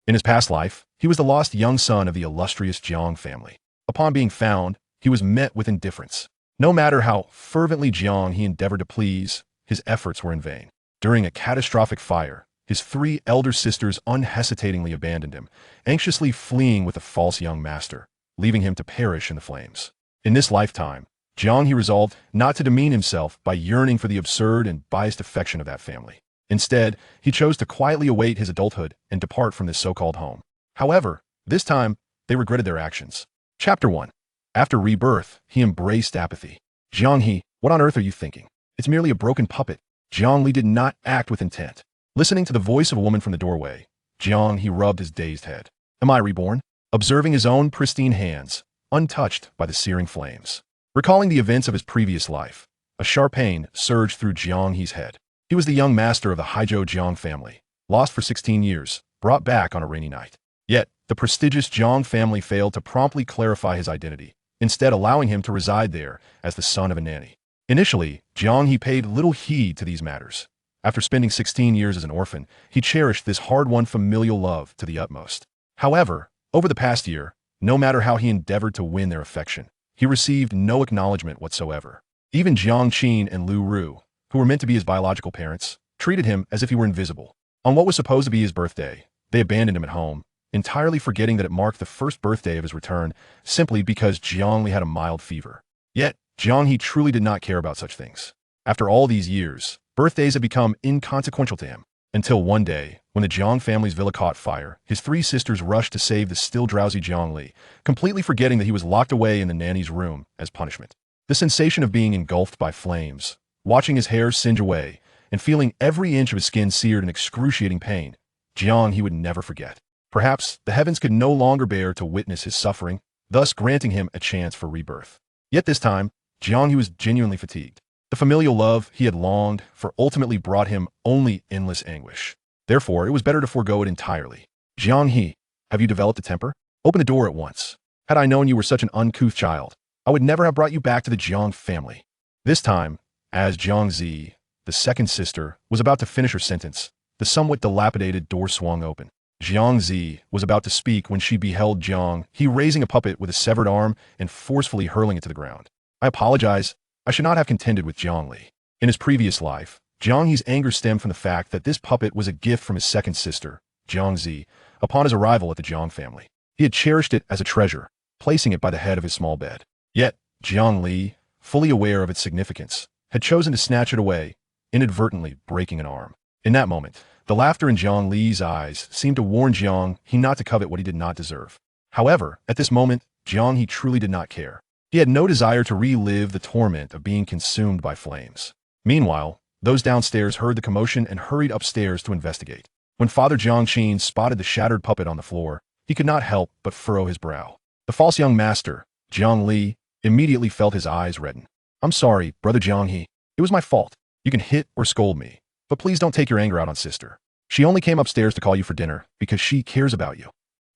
In his past life, he was the lost young son of the illustrious Jiang family. Upon being found, he was met with indifference. No matter how fervently Jiang He endeavored to please, his efforts were in vain. During a catastrophic fire, his 3 elder sisters unhesitatingly abandoned him, anxiously fleeing with the false young master, leaving him to perish in the flames. In this lifetime, Jiang He resolved not to demean himself by yearning for the absurd and biased affection of that family. Instead, he chose to quietly await his adulthood and depart from this so-called home. However, this time, they regretted their actions. Chapter 1. After rebirth, he embraced apathy. Jiang He, what on earth are you thinking? It's merely a broken puppet. Jiang Li did not act with intent. Listening to the voice of a woman from the doorway, Jiang He rubbed his dazed head. Am I reborn? Observing his own pristine hands, untouched by the searing flames. Recalling the events of his previous life, a sharp pain surged through Jiang He's head. He was the young master of the Haizhou Jiang family, lost for 16 years, brought back on a rainy night. Yet, the prestigious Jiang family failed to promptly clarify his identity, instead allowing him to reside there as the son of a nanny. Initially, Jiang He paid little heed to these matters. After spending 16 years as an orphan, he cherished this hard-won familial love to the utmost. However, over the past year, no matter how he endeavored to win their affection, he received no acknowledgement whatsoever. Even Jiang Qin and Lu Ru, who were meant to be his biological parents, treated him as if he were invisible. On what was supposed to be his birthday, they abandoned him at home, entirely forgetting that it marked the first birthday of his return simply because Jiang Li had a mild fever. Yet, Jiang He truly did not care about such things. After all these years, birthdays had become inconsequential to him, until one day, when the Jiang family's villa caught fire, his 3 sisters rushed to save the still drowsy Jiang Li, completely forgetting that he was locked away in the nanny's room as punishment. The sensation of being engulfed by flames, watching his hair singe away, and feeling every inch of his skin seared in excruciating pain, Jiang He would never forget. Perhaps the heavens could no longer bear to witness his suffering, thus granting him a chance for rebirth. Yet this time, Jiang He was genuinely fatigued. The familial love he had longed for ultimately brought him only endless anguish. Therefore, it was better to forego it entirely. Jiang He, have you developed a temper? Open the door at once. Had I known you were such an uncouth child, I would never have brought you back to the Jiang family. This time, as Jiang Zi, the second sister, was about to finish her sentence, the somewhat dilapidated door swung open. Jiang Zi was about to speak when she beheld Jiang He raising a puppet with a severed arm and forcefully hurling it to the ground. I apologize. I should not have contended with Jiang Li. In his previous life, Jiang He's anger stemmed from the fact that this puppet was a gift from his second sister, Jiang Zi, upon his arrival at the Jiang family. He had cherished it as a treasure, placing it by the head of his small bed. Yet, Jiang Li, fully aware of its significance, had chosen to snatch it away, inadvertently breaking an arm. In that moment, the laughter in Jiang Li's eyes seemed to warn Jiang He not to covet what he did not deserve. However, at this moment, Jiang He truly did not care. He had no desire to relive the torment of being consumed by flames. Meanwhile, those downstairs heard the commotion and hurried upstairs to investigate. When Father Jiang Qin spotted the shattered puppet on the floor, he could not help but furrow his brow. The false young master, Jiang Li, immediately felt his eyes redden. I'm sorry, Brother Jiang He. It was my fault. You can hit or scold me, but please don't take your anger out on sister. She only came upstairs to call you for dinner because she cares about you.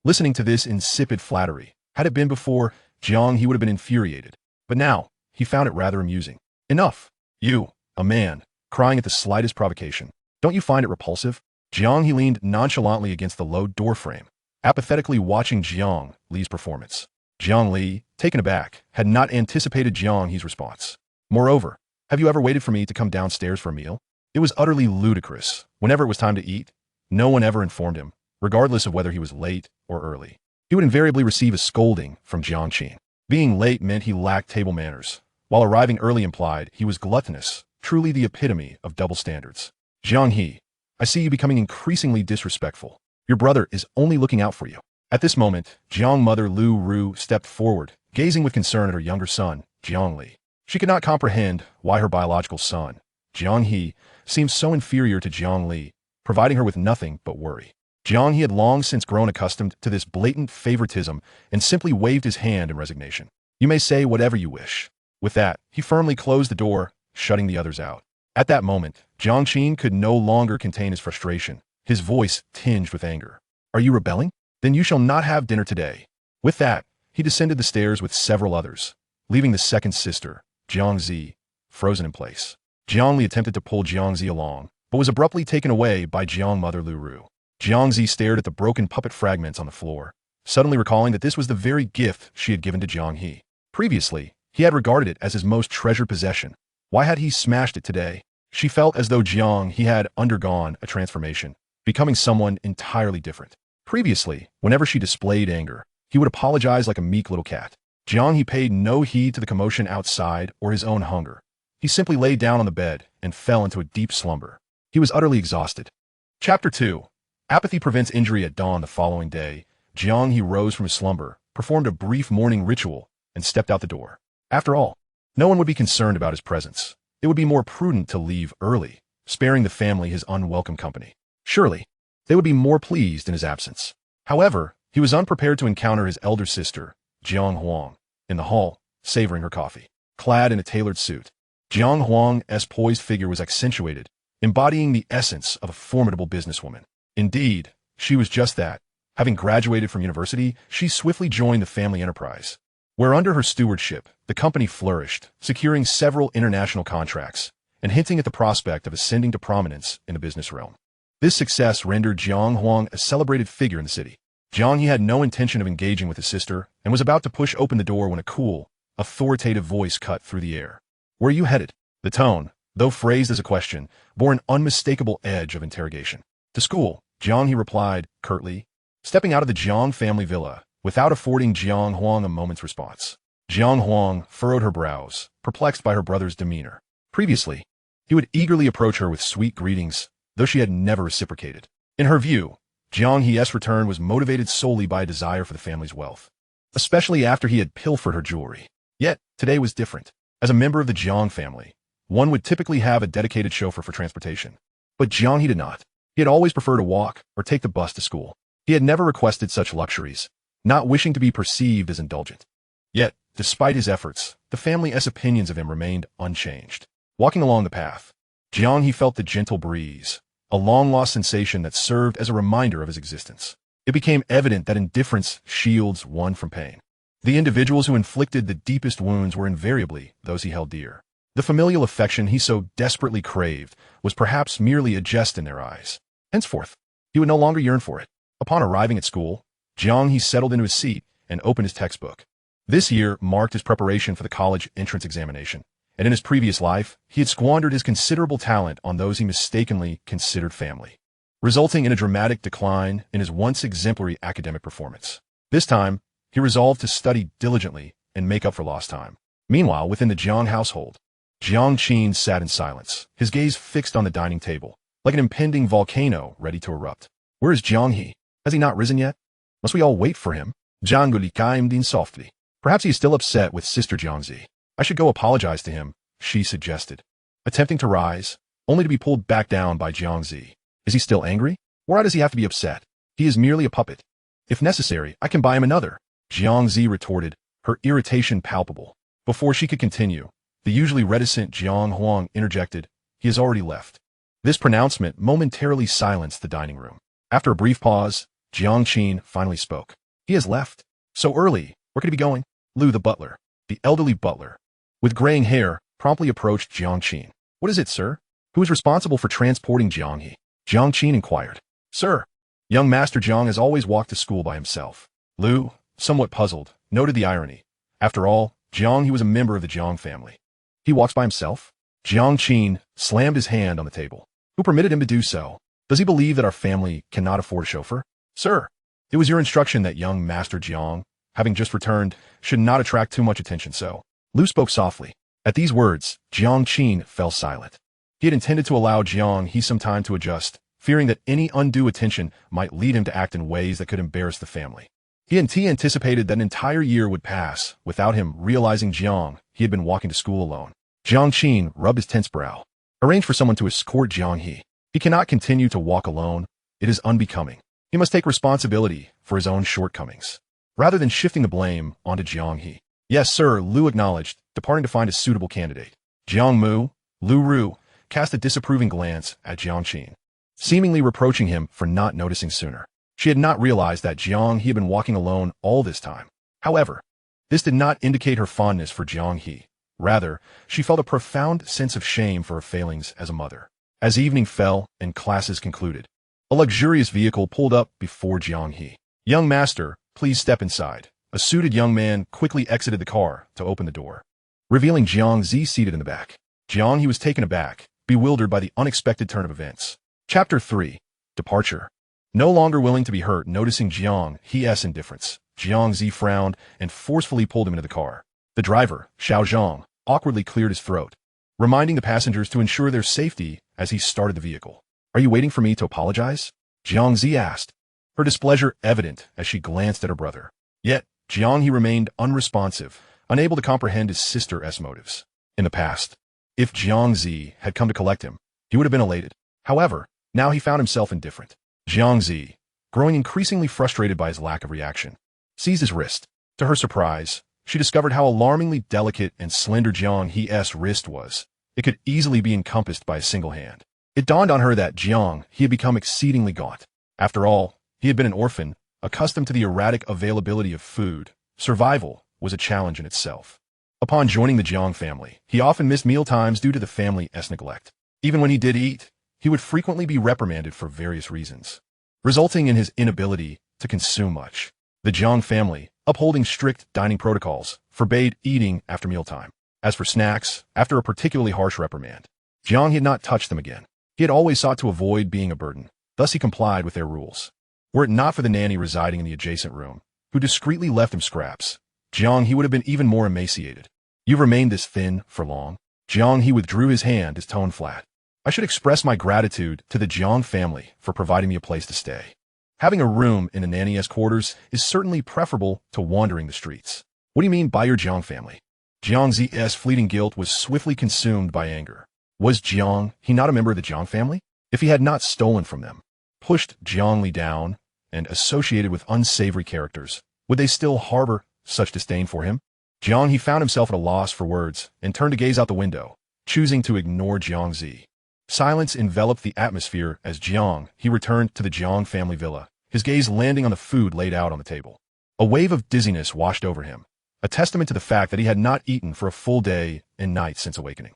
Listening to this insipid flattery, had it been before, Jiang He would have been infuriated. But now, he found it rather amusing. Enough. You, a man, crying at the slightest provocation. Don't you find it repulsive? Jiang He leaned nonchalantly against the low doorframe, apathetically watching Jiang Li's performance. Jiang Li, taken aback, had not anticipated Jiang He's response. Moreover, have you ever waited for me to come downstairs for a meal? It was utterly ludicrous. Whenever it was time to eat, no one ever informed him, regardless of whether he was late or early. He would invariably receive a scolding from Jiang Qin. Being late meant he lacked table manners, while arriving early implied he was gluttonous, truly the epitome of double standards. Jiang He, I see you becoming increasingly disrespectful. Your brother is only looking out for you. At this moment, Jiang mother Lu Ru stepped forward, gazing with concern at her younger son, Jiang Li. She could not comprehend why her biological son, Jiang He, seemed so inferior to Jiang Li, providing her with nothing but worry. Jiang He had long since grown accustomed to this blatant favoritism and simply waved his hand in resignation. You may say whatever you wish. With that, he firmly closed the door, shutting the others out. At that moment, Jiang Qin could no longer contain his frustration, his voice tinged with anger. Are you rebelling? Then you shall not have dinner today. With that, he descended the stairs with several others, leaving the second sister, Jiang Zi, frozen in place. Jiang Li attempted to pull Jiang Zi along, but was abruptly taken away by Jiang mother Lu Ru. Jiang He stared at the broken puppet fragments on the floor, suddenly recalling that this was the very gift she had given to Jiang He. Previously, he had regarded it as his most treasured possession. Why had he smashed it today? She felt as though Jiang He had undergone a transformation, becoming someone entirely different. Previously, whenever she displayed anger, he would apologize like a meek little cat. Jiang He paid no heed to the commotion outside or his own hunger. He simply lay down on the bed and fell into a deep slumber. He was utterly exhausted. Chapter 2. Apathy prevents injury. At dawn the following day, Jiang He rose from his slumber, performed a brief morning ritual, and stepped out the door. After all, no one would be concerned about his presence. It would be more prudent to leave early, sparing the family his unwelcome company. Surely, they would be more pleased in his absence. However, he was unprepared to encounter his elder sister, Jiang Huang, in the hall, savoring her coffee. Clad in a tailored suit, Jiang Huang's poised figure was accentuated, embodying the essence of a formidable businesswoman. Indeed, she was just that. Having graduated from university, she swiftly joined the family enterprise, where under her stewardship, the company flourished, securing several international contracts and hinting at the prospect of ascending to prominence in the business realm. This success rendered Jiang Huang a celebrated figure in the city. Jiang He had no intention of engaging with his sister and was about to push open the door when a cool, authoritative voice cut through the air. "Where are you headed?" The tone, though phrased as a question, bore an unmistakable edge of interrogation. "To school," Jiang He replied curtly, stepping out of the Jiang family villa without affording Jiang Huang a moment's response. Jiang Huang furrowed her brows, perplexed by her brother's demeanor. Previously, he would eagerly approach her with sweet greetings, though she had never reciprocated. In her view, Jiang He's return was motivated solely by a desire for the family's wealth, especially after he had pilfered her jewelry. Yet, today was different. As a member of the Jiang family, one would typically have a dedicated chauffeur for transportation. But Jiang He did not. He had always preferred to walk or take the bus to school. He had never requested such luxuries, not wishing to be perceived as indulgent. Yet, despite his efforts, the family's opinions of him remained unchanged. Walking along the path, Jiang He felt the gentle breeze, a long-lost sensation that served as a reminder of his existence. It became evident that indifference shields one from pain. The individuals who inflicted the deepest wounds were invariably those he held dear. The familial affection he so desperately craved was perhaps merely a jest in their eyes. Henceforth, he would no longer yearn for it. Upon arriving at school, Jiang He settled into his seat and opened his textbook. This year marked his preparation for the college entrance examination, and in his previous life, he had squandered his considerable talent on those he mistakenly considered family, resulting in a dramatic decline in his once exemplary academic performance. This time, he resolved to study diligently and make up for lost time. Meanwhile, within the Jiang household, Jiang Qin sat in silence, his gaze fixed on the dining table, like an impending volcano ready to erupt. Where is Jiang He? Has he not risen yet? Must we all wait for him? Jiang Li chimed in softly. Perhaps he is still upset with Sister Jiang He. I should go apologize to him, she suggested, attempting to rise, only to be pulled back down by Jiang He. Is he still angry? Why does he have to be upset? He is merely a puppet. If necessary, I can buy him another, Jiang He retorted, her irritation palpable. Before she could continue, the usually reticent Jiang Huang interjected, he has already left. This pronouncement momentarily silenced the dining room. After a brief pause, Jiang Qin finally spoke. He has left. So early. Where could he be going? Lu, the butler, the elderly butler, with graying hair, promptly approached Jiang Qin. What is it, sir? Who is responsible for transporting Jiang He? Jiang Qin inquired. Sir, young Master Jiang has always walked to school by himself. Lu, somewhat puzzled, noted the irony. After all, Jiang He was a member of the Jiang family. He walks by himself? Jiang Qin slammed his hand on the table. Who permitted him to do so? Does he believe that our family cannot afford a chauffeur? Sir, it was your instruction that young Master Jiang, having just returned, should not attract too much attention, so. Lu spoke softly. At these words, Jiang Qin fell silent. He had intended to allow Jiang He some time to adjust, fearing that any undue attention might lead him to act in ways that could embarrass the family. He anticipated that an entire year would pass without him realizing Jiang He had been walking to school alone. Jiang Qin rubbed his tense brow. Arrange for someone to escort Jiang He. He cannot continue to walk alone. It is unbecoming. He must take responsibility for his own shortcomings, rather than shifting the blame onto Jiang He. Yes, sir, Lu acknowledged, departing to find a suitable candidate. Jiang Mu, Lu Ru, cast a disapproving glance at Jiang Qin, seemingly reproaching him for not noticing sooner. She had not realized that Jiang He had been walking alone all this time. However, this did not indicate her fondness for Jiang He. Rather, she felt a profound sense of shame for her failings as a mother. As evening fell and classes concluded, A luxurious vehicle pulled up before Jiang He. "Young master, please step inside." A suited young man quickly exited the car to open the door, revealing Jiang He seated in the back. Jiang He was taken aback, bewildered by the unexpected turn of events. Chapter 3. Departure. No longer willing to be hurt, noticing Jiang He's indifference, Jiang He frowned and forcefully pulled him into the car. The driver, Xiao Zhang, awkwardly cleared his throat, reminding the passengers to ensure their safety as he started the vehicle. "Are you waiting for me to apologize?" Jiang He asked, her displeasure evident as she glanced at her brother. Yet, Jiang He remained unresponsive, unable to comprehend his sister's motives. In the past, if Jiang He had come to collect him, he would have been elated. However, now he found himself indifferent. Jiang He, growing increasingly frustrated by his lack of reaction, seized his wrist. To her surprise, she discovered how alarmingly delicate and slender Jiang He's wrist was. It could easily be encompassed by a single hand. It dawned on her that Jiang He had become exceedingly gaunt. After all, he had been an orphan, accustomed to the erratic availability of food. Survival was a challenge in itself. Upon joining the Jiang family, he often missed mealtimes due to the family's neglect. Even when he did eat, he would frequently be reprimanded for various reasons, resulting in his inability to consume much. The Jiang family, upholding strict dining protocols, forbade eating after mealtime. As for snacks, after a particularly harsh reprimand, Jiang had not touched them again. He had always sought to avoid being a burden, thus he complied with their rules. Were it not for the nanny residing in the adjacent room, who discreetly left him scraps, Jiang He would have been even more emaciated. "You've remained this thin for long?" Jiang He withdrew his hand, his tone flat. "I should express my gratitude to the Jiang family for providing me a place to stay. Having a room in a nanny's quarters is certainly preferable to wandering the streets." "What do you mean by your Jiang family?" Jiang He's fleeting guilt was swiftly consumed by anger. Was Jiang He not a member of the Jiang family? If he had not stolen from them, pushed Jiang Li down, and associated with unsavory characters, would they still harbor such disdain for him? Jiang He found himself at a loss for words and turned to gaze out the window, choosing to ignore Jiang He. Silence enveloped the atmosphere as Jiang He returned to the Jiang family villa, his gaze landing on the food laid out on the table. A wave of dizziness washed over him, a testament to the fact that he had not eaten for a full day and night since awakening.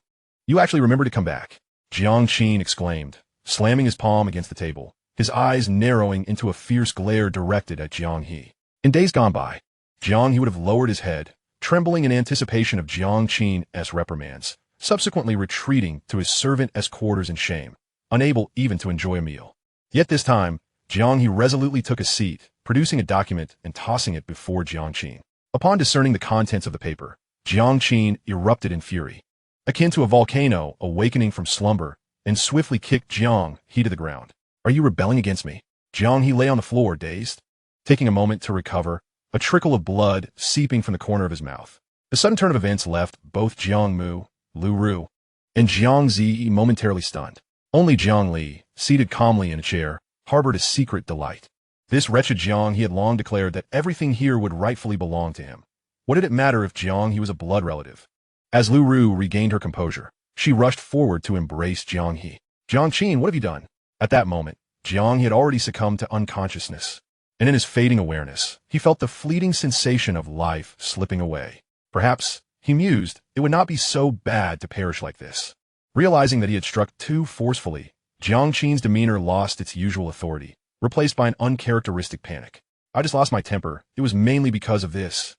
"You actually remember to come back," Jiang Qin exclaimed, slamming his palm against the table, his eyes narrowing into a fierce glare directed at Jiang He. In days gone by, Jiang He would have lowered his head, trembling in anticipation of Jiang Qin's reprimands, subsequently retreating to his servant's quarters in shame, unable even to enjoy a meal. Yet this time, Jiang He resolutely took a seat, producing a document and tossing it before Jiang Qin. Upon discerning the contents of the paper, Jiang Qin erupted in fury, akin to a volcano awakening from slumber, and swiftly kicked Jiang He to the ground. "Are you rebelling against me?" Jiang He lay on the floor, dazed, taking a moment to recover, a trickle of blood seeping from the corner of his mouth. The sudden turn of events left both Jiang Mu, Lu Ru, and Jiang He momentarily stunned. Only Jiang Li, seated calmly in a chair, harbored a secret delight. This wretched Jiang He had long declared that everything here would rightfully belong to him. What did it matter if Jiang He was a blood relative? As Lu Ru regained her composure, she rushed forward to embrace Jiang He. "Jiang Qin, what have you done?" At that moment, Jiang He had already succumbed to unconsciousness, and in his fading awareness, he felt the fleeting sensation of life slipping away. Perhaps, he mused, it would not be so bad to perish like this. Realizing that he had struck too forcefully, Jiang Qin's demeanor lost its usual authority, replaced by an uncharacteristic panic. "I just lost my temper. It was mainly because of this."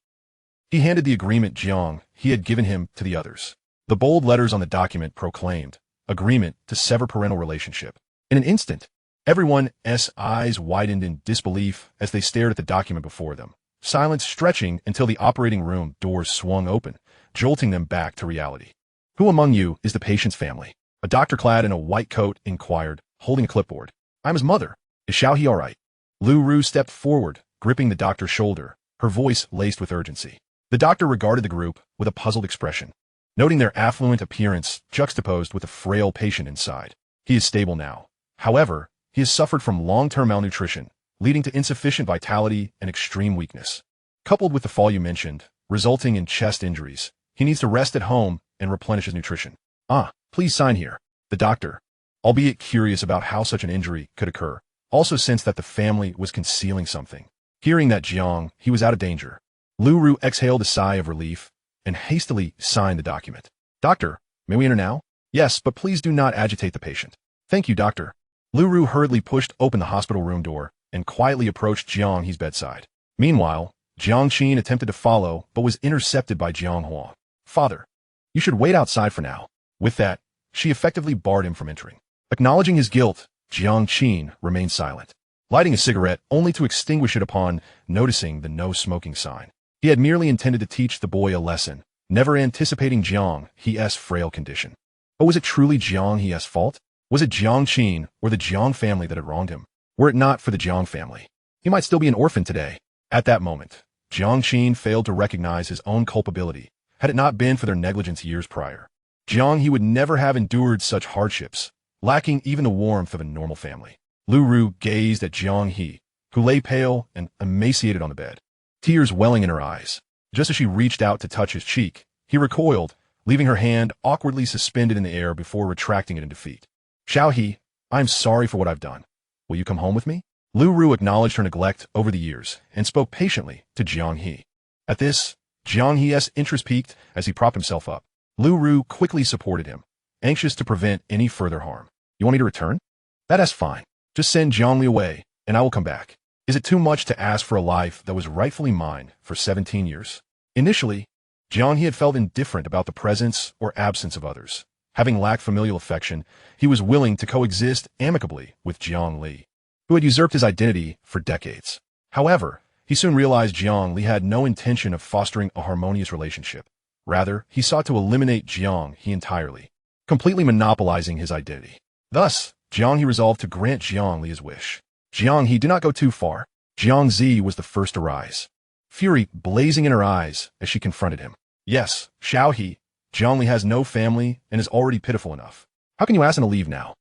He handed the agreement Jiang He had given him to the others. The bold letters on the document proclaimed, "Agreement to sever parental relationship." In an instant, everyone's eyes widened in disbelief as they stared at the document before them, silence stretching until the operating room doors swung open, jolting them back to reality. "Who among you is the patient's family?" A doctor clad in a white coat inquired, holding a clipboard. "I'm his mother. Is Xiao He all right?" Lu Ru stepped forward, gripping the doctor's shoulder, her voice laced with urgency. The doctor regarded the group with a puzzled expression, noting their affluent appearance juxtaposed with the frail patient inside. "He is stable now. However, he has suffered from long-term malnutrition, leading to insufficient vitality and extreme weakness. Coupled with the fall you mentioned, resulting in chest injuries, he needs to rest at home and replenish his nutrition." "Ah, please sign here." The doctor, albeit curious about how such an injury could occur, also sensed that the family was concealing something. Hearing that Jiang He was out of danger, Lu Ru exhaled a sigh of relief and hastily signed the document. "Doctor, may we enter now?" "Yes, but please do not agitate the patient." "Thank you, doctor." Lu Ru hurriedly pushed open the hospital room door and quietly approached Jiang He's bedside. Meanwhile, Jiang Qin attempted to follow but was intercepted by Jiang Huang. Father, you should wait outside for now. With that, she effectively barred him from entering. Acknowledging his guilt, Jiang Qin remained silent, lighting a cigarette only to extinguish it upon noticing the no smoking sign. He had merely intended to teach the boy a lesson, never anticipating Jiang He's frail condition. But was it truly Jiang He's fault? Was it Jiang Qin or the Jiang family that had wronged him? Were it not for the Jiang family, he might still be an orphan today. At that moment, Jiang Qin failed to recognize his own culpability. Had it not been for their negligence years prior, Jiang He would never have endured such hardships, lacking even the warmth of a normal family. Lu Ru gazed at Jiang He, who lay pale and emaciated on the bed, tears welling in her eyes. Just as she reached out to touch his cheek, he recoiled, leaving her hand awkwardly suspended in the air before retracting it in defeat. Xiao He, I am sorry for what I've done. Will you come home with me? Lu Ru acknowledged her neglect over the years and spoke patiently to Jiang He. At this, Jiang He's interest peaked as he propped himself up. Lu Ru quickly supported him, anxious to prevent any further harm. You want me to return? That's fine. Just send Jiang Li away, and I will come back. Is it too much to ask for a life that was rightfully mine for 17 years? Initially, Jiang He had felt indifferent about the presence or absence of others. Having lacked familial affection, he was willing to coexist amicably with Jiang Li, who had usurped his identity for decades. However, he soon realized Jiang Li had no intention of fostering a harmonious relationship. Rather, he sought to eliminate Jiang He entirely, completely monopolizing his identity. Thus, Jiang He resolved to grant Jiang Li his wish. Jiang He did not go too far. Jiang Zi was the first to rise, fury blazing in her eyes as she confronted him. Yes, Xiao He, Jiang Li has no family and is already pitiful enough. How can you ask him to leave now?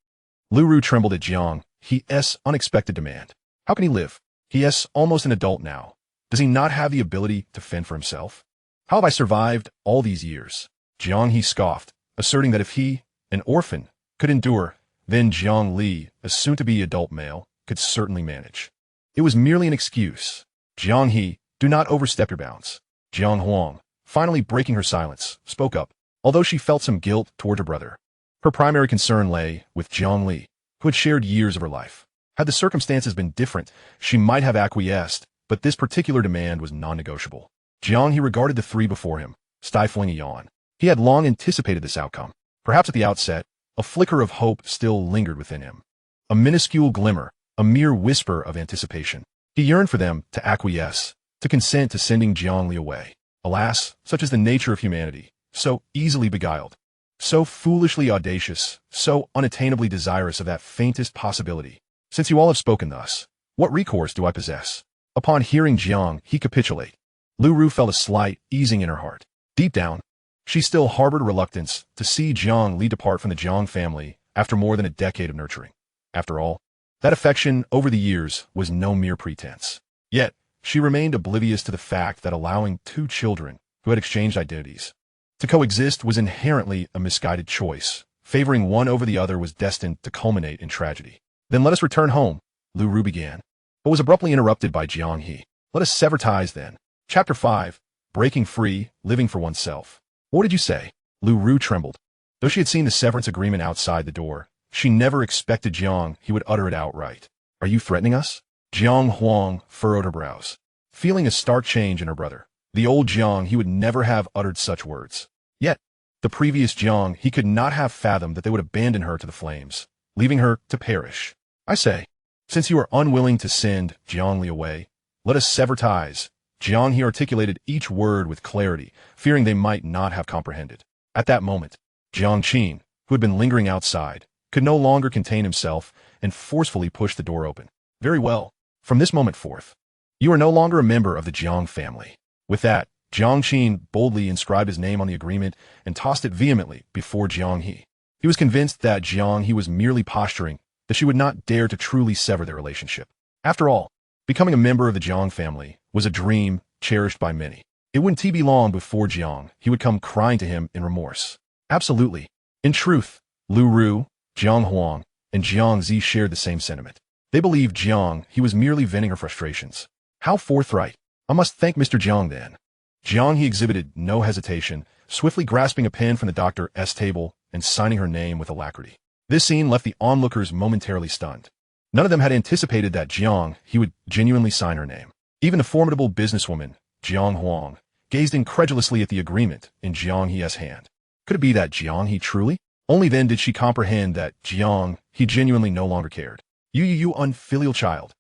Lu Ru trembled at Jiang He's unexpected demand. How can he live? He is almost an adult now. Does he not have the ability to fend for himself? How have I survived all these years? Jiang He scoffed, asserting that if he, an orphan, could endure, then Jiang Li, a soon-to-be adult male, could certainly manage. It was merely an excuse. Jiang He, do not overstep your bounds. Jiang Huang, finally breaking her silence, spoke up, although she felt some guilt toward her brother. Her primary concern lay with Jiang Li, who had shared years of her life. Had the circumstances been different, she might have acquiesced, but this particular demand was non-negotiable. Jiang He regarded the three before him, stifling a yawn. He had long anticipated this outcome. Perhaps at the outset, a flicker of hope still lingered within him. A minuscule glimmer, a mere whisper of anticipation. He yearned for them to acquiesce, to consent to sending Jiang Li away. Alas, such is the nature of humanity, so easily beguiled, so foolishly audacious, so unattainably desirous of that faintest possibility. Since you all have spoken thus, what recourse do I possess? Upon hearing Jiang He capitulate, Lu Ru felt a slight easing in her heart. Deep down, she still harbored reluctance to see Jiang Li depart from the Jiang family after more than a decade of nurturing. After all, that affection over the years was no mere pretense. Yet, she remained oblivious to the fact that allowing two children who had exchanged identities to coexist was inherently a misguided choice. Favoring one over the other was destined to culminate in tragedy. Then let us return home, Lu Ru began, but was abruptly interrupted by Jiang He. Let us sever ties then. Chapter 5, Breaking Free, Living for Oneself. What did you say? Lu Ru trembled. Though she had seen the severance agreement outside the door, she never expected Jiang He would utter it outright. Are you threatening us? Jiang Huang furrowed her brows, feeling a stark change in her brother. The old Jiang He would never have uttered such words. Yet, the previous Jiang He could not have fathomed that they would abandon her to the flames, leaving her to perish. I say, since you are unwilling to send Jiang Li away, let us sever ties. Jiang He articulated each word with clarity, fearing they might not have comprehended. At that moment, Jiang Qin, who had been lingering outside, could no longer contain himself and forcefully pushed the door open. Very well. From this moment forth, you are no longer a member of the Jiang family. With that, Jiang Qin boldly inscribed his name on the agreement and tossed it vehemently before Jiang He. He was convinced that Jiang He was merely posturing, that she would not dare to truly sever their relationship. After all, becoming a member of the Jiang family was a dream cherished by many. It wouldn't be long before Jiang He would come crying to him in remorse. Absolutely. In truth, Lu Ru, Jiang Huang, and Jiang Zi shared the same sentiment. They believed Jiang He was merely venting her frustrations. How forthright. I must thank Mr. Jiang then. Jiang He exhibited no hesitation, swiftly grasping a pen from the doctor's table and signing her name with alacrity. This scene left the onlookers momentarily stunned. None of them had anticipated that Jiang He would genuinely sign her name. Even the formidable businesswoman, Jiang Huang, gazed incredulously at the agreement in Jiang He's hand. Could it be that Jiang He truly? Only then did she comprehend that Jiang He genuinely no longer cared. You unfilial child.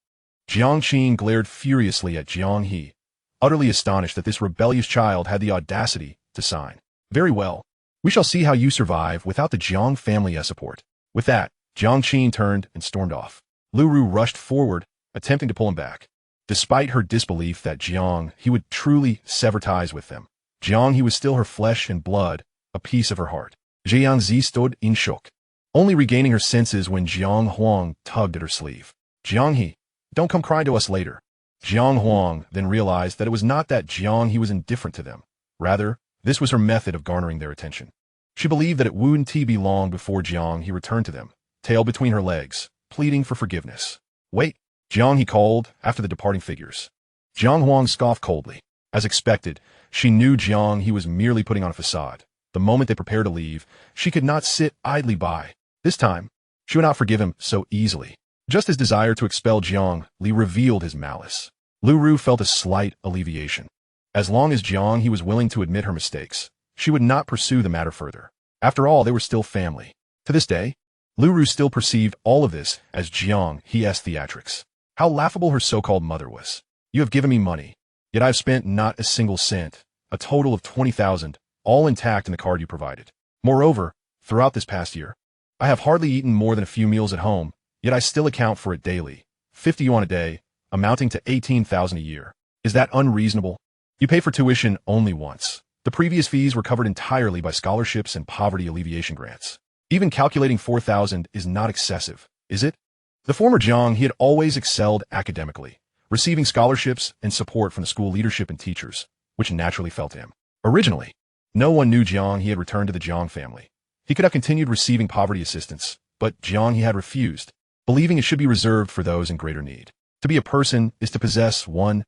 Jiang Qin glared furiously at Jiang He, utterly astonished that this rebellious child had the audacity to sign. Very well. We shall see how you survive without the Jiang family's support. With that, Jiang Qin turned and stormed off. Lu Ru rushed forward, attempting to pull him back. Despite her disbelief that Jiang He would truly sever ties with them, Jiang He was still her flesh and blood, a piece of her heart. Jiang Zi stood in shock, only regaining her senses when Jiang Huang tugged at her sleeve. Jiang He, don't come crying to us later. Jiang Huang then realized that it was not that Jiang He was indifferent to them. Rather, this was her method of garnering their attention. She believed that it wouldn't be long before Jiang He returned to them, tail between her legs, pleading for forgiveness. Wait, Jiang He called after the departing figures. Jiang Huang scoffed coldly. As expected, she knew Jiang He was merely putting on a facade. The moment they prepared to leave, she could not sit idly by. This time, she would not forgive him so easily. Just his desire to expel Jiang Li revealed his malice. Lu Ru felt a slight alleviation. As long as Jiang He was willing to admit her mistakes, she would not pursue the matter further. After all, they were still family. To this day, Lu Ru still perceived all of this as Jiang He's theatrics. How laughable her so-called mother was. You have given me money, yet I have spent not a single cent, a total of 20,000, all intact in the card you provided. Moreover, throughout this past year, I have hardly eaten more than a few meals at home, yet I still account for it daily, 50 yuan a day, amounting to 18,000 a year. Is that unreasonable? You pay for tuition only once. The previous fees were covered entirely by scholarships and poverty alleviation grants. Even calculating 4,000 is not excessive, is it? The former Jiang He had always excelled academically, receiving scholarships and support from the school leadership and teachers, which naturally fell to him. Originally, no one knew Jiang He had returned to the Jiang family. He could have continued receiving poverty assistance, but Jiang He had refused, believing it should be reserved for those in greater need. To be a person is to possess one's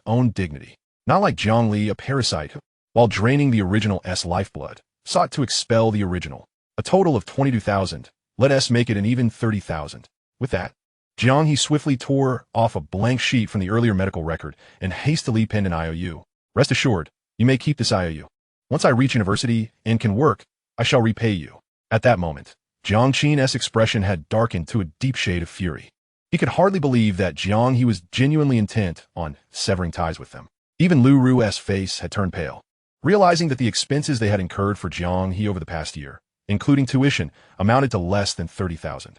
own dignity, not like Jiang Li, a parasite who, while draining the original's lifeblood, sought to expel the original. A total of 22,000, let us make it an even 30,000. With that, Jiang He swiftly tore off a blank sheet from the earlier medical record and hastily penned an IOU. Rest assured, you may keep this IOU. Once I reach university and can work, I shall repay you. At that moment, Jiang Qin's expression had darkened to a deep shade of fury. He could hardly believe that Jiang He was genuinely intent on severing ties with them. Even Lu Ru's face had turned pale, realizing that the expenses they had incurred for Jiang He over the past year, including tuition, amounted to less than 30,000.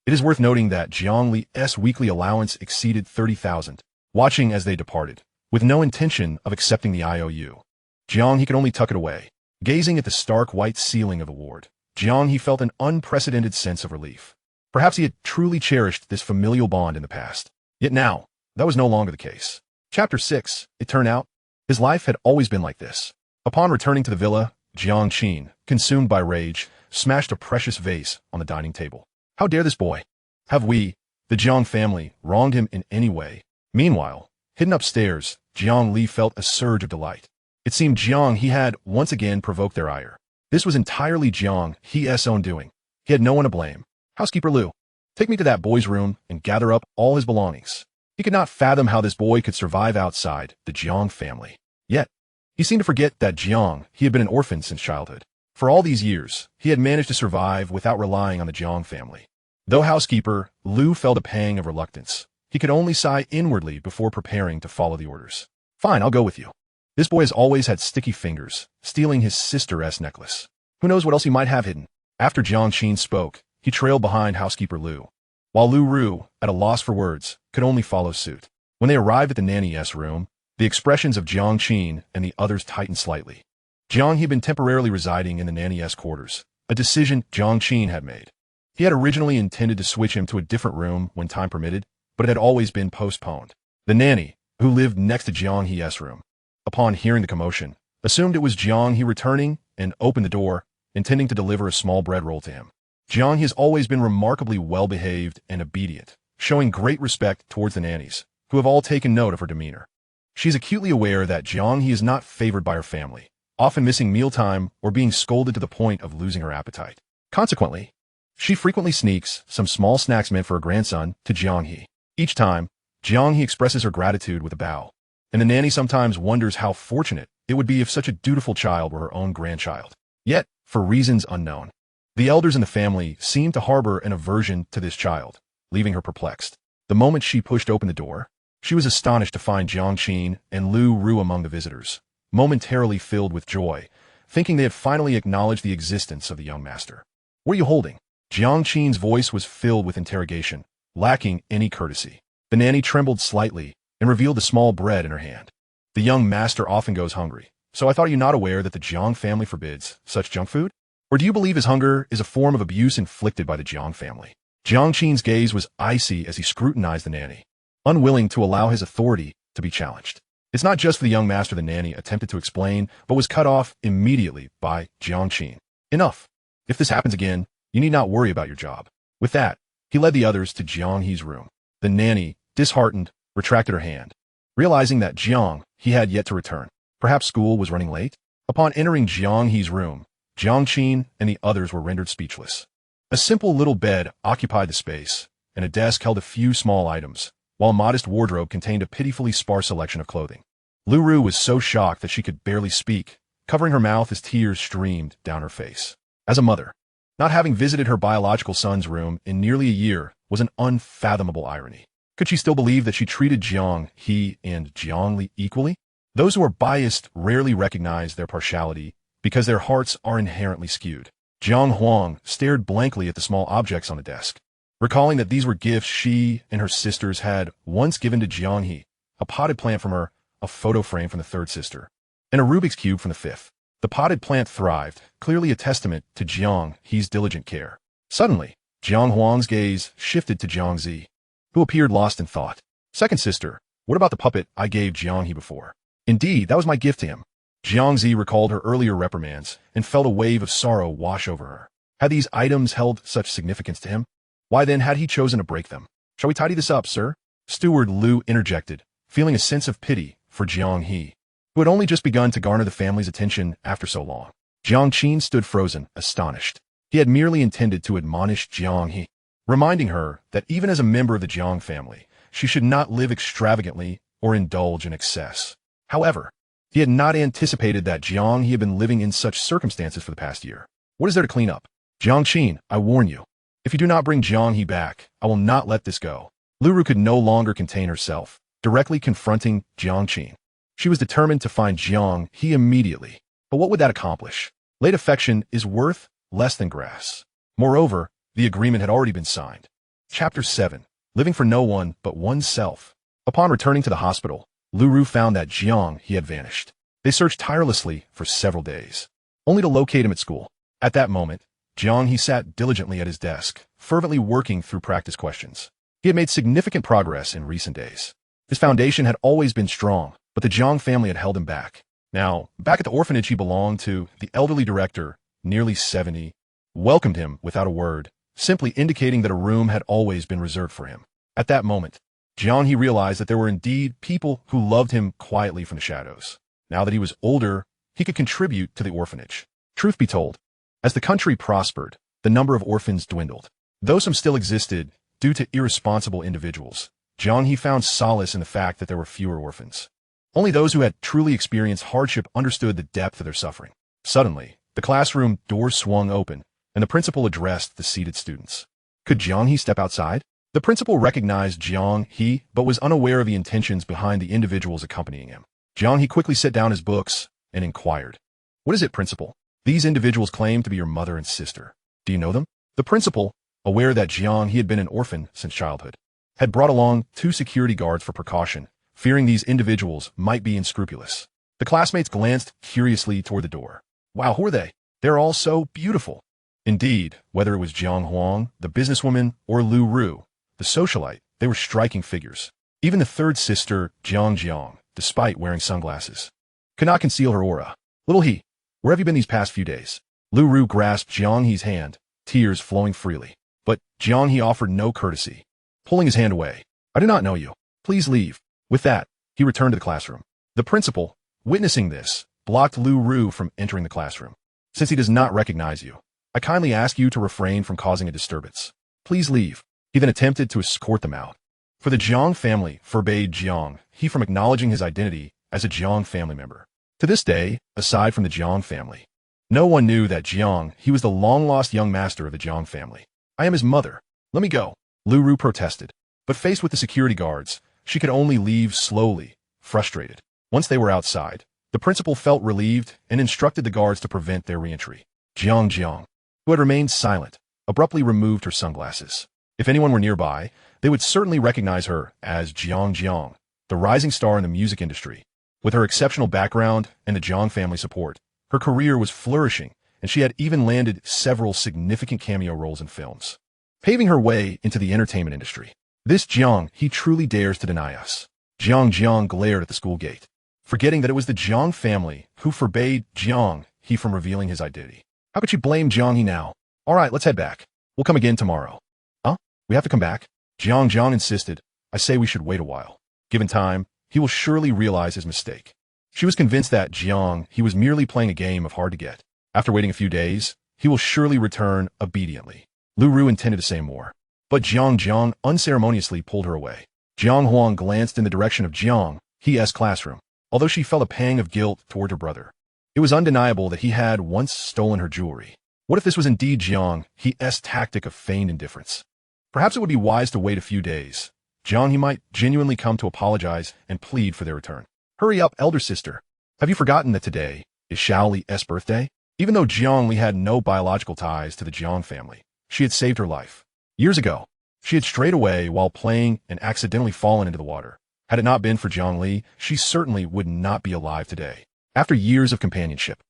It is worth noting that Jiang Li's weekly allowance exceeded 30,000. Watching as they departed, with no intention of accepting the IOU, Jiang He could only tuck it away. Gazing at the stark white ceiling of the ward, Jiang He felt an unprecedented sense of relief. Perhaps he had truly cherished this familial bond in the past. Yet now, that was no longer the case. Chapter 6, it turned out, his life had always been like this. Upon returning to the villa, Jiang Qin, consumed by rage, smashed a precious vase on the dining table. How dare this boy? Have we, the Jiang family, wronged him in any way? Meanwhile, hidden upstairs, Jiang Li felt a surge of delight. It seemed Jiang He had once again provoked their ire. This was entirely Jiang He's own doing. He had no one to blame. Housekeeper Lu, take me to that boy's room and gather up all his belongings. He could not fathom how this boy could survive outside the Jiang family. Yet, he seemed to forget that Jiang He had been an orphan since childhood. For all these years, he had managed to survive without relying on the Jiang family. Though housekeeper Lu felt a pang of reluctance, he could only sigh inwardly before preparing to follow the orders. Fine, I'll go with you. This boy has always had sticky fingers, stealing his sister's necklace. Who knows what else he might have hidden? After Jiang Qin spoke, he trailed behind housekeeper Lu, while Lu Ru, at a loss for words, could only follow suit. When they arrived at the nanny's room, the expressions of Jiang Qin and the others tightened slightly. Jiang He had been temporarily residing in the nanny's quarters, a decision Jiang Qin had made. He had originally intended to switch him to a different room when time permitted, but it had always been postponed. The nanny, who lived next to Jiang He's room, upon hearing the commotion, assumed it was Jiang He returning and opened the door, intending to deliver a small bread roll to him. Jiang He has always been remarkably well-behaved and obedient, showing great respect towards the nannies, who have all taken note of her demeanor. She is acutely aware that Jiang He is not favored by her family, often missing mealtime or being scolded to the point of losing her appetite. Consequently, She frequently sneaks some small snacks meant for her grandson to Jiang He. Each time, Jiang He expresses her gratitude with a bow, and the nanny sometimes wonders how fortunate it would be if such a dutiful child were her own grandchild. Yet, for reasons unknown, the elders in the family seem to harbor an aversion to this child, leaving her perplexed. The moment she pushed open the door, she was astonished to find Jiang Qin and Lu Ru among the visitors, momentarily filled with joy, thinking they had finally acknowledged the existence of the young master. "What are you holding?" Jiang Qin's voice was filled with interrogation, lacking any courtesy. The nanny trembled slightly and revealed a small bread in her hand. "The young master often goes hungry, so I thought, are you not aware that the Jiang family forbids such junk food? Or do you believe his hunger is a form of abuse inflicted by the Jiang family?" Jiang Qin's gaze was icy as he scrutinized the nanny, unwilling to allow his authority to be challenged. "It's not just for the young master," the nanny attempted to explain, but was cut off immediately by Jiang Qin. "Enough. If this happens again, you need not worry about your job." With that, he led the others to Jiang He's room. The nanny, disheartened, retracted her hand, realizing that Jiang He had yet to return. Perhaps school was running late? Upon entering Jiang He's room, Jiang Qin and the others were rendered speechless. A simple little bed occupied the space, and a desk held a few small items, while a modest wardrobe contained a pitifully sparse selection of clothing. Lu Ru was so shocked that she could barely speak, covering her mouth as tears streamed down her face. As a mother, not having visited her biological son's room in nearly a year was an unfathomable irony. Could she still believe that she treated Jiang He and Jiang Li equally? Those who are biased rarely recognize their partiality because their hearts are inherently skewed. Jiang Huang stared blankly at the small objects on the desk, recalling that these were gifts she and her sisters had once given to Jiang He, a potted plant from her, a photo frame from the third sister, and a Rubik's Cube from the fifth. The potted plant thrived, clearly a testament to Jiang He's diligent care. Suddenly, Jiang Huang's gaze shifted to Jiang Zi, who appeared lost in thought. "Second sister, what about the puppet I gave Jiang He before?" "Indeed, that was my gift to him." Jiang Zi recalled her earlier reprimands and felt a wave of sorrow wash over her. Had these items held such significance to him? Why then had he chosen to break them? "Shall we tidy this up, sir?" Steward Lu interjected, feeling a sense of pity for Jiang He, who had only just begun to garner the family's attention after so long. Jiang Qin stood frozen, astonished. He had merely intended to admonish Jiang He, reminding her that even as a member of the Jiang family, she should not live extravagantly or indulge in excess. However, he had not anticipated that Jiang He had been living in such circumstances for the past year. "What is there to clean up?" "Jiang Qin, I warn you. If you do not bring Jiang He back, I will not let this go." Lu Ru could no longer contain herself, directly confronting Jiang Qin. She was determined to find Jiang He immediately. But what would that accomplish? Late affection is worth less than grass. Moreover, the agreement had already been signed. Chapter 7. Living for no one but oneself. Upon returning to the hospital, Lu Ru found that Jiang He had vanished. They searched tirelessly for several days, only to locate him at school. At that moment, Jiang He sat diligently at his desk, fervently working through practice questions. He had made significant progress in recent days. His foundation had always been strong, but the Jiang family had held him back. Now, back at the orphanage he belonged to, the elderly director, nearly 70, welcomed him without a word, simply indicating that a room had always been reserved for him. At that moment, Jiang He realized that there were indeed people who loved him quietly from the shadows. Now that he was older, he could contribute to the orphanage. Truth be told, as the country prospered, the number of orphans dwindled. Though some still existed due to irresponsible individuals, Jiang He found solace in the fact that there were fewer orphans. Only those who had truly experienced hardship understood the depth of their suffering. Suddenly, the classroom door swung open, and the principal addressed the seated students. Could Jiang He step outside? The principal recognized Jiang He, but was unaware of the intentions behind the individuals accompanying him. Jiang He quickly set down his books and inquired, "What is it, principal? These individuals claim to be your mother and sister. Do you know them?" The principal, aware that Jiang He had been an orphan since childhood, had brought along 2 security guards for precaution, fearing these individuals might be unscrupulous. The classmates glanced curiously toward the door. Wow, who are they? They're all so beautiful. Indeed, whether it was Jiang Huang, the businesswoman, or Lu Ru, the socialite, they were striking figures. Even the third sister, Jiang, despite wearing sunglasses, could not conceal her aura. "Little He, where have you been these past few days?" Lu Ru grasped Jiang He's hand, tears flowing freely. But Jiang He offered no courtesy, pulling his hand away. "I do not know you. Please leave." With that, he returned to the classroom. The principal, witnessing this, blocked Lu Ru from entering the classroom. "Since he does not recognize you, I kindly ask you to refrain from causing a disturbance. Please leave. He then attempted to escort them out. For the Jiang family forbade Jiang He from acknowledging his identity as a Jiang family member. To this day, aside from the Jiang family, no one knew that Jiang He was the long-lost young master of the Jiang family. I am his mother. Let me go. Lu Ru protested. But faced with the security guards, she could only leave slowly, frustrated. Once they were outside, the principal felt relieved and instructed the guards to prevent their re-entry. Jiang, who had remained silent, abruptly removed her sunglasses. If anyone were nearby, they would certainly recognize her as Jiang, the rising star in the music industry. With her exceptional background and the Jiang family support, her career was flourishing, and she had even landed several significant cameo roles in films, paving her way into the entertainment industry. This Jiang He truly dares to deny us. Jiang glared at the school gate, forgetting that it was the Jiang family who forbade Jiang He from revealing his identity. How could she blame Jiang He now? All right, let's head back. We'll come again tomorrow. Huh? We have to come back? Jiang insisted. I say we should wait a while. Given time, he will surely realize his mistake. She was convinced that Jiang He was merely playing a game of hard to get. After waiting a few days, he will surely return obediently. Lu Ru intended to say more, but Jiang unceremoniously pulled her away. Jiang Huang glanced in the direction of Jiang He's classroom, although she felt a pang of guilt toward her brother. It was undeniable that he had once stolen her jewelry. What if this was indeed Jiang He's tactic of feigned indifference? Perhaps it would be wise to wait a few days. Jiang He might genuinely come to apologize and plead for their return. Hurry up, elder sister. Have you forgotten that today is Shaoli's birthday? Even though Jiang Li had no biological ties to the Jiang family, she had saved her life. Years ago, she had strayed away while playing and accidentally fallen into the water. Had it not been for Jiang Li, she certainly would not be alive today. After years of companionship,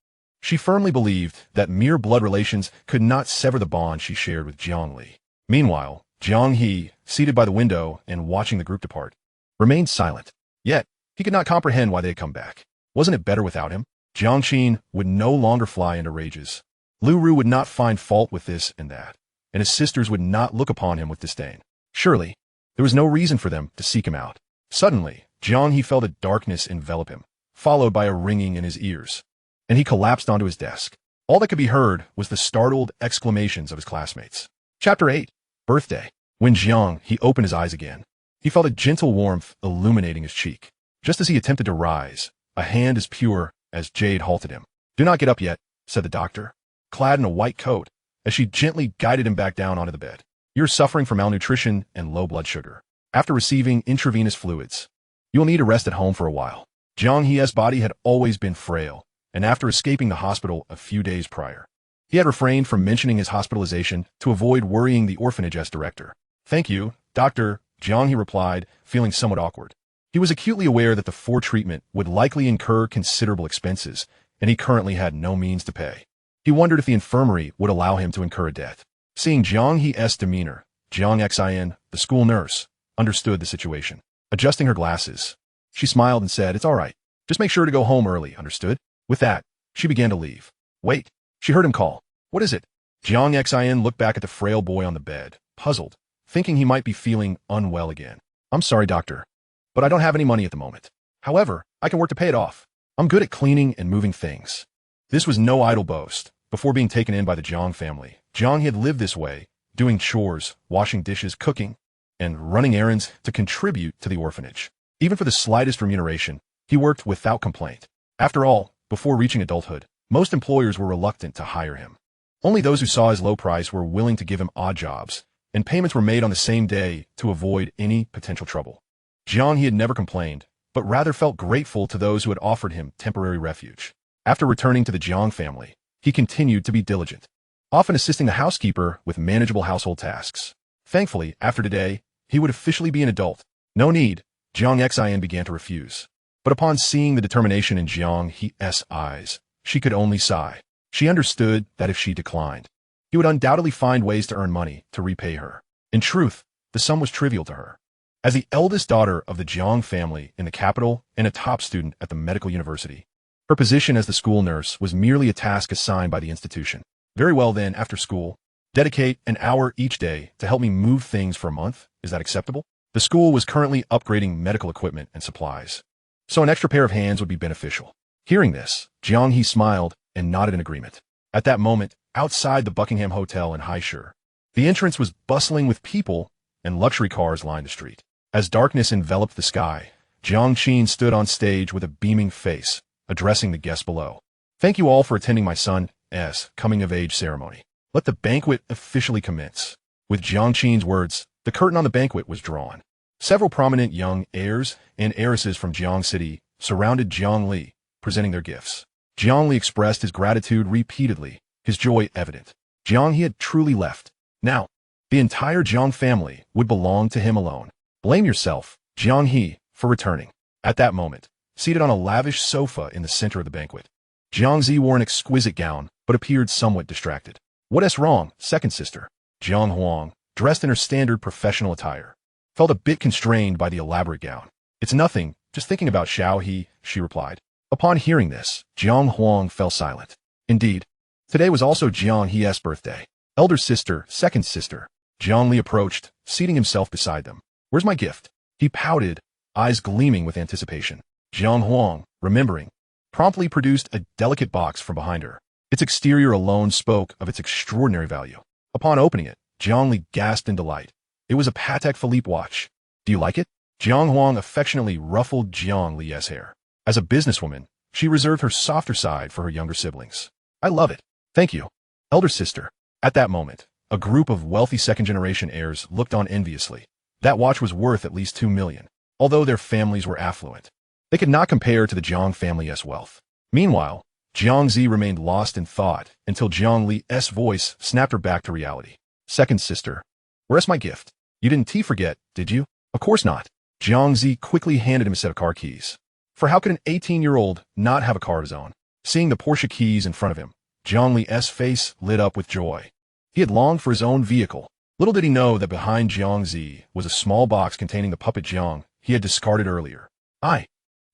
she firmly believed that mere blood relations could not sever the bond she shared with Jiang Li. Meanwhile, Jiang He, seated by the window and watching the group depart, remained silent. Yet, he could not comprehend why they had come back. Wasn't it better without him? Jiang Qin would no longer fly into rages. Lu Ru would not find fault with this and that, and his sisters would not look upon him with disdain. Surely, there was no reason for them to seek him out. Suddenly, Jiang He felt a darkness envelop him, followed by a ringing in his ears, and he collapsed onto his desk. All that could be heard was the startled exclamations of his classmates. Chapter 8. Birthday. When Jiang He opened his eyes again, he felt a gentle warmth illuminating his cheek. Just as he attempted to rise, a hand as pure as jade halted him. Do not get up yet, said the doctor, clad in a white coat, as she gently guided him back down onto the bed. You're suffering from malnutrition and low blood sugar. After receiving intravenous fluids, you will need to rest at home for a while. Jiang He's body had always been frail, and after escaping the hospital a few days prior, he had refrained from mentioning his hospitalization to avoid worrying the orphanage's director. Thank you, Doctor, Jiang He replied, feeling somewhat awkward. He was acutely aware that the treatment would likely incur considerable expenses, and he currently had no means to pay. He wondered if the infirmary would allow him to incur a debt. Seeing Jiang He's demeanor, Jiang Xin, the school nurse, understood the situation. Adjusting her glasses, she smiled and said, It's all right. Just make sure to go home early, understood? With that, she began to leave. Wait, she heard him call. What is it? Jiang Xin looked back at the frail boy on the bed, puzzled, thinking he might be feeling unwell again. I'm sorry, doctor, but I don't have any money at the moment. However, I can work to pay it off. I'm good at cleaning and moving things. This was no idle boast. Before being taken in by the Jiang family, Jiang had lived this way, doing chores, washing dishes, cooking, and running errands to contribute to the orphanage. Even for the slightest remuneration, he worked without complaint. After all, before reaching adulthood, most employers were reluctant to hire him. Only those who saw his low price were willing to give him odd jobs, and payments were made on the same day to avoid any potential trouble. Jiang He had never complained, but rather felt grateful to those who had offered him temporary refuge. After returning to the Jiang family, he continued to be diligent, often assisting the housekeeper with manageable household tasks. Thankfully, after today, he would officially be an adult. No need, Jiang Xin began to refuse. But upon seeing the determination in Jiang He's eyes, she could only sigh. She understood that if she declined, he would undoubtedly find ways to earn money to repay her. In truth, the sum was trivial to her. As the eldest daughter of the Jiang family in the capital and a top student at the medical university, her position as the school nurse was merely a task assigned by the institution. Very well then, after school, dedicate an hour each day to help me move things for a month. Is that acceptable? The school was currently upgrading medical equipment and supplies, so an extra pair of hands would be beneficial. Hearing this, Jiang He smiled and nodded in agreement. At that moment, outside the Buckingham Hotel in Highshire. The entrance was bustling with people, and luxury cars lined the street. As darkness enveloped the sky, Jiang He stood on stage with a beaming face, addressing the guests below. Thank you all for attending my son's coming-of-age ceremony. Let the banquet officially commence. With Jiang He's words, the curtain on the banquet was drawn. Several prominent young heirs and heiresses from Jiang City surrounded Jiang He, presenting their gifts. Jiang He expressed his gratitude repeatedly, his joy evident. Jiang He had truly left. Now, the entire Jiang family would belong to him alone. Blame yourself, Jiang He, for returning. At that moment, seated on a lavish sofa in the center of the banquet, Jiang He wore an exquisite gown, but appeared somewhat distracted. What's wrong, second sister? Jiang Huang, dressed in her standard professional attire, felt a bit constrained by the elaborate gown. It's nothing, just thinking about Xiao He, she replied. Upon hearing this, Jiang Huang fell silent. Indeed, today was also Jiang He's birthday. Elder sister, second sister. Jiang He approached, seating himself beside them. Where's my gift? He pouted, eyes gleaming with anticipation. Jiang Huang, remembering, promptly produced a delicate box from behind her. Its exterior alone spoke of its extraordinary value. Upon opening it, Jiang He gasped in delight. It was a Patek Philippe watch. Do you like it? Jiang Huang affectionately ruffled Jiang He's hair. As a businesswoman, she reserved her softer side for her younger siblings. I love it. Thank you, elder sister. At that moment, a group of wealthy second-generation heirs looked on enviously. That watch was worth at least 2 million, although their families were affluent. They could not compare to the Jiang family's wealth. Meanwhile, Jiang He remained lost in thought until Jiang Li's voice snapped her back to reality. Second sister, where's my gift? You didn't forget, did you? Of course not. Jiang He quickly handed him a set of car keys. For how could an 18-year-old not have a car of his own? Seeing the Porsche keys in front of him, Jiang Li's face lit up with joy. He had longed for his own vehicle. Little did he know that behind Jiang He was a small box containing the puppet Jiang he had discarded earlier. I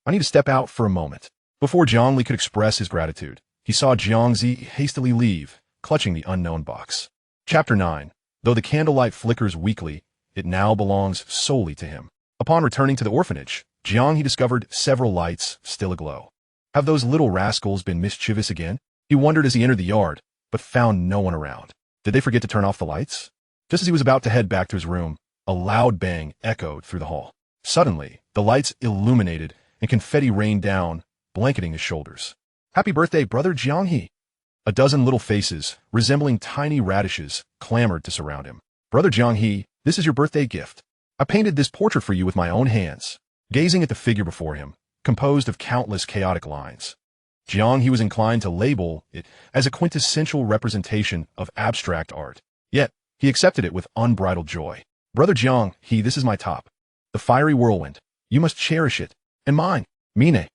need to step out for a moment. Before Jiang He could express his gratitude, he saw Jiang He hastily leave, clutching the unknown box. Chapter 9. Though the candlelight flickers weakly, it now belongs solely to him. Upon returning to the orphanage, Jiang He discovered several lights still aglow. Have those little rascals been mischievous again? He wondered as he entered the yard, but found no one around. Did they forget to turn off the lights? Just as he was about to head back to his room, a loud bang echoed through the hall. Suddenly, the lights illuminated and confetti rained down, blanketing his shoulders. Happy birthday, brother Jiang He! A dozen little faces, resembling tiny radishes, clamored to surround him. Brother Jiang He, this is your birthday gift. I painted this portrait for you with my own hands. Gazing at the figure before him, composed of countless chaotic lines, Jiang He was inclined to label it as a quintessential representation of abstract art. Yet, he accepted it with unbridled joy. Brother Jiang He, this is my top. The fiery whirlwind. You must cherish it. And mine, Mine.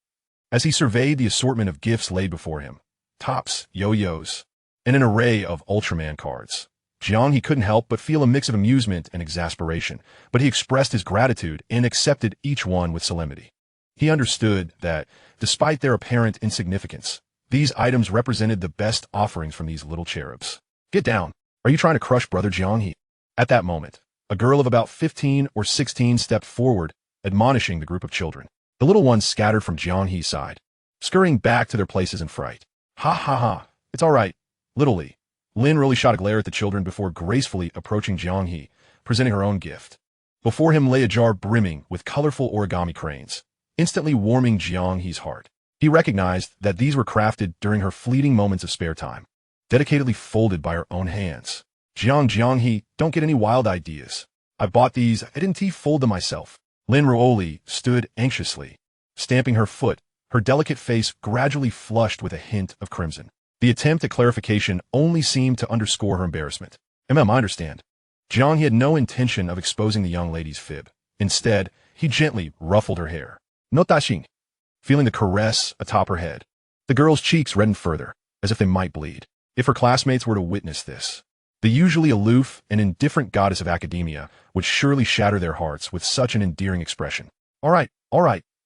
As he surveyed the assortment of gifts laid before him, tops, yo-yos, and an array of Ultraman cards, Jiang He couldn't help but feel a mix of amusement and exasperation, but he expressed his gratitude and accepted each one with solemnity. He understood that, despite their apparent insignificance, these items represented the best offerings from these little cherubs. Get down. Are you trying to crush brother Jiang He? At that moment, a girl of about 15 or 16 stepped forward, admonishing the group of children. The little ones scattered from Jiang He's side, scurrying back to their places in fright. Ha ha ha, it's all right, little Li. Lin really shot a glare at the children before gracefully approaching Jiang He, presenting her own gift. Before him lay a jar brimming with colorful origami cranes, instantly warming Jiang He's heart. He recognized that these were crafted during her fleeting moments of spare time, dedicatedly folded by her own hands. Jiang He, don't get any wild ideas. I bought these, I didn't fold them myself. Lin Ruoli stood anxiously, stamping her foot, her delicate face gradually flushed with a hint of crimson. The attempt at clarification only seemed to underscore her embarrassment. I understand. Jiang He had no intention of exposing the young lady's fib. Instead, he gently ruffled her hair. No tashing. Feeling the caress atop her head. The girl's cheeks reddened further, as if they might bleed. If her classmates were to witness this, the usually aloof and indifferent goddess of academia would surely shatter their hearts with such an endearing expression. All right,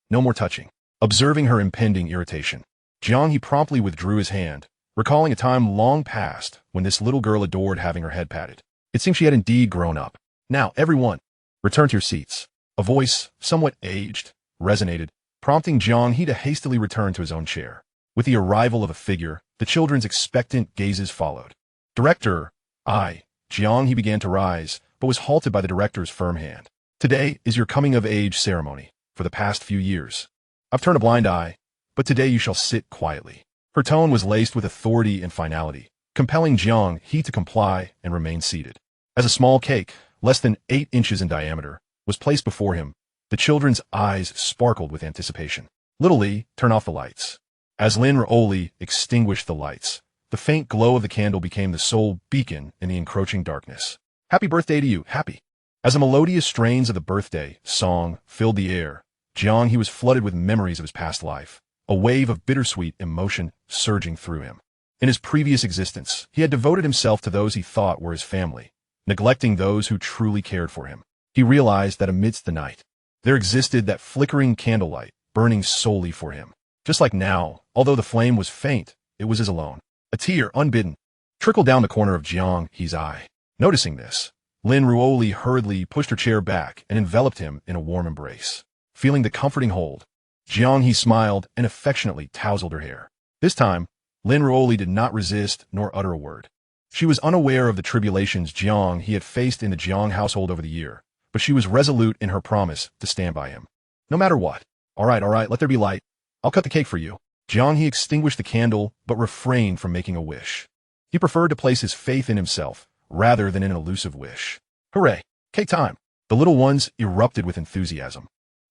no more touching. Observing her impending irritation, Jiang He promptly withdrew his hand, recalling a time long past when this little girl adored having her head patted. It seemed she had indeed grown up. Now, everyone, return to your seats. A voice, somewhat aged, resonated, prompting Jiang He to hastily return to his own chair. With the arrival of a figure, the children's expectant gazes followed. Director, Jiang He began to rise, but was halted by the director's firm hand. Today is your coming-of-age ceremony. For the past few years, I've turned a blind eye, but today you shall sit quietly. Her tone was laced with authority and finality, compelling Jiang He to comply and remain seated. As a small cake, less than 8 inches in diameter, was placed before him, the children's eyes sparkled with anticipation. Little Lee, turn off the lights. As Lin Ruoli extinguished the lights, the faint glow of the candle became the sole beacon in the encroaching darkness. Happy birthday to you, happy. As the melodious strains of the birthday song filled the air, Jiang He was flooded with memories of his past life, a wave of bittersweet emotion surging through him. In his previous existence, he had devoted himself to those he thought were his family, neglecting those who truly cared for him. He realized that amidst the night, there existed that flickering candlelight, burning solely for him. Just like now, although the flame was faint, it was his alone. A tear, unbidden, trickled down the corner of Jiang He's eye. Noticing this, Lin Ruoli hurriedly pushed her chair back and enveloped him in a warm embrace. Feeling the comforting hold, Jiang He smiled and affectionately tousled her hair. This time, Lin Ruoli did not resist nor utter a word. She was unaware of the tribulations Jiang He had faced in the Jiang household over the year, but she was resolute in her promise to stand by him. No matter what. All right, let there be light. I'll cut the cake for you. Jiang He extinguished the candle, but refrained from making a wish. He preferred to place his faith in himself, rather than in an elusive wish. Hooray! Cake time! The little ones erupted with enthusiasm,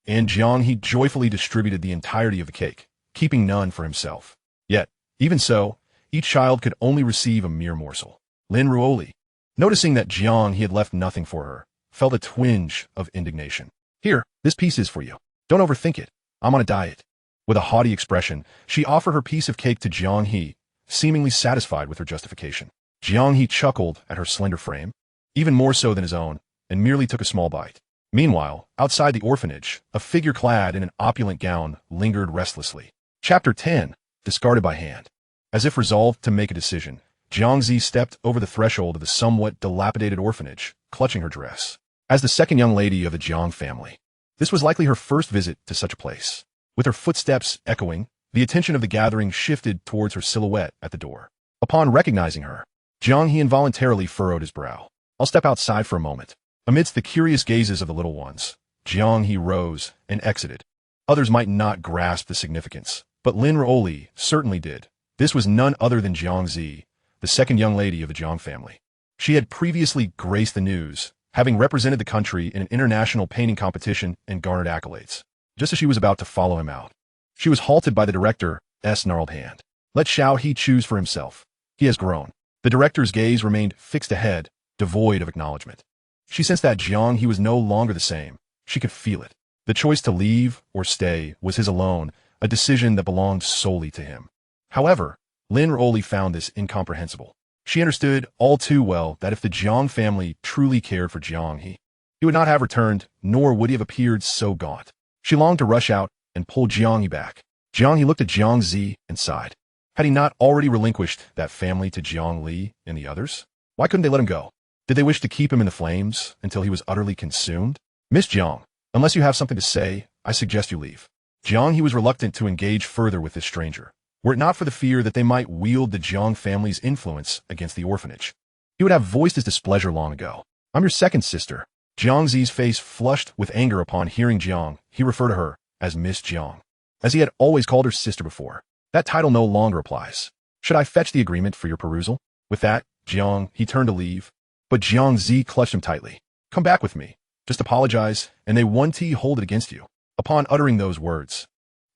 and Jiang He joyfully distributed the entirety of the cake, keeping none for himself. Yet, even so, each child could only receive a mere morsel. Lin Ruoli, noticing that Jiang He had left nothing for her, felt a twinge of indignation. Here, this piece is for you. Don't overthink it. I'm on a diet. With a haughty expression, she offered her piece of cake to Jiang He, seemingly satisfied with her justification. Jiang He chuckled at her slender frame, even more so than his own, and merely took a small bite. Meanwhile, outside the orphanage, a figure clad in an opulent gown lingered restlessly. Chapter 10, Discarded by Hand. As if resolved to make a decision, Jiang He stepped over the threshold of the somewhat dilapidated orphanage, clutching her dress. As the second young lady of the Jiang family, this was likely her first visit to such a place. With her footsteps echoing, the attention of the gathering shifted towards her silhouette at the door. Upon recognizing her, Jiang He involuntarily furrowed his brow. I'll step outside for a moment. Amidst the curious gazes of the little ones, Jiang He rose and exited. Others might not grasp the significance, but Lin Ruoli certainly did. This was none other than Jiang He, the second young lady of the Jiang family. She had previously graced the news, having represented the country in an international painting competition and garnered accolades. Just as she was about to follow him out, she was halted by the director's gnarled hand. Let Xiao He choose for himself. He has grown. The director's gaze remained fixed ahead, devoid of acknowledgement. She sensed that Jiang He was no longer the same. She could feel it. The choice to leave or stay was his alone, a decision that belonged solely to him. However, Lin Ruoli found this incomprehensible. She understood all too well that if the Jiang family truly cared for Jiang He would not have returned, nor would he have appeared so gaunt. She longed to rush out and pull Jiang He back. Jiang He looked at Jiang He and sighed. Had he not already relinquished that family to Jiang Li and the others? Why couldn't they let him go? Did they wish to keep him in the flames until he was utterly consumed? Miss Jiang, unless you have something to say, I suggest you leave. Jiang He was reluctant to engage further with this stranger, were it not for the fear that they might wield the Jiang family's influence against the orphanage. He would have voiced his displeasure long ago. I'm your second sister. Jiang He's face flushed with anger upon hearing Jiang He refer to her as Miss Jiang, as he had always called her sister before. That title no longer applies. Should I fetch the agreement for your perusal? With that, Jiang He turned to leave, but Jiang He clutched him tightly. Come back with me. Just apologize, and they won't hold it against you. Upon uttering those words,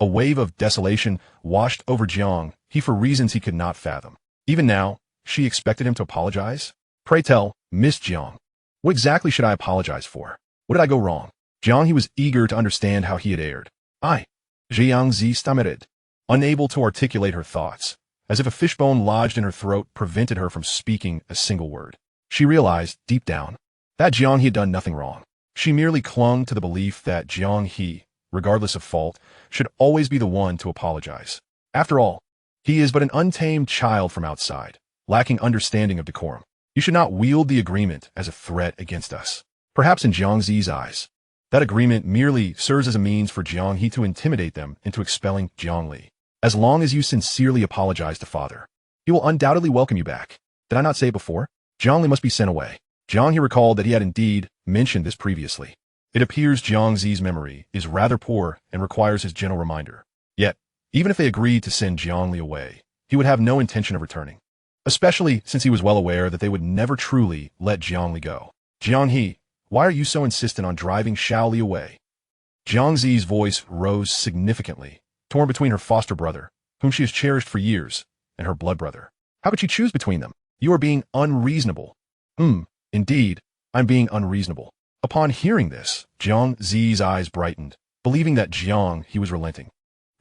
a wave of desolation washed over Jiang He for reasons he could not fathom. Even now, she expected him to apologize? Pray tell, Miss Jiang, what exactly should I apologize for? What did I go wrong? Jiang He was eager to understand how he had erred. Jiang He stammered, unable to articulate her thoughts, as if a fishbone lodged in her throat prevented her from speaking a single word. She realized, deep down, that Jiang He had done nothing wrong. She merely clung to the belief that Jiang He, regardless of fault, should always be the one to apologize. After all, he is but an untamed child from outside, lacking understanding of decorum. You should not wield the agreement as a threat against us. Perhaps in Jiang He's eyes, that agreement merely serves as a means for Jiang He to intimidate them into expelling Jiang Li. As long as you sincerely apologize to father, he will undoubtedly welcome you back. Did I not say it before? Jiang Li must be sent away. Jiang He recalled that he had indeed mentioned this previously. It appears Jiang Zi's memory is rather poor and requires his gentle reminder. Yet, even if they agreed to send Jiang Li away, he would have no intention of returning, especially since he was well aware that they would never truly let Jiang Li go. Jiang He, why are you so insistent on driving Xiao Li away? Jiang Zi's voice rose significantly, torn between her foster brother, whom she has cherished for years, and her blood brother. How could she choose between them? You are being unreasonable. Indeed, I'm being unreasonable. Upon hearing this, Jiang Zi's eyes brightened, believing that Jiang He was relenting,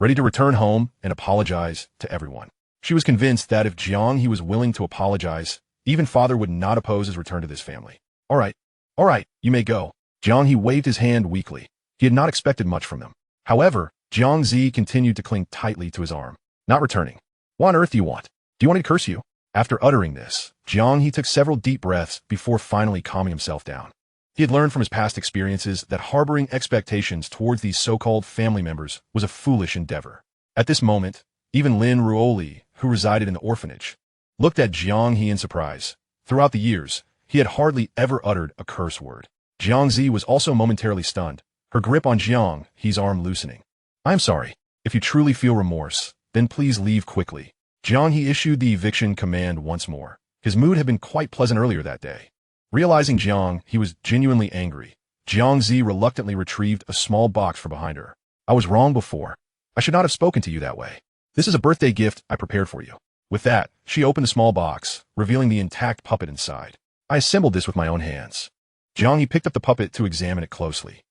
ready to return home and apologize to everyone. She was convinced that if Jiang He was willing to apologize, even father would not oppose his return to this family. All right, you may go. Jiang He waved his hand weakly. He had not expected much from them. However, Jiang Zi continued to cling tightly to his arm. Not returning. What on earth do you want? Do you want me to curse you? After uttering this, Jiang He took several deep breaths before finally calming himself down. He had learned from his past experiences that harboring expectations towards these so-called family members was a foolish endeavor. At this moment, even Lin Ruoli, who resided in the orphanage, looked at Jiang He in surprise. Throughout the years, he had hardly ever uttered a curse word. Jiang Zi was also momentarily stunned, her grip on Jiang He's arm loosening. I'm sorry. If you truly feel remorse, then please leave quickly. Jiang He issued the eviction command once more. His mood had been quite pleasant earlier that day. Realizing Jiang He was genuinely angry, Jiang Zi reluctantly retrieved a small box from behind her. I was wrong before. I should not have spoken to you that way. This is a birthday gift I prepared for you. With that, she opened the small box, revealing the intact puppet inside. I assembled this with my own hands. Jiang He picked up the puppet to examine it closely.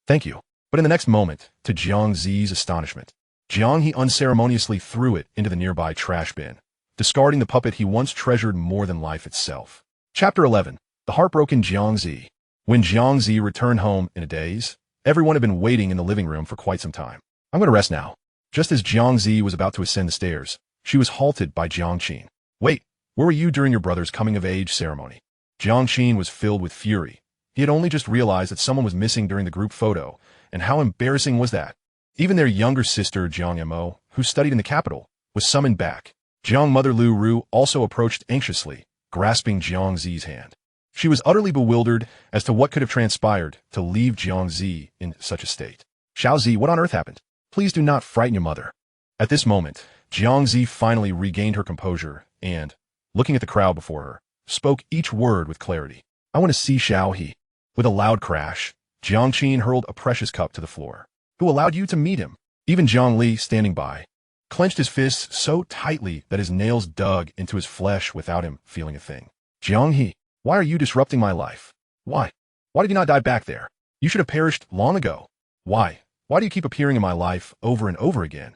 Thank you. But in the next moment, to Jiang Zi's astonishment, Jiang He unceremoniously threw it into the nearby trash bin, discarding the puppet he once treasured more than life itself. Chapter 11. The Heartbroken Jiang Zi. When Jiang Zi returned home in a daze, everyone had been waiting in the living room for quite some time. I'm going to rest now. Just as Jiang Zi was about to ascend the stairs, she was halted by Jiang Qin. Wait, where were you during your brother's coming-of-age ceremony? Jiang Qin was filled with fury. He had only just realized that someone was missing during the group photo, and how embarrassing was that? Even their younger sister, Jiang Mo, who studied in the capital, was summoned back. Jiang Mother Lu Ru also approached anxiously, grasping Jiang Zi's hand. She was utterly bewildered as to what could have transpired to leave Jiang Zi in such a state. Xiao Zi, what on earth happened? Please do not frighten your mother. At this moment, Jiang Zi finally regained her composure and, looking at the crowd before her, spoke each word with clarity. I want to see Xiao He. With a loud crash, Jiang Qin hurled a precious cup to the floor. Who allowed you to meet him? Even Jiang Li, standing by, clenched his fists so tightly that his nails dug into his flesh without him feeling a thing. Jiang He, why are you disrupting my life? Why? Why did you not die back there? You should have perished long ago. Why? Why do you keep appearing in my life over and over again?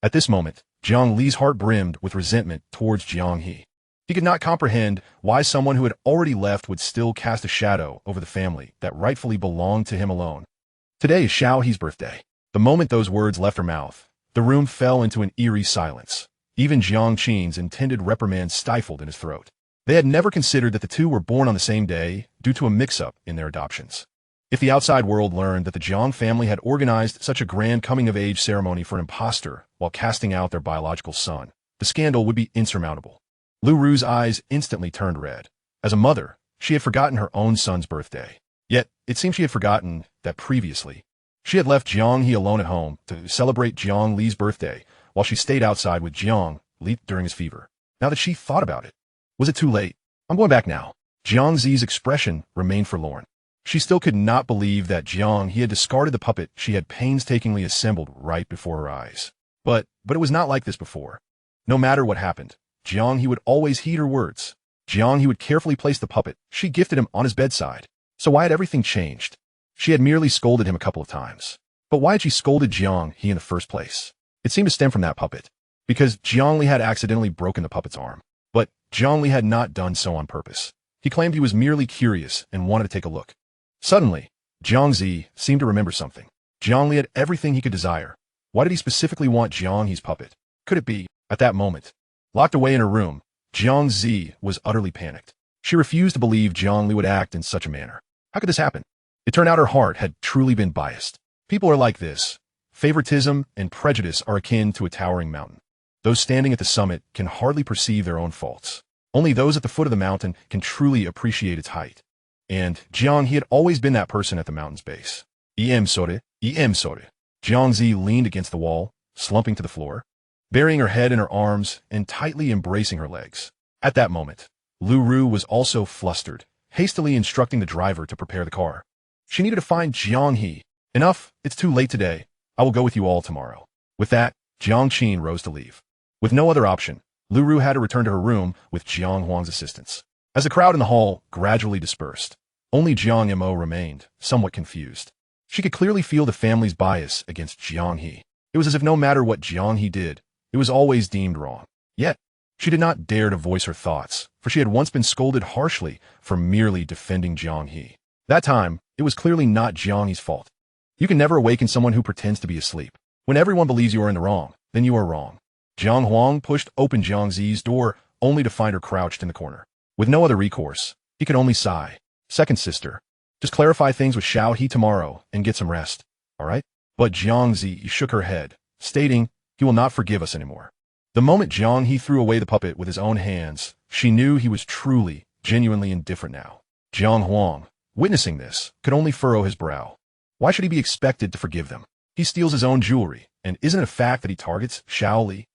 At this moment, Jiang Li's heart brimmed with resentment towards Jiang He. He could not comprehend why someone who had already left would still cast a shadow over the family that rightfully belonged to him alone. Today is Xiao He's birthday. The moment those words left her mouth, the room fell into an eerie silence. Even Jiang Qin's intended reprimand stifled in his throat. They had never considered that the two were born on the same day due to a mix-up in their adoptions. If the outside world learned that the Jiang family had organized such a grand coming-of-age ceremony for an impostor while casting out their biological son, the scandal would be insurmountable. Lu Ru's eyes instantly turned red. As a mother, she had forgotten her own son's birthday. Yet, it seemed she had forgotten that previously, she had left Jiang He alone at home to celebrate Jiang Li's birthday while she stayed outside with Jiang Li during his fever. Now that she thought about it, was it too late? I'm going back now. Jiang Zi's expression remained forlorn. She still could not believe that Jiang He had discarded the puppet she had painstakingly assembled right before her eyes. But it was not like this before. No matter what happened, Jiang He would always heed her words. Jiang He would carefully place the puppet she gifted him on his bedside. So why had everything changed? She had merely scolded him a couple of times. But why had she scolded Jiang He in the first place? It seemed to stem from that puppet. Because Jiang Li had accidentally broken the puppet's arm. But Jiang Li had not done so on purpose. He claimed he was merely curious and wanted to take a look. Suddenly, Jiang Zi seemed to remember something. Jiang Li had everything he could desire. Why did he specifically want Jiang He's puppet? Could it be, at that moment, locked away in her room, Jiang Zi was utterly panicked. She refused to believe Jiang Li would act in such a manner. How could this happen? It turned out her heart had truly been biased. People are like this. Favoritism and prejudice are akin to a towering mountain. Those standing at the summit can hardly perceive their own faults. Only those at the foot of the mountain can truly appreciate its height. And Jiang He had always been that person at the mountain's base. Sorry. Jiang Zi leaned against the wall, slumping to the floor, burying her head in her arms and tightly embracing her legs. At that moment, Lu Ru was also flustered, hastily instructing the driver to prepare the car. She needed to find Jiang He. Enough, it's too late today. I will go with you all tomorrow. With that, Jiang Qin rose to leave. With no other option, Lu Ru had to return to her room with Jiang Huang's assistance. As the crowd in the hall gradually dispersed, only Jiang Mo remained, somewhat confused. She could clearly feel the family's bias against Jiang He. It was as if no matter what Jiang He did, it was always deemed wrong. Yet, she did not dare to voice her thoughts, for she had once been scolded harshly for merely defending Jiang He. That time, it was clearly not Jiang He's fault. You can never awaken someone who pretends to be asleep. When everyone believes you are in the wrong, then you are wrong. Jiang Huang pushed open Jiang Zi's door, only to find her crouched in the corner. With no other recourse, he could only sigh. Second sister, just clarify things with Xiao He tomorrow and get some rest, all right? But Jiang Zi shook her head, stating he will not forgive us anymore. The moment Jiang He threw away the puppet with his own hands, she knew he was truly, genuinely indifferent now. Jiang Huang, witnessing this, could only furrow his brow. Why should he be expected to forgive them? He steals his own jewelry, and isn't it a fact that he targets Xiao Li?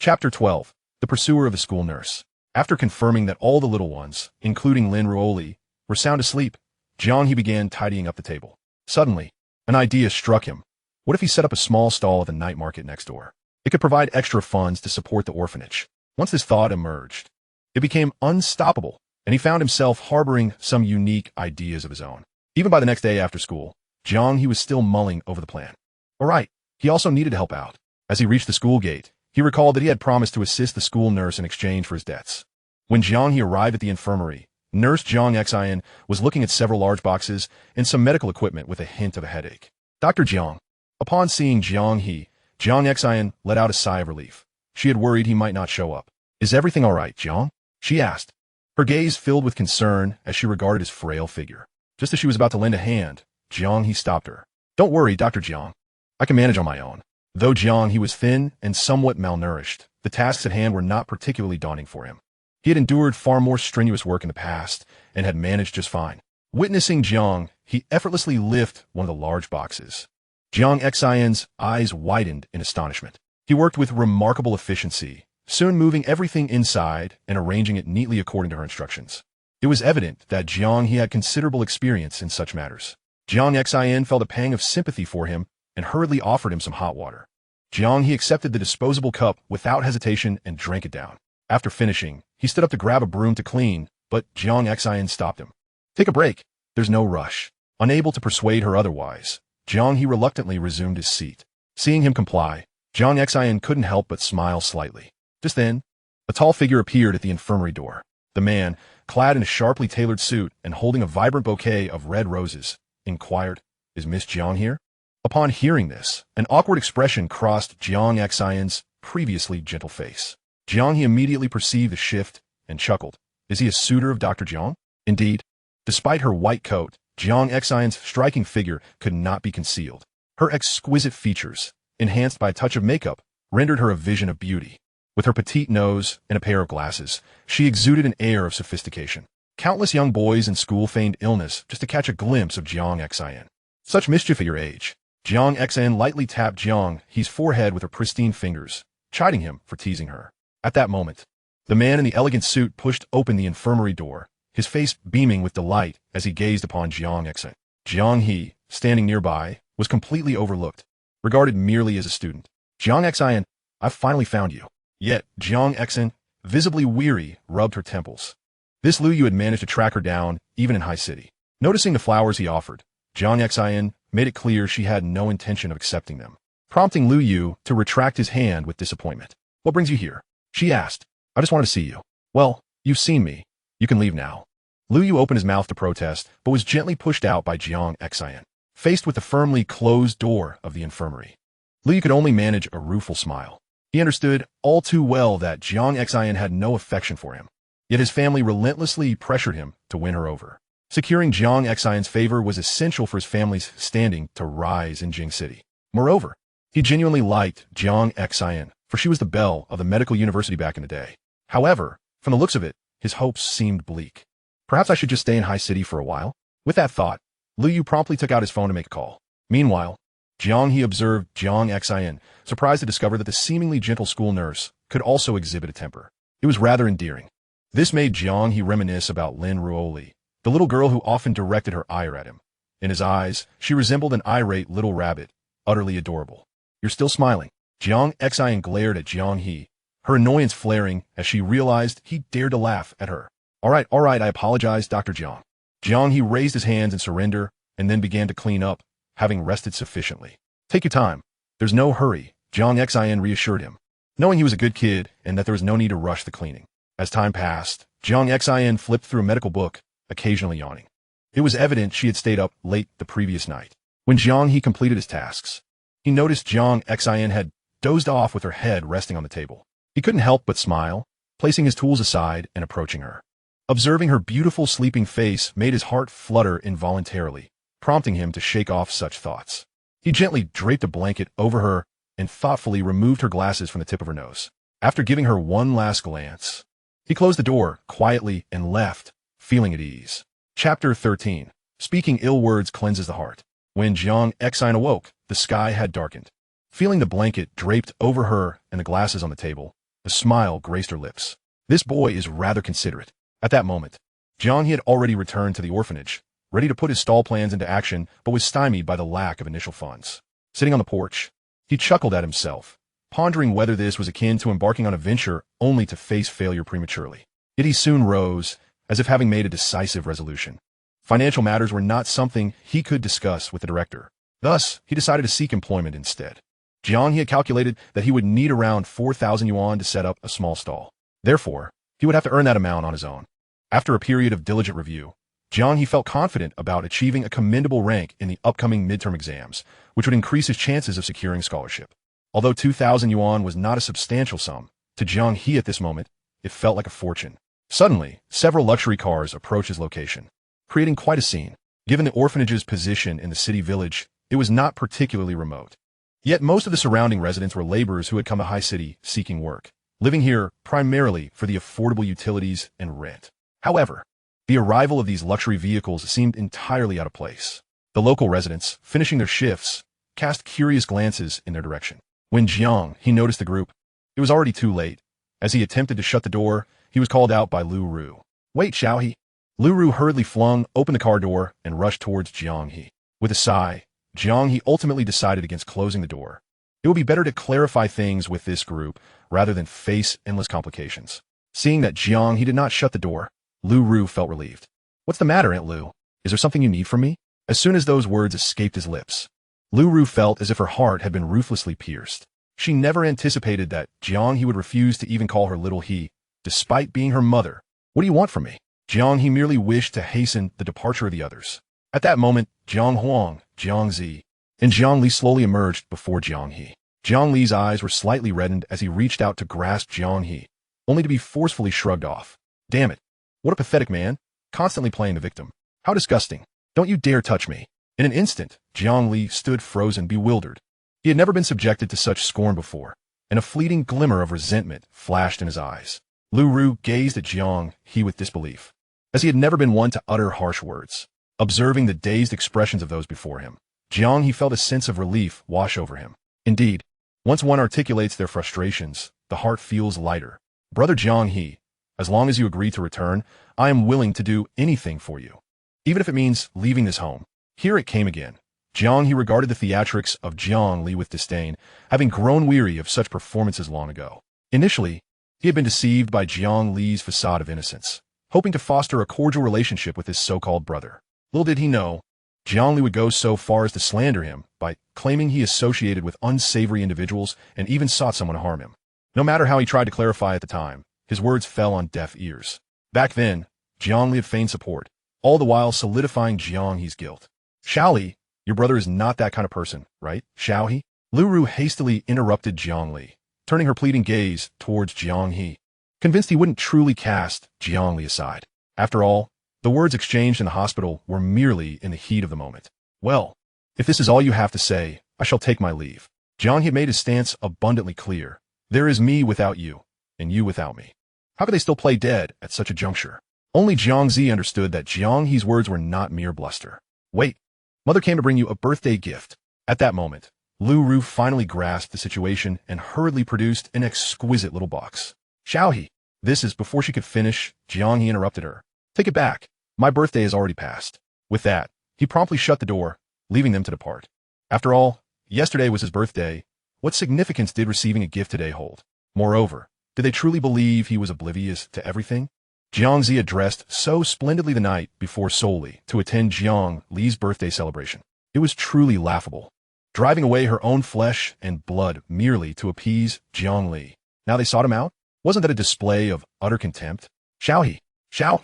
Chapter 12. The Pursuer of the School Nurse. After confirming that all the little ones, including Lin Ruoli, were sound asleep, Jiang He began tidying up the table. Suddenly, an idea struck him. What if he set up a small stall at the night market next door? It could provide extra funds to support the orphanage. Once this thought emerged, it became unstoppable, and he found himself harboring some unique ideas of his own. Even by the next day after school, Jiang He was still mulling over the plan. All right, he also needed to help out. As he reached the school gate, he recalled that he had promised to assist the school nurse in exchange for his debts. When Jiang He arrived at the infirmary, Nurse Jiang Xian was looking at several large boxes and some medical equipment with a hint of a headache. Dr. Jiang. Upon seeing Jiang He, Jiang Xian let out a sigh of relief. She had worried he might not show up. Is everything all right, Jiang? She asked. Her gaze filled with concern as she regarded his frail figure. Just as she was about to lend a hand, Jiang He stopped her. Don't worry, Dr. Jiang. I can manage on my own. Though Jiang He was thin and somewhat malnourished, the tasks at hand were not particularly daunting for him. He had endured far more strenuous work in the past and had managed just fine. Witnessing Jiang, he effortlessly lifted one of the large boxes. Jiang Xian's eyes widened in astonishment. He worked with remarkable efficiency, soon moving everything inside and arranging it neatly according to her instructions. It was evident that Jiang He had considerable experience in such matters. Jiang Xian felt a pang of sympathy for him and hurriedly offered him some hot water. Jiang He accepted the disposable cup without hesitation and drank it down. After finishing, he stood up to grab a broom to clean, but Jiang Xian stopped him. Take a break. There's no rush. Unable to persuade her otherwise, Jiang He reluctantly resumed his seat. Seeing him comply, Jiang Xian couldn't help but smile slightly. Just then, a tall figure appeared at the infirmary door. The man, clad in a sharply tailored suit and holding a vibrant bouquet of red roses, inquired, "Is Miss Jiang here?" Upon hearing this, an awkward expression crossed Jiang Xian's previously gentle face. Jiang He immediately perceived the shift and chuckled. Is he a suitor of Dr. Jiang? Indeed, despite her white coat, Jiang Xian's striking figure could not be concealed. Her exquisite features, enhanced by a touch of makeup, rendered her a vision of beauty. With her petite nose and a pair of glasses, she exuded an air of sophistication. Countless young boys in school feigned illness just to catch a glimpse of Jiang Xian. Such mischief at your age. Jiang Xian lightly tapped Jiang He's forehead with her pristine fingers, chiding him for teasing her. At that moment, the man in the elegant suit pushed open the infirmary door, his face beaming with delight as he gazed upon Jiang Xian. Jiang He, standing nearby, was completely overlooked, regarded merely as a student. Jiang Xian, I've finally found you. Yet, Jiang Xian, visibly weary, rubbed her temples. This Lu Yu had managed to track her down, even in High City. Noticing the flowers he offered, Jiang Xian made it clear she had no intention of accepting them, prompting Lu Yu to retract his hand with disappointment. What brings you here? She asked. I just wanted to see you. Well, you've seen me. You can leave now. Lu Yu opened his mouth to protest, but was gently pushed out by Jiang Xian. Faced with the firmly closed door of the infirmary, Lu Yu could only manage a rueful smile. He understood all too well that Jiang Xian had no affection for him, yet his family relentlessly pressured him to win her over. Securing Jiang Xian's favor was essential for his family's standing to rise in Jing City. Moreover, he genuinely liked Jiang Xian, for she was the belle of the medical university back in the day. However, from the looks of it, his hopes seemed bleak. Perhaps I should just stay in High City for a while? With that thought, Liu Yu promptly took out his phone to make a call. Meanwhile, Jiang He observed Jiang Xin, surprised to discover that the seemingly gentle school nurse could also exhibit a temper. It was rather endearing. This made Jiang He reminisce about Lin Ruoli, the little girl who often directed her ire at him. In his eyes, she resembled an irate little rabbit, utterly adorable. You're still smiling. Jiang Xin glared at Jiang He, her annoyance flaring as she realized he dared to laugh at her. All right, I apologize, Dr. Jiang. Jiang He raised his hands in surrender and then began to clean up, having rested sufficiently. Take your time. There's no hurry, Jiang Xin reassured him, knowing he was a good kid and that there was no need to rush the cleaning. As time passed, Jiang Xin flipped through a medical book, occasionally yawning. It was evident she had stayed up late the previous night. When Jiang He completed his tasks, he noticed Jiang Xin had dozed off with her head resting on the table. He couldn't help but smile, placing his tools aside and approaching her. Observing her beautiful sleeping face made his heart flutter involuntarily, prompting him to shake off such thoughts. He gently draped a blanket over her and thoughtfully removed her glasses from the tip of her nose. After giving her one last glance, he closed the door quietly and left, feeling at ease. Chapter 13. Speaking ill words cleanses the heart. When Jiang Xin awoke, the sky had darkened. Feeling the blanket draped over her and the glasses on the table, a smile graced her lips. This boy is rather considerate. At that moment, Jiang He had already returned to the orphanage, ready to put his stall plans into action, but was stymied by the lack of initial funds. Sitting on the porch, he chuckled at himself, pondering whether this was akin to embarking on a venture only to face failure prematurely. Yet he soon rose, as if having made a decisive resolution. Financial matters were not something he could discuss with the director. Thus, he decided to seek employment instead. Jiang He had calculated that he would need around 4,000 yuan to set up a small stall. Therefore, he would have to earn that amount on his own. After a period of diligent review, Jiang He felt confident about achieving a commendable rank in the upcoming midterm exams, which would increase his chances of securing scholarship. Although 2,000 yuan was not a substantial sum, to Jiang He at this moment, it felt like a fortune. Suddenly, several luxury cars approached his location, creating quite a scene. Given the orphanage's position in the city village, it was not particularly remote. Yet most of the surrounding residents were laborers who had come to High City seeking work, living here primarily for the affordable utilities and rent. However, the arrival of these luxury vehicles seemed entirely out of place. The local residents, finishing their shifts, cast curious glances in their direction. When Jiang He noticed the group, it was already too late. As he attempted to shut the door, he was called out by Liu Ru. Wait, Xiao He. Liu Ru hurriedly flung open the car door and rushed towards Jiang He. With a sigh, Jiang He ultimately decided against closing the door. It would be better to clarify things with this group rather than face endless complications. Seeing that Jiang He did not shut the door, Liu Ru felt relieved. What's the matter, Aunt Liu? Is there something you need from me? As soon as those words escaped his lips, Liu Ru felt as if her heart had been ruthlessly pierced. She never anticipated that Jiang He would refuse to even call her little he, despite being her mother. What do you want from me? Jiang He merely wished to hasten the departure of the others. At that moment, Jiang Huang, Jiang Zi, and Jiang Li slowly emerged before Jiang He. Jiang Li's eyes were slightly reddened as he reached out to grasp Jiang He, only to be forcefully shrugged off. Damn it. What a pathetic man, constantly playing the victim. How disgusting. Don't you dare touch me. In an instant, Jiang Li stood frozen, bewildered. He had never been subjected to such scorn before, and a fleeting glimmer of resentment flashed in his eyes. Liu Ru gazed at Jiang He with disbelief, as he had never been one to utter harsh words. Observing the dazed expressions of those before him, Jiang He felt a sense of relief wash over him. Indeed, once one articulates their frustrations, the heart feels lighter. Brother Jiang He, as long as you agree to return, I am willing to do anything for you, even if it means leaving this home. Here it came again. Jiang He regarded the theatrics of Jiang Li with disdain, having grown weary of such performances long ago. Initially, he had been deceived by Jiang Li's facade of innocence, hoping to foster a cordial relationship with his so-called brother. Little did he know, Jiang Li would go so far as to slander him by claiming he associated with unsavory individuals and even sought someone to harm him. No matter how he tried to clarify at the time, his words fell on deaf ears. Back then, Jiang Li had feigned support, all the while solidifying Jiang He's guilt. Xiao Li, your brother is not that kind of person, right, Xiao He? Liu Ru hastily interrupted Jiang Li, turning her pleading gaze towards Jiang He, convinced he wouldn't truly cast Jiang Li aside. After all, the words exchanged in the hospital were merely in the heat of the moment. Well, if this is all you have to say, I shall take my leave. Jiang He made his stance abundantly clear. There is me without you, and you without me. How could they still play dead at such a juncture? Only Jiang He understood that Jiang He's words were not mere bluster. Wait, mother came to bring you a birthday gift. At that moment, Lu Ru finally grasped the situation and hurriedly produced an exquisite little box. Xiao He. This is before she could finish, Jiang He interrupted her. Take it back. My birthday is already passed. With that, he promptly shut the door, leaving them to depart. After all, yesterday was his birthday. What significance did receiving a gift today hold? Moreover, did they truly believe he was oblivious to everything? Jiang He had dressed so splendidly the night before solely to attend Jiang Li's birthday celebration. It was truly laughable. Driving away her own flesh and blood merely to appease Jiang Li. Now they sought him out? Wasn't that a display of utter contempt? Xiao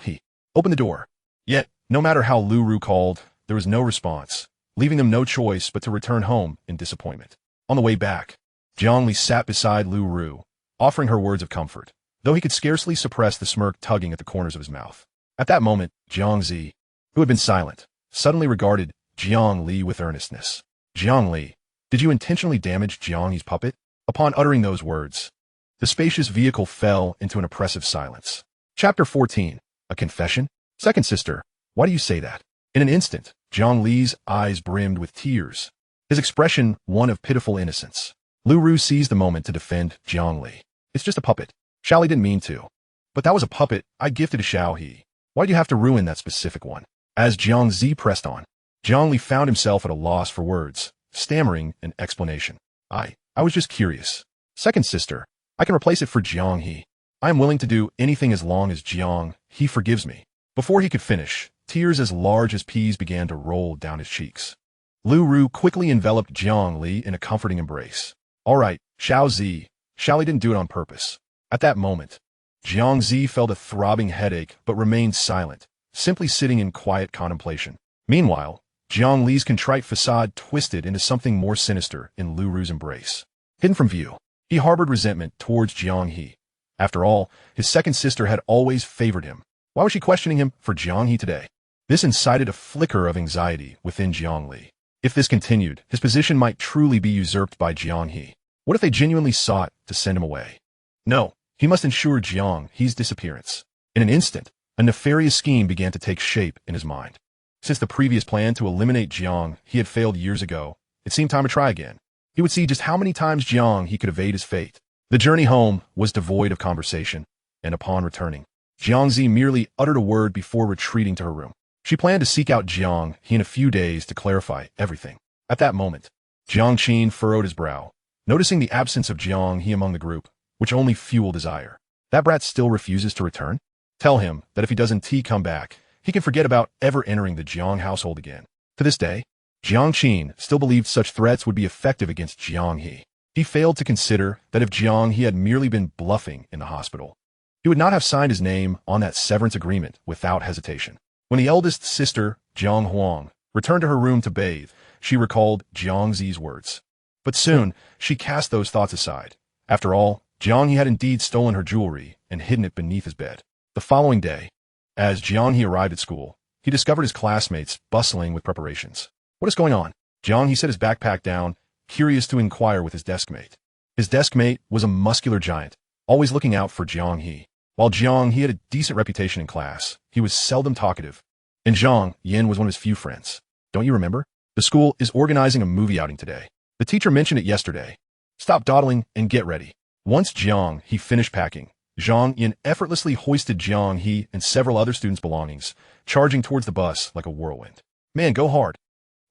He, open the door. Yet, no matter how Lu Ru called, there was no response, leaving them no choice but to return home in disappointment. On the way back, Jiang Li sat beside Lu Ru, offering her words of comfort, though he could scarcely suppress the smirk tugging at the corners of his mouth. At that moment, Jiang He, who had been silent, suddenly regarded Jiang Li with earnestness. Jiang Li, did you intentionally damage Jiang He's puppet? Upon uttering those words, the spacious vehicle fell into an oppressive silence. Chapter 14. A Confession? Second sister, why do you say that? In an instant, Jiang Li's eyes brimmed with tears, his expression one of pitiful innocence. Lu Ru seized the moment to defend Jiang Li. It's just a puppet. Xiao Li didn't mean to. But that was a puppet I gifted to Xiao He. Why'd you have to ruin that specific one? As Jiang He pressed on, Jiang Li found himself at a loss for words, stammering an explanation. I was just curious. Second sister, I can replace it for Jiang He. I am willing to do anything as long as Jiang He forgives me. Before he could finish, tears as large as peas began to roll down his cheeks. Lu Ru quickly enveloped Jiang Li in a comforting embrace. All right, Xiao Li didn't do it on purpose. At that moment, Jiang He felt a throbbing headache but remained silent, simply sitting in quiet contemplation. Meanwhile, Jiang Li's contrite facade twisted into something more sinister in Lu Ru's embrace. Hidden from view, he harbored resentment towards Jiang He. After all, his second sister had always favored him. Why was she questioning him for Jiang He today? This incited a flicker of anxiety within Jiang Li. If this continued, his position might truly be usurped by Jiang He. What if they genuinely sought to send him away? No, he must ensure Jiang He's disappearance. In an instant, a nefarious scheme began to take shape in his mind. Since the previous plan to eliminate Jiang He had failed years ago, it seemed time to try again. He would see just how many times Jiang He could evade his fate. The journey home was devoid of conversation, and upon returning, Jiang He merely uttered a word before retreating to her room. She planned to seek out Jiang He in a few days to clarify everything. At that moment, Jiang Qin furrowed his brow, noticing the absence of Jiang He among the group, which only fueled desire. That brat still refuses to return? Tell him that if he doesn't come back, he can forget about ever entering the Jiang household again. To this day, Jiang Qin still believed such threats would be effective against Jiang He. He failed to consider that if Jiang He had merely been bluffing in the hospital, he would not have signed his name on that severance agreement without hesitation. When the eldest sister, Jiang Huang, returned to her room to bathe, she recalled Jiang He's words. But soon, she cast those thoughts aside. After all, Jiang He had indeed stolen her jewelry and hidden it beneath his bed. The following day, as Jiang He arrived at school, he discovered his classmates bustling with preparations. What is going on? Jiang He set his backpack down, curious to inquire with his deskmate. His deskmate was a muscular giant, always looking out for Jiang He. While Jiang He had a decent reputation in class, he was seldom talkative. And Zhang Yin was one of his few friends. Don't you remember? The school is organizing a movie outing today. The teacher mentioned it yesterday. Stop dawdling and get ready. Once Jiang He finished packing, Zhang Yin effortlessly hoisted Jiang He and several other students' belongings, charging towards the bus like a whirlwind. Man, go hard.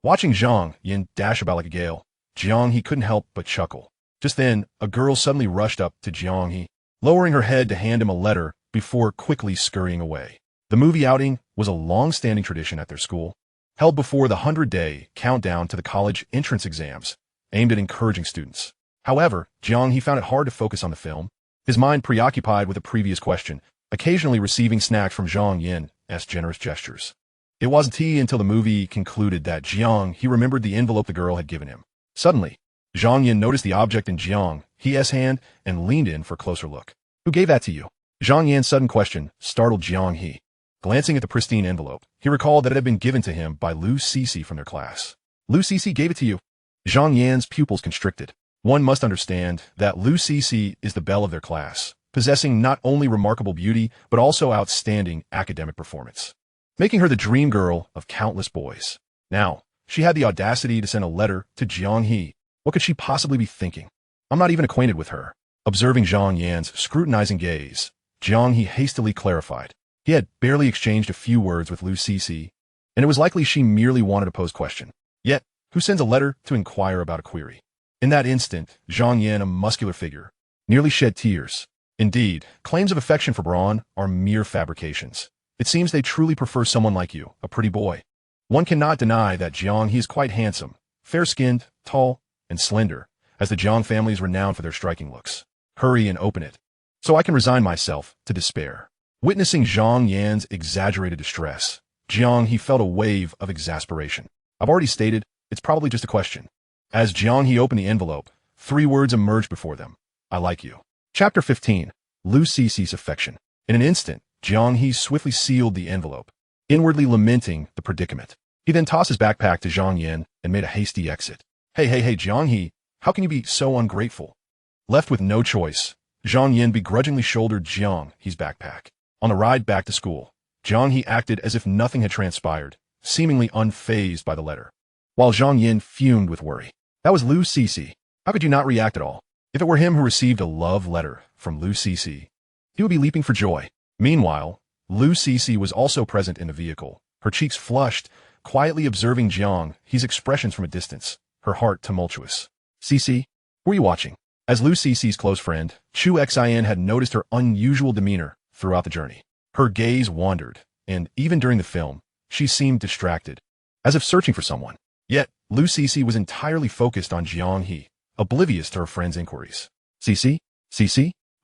Watching Zhang Yin dash about like a gale, Jiang He couldn't help but chuckle. Just then, a girl suddenly rushed up to Jiang He, lowering her head to hand him a letter before quickly scurrying away. The movie outing was a long-standing tradition at their school, held before the 100-day countdown to the college entrance exams, aimed at encouraging students. However, Jiang He found it hard to focus on the film, his mind preoccupied with a previous question, occasionally receiving snacks from Zhang Yin's generous gestures. It wasn't until the movie concluded that Jiang He remembered the envelope the girl had given him. Suddenly, Zhang Yin noticed the object in Jiang He's hand and leaned in for a closer look. Who gave that to you? Zhang Yan's sudden question startled Jiang He. Glancing at the pristine envelope, he recalled that it had been given to him by Lu Cece from their class. Lu Cece gave it to you? Zhang Yan's pupils constricted. One must understand that Lu Cece is the belle of their class, possessing not only remarkable beauty, but also outstanding academic performance, making her the dream girl of countless boys. Now, she had the audacity to send a letter to Jiang He. What could she possibly be thinking? I'm not even acquainted with her. Observing Zhang Yan's scrutinizing gaze, Jiang He hastily clarified. He had barely exchanged a few words with Lu Cece, and it was likely she merely wanted to pose question. Yet, who sends a letter to inquire about a query? In that instant, Zhang Yan, a muscular figure, nearly shed tears. Indeed, claims of affection for Braun are mere fabrications. It seems they truly prefer someone like you, a pretty boy. One cannot deny that Jiang He is quite handsome, fair-skinned, tall, and slender, as the Jiang family is renowned for their striking looks. Hurry and open it, so I can resign myself to despair. Witnessing Zhang Yan's exaggerated distress, Jiang He felt a wave of exasperation. I've already stated, it's probably just a question. As Jiang He opened the envelope, 3 words emerged before them. I like you. Chapter 15. Lu Cece's affection. In an instant, Jiang He swiftly sealed the envelope, inwardly lamenting the predicament. He then tossed his backpack to Zhang Yan and made a hasty exit. Hey, Jiang He, how can you be so ungrateful? Left with no choice, Zhang Yan begrudgingly shouldered Jiang He's backpack. On the ride back to school, Jiang He acted as if nothing had transpired, seemingly unfazed by the letter, while Zhang Yan fumed with worry. That was Lu Cece. How could you not react at all? If it were him who received a love letter from Lu Cece, he would be leaping for joy. Meanwhile, Lu Cece was also present in the vehicle, her cheeks flushed, quietly observing Jiang He's expressions from a distance, her heart tumultuous. Cece, who are you watching? As Lu Cece's close friend, Chu Xian had noticed her unusual demeanor throughout the journey. Her gaze wandered, and even during the film, she seemed distracted, as if searching for someone. Yet, Lu Cece was entirely focused on Jiang He, oblivious to her friend's inquiries. Cece?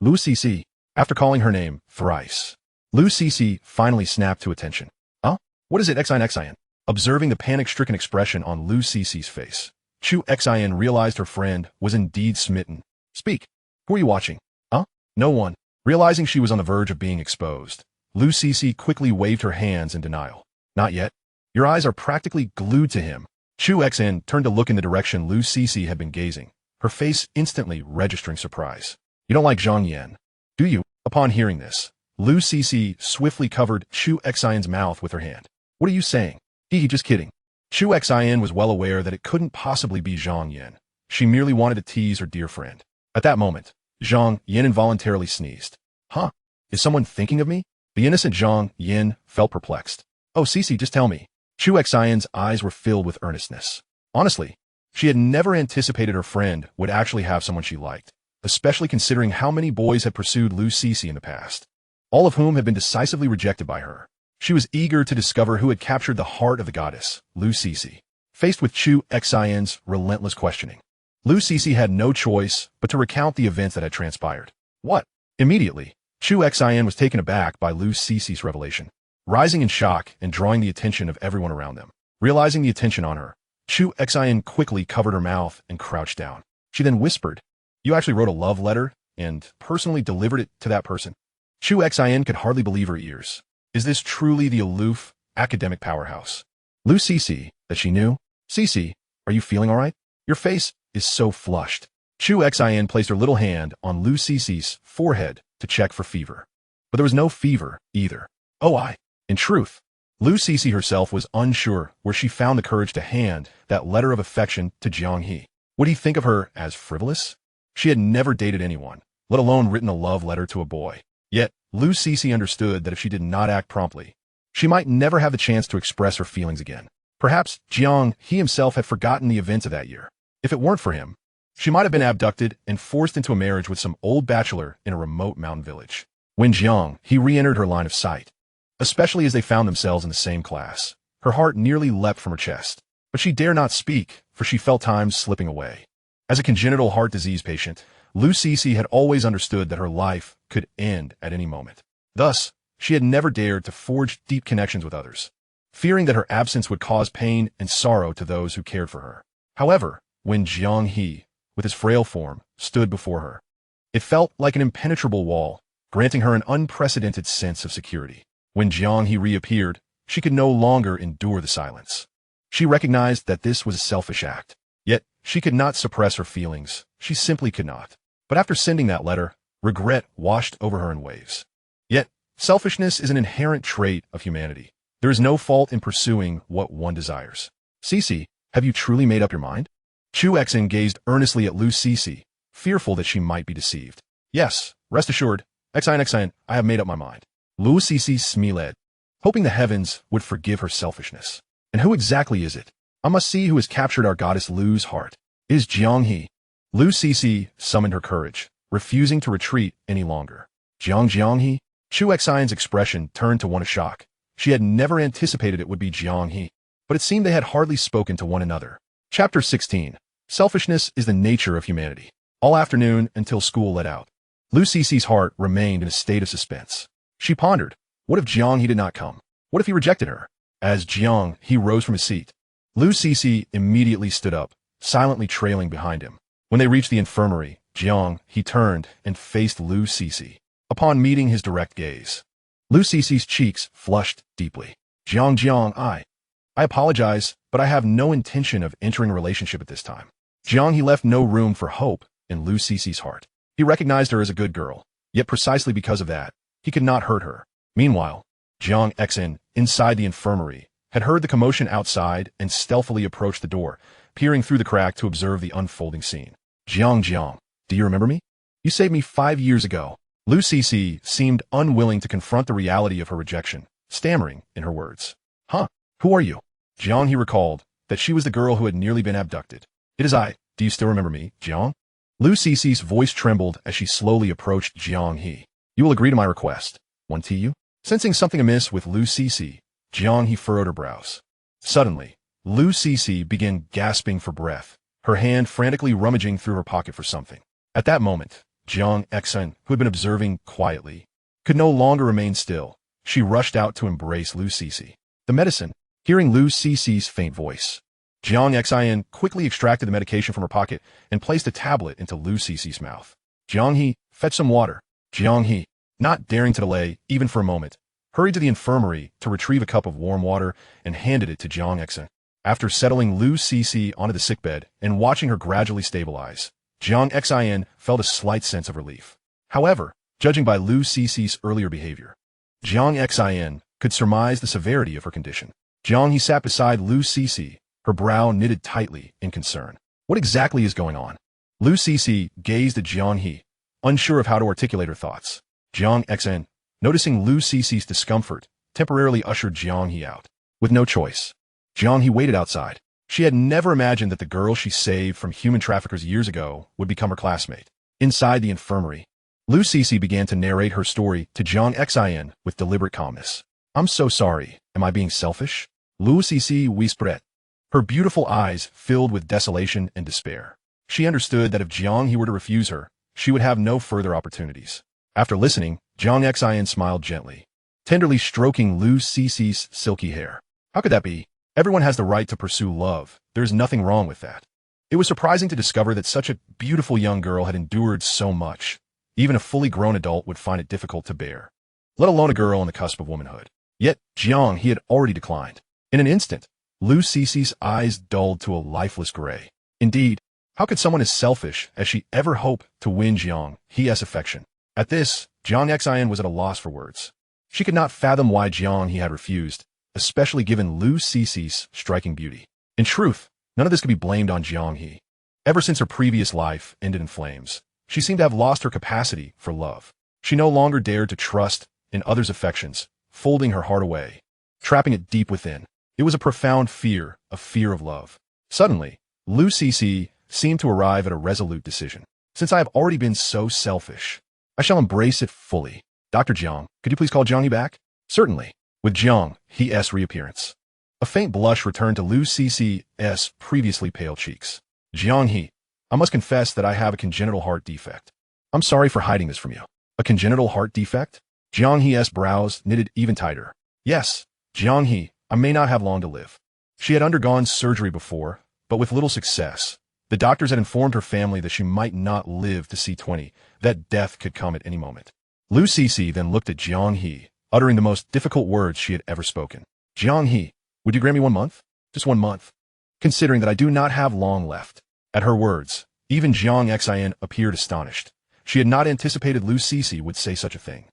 Lu Cece. After calling her name thrice, Lu Cece finally snapped to attention. Huh? What is it, Xian? Observing the panic-stricken expression on Lu Cece's face, Chu Xian realized her friend was indeed smitten. Speak. Who are you watching? Huh? No one. Realizing she was on the verge of being exposed, Lu Cece quickly waved her hands in denial. Not yet. Your eyes are practically glued to him. Chu Xian turned to look in the direction Lu Cece had been gazing, her face instantly registering surprise. You don't like Zhang Yan, do you? Upon hearing this, Lu Cece swiftly covered Chu Xian's mouth with her hand. What are you saying? Just kidding. Chu Xian was well aware that it couldn't possibly be Zhang Yan. She merely wanted to tease her dear friend. At that moment, Zhang Yan involuntarily sneezed. Huh? Is someone thinking of me? The innocent Zhang Yan felt perplexed. Oh, Cece, just tell me. Chu Xian's eyes were filled with earnestness. Honestly, she had never anticipated her friend would actually have someone she liked, especially considering how many boys had pursued Lu Cece in the past, all of whom had been decisively rejected by her. She was eager to discover who had captured the heart of the goddess, Lu Cece. Faced with Chu Xian's relentless questioning, Lu Cece had no choice but to recount the events that had transpired. What? Immediately, Chu Xian was taken aback by Lu Cece's revelation. Rising in shock and drawing the attention of everyone around them. Realizing the attention on her, Chu Xian quickly covered her mouth and crouched down. She then whispered, You actually wrote a love letter and personally delivered it to that person? Chu Xian could hardly believe her ears. Is this truly the aloof, academic powerhouse Lu Cece that she knew? Cece, are you feeling all right? Your face is so flushed. Chu Xian placed her little hand on Lu Cece's forehead to check for fever. But there was no fever, either. In truth, Lu Cece herself was unsure where she found the courage to hand that letter of affection to Jiang He. Would he think of her as frivolous? She had never dated anyone, let alone written a love letter to a boy. Yet, Lu Cece understood that if she did not act promptly, she might never have the chance to express her feelings again. Perhaps Jiang He himself had forgotten the events of that year. If it weren't for him, she might have been abducted and forced into a marriage with some old bachelor in a remote mountain village. When Jiang He re-entered her line of sight, especially as they found themselves in the same class, her heart nearly leapt from her chest. But she dare not speak, for she felt time slipping away. As a congenital heart disease patient, Lu Cece had always understood that her life could end at any moment. Thus, she had never dared to forge deep connections with others, fearing that her absence would cause pain and sorrow to those who cared for her. However, when Jiang He, with his frail form, stood before her, it felt like an impenetrable wall, granting her an unprecedented sense of security. When Jiang He reappeared, she could no longer endure the silence. She recognized that this was a selfish act. Yet, she could not suppress her feelings. She simply could not. But after sending that letter, Regret washed over her in waves. Yet, selfishness is an inherent trait of humanity. There is no fault in pursuing what one desires. Cece, have you truly made up your mind? Chu Xen gazed earnestly at Lu Cece, fearful that she might be deceived. Yes, rest assured, Xin, I have made up my mind. Lu Cece smiled, hoping the heavens would forgive her selfishness. And who exactly is it? I must see who has captured our goddess Lu's heart. It is Jiang He. Lu Cece summoned her courage, refusing to retreat any longer. Jiang He? Chu Xin's expression turned to one of shock. She had never anticipated it would be Jiang He, but it seemed they had hardly spoken to one another. Chapter 16. Selfishness is the nature of humanity. All afternoon until school let out, Lu Cece's heart remained in a state of suspense. She pondered, what if Jiang He did not come? What if he rejected her? As Jiang He rose from his seat, Lu Cece immediately stood up, silently trailing behind him. When they reached the infirmary, Jiang He turned and faced Lu Cece. Upon meeting his direct gaze, Lu Cece's cheeks flushed deeply. Jiang, I apologize, but I have no intention of entering a relationship at this time. Jiang He left no room for hope in Lu Cece's heart. He recognized her as a good girl, yet precisely because of that, he could not hurt her. Meanwhile, Jiang Xen, inside the infirmary, had heard the commotion outside and stealthily approached the door, peering through the crack to observe the unfolding scene. Jiang, do you remember me? You saved me 5 years ago. Lu Cece seemed unwilling to confront the reality of her rejection, stammering in her words. Huh? Who are you? Jiang He recalled that she was the girl who had nearly been abducted. It is I. Do you still remember me, Jiang? Lu Cece's voice trembled as she slowly approached Jiang He. You will agree to my request, won't you? Sensing something amiss with Lu Cece, Jiang He furrowed her brows. Suddenly, Lu Cece began gasping for breath, her hand frantically rummaging through her pocket for something. At that moment, Jiang Xen, who had been observing quietly, could no longer remain still. She rushed out to embrace Lu Cece. The medicine. Hearing Lu Cece's faint voice, Jiang Xen quickly extracted the medication from her pocket and placed a tablet into Lu Cece's mouth. Jiang He, fetch some water. Jiang He, not daring to delay even for a moment, hurried to the infirmary to retrieve a cup of warm water and handed it to Jiang Xen. After settling Lu Cece onto the sickbed and watching her gradually stabilize, Jiang Xen felt a slight sense of relief. However, judging by Lu Cece's earlier behavior, Jiang Xen could surmise the severity of her condition. Jiang He sat beside Lu Cece, her brow knitted tightly in concern. What exactly is going on? Lu Cece gazed at Jiang He, unsure of how to articulate her thoughts. Jiang Xen, noticing Lu Cece's discomfort, temporarily ushered Jiang He out. With no choice, Jiang He waited outside. She had never imagined that the girl she saved from human traffickers years ago would become her classmate. Inside the infirmary, Lu Cece began to narrate her story to Jiang Xen with deliberate calmness. I'm so sorry. Am I being selfish? Lu Cece whispered. Her beautiful eyes filled with desolation and despair. She understood that if Jiang He were to refuse her, she would have no further opportunities. After listening, Jiang Xen smiled gently, tenderly stroking Lu Cece's silky hair. How could that be? Everyone has the right to pursue love. There's nothing wrong with that. It was surprising to discover that such a beautiful young girl had endured so much. Even a fully grown adult would find it difficult to bear, let alone a girl on the cusp of womanhood. Yet, Jiang He had already declined. In an instant, Lu Cece's eyes dulled to a lifeless gray. Indeed, how could someone as selfish as she ever hope to win Jiang He's affection? At this, Jiang Xen was at a loss for words. She could not fathom why Jiang He had refused, especially given Lu Cece's striking beauty. In truth, none of this could be blamed on Jiang He. Ever since her previous life ended in flames, she seemed to have lost her capacity for love. She no longer dared to trust in others' affections, folding her heart away, trapping it deep within. It was a profound fear, a fear of love. Suddenly, Lu Cece seemed to arrive at a resolute decision. Since I have already been so selfish, I shall embrace it fully. Dr. Jiang, could you please call Jiang He back? Certainly. With Jiang He's reappearance, a faint blush returned to Lu Cece's previously pale cheeks. Jiang He, I must confess that I have a congenital heart defect. I'm sorry for hiding this from you. A congenital heart defect? Jiang He's brows knitted even tighter. Yes, Jiang He, I may not have long to live. She had undergone surgery before, but with little success. The doctors had informed her family that she might not live to see 20, that death could come at any moment. Lu Cece then looked at Jiang He, uttering the most difficult words she had ever spoken. Jiang He, would you grant me 1 month? Just 1 month. Considering that I do not have long left. At her words, even Jiang Xen appeared astonished, She had not anticipated Lu Cece would say such a thing.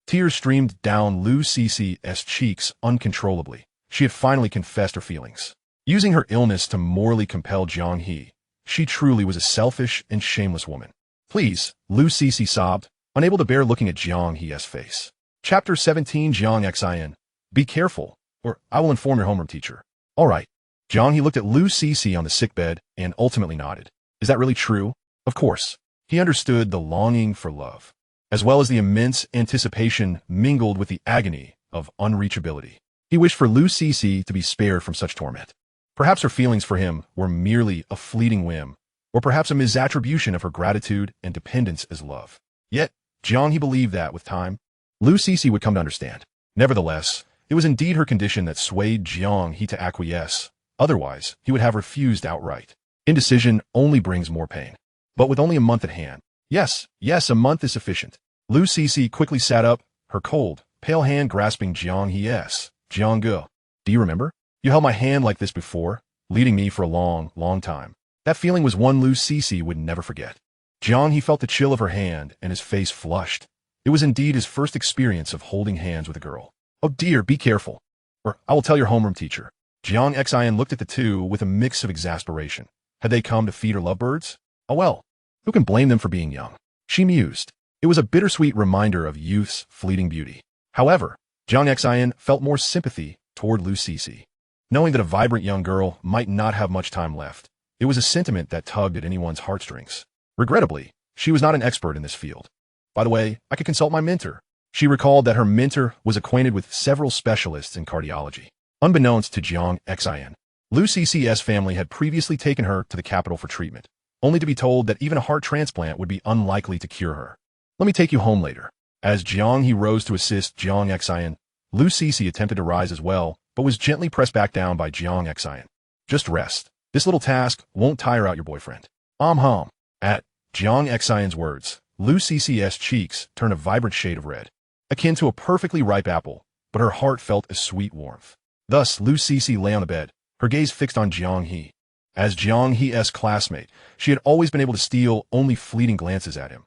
Tears streamed down Lu Cece's cheeks uncontrollably. She had finally confessed her feelings. Using her illness to morally compel Jiang He, she truly was a selfish and shameless woman. Please, Lu Cece sobbed, unable to bear looking at Jiang He's face. Chapter 17 Jiang Xin. Be careful, or I will inform your homeroom teacher. All right. Jiang He looked at Lu Cece on the sickbed and ultimately nodded. Is that really true? Of course. He understood the longing for love, as well as the immense anticipation mingled with the agony of unreachability. He wished for Lu Cece to be spared from such torment. Perhaps her feelings for him were merely a fleeting whim, or perhaps a misattribution of her gratitude and dependence as love. Yet, Jiang He believed that, with time, Lu Cece would come to understand. Nevertheless, it was indeed her condition that swayed Jiang He to acquiesce. Otherwise, he would have refused outright. Indecision only brings more pain. But with only a month at hand. Yes, a month is sufficient. Lu Cece quickly sat up, her cold, pale hand grasping Jiang He's. Jiang Ge, do you remember? You held my hand like this before, leading me for a long, long time. That feeling was one Lu Cece would never forget. Jiang He felt the chill of her hand, and his face flushed. It was indeed his first experience of holding hands with a girl. Oh dear, be careful, or I will tell your homeroom teacher. Jiang Xin looked at the two with a mix of exasperation. Had they come to feed her lovebirds? Oh well, who can blame them for being young? She mused. It was a bittersweet reminder of youth's fleeting beauty. However, Jiang Xin felt more sympathy toward Lu Cece. Knowing that a vibrant young girl might not have much time left, it was a sentiment that tugged at anyone's heartstrings. Regrettably, she was not an expert in this field. By the way, I could consult my mentor. She recalled that her mentor was acquainted with several specialists in cardiology. Unbeknownst to Jiang Xin, Lu Cece's family had previously taken her to the capital for treatment, only to be told that even a heart transplant would be unlikely to cure her. Let me take you home later. As Jiang He rose to assist Jiang Xin, Lu Cece attempted to rise as well, but was gently pressed back down by Jiang Xin. Just rest. This little task won't tire out your boyfriend. Hum. At Jiang Xion's words, Lu Cece's cheeks turned a vibrant shade of red, akin to a perfectly ripe apple, but her heart felt a sweet warmth. Thus, Lu Cece lay on the bed, her gaze fixed on Jiang He. As Jiang He's classmate, she had always been able to steal only fleeting glances at him.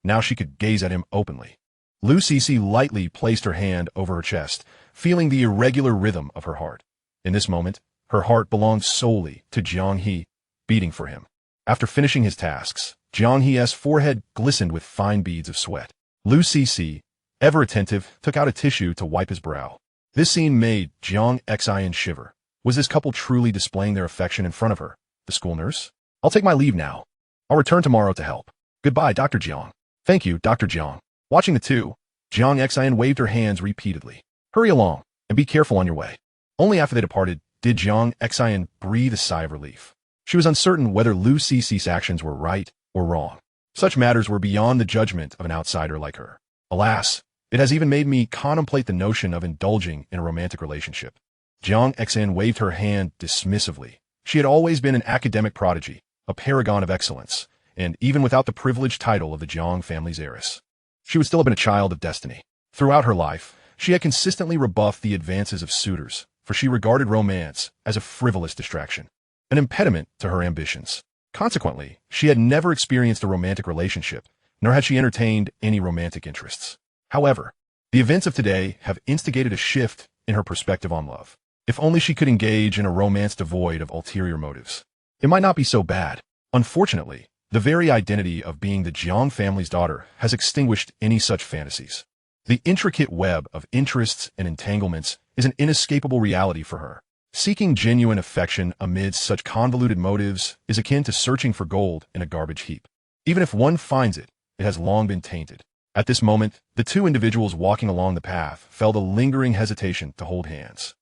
Now she could gaze at him openly. Lu Cece lightly placed her hand over her chest, feeling the irregular rhythm of her heart. In this moment, her heart belonged solely to Jiang He, beating for him. After finishing his tasks, Jiang He's forehead glistened with fine beads of sweat. Lu Cece, ever attentive, took out a tissue to wipe his brow. This scene made Jiang Xin shiver. Was this couple truly displaying their affection in front of her, the school nurse? I'll take my leave now. I'll return tomorrow to help. Goodbye, Dr. Jiang. Thank you, Dr. Jiang. Watching the two, Jiang Xin waved her hands repeatedly. Hurry along, and be careful on your way. Only after they departed did Jiang Xin breathe a sigh of relief. She was uncertain whether Lu Cece's actions were right or wrong. Such matters were beyond the judgment of an outsider like her. Alas, it has even made me contemplate the notion of indulging in a romantic relationship. Jiang Xin waved her hand dismissively. She had always been an academic prodigy, a paragon of excellence, and even without the privileged title of the Jiang family's heiress, she would still have been a child of destiny. Throughout her life, she had consistently rebuffed the advances of suitors, for she regarded romance as a frivolous distraction, an impediment to her ambitions. Consequently, she had never experienced a romantic relationship, nor had she entertained any romantic interests. However, the events of today have instigated a shift in her perspective on love. If only she could engage in a romance devoid of ulterior motives, it might not be so bad. Unfortunately, the very identity of being the Jiang family's daughter has extinguished any such fantasies. The intricate web of interests and entanglements is an inescapable reality for her. Seeking genuine affection amidst such convoluted motives is akin to searching for gold in a garbage heap. Even if one finds it, it has long been tainted. At this moment, the two individuals walking along the path felt a lingering hesitation to hold hands.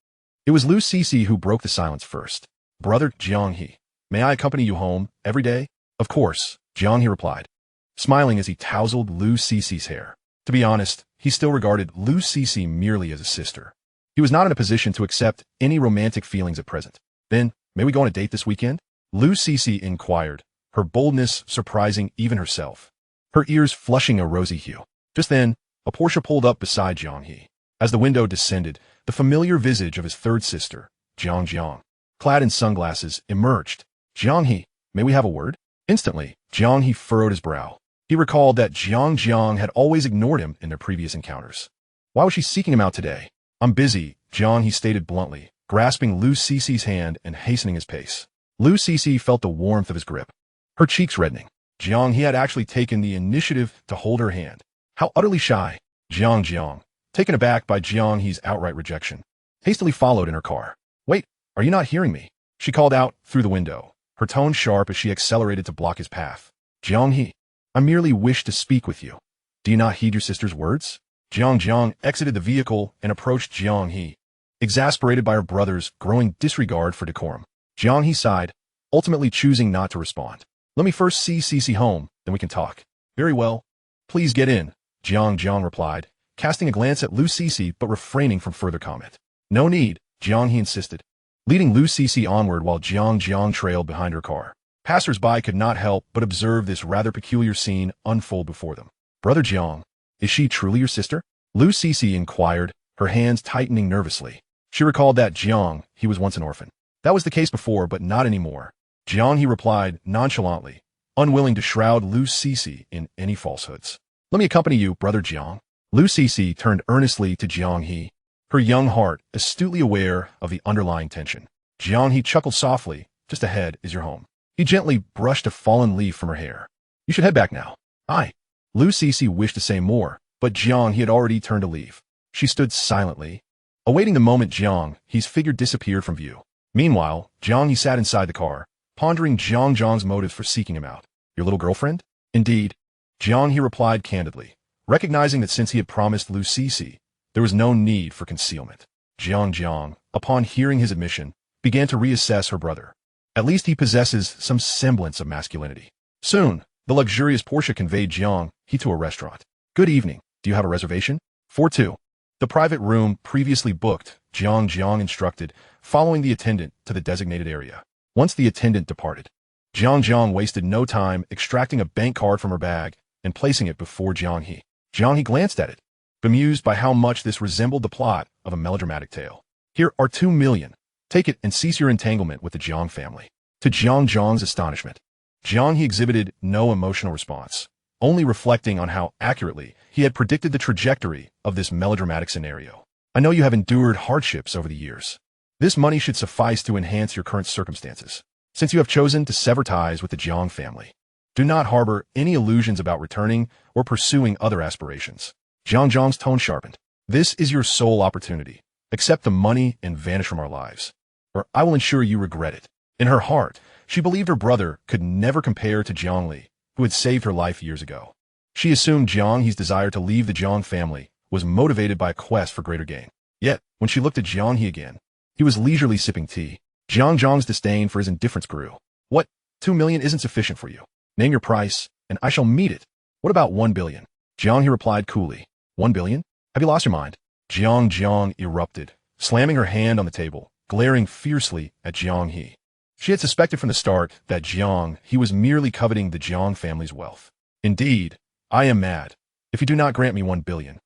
It was Lu Cece who broke the silence first. Brother Jiang He, may I accompany you home every day? Of course, Jiang He replied, smiling as he tousled Lu Cece's hair. To be honest, he still regarded Lu Cece merely as a sister. He was not in a position to accept any romantic feelings at present. Then, may we go on a date this weekend? Lu Cece inquired, her boldness surprising even herself, her ears flushing a rosy hue. Just then, a Porsche pulled up beside Jiang He. As the window descended, the familiar visage of his third sister, Jiang, clad in sunglasses, emerged. Jiang He, may we have a word? Instantly, Jiang He furrowed his brow. He recalled that Jiang had always ignored him in their previous encounters. Why was she seeking him out today? I'm busy, Jiang He stated bluntly, grasping Lu Cici's hand and hastening his pace. Lu Cici felt the warmth of his grip, her cheeks reddening. Jiang He had actually taken the initiative to hold her hand. How utterly shy. Jiang, taken aback by Jiang He's outright rejection, hastily followed in her car. Wait, are you not hearing me? She called out through the window, her tone sharp as she accelerated to block his path. Jiang He, I merely wish to speak with you. Do you not heed your sister's words? Jiang exited the vehicle and approached Jiang He, exasperated by her brother's growing disregard for decorum. Jiang He sighed, ultimately choosing not to respond. Let me first see Cici home, then we can talk. Very well. Please get in, Jiang replied, casting a glance at Lu Cici but refraining from further comment. No need, Jiang He insisted, leading Lu Cici onward while Jiang trailed behind her car. Passers-by could not help but observe this rather peculiar scene unfold before them. Brother Jiang, is she truly your sister? Lu Cici inquired, her hands tightening nervously. She recalled that Jiang He was once an orphan. That was the case before, but not anymore. Jiang He replied nonchalantly, unwilling to shroud Lu Cici in any falsehoods. Let me accompany you, Brother Jiang. Lu Cici turned earnestly to Jiang He, her young heart astutely aware of the underlying tension. Jiang He chuckled softly. Just ahead is your home. He gently brushed a fallen leaf from her hair. You should head back now. Aye. Lu Cici wished to say more, but Jiang He had already turned to leave. She stood silently, awaiting the moment Jiang He's figure disappeared from view. Meanwhile, Jiang He sat inside the car, pondering Jiang's motives for seeking him out. Your little girlfriend? Indeed. Jiang He replied candidly, recognizing that since he had promised Lu Cici, there was no need for concealment. Jiang, upon hearing his admission, began to reassess her brother. At least he possesses some semblance of masculinity. Soon, the luxurious Porsche conveyed Jiang He to a restaurant. Good evening. Do you have a reservation? For two. The private room previously booked, Jiang instructed, following the attendant to the designated area. Once the attendant departed, Jiang wasted no time extracting a bank card from her bag and placing it before Jiang He. Jiang He glanced at it, bemused by how much this resembled the plot of a melodramatic tale. Here are 2 million. Take it and cease your entanglement with the Jiang family. To Jiang's astonishment, Jiang He exhibited no emotional response, only reflecting on how accurately he had predicted the trajectory of this melodramatic scenario. I know you have endured hardships over the years. This money should suffice to enhance your current circumstances, since you have chosen to sever ties with the Jiang family. Do not harbor any illusions about returning or pursuing other aspirations. Jiang's tone sharpened. This is your sole opportunity. Accept the money and vanish from our lives, or I will ensure you regret it. In her heart, she believed her brother could never compare to Jiang Li, who had saved her life years ago. She assumed Jiang He's desire to leave the Jiang family was motivated by a quest for greater gain. Yet, when she looked at Jiang He again, he was leisurely sipping tea. Jiang's disdain for his indifference grew. What? 2 million isn't sufficient for you. Name your price, and I shall meet it. What about 1 billion? Jiang He replied coolly. 1 billion? Have you lost your mind? Jiang erupted, slamming her hand on the table, glaring fiercely at Jiang He. She had suspected from the start that Jiang He was merely coveting the Jiang family's wealth. Indeed, I am mad. If you do not grant me 1 billion.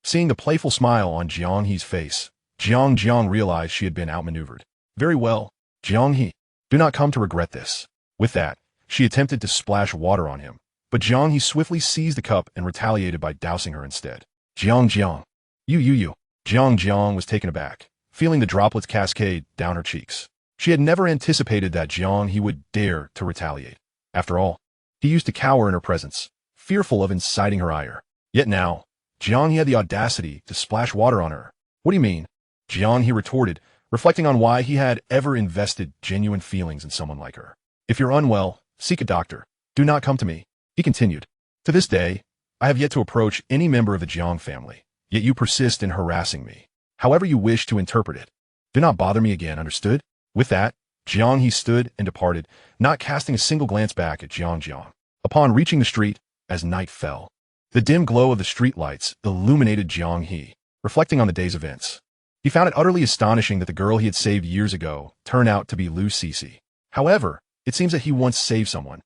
Seeing the playful smile on Jiang He's face, Jiang realized she had been outmaneuvered. Very well, Jiang He. Do not come to regret this. With that, she attempted to splash water on him, but Jiang He swiftly seized the cup and retaliated by dousing her instead. Jiang. You. Jiang was taken aback, feeling the droplets cascade down her cheeks. She had never anticipated that Jiang He would dare to retaliate. After all, he used to cower in her presence, fearful of inciting her ire. Yet now, Jiang He had the audacity to splash water on her. What do you mean? Jiang He retorted, reflecting on why he had ever invested genuine feelings in someone like her. If you're unwell, seek a doctor. Do not come to me. He continued. To this day, I have yet to approach any member of the Jiang family, yet you persist in harassing me. However you wish to interpret it. Do not bother me again, understood? With that, Jiang He stood and departed, not casting a single glance back at Jiang. Upon reaching the street, as night fell, the dim glow of the street lights illuminated Jiang He, reflecting on the day's events. He found it utterly astonishing that the girl he had saved years ago turned out to be Lu Cici. However, it seems that he once saved someone,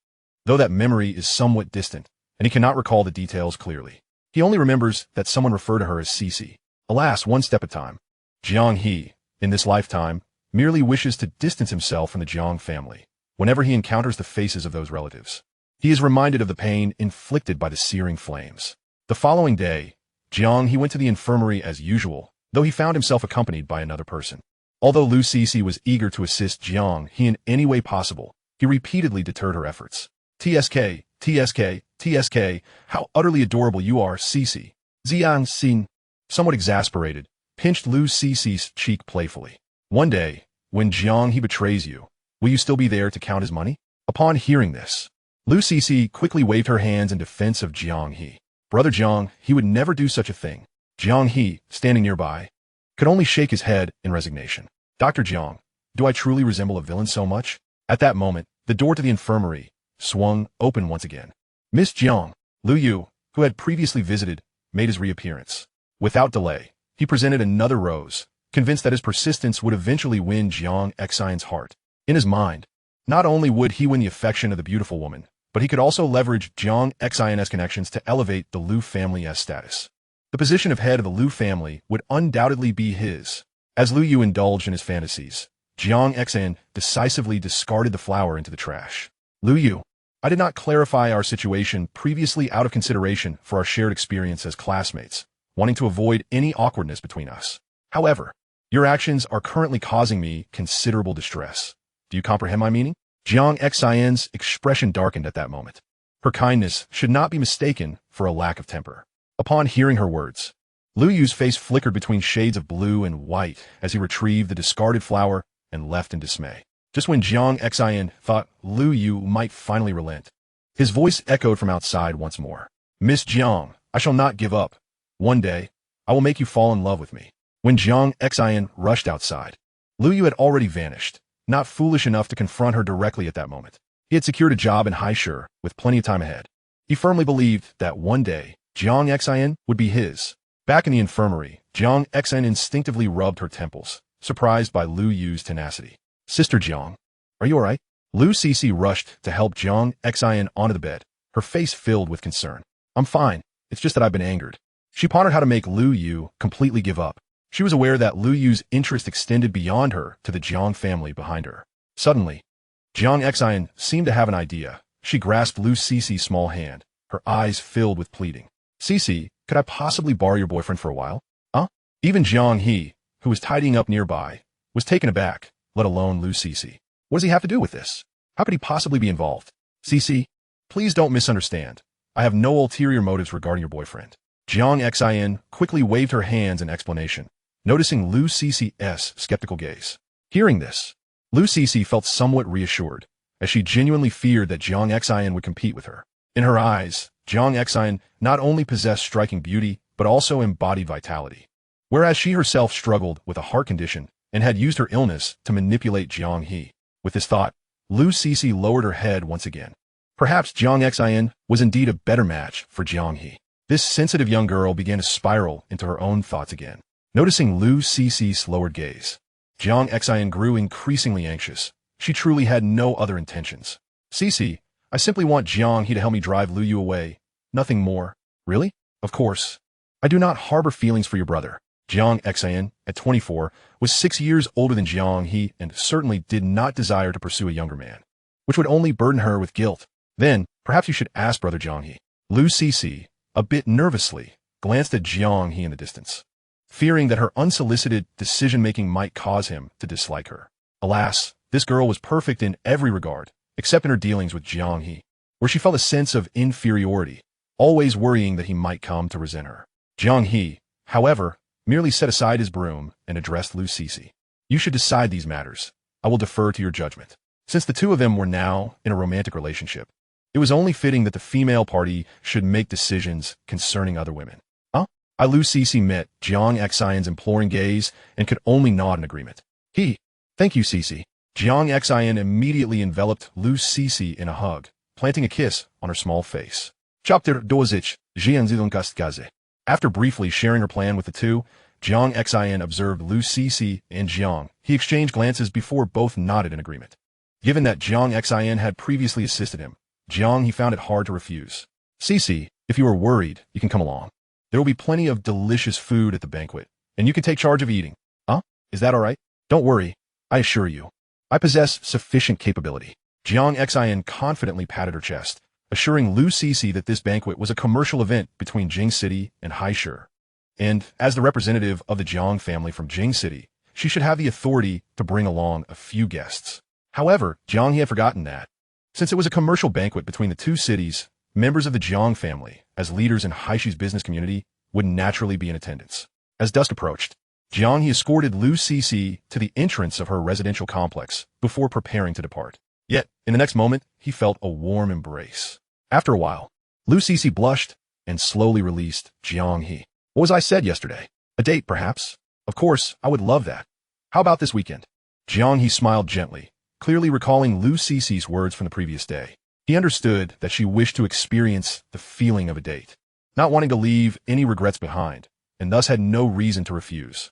though that memory is somewhat distant, and he cannot recall the details clearly. He only remembers that someone referred to her as Cici. Alas, one step at a time. Jiang He, in this lifetime, merely wishes to distance himself from the Jiang family whenever he encounters the faces of those relatives. He is reminded of the pain inflicted by the searing flames. The following day, Jiang He went to the infirmary as usual, though he found himself accompanied by another person. Although Lu Cece was eager to assist Jiang He in any way possible, he repeatedly deterred her efforts. TSK, TSK, TSK, how utterly adorable you are, Cece. Jiang Xin, somewhat exasperated, pinched Lu Cece's cheek playfully. One day, when Jiang He betrays you, will you still be there to count his money? Upon hearing this, Lu Cece quickly waved her hands in defense of Jiang He. Brother Jiang, he would never do such a thing. Jiang He, standing nearby, could only shake his head in resignation. Dr. Jiang, do I truly resemble a villain so much? At that moment, the door to the infirmary swung open once again. Miss Jiang, Lu Yu, who had previously visited, made his reappearance. Without delay, he presented another rose, convinced that his persistence would eventually win Jiang Xian's heart. In his mind, not only would he win the affection of the beautiful woman, but he could also leverage Jiang Xian's connections to elevate the Lu family's status. The position of head of the Lu family would undoubtedly be his. As Lu Yu indulged in his fantasies, Jiang Xian decisively discarded the flower into the trash. Lu Yu, I did not clarify our situation previously out of consideration for our shared experience as classmates, wanting to avoid any awkwardness between us. However, your actions are currently causing me considerable distress. Do you comprehend my meaning? Jiang Xian's expression darkened at that moment. Her kindness should not be mistaken for a lack of temper. Upon hearing her words, Lu Yu's face flickered between shades of blue and white as he retrieved the discarded flower and left in dismay. Just when Jiang Xian thought Lu Yu might finally relent, his voice echoed from outside once more. Miss Jiang, I shall not give up. One day, I will make you fall in love with me. When Jiang Xian rushed outside, Lu Yu had already vanished, not foolish enough to confront her directly at that moment. He had secured a job in Haishur with plenty of time ahead. He firmly believed that one day, Jiang Xian would be his. Back in the infirmary, Jiang Xian instinctively rubbed her temples, surprised by Lu Yu's tenacity. Sister Jiang, are you alright? Lu Cece rushed to help Jiang Xian onto the bed, her face filled with concern. I'm fine, it's just that I've been angered. She pondered how to make Lu Yu completely give up. She was aware that Lu Yu's interest extended beyond her to the Jiang family behind her. Suddenly, Jiang Xian seemed to have an idea. She grasped Lu Cece's small hand, her eyes filled with pleading. Cece, could I possibly borrow your boyfriend for a while? Huh? Even Jiang He, who was tidying up nearby, was taken aback, let alone Lu Cece. What does he have to do with this? How could he possibly be involved? Cece, please don't misunderstand. I have no ulterior motives regarding your boyfriend. Jiang Xian quickly waved her hands in explanation, noticing Lu Cece's skeptical gaze. Hearing this, Lu Cece felt somewhat reassured, as she genuinely feared that Jiang Xian would compete with her. In her eyes, Jiang Xian not only possessed striking beauty, but also embodied vitality. Whereas she herself struggled with a heart condition and had used her illness to manipulate Jiang He. With this thought, Lu Cece lowered her head once again. Perhaps Jiang Xian was indeed a better match for Jiang He. This sensitive young girl began to spiral into her own thoughts again. Noticing Lu Cece's lowered gaze, Jiang Xian grew increasingly anxious. She truly had no other intentions. Cece, I simply want Jiang He to help me drive Lu Yu away. Nothing more. Really? Of course. I do not harbor feelings for your brother. Jiang Xian, at 24, was 6 years older than Jiang He and certainly did not desire to pursue a younger man, which would only burden her with guilt. Then, perhaps you should ask Brother Jiang He. Lu Cece, a bit nervously, glanced at Jiang He in the distance, fearing that her unsolicited decision-making might cause him to dislike her. Alas, this girl was perfect in every regard, except in her dealings with Jiang He, where she felt a sense of inferiority, always worrying that he might come to resent her. Jiang He, however, merely set aside his broom and addressed Lu Cece. You should decide these matters. I will defer to your judgment. Since the two of them were now in a romantic relationship, it was only fitting that the female party should make decisions concerning other women. Lu Cece met Jiang Xian's imploring gaze and could only nod in agreement. Thank you, Cece. Jiang Xian immediately enveloped Lu Cece in a hug, planting a kiss on her small face. Chapter 12. After briefly sharing her plan with the two, Jiang Xian observed Lu Cece and Jiang. He exchanged glances before both nodded in agreement. Given that Jiang Xian had previously assisted him, Jiang He found it hard to refuse. Cece, if you are worried, you can come along. There will be plenty of delicious food at the banquet, and you can take charge of eating. Is that all right? Don't worry, I assure you. I possess sufficient capability. Jiang Xian confidently patted her chest, assuring Lu Cece that this banquet was a commercial event between Jing City and Haishu. And as the representative of the Jiang family from Jing City, she should have the authority to bring along a few guests. However, Jiang He had forgotten that. Since it was a commercial banquet between the two cities, members of the Jiang family, as leaders in Haishu's business community, would naturally be in attendance. As dusk approached, Jiang He escorted Lu Cece to the entrance of her residential complex before preparing to depart. Yet, in the next moment, he felt a warm embrace. After a while, Lu Cece blushed and slowly released Jiang He. What was I said yesterday? A date, perhaps? Of course, I would love that. How about this weekend? Jiang He smiled gently, clearly recalling Lu Cece's words from the previous day. He understood that she wished to experience the feeling of a date, not wanting to leave any regrets behind, and thus had no reason to refuse.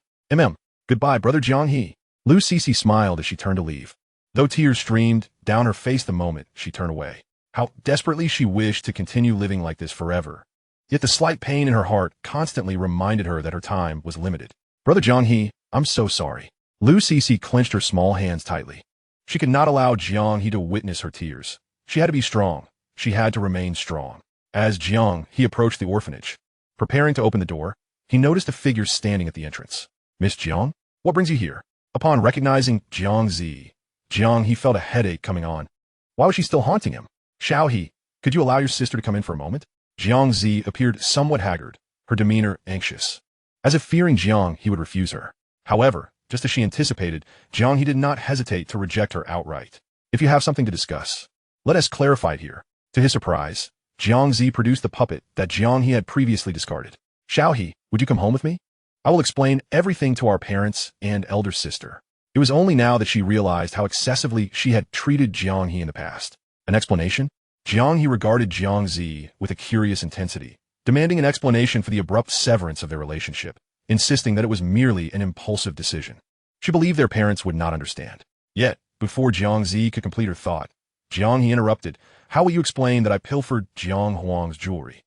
Goodbye, brother Jiang He. Lu Cece smiled as she turned to leave, though tears streamed down her face the moment she turned away. How desperately she wished to continue living like this forever. Yet the slight pain in her heart constantly reminded her that her time was limited. Brother Jiang He, I'm so sorry. Lu Cece clenched her small hands tightly. She could not allow Jiang He to witness her tears. She had to be strong. She had to remain strong. As Jiang He approached the orphanage, preparing to open the door, he noticed a figure standing at the entrance. Miss Jiang, what brings you here? Upon recognizing Jiang He felt a headache coming on. Why was she still haunting him? Xiao He, could you allow your sister to come in for a moment? Jiang appeared somewhat haggard, her demeanor anxious, as if fearing Jiang He would refuse her. However, just as she anticipated, Jiang He did not hesitate to reject her outright. If you have something to discuss, let us clarify it here. To his surprise, Jiang produced the puppet that Jiang He had previously discarded. Xiao He, would you come home with me? I will explain everything to our parents and elder sister. It was only now that she realized how excessively she had treated Jiang He in the past. An explanation? Jiang He regarded Jiang with a curious intensity, demanding an explanation for the abrupt severance of their relationship, insisting that it was merely an impulsive decision. She believed their parents would not understand. Yet, before Jiang could complete her thought, Jiang He interrupted. How will you explain that I pilfered Jiang Huang's jewelry?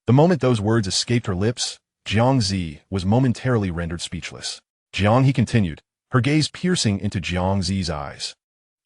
The moment those words escaped her lips, Jiang was momentarily rendered speechless. Jiang He continued, her gaze piercing into Jiang eyes.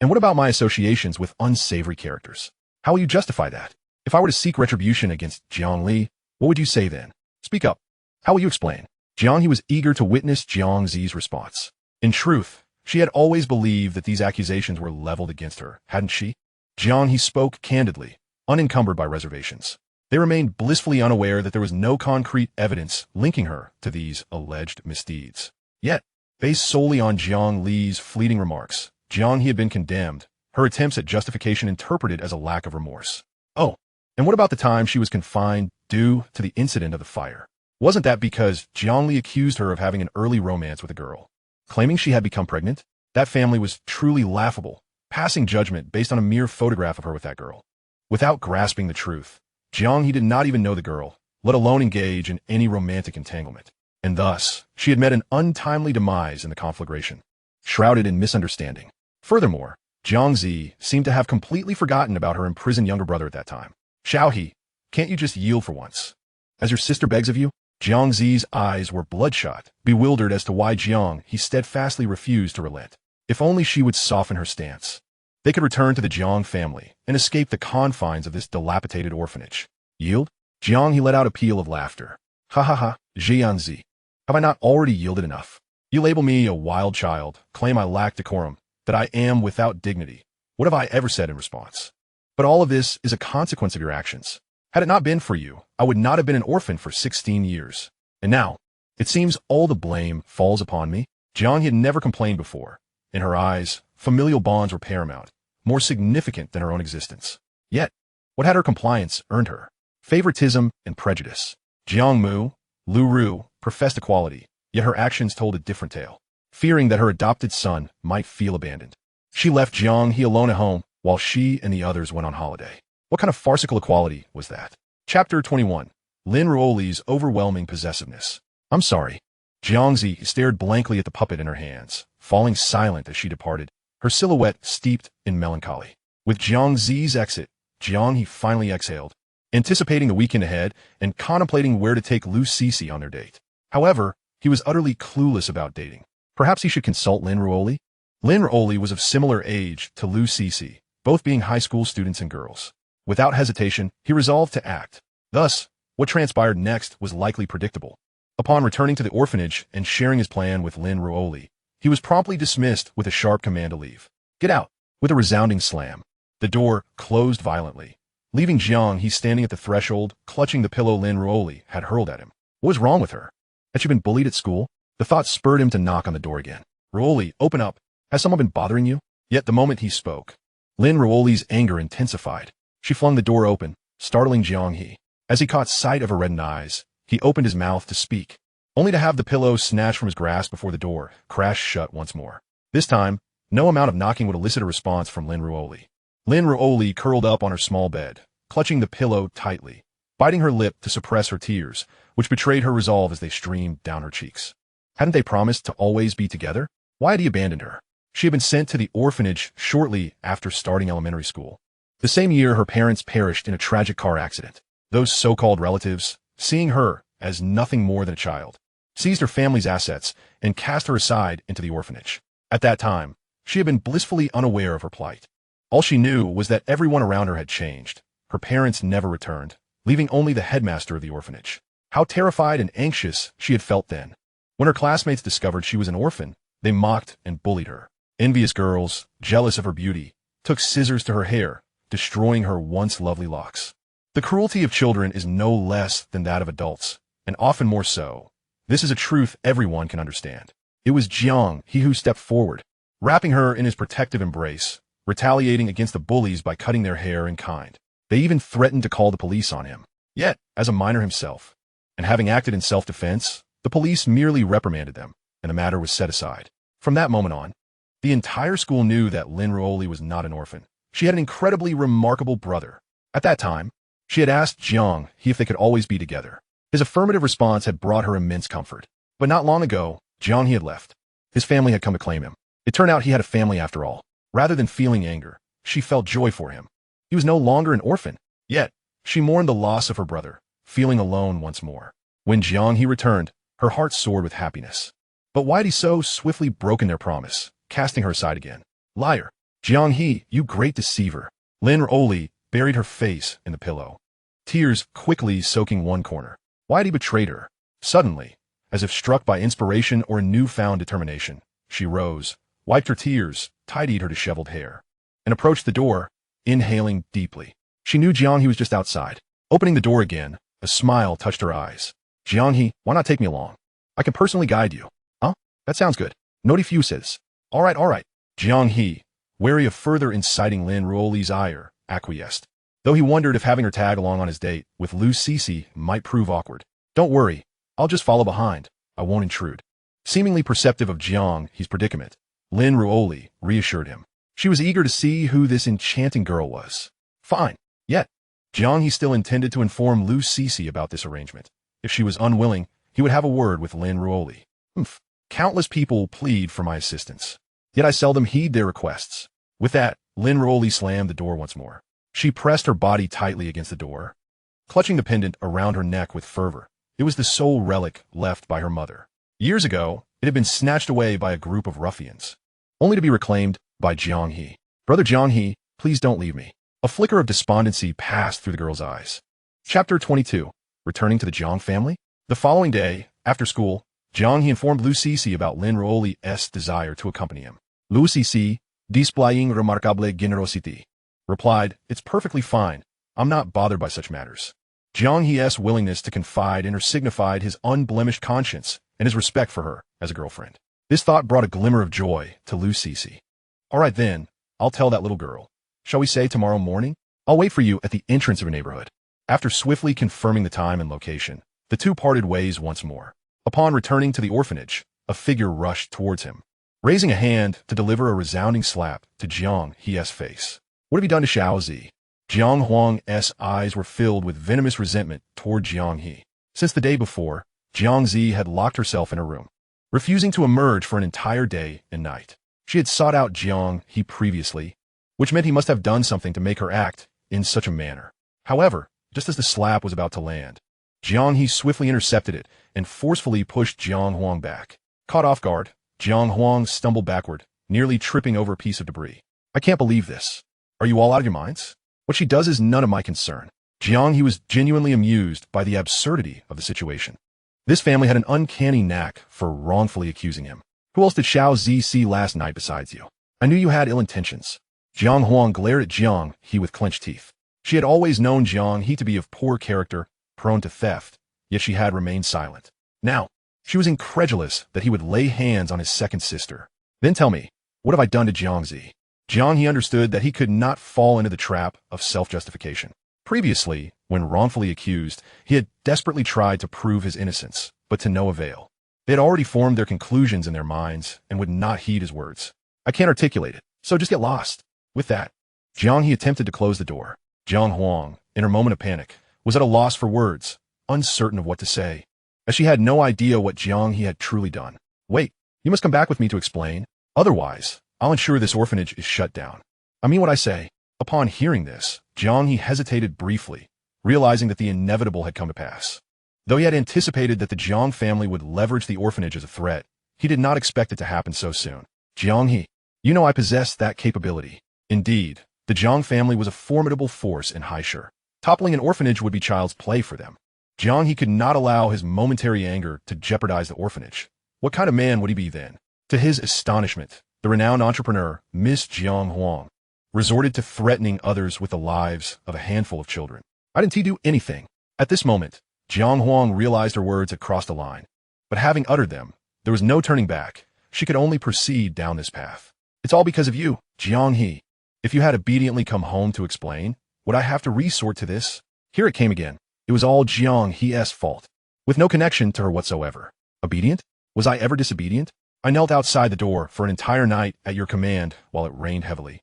And what about my associations with unsavory characters? How will you justify that? If I were to seek retribution against Jiang Li, what would you say then? Speak up. How will you explain? Jiang He was eager to witness Jiang response. In truth, she had always believed that these accusations were leveled against her, hadn't she? Jiang He spoke candidly, unencumbered by reservations. They remained blissfully unaware that there was no concrete evidence linking her to these alleged misdeeds. Yet, based solely on Jiang Li's fleeting remarks, Jiang He had been condemned, her attempts at justification interpreted as a lack of remorse. Oh, and what about the time she was confined due to the incident of the fire? Wasn't that because Jiang Li accused her of having an early romance with a girl, claiming she had become pregnant? That family was truly laughable, passing judgment based on a mere photograph of her with that girl. Without grasping the truth, Jiang He did not even know the girl, let alone engage in any romantic entanglement. And thus, she had met an untimely demise in the conflagration, shrouded in misunderstanding. Furthermore, Jiang seemed to have completely forgotten about her imprisoned younger brother at that time. Xiao He, can't you just yield for once? As your sister begs of you? Jiang eyes were bloodshot, bewildered as to why Jiang He steadfastly refused to relent. If only she would soften her stance. They could return to the Jiang family and escape the confines of this dilapidated orphanage. Yield? Jiang He let out a peal of laughter. Ha ha ha, Jiang. Have I not already yielded enough? You label me a wild child, claim I lack decorum, that I am without dignity. What have I ever said in response? But all of this is a consequence of your actions. Had it not been for you, I would not have been an orphan for 16 years. And now, it seems all the blame falls upon me. Jiang had never complained before. In her eyes, familial bonds were paramount, more significant than her own existence. Yet, what had her compliance earned her? Favoritism and prejudice. Jiang Mu, Lu Ru, professed equality, yet her actions told a different tale. Fearing that her adopted son might feel abandoned, she left Jiang He alone at home while she and the others went on holiday. What kind of farcical equality was that? Chapter 21. Lin Ruoli's overwhelming possessiveness. I'm sorry. Jiang stared blankly at the puppet in her hands, falling silent as she departed, her silhouette steeped in melancholy. With Jiang exit, Jiang He finally exhaled, anticipating the weekend ahead and contemplating where to take Lu Cece on their date. However, he was utterly clueless about dating. Perhaps he should consult Lin Ruoli? Lin Ruoli was of similar age to Lu Cece, both being high school students and girls. Without hesitation, he resolved to act. Thus, what transpired next was likely predictable. Upon returning to the orphanage and sharing his plan with Lin Ruoli, he was promptly dismissed with a sharp command to leave. Get out! With a resounding slam. The door closed violently, leaving Jiang He standing at the threshold, clutching the pillow Lin Ruoli had hurled at him. What was wrong with her? Had she been bullied at school? The thought spurred him to knock on the door again. Ruoli, open up. Has someone been bothering you? Yet the moment he spoke, Lin Ruoli's anger intensified. She flung the door open, startling Jiang He. As he caught sight of her reddened eyes, he opened his mouth to speak, only to have the pillow snatched from his grasp before the door crashed shut once more. This time, no amount of knocking would elicit a response from Lin Ruoli. Lin Ruoli curled up on her small bed, clutching the pillow tightly, biting her lip to suppress her tears, which betrayed her resolve as they streamed down her cheeks. Hadn't they promised to always be together? Why had he abandoned her? She had been sent to the orphanage shortly after starting elementary school. The same year, her parents perished in a tragic car accident. Those so-called relatives, seeing her as nothing more than a child, seized her family's assets and cast her aside into the orphanage. At that time, she had been blissfully unaware of her plight. All she knew was that everyone around her had changed. Her parents never returned, leaving only the headmaster of the orphanage. How terrified and anxious she had felt then. When her classmates discovered she was an orphan, they mocked and bullied her. Envious girls, jealous of her beauty, took scissors to her hair, destroying her once lovely locks. The cruelty of children is no less than that of adults, and often more so. This is a truth everyone can understand. It was Jiang He who stepped forward, wrapping her in his protective embrace, retaliating against the bullies by cutting their hair in kind. They even threatened to call the police on him. Yet, as a minor himself, and having acted in self-defense, the police merely reprimanded them, and the matter was set aside. From that moment on, the entire school knew that Lin Ruoli was not an orphan. She had an incredibly remarkable brother. At that time, she had asked Jiang He if they could always be together. His affirmative response had brought her immense comfort. But not long ago, Jiang He had left. His family had come to claim him. It turned out he had a family after all. Rather than feeling anger, she felt joy for him. He was no longer an orphan. Yet, she mourned the loss of her brother, feeling alone once more. When Jiang He returned, her heart soared with happiness. But why had he so swiftly broken their promise, casting her aside again? Liar! Jiang He, you great deceiver! Lin Ruoli buried her face in the pillow, tears quickly soaking one corner. Why had he betrayed her? Suddenly, as if struck by inspiration or a newfound determination, she rose, wiped her tears, tidied her disheveled hair, and approached the door, inhaling deeply. She knew Jiang He was just outside. Opening the door again, a smile touched her eyes. Jiang He, why not take me along? I can personally guide you. Huh? That sounds good. No diffuses. All right. Jiang He, wary of further inciting Lin Ruoli's ire, acquiesced, though he wondered if having her tag along on his date with Lu Cece might prove awkward. Don't worry, I'll just follow behind. I won't intrude. Seemingly perceptive of Jiang He's predicament, Lin Ruoli reassured him. She was eager to see who this enchanting girl was. Fine. Yet, Jiang He still intended to inform Lu Cece about this arrangement. If she was unwilling, he would have a word with Lin Ruoli. Countless people plead for my assistance, yet I seldom heed their requests. With that, Lin Ruoli slammed the door once more. She pressed her body tightly against the door, clutching the pendant around her neck with fervor. It was the sole relic left by her mother. Years ago, it had been snatched away by a group of ruffians, only to be reclaimed by Jiang He. Brother Jiang He, please don't leave me. A flicker of despondency passed through the girl's eyes. Chapter 22. Returning to the Jiang family? The following day, after school, Jiang He informed Lu Cece about Lin Ruoli's desire to accompany him. Lu Cece, displaying remarkable generosity, replied, "It's perfectly fine. I'm not bothered by such matters." Jiang He's willingness to confide in her signified his unblemished conscience and his respect for her as a girlfriend. This thought brought a glimmer of joy to Lu Cece. All right then, I'll tell that little girl. Shall we say tomorrow morning? I'll wait for you at the entrance of your neighborhood. After swiftly confirming the time and location, the two parted ways once more. Upon returning to the orphanage, a figure rushed towards him, raising a hand to deliver a resounding slap to Jiang He's face. What have you done to Xiaozi? Jiang Huang's eyes were filled with venomous resentment toward Jiang He. Since the day before, Jiang Zi had locked herself in her room, refusing to emerge for an entire day and night. She had sought out Jiang He previously, which meant he must have done something to make her act in such a manner. However, just as the slap was about to land, Jiang He swiftly intercepted it and forcefully pushed Jiang Huang back. Caught off guard, Jiang Huang stumbled backward, nearly tripping over a piece of debris. I can't believe this. Are you all out of your minds? What she does is none of my concern. Jiang He was genuinely amused by the absurdity of the situation. This family had an uncanny knack for wrongfully accusing him. Who else did Xiao Zi see last night besides you? I knew you had ill intentions. Jiang Huang glared at Jiang He with clenched teeth. She had always known Jiang He to be of poor character, prone to theft, yet she had remained silent. Now, she was incredulous that he would lay hands on his second sister. Then tell me, what have I done to Jiang Zi? Jiang He understood that he could not fall into the trap of self-justification. Previously, when wrongfully accused, he had desperately tried to prove his innocence, but to no avail. They had already formed their conclusions in their minds and would not heed his words. I can't articulate it, so just get lost. With that, Jiang He attempted to close the door. Jiang Huang, in her moment of panic, was at a loss for words, uncertain of what to say, as she had no idea what Jiang He had truly done. Wait, you must come back with me to explain. Otherwise, I'll ensure this orphanage is shut down. I mean what I say. Upon hearing this, Jiang He hesitated briefly, realizing that the inevitable had come to pass. Though he had anticipated that the Jiang family would leverage the orphanage as a threat, he did not expect it to happen so soon. Jiang He, you know I possess that capability. Indeed, the Jiang family was a formidable force in Haishur. Toppling an orphanage would be child's play for them. Jiang He could not allow his momentary anger to jeopardize the orphanage. What kind of man would he be then? To his astonishment, the renowned entrepreneur, Miss Jiang Huang, resorted to threatening others with the lives of a handful of children. Why didn't he do anything? At this moment, Jiang Huang realized her words had crossed a line. But having uttered them, there was no turning back. She could only proceed down this path. It's all because of you, Jiang He. If you had obediently come home to explain, would I have to resort to this? Here it came again. It was all Jiang He's fault, with no connection to her whatsoever. Obedient? Was I ever disobedient? I knelt outside the door for an entire night at your command while it rained heavily.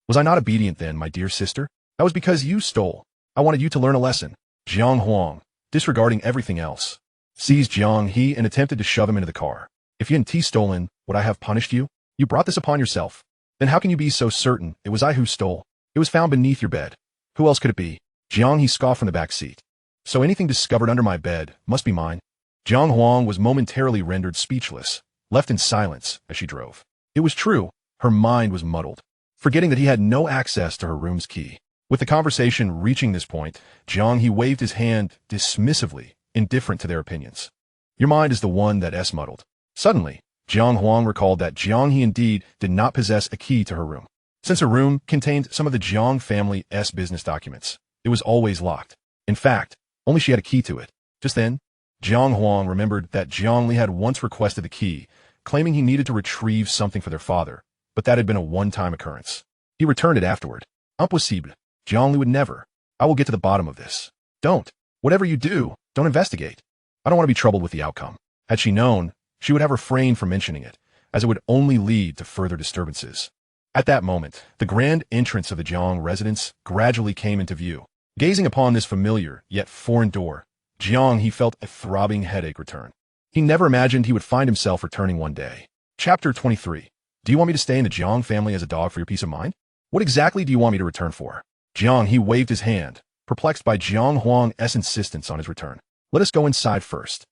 Was I not obedient then, my dear sister? That was because you stole. I wanted you to learn a lesson. Jiang Huang, disregarding everything else, seized Jiang He and attempted to shove him into the car. If you hadn't stolen, would I have punished you? You brought this upon yourself. Then how can you be so certain it was I who stole? It was found beneath your bed. Who else could it be? Jiang He scoffed from the back seat. So anything discovered under my bed must be mine. Jiang Huang was momentarily rendered speechless, left in silence as she drove. It was true, her mind was muddled, forgetting that he had no access to her room's key. With the conversation reaching this point, Jiang He waved his hand dismissively, indifferent to their opinions. Your mind is the one that's muddled. Suddenly, Jiang Huang recalled that Jiang He indeed did not possess a key to her room. Since her room contained some of the Jiang family's business documents, it was always locked. In fact, only she had a key to it. Just then, Jiang Huang remembered that Jiang Li had once requested the key, claiming he needed to retrieve something for their father, but that had been a one-time occurrence. He returned it afterward. Impossible. Jiang Li would never. I will get to the bottom of this. Don't. Whatever you do, don't investigate. I don't want to be troubled with the outcome. Had she known, she would have refrained from mentioning it, as it would only lead to further disturbances. At that moment, the grand entrance of the Jiang residence gradually came into view. Gazing upon this familiar, yet foreign door, Jiang He felt a throbbing headache return. He never imagined he would find himself returning one day. Chapter 23. Do you want me to stay in the Jiang family as a dog for your peace of mind? What exactly do you want me to return for? Jiang He waved his hand, perplexed by Jiang Huang's insistence on his return. Let us go inside first.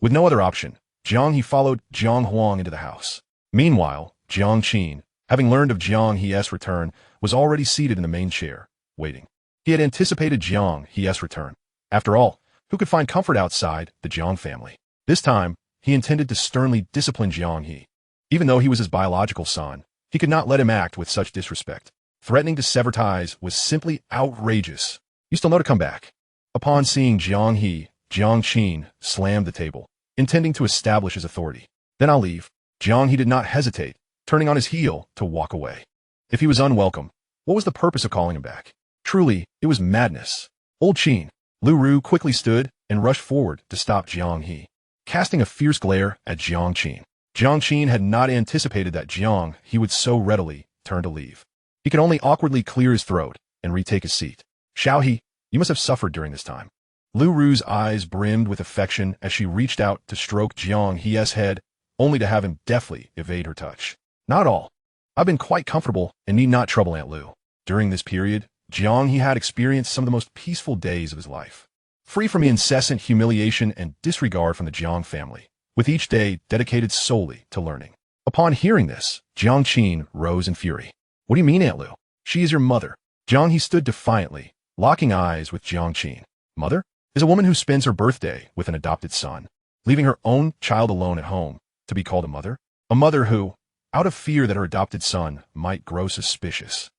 With no other option, Jiang He followed Jiang Huang into the house. Meanwhile, Jiang Qin, having learned of Jiang He's return, was already seated in the main chair, waiting. He had anticipated Jiang He's return. After all, who could find comfort outside the Jiang family? This time, he intended to sternly discipline Jiang He. Even though he was his biological son, he could not let him act with such disrespect. Threatening to sever ties was simply outrageous. You still know to come back. Upon seeing Jiang He, Jiang Qin slammed the table, intending to establish his authority. Then I'll leave. Jiang He did not hesitate, turning on his heel to walk away. If he was unwelcome, what was the purpose of calling him back? Truly, it was madness. Old Qin, Lu Ru quickly stood and rushed forward to stop Jiang He, casting a fierce glare at Jiang Qin. Jiang Qin had not anticipated that Jiang He would so readily turn to leave. He could only awkwardly clear his throat and retake his seat. Xiao He, you must have suffered during this time. Lu Ru's eyes brimmed with affection as she reached out to stroke Jiang He's head, only to have him deftly evade her touch. Not at all. I've been quite comfortable and need not trouble Aunt Lu. During this period, Jiang He had experienced some of the most peaceful days of his life, free from the incessant humiliation and disregard from the Jiang family, with each day dedicated solely to learning. Upon hearing this, Jiang Qin rose in fury. What do you mean, Aunt Lu? She is your mother. Jiang He stood defiantly, locking eyes with Jiang Qin. Mother is a woman who spends her birthday with an adopted son, leaving her own child alone at home to be called a mother? A mother who, out of fear that her adopted son might grow suspicious,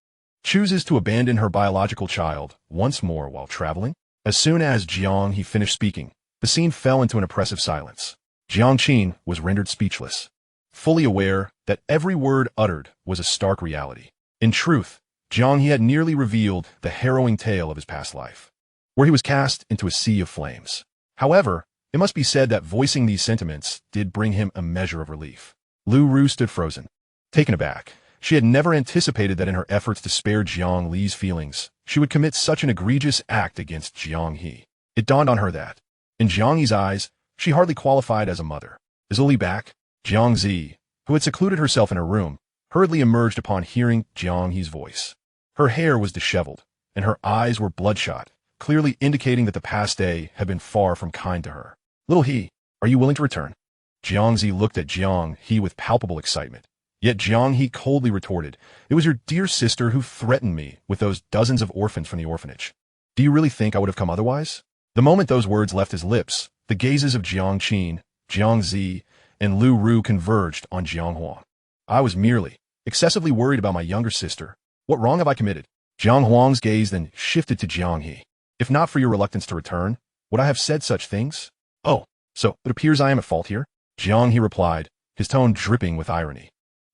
chooses to abandon her biological child once more while traveling? As soon as Jiang He finished speaking, the scene fell into an oppressive silence. Jiang Qin was rendered speechless, fully aware that every word uttered was a stark reality. In truth, Jiang He had nearly revealed the harrowing tale of his past life, where he was cast into a sea of flames. However, it must be said that voicing these sentiments did bring him a measure of relief. Lu Ru stood frozen, taken aback. She had never anticipated that in her efforts to spare Jiang Li's feelings, she would commit such an egregious act against Jiang He. It dawned on her that, in Jiang He's eyes, she hardly qualified as a mother. Is Li back? Jiang Zi, who had secluded herself in her room, hurriedly emerged upon hearing Jiang He's voice. Her hair was disheveled, and her eyes were bloodshot, clearly indicating that the past day had been far from kind to her. Little He, are you willing to return? Jiang Zi looked at Jiang He with palpable excitement. Yet Jiang He coldly retorted, it was your dear sister who threatened me with those dozens of orphans from the orphanage. Do you really think I would have come otherwise? The moment those words left his lips, the gazes of Jiang Qin, Jiang Zi, and Lu Ru converged on Jiang Huang. I was merely excessively worried about my younger sister. What wrong have I committed? Jiang Huang's gaze then shifted to Jiang He. If not for your reluctance to return, would I have said such things? Oh, so it appears I am at fault here? Jiang He replied, his tone dripping with irony.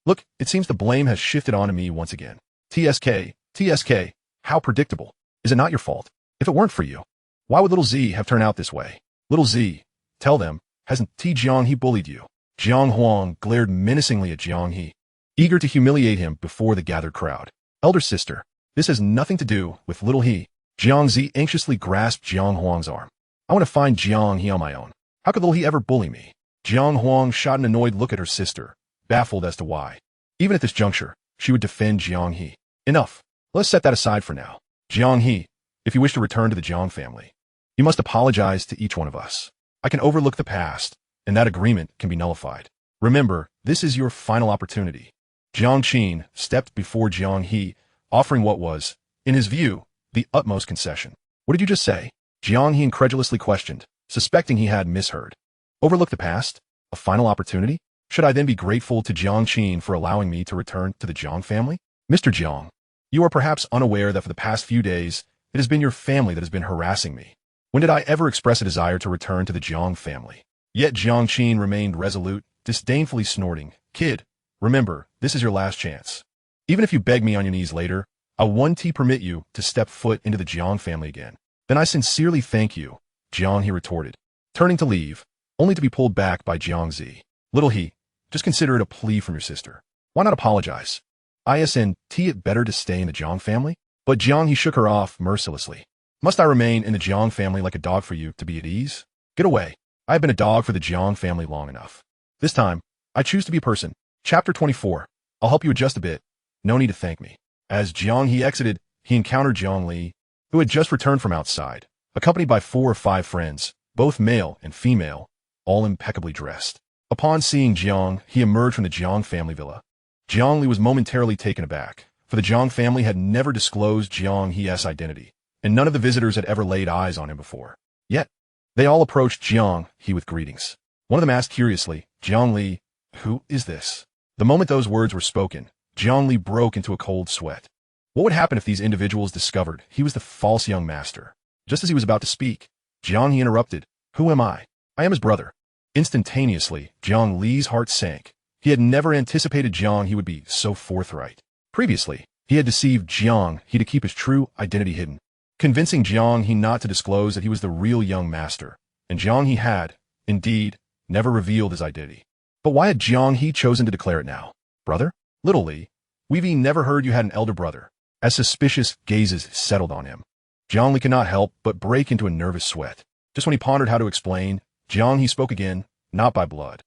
Look, it seems the blame has shifted onto me once again. TSK, how predictable. Is it not your fault? If it weren't for you, why would little Z have turned out this way? Little Z, tell them, hasn't Jiang He bullied you? Jiang Huang glared menacingly at Jiang He, eager to humiliate him before the gathered crowd. Elder sister, this has nothing to do with little He. Jiang Zi anxiously grasped Jiang Huang's arm. I want to find Jiang He on my own. How could little He ever bully me? Jiang Huang shot an annoyed look at her sister, baffled as to why. Even at this juncture, she would defend Jiang He. Enough. Let's set that aside for now. Jiang He, if you wish to return to the Jiang family, you must apologize to each one of us. I can overlook the past, and that agreement can be nullified. Remember, this is your final opportunity. Jiang Qin stepped before Jiang He, offering what was, in his view, the utmost concession. What did you just say? Jiang He incredulously questioned, suspecting he had misheard. Overlook the past? A final opportunity? Should I then be grateful to Jiang Qin for allowing me to return to the Jiang family? Mr. Jiang, you are perhaps unaware that for the past few days, it has been your family that has been harassing me. When did I ever express a desire to return to the Jiang family? Yet Jiang Qin remained resolute, disdainfully snorting, Kid, remember, this is your last chance. Even if you beg me on your knees later, I won't permit you to step foot into the Jiang family again. Then I sincerely thank you, Jiang He retorted, turning to leave, only to be pulled back by Jiang Zi. Little He, just consider it a plea from your sister. Why not apologize? Isn't it better to stay in the Jiang family? But Jiang He shook her off mercilessly. Must I remain in the Jiang family like a dog for you to be at ease? Get away. I have been a dog for the Jiang family long enough. This time, I choose to be a person. Chapter 24. I'll help you adjust a bit. No need to thank me. As Jiang He exited, he encountered Jiang Li, who had just returned from outside, accompanied by 4 or 5 friends, both male and female, all impeccably dressed. Upon seeing Jiang, he emerged from the Jiang family villa. Jiang Li was momentarily taken aback, for the Jiang family had never disclosed Jiang He's identity, and none of the visitors had ever laid eyes on him before. Yet, they all approached Jiang He with greetings. One of them asked curiously, Jiang Li, who is this? The moment those words were spoken, Jiang Li broke into a cold sweat. What would happen if these individuals discovered he was the false young master? Just as he was about to speak, Jiang He interrupted, Who am I? I am his brother. Instantaneously, Jiang Li's heart sank. He had never anticipated Jiang He would be so forthright. Previously, he had deceived Jiang He to keep his true identity hidden, convincing Jiang He not to disclose that he was the real young master, and Jiang He had, indeed, never revealed his identity. But why had Jiang He chosen to declare it now? Brother? Little Li, we've never heard you had an elder brother. As suspicious gazes settled on him, Jiang Li could not help but break into a nervous sweat. Just when he pondered how to explain, Jiang He spoke again, not by blood.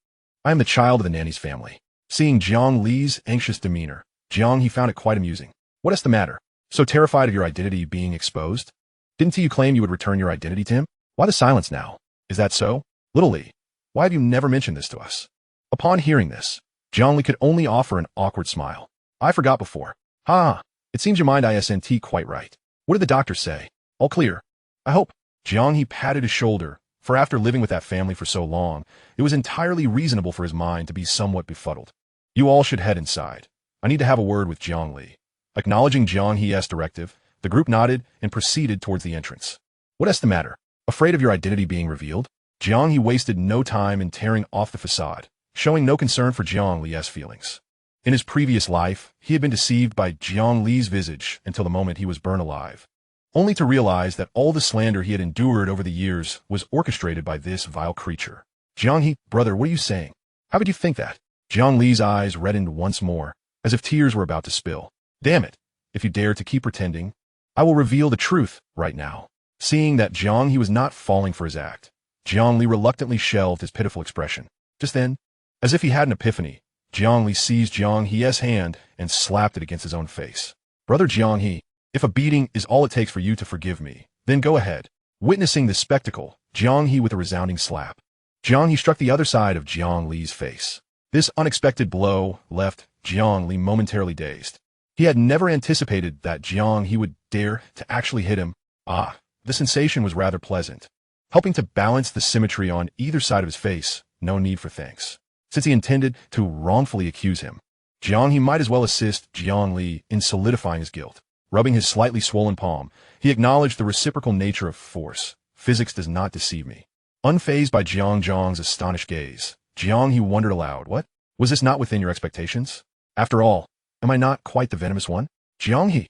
I am the child of the nanny's family. Seeing Jiang Li's anxious demeanor, Jiang He found it quite amusing. What is the matter? So terrified of your identity being exposed? Didn't you claim you would return your identity to him? Why the silence now? Is that so? Little Li, why have you never mentioned this to us? Upon hearing this, Jiang Li could only offer an awkward smile. I forgot before. Ha! It seems your mind isn't quite right. What did the doctor say? All clear. I hope. Jiang He patted his shoulder, for after living with that family for so long, it was entirely reasonable for his mind to be somewhat befuddled. You all should head inside. I need to have a word with Jiang Li. Acknowledging Jiang He's directive, the group nodded and proceeded towards the entrance. What's the matter? Afraid of your identity being revealed? Jiang He wasted no time in tearing off the facade, showing no concern for Jiang Li's feelings. In his previous life, he had been deceived by Jiang Li's visage until the moment he was burned alive, only to realize that all the slander he had endured over the years was orchestrated by this vile creature. Jiang He, brother, what are you saying? How could you think that? Jiang Li's eyes reddened once more, as if tears were about to spill. Damn it! If you dare to keep pretending, I will reveal the truth right now. Seeing that Jiang He was not falling for his act, Jiang Li reluctantly shelved his pitiful expression. Just then, as if he had an epiphany, Jiang Li seized Jiang He's hand and slapped it against his own face. Brother Jiang He, if a beating is all it takes for you to forgive me, then go ahead. Witnessing this spectacle, Jiang He with a resounding slap. Jiang He struck the other side of Jiang Li's face. This unexpected blow left Jiang Li momentarily dazed. He had never anticipated that Jiang He would dare to actually hit him. The sensation was rather pleasant, helping to balance the symmetry on either side of his face. No need for thanks. Since he intended to wrongfully accuse him, Jiang He might as well assist Jiang Li in solidifying his guilt. Rubbing his slightly swollen palm, he acknowledged the reciprocal nature of force. Physics does not deceive me. Unfazed by Jiang Zhang's astonished gaze, Jiang He wondered aloud, what? Was this not within your expectations? After all, am I not quite the venomous one? Jiang He.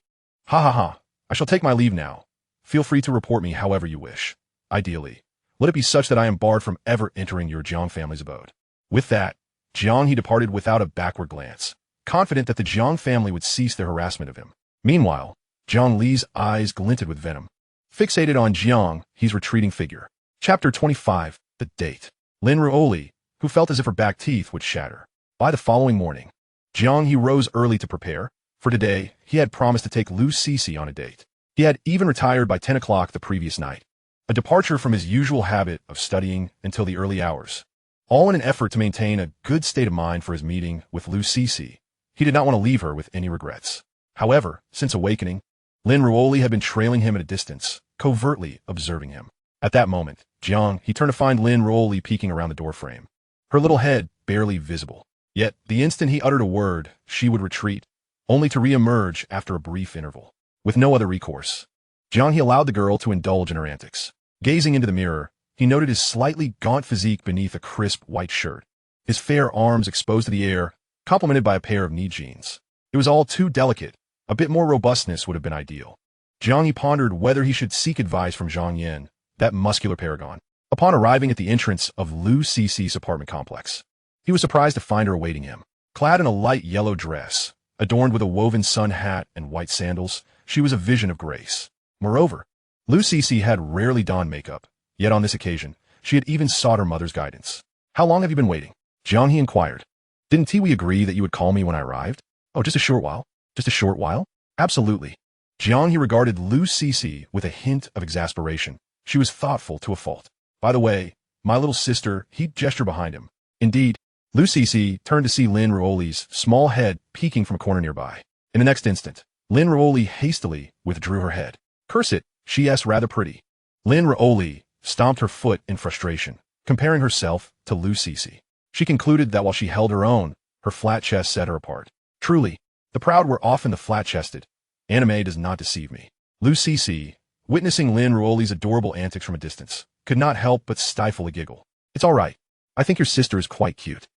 Ha ha ha. I shall take my leave now. Feel free to report me however you wish. Ideally, let it be such that I am barred from ever entering your Jiang family's abode. With that, Jiang He departed without a backward glance, confident that the Jiang family would cease their harassment of him. Meanwhile, Jiang Li's eyes glinted with venom, fixated on Jiang He's retreating figure. Chapter 25, The Date. Lin Ruoli, who felt as if her back teeth would shatter. By the following morning, Jiang He rose early to prepare. For today, he had promised to take Lu Cece on a date. He had even retired by 10 o'clock the previous night, a departure from his usual habit of studying until the early hours, all in an effort to maintain a good state of mind for his meeting with Lu Cece. He did not want to leave her with any regrets. However, since awakening, Lin Ruoli had been trailing him at a distance, covertly observing him. At that moment, Jiang He turned to find Lin Ruoli peeking around the doorframe, her little head barely visible. Yet, the instant he uttered a word, she would retreat, only to re-emerge after a brief interval. With no other recourse, Jiang He allowed the girl to indulge in her antics. Gazing into the mirror, he noted his slightly gaunt physique beneath a crisp white shirt, his fair arms exposed to the air, complemented by a pair of knee jeans. It was all too delicate. A bit more robustness would have been ideal. Jiang He pondered whether he should seek advice from Zhang Yan, that muscular paragon. Upon arriving at the entrance of Lu Cece's apartment complex, he was surprised to find her awaiting him. Clad in a light yellow dress, adorned with a woven sun hat and white sandals, she was a vision of grace. Moreover, Lu Cece had rarely donned makeup, yet on this occasion, she had even sought her mother's guidance. How long have you been waiting? Jiang He inquired. Didn't we agree that you would call me when I arrived? Oh, just a short while. Just a short while? Absolutely. Jiang He regarded Lu Cece with a hint of exasperation. She was thoughtful to a fault. By the way, my little sister, he gestured behind him. Indeed, Lu Cece turned to see Lin Ruoli's small head peeking from a corner nearby. In the next instant, Lin Ruoli hastily withdrew her head. Curse it, she's rather pretty. Lin Ruoli stomped her foot in frustration, comparing herself to Lu Cece. She concluded that while she held her own, her flat chest set her apart. Truly, the proud were often the flat-chested. Anime does not deceive me. Lu Cece, witnessing Lin Ruoli's adorable antics from a distance, could not help but stifle a giggle. It's all right. I think your sister is quite cute.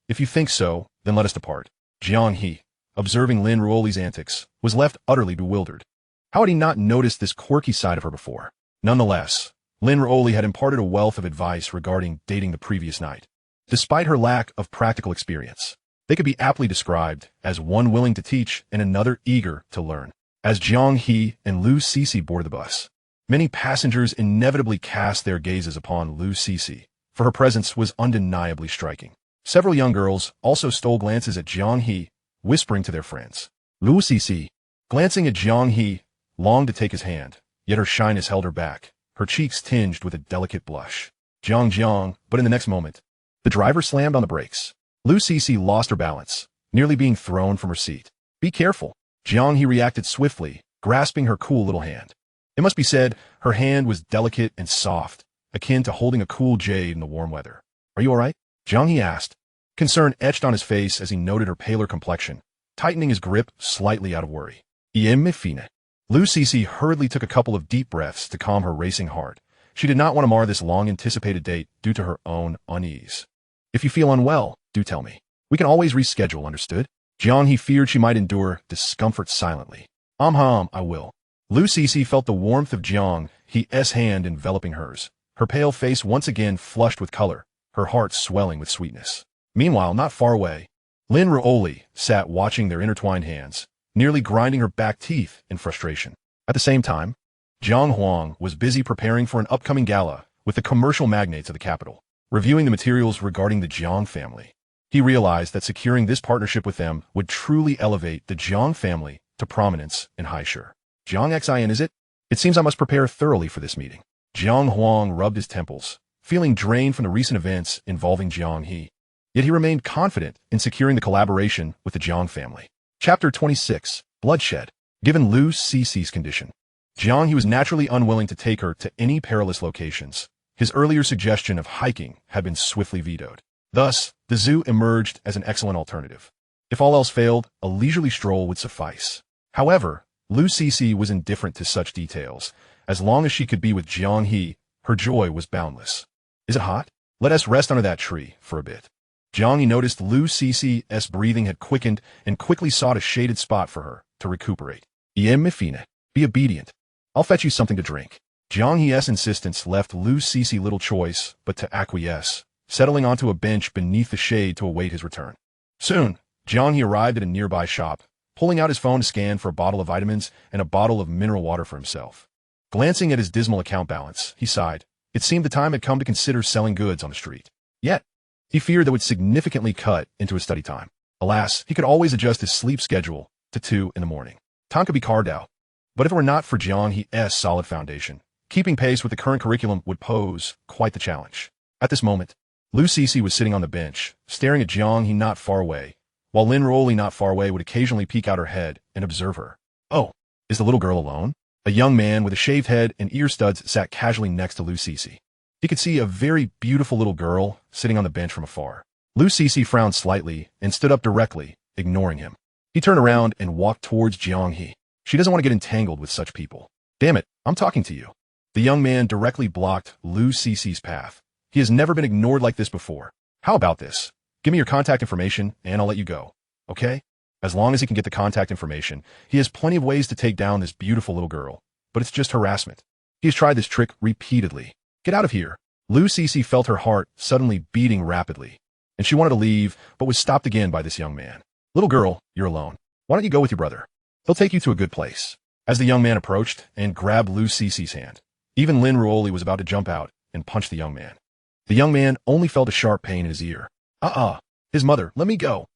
If you think so, then let us depart. Jiang He, observing Lin Ruoli's antics, was left utterly bewildered. How had he not noticed this quirky side of her before? Nonetheless, Lin Ruoli had imparted a wealth of advice regarding dating the previous night. Despite her lack of practical experience, they could be aptly described as one willing to teach and another eager to learn. As Jiang He and Lu Cece boarded the bus, many passengers inevitably cast their gazes upon Lu Cece, for her presence was undeniably striking. Several young girls also stole glances at Jiang He, whispering to their friends. Lu Cece, glancing at Jiang He, longed to take his hand, yet her shyness held her back, her cheeks tinged with a delicate blush. Jiang, but in the next moment, the driver slammed on the brakes. Lu Cece lost her balance, nearly being thrown from her seat. Be careful. Jiang He reacted swiftly, grasping her cool little hand. It must be said, her hand was delicate and soft, akin to holding a cool jade in the warm weather. Are you all right? Jiang He asked. Concern etched on his face as he noted her paler complexion, tightening his grip slightly out of worry. Me fine. Lu Cece hurriedly took a couple of deep breaths to calm her racing heart. She did not want to mar this long-anticipated date due to her own unease. If you feel unwell, do tell me. We can always reschedule, understood? Jiang He feared she might endure discomfort silently. I will. Lu Cece felt the warmth of Jiang He's hand enveloping hers, her pale face once again flushed with color, her heart swelling with sweetness. Meanwhile, not far away, Lin Ruoli sat watching their intertwined hands, nearly grinding her back teeth in frustration. At the same time, Zhang Huang was busy preparing for an upcoming gala with the commercial magnates of the capital, reviewing the materials regarding the Jiang family. He realized that securing this partnership with them would truly elevate the Jiang family to prominence in Haishur. Jiang Xin, is it? It seems I must prepare thoroughly for this meeting. Zhang Huang rubbed his temples, feeling drained from the recent events involving Jiang He. Yet he remained confident in securing the collaboration with the Jiang family. Chapter 26, Bloodshed. Given Lu Cece's condition, Jiang He was naturally unwilling to take her to any perilous locations. His earlier suggestion of hiking had been swiftly vetoed. Thus, the zoo emerged as an excellent alternative. If all else failed, a leisurely stroll would suffice. However, Lu Cece was indifferent to such details. As long as she could be with Jiang He, her joy was boundless. Is it hot? Let us rest under that tree for a bit. Jiang He noticed Lu Cece's breathing had quickened and quickly sought a shaded spot for her to recuperate. Me fine. Be obedient. I'll fetch you something to drink. Jiang He's insistence left Lu Cece little choice but to acquiesce, settling onto a bench beneath the shade to await his return. Soon, Jiang He arrived at a nearby shop, pulling out his phone to scan for a bottle of vitamins and a bottle of mineral water for himself. Glancing at his dismal account balance, he sighed. It seemed the time had come to consider selling goods on the street. Yet, he feared that would significantly cut into his study time. Alas, he could always adjust his sleep schedule to 2 in the morning. Time could be carved out. But if it were not for Jiang He's solid foundation, keeping pace with the current curriculum would pose quite the challenge. At this moment, Lu Cece was sitting on the bench, staring at Jiang He not far away, while Lin Ruoli not far away would occasionally peek out her head and observe her. Oh, is the little girl alone? A young man with a shaved head and ear studs sat casually next to Lu Cece. He could see a very beautiful little girl sitting on the bench from afar. Lu Cece frowned slightly and stood up directly, ignoring him. He turned around and walked towards Jiang He. She doesn't want to get entangled with such people. Damn it, I'm talking to you. The young man directly blocked Lu Cece's path. He has never been ignored like this before. How about this? Give me your contact information and I'll let you go. Okay? As long as he can get the contact information, he has plenty of ways to take down this beautiful little girl. But it's just harassment. He has tried this trick repeatedly. Get out of here. Lu Cece felt her heart suddenly beating rapidly, and she wanted to leave, but was stopped again by this young man. Little girl, you're alone. Why don't you go with your brother? He'll take you to a good place. As the young man approached and grabbed Lu Cece's hand, even Lin Ruoli was about to jump out and punch the young man. The young man only felt a sharp pain in his ear. His mother, let me go.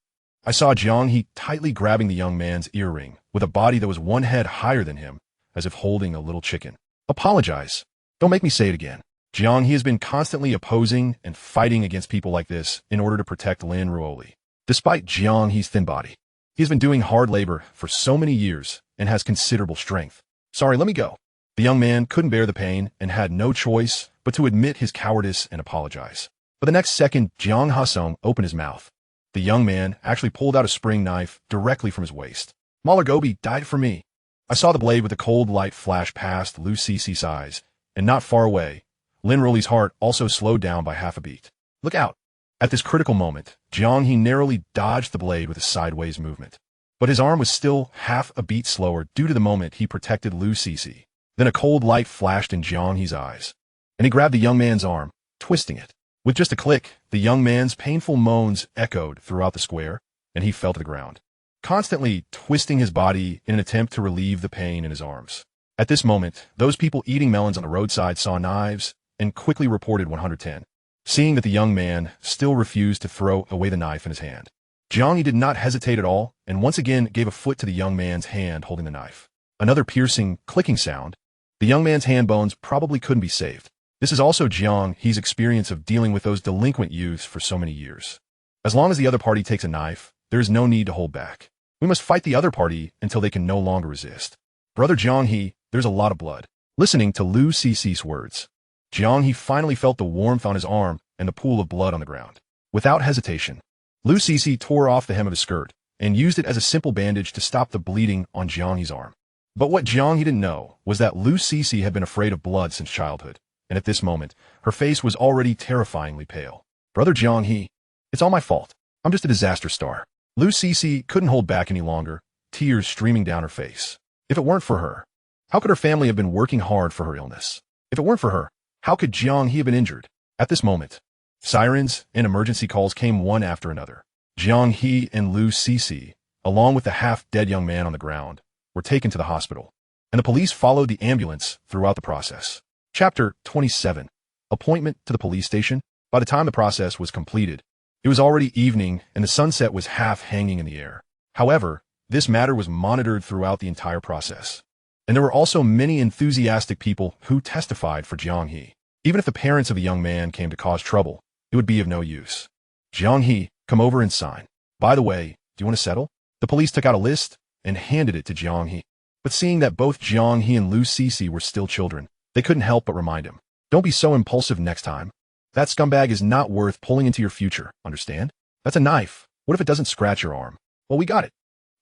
I saw Jiang He tightly grabbing the young man's earring with a body that was one head higher than him, as if holding a little chicken. Apologize. Don't make me say it again. Jiang He has been constantly opposing and fighting against people like this in order to protect Lin Ruoli. Despite Jiang He's thin body, he has been doing hard labor for so many years and has considerable strength. Sorry, let me go. The young man couldn't bear the pain and had no choice but to admit his cowardice and apologize. But the next second, Jiang Hasong opened his mouth. The young man actually pulled out a spring knife directly from his waist. Malargobi died for me. I saw the blade with a cold light flash past Lu Cece's eyes, and not far away, Lin Ruoli's heart also slowed down by half a beat. Look out. At this critical moment, Jiang He narrowly dodged the blade with a sideways movement. But his arm was still half a beat slower due to the moment he protected Lu Cece. Then a cold light flashed in Jiang He's eyes, and he grabbed the young man's arm, twisting it. With just a click, the young man's painful moans echoed throughout the square, and he fell to the ground, constantly twisting his body in an attempt to relieve the pain in his arms. At this moment, those people eating melons on the roadside saw knives and quickly reported 110, seeing that the young man still refused to throw away the knife in his hand. Jiang He did not hesitate at all and once again gave a foot to the young man's hand holding the knife. Another piercing, clicking sound. The young man's hand bones probably couldn't be saved. This is also Jiang He's experience of dealing with those delinquent youths for so many years. As long as the other party takes a knife, there is no need to hold back. We must fight the other party until they can no longer resist. Brother Jiang He, there's a lot of blood. Listening to Lu Cici's words, Jiang He finally felt the warmth on his arm and the pool of blood on the ground. Without hesitation, Lu Cici tore off the hem of his skirt and used it as a simple bandage to stop the bleeding on Jiang He's arm. But what Jiang He didn't know was that Lu Cici had been afraid of blood since childhood, and at this moment, her face was already terrifyingly pale. Brother Jiang He, it's all my fault. I'm just a disaster star. Lu Cici couldn't hold back any longer, tears streaming down her face. If it weren't for her, how could her family have been working hard for her illness? If it weren't for her, how could Jiang He have been injured? At this moment, sirens and emergency calls came one after another. Jiang He and Lu Cici, along with the half-dead young man on the ground, were taken to the hospital, and the police followed the ambulance throughout the process. Chapter 27. Appointment to the police station. By the time the process was completed, it was already evening and the sunset was half hanging in the air. However, this matter was monitored throughout the entire process. And there were also many enthusiastic people who testified for Jiang He. Even if the parents of the young man came to cause trouble, it would be of no use. Jiang He, come over and sign. By the way, do you want to settle? The police took out a list and handed it to Jiang He. But seeing that both Jiang He and Lu Cici were still children, they couldn't help but remind him. Don't be so impulsive next time. That scumbag is not worth pulling into your future, understand? That's a knife. What if it doesn't scratch your arm? Well, we got it.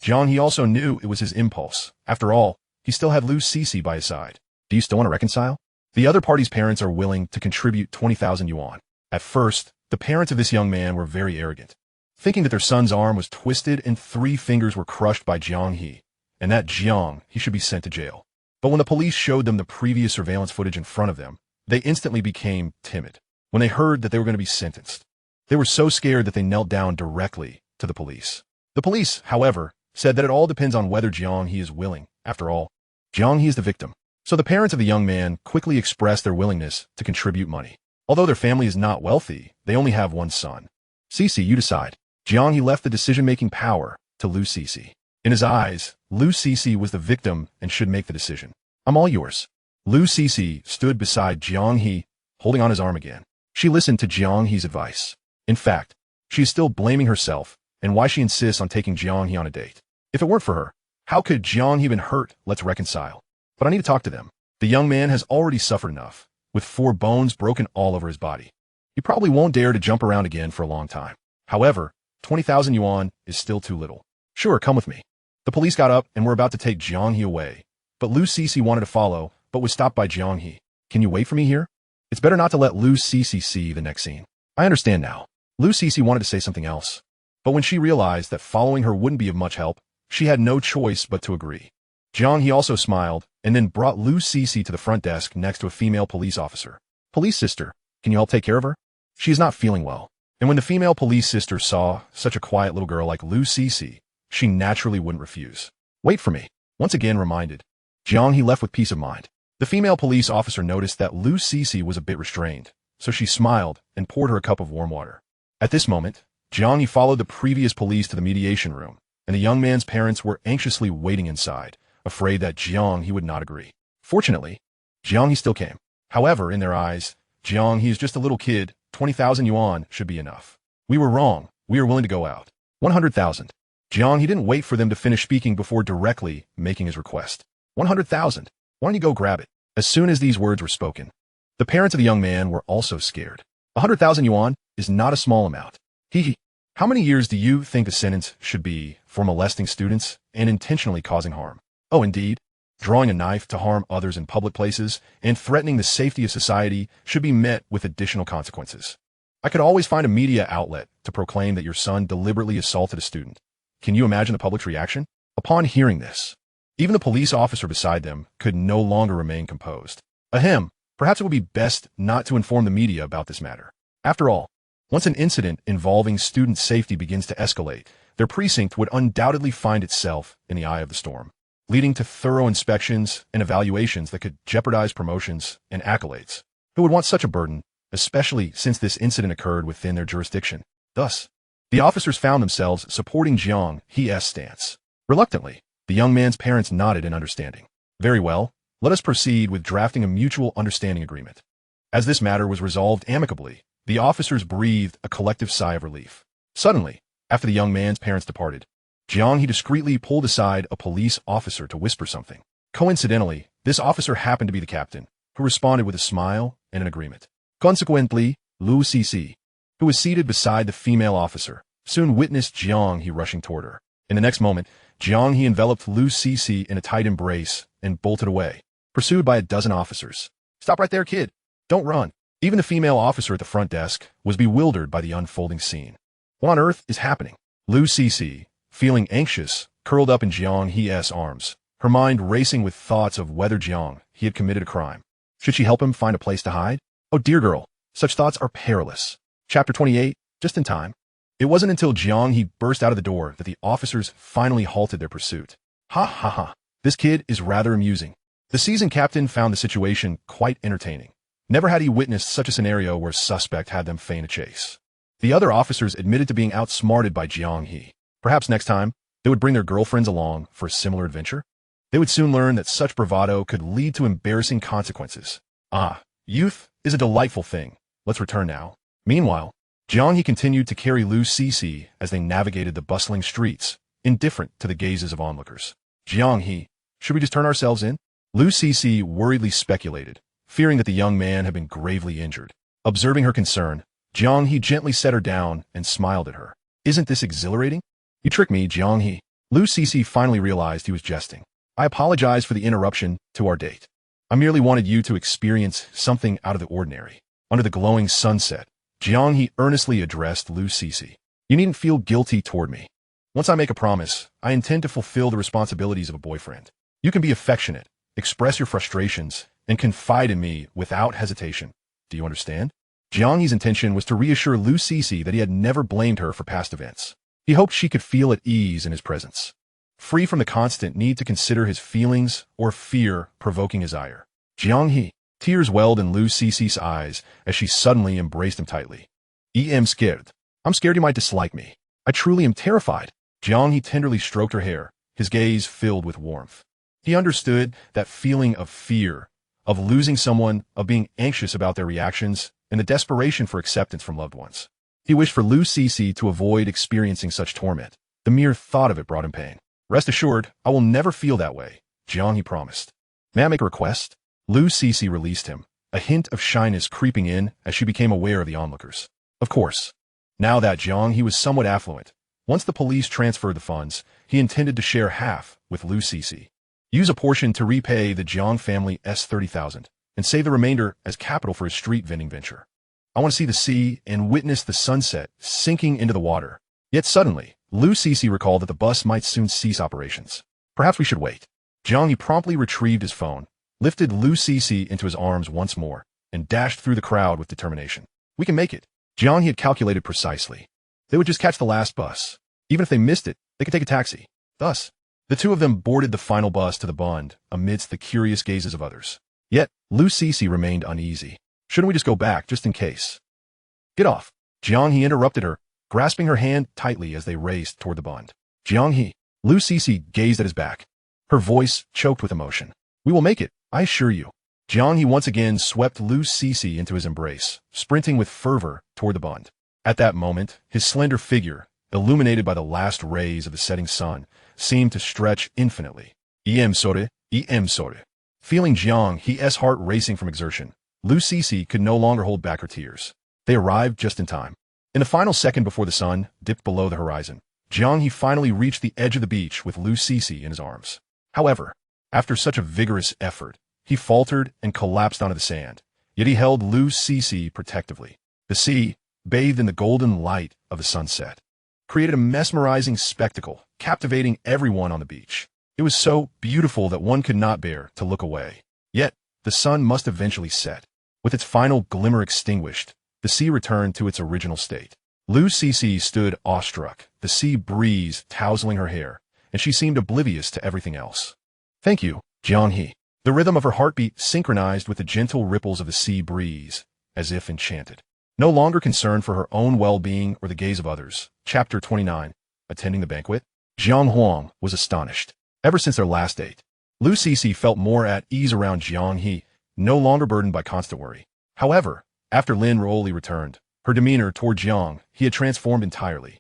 Jiang He also knew it was his impulse. After all, he still had Lu Cici by his side. Do you still want to reconcile? The other party's parents are willing to contribute 20,000 yuan. At first, the parents of this young man were very arrogant, thinking that their son's arm was twisted and 3 fingers were crushed by Jiang He, and that Jiang He should be sent to jail. But when the police showed them the previous surveillance footage in front of them, they instantly became timid. When they heard that they were going to be sentenced, they were so scared that they knelt down directly to the police. The police, however, said that it all depends on whether Jiang He is willing. After all, Jiang He is the victim. So the parents of the young man quickly expressed their willingness to contribute money. Although their family is not wealthy, they only have one son. Cici, you decide. Jiang He left the decision-making power to Lu Cici. In his eyes, Lu Cici was the victim and should make the decision. I'm all yours. Lu Cici stood beside Jiang He, holding on his arm again. She listened to Jiang He's advice. In fact, she is still blaming herself and why she insists on taking Jiang He on a date. If it weren't for her, how could Jiang He been hurt? Let's reconcile. But I need to talk to them. The young man has already suffered enough, with 4 bones broken all over his body. He probably won't dare to jump around again for a long time. However, 20,000 yuan is still too little. Sure, come with me. The police got up and were about to take Jiang He away, but Lu Cici wanted to follow, but was stopped by Jiang He. Can you wait for me here? It's better not to let Lu Cici see the next scene. I understand now. Lu Cici wanted to say something else, but when she realized that following her wouldn't be of much help, she had no choice but to agree. Jiang He also smiled and then brought Lu Cici to the front desk next to a female police officer. Police sister, can you help take care of her? She is not feeling well. And when the female police sister saw such a quiet little girl like Lu Cici, she naturally wouldn't refuse. Wait for me. Once again reminded, Jiang He left with peace of mind. The female police officer noticed that Lu Cici was a bit restrained, so she smiled and poured her a cup of warm water. At this moment, Jiang He followed the previous police to the mediation room, and the young man's parents were anxiously waiting inside, afraid that Jiang He would not agree. Fortunately, Jiang He still came. However, in their eyes, Jiang He is just a little kid. 20,000 yuan should be enough. We were wrong. We are willing to go out. 100,000. Jiang He didn't wait for them to finish speaking before directly making his request. 100,000. Why don't you go grab it? As soon as these words were spoken, the parents of the young man were also scared. 100,000 yuan is not a small amount. Hee. How many years do you think the sentence should be for molesting students and intentionally causing harm? Oh, indeed. Drawing a knife to harm others in public places and threatening the safety of society should be met with additional consequences. I could always find a media outlet to proclaim that your son deliberately assaulted a student. Can you imagine the public's reaction? Upon hearing this, even the police officer beside them could no longer remain composed. Ahem, perhaps it would be best not to inform the media about this matter. After all, once an incident involving student safety begins to escalate, their precinct would undoubtedly find itself in the eye of the storm, leading to thorough inspections and evaluations that could jeopardize promotions and accolades. Who would want such a burden, especially since this incident occurred within their jurisdiction? Thus, the officers found themselves supporting Jiang He's stance. Reluctantly, the young man's parents nodded in understanding. Very well, let us proceed with drafting a mutual understanding agreement. As this matter was resolved amicably, the officers breathed a collective sigh of relief. Suddenly, after the young man's parents departed, Jiang He discreetly pulled aside a police officer to whisper something. Coincidentally, this officer happened to be the captain, who responded with a smile and an agreement. Consequently, Lu Cece, who was seated beside the female officer, soon witnessed Jiang He rushing toward her. In the next moment, Jiang He enveloped Lu Cece in a tight embrace and bolted away, pursued by a dozen officers. "Stop right there, kid. Don't run." Even the female officer at the front desk was bewildered by the unfolding scene. What on earth is happening? Lu Cece, feeling anxious, curled up in Jiang He's arms, her mind racing with thoughts of whether Jiang He had committed a crime. Should she help him find a place to hide? Oh dear girl, such thoughts are perilous. Chapter 28, just in time. It wasn't until Jiang He burst out of the door that the officers finally halted their pursuit. Ha ha ha, this kid is rather amusing. The seasoned captain found the situation quite entertaining. Never had he witnessed such a scenario where a suspect had them feign a chase. The other officers admitted to being outsmarted by Jiang He. Perhaps next time, they would bring their girlfriends along for a similar adventure. They would soon learn that such bravado could lead to embarrassing consequences. Ah, youth is a delightful thing. Let's return now. Meanwhile, Jiang He continued to carry Lu Cece as they navigated the bustling streets, indifferent to the gazes of onlookers. Jiang He, should we just turn ourselves in? Lu Cece worriedly speculated, fearing that the young man had been gravely injured. Observing her concern, Jiang He gently set her down and smiled at her. Isn't this exhilarating? You tricked me, Jiang He. Lu Cece finally realized he was jesting. I apologize for the interruption to our date. I merely wanted you to experience something out of the ordinary. Under the glowing sunset, Jiang He earnestly addressed Lu Cece. You needn't feel guilty toward me. Once I make a promise, I intend to fulfill the responsibilities of a boyfriend. You can be affectionate, express your frustrations, and confide in me without hesitation. Do you understand? Jiang He's intention was to reassure Lu Cece that he had never blamed her for past events. He hoped she could feel at ease in his presence, free from the constant need to consider his feelings or fear provoking his ire. Jiang He, tears welled in Lu Cece's eyes as she suddenly embraced him tightly. I'm scared. I'm scared you might dislike me. I truly am terrified. Jiang He tenderly stroked her hair, his gaze filled with warmth. He understood that feeling of fear, of losing someone, of being anxious about their reactions, and the desperation for acceptance from loved ones. He wished for Lu Cece to avoid experiencing such torment. The mere thought of it brought him pain. Rest assured, I will never feel that way, Jiang He promised. May I make a request? Lu Cece released him, a hint of shyness creeping in as she became aware of the onlookers. Of course. Now that Jiang He was somewhat affluent, once the police transferred the funds, he intended to share half with Lu Cece. Use a portion to repay the Jiang family $30,000, and save the remainder as capital for his street vending venture. I want to see the sea and witness the sunset sinking into the water. Yet suddenly, Lu Cece recalled that the bus might soon cease operations. Perhaps we should wait. Jiang He promptly retrieved his phone, lifted Lu Cece into his arms once more, and dashed through the crowd with determination. We can make it. Jiang He had calculated precisely. They would just catch the last bus. Even if they missed it, they could take a taxi. Thus, the two of them boarded the final bus to the Bund amidst the curious gazes of others. Yet, Lu Cece remained uneasy. Shouldn't we just go back, just in case? Get off. Jiang He interrupted her, grasping her hand tightly as they raced toward the Bund. Jiang He. Lu Cece gazed at his back, her voice choked with emotion. We will make it, I assure you. Jiang He once again swept Lu Cece into his embrace, sprinting with fervor toward the Bund. At that moment, his slender figure, illuminated by the last rays of the setting sun, seemed to stretch infinitely. Em sore. Feeling Jiang He's heart racing from exertion, Lu Cece could no longer hold back her tears. They arrived just in time. In the final second before the sun dipped below the horizon, Jiang He finally reached the edge of the beach with Lu Cece in his arms. However, after such a vigorous effort, he faltered and collapsed onto the sand, yet he held Lu Cece protectively. The sea, bathed in the golden light of the sunset, created a mesmerizing spectacle, captivating everyone on the beach. It was so beautiful that one could not bear to look away. Yet, the sun must eventually set. With its final glimmer extinguished, the sea returned to its original state. Lu Cece stood awestruck, the sea breeze tousling her hair, and she seemed oblivious to everything else. Thank you, Jiang He. The rhythm of her heartbeat synchronized with the gentle ripples of the sea breeze, as if enchanted. No longer concerned for her own well-being or the gaze of others. Chapter 29. Attending the banquet? Jiang Huang was astonished. Ever since their last date, Lu Cece felt more at ease around Jiang He, no longer burdened by constant worry. However, after Lin Roli returned, her demeanor toward Jiang He had transformed entirely.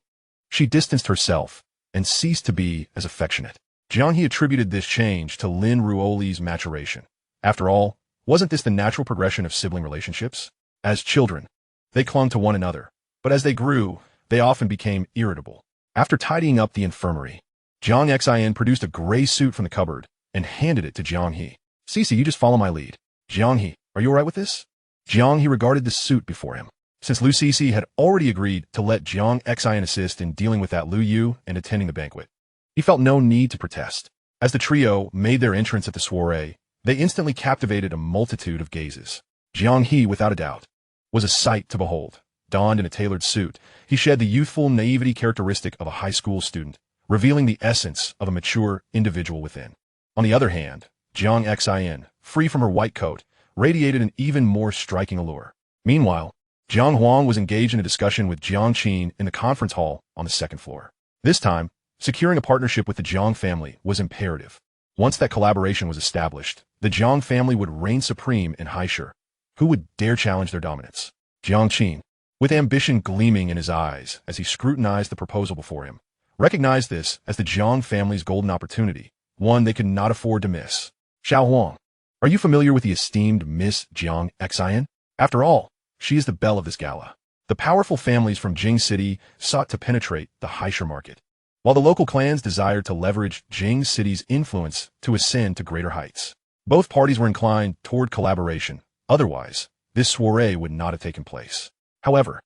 She distanced herself, and ceased to be as affectionate. Jiang He attributed this change to Lin Ruoli's maturation. After all, wasn't this the natural progression of sibling relationships? As children, they clung to one another, but as they grew, they often became irritable. After tidying up the infirmary, Jiang Xin produced a gray suit from the cupboard and handed it to Jiang He. "Cece, you just follow my lead." "Jiang He, are you alright with this?" Jiang He regarded the suit before him. Since Lu Cece had already agreed to let Jiang Xin assist in dealing with that Lu Yu and attending the banquet, he felt no need to protest. As the trio made their entrance at the soiree, they instantly captivated a multitude of gazes. Jiang He, without a doubt, was a sight to behold. Donned in a tailored suit, he shed the youthful naivety characteristic of a high school student, revealing the essence of a mature individual within. On the other hand, Jiang Xin, free from her white coat, radiated an even more striking allure. Meanwhile, Jiang Huang was engaged in a discussion with Jiang Qin in the conference hall on the second floor. This time, securing a partnership with the Jiang family was imperative. Once that collaboration was established, the Jiang family would reign supreme in Haishu. Who would dare challenge their dominance? Jiang Qin, with ambition gleaming in his eyes as he scrutinized the proposal before him, recognized this as the Jiang family's golden opportunity, one they could not afford to miss. "Xiao Huang, are you familiar with the esteemed Miss Jiang Xin? After all, she is the belle of this gala." The powerful families from Jing City sought to penetrate the Haishu market, while the local clans desired to leverage Jing City's influence to ascend to greater heights. Both parties were inclined toward collaboration. Otherwise, this soiree would not have taken place. However,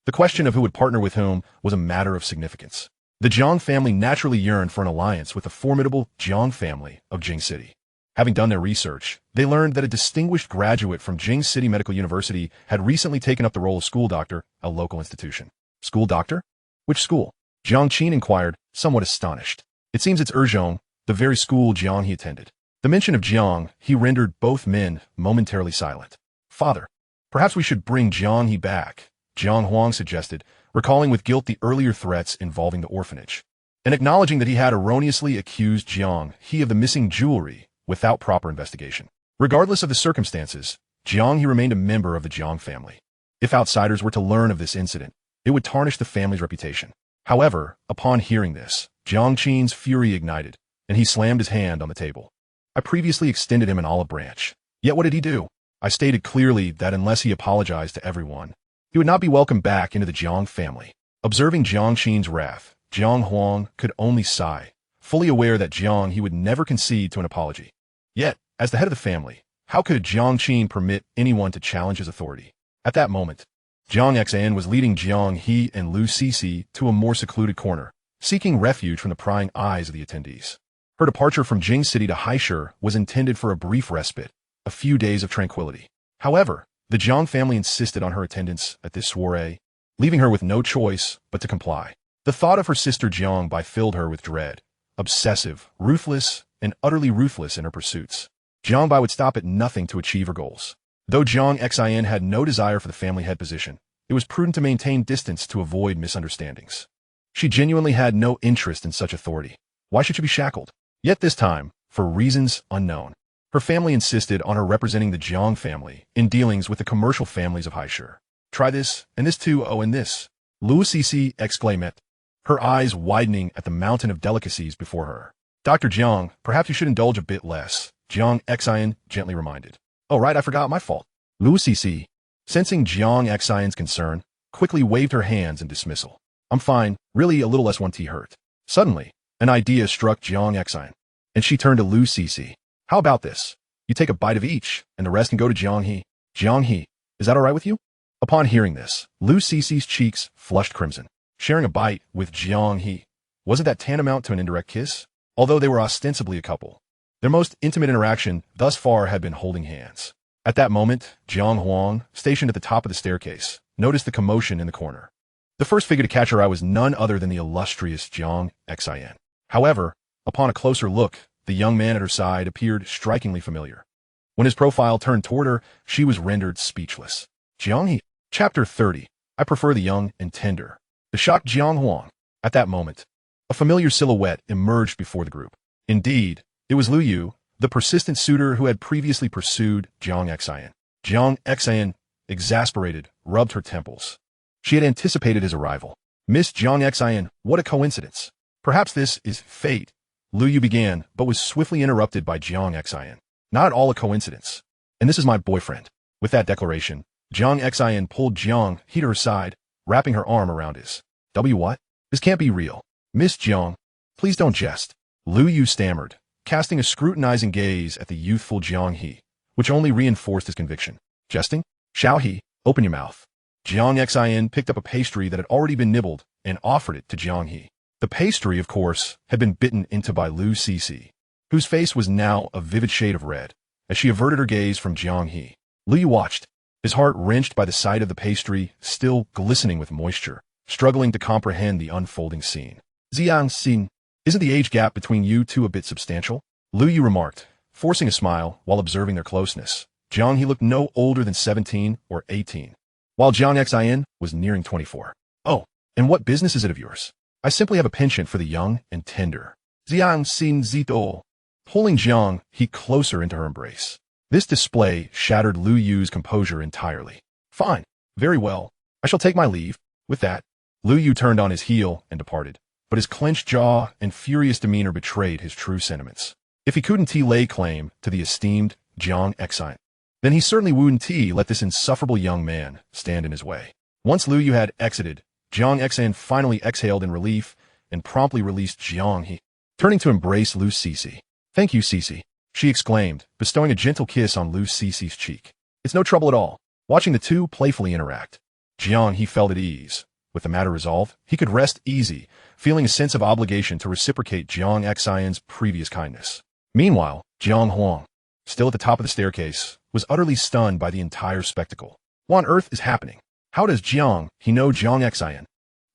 the question of who would partner with whom was a matter of significance. The Jiang family naturally yearned for an alliance with the formidable Jiang family of Jing City. Having done their research, they learned that a distinguished graduate from Jing City Medical University had recently taken up the role of school doctor at a local institution. "School doctor? Which school?" Jiang Qin inquired, somewhat astonished. "It seems it's Zhong, the very school Jiang He attended." The mention of Jiang He rendered both men momentarily silent. "Father, perhaps we should bring Jiang He back," Jiang Huang suggested, recalling with guilt the earlier threats involving the orphanage, and acknowledging that he had erroneously accused Jiang He of the missing jewelry without proper investigation. Regardless of the circumstances, Jiang He remained a member of the Jiang family. If outsiders were to learn of this incident, it would tarnish the family's reputation. However, upon hearing this, Jiang Qin's fury ignited, and he slammed his hand on the table. "I previously extended him an olive branch. Yet what did he do? I stated clearly that unless he apologized to everyone, he would not be welcomed back into the Jiang family." Observing Jiang Qin's wrath, Jiang Huang could only sigh, fully aware that Jiang He would never concede to an apology. Yet, as the head of the family, how could Jiang Qin permit anyone to challenge his authority? At that moment, Jiang Xin was leading Jiang He and Lu Cece to a more secluded corner, seeking refuge from the prying eyes of the attendees. Her departure from Jing City to Haishu was intended for a brief respite, a few days of tranquility. However, the Jiang family insisted on her attendance at this soiree, leaving her with no choice but to comply. The thought of her sister Jiang filled her with dread. Obsessive, ruthless, and utterly ruthless in her pursuits, Jiang would stop at nothing to achieve her goals. Though Jiang Xin had no desire for the family head position, it was prudent to maintain distance to avoid misunderstandings. She genuinely had no interest in such authority. Why should she be shackled? Yet this time, for reasons unknown, her family insisted on her representing the Jiang family in dealings with the commercial families of Haishu. "Try this, and this too, oh, and this," Lu Cece exclaimed, her eyes widening at the mountain of delicacies before her. "Dr. Jiang, perhaps you should indulge a bit less," Jiang Xin gently reminded. "Oh, right, I forgot, my fault." Lu Cece, sensing Jiang Xin's concern, quickly waved her hands in dismissal. "I'm fine, really a little less one tea hurt." Suddenly, an idea struck Jiang Xin, and she turned to Lu Cece. "How about this? You take a bite of each, and the rest can go to Jiang He." "Jiang He, is that all right with you?" Upon hearing this, Lu Cece's cheeks flushed crimson. Sharing a bite with Jiang He, wasn't that tantamount to an indirect kiss? Although they were ostensibly a couple, their most intimate interaction thus far had been holding hands. At that moment, Jiang Huang, stationed at the top of the staircase, noticed the commotion in the corner. The first figure to catch her eye was none other than the illustrious Jiang Xin. However, upon a closer look, the young man at her side appeared strikingly familiar. When his profile turned toward her, she was rendered speechless. "Jiang He." Chapter 30. I prefer the young and tender. The shocked Jiang Huang. At that moment, a familiar silhouette emerged before the group. Indeed, it was Lu Yu, the persistent suitor who had previously pursued Jiang Xin. Jiang Xin, exasperated, rubbed her temples. She had anticipated his arrival. "Miss Jiang Xin, what a coincidence. Perhaps this is fate, Lu Yu began, but was swiftly interrupted by Jiang Xin. Not at all a coincidence. And this is my boyfriend. With that declaration, Jiang Xin pulled Jiang He to her side, wrapping her arm around his. What? This can't be real. Miss Jiang, please don't jest. Lu Yu stammered, casting a scrutinizing gaze at the youthful Jiang He, which only reinforced his conviction. Jesting? Xiao He, open your mouth. Jiang Xin picked up a pastry that had already been nibbled and offered it to Jiang He. The pastry, of course, had been bitten into by Lu Cece, whose face was now a vivid shade of red, as she averted her gaze from Jiang He. Lu Yu watched, his heart wrenched by the sight of the pastry, still glistening with moisture, struggling to comprehend the unfolding scene. Jiang Xin, isn't the age gap between you two a bit substantial? Lu Yu remarked, forcing a smile while observing their closeness. Jiang He looked no older than 17 or 18, while Jiang Xin was nearing 24. Oh, and what business is it of yours? I simply have a penchant for the young and tender. Jiang Xin Zito, pulling Jiang He closer into her embrace. This display shattered Lu Yu's composure entirely. Fine, very well. I shall take my leave. With that, Lu Yu turned on his heel and departed, but his clenched jaw and furious demeanor betrayed his true sentiments. If he couldn't lay claim to the esteemed Jiang Xin, then he certainly wouldn't let this insufferable young man stand in his way. Once Lu Yu had exited, Jiang Xin finally exhaled in relief and promptly released Jiang He, turning to embrace Lu Cece. Thank you, Cece, she exclaimed, bestowing a gentle kiss on Lu Cece's cheek. It's no trouble at all. Watching the two playfully interact, Jiang He felt at ease. With the matter resolved, he could rest easy, feeling a sense of obligation to reciprocate Jiang Xion's previous kindness. Meanwhile, Jiang Huang, still at the top of the staircase, was utterly stunned by the entire spectacle. What on earth is happening? How does Jiang He know Jiang Xian?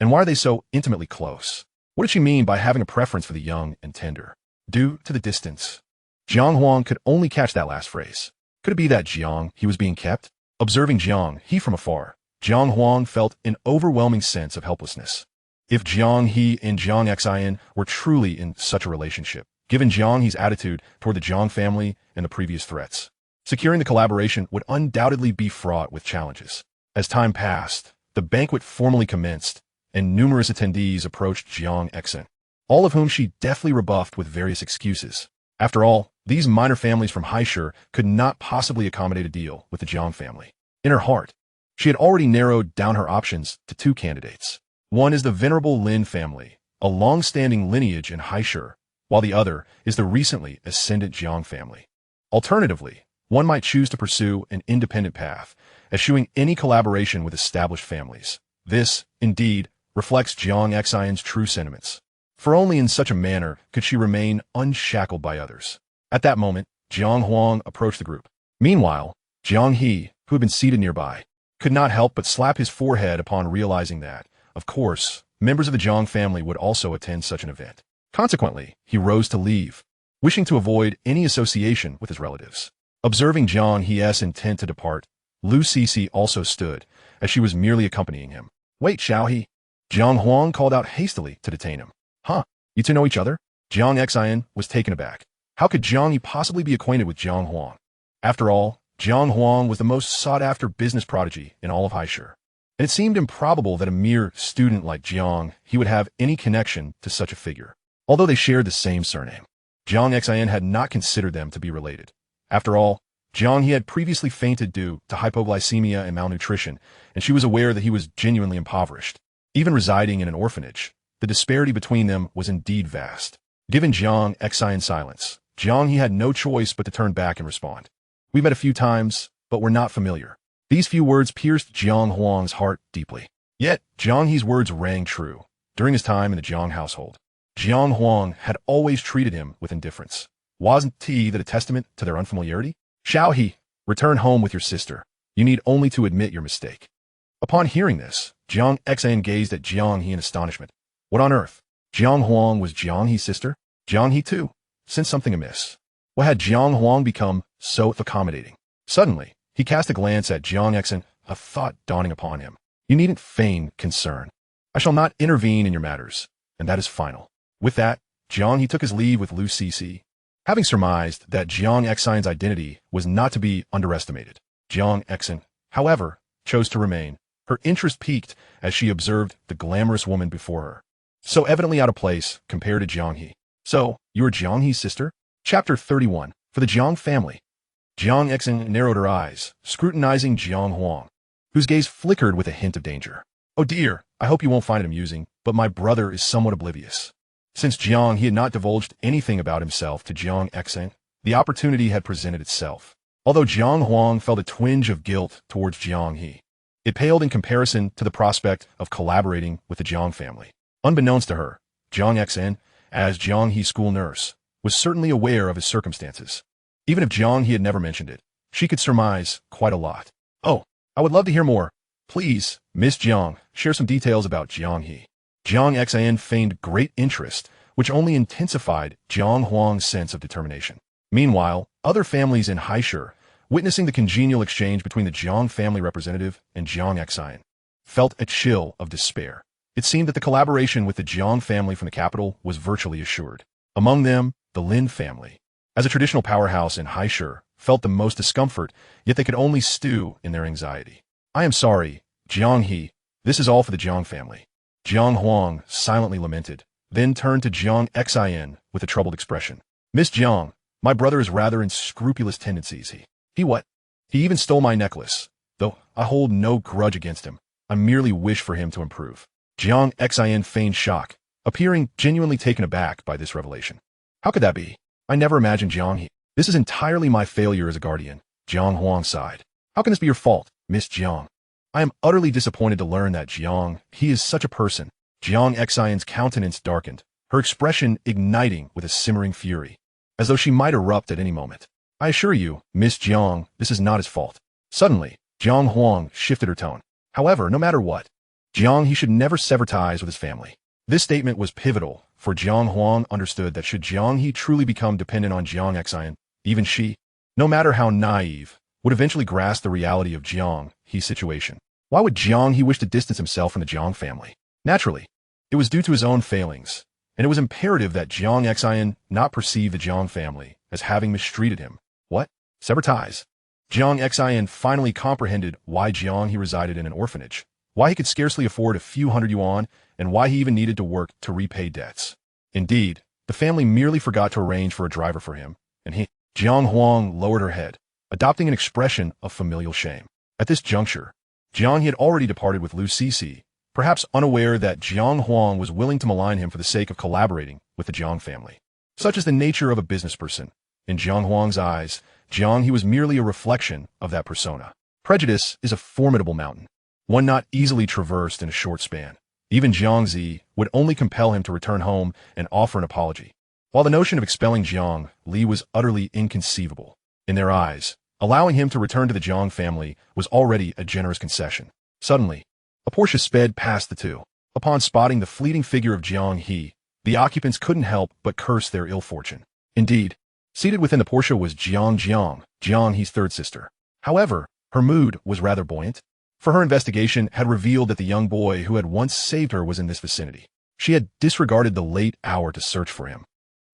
And why are they so intimately close? What did she mean by having a preference for the young and tender? Due to the distance. Jiang Huang could only catch that last phrase. Could it be that Jiang He was being kept? Observing Jiang He from afar, Jiang Huang felt an overwhelming sense of helplessness. If Jiang He and Jiang Xian were truly in such a relationship, given Jiang He's attitude toward the Jiang family and the previous threats, securing the collaboration would undoubtedly be fraught with challenges. As time passed, the banquet formally commenced, and numerous attendees approached Jiang Xin, all of whom she deftly rebuffed with various excuses. After all, these minor families from Haishur could not possibly accommodate a deal with the Jiang family. In her heart, she had already narrowed down her options to two candidates. One is the venerable Lin family, a long-standing lineage in Haishur, while the other is the recently ascendant Jiang family. Alternatively, one might choose to pursue an independent path, eschewing any collaboration with established families. This, indeed, reflects Jiang Xion's true sentiments, for only in such a manner could she remain unshackled by others. At that moment, Jiang Huang approached the group. Meanwhile, Jiang He, who had been seated nearby, could not help but slap his forehead upon realizing that, of course, members of the Jiang family would also attend such an event. Consequently, he rose to leave, wishing to avoid any association with his relatives. Observing Jiang He's intent to depart, Lu Cece also stood, as she was merely accompanying him. Wait, Xiao He. Jiang Huang called out hastily to detain him. Huh? You two know each other? Jiang Xian was taken aback. How could Jiang He possibly be acquainted with Jiang Huang? After all, Jiang Huang was the most sought-after business prodigy in all of Haishur, and it seemed improbable that a mere student like Jiang He would have any connection to such a figure. Although they shared the same surname, Jiang Xian had not considered them to be related. After all, Jiang He had previously fainted due to hypoglycemia and malnutrition, and she was aware that he was genuinely impoverished. Even residing in an orphanage, the disparity between them was indeed vast. Given Jiang Xian's silence, Jiang He had no choice but to turn back and respond. We met a few times, but we're not familiar. These few words pierced Jiang Huang's heart deeply. Yet, Jiang He's words rang true. During his time in the Jiang household, Jiang Huang had always treated him with indifference. Wasn't he that a testament to their unfamiliarity? Xiao He, return home with your sister. You need only to admit your mistake. Upon hearing this, Jiang Xian gazed at Jiang He in astonishment. What on earth? Jiang Huang was Jiang He's sister? Jiang He too sensed something amiss. What had Jiang Huang become so accommodating? Suddenly, he cast a glance at Jiang Xian, a thought dawning upon him. You needn't feign concern. I shall not intervene in your matters, and that is final. With that, Jiang He took his leave with Lu Cece. Having surmised that Jiang Xian's identity was not to be underestimated, Jiang Xian, however, chose to remain. Her interest piqued as she observed the glamorous woman before her. so evidently out of place compared to Jiang He. So, you are Jiang He's sister? Chapter 31. For the Jiang family. Jiang Exen narrowed her eyes, scrutinizing Jiang Huang, whose gaze flickered with a hint of danger. Oh dear, I hope you won't find it amusing, but my brother is somewhat oblivious. Since Jiang He had not divulged anything about himself to Jiang Exen, the opportunity had presented itself. Although Jiang Huang felt a twinge of guilt towards Jiang He, it paled in comparison to the prospect of collaborating with the Jiang family. Unbeknownst to her, Jiang Exen, as Jiang He's school nurse, was certainly aware of his circumstances. Even if Jiang He had never mentioned it, she could surmise quite a lot. Oh, I would love to hear more. Please, Miss Jiang, share some details about Jiang He. Jiang Exen feigned great interest, which only intensified Jiang Huang's sense of determination. Meanwhile, other families in Haishur, witnessing the congenial exchange between the Jiang family representative and Jiang Exen, felt a chill of despair. It seemed that the collaboration with the Jiang family from the capital was virtually assured. Among them, the Lin family, as a traditional powerhouse in Haishur, felt the most discomfort, yet they could only stew in their anxiety. I am sorry, Jiang He, this is all for the Jiang family. Jiang Huang silently lamented, then turned to Jiang Exen with a troubled expression. Miss Jiang, my brother has rather unscrupulous tendencies. He what? He even stole my necklace. Though I hold no grudge against him, I merely wish for him to improve. Jiang Exen feigned shock, appearing genuinely taken aback by this revelation. How could that be? I never imagined Jiang He. This is entirely my failure as a guardian. Jiang Huang sighed. How can this be your fault, Miss Jiang? I am utterly disappointed to learn that Jiang He is such a person. Jiang Exen's countenance darkened, her expression igniting with a simmering fury, as though she might erupt at any moment. I assure you, Miss Jiang, this is not his fault. Suddenly, Jiang Huang shifted her tone. However, no matter what, Jiang He should never sever ties with his family. This statement was pivotal, for Jiang Huang understood that should Jiang He truly become dependent on Jiang Exen, even she, no matter how naive, would eventually grasp the reality of Jiang He's situation. Why would Jiang He wish to distance himself from the Jiang family? Naturally, it was due to his own failings, and it was imperative that Jiang Exen not perceive the Jiang family as having mistreated him. What? Sever ties? Jiang Exen finally comprehended why Jiang He resided in an orphanage, why he could scarcely afford a few hundred yuan, and why he even needed to work to repay debts. Indeed, the family merely forgot to arrange for a driver for him, and Jiang Huang lowered her head, adopting an expression of familial shame. At this juncture, Jiang He had already departed with Lu Cixi, perhaps unaware that Jiang Huang was willing to malign him for the sake of collaborating with the Jiang family. Such is the nature of a business person. In Jiang Huang's eyes, Jiang He was merely a reflection of that persona. Prejudice is a formidable mountain, one not easily traversed in a short span. Even Jiang Zi would only compel him to return home and offer an apology. While the notion of expelling Jiang Li was utterly inconceivable, in their eyes, allowing him to return to the Jiang family was already a generous concession. Suddenly, a Porsche sped past the two. Upon spotting the fleeting figure of Jiang He, the occupants couldn't help but curse their ill fortune. Indeed, seated within the Porsche was Jiang He's third sister. However, her mood was rather buoyant, for her investigation had revealed that the young boy who had once saved her was in this vicinity. She had disregarded the late hour to search for him,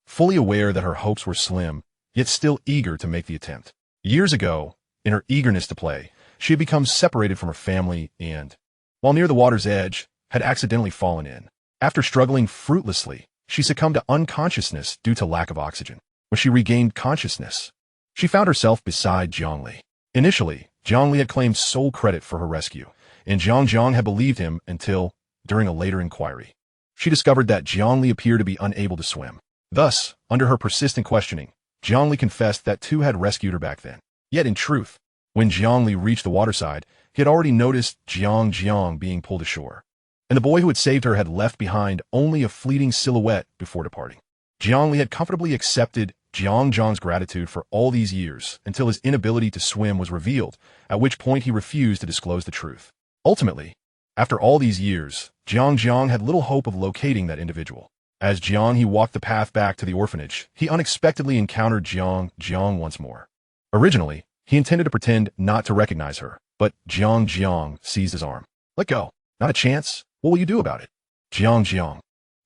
fully aware that her hopes were slim, yet still eager to make the attempt. Years ago, in her eagerness to play, she had become separated from her family and, while near the water's edge, had accidentally fallen in. After struggling fruitlessly, she succumbed to unconsciousness due to lack of oxygen. When she regained consciousness, she found herself beside Jiang Li. Initially, Jiang Li had claimed sole credit for her rescue, and Jiang had believed him until, during a later inquiry, she discovered that Jiang Li appeared to be unable to swim. Thus, under her persistent questioning, Jiang Li confessed that two had rescued her back then. Yet in truth, when Jiang Li reached the waterside, he had already noticed Jiang being pulled ashore, and the boy who had saved her had left behind only a fleeting silhouette before departing. Jiang Li had comfortably accepted Jiang's gratitude for all these years until his inability to swim was revealed, at which point he refused to disclose the truth. Ultimately, after all these years, Jiang had little hope of locating that individual. As Jiang He walked the path back to the orphanage, he unexpectedly encountered Jiang once more. Originally, he intended to pretend not to recognize her, but Jiang seized his arm. Let go. Not a chance. What will you do about it? Jiang,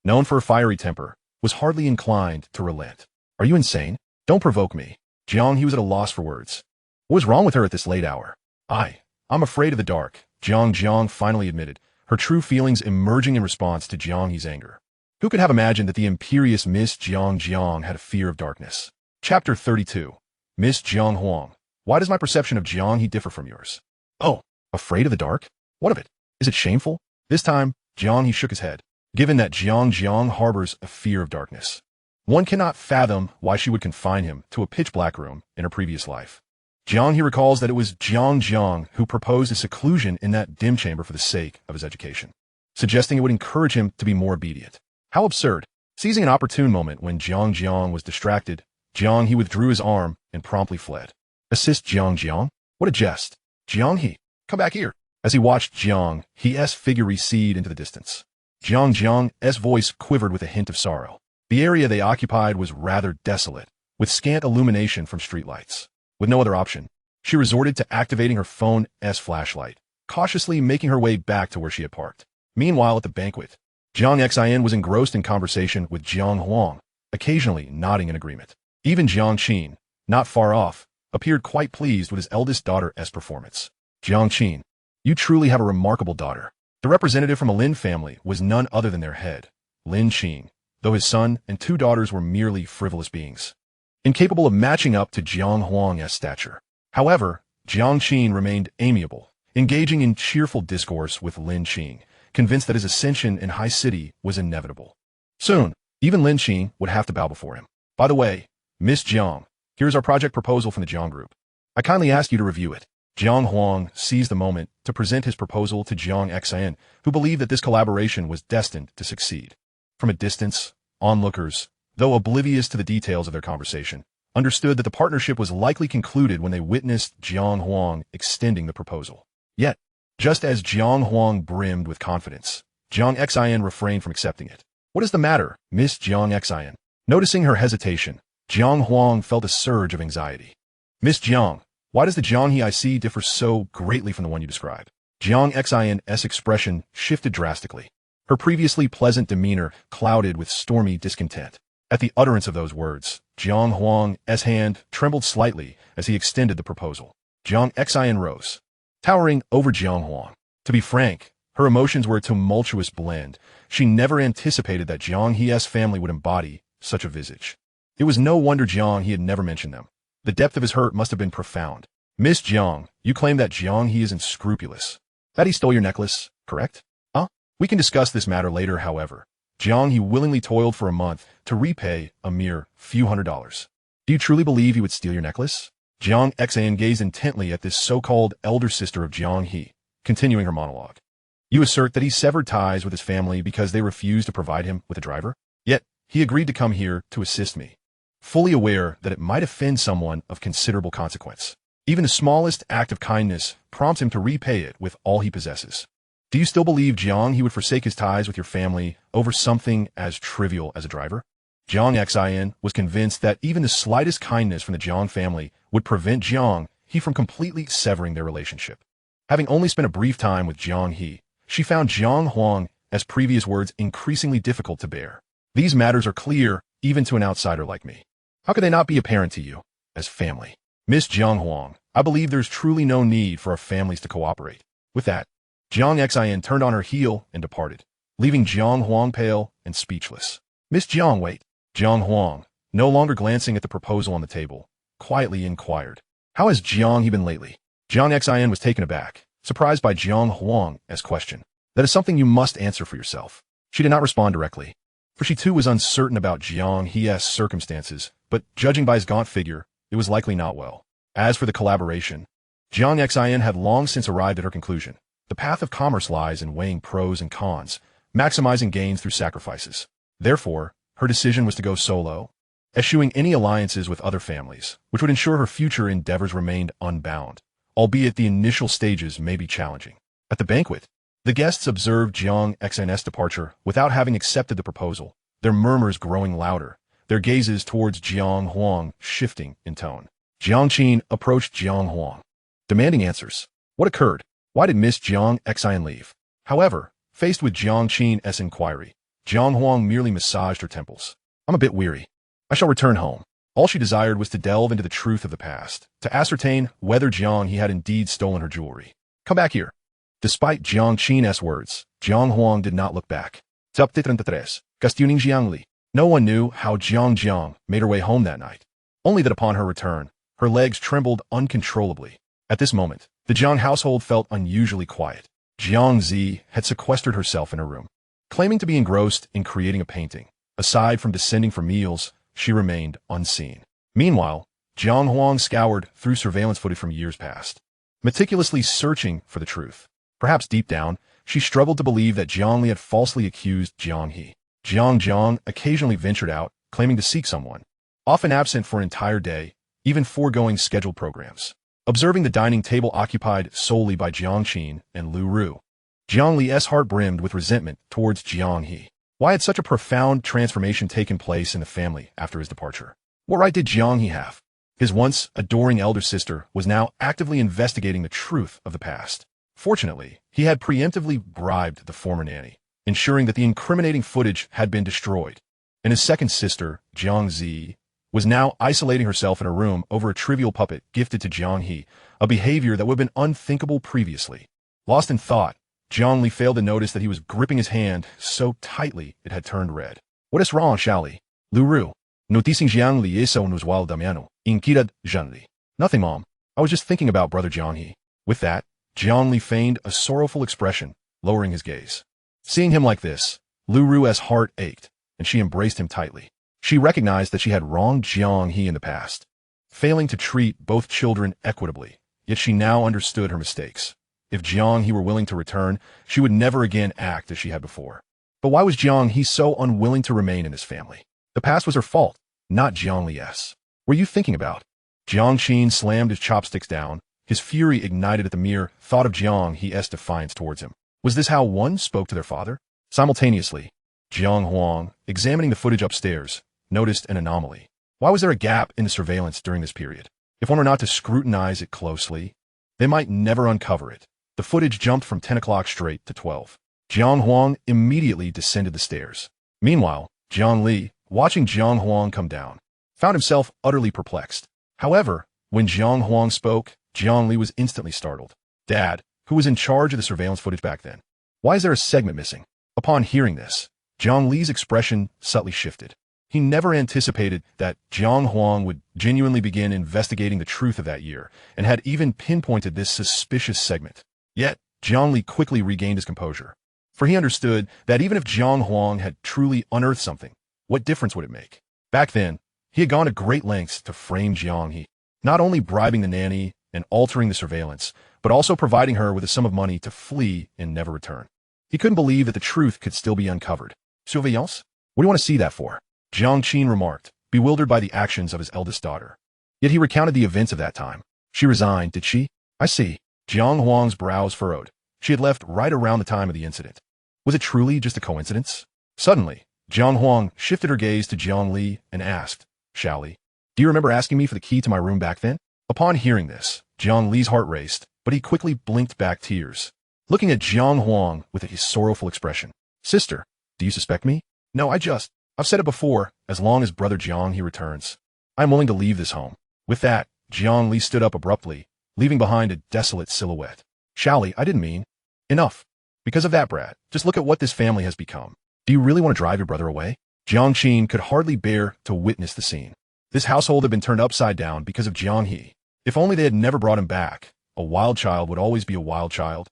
known for a fiery temper, was hardly inclined to relent. Are you insane? Don't provoke me. Jiang He was at a loss for words. What was wrong with her at this late hour? I'm afraid of the dark, Jiang finally admitted, her true feelings emerging in response to Jiang He's anger. Who could have imagined that the imperious Miss Jiang had a fear of darkness? Chapter 32. Miss Jiang Huang. Why does my perception of Jiang He differ from yours? Oh, afraid of the dark? What of it? Is it shameful? This time, Jiang He shook his head, given that Jiang harbors a fear of darkness. One cannot fathom why she would confine him to a pitch-black room in her previous life. Jiang He recalls that it was Jiang who proposed a seclusion in that dim chamber for the sake of his education, suggesting it would encourage him to be more obedient. How absurd. Seizing an opportune moment when Jiang was distracted, Jiang He withdrew his arm and promptly fled. Assist Jiang? What a jest. Jiang He, come back here. As he watched Jiang He's figure recede into the distance, Jiang's voice quivered with a hint of sorrow. The area they occupied was rather desolate, with scant illumination from streetlights. With no other option, she resorted to activating her phone's flashlight, cautiously making her way back to where she had parked. Meanwhile, at the banquet, Jiang Xin was engrossed in conversation with Jiang Huang, occasionally nodding in agreement. Even Jiang Qin, not far off, appeared quite pleased with his eldest daughter's performance. Jiang Qin, you truly have a remarkable daughter. The representative from a Lin family was none other than their head, Lin Qin, though his son and two daughters were merely frivolous beings, incapable of matching up to Jiang Huang's stature. However, Jiang Qin remained amiable, engaging in cheerful discourse with Lin Qin, convinced that his ascension in High City was inevitable. Soon, even Lin Qin would have to bow before him. By the way, Miss Jiang, here's our project proposal from the Jiang group. I kindly ask you to review it. Jiang Huang seized the moment to present his proposal to Jiang Xin, who believed that this collaboration was destined to succeed. From a distance, onlookers, though oblivious to the details of their conversation, understood that the partnership was likely concluded when they witnessed Jiang Huang extending the proposal. Yet, just as Jiang Huang brimmed with confidence, Jiang Xin refrained from accepting it. What is the matter, Miss Jiang Xin? Noticing her hesitation, Jiang Huang felt a surge of anxiety. Miss Jiang, why does the Jiang He I see differ so greatly from the one you describe? Jiang Xin's expression shifted drastically. Her previously pleasant demeanor clouded with stormy discontent. At the utterance of those words, Jiang Huang's hand trembled slightly as he extended the proposal. Jiang Xin rose, towering over Jiang Huang. To be frank, her emotions were a tumultuous blend. She never anticipated that Jiang He's family would embody such a visage. It was no wonder Jiang He had never mentioned them. The depth of his hurt must have been profound. Miss Jiang, you claim that Jiang He is unscrupulous. That he stole your necklace, correct? We can discuss this matter later, however. Jiang He willingly toiled for a month to repay a mere few $100s. Do you truly believe he would steal your necklace? Jiang Xin gazed intently at this so-called elder sister of Jiang He, continuing her monologue. You assert that he severed ties with his family because they refused to provide him with a driver? Yet, he agreed to come here to assist me, fully aware that it might offend someone of considerable consequence. Even the smallest act of kindness prompts him to repay it with all he possesses. Do you still believe Jiang He would forsake his ties with your family over something as trivial as a driver? Jiang Xin was convinced that even the slightest kindness from the Jiang family would prevent Jiang He from completely severing their relationship. Having only spent a brief time with Jiang He, she found Jiang Huang's previous words increasingly difficult to bear. These matters are clear even to an outsider like me. How could they not be apparent to you as family? Miss Jiang Huang, I believe there's truly no need for our families to cooperate. With that, Jiang Xin turned on her heel and departed, leaving Jiang Huang pale and speechless. Miss Jiang, wait. Jiang Huang, no longer glancing at the proposal on the table, quietly inquired. How has Jiang He been lately? Jiang Xin was taken aback, surprised by Jiang Huang's question. That is something you must answer for yourself. She did not respond directly, for she too was uncertain about Jiang He's circumstances, but judging by his gaunt figure, it was likely not well. As for the collaboration, Jiang Xin had long since arrived at her conclusion. The path of commerce lies in weighing pros and cons, maximizing gains through sacrifices. Therefore, her decision was to go solo, eschewing any alliances with other families, which would ensure her future endeavors remained unbound, albeit the initial stages may be challenging. At the banquet, the guests observed Jiang Xin's departure without having accepted the proposal, their murmurs growing louder, their gazes towards Jiang Huang shifting in tone. Jiang Qin approached Jiang Huang, demanding answers. What occurred? Why did Miss Jiang Xin leave? However, faced with Jiang Qin's inquiry, Jiang Huang merely massaged her temples. I'm a bit weary. I shall return home. All she desired was to delve into the truth of the past, to ascertain whether Jiang He had indeed stolen her jewelry. Come back here. Despite Jiang Qin's words, Jiang Huang did not look back. Chapter 33. Questioning Jiang Li. No one knew how Jiang made her way home that night. Only that upon her return, her legs trembled uncontrollably. At this moment, the Jiang household felt unusually quiet. Jiang He had sequestered herself in her room, claiming to be engrossed in creating a painting. Aside from descending for meals, she remained unseen. Meanwhile, Jiang Huang scoured through surveillance footage from years past, meticulously searching for the truth. Perhaps deep down, she struggled to believe that Jiang Li had falsely accused Jiang He. Jiang occasionally ventured out, claiming to seek someone, often absent for an entire day, even foregoing scheduled programs. Observing the dining table occupied solely by Jiang Qin and Lu Ru, Jiang Li's heart brimmed with resentment towards Jiang He. Why had such a profound transformation taken place in the family after his departure? What right did Jiang He have? His once adoring elder sister was now actively investigating the truth of the past. Fortunately, he had preemptively bribed the former nanny, ensuring that the incriminating footage had been destroyed. And his second sister, Jiang He, was now isolating herself in a room over a trivial puppet gifted to Jiang He, a behavior that would have been unthinkable previously. Lost in thought, Jiang Li failed to notice that he was gripping his hand so tightly it had turned red. What is wrong, Xiaoli? Lu Ru. Noticing Jiang Li eso inusual damiano, inquired Jiang Li. Nothing, Mom. I was just thinking about brother Jiang He. With that, Jiang Li feigned a sorrowful expression, lowering his gaze. Seeing him like this, Lu Ru's heart ached, and she embraced him tightly. She recognized that she had wronged Jiang He in the past, failing to treat both children equitably, yet she now understood her mistakes. If Jiang He were willing to return, she would never again act as she had before. But why was Jiang He so unwilling to remain in his family? The past was her fault, not Jiang Li's. Were you thinking about? Jiang Qin slammed his chopsticks down, his fury ignited at the mere thought of Jiang He's defiance towards him. Was this how one spoke to their father? Simultaneously, Jiang Huang, examining the footage upstairs, noticed an anomaly. Why was there a gap in the surveillance during this period? If one were not to scrutinize it closely, they might never uncover it. The footage jumped from 10 o'clock straight to 12. Jiang Huang immediately descended the stairs. Meanwhile, Jiang Li, watching Jiang Huang come down, found himself utterly perplexed. However, when Jiang Huang spoke, Jiang Li was instantly startled. Dad, who was in charge of the surveillance footage back then? Why is there a segment missing? Upon hearing this, Jiang Li's expression subtly shifted. He never anticipated that Jiang Huang would genuinely begin investigating the truth of that year, and had even pinpointed this suspicious segment. Yet, Jiang Li quickly regained his composure. For he understood that even if Jiang Huang had truly unearthed something, what difference would it make? Back then, he had gone to great lengths to frame Jiang He, not only bribing the nanny and altering the surveillance, but also providing her with a sum of money to flee and never return. He couldn't believe that the truth could still be uncovered. Surveillance? What do you want to see that for? Jiang Qin remarked, bewildered by the actions of his eldest daughter. Yet he recounted the events of that time. She resigned, did she? I see. Jiang Huang's brows furrowed. She had left right around the time of the incident. Was it truly just a coincidence? Suddenly, Jiang Huang shifted her gaze to Jiang Li and asked, Xiaoli, do you remember asking me for the key to my room back then? Upon hearing this, Jiang Li's heart raced, but he quickly blinked back tears, looking at Jiang Huang with a sorrowful expression. Sister, do you suspect me? No, I've said it before, as long as brother Jiang He returns, I'm willing to leave this home. With that, Jiang Li stood up abruptly, leaving behind a desolate silhouette. Xiaoli, I didn't mean. Enough. Because of that, brat, just look at what this family has become. Do you really want to drive your brother away? Jiang Qin could hardly bear to witness the scene. This household had been turned upside down because of Jiang He. If only they had never brought him back, a wild child would always be a wild child.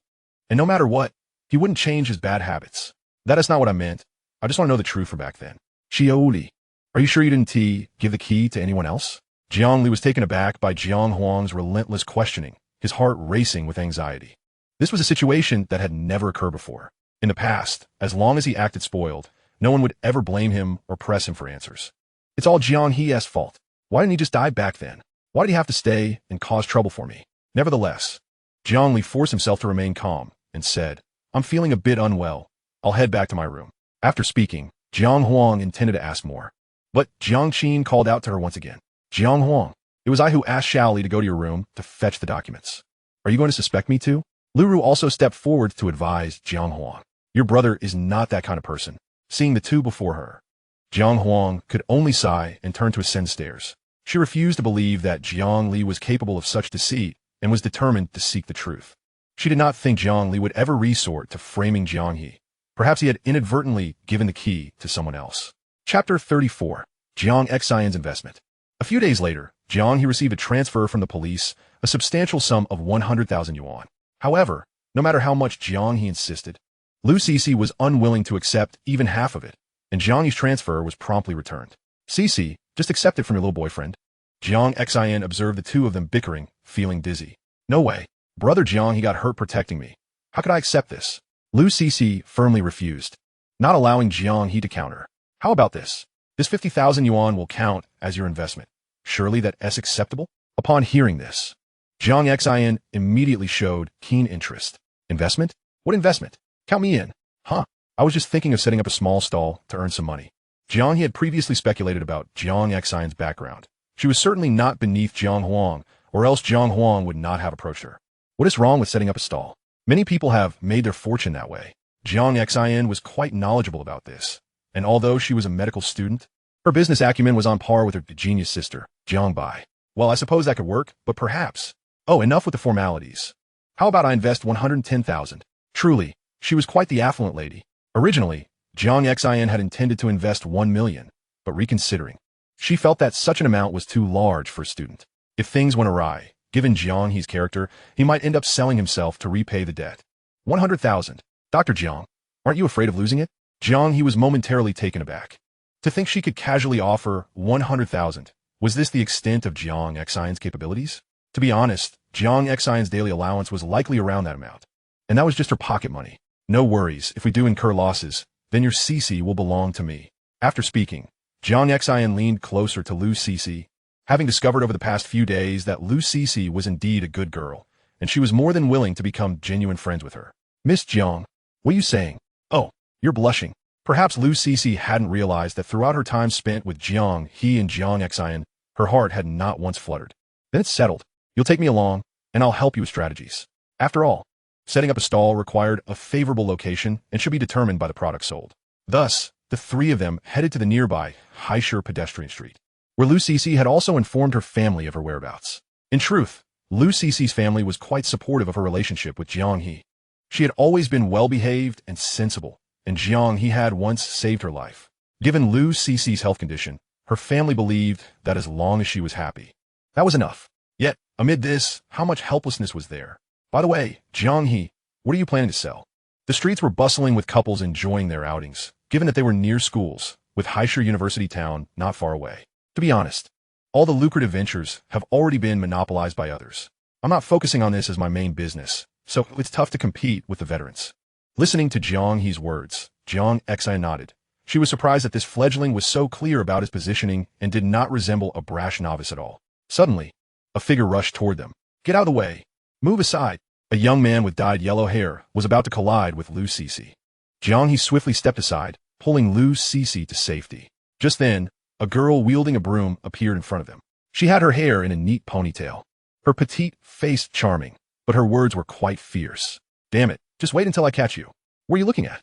And no matter what, he wouldn't change his bad habits. That is not what I meant. I just want to know the truth from back then. Xiaoli, are you sure you didn't give the key to anyone else? Jiang Li was taken aback by Jiang Huang's relentless questioning, his heart racing with anxiety. This was a situation that had never occurred before. In the past, as long as he acted spoiled, no one would ever blame him or press him for answers. It's all Jiang He's fault. Why didn't he just die back then? Why did he have to stay and cause trouble for me? Nevertheless, Jiang Li forced himself to remain calm and said, I'm feeling a bit unwell. I'll head back to my room. After speaking, Jiang Huang intended to ask more, but Jiang Qin called out to her once again. Jiang Huang, it was I who asked Xiaoli to go to your room to fetch the documents. Are you going to suspect me too? Lu Ru also stepped forward to advise Jiang Huang. Your brother is not that kind of person. Seeing the two before her, Jiang Huang could only sigh and turn to ascend stairs. She refused to believe that Jiang Li was capable of such deceit and was determined to seek the truth. She did not think Jiang Li would ever resort to framing Jiang He. Perhaps he had inadvertently given the key to someone else. Chapter 34. Jiang He's investment. A few days later, Jiang He received a transfer from the police, a substantial sum of 100,000 yuan. However, no matter how much Jiang He insisted, Lu Cece was unwilling to accept even half of it, and Jiang He's transfer was promptly returned. Cece, just accept it from your little boyfriend. Jiang Xin observed the two of them bickering, feeling dizzy. No way. Brother Jiang He got hurt protecting me. How could I accept this? Lu Cece firmly refused, not allowing Jiang He to counter. How about this? This 50,000 yuan will count as your investment. Surely that's acceptable? Upon hearing this, Jiang Xin immediately showed keen interest. Investment? What investment? Count me in. Huh. I was just thinking of setting up a small stall to earn some money. Jiang He had previously speculated about Jiang Xin's background. She was certainly not beneath Jiang Huang, or else Jiang Huang would not have approached her. What is wrong with setting up a stall? Many people have made their fortune that way. Jiang Xin was quite knowledgeable about this, and although she was a medical student, her business acumen was on par with her genius sister, Jiang Bai. Well, I suppose that could work, but perhaps. Oh, enough with the formalities. How about I invest 110,000? Truly, she was quite the affluent lady. Originally, Jiang Xin had intended to invest 1 million, but reconsidering, she felt that such an amount was too large for a student. If things went awry, given Jiang He's character, he might end up selling himself to repay the debt. 100,000. Dr. Jiang, aren't you afraid of losing it? Jiang He was momentarily taken aback. To think she could casually offer 100,000. Was this the extent of Jiang Xin's capabilities? To be honest, Jiang Xin's daily allowance was likely around that amount. And that was just her pocket money. No worries, if we do incur losses, then your Cece will belong to me. After speaking, Jiang Xin leaned closer to Lu Cece, having discovered over the past few days that Lu Cece was indeed a good girl, and she was more than willing to become genuine friends with her. Miss Jiang, what are you saying? Oh, you're blushing. Perhaps Lu Cece hadn't realized that throughout her time spent with Jiang He and Jiang Xin, her heart had not once fluttered. Then it's settled. You'll take me along, and I'll help you with strategies. After all, setting up a stall required a favorable location and should be determined by the product sold. Thus, the three of them headed to the nearby Haisher pedestrian street, where Lu Cece had also informed her family of her whereabouts. In truth, Lu Cece's family was quite supportive of her relationship with Jiang He. She had always been well-behaved and sensible, and Jiang He had once saved her life. Given Lu Cece's health condition, her family believed that as long as she was happy, that was enough. Yet, amid this, how much helplessness was there? By the way, Jiang He, what are you planning to sell? The streets were bustling with couples enjoying their outings, given that they were near schools, with Haisher University Town not far away. To be honest, all the lucrative ventures have already been monopolized by others. I'm not focusing on this as my main business, so it's tough to compete with the veterans. Listening to Jiang He's words, Jiang Xin nodded. She was surprised that this fledgling was so clear about his positioning and did not resemble a brash novice at all. Suddenly, a figure rushed toward them. Get out of the way. Move aside. A young man with dyed yellow hair was about to collide with Lu Cece. Jiang He swiftly stepped aside, pulling Lu Cece to safety. Just then, a girl wielding a broom appeared in front of them. She had her hair in a neat ponytail. Her petite face charming, but her words were quite fierce. Damn it, just wait until I catch you. What are you looking at?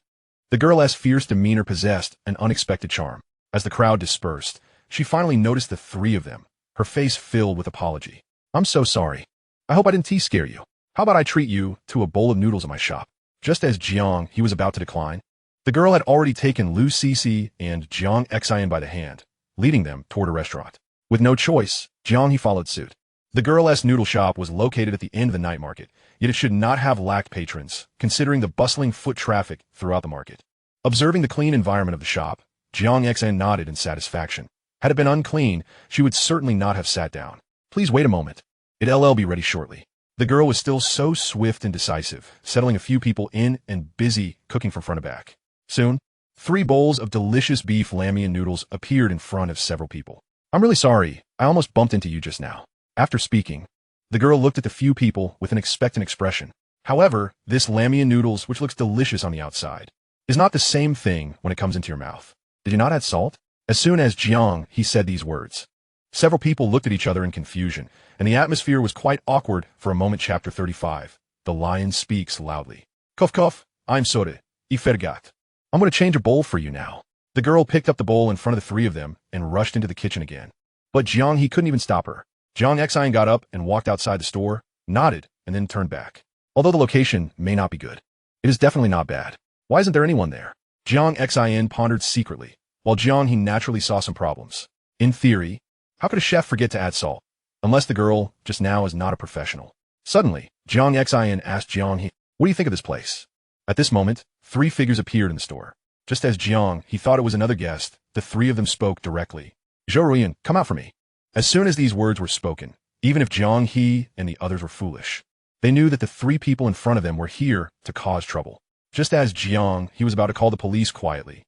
The girl's fierce demeanor possessed an unexpected charm. As the crowd dispersed, she finally noticed the three of them, her face filled with apology. I'm so sorry. I hope I didn't scare you. How about I treat you to a bowl of noodles at my shop? Just as Jiang He was about to decline, the girl had already taken Lu Cece and Jiang Xin by the hand, leading them toward a restaurant. With no choice, Jiang He followed suit. The girl's noodle shop was located at the end of the night market, yet it should not have lacked patrons, considering the bustling foot traffic throughout the market. Observing the clean environment of the shop, Jiang Xin nodded in satisfaction. Had it been unclean, she would certainly not have sat down. Please wait a moment. It'll be ready shortly. The girl was still so swift and decisive, settling a few people in and busy cooking from front to back. Soon, 3 bowls of delicious beef lamian noodles appeared in front of several people. I'm really sorry, I almost bumped into you just now. After speaking, the girl looked at the few people with an expectant expression. However, this lamian noodles, which looks delicious on the outside, is not the same thing when it comes into your mouth. Did you not add salt? As soon as Jiang He said these words, several people looked at each other in confusion, and the atmosphere was quite awkward for a moment. Chapter 35. The Lion Speaks Loudly. Cough cough, I'm sorry, I forgot. I'm going to change a bowl for you now. The girl picked up the bowl in front of the 3 of them and rushed into the kitchen again. But Jiang He couldn't even stop her. Jiang Xin got up and walked outside the store, nodded, and then turned back. Although the location may not be good, it is definitely not bad. Why isn't there anyone there? Jiang Xin pondered secretly, while Jiang He naturally saw some problems. In theory, how could a chef forget to add salt? Unless the girl just now is not a professional. Suddenly, Jiang Xin asked Jiang He, "What do you think of this place?" At this moment, 3 figures appeared in the store. Just as Jiang He thought it was another guest, the 3 of them spoke directly. "Zhou Ruyan, come out for me." As soon as these words were spoken, even if Jiang He and the others were foolish, they knew that the 3 people in front of them were here to cause trouble. Just as Jiang He was about to call the police quietly,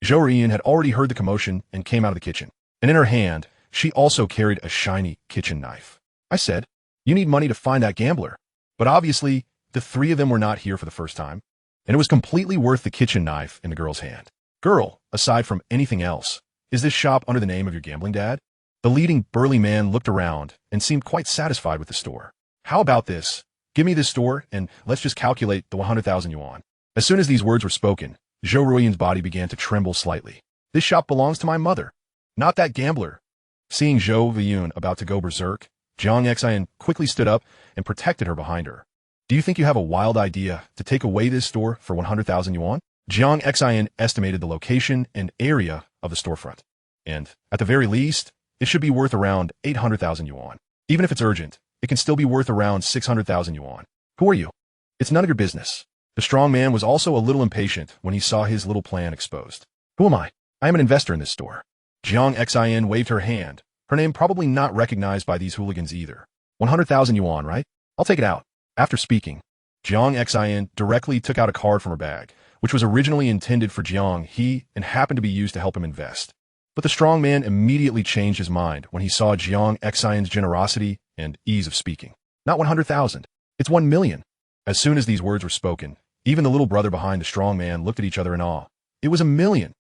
Zhou Ruyan had already heard the commotion and came out of the kitchen. And in her hand, she also carried a shiny kitchen knife. I said, "You need money to find that gambler." But obviously, the 3 of them were not here for the first time, and it was completely worth the kitchen knife in the girl's hand. "Girl, aside from anything else, is this shop under the name of your gambling dad?" The leading burly man looked around and seemed quite satisfied with the store. "How about this? Give me this store, and let's just calculate the 100,000 yuan. As soon as these words were spoken, Zhou Ruyan's body began to tremble slightly. "This shop belongs to my mother, not that gambler." Seeing Zhou Ruyan about to go berserk, Jiang Xin quickly stood up and protected her behind her. "Do you think you have a wild idea to take away this store for 100,000 yuan? Jiang Xin estimated the location and area of the storefront, and, at the very least, it should be worth around 800,000 yuan. Even if it's urgent, it can still be worth around 600,000 yuan. Who are you? It's none of your business." The strong man was also a little impatient when he saw his little plan exposed. "Who am I? I am an investor in this store." Jiang Xin waved her hand, her name probably not recognized by these hooligans either. 100,000 yuan, right? I'll take it out. After speaking, Jiang Xin directly took out a card from her bag, which was originally intended for Jiang He and happened to be used to help him invest. But the strong man immediately changed his mind when he saw Jiang Xion's generosity and ease of speaking. "Not 100,000. It's 1 million. As soon as these words were spoken, even the little brother behind the strong man looked at each other in awe. It was 1 million.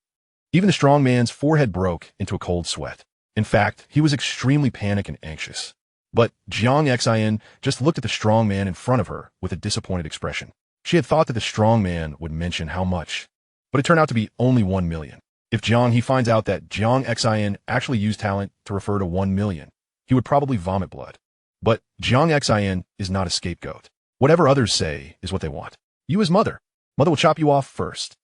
Even the strong man's forehead broke into a cold sweat. In fact, he was extremely panicked and anxious. But Jiang Xin just looked at the strong man in front of her with a disappointed expression. She had thought that the strong man would mention how much, but it turned out to be only 1 million. If Jiang He finds out that Jiang Xin actually used talent to refer to 1 million, he would probably vomit blood. But Jiang Xin is not a scapegoat. Whatever others say is what they want. "You as mother. Mother will chop you off first."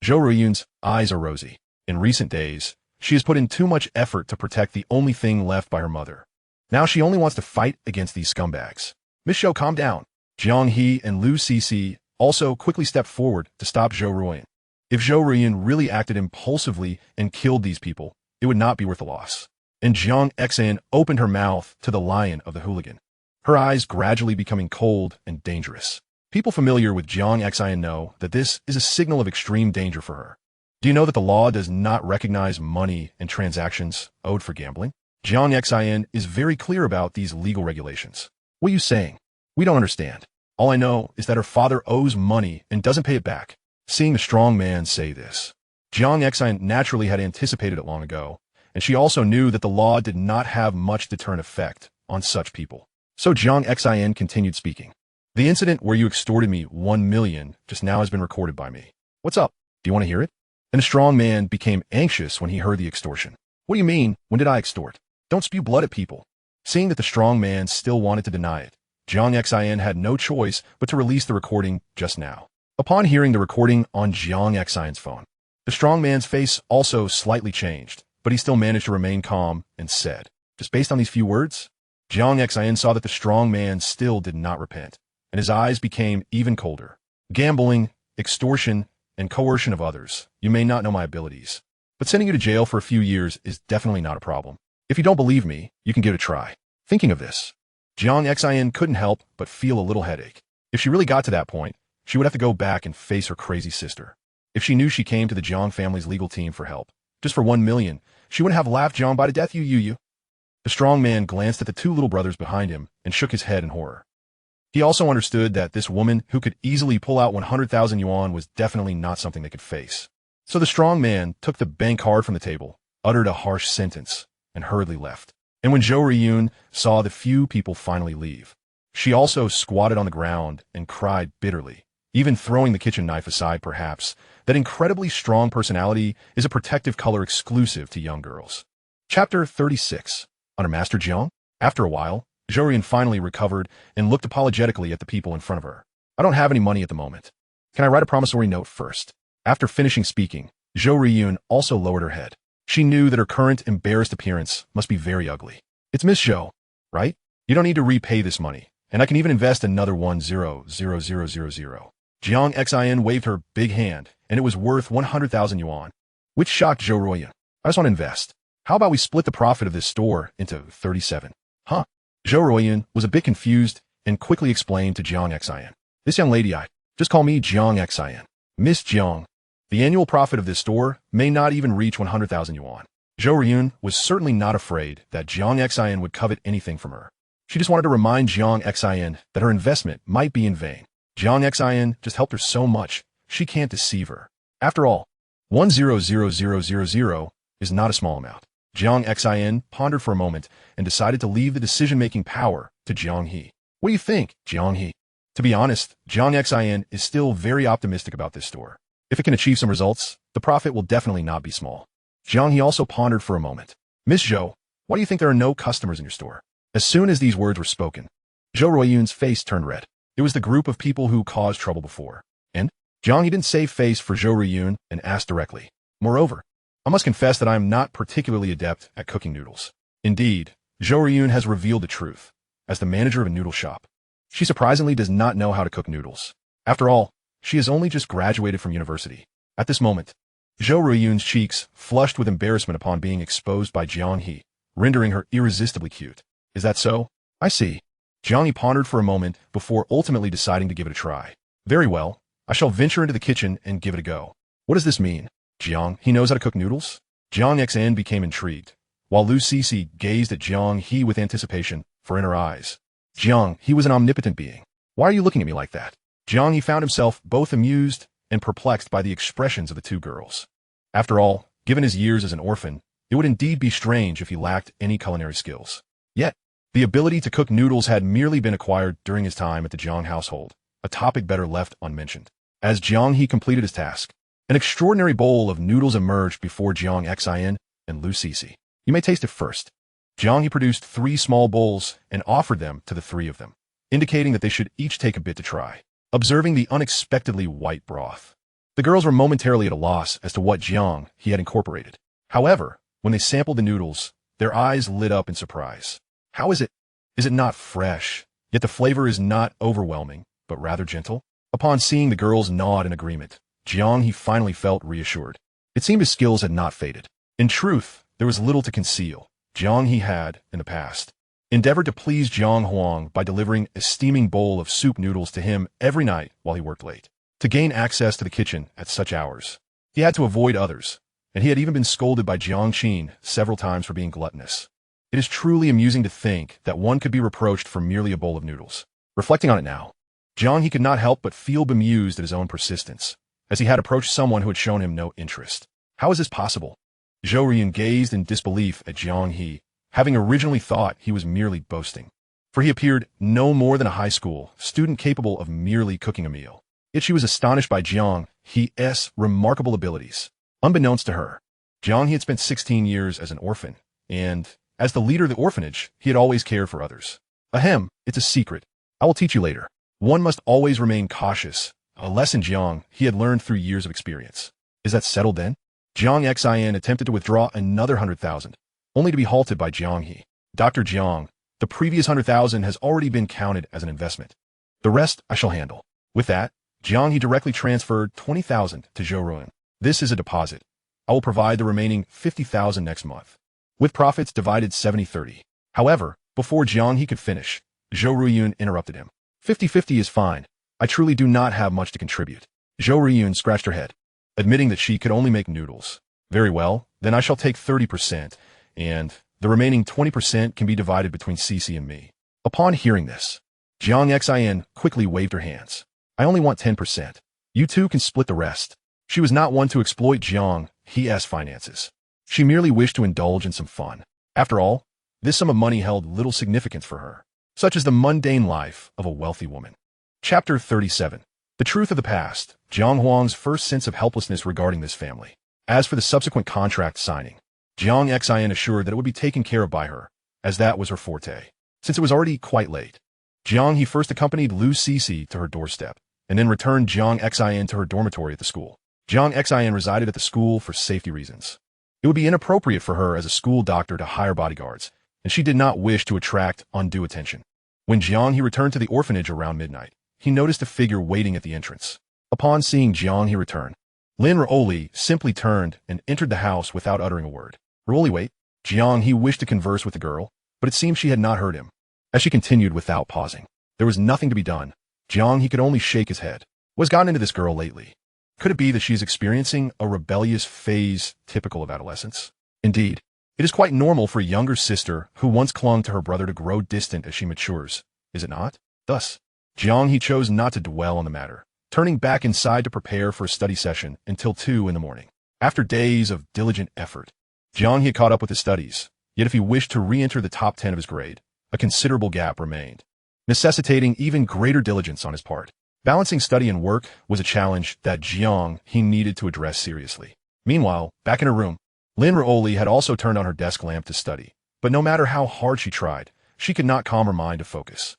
Zhou Ruyan's eyes are rosy. In recent days, she has put in too much effort to protect the only thing left by her mother. Now she only wants to fight against these scumbags. "Miss Zhou, calm down." Jiang He and Lu Cixi also quickly stepped forward to stop Zhou Ruyan. If Zhou Ruyan really acted impulsively and killed these people, it would not be worth the loss. And Jiang Xin opened her mouth to the lion of the hooligan, her eyes gradually becoming cold and dangerous. People familiar with Jiang Xin know that this is a signal of extreme danger for her. Do you know that the law does not recognize money and transactions owed for gambling? Jiang Xin is very clear about these legal regulations. "What are you saying? We don't understand. All I know is that her father owes money and doesn't pay it back." Seeing the strong man say this, Jiang Xin naturally had anticipated it long ago, and she also knew that the law did not have much deterrent effect on such people. So Jiang Xin continued speaking. "The incident where you extorted me 1 million just now has been recorded by me. What's up? Do you want to hear it?" And the strong man became anxious when he heard the extortion. "What do you mean? When did I extort? Don't spew blood at people." Seeing that the strong man still wanted to deny it, Jiang Xin had no choice but to release the recording just now. Upon hearing the recording on Jiang Xion's phone, the strong man's face also slightly changed, but he still managed to remain calm and said, "Just based on these few words?" Jiang Xin saw that the strong man still did not repent, and his eyes became even colder. "Gambling, extortion, and coercion of others. You may not know my abilities, but sending you to jail for a few years is definitely not a problem. If you don't believe me, you can give it a try." Thinking of this, Jiang Xin couldn't help but feel a little headache. If she really got to that point, she would have to go back and face her crazy sister. If she knew she came to the Jiang family's legal team for help, just for 1 million, she wouldn't have laughed Jiang by to death, you. The strong man glanced at the 2 little brothers behind him and shook his head in horror. He also understood that this woman who could easily pull out 100,000 yuan was definitely not something they could face. So the strong man took the bank card from the table, uttered a harsh sentence, and hurriedly left. And when Zhou Ruyan saw the few people finally leave, she also squatted on the ground and cried bitterly, even throwing the kitchen knife aside perhaps. That incredibly strong personality is a protective color exclusive to young girls. Chapter 36. Under Master Jiang? After a while, Zhou Ruyan finally recovered and looked apologetically at the people in front of her. "I don't have any money at the moment. Can I write a promissory note first?" After finishing speaking, Zhou Riyun also lowered her head. She knew that her current embarrassed appearance must be very ugly. It's Miss Zhou, right? You don't need to repay this money, and I can even invest another 100,000. Jiang Xin waved her big hand, and it was worth 100,000 yuan, which shocked Zhou Riyun. I just want to invest. How about we split the profit of this store into 37? Huh? Zhou Riyun was a bit confused and quickly explained to Jiang Xin. This young lady, just call me Jiang Xin. Miss Jiang. The annual profit of this store may not even reach 100,000 yuan. Zhou Riyun was certainly not afraid that Jiang Xin would covet anything from her. She just wanted to remind Jiang Xin that her investment might be in vain. Jiang Xin just helped her so much, she can't deceive her. After all, 100,000 is not a small amount. Jiang Xin pondered for a moment and decided to leave the decision-making power to Jiang He. What do you think, Jiang He? To be honest, Jiang Xin is still very optimistic about this store. If it can achieve some results, the profit will definitely not be small. Jiang He also pondered for a moment. Miss Zhou, why do you think there are no customers in your store? As soon as these words were spoken, Zhou Ruiyun's face turned red. It was the group of people who caused trouble before. And Jiang He didn't save face for Zhou Ruiyun and asked directly. Moreover, I must confess that I am not particularly adept at cooking noodles. Indeed, Zhou Ruiyun has revealed the truth. As the manager of a noodle shop, she surprisingly does not know how to cook noodles. After all, she has only just graduated from university. At this moment, Zhou Ruiyun's cheeks flushed with embarrassment upon being exposed by Jiang He, rendering her irresistibly cute. Is that so? I see. Jiang He pondered for a moment before ultimately deciding to give it a try. Very well, I shall venture into the kitchen and give it a go. What does this mean? Jiang He knows how to cook noodles? Jiang Xin became intrigued, while Lu Cixi gazed at Jiang He with anticipation, for in her eyes, Jiang He was an omnipotent being. Why are you looking at me like that? Jiang He found himself both amused and perplexed by the expressions of the two girls. After all, given his years as an orphan, it would indeed be strange if he lacked any culinary skills. Yet, the ability to cook noodles had merely been acquired during his time at the Jiang household, a topic better left unmentioned. As Jiang He completed his task, an extraordinary bowl of noodles emerged before Jiang Xin and Lu Cixi. You may taste it first. Jiang He produced 3 small bowls and offered them to the 3 of them, indicating that they should each take a bit to try. Observing the unexpectedly white broth, the girls were momentarily at a loss as to what Jiang He had incorporated. However, when they sampled the noodles, their eyes lit up in surprise. How is it? Is it not fresh? Yet the flavor is not overwhelming, but rather gentle? Upon seeing the girls nod in agreement, Jiang He finally felt reassured. It seemed his skills had not faded. In truth, there was little to conceal. Jiang He had, in the past, endeavored to please Jiang Huang by delivering a steaming bowl of soup noodles to him every night while he worked late. To gain access to the kitchen at such hours, he had to avoid others, and he had even been scolded by Jiang Qin several times for being gluttonous. It is truly amusing to think that one could be reproached for merely a bowl of noodles. Reflecting on it now, Jiang He could not help but feel bemused at his own persistence, as he had approached someone who had shown him no interest. How is this possible? Zhou Riyun gazed in disbelief at Jiang He, having originally thought he was merely boasting. For he appeared no more than a high school student capable of merely cooking a meal. Yet she was astonished by Jiang He's remarkable abilities. Unbeknownst to her, Jiang He had spent 16 years as an orphan, and, as the leader of the orphanage, he had always cared for others. Ahem, it's a secret. I will teach you later. One must always remain cautious, a lesson Jiang He had learned through years of experience. Is that settled then? Jiang Xin attempted to withdraw another 100,000, only to be halted by Jiang He. Dr. Jiang, the previous 100,000 has already been counted as an investment. The rest I shall handle. With that, Jiang He directly transferred 20,000 to Zhou Riyun. This is a deposit. I will provide the remaining 50,000 next month, with profits divided 70-30. However, before Jiang He could finish, Zhou Riyun interrupted him. 50-50 is fine. I truly do not have much to contribute. Zhou Riyun scratched her head, admitting that she could only make noodles. Very well, then I shall take 30%, and the remaining 20% can be divided between Cixi and me. Upon hearing this, Jiang Xin quickly waved her hands. I only want 10%. You two can split the rest. She was not one to exploit Jiang He's finances. She merely wished to indulge in some fun. After all, this sum of money held little significance for her, such as the mundane life of a wealthy woman. Chapter 37. The truth of the past, Jiang Huang's first sense of helplessness regarding this family. As for the subsequent contract signing, Jiang Xin assured that it would be taken care of by her, as that was her forte. Since it was already quite late, Jiang He first accompanied Lu Cixi to her doorstep, and then returned Jiang Xin to her dormitory at the school. Jiang Xin resided at the school for safety reasons. It would be inappropriate for her as a school doctor to hire bodyguards, and she did not wish to attract undue attention. When Jiang He returned to the orphanage around midnight, he noticed a figure waiting at the entrance. Upon seeing Jiang He return, Lin Ruoli simply turned and entered the house without uttering a word. Ruoli, wait. Jiang He wished to converse with the girl, but it seemed she had not heard him. As she continued without pausing, there was nothing to be done. Jiang He could only shake his head. What has gotten into this girl lately? Could it be that she is experiencing a rebellious phase typical of adolescence? Indeed, it is quite normal for a younger sister who once clung to her brother to grow distant as she matures, is it not? Thus, Jiang He chose not to dwell on the matter, turning back inside to prepare for a study session until 2 in the morning. After days of diligent effort, Jiang He had caught up with his studies, yet if he wished to re-enter the top 10 of his grade, a considerable gap remained, necessitating even greater diligence on his part. Balancing study and work was a challenge that Jiang He needed to address seriously. Meanwhile, back in her room, Lin Ruoli had also turned on her desk lamp to study, but no matter how hard she tried, she could not calm her mind to focus.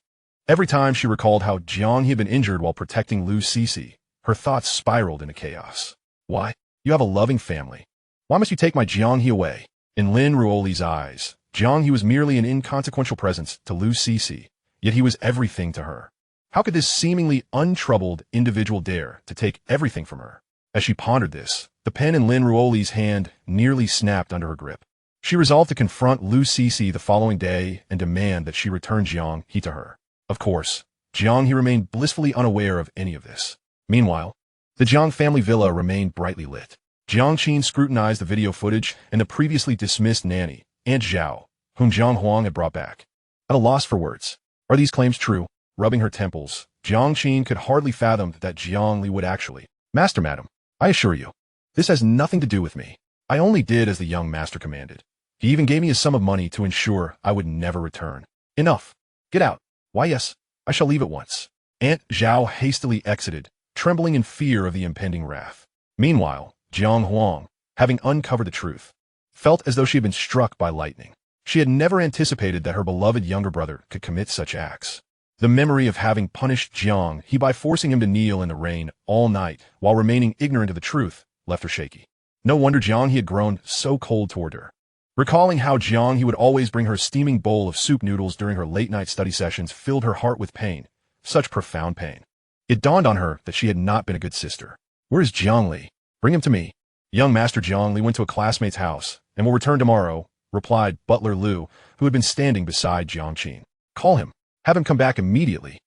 Every time she recalled how Jiang He had been injured while protecting Lu Cece, her thoughts spiraled into chaos. Why? You have a loving family. Why must you take my Jiang He away? In Lin Ruoli's eyes, Jiang He was merely an inconsequential presence to Lu Cece, yet he was everything to her. How could this seemingly untroubled individual dare to take everything from her? As she pondered this, the pen in Lin Ruoli's hand nearly snapped under her grip. She resolved to confront Lu Cece the following day and demand that she return Jiang He to her. Of course, Jiang He remained blissfully unaware of any of this. Meanwhile, the Jiang family villa remained brightly lit. Jiang Qin scrutinized the video footage and the previously dismissed nanny, Aunt Zhao, whom Jiang Huang had brought back. At a loss for words. Are these claims true? Rubbing her temples, Jiang Qin could hardly fathom that Jiang Li would actually. Master, madam, I assure you, this has nothing to do with me. I only did as the young master commanded. He even gave me a sum of money to ensure I would never return. Enough. Get out. Why yes, I shall leave at once. Aunt Zhao hastily exited, trembling in fear of the impending wrath. Meanwhile, Jiang Huang, having uncovered the truth, felt as though she had been struck by lightning. She had never anticipated that her beloved younger brother could commit such acts. The memory of having punished Jiang He by forcing him to kneel in the rain all night while remaining ignorant of the truth left her shaky. No wonder Jiang He had grown so cold toward her. Recalling how Jiang He would always bring her a steaming bowl of soup noodles during her late-night study sessions filled her heart with pain, such profound pain. It dawned on her that she had not been a good sister. Where is Jiang Li? Bring him to me. Young Master Jiang Li went to a classmate's house and will return tomorrow, replied Butler Lu, who had been standing beside Jiang Qin. Call him. Have him come back immediately.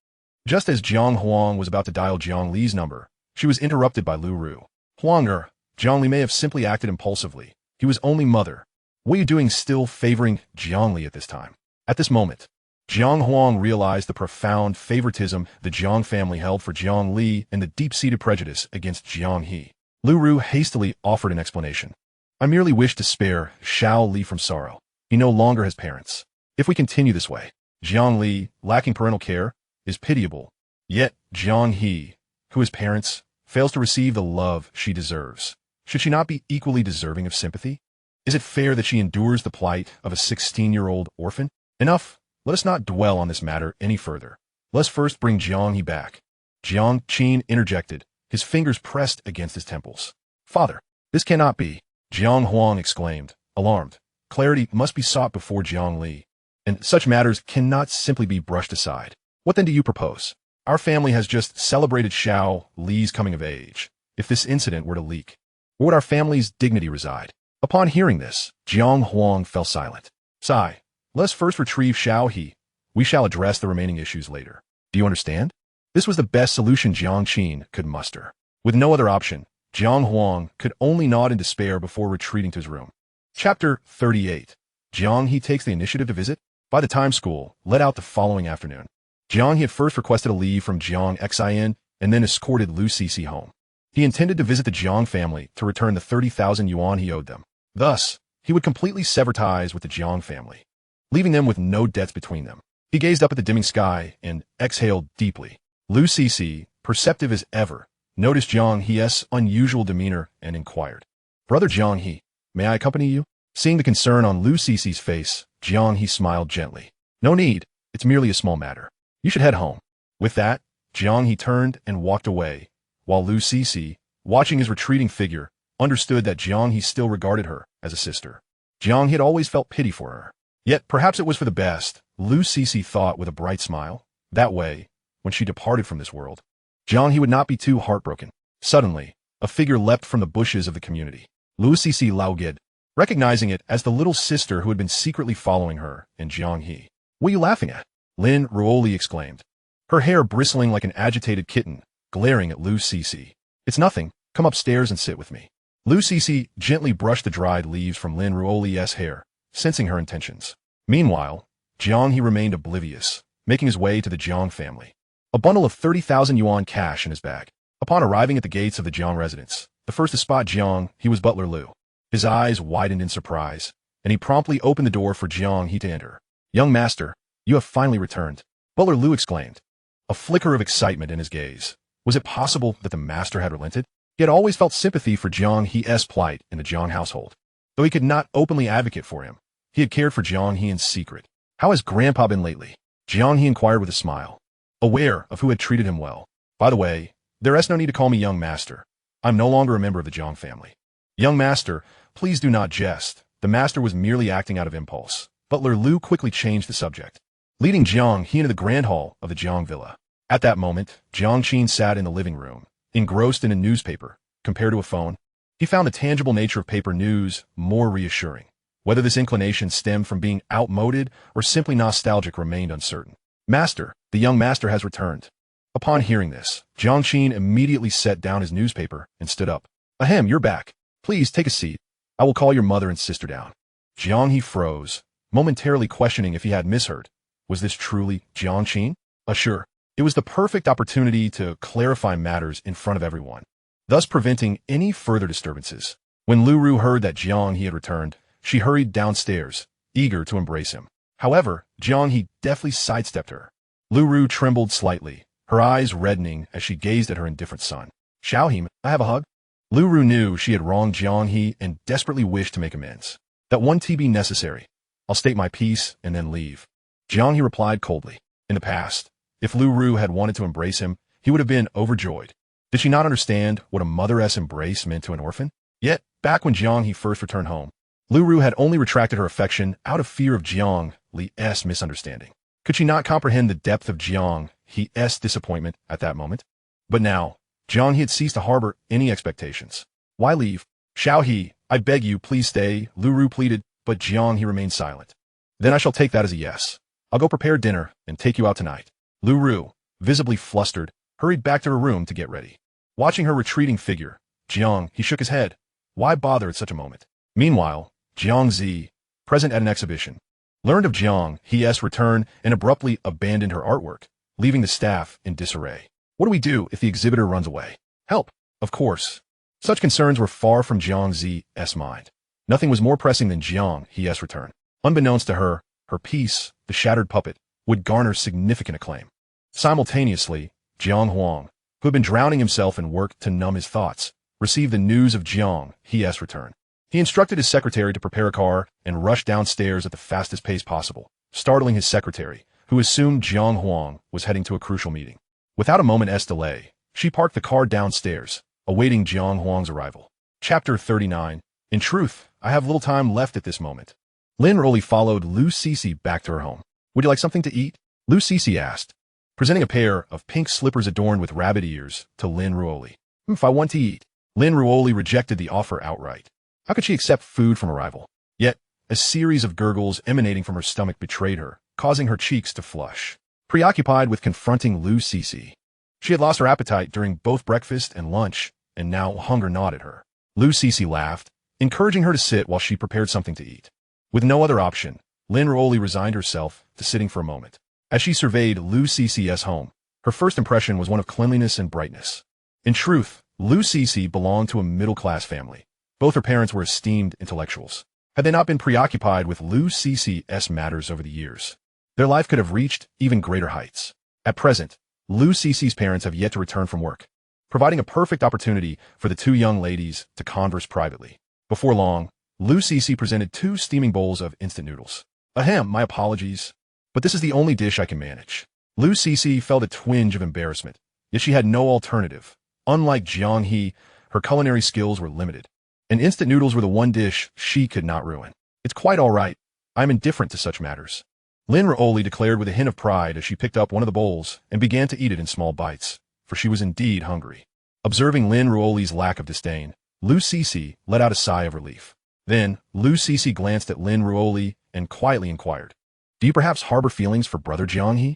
Just as Jiang Huang was about to dial Jiang Li's number, she was interrupted by Lu Ru. Huang, Jiang Li may have simply acted impulsively. He was only mother. What are you doing still favoring Jiang Li at this time? At this moment, Jiang Huang realized the profound favoritism the Jiang family held for Jiang Li and the deep-seated prejudice against Jiang He. Lu Ru hastily offered an explanation. I merely wish to spare Xiao Li from sorrow. He no longer has parents. If we continue this way, Jiang Li, lacking parental care, is pitiable. Yet Jiang He, who has parents, fails to receive the love she deserves. Should she not be equally deserving of sympathy? Is it fair that she endures the plight of a 16-year-old orphan? Enough. Let us not dwell on this matter any further. Let us first bring Jiang He back. Jiang Qin interjected, his fingers pressed against his temples. Father, this cannot be. Jiang Huang exclaimed, alarmed. Clarity must be sought before Jiang Li, and such matters cannot simply be brushed aside. What then do you propose? Our family has just celebrated Xiao Li's coming of age. If this incident were to leak, where would our family's dignity reside? Upon hearing this, Jiang Huang fell silent. Sigh. Let us first retrieve Xiao He. We shall address the remaining issues later. Do you understand? This was the best solution Jiang Qin could muster. With no other option, Jiang Huang could only nod in despair before retreating to his room. Chapter 38. Jiang He takes the initiative to visit. By the time school let out the following afternoon, Jiang He had first requested a leave from Jiang Xin and then escorted Lu Cece home. He intended to visit the Jiang family to return the 30,000 yuan he owed them. Thus, he would completely sever ties with the Jiang family, leaving them with no debts between them. He gazed up at the dimming sky and exhaled deeply. Lu Cece, perceptive as ever, noticed Jiang He's unusual demeanor and inquired, Brother Jiang He, may I accompany you? Seeing the concern on Lu Cece's face, Jiang He smiled gently. No need, it's merely a small matter. You should head home. With that, Jiang He turned and walked away, while Lu Cece, watching his retreating figure, understood that Jiang He still regarded her as a sister. Jiang He had always felt pity for her. Yet, perhaps it was for the best, Lu Cece thought with a bright smile. That way, when she departed from this world, Jiang He would not be too heartbroken. Suddenly, a figure leapt from the bushes of the community. Lu Cece Laogid, recognizing it as the little sister who had been secretly following her and Jiang He. "What are you laughing at?" Lin Ruoli exclaimed, her hair bristling like an agitated kitten, glaring at Lu Cece. "It's nothing. Come upstairs and sit with me." Lu Cece gently brushed the dried leaves from Lin Ruoli's hair, sensing her intentions. Meanwhile, Jiang He remained oblivious, making his way to the Jiang family. A bundle of 30,000 yuan cash in his bag. Upon arriving at the gates of the Jiang residence, the first to spot Jiang He was Butler Lu. His eyes widened in surprise, and he promptly opened the door for Jiang He to enter. "Young master, you have finally returned," Butler Lu exclaimed, a flicker of excitement in his gaze. Was it possible that the master had relented? He had always felt sympathy for Jiang He's plight in the Jiang household. Though he could not openly advocate for him, he had cared for Jiang He in secret. "How has Grandpa been lately?" Jiang He inquired with a smile, aware of who had treated him well. "By the way, there's no need to call me young master. I'm no longer a member of the Jiang family." "Young master, please do not jest." The master was merely acting out of impulse. Butler Lu quickly changed the subject, leading Jiang He into the grand hall of the Jiang villa. At that moment, Jiang Qin sat in the living room, engrossed in a newspaper. Compared to a phone, he found the tangible nature of paper news more reassuring. Whether this inclination stemmed from being outmoded or simply nostalgic remained uncertain. "Master, the young master has returned." Upon hearing this, Jiang Qin immediately set down his newspaper and stood up. "Ahem, you're back. Please take a seat. I will call your mother and sister down." Jiang He froze, momentarily questioning if he had misheard. Was this truly Jiang Qin? Sure. It was the perfect opportunity to clarify matters in front of everyone, thus preventing any further disturbances. When Lu Ru heard that Jiang He had returned, she hurried downstairs, eager to embrace him. However, Jiang He deftly sidestepped her. Lu Ru trembled slightly, her eyes reddening as she gazed at her indifferent son. "Xiao He, I have a hug?" Lu Ru knew she had wronged Jiang He and desperately wished to make amends. "That one tea be necessary. I'll state my piece and then leave." Jiang He replied coldly. In the past, if Lu Ru had wanted to embrace him, he would have been overjoyed. Did she not understand what a mother's embrace meant to an orphan? Yet, back when Jiang He first returned home, Lu Ru had only retracted her affection out of fear of Jiang Li's misunderstanding. Could she not comprehend the depth of Jiang He's disappointment at that moment? But now, Jiang He had ceased to harbor any expectations. "Why leave? Xiao He, I beg you, please stay," Lu Ru pleaded, but Jiang He remained silent. "Then I shall take that as a yes. I'll go prepare dinner and take you out tonight." Lu Ru, visibly flustered, hurried back to her room to get ready. Watching her retreating figure, Jiang He shook his head. Why bother at such a moment? Meanwhile, Jiang Zi, present at an exhibition, learned of Jiang He's return and abruptly abandoned her artwork, leaving the staff in disarray. What do we do if the exhibitor runs away? Help, of course. Such concerns were far from Jiang Zi's mind. Nothing was more pressing than Jiang He's return. Unbeknownst to her, her piece, The Shattered Puppet, would garner significant acclaim. Simultaneously, Jiang Huang, who had been drowning himself in work to numb his thoughts, received the news of Jiang He's return. He instructed his secretary to prepare a car and rush downstairs at the fastest pace possible, startling his secretary, who assumed Jiang Huang was heading to a crucial meeting. Without a moment's delay, she parked the car downstairs, awaiting Jiang Huang's arrival. Chapter 39. In truth, I have little time left at this moment. Lin Ruoli followed Lu Cece back to her home. "Would you like something to eat?" Lu Cece asked, presenting a pair of pink slippers adorned with rabbit ears to Lin Ruoli. "If I want to eat." Lin Ruoli rejected the offer outright. How could she accept food from a rival? Yet, a series of gurgles emanating from her stomach betrayed her, causing her cheeks to flush. Preoccupied with confronting Lu Cece, she had lost her appetite during both breakfast and lunch, and now hunger gnawed at her. Lu Cece laughed, encouraging her to sit while she prepared something to eat. With no other option, Lin Ruoli resigned herself to sitting for a moment. As she surveyed Lu Cece's home, her first impression was one of cleanliness and brightness. In truth, Lu Cece belonged to a middle-class family. Both her parents were esteemed intellectuals. Had they not been preoccupied with Lu Cece's matters over the years, their life could have reached even greater heights. At present, Lu Cece's parents have yet to return from work, providing a perfect opportunity for the two young ladies to converse privately. Before long, Lu Cece presented 2 steaming bowls of instant noodles. "Ahem, my apologies, but this is the only dish I can manage." Lu Cece felt a twinge of embarrassment, yet she had no alternative. Unlike Jiang He, her culinary skills were limited, and instant noodles were the one dish she could not ruin. It's quite all right. I'm indifferent to such matters, Lin Ruoli declared with a hint of pride as she picked up one of the bowls and began to eat it in small bites, for she was indeed hungry. Observing Lin Ruoli's lack of disdain, Lu Cece let out a sigh of relief. Then, Lu Cece glanced at Lin Ruoli and quietly inquired, "Do you perhaps harbor feelings for brother Jiang He?"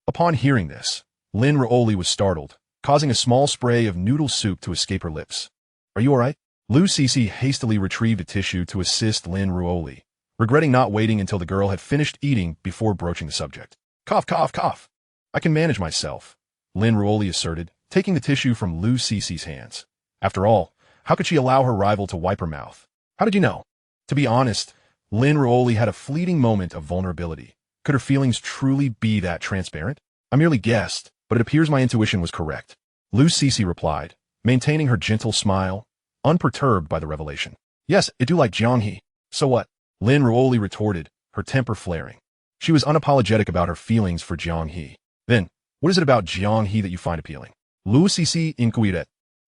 Upon hearing this, Lin Ruoli was startled, causing a small spray of noodle soup to escape her lips. "Are you all right?" Lu Cece hastily retrieved a tissue to assist Lin Ruoli, regretting not waiting until the girl had finished eating before broaching the subject. "Cough, cough, cough. I can manage myself," Lin Ruoli asserted, taking the tissue from Lu Cece's hands. After all, how could she allow her rival to wipe her mouth? "How did you know?" To be honest, Lin Ruoli had a fleeting moment of vulnerability. Could her feelings truly be that transparent? "I merely guessed, but it appears my intuition was correct," Lu Cece replied, maintaining her gentle smile, unperturbed by the revelation. "Yes, I do like Jiang He. So what?" Lin Ruoli retorted, her temper flaring. She was unapologetic about her feelings for Jiang He. "Then, what is it about Jiang He that you find appealing?" Lu Cece inquired.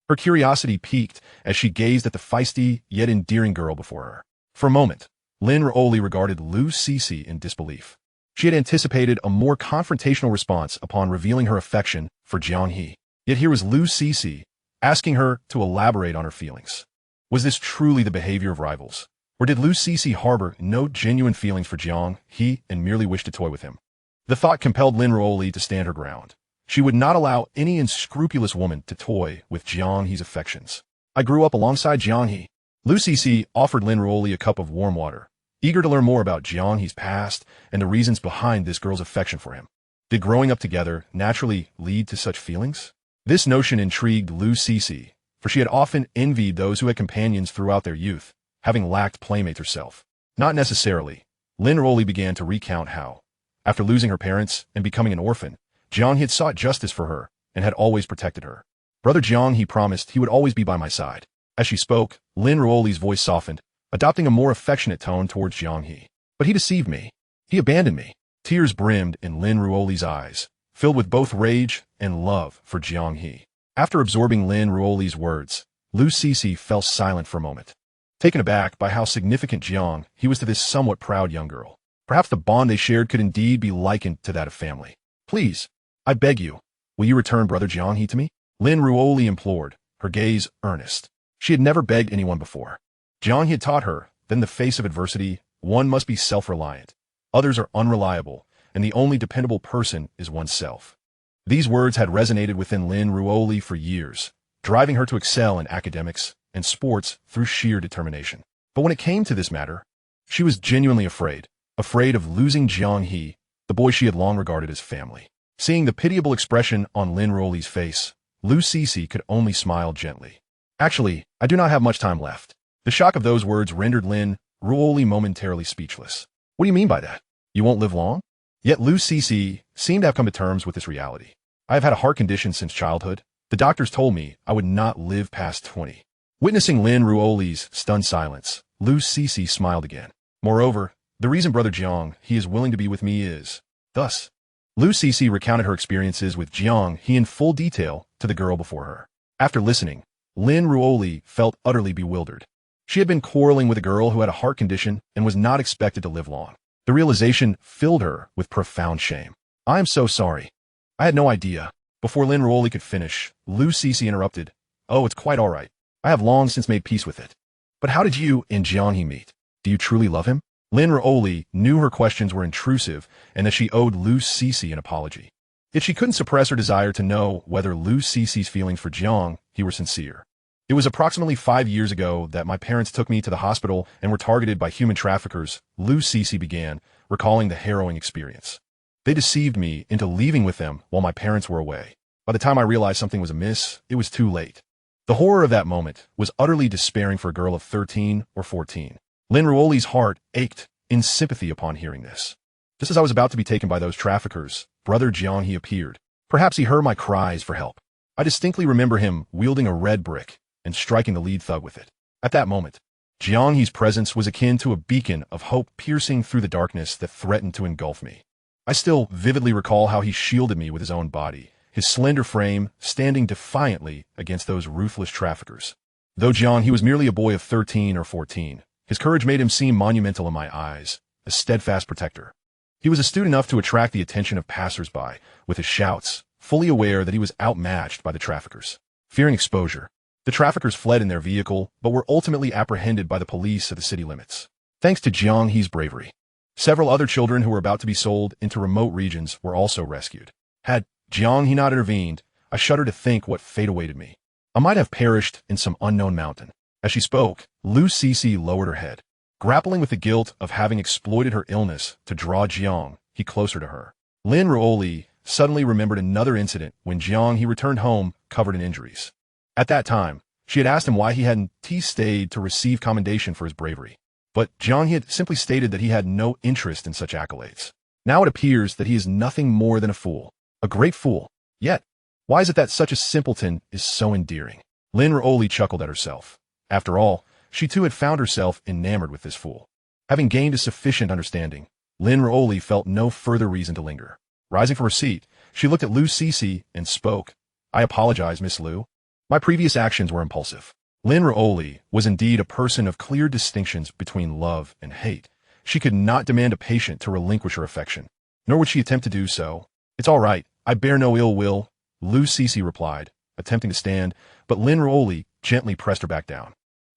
Her curiosity piqued as she gazed at the feisty yet endearing girl before her. For a moment, Lin Ruoli regarded Lu Cece in disbelief. She had anticipated a more confrontational response upon revealing her affection for Jiang He. Yet here was Lu Cece asking her to elaborate on her feelings. Was this truly the behavior of rivals? Or did Lu Cece harbor no genuine feelings for Jiang He and merely wish to toy with him? The thought compelled Lin Ruoli to stand her ground. She would not allow any unscrupulous woman to toy with Jiang He's affections. "I grew up alongside Jiang He." Lu Cece offered Lin Ruoli a cup of warm water, eager to learn more about Jiang He's past and the reasons behind this girl's affection for him. Did growing up together naturally lead to such feelings? This notion intrigued Lu Cece, for she had often envied those who had companions throughout their youth, having lacked playmates herself. Not necessarily. Lin Ruoli began to recount how, after losing her parents and becoming an orphan, Jiang He had sought justice for her and had always protected her. "Brother Jiang He promised he would always be by my side." As she spoke, Lin Ruoli's voice softened, adopting a more affectionate tone towards Jiang He. "But he deceived me. He abandoned me." Tears brimmed in Lin Ruoli's eyes, filled with both rage and love for Jiang He. After absorbing Lin Ruoli's words, Lu Cece fell silent for a moment, taken aback by how significant Jiang He was to this somewhat proud young girl. Perhaps the bond they shared could indeed be likened to that of family. "Please, I beg you, will you return brother Jiang He to me?" Lin Ruoli implored, her gaze earnest. She had never begged anyone before. Jiang He had taught her that in the face of adversity, one must be self-reliant. Others are unreliable, and the only dependable person is oneself. These words had resonated within Lin Ruoli for years, driving her to excel in academics and sports through sheer determination. But when it came to this matter, she was genuinely afraid of losing Jiang He, the boy she had long regarded as family. Seeing the pitiable expression on Lin Ruoli's face, Lu Cece could only smile gently. "Actually, I do not have much time left." The shock of those words rendered Lin Ruoli momentarily speechless. "What do you mean by that? You won't live long?" Yet Lu Cece seemed to have come to terms with this reality. "I have had a heart condition since childhood. The doctors told me I would not live past 20. Witnessing Lin Ruoli's stunned silence, Lu Cece smiled again. "Moreover, the reason brother Jiang He is willing to be with me is..." Thus, Lu Cece recounted her experiences with Jiang He in full detail to the girl before her. After listening, Lin Ruoli felt utterly bewildered. She had been quarreling with a girl who had a heart condition and was not expected to live long. The realization filled her with profound shame. "I am so sorry. I had no idea." Before Lin Ruoli could finish, Lu Cece interrupted. "Oh, it's quite all right. I have long since made peace with it. But how did you and Jiang He meet? Do you truly love him?" Lin Ruoli knew her questions were intrusive and that she owed Lu Cece an apology. Yet she couldn't suppress her desire to know whether Lu Cece's feelings for Jiang He were sincere. "It was approximately 5 years ago that my parents took me to the hospital and were targeted by human traffickers," Lu Cece began, recalling the harrowing experience. "They deceived me into leaving with them while my parents were away. By the time I realized something was amiss, it was too late." The horror of that moment was utterly despairing for a girl of 13 or 14. Lin Ruoli's heart ached in sympathy upon hearing this. "Just as I was about to be taken by those traffickers, brother Jiang He appeared. Perhaps he heard my cries for help. I distinctly remember him wielding a red brick and striking the lead thug with it. At that moment, Jiang He's presence was akin to a beacon of hope piercing through the darkness that threatened to engulf me. I still vividly recall how he shielded me with his own body, his slender frame standing defiantly against those ruthless traffickers. Though Jiang He was merely a boy of 13 or 14, his courage made him seem monumental in my eyes, a steadfast protector. He was astute enough to attract the attention of passers-by with his shouts, fully aware that he was outmatched by the traffickers. Fearing exposure, the traffickers fled in their vehicle but were ultimately apprehended by the police at the city limits. Thanks to Jiang He's bravery, several other children who were about to be sold into remote regions were also rescued. Had Jiang He not intervened, I shudder to think what fate awaited me. I might have perished in some unknown mountain. As she spoke, Lu Cece lowered her head, grappling with the guilt of having exploited her illness to draw Jiang He closer to her. Lin Ruoli suddenly remembered another incident when Jiang He returned home covered in injuries. At that time, she had asked him why he hadn't stayed to receive commendation for his bravery. But Jiang He had simply stated that he had no interest in such accolades. Now it appears that he is nothing more than a fool. A great fool. Yet, why is it that such a simpleton is so endearing? Lin Ruoli chuckled at herself. After all, she too had found herself enamored with this fool. Having gained a sufficient understanding, Lin Ruoli felt no further reason to linger. Rising from her seat, she looked at Lu Cece and spoke. I apologize, Miss Lu. My previous actions were impulsive. Lin Ruoli was indeed a person of clear distinctions between love and hate. She could not demand a patient to relinquish her affection, nor would she attempt to do so. It's all right, I bear no ill will, Lu Cece replied, attempting to stand, but Lin Ruoli gently pressed her back down.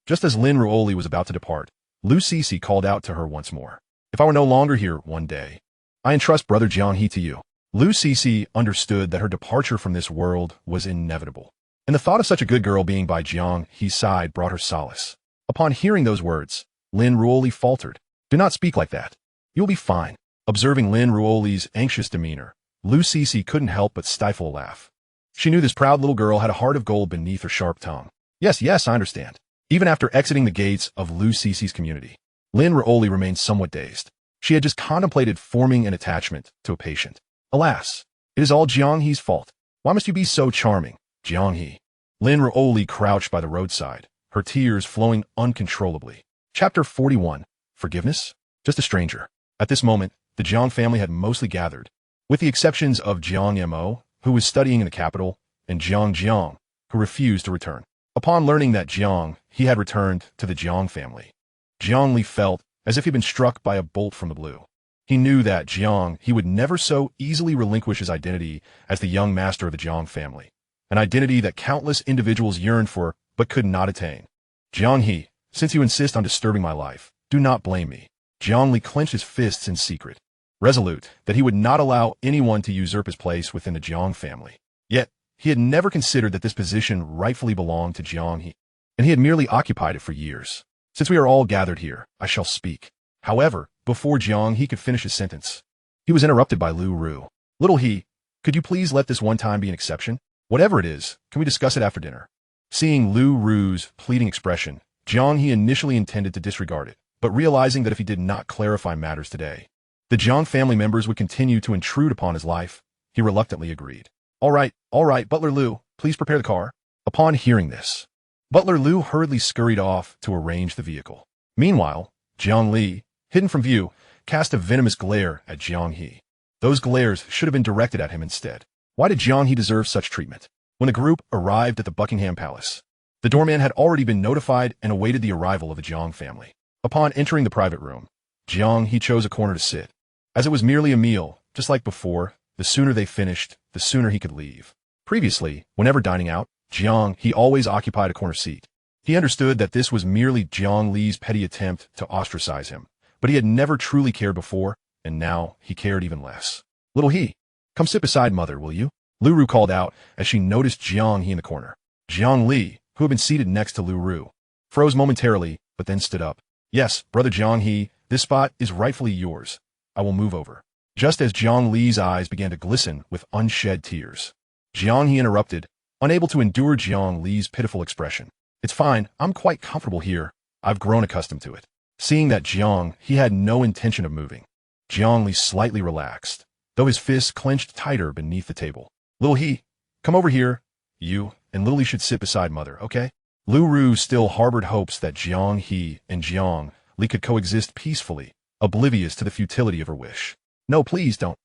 Just as Lin Ruoli was about to depart, Lu Cece called out to her once more. If I were no longer here one day, I entrust Brother Jiang He to you. Lu Cece understood that her departure from this world was inevitable, and the thought of such a good girl being by Jiang He's side brought her solace. Upon hearing those words, Lin Ruoli faltered. Do not speak like that. You'll be fine. Observing Lin Ruoli's anxious demeanor, Lu Cece couldn't help but stifle a laugh. She knew this proud little girl had a heart of gold beneath her sharp tongue. Yes, I understand. Even after exiting the gates of Lu Cece's community, Lin Ruoli remained somewhat dazed. She had just contemplated forming an attachment to a patient. Alas, it is all Jiang He's fault. Why must you be so charming, Jiang He? Lin Ruoli crouched by the roadside, her tears flowing uncontrollably. Chapter 41. Forgiveness? Just a stranger. At this moment, the Jiang family had mostly gathered, with the exceptions of Jiang Mo, who was studying in the capital, and Jiang, who refused to return. Upon learning that Jiang He had returned to the Jiang family, Jiang Li felt as if he'd been struck by a bolt from the blue. He knew that Jiang He would never so easily relinquish his identity as the young master of the Jiang family, an identity that countless individuals yearned for but could not attain. Jiang He, since you insist on disturbing my life, do not blame me. Jiang Li clenched his fists in secret, resolute that he would not allow anyone to usurp his place within the Jiang family. Yet, he had never considered that this position rightfully belonged to Jiang He, and he had merely occupied it for years. Since we are all gathered here, I shall speak. However, before Jiang He could finish his sentence, he was interrupted by Lu Ru. Little He, could you please let this one time be an exception? Whatever it is, can we discuss it after dinner? Seeing Lu Ru's pleading expression, Jiang He initially intended to disregard it, but realizing that if he did not clarify matters today, the Jiang family members would continue to intrude upon his life, he reluctantly agreed. All right, Butler Lu, please prepare the car. Upon hearing this, Butler Lu hurriedly scurried off to arrange the vehicle. Meanwhile, Jiang Li, hidden from view, cast a venomous glare at Jiang He. Those glares should have been directed at him instead. Why did Jiang He deserve such treatment? When the group arrived at the Buckingham Palace, the doorman had already been notified and awaited the arrival of the Jiang family. Upon entering the private room, Jiang He chose a corner to sit. As it was merely a meal, just like before, the sooner they finished, the sooner he could leave. Previously, whenever dining out, Jiang He always occupied a corner seat. He understood that this was merely Jiang Li's petty attempt to ostracize him, but he had never truly cared before, and now he cared even less. Little He, come sit beside Mother, will you? Lu Ru called out as she noticed Jiang He in the corner. Jiang Li, who had been seated next to Lu Ru, froze momentarily, but then stood up. Yes, Brother Jiang He, this spot is rightfully yours. I will move over. Just as Jiang Li's eyes began to glisten with unshed tears, Jiang He interrupted, unable to endure Jiang Li's pitiful expression. It's fine, I'm quite comfortable here. I've grown accustomed to it. Seeing that Jiang He had no intention of moving, Jiang Li slightly relaxed, though his fists clenched tighter beneath the table. Little He, come over here. You and Little He should sit beside Mother, okay? Lu Ru still harbored hopes that Jiang He and Jiang Li could coexist peacefully, oblivious to the futility of her wish. No, please don't.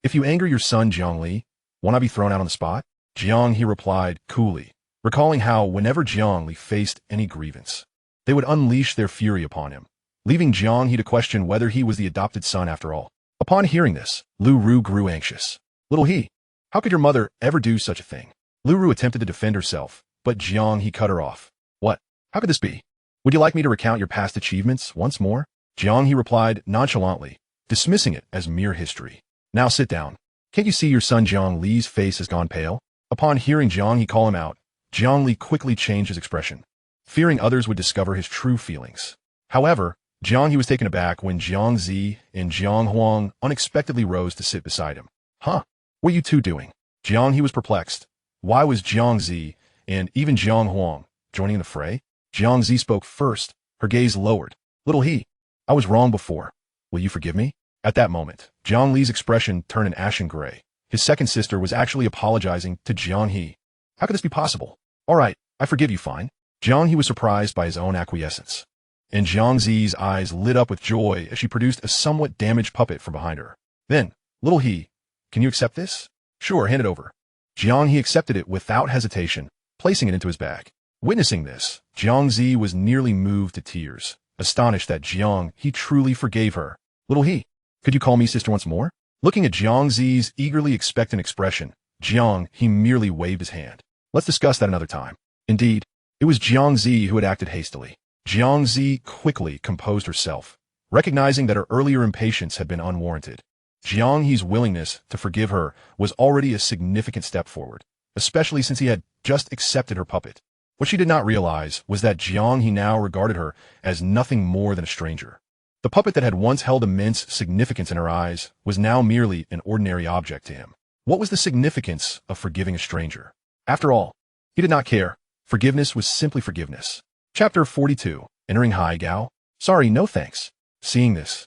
If you anger your son Jiang Li, Won't I be thrown out on the spot? Jiang He replied coolly, recalling how whenever Jiang Li faced any grievance, they would unleash their fury upon him, leaving Jiang He to question whether he was the adopted son after all. Upon hearing this, Lu Ru grew anxious. Little He, how could your mother ever do such a thing? Lu Ru attempted to defend herself, but Jiang He cut her off. What? How could this be? Would you like me to recount your past achievements once more? Jiang He replied nonchalantly, dismissing it as mere history. Now sit down. Can't you see your son Jiang Li's face has gone pale? Upon hearing Jiang He call him out, Jiang Li quickly changed his expression, fearing others would discover his true feelings. However, Jiang He was taken aback when Jiang Zi and Jiang Huang unexpectedly rose to sit beside him. Huh? What are you two doing? Jiang He was perplexed. Why was Jiang Zi and even Jiang Huang joining the fray? Jiang Zi spoke first, her gaze lowered. Little He, I was wrong before. Will you forgive me? At that moment, Jiang Li's expression turned an ashen gray. His second sister was actually apologizing to Jiang He. How could this be possible? All right, I forgive you, fine. Jiang He was surprised by his own acquiescence, and Jiang Zi's eyes lit up with joy as she produced a somewhat damaged puppet from behind her. Then, Little He, can you accept this? Sure, hand it over. Jiang He accepted it without hesitation, placing it into his bag. Witnessing this, Jiang Zi was nearly moved to tears, astonished that Jiang He truly forgave her. Little He, could you call me sister once more? Looking at Jiang Zi's eagerly expectant expression, Jiang He merely waved his hand. Let's discuss that another time. Indeed, it was Jiang Zi who had acted hastily. Jiang Zi quickly composed herself, recognizing that her earlier impatience had been unwarranted. Jiang He's willingness to forgive her was already a significant step forward, especially since he had just accepted her puppet. What she did not realize was that Jiang He now regarded her as nothing more than a stranger. The puppet that had once held immense significance in her eyes was now merely an ordinary object to him. What was the significance of forgiving a stranger? After all, he did not care. Forgiveness was simply forgiveness. Chapter 42. Entering Haigao. Sorry, no thanks. Seeing this,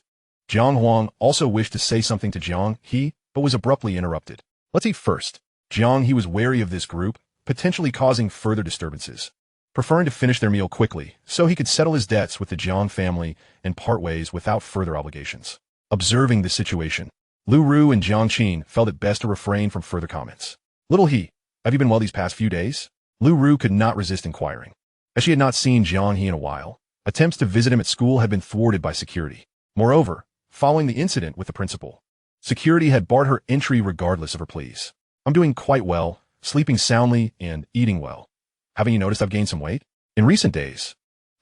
Jiang Huang also wished to say something to Jiang He, but was abruptly interrupted. Let's eat first. Jiang He was wary of this group, potentially causing further disturbances, preferring to finish their meal quickly so he could settle his debts with the Jiang family and part ways without further obligations. Observing this situation, Lu Ru and Jiang Qin felt it best to refrain from further comments. Little He, have you been well these past few days? Lu Ru could not resist inquiring. As she had not seen Jiang He in a while, attempts to visit him at school had been thwarted by security. Moreover, following the incident with the principal, security had barred her entry regardless of her pleas. I'm doing quite well, sleeping soundly and eating well. Haven't you noticed I've gained some weight? In recent days,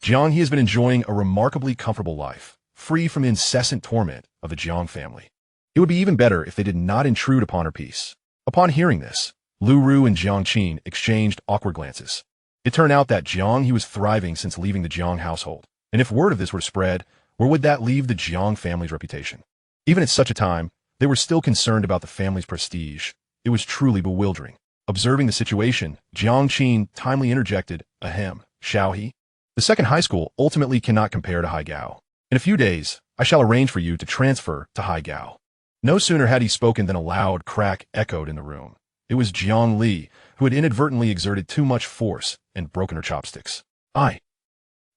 Jiang He has been enjoying a remarkably comfortable life, free from the incessant torment of the Jiang family. It would be even better if they did not intrude upon her peace. Upon hearing this, Lu Ru and Jiang Qin exchanged awkward glances. It turned out that Jiang He was thriving since leaving the Jiang household, and if word of this were to spread, where would that leave the Jiang family's reputation? Even at such a time, they were still concerned about the family's prestige. It was truly bewildering. Observing the situation, Jiang Qin timely interjected, ahem, shall he? The second high school ultimately cannot compare to Haigao. In a few days, I shall arrange for you to transfer to Haigao. No sooner had he spoken than a loud crack echoed in the room. It was Jiang Li, who had inadvertently exerted too much force and broken her chopsticks. I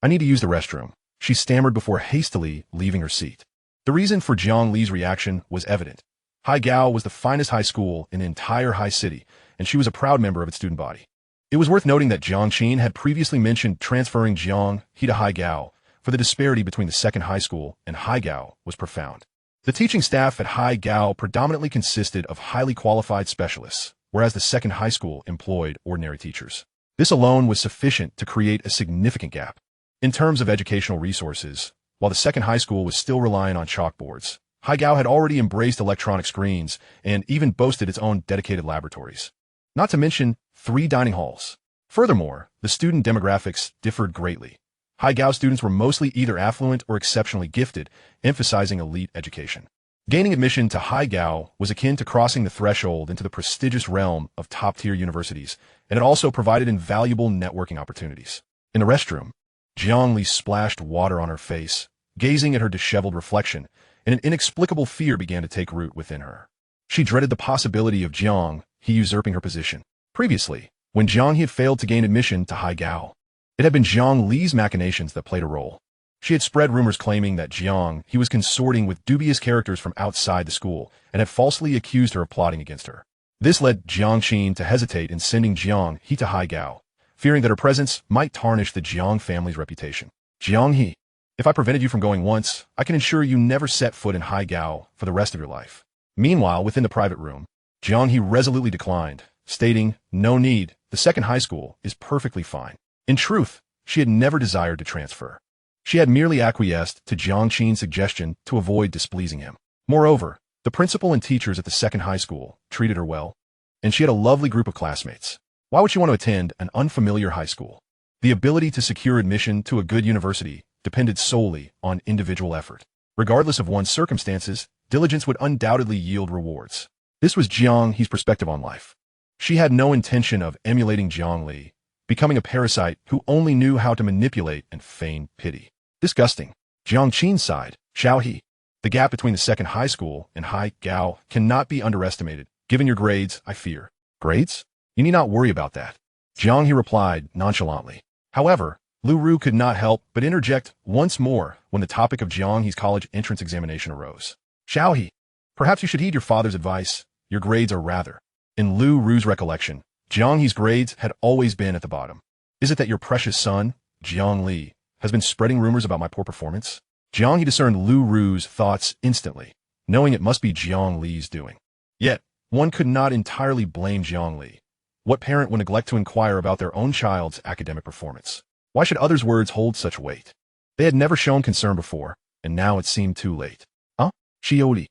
need to use the restroom, she stammered before hastily leaving her seat. The reason for Jiang Li's reaction was evident. Haigao was the finest high school in the entire high city, and she was a proud member of its student body. It was worth noting that Jiang Qin had previously mentioned transferring Jiang He to Haigao, for the disparity between the second high school and Haigao was profound. The teaching staff at Haigao predominantly consisted of highly qualified specialists, whereas the second high school employed ordinary teachers. This alone was sufficient to create a significant gap. In terms of educational resources, while the second high school was still relying on chalkboards, Haigao had already embraced electronic screens and even boasted its own dedicated laboratories. Not to mention 3 dining halls. Furthermore, the student demographics differed greatly. Haigao students were mostly either affluent or exceptionally gifted, emphasizing elite education. Gaining admission to Haigao was akin to crossing the threshold into the prestigious realm of top-tier universities, and it also provided invaluable networking opportunities. In the restroom, Jiang Li splashed water on her face, gazing at her disheveled reflection, and an inexplicable fear began to take root within her. She dreaded the possibility of Jiang He usurping her position. Previously, when Jiang He had failed to gain admission to Haigao, it had been Jiang Li's machinations that played a role. She had spread rumors claiming that Jiang He was consorting with dubious characters from outside the school and had falsely accused her of plotting against her. This led Jiang Qin to hesitate in sending Jiang He to Haigao, fearing that her presence might tarnish the Jiang family's reputation. Jiang He, if I prevented you from going once, I can ensure you never set foot in Haigao for the rest of your life. Meanwhile, within the private room, Jiang He resolutely declined, stating, no need, the second high school is perfectly fine. In truth, she had never desired to transfer. She had merely acquiesced to Jiang Qin's suggestion to avoid displeasing him. Moreover, the principal and teachers at the second high school treated her well, and she had a lovely group of classmates. Why would she want to attend an unfamiliar high school? The ability to secure admission to a good university depended solely on individual effort. Regardless of one's circumstances, diligence would undoubtedly yield rewards. This was Jiang He's perspective on life. She had no intention of emulating Jiang Li, becoming a parasite who only knew how to manipulate and feign pity. Disgusting. Jiang Qin sighed. Xiao He. The gap between the second high school and Haigao cannot be underestimated. Given your grades, I fear. Grades? You need not worry about that. Jiang He replied nonchalantly. However, Lu Ru could not help but interject once more when the topic of Jiang He's college entrance examination arose. Xiao He, perhaps you should heed your father's advice. Your grades are rather. In Lu Ru's recollection, Jiang He's grades had always been at the bottom. Is it that your precious son, Jiang Li, has been spreading rumors about my poor performance? Jiang He discerned Lu Ru's thoughts instantly, knowing it must be Jiang Li's doing. Yet, one could not entirely blame Jiang Li. What parent would neglect to inquire about their own child's academic performance? Why should others' words hold such weight? They had never shown concern before, and now it seemed too late. Huh? Shiodi.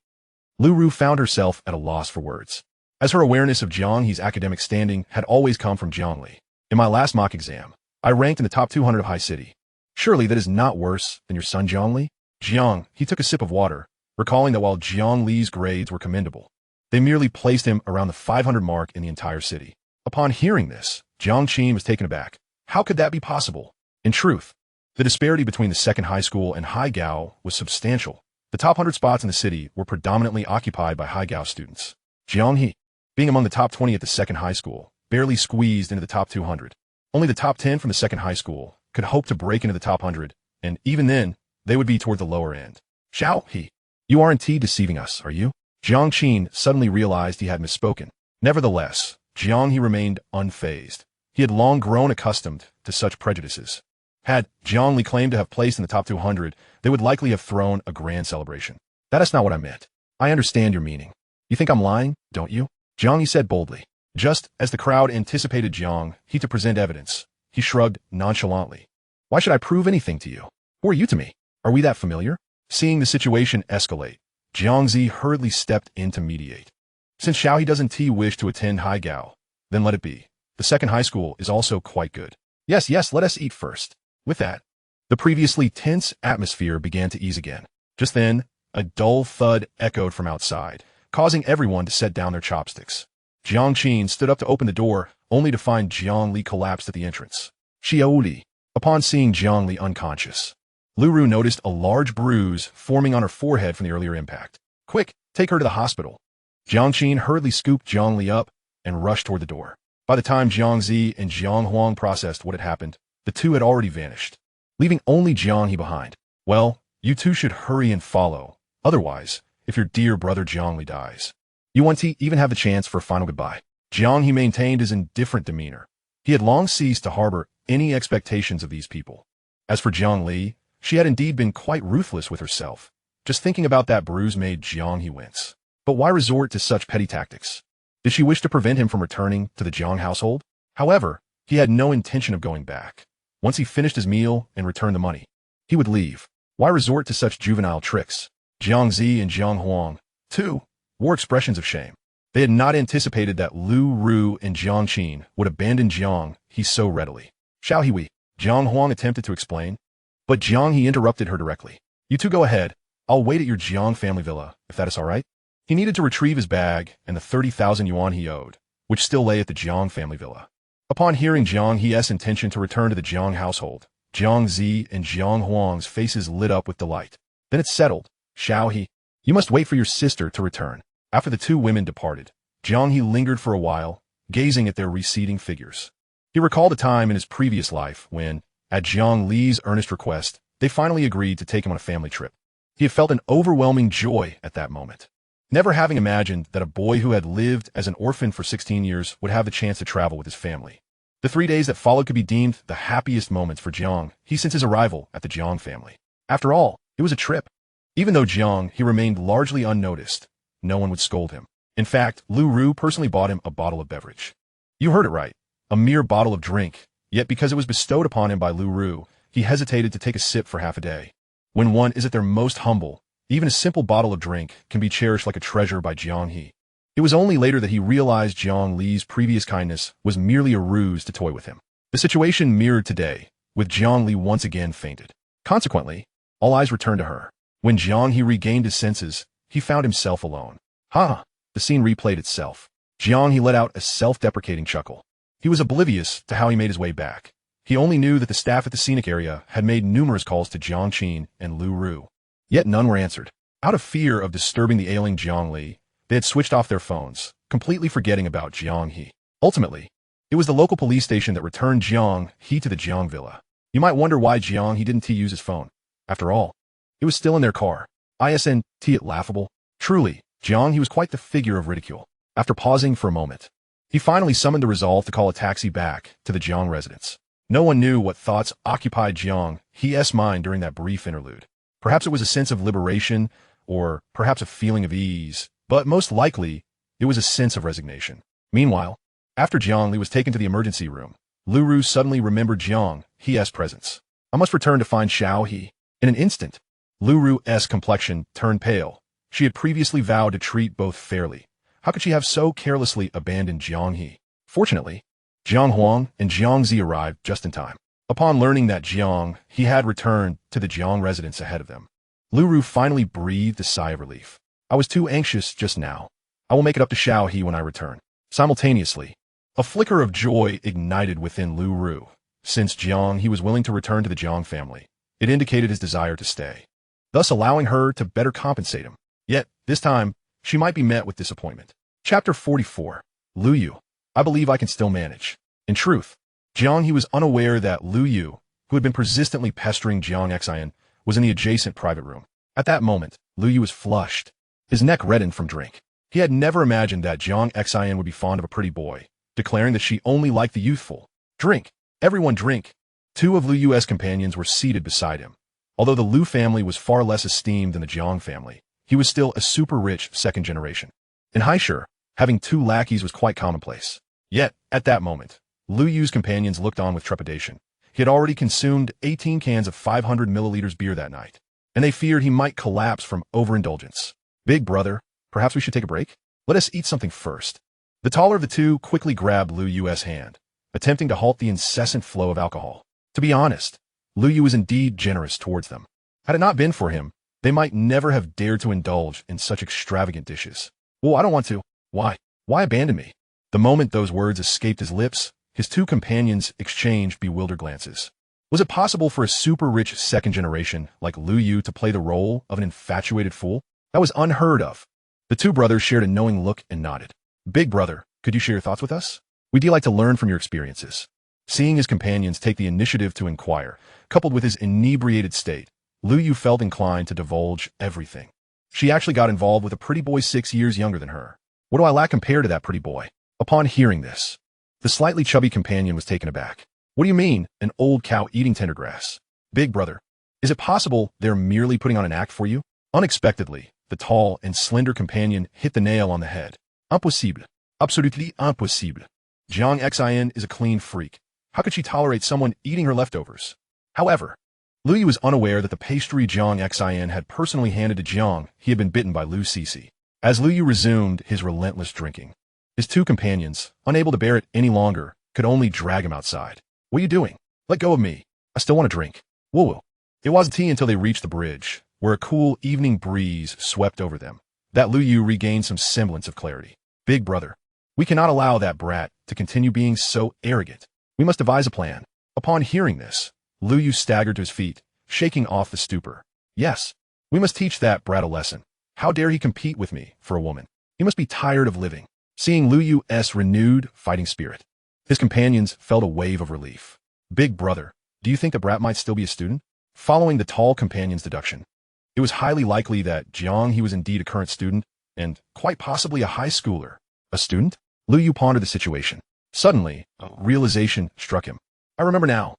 Lu Ru found herself at a loss for words, as her awareness of Jiang He's academic standing had always come from Jiang Li. In my last mock exam, I ranked in the top 200 of High City. Surely that is not worse than your son Jiang Li? Jiang He took a sip of water, recalling that while Jiang Li's grades were commendable, they merely placed him around the 500 mark in the entire city. Upon hearing this, Jiang Qin was taken aback. How could that be possible? In truth, the disparity between the second high school and Haigao was substantial. The top 100 spots in the city were predominantly occupied by Haigao students. Jiang He, being among the top 20 at the second high school, barely squeezed into the top 200. Only the top 10 from the second high school could hope to break into the top 100, and even then, they would be toward the lower end. Xiao He, you are indeed deceiving us, are you? Jiang Qin suddenly realized he had misspoken. Nevertheless, Jiang He remained unfazed. He had long grown accustomed to such prejudices. Had Jiang Li claimed to have placed in the top 200, they would likely have thrown a grand celebration. That is not what I meant. I understand your meaning. You think I'm lying, don't you? Jiang He said boldly. Just as the crowd anticipated Jiang He to present evidence, he shrugged nonchalantly. Why should I prove anything to you? Who are you to me? Are we that familiar? Seeing the situation escalate, Jiang Zi hurriedly stepped in to mediate. Since Xiao He doesn't wish to attend Haigao, then let it be. The second high school is also quite good. Yes, let us eat first. With that, the previously tense atmosphere began to ease again. Just then, a dull thud echoed from outside, causing everyone to set down their chopsticks. Jiang Qin stood up to open the door, only to find Jiang Li collapsed at the entrance. Xiao Li. Upon seeing Jiang Li unconscious, Lu Ru noticed a large bruise forming on her forehead from the earlier impact. Quick, take her to the hospital. Jiang Qin hurriedly scooped Jiang Li up and rushed toward the door. By the time Jiang Zi and Jiang Huang processed what had happened, the two had already vanished, leaving only Jiang He behind. Well, you two should hurry and follow. Otherwise, if your dear brother Jiang Li dies, you won't even have the chance for a final goodbye. Jiang He maintained his indifferent demeanor. He had long ceased to harbor any expectations of these people. As for Jiang Li, she had indeed been quite ruthless with herself. Just thinking about that bruise made Jiang He wince. But why resort to such petty tactics? Did she wish to prevent him from returning to the Jiang household? However, he had no intention of going back. Once he finished his meal and returned the money, he would leave. Why resort to such juvenile tricks? Jiang Zi and Jiang Huang, too, wore expressions of shame. They had not anticipated that Lu Ru and Jiang Qin would abandon Jiang He so readily. Xiao He, Jiang Huang attempted to explain, but Jiang He interrupted her directly. You two go ahead. I'll wait at your Jiang family villa, if that is all right. He needed to retrieve his bag and the 30,000 yuan he owed, which still lay at the Jiang family villa. Upon hearing Jiang He's intention to return to the Jiang household, Jiang Zi and Jiang Huang's faces lit up with delight. Then it's settled. Xiao He, you must wait for your sister to return. After the two women departed, Jiang He lingered for a while, gazing at their receding figures. He recalled a time in his previous life when, at Jiang Li's earnest request, they finally agreed to take him on a family trip. He had felt an overwhelming joy at that moment. never having imagined that a boy who had lived as an orphan for 16 years would have the chance to travel with his family. The 3 days that followed could be deemed the happiest moments for Jiang He since his arrival at the Jiang family. After all, it was a trip. Even though Jiang He remained largely unnoticed, no one would scold him. In fact, Lu Ru personally bought him a bottle of beverage. You heard it right, a mere bottle of drink, yet because it was bestowed upon him by Lu Ru, he hesitated to take a sip for half a day. When one is at their most humble, even a simple bottle of drink can be cherished like a treasure by Jiang He. It was only later that he realized Jiang Li's previous kindness was merely a ruse to toy with him. The situation mirrored today, with Jiang Li once again fainted. Consequently, all eyes returned to her. When Jiang He regained his senses, he found himself alone. The scene replayed itself. Jiang He let out a self-deprecating chuckle. He was oblivious to how he made his way back. He only knew that the staff at the scenic area had made numerous calls to Jiang Qin and Lu Ru. Yet none were answered. Out of fear of disturbing the ailing Jiang Li, they had switched off their phones, completely forgetting about Jiang He. Ultimately, it was the local police station that returned Jiang He to the Jiang villa. You might wonder why Jiang He didn't use his phone. After all, it was still in their car. Isn't it laughable? Truly, Jiang He was quite the figure of ridicule. After pausing for a moment, he finally summoned the resolve to call a taxi back to the Jiang residence. No one knew what thoughts occupied Jiang He's mind during that brief interlude. Perhaps it was a sense of liberation, or perhaps a feeling of ease, but most likely, it was a sense of resignation. Meanwhile, after Jiang Li was taken to the emergency room, Lu Ru suddenly remembered Jiang He's presence. I must return to find Xiao He. In an instant, Lu Ru's complexion turned pale. She had previously vowed to treat both fairly. How could she have so carelessly abandoned Jiang He? Fortunately, Jiang Huang and Jiang Zi arrived just in time. Upon learning that Jiang He had returned to the Jiang residence ahead of them, Lu Ru finally breathed a sigh of relief. I was too anxious just now. I will make it up to Xiao He when I return. Simultaneously, a flicker of joy ignited within Lu Ru. Since Jiang He was willing to return to the Jiang family, it indicated his desire to stay, thus allowing her to better compensate him. Yet, this time, she might be met with disappointment. Chapter 44. Lu Yu. I believe I can still manage. In truth, Jiang He was unaware that Lu Yu, who had been persistently pestering Jiang Xian, was in the adjacent private room. At that moment, Lu Yu was flushed. His neck reddened from drink. He had never imagined that Jiang Xian would be fond of a pretty boy, declaring that she only liked the youthful. Drink. Everyone drink. Two of Lu Yu's companions were seated beside him. Although the Lu family was far less esteemed than the Jiang family, he was still a super-rich second generation. In Haishur, having two lackeys was quite commonplace. Yet, at that moment, Lu Yu's companions looked on with trepidation. He had already consumed 18 cans of 500 milliliters beer that night, and they feared he might collapse from overindulgence. Big brother, perhaps we should take a break? Let us eat something first. The taller of the two quickly grabbed Lu Yu's hand, attempting to halt the incessant flow of alcohol. To be honest, Lu Yu was indeed generous towards them. Had it not been for him, they might never have dared to indulge in such extravagant dishes. Well, I don't want to. Why? Why abandon me? The moment those words escaped his lips, his two companions exchanged bewildered glances. Was it possible for a super-rich second generation like Lu Yu to play the role of an infatuated fool? That was unheard of. The two brothers shared a knowing look and nodded. Big brother, could you share your thoughts with us? We'd like to learn from your experiences. Seeing his companions take the initiative to inquire, coupled with his inebriated state, Lu Yu felt inclined to divulge everything. She actually got involved with a pretty boy 6 years younger than her. What do I lack compared to that pretty boy? Upon hearing this, the slightly chubby companion was taken aback. What do you mean, an old cow eating tender grass? Big brother, is it possible they're merely putting on an act for you? Unexpectedly, the tall and slender companion hit the nail on the head. Impossible. Absolutely impossible. Jiang Xian is a clean freak. How could she tolerate someone eating her leftovers? However, Lu Yu was unaware that the pastry Jiang Xian had personally handed to Jiang He had been bitten by Lu Sisi. As Lu Yu resumed his relentless drinking, his two companions, unable to bear it any longer, could only drag him outside. What are you doing? Let go of me. I still want to drink. Woo-woo. It wasn't tea until they reached the bridge, where a cool evening breeze swept over them, that Lu Yu regained some semblance of clarity. Big brother, we cannot allow that brat to continue being so arrogant. We must devise a plan. Upon hearing this, Lu Yu staggered to his feet, shaking off the stupor. Yes, we must teach that brat a lesson. How dare he compete with me for a woman? He must be tired of living. Seeing Lu Yu's renewed fighting spirit, his companions felt a wave of relief. Big brother, do you think the brat might still be a student? Following the tall companion's deduction, it was highly likely that Jiang He was indeed a current student, and quite possibly a high schooler. A student? Lu Yu pondered the situation. Suddenly, a realization struck him. I remember now.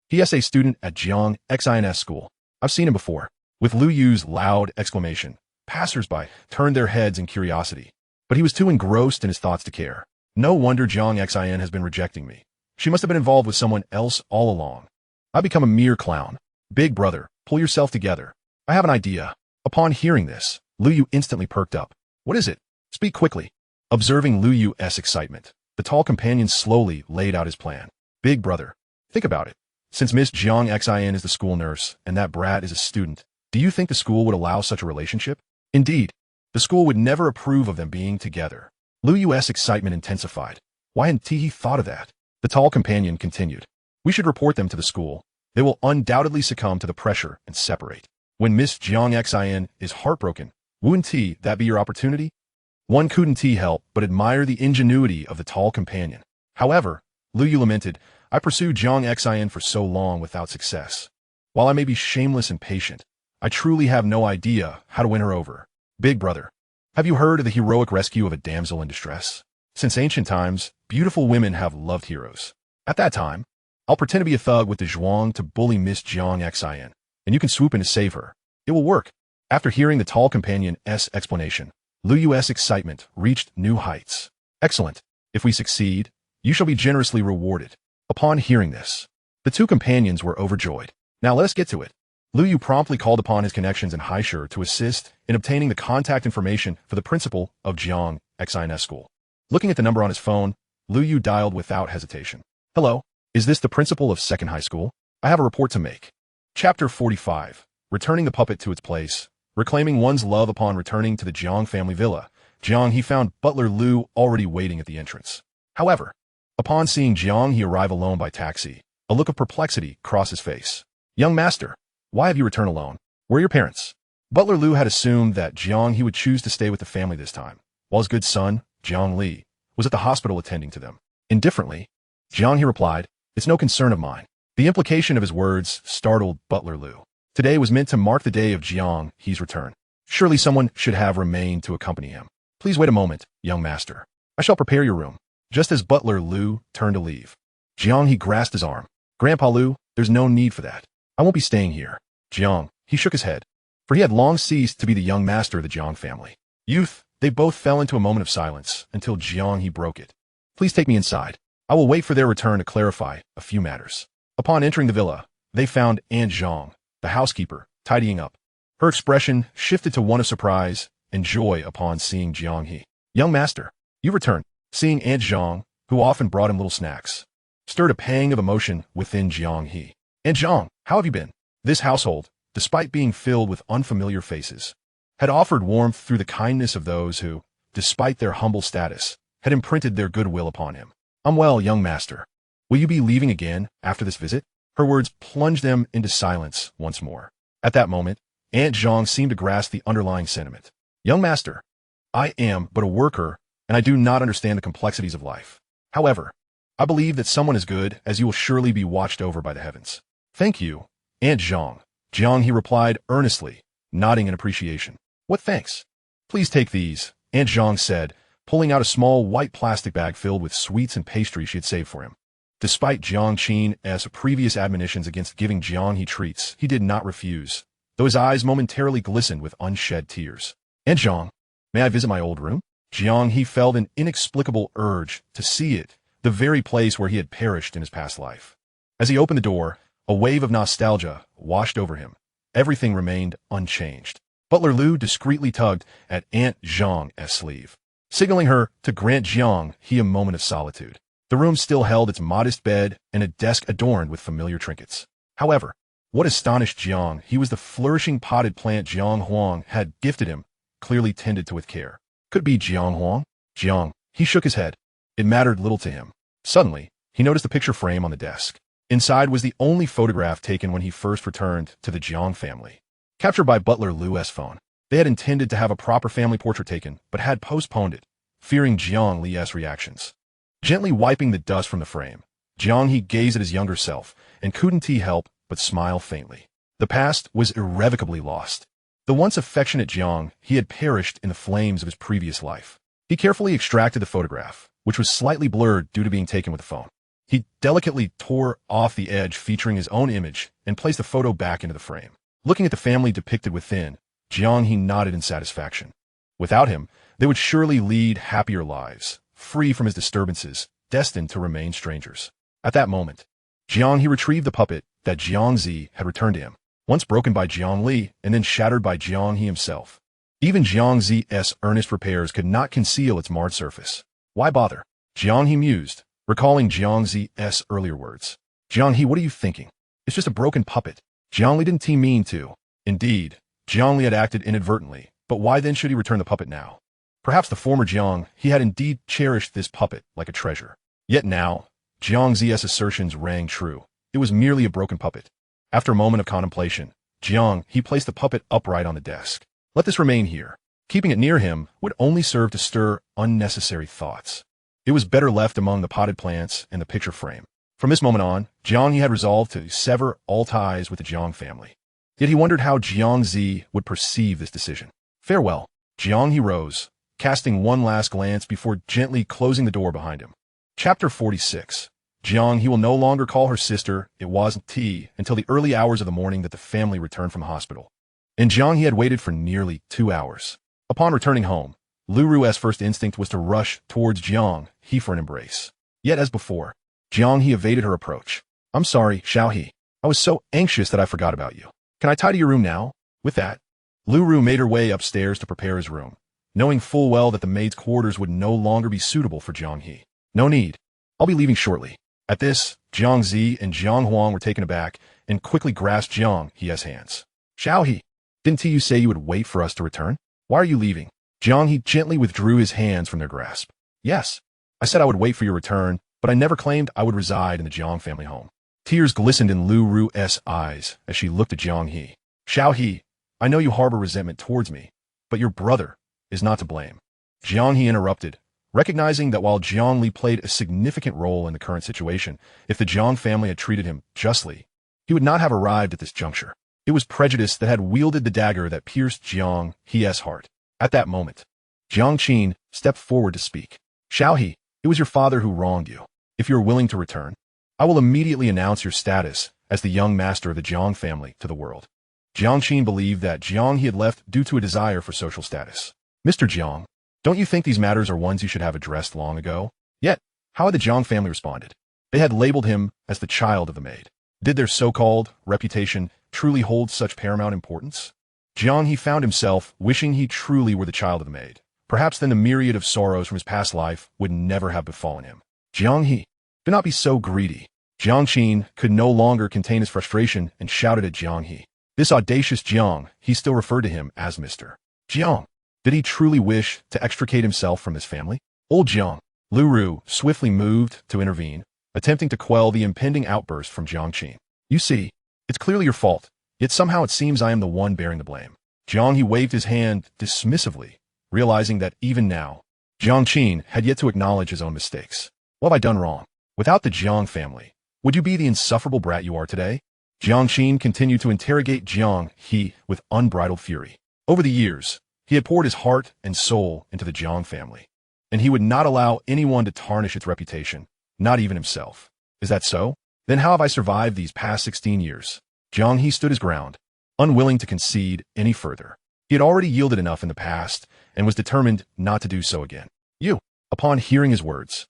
He is a student at Jiang He's school. I've seen him before. With Lu Yu's loud exclamation, passers-by turned their heads in curiosity. But he was too engrossed in his thoughts to care. No wonder Jiang Xin has been rejecting me. She must have been involved with someone else all along. I've become a mere clown. Big brother, pull yourself together. I have an idea. Upon hearing this, Lu Yu instantly perked up. What is it? Speak quickly. Observing Lu Yu's excitement, the tall companion slowly laid out his plan. Big brother, think about it. Since Miss Jiang Xin is the school nurse and that brat is a student, do you think the school would allow such a relationship? Indeed, the school would never approve of them being together. Lu Yu's excitement intensified. Why hadn't he thought of that? The tall companion continued. We should report them to the school. They will undoubtedly succumb to the pressure and separate. When Miss Jiang Xin is heartbroken, wouldn't that be your opportunity? One couldn't help but admire the ingenuity of the tall companion. However, Lu Yu lamented, I pursued Jiang Xin for so long without success. While I may be shameless and patient, I truly have no idea how to win her over. Big brother, have you heard of the heroic rescue of a damsel in distress? Since ancient times, beautiful women have loved heroes. At that time, I'll pretend to be a thug with the zhuang to bully Miss Jiang Xin, and you can swoop in to save her. It will work. After hearing the tall companion's explanation, Lu Yu's excitement reached new heights. Excellent. If we succeed, you shall be generously rewarded. Upon hearing this, the two companions were overjoyed. Now let us get to it. Lu Yu promptly called upon his connections in Haishur to assist in obtaining the contact information for the principal of Jiang Xin's school. Looking at the number on his phone, Lu Yu dialed without hesitation. Hello, is this the principal of Second High School? I have a report to make. Chapter 45. Returning the puppet to its place. Reclaiming one's love upon returning to the Jiang family villa, Jiang He found butler Lu already waiting at the entrance. However, upon seeing Jiang He arrive alone by taxi, a look of perplexity crossed his face. Young master, why have you returned alone? Where are your parents? Butler Lu had assumed that Jiang He would choose to stay with the family this time, while his good son, Jiang Li, was at the hospital attending to them. Indifferently, Jiang He replied, It's no concern of mine. The implication of his words startled Butler Lu. Today was meant to mark the day of Jiang He's return. Surely someone should have remained to accompany him. Please wait a moment, young master. I shall prepare your room. Just as Butler Lu turned to leave, Jiang He grasped his arm. Grandpa Lu, there's no need for that. I won't be staying here. Jiang, he shook his head, for he had long ceased to be the young master of the Jiang family. Youth, they both fell into a moment of silence until Jiang He broke it. Please take me inside. I will wait for their return to clarify a few matters. Upon entering the villa, they found Aunt Zhang, the housekeeper, tidying up. Her expression shifted to one of surprise and joy upon seeing Jiang He. Young master, you returned. Seeing Aunt Zhang, who often brought him little snacks, stirred a pang of emotion within Jiang He. Aunt Zhang, how have you been? This household, despite being filled with unfamiliar faces, had offered warmth through the kindness of those who, despite their humble status, had imprinted their goodwill upon him. I'm well, young master. Will you be leaving again after this visit? Her words plunged them into silence once more. At that moment, Aunt Zhang seemed to grasp the underlying sentiment. Young master, I am but a worker, and I do not understand the complexities of life. However, I believe that someone as good as you will surely be watched over by the heavens. Thank you, Aunt Zhang. Jiang He replied earnestly, nodding in appreciation. What thanks? Please take these, Aunt Zhang said, pulling out a small white plastic bag filled with sweets and pastry she had saved for him. Despite Jiang Qin's previous admonitions against giving Jiang He treats, he did not refuse, though his eyes momentarily glistened with unshed tears. Aunt Zhang, may I visit my old room? Jiang He felt an inexplicable urge to see it, the very place where he had perished in his past life. As he opened the door, a wave of nostalgia washed over him. Everything remained unchanged. Butler Lu discreetly tugged at Aunt Zhang's sleeve, signaling her to grant Jiang He a moment of solitude. The room still held its modest bed and a desk adorned with familiar trinkets. However, what astonished Jiang He was the flourishing potted plant Jiang Huang had gifted him, clearly tended to with care. Could it be Jiang Huang? Jiang, he shook his head. It mattered little to him. Suddenly, he noticed the picture frame on the desk. Inside was the only photograph taken when he first returned to the Jiang family. Captured by Butler Lu's phone. They had intended to have a proper family portrait taken, but had postponed it, fearing Jiang Li's reactions. Gently wiping the dust from the frame, Jiang He gazed at his younger self and couldn't help but smile faintly. The past was irrevocably lost. The once affectionate Jiang He had perished in the flames of his previous life. He carefully extracted the photograph, which was slightly blurred due to being taken with a phone. He delicately tore off the edge featuring his own image and placed the photo back into the frame. Looking at the family depicted within, Jiang He nodded in satisfaction. Without him, they would surely lead happier lives, free from his disturbances, destined to remain strangers. At that moment, Jiang He retrieved the puppet that Jiang Zi had returned to him, once broken by Jiang Li and then shattered by Jiang He himself. Even Jiang Zi's earnest repairs could not conceal its marred surface. Why bother? Jiang He mused, recalling Jiang Zi's earlier words. Jiang He, what are you thinking? It's just a broken puppet. Jiang Li didn't mean to. Indeed, Jiang Li had acted inadvertently, but why then should he return the puppet now? Perhaps the former Jiang He had indeed cherished this puppet like a treasure. Yet now, Jiang Zi's assertions rang true. It was merely a broken puppet. After a moment of contemplation, Jiang He placed the puppet upright on the desk. Let this remain here. Keeping it near him would only serve to stir unnecessary thoughts. It was better left among the potted plants and the picture frame. From this moment on, Jiang He had resolved to sever all ties with the Jiang family. Yet he wondered how Jiang Zi would perceive this decision. Farewell. Jiang He rose, casting one last glance before gently closing the door behind him. Chapter 46. Jiang He will no longer call her sister, it wasn't tea, until the early hours of the morning that the family returned from hospital. And Jiang He had waited for nearly 2 hours. Upon returning home, Lu Ru's first instinct was to rush towards Jiang He for an embrace. Yet as before, Jiang He evaded her approach. I'm sorry, Xiao He. I was so anxious that I forgot about you. Can I tidy your room now? With that, Lu Ru made her way upstairs to prepare his room, knowing full well that the maid's quarters would no longer be suitable for Jiang He. No need. I'll be leaving shortly. At this, Jiang Zi and Jiang Huang were taken aback and quickly grasped Jiang He's hands. Xiao He, didn't you say you would wait for us to return? Why are you leaving? Jiang He gently withdrew his hands from their grasp. Yes, I said I would wait for your return, but I never claimed I would reside in the Jiang family home. Tears glistened in Lu Ru's eyes as she looked at Jiang He. Xiao He, I know you harbor resentment towards me, but your brother is not to blame. Jiang He interrupted, recognizing that while Jiang Li played a significant role in the current situation, if the Jiang family had treated him justly, he would not have arrived at this juncture. It was prejudice that had wielded the dagger that pierced Jiang He's heart. At that moment, Jiang Qin stepped forward to speak. Xiao He, it was your father who wronged you. If you are willing to return, I will immediately announce your status as the young master of the Jiang family to the world. Jiang Qin believed that Jiang He had left due to a desire for social status. Mr. Jiang, don't you think these matters are ones you should have addressed long ago? Yet, how had the Jiang family responded? They had labeled him as the child of the maid. Did their so-called reputation truly hold such paramount importance? Jiang He found himself wishing he truly were the child of the maid. Perhaps then the myriad of sorrows from his past life would never have befallen him. Jiang He, do not be so greedy. Jiang Qin could no longer contain his frustration and shouted at Jiang He. This audacious Jiang He still referred to him as Mr. Jiang. Did he truly wish to extricate himself from his family? Old Jiang. Lu Ru swiftly moved to intervene, attempting to quell the impending outburst from Jiang Qin. You see, it's clearly your fault, yet somehow it seems I am the one bearing the blame. Jiang He waved his hand dismissively, realizing that even now, Jiang Qin had yet to acknowledge his own mistakes. What have I done wrong? Without the Jiang family, would you be the insufferable brat you are today? Jiang Qin continued to interrogate Jiang He with unbridled fury. Over the years, he had poured his heart and soul into the Jiang family, and he would not allow anyone to tarnish its reputation, not even himself. Is that so? Then how have I survived these past 16 years? Jiang He stood his ground, unwilling to concede any further. He had already yielded enough in the past and was determined not to do so again. You. Upon hearing his words,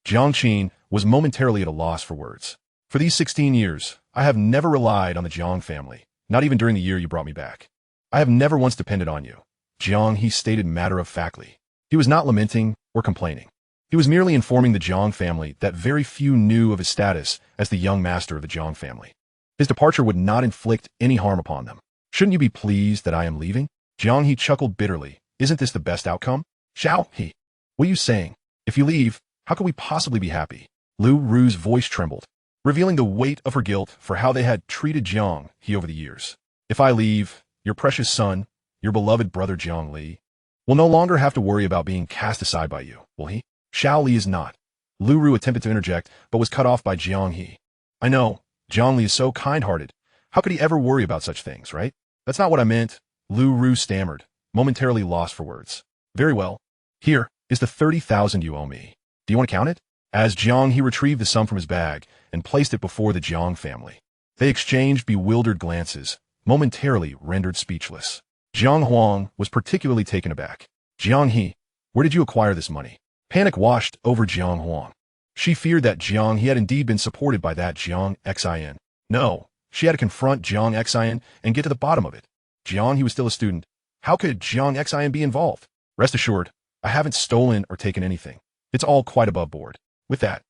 Jiang Qin was momentarily at a loss for words. For these 16 years, I have never relied on the Jiang family, not even during the year you brought me back. I have never once depended on you. Jiang He stated matter-of-factly. He was not lamenting or complaining. He was merely informing the Jiang family that very few knew of his status as the young master of the Jiang family. His departure would not inflict any harm upon them. Shouldn't you be pleased that I am leaving? Jiang He chuckled bitterly. Isn't this the best outcome? Xiao He, what are you saying? If you leave, how could we possibly be happy? Lu Ru's voice trembled, revealing the weight of her guilt for how they had treated Jiang He over the years. If I leave, your precious son, your beloved brother Jiang Li, will no longer have to worry about being cast aside by you, will he? Xiao Li is not. Lu Ru attempted to interject, but was cut off by Jiang He. I know, Jiang Li is so kind-hearted. How could he ever worry about such things, right? That's not what I meant. Lu Ru stammered, momentarily lost for words. Very well. Here is the 30,000 you owe me. Do you want to count it? As Jiang He retrieved the sum from his bag and placed it before the Jiang family. They exchanged bewildered glances, momentarily rendered speechless. Jiang Huang was particularly taken aback. Jiang He, where did you acquire this money? Panic washed over Jiang Huang. She feared that Jiang He had indeed been supported by that Jiang Xin. No, she had to confront Jiang Xin and get to the bottom of it. Jiang He was still a student. How could Jiang Xin be involved? Rest assured, I haven't stolen or taken anything. It's all quite above board. With that,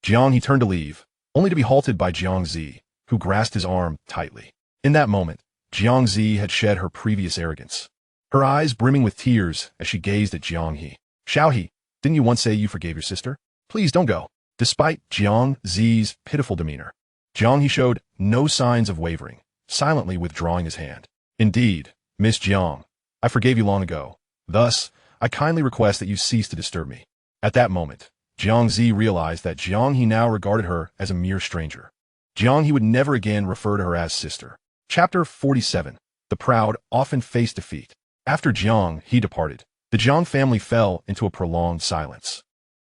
Jiang He turned to leave, only to be halted by Jiang Zi, who grasped his arm tightly. In that moment, Jiang Zi had shed her previous arrogance, her eyes brimming with tears as she gazed at Jiang He. Xiao He, didn't you once say you forgave your sister? Please don't go. Despite Jiang Zi's pitiful demeanor, Jiang He showed no signs of wavering, silently withdrawing his hand. Indeed, Miss Jiang, I forgave you long ago. Thus, I kindly request that you cease to disturb me. At that moment, Jiang Zi realized that Jiang He now regarded her as a mere stranger. Jiang He would never again refer to her as sister. Chapter 47. The proud often face defeat. After Jiang He departed, the Jiang family fell into a prolonged silence.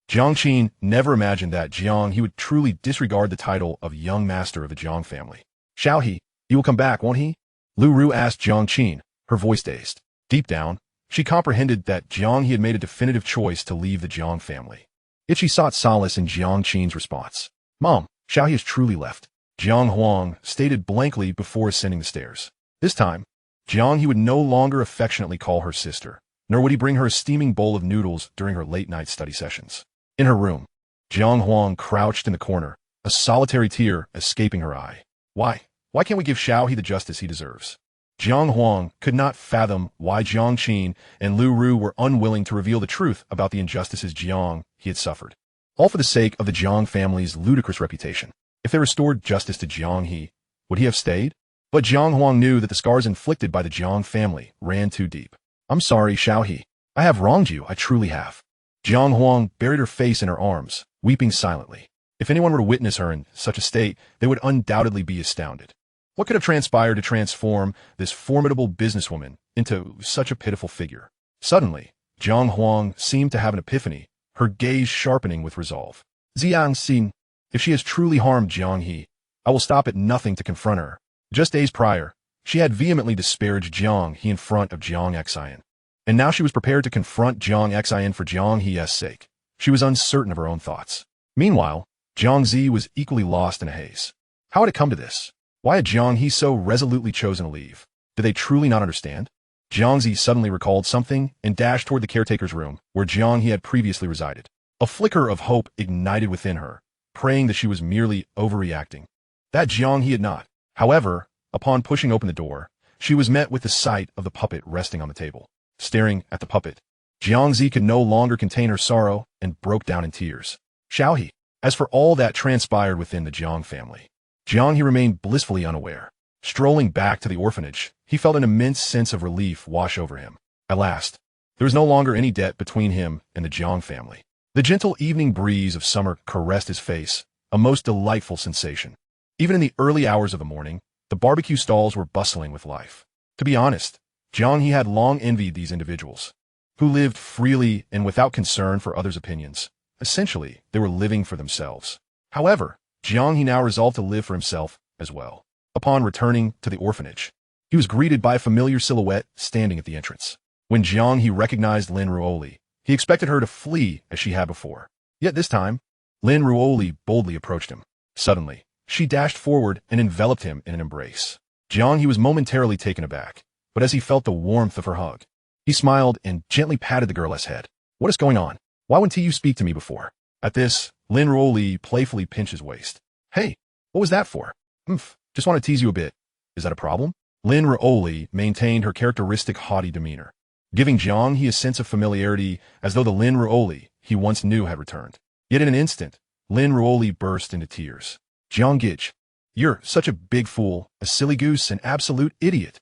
Jiang Qin never imagined that Jiang He would truly disregard the title of young master of the Jiang family. Xiao He, he will come back, won't he? Lu Ru asked Jiang Qin, her voice dazed. Deep down, she comprehended that Jiang He had made a definitive choice to leave the Jiang family. Yet she sought solace in Jiang Qin's response. Mom, Xiao He has truly left. Jiang Huang stated blankly before ascending the stairs. This time, Jiang He would no longer affectionately call her sister, nor would he bring her a steaming bowl of noodles during her late-night study sessions. In her room, Jiang Huang crouched in the corner, a solitary tear escaping her eye. Why can't we give Xiao He the justice he deserves? Jiang Huang could not fathom why Jiang Qin and Lu Ru were unwilling to reveal the truth about the injustices Jiang He had suffered, all for the sake of the Jiang family's ludicrous reputation. If they restored justice to Jiang He, would he have stayed? But Jiang Huang knew that the scars inflicted by the Jiang family ran too deep. I'm sorry, Xiao He. I have wronged you, I truly have. Jiang Huang buried her face in her arms, weeping silently. If anyone were to witness her in such a state, they would undoubtedly be astounded. What could have transpired to transform this formidable businesswoman into such a pitiful figure? Suddenly, Jiang Huang seemed to have an epiphany, her gaze sharpening with resolve. Jiang Xin, if she has truly harmed Jiang He, I will stop at nothing to confront her. Just days prior, she had vehemently disparaged Jiang He in front of Jiang Xin. And now she was prepared to confront Jiang Xin for Jiang He's sake. She was uncertain of her own thoughts. Meanwhile, Jiang Zi was equally lost in a haze. How had it come to this? Why had Jiang He so resolutely chosen to leave? Did they truly not understand? Jiang Zi suddenly recalled something and dashed toward the caretaker's room, where Jiang He had previously resided. A flicker of hope ignited within her, praying that she was merely overreacting. That Jiang He had not. However, upon pushing open the door, she was met with the sight of the puppet resting on the table. Staring at the puppet, Jiang Zi could no longer contain her sorrow and broke down in tears. Xiao He. As for all that transpired within the Jiang family, Jiang He remained blissfully unaware. Strolling back to the orphanage, he felt an immense sense of relief wash over him. At last, there was no longer any debt between him and the Jiang family. The gentle evening breeze of summer caressed his face, a most delightful sensation. Even in the early hours of the morning, the barbecue stalls were bustling with life. To be honest, Jiang He had long envied these individuals, who lived freely and without concern for others' opinions. Essentially, they were living for themselves. However, Jiang He now resolved to live for himself as well. Upon returning to the orphanage, he was greeted by a familiar silhouette standing at the entrance. When Jiang He recognized Lin Ruoli, he expected her to flee as she had before. Yet this time, Lin Ruoli boldly approached him. Suddenly, she dashed forward and enveloped him in an embrace. Jiang He was momentarily taken aback, but as he felt the warmth of her hug, he smiled and gently patted the girl's head. What is going on? Why wouldn't you speak to me before? At this, Lin Ruoli playfully pinched his waist. Hey, what was that for? Just want to tease you a bit. Is that a problem? Lin Ruoli maintained her characteristic haughty demeanor, giving Jiang He a sense of familiarity as though the Lin Ruoli he once knew had returned. Yet in an instant, Lin Ruoli burst into tears. Jiang Gij, you're such a big fool, a silly goose, an absolute idiot.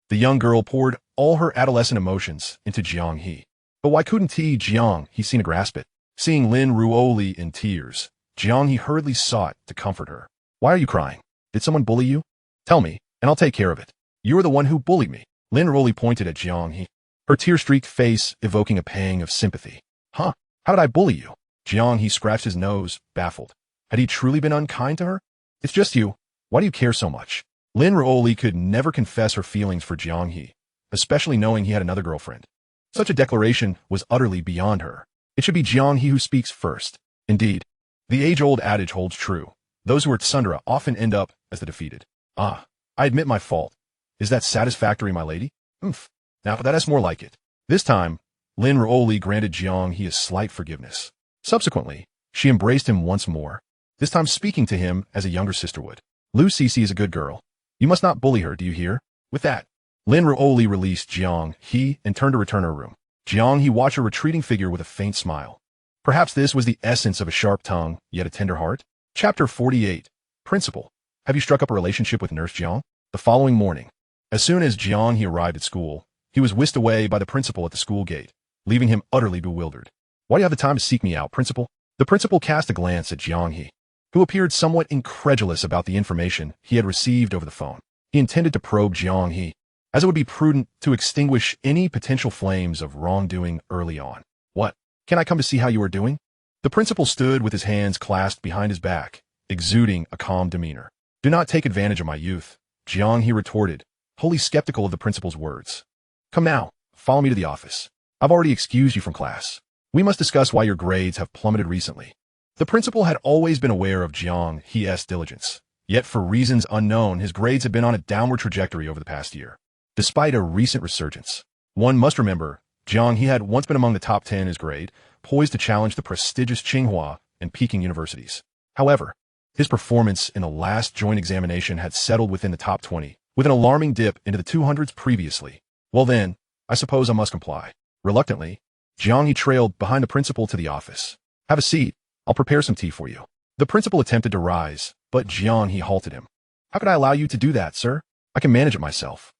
The young girl poured all her adolescent emotions into Jiang He. But why couldn't Jiang He seem to grasp it? Seeing Lin Ruoli in tears, Jiang He hurriedly sought to comfort her. Why are you crying? Did someone bully you? Tell me, and I'll take care of it. You are the one who bullied me. Lin Roli pointed at Jiang He, her tear-streaked face evoking a pang of sympathy. Huh? How did I bully you? Jiang He scratched his nose, baffled. Had he truly been unkind to her? It's just you. Why do you care so much? Lin Roli could never confess her feelings for Jiang He, especially knowing he had another girlfriend. Such a declaration was utterly beyond her. It should be Jiang He who speaks first. Indeed, the age-old adage holds true. Those who are tsundere often end up as the defeated. Ah, I admit my fault. Is that satisfactory, my lady? Oomph. Now that's more like it. This time, Lin Roli granted Jiang He a slight forgiveness. Subsequently, she embraced him once more, this time speaking to him as a younger sister would. Lu Cece is a good girl. You must not bully her, do you hear? With that, Lin Roli released Jiang He and turned to return to her room. Jiang He watched her retreating figure with a faint smile. Perhaps this was the essence of a sharp tongue, yet a tender heart? Chapter 48. Principal. Have you struck up a relationship with Nurse Jiang? The following morning, as soon as Jiang He arrived at school, he was whisked away by the principal at the school gate, leaving him utterly bewildered. Why do you have the time to seek me out, principal? The principal cast a glance at Jiang He, who appeared somewhat incredulous about the information he had received over the phone. He intended to probe Jiang He, as it would be prudent to extinguish any potential flames of wrongdoing early on. What? Can I come to see how you are doing? The principal stood with his hands clasped behind his back, exuding a calm demeanor. Do not take advantage of my youth, Jiang He retorted, wholly skeptical of the principal's words. Come now, follow me to the office. I've already excused you from class. We must discuss why your grades have plummeted recently. The principal had always been aware of Jiang He's diligence, yet for reasons unknown, his grades had been on a downward trajectory over the past year. Despite a recent resurgence, one must remember, Jiang He had once been among the top 10 in his grade, poised to challenge the prestigious Tsinghua and Peking universities. However, his performance in the last joint examination had settled within the top 20, with an alarming dip into the 200s previously. Well then, I suppose I must comply. Reluctantly, Jiang He trailed behind the principal to the office. Have a seat. I'll prepare some tea for you. The principal attempted to rise, but Jiang He halted him. How could I allow you to do that, sir? I can manage it myself.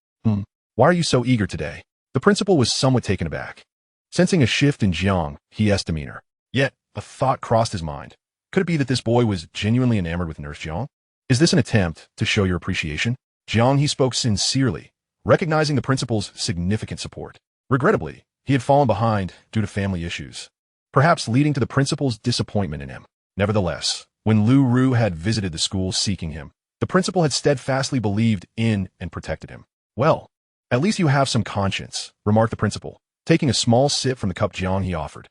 Why are you so eager today? The principal was somewhat taken aback, sensing a shift in Jiang He's demeanor. Yet, a thought crossed his mind. Could it be that this boy was genuinely enamored with Nurse Jiang? Is this an attempt to show your appreciation? Jiang He spoke sincerely, recognizing the principal's significant support. Regrettably, he had fallen behind due to family issues, perhaps leading to the principal's disappointment in him. Nevertheless, when Lu Ru had visited the school seeking him, the principal had steadfastly believed in and protected him. Well, at least you have some conscience, remarked the principal, taking a small sip from the cup Jiang He offered.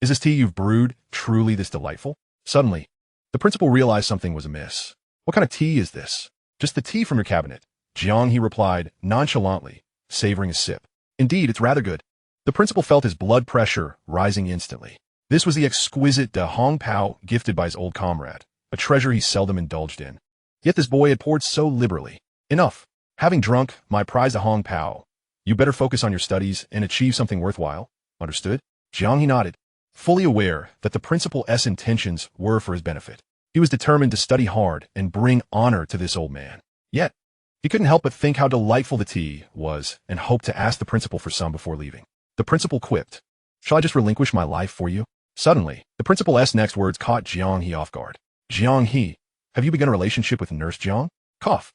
Is this tea you've brewed truly this delightful? Suddenly, the principal realized something was amiss. What kind of tea is this? Just the tea from your cabinet, Jiang He replied nonchalantly, savoring a sip. Indeed, it's rather good. The principal felt his blood pressure rising instantly. This was the exquisite de Hong Pao gifted by his old comrade, a treasure he seldom indulged in. Yet this boy had poured so liberally. Enough. Having drunk my prize de Hong Pao, you better focus on your studies and achieve something worthwhile. Understood? Jiang He nodded, fully aware that the principal's intentions were for his benefit. He was determined to study hard and bring honor to this old man. Yet, he couldn't help but think how delightful the tea was and hoped to ask the principal for some before leaving. The principal quipped, "Shall I just relinquish my life for you?" Suddenly, the principal's next words caught Jiang He off guard. Jiang He, have you begun a relationship with Nurse Jiang? Cough.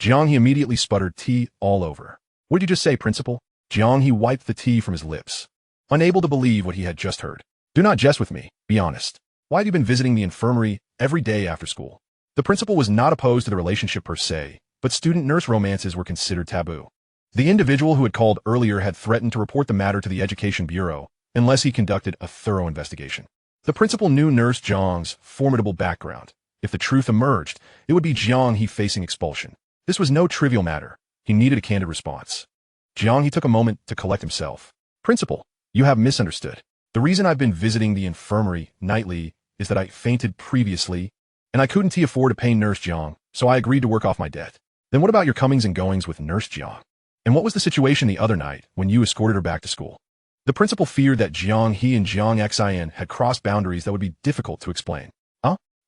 Jiang He immediately sputtered tea all over. What did you just say, principal? Jiang He wiped the tea from his lips, unable to believe what he had just heard. Do not jest with me, be honest. Why have you been visiting the infirmary every day after school? The principal was not opposed to the relationship per se, but student-nurse romances were considered taboo. The individual who had called earlier had threatened to report the matter to the Education Bureau unless he conducted a thorough investigation. The principal knew Nurse Jiang's formidable background. If the truth emerged, it would be Jiang He facing expulsion. This was no trivial matter. He needed a candid response. Jiang He took a moment to collect himself. Principal, you have misunderstood. The reason I've been visiting the infirmary nightly is that I fainted previously, and I couldn't afford to pay Nurse Jiang, so I agreed to work off my debt. Then what about your comings and goings with Nurse Jiang? And what was the situation the other night when you escorted her back to school? The principal feared that Jiang He and Jiang Xian had crossed boundaries that would be difficult to explain.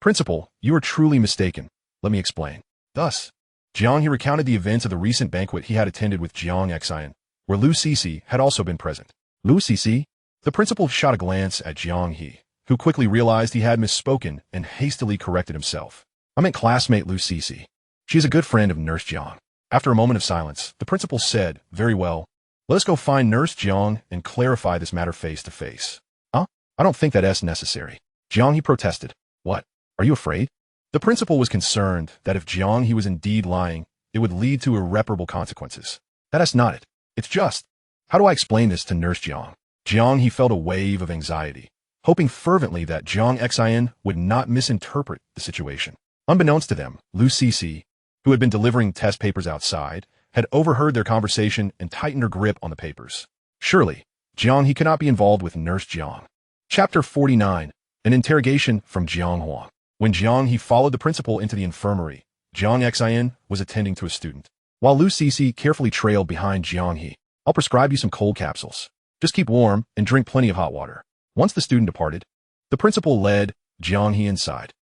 Principal, you are truly mistaken. Let me explain. Thus, Jiang He recounted the events of the recent banquet he had attended with Jiang Xian, where Lu Cece had also been present. Lu Cece? The principal shot a glance at Jiang He, who quickly realized he had misspoken and hastily corrected himself. I meant classmate Lu Cece. She is a good friend of Nurse Jiang. After a moment of silence, the principal said, "Very well. Let us go find Nurse Jiang and clarify this matter face to face." "Huh? I don't think that's necessary." Jiang He protested. "What? Are you afraid?" The principal was concerned that if Jiang He was indeed lying, it would lead to irreparable consequences. That's not it. It's just, how do I explain this to Nurse Jiang? Jiang He felt a wave of anxiety, hoping fervently that Jiang Xin would not misinterpret the situation. Unbeknownst to them, Lu Cece, who had been delivering test papers outside, had overheard their conversation and tightened her grip on the papers. Surely, Jiang He could not be involved with Nurse Jiang. Chapter 49. An interrogation from Jiang Huang. When Jiang He followed the principal into the infirmary, Jiang Xin was attending to a student, while Lu Cece carefully trailed behind Jiang He. "I'll prescribe you some cold capsules. Just keep warm and drink plenty of hot water." Once the student departed, the principal led Jiang He inside.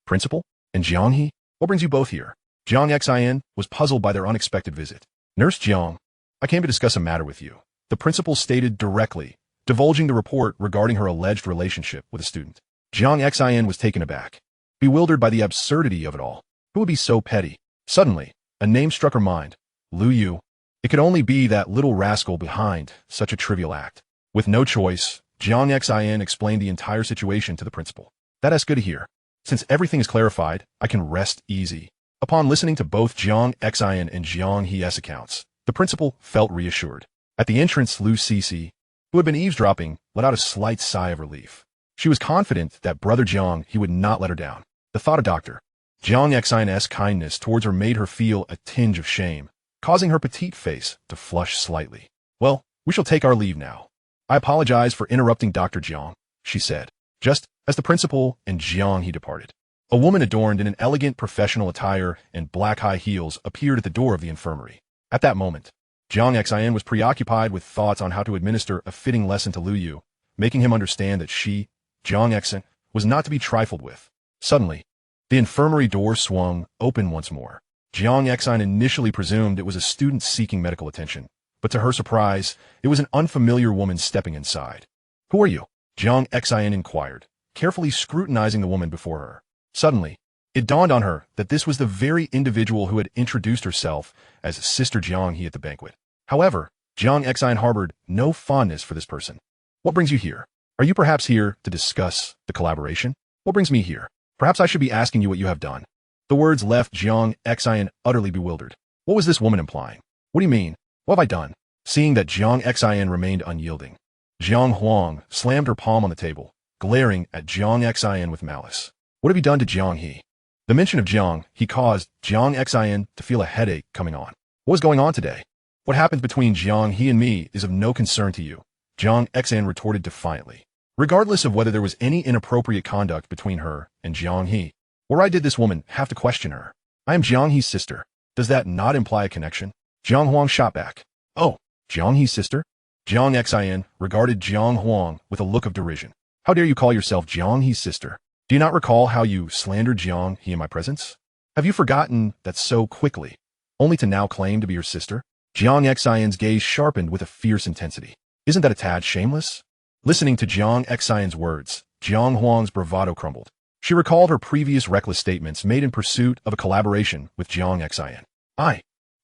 Principal? And Jiang He? What brings you both here? Jiang Xin was puzzled by their unexpected visit. "Nurse Jiang, I came to discuss a matter with you," the principal stated directly, divulging the report regarding her alleged relationship with a student. Jiang Xin was taken aback, bewildered by the absurdity of it all. Who would be so petty? Suddenly, a name struck her mind. Lu Yu. It could only be that little rascal behind such a trivial act. With no choice, Jiang Xin explained the entire situation to the principal. "That's good to hear. Since everything is clarified, I can rest easy." Upon listening to both Jiang Xin and Jiang He's accounts, the principal felt reassured. At the entrance, Lu Cece, who had been eavesdropping, let out a slight sigh of relief. She was confident that brother Jiang He would not let her down. The thought of Dr. Jiang Xin's kindness towards her made her feel a tinge of shame, causing her petite face to flush slightly. "Well, we shall take our leave now. I apologize for interrupting Dr. Jiang," she said, just as the principal and Jiang He departed. A woman adorned in an elegant professional attire and black high heels appeared at the door of the infirmary. At that moment, Jiang Xin was preoccupied with thoughts on how to administer a fitting lesson to Lu Yu, making him understand that she, Jiang Xin, was not to be trifled with. Suddenly, the infirmary door swung open once more. Jiang Xin initially presumed it was a student seeking medical attention, but to her surprise, it was an unfamiliar woman stepping inside. "Who are you?" Jiang Xin inquired, carefully scrutinizing the woman before her. Suddenly, it dawned on her that this was the very individual who had introduced herself as Sister Jiang He at the banquet. However, Jiang Xin harbored no fondness for this person. "What brings you here? Are you perhaps here to discuss the collaboration?" "What brings me here? Perhaps I should be asking you what you have done." The words left Jiang Xin utterly bewildered. What was this woman implying? "What do you mean? What have I done?" Seeing that Jiang Xin remained unyielding, Jiang Huang slammed her palm on the table, glaring at Jiang Xin with malice. What have you done to Jiang He? The mention of Jiang He caused Jiang Xin to feel a headache coming on. What was going on today? "What happens between Jiang He and me is of no concern to you," Jiang Xin retorted defiantly. Regardless of whether there was any inappropriate conduct between her and Jiang He, why did this woman have to question her? "I am Jiang He's sister. Does that not imply a connection?" Jiang Huang shot back. "Oh, Jiang He's sister?" Jiang Xin regarded Jiang Huang with a look of derision. "How dare you call yourself Jiang He's sister? Do you not recall how you slandered Jiang He in my presence? Have you forgotten that so quickly, only to now claim to be your sister?" Jiang Xin's gaze sharpened with a fierce intensity. "Isn't that a tad shameless?" Listening to Jiang Xin's words, Jiang Huang's bravado crumbled. She recalled her previous reckless statements made in pursuit of a collaboration with Jiang Xin. I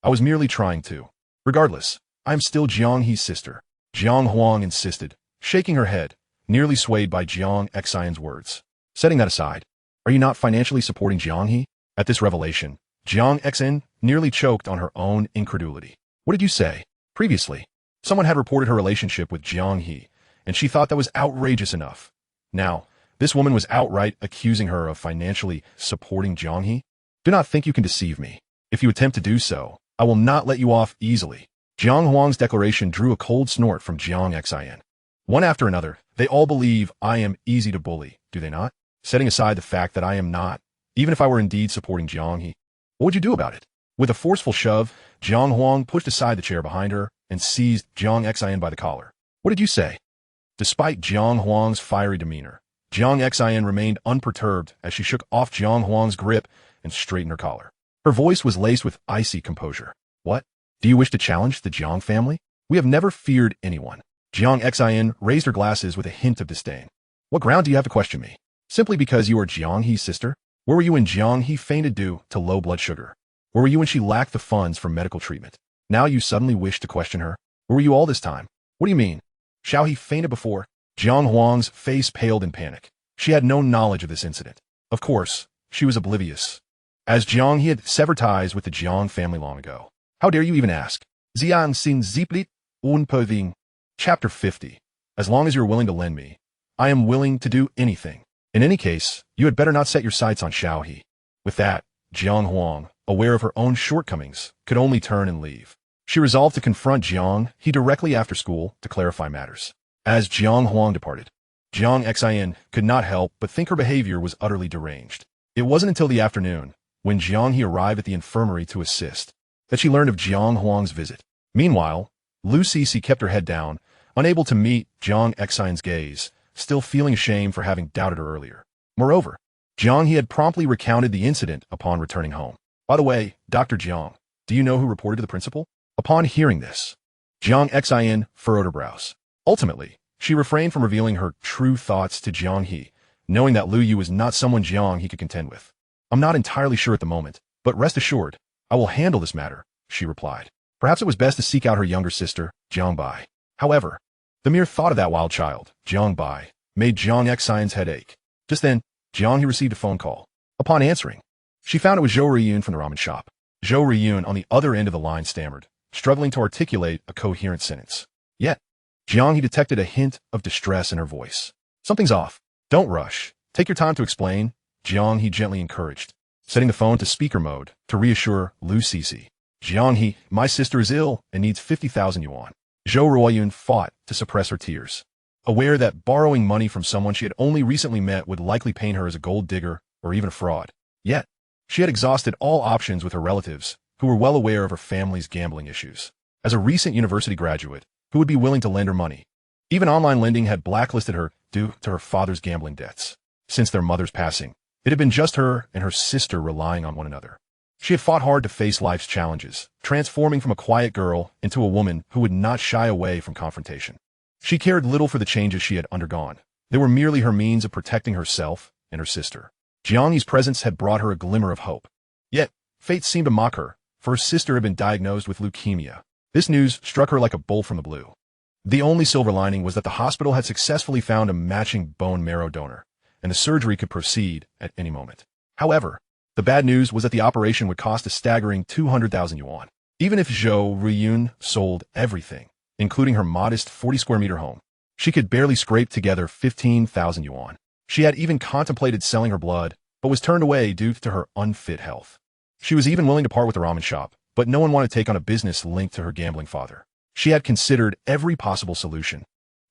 was merely trying to. Regardless, I am still Jiang He's sister," Jiang Huang insisted, shaking her head, nearly swayed by Jiang Xin's words. "Setting that aside, are you not financially supporting Jiang He?" At this revelation, Jiang Xin nearly choked on her own incredulity. "What did you say?" Previously, someone had reported her relationship with Jiang He, and she thought that was outrageous enough. Now, this woman was outright accusing her of financially supporting Jiang He. "Do not think you can deceive me. If you attempt to do so, I will not let you off easily." Jiang Huang's declaration drew a cold snort from Jiang Xin. One after another, they all believe I am easy to bully, do they not? Setting aside the fact that I am not, even if I were indeed supporting Jiang He, what would you do about it? With a forceful shove, Jiang Huang pushed aside the chair behind her and seized Jiang Xin by the collar. "What did you say?" Despite Jiang Huang's fiery demeanor, Jiang Xin remained unperturbed as she shook off Jiang Huang's grip and straightened her collar. Her voice was laced with icy composure. "What? Do you wish to challenge the Jiang family? We have never feared anyone." Jiang Xin raised her glasses with a hint of disdain. "What ground do you have to question me? Simply because you are Jiang He's sister? Where were you when Jiang He fainted due to low blood sugar? Where were you when she lacked the funds for medical treatment? Now you suddenly wish to question her? Where were you all this time? What do you mean? Xiao He fainted before. Jiang Huang's face paled in panic. She had no knowledge of this incident. Of course, she was oblivious, as Jiang He had severed ties with the Jiang family long ago. How dare you even ask? Xiang Xin Ziplit Unpoving. Chapter 50. As long as you're willing to lend me, I am willing to do anything. In any case, you had better not set your sights on Xiao He. With that, Jiang Huang, aware of her own shortcomings, could only turn and leave. She resolved to confront Jiang He directly after school to clarify matters. As Jiang Huang departed, Jiang Xin could not help but think her behavior was utterly deranged. It wasn't until the afternoon, when Jiang He arrived at the infirmary to assist, that she learned of Jiang Huang's visit. Meanwhile, Lu Cixi kept her head down, unable to meet Jiang Xin's gaze, still feeling ashamed for having doubted her earlier. Moreover, Jiang He had promptly recounted the incident upon returning home. By the way, Dr. Jiang, do you know who reported to the principal? Upon hearing this, Jiang Xin furrowed her brows. Ultimately, she refrained from revealing her true thoughts to Jiang He, knowing that Lu Yu was not someone Jiang He could contend with. I'm not entirely sure at the moment, but rest assured, I will handle this matter, she replied. Perhaps it was best to seek out her younger sister, Jiang Bai. However, the mere thought of that wild child, Jiang Bai, made Jiang Xin's head ache. Just then, Jiang He received a phone call. Upon answering, she found it was Zhou Riyun from the ramen shop. Zhou Riyun on the other end of the line stammered, struggling to articulate a coherent sentence. Yet, Jiang He detected a hint of distress in her voice. Something's off. Don't rush. Take your time to explain, Jiang He gently encouraged, setting the phone to speaker mode to reassure Lu Cixi. Jiang He, my sister is ill and needs 50,000 yuan. Zhou Ruoyun fought to suppress her tears, aware that borrowing money from someone she had only recently met would likely paint her as a gold digger or even a fraud. Yet, she had exhausted all options with her relatives, who were well aware of her family's gambling issues. As a recent university graduate, who would be willing to lend her money? Even online lending had blacklisted her due to her father's gambling debts. Since their mother's passing, it had been just her and her sister relying on one another. She had fought hard to face life's challenges, transforming from a quiet girl into a woman who would not shy away from confrontation. She cared little for the changes she had undergone. They were merely her means of protecting herself and her sister. Jiang He's presence had brought her a glimmer of hope. Yet, fate seemed to mock her, for her sister had been diagnosed with leukemia. This news struck her like a bolt from the blue. The only silver lining was that the hospital had successfully found a matching bone marrow donor, and the surgery could proceed at any moment. However, the bad news was that the operation would cost a staggering 200,000 yuan. Even if Zhou Riyun sold everything, including her modest 40-square-meter home, she could barely scrape together 15,000 yuan. She had even contemplated selling her blood, but was turned away due to her unfit health. She was even willing to part with the ramen shop, but no one wanted to take on a business linked to her gambling father. She had considered every possible solution,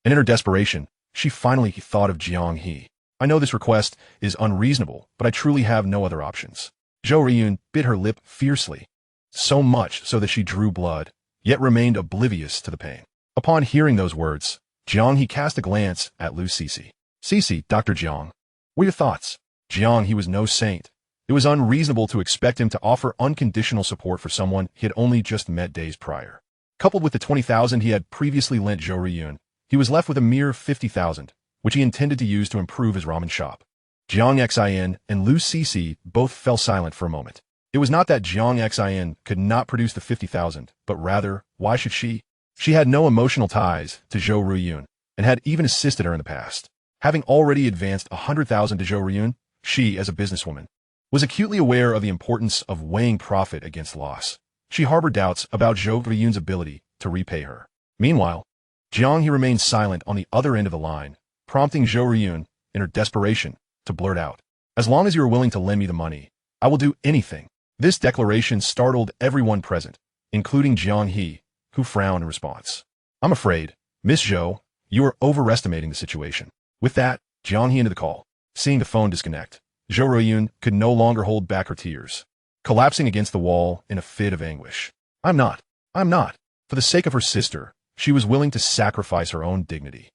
and in her desperation, she finally thought of Jiang He. I know this request is unreasonable, but I truly have no other options. Zhou Riyun bit her lip fiercely, so much so that she drew blood, yet remained oblivious to the pain. Upon hearing those words, Jiang He cast a glance at Lu Cixi. Cixi, Dr. Jiang, what are your thoughts? Jiang He was no saint. It was unreasonable to expect him to offer unconditional support for someone he had only just met days prior. Coupled with the 20,000 he had previously lent Zhou Riyun, he was left with a mere 50,000, which he intended to use to improve his ramen shop. Jiang Xin and Lu Cixi both fell silent for a moment. It was not that Jiang Xin could not produce the 50,000, but rather, why should she? She had no emotional ties to Zhou Riyun, and had even assisted her in the past. Having already advanced 100,000 to Zhou Riyun, she, as a businesswoman, was acutely aware of the importance of weighing profit against loss. She harbored doubts about Zhou Riyun's ability to repay her. Meanwhile, Jiang He remained silent on the other end of the line, prompting Zhou Riyun, in her desperation, to blurt out, "As long as you are willing to lend me the money, I will do anything." This declaration startled everyone present, including Jiang He, who frowned in response. "I'm afraid, Miss Zhou, you are overestimating the situation." With that, Jiang He ended the call. Seeing the phone disconnect, Zhou Riyun could no longer hold back her tears, collapsing against the wall in a fit of anguish. I'm not. For the sake of her sister, she was willing to sacrifice her own dignity.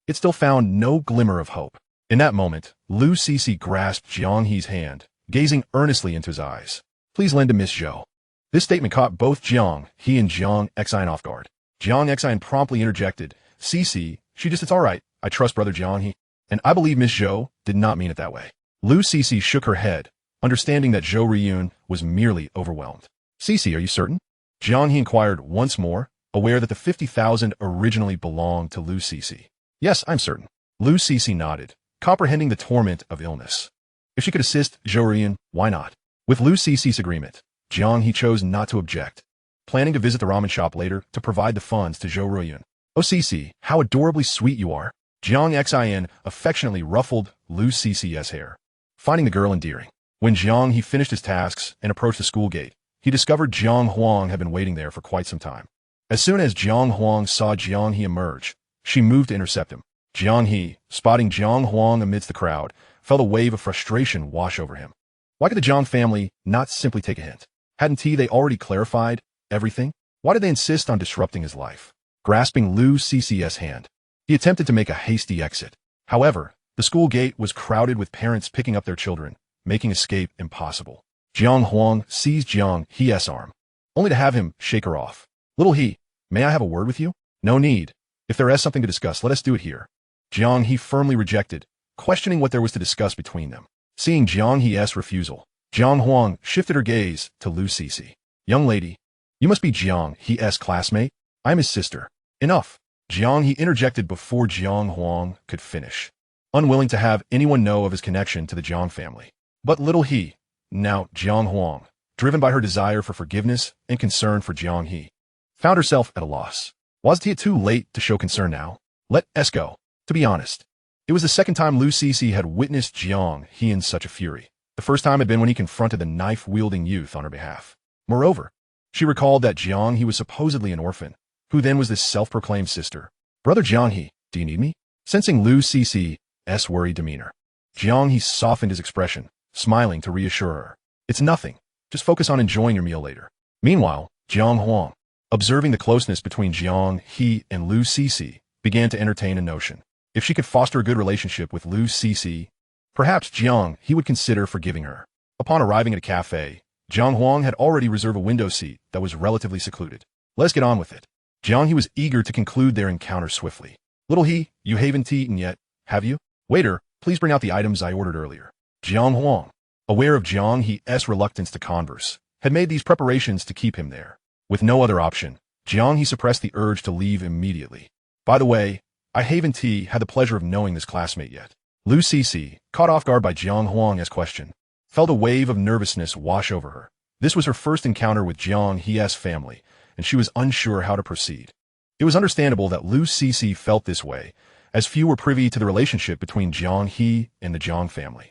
It still found no glimmer of hope. In that moment, Lu Cixi grasped Jiang He's hand, gazing earnestly into his eyes. "Please lend to Miss Zhou." This statement caught both Jiang He and Jiang Xin off guard. Jiang Xin promptly interjected, "Cixi, it's all right. I trust Brother Jiang He, and I believe Miss Zhou did not mean it that way." Lu Cixi shook her head, understanding that Zhou Riyun was merely overwhelmed. Cece, are you certain? Jiang He inquired once more, aware that the 50,000 originally belonged to Lu Cece. Yes, I'm certain. Lu Cece nodded, comprehending the torment of illness. If she could assist Zhou Ruyan, why not? With Lu Cece's agreement, Jiang He chose not to object, planning to visit the ramen shop later to provide the funds to Zhou Ruyan. Oh Cece, how adorably sweet you are. Jiang Xin affectionately ruffled Lu Cece's hair, finding the girl endearing. When Jiang He finished his tasks and approached the school gate, he discovered Jiang Huang had been waiting there for quite some time. As soon as Jiang Huang saw Jiang He emerge, she moved to intercept him. Jiang He, spotting Jiang Huang amidst the crowd, felt a wave of frustration wash over him. Why could the Jiang family not simply take a hint? Hadn't they already clarified everything? Why did they insist on disrupting his life? Grasping Lu Cece's hand, he attempted to make a hasty exit. However, the school gate was crowded with parents picking up their children, making escape impossible. Jiang Huang seized Jiang He's arm, only to have him shake her off. Little He, may I have a word with you? No need. If there is something to discuss, let us do it here. Jiang He firmly rejected, questioning what there was to discuss between them. Seeing Jiang He's refusal, Jiang Huang shifted her gaze to Lu Cece. Young lady, you must be Jiang He's classmate. I'm his sister. Enough. Jiang He interjected before Jiang Huang could finish, unwilling to have anyone know of his connection to the Jiang family. But little He, now Jiang Huang, driven by her desire for forgiveness and concern for Jiang He, found herself at a loss. Wasn't it too late to show concern now? Let us go. To be honest, it was the second time Lu Cece had witnessed Jiang He in such a fury. The first time had been when he confronted the knife-wielding youth on her behalf. Moreover, she recalled that Jiang He was supposedly an orphan, who then was this self-proclaimed sister. Brother Jiang He, do you need me? Sensing Lu Cece's worried demeanor, Jiang He softened his expression, smiling to reassure her. It's nothing. Just focus on enjoying your meal later. Meanwhile, Jiang Huang, observing the closeness between Jiang He and Lu Cece, began to entertain a notion. If she could foster a good relationship with Lu Cece, perhaps Jiang He would consider forgiving her. Upon arriving at a cafe, Jiang Huang had already reserved a window seat that was relatively secluded. Let's get on with it. Jiang He was eager to conclude their encounter swiftly. Little He, you haven't eaten yet, have you? Waiter, please bring out the items I ordered earlier. Jiang Huang, aware of Jiang He's reluctance to converse, had made these preparations to keep him there. With no other option, Jiang He suppressed the urge to leave immediately. By the way, I haven't had the pleasure of knowing this classmate yet. Lu Cece, caught off guard by Jiang Huang's question, felt a wave of nervousness wash over her. This was her first encounter with Jiang He's family, and she was unsure how to proceed. It was understandable that Lu Cece felt this way, as few were privy to the relationship between Jiang He and the Jiang family.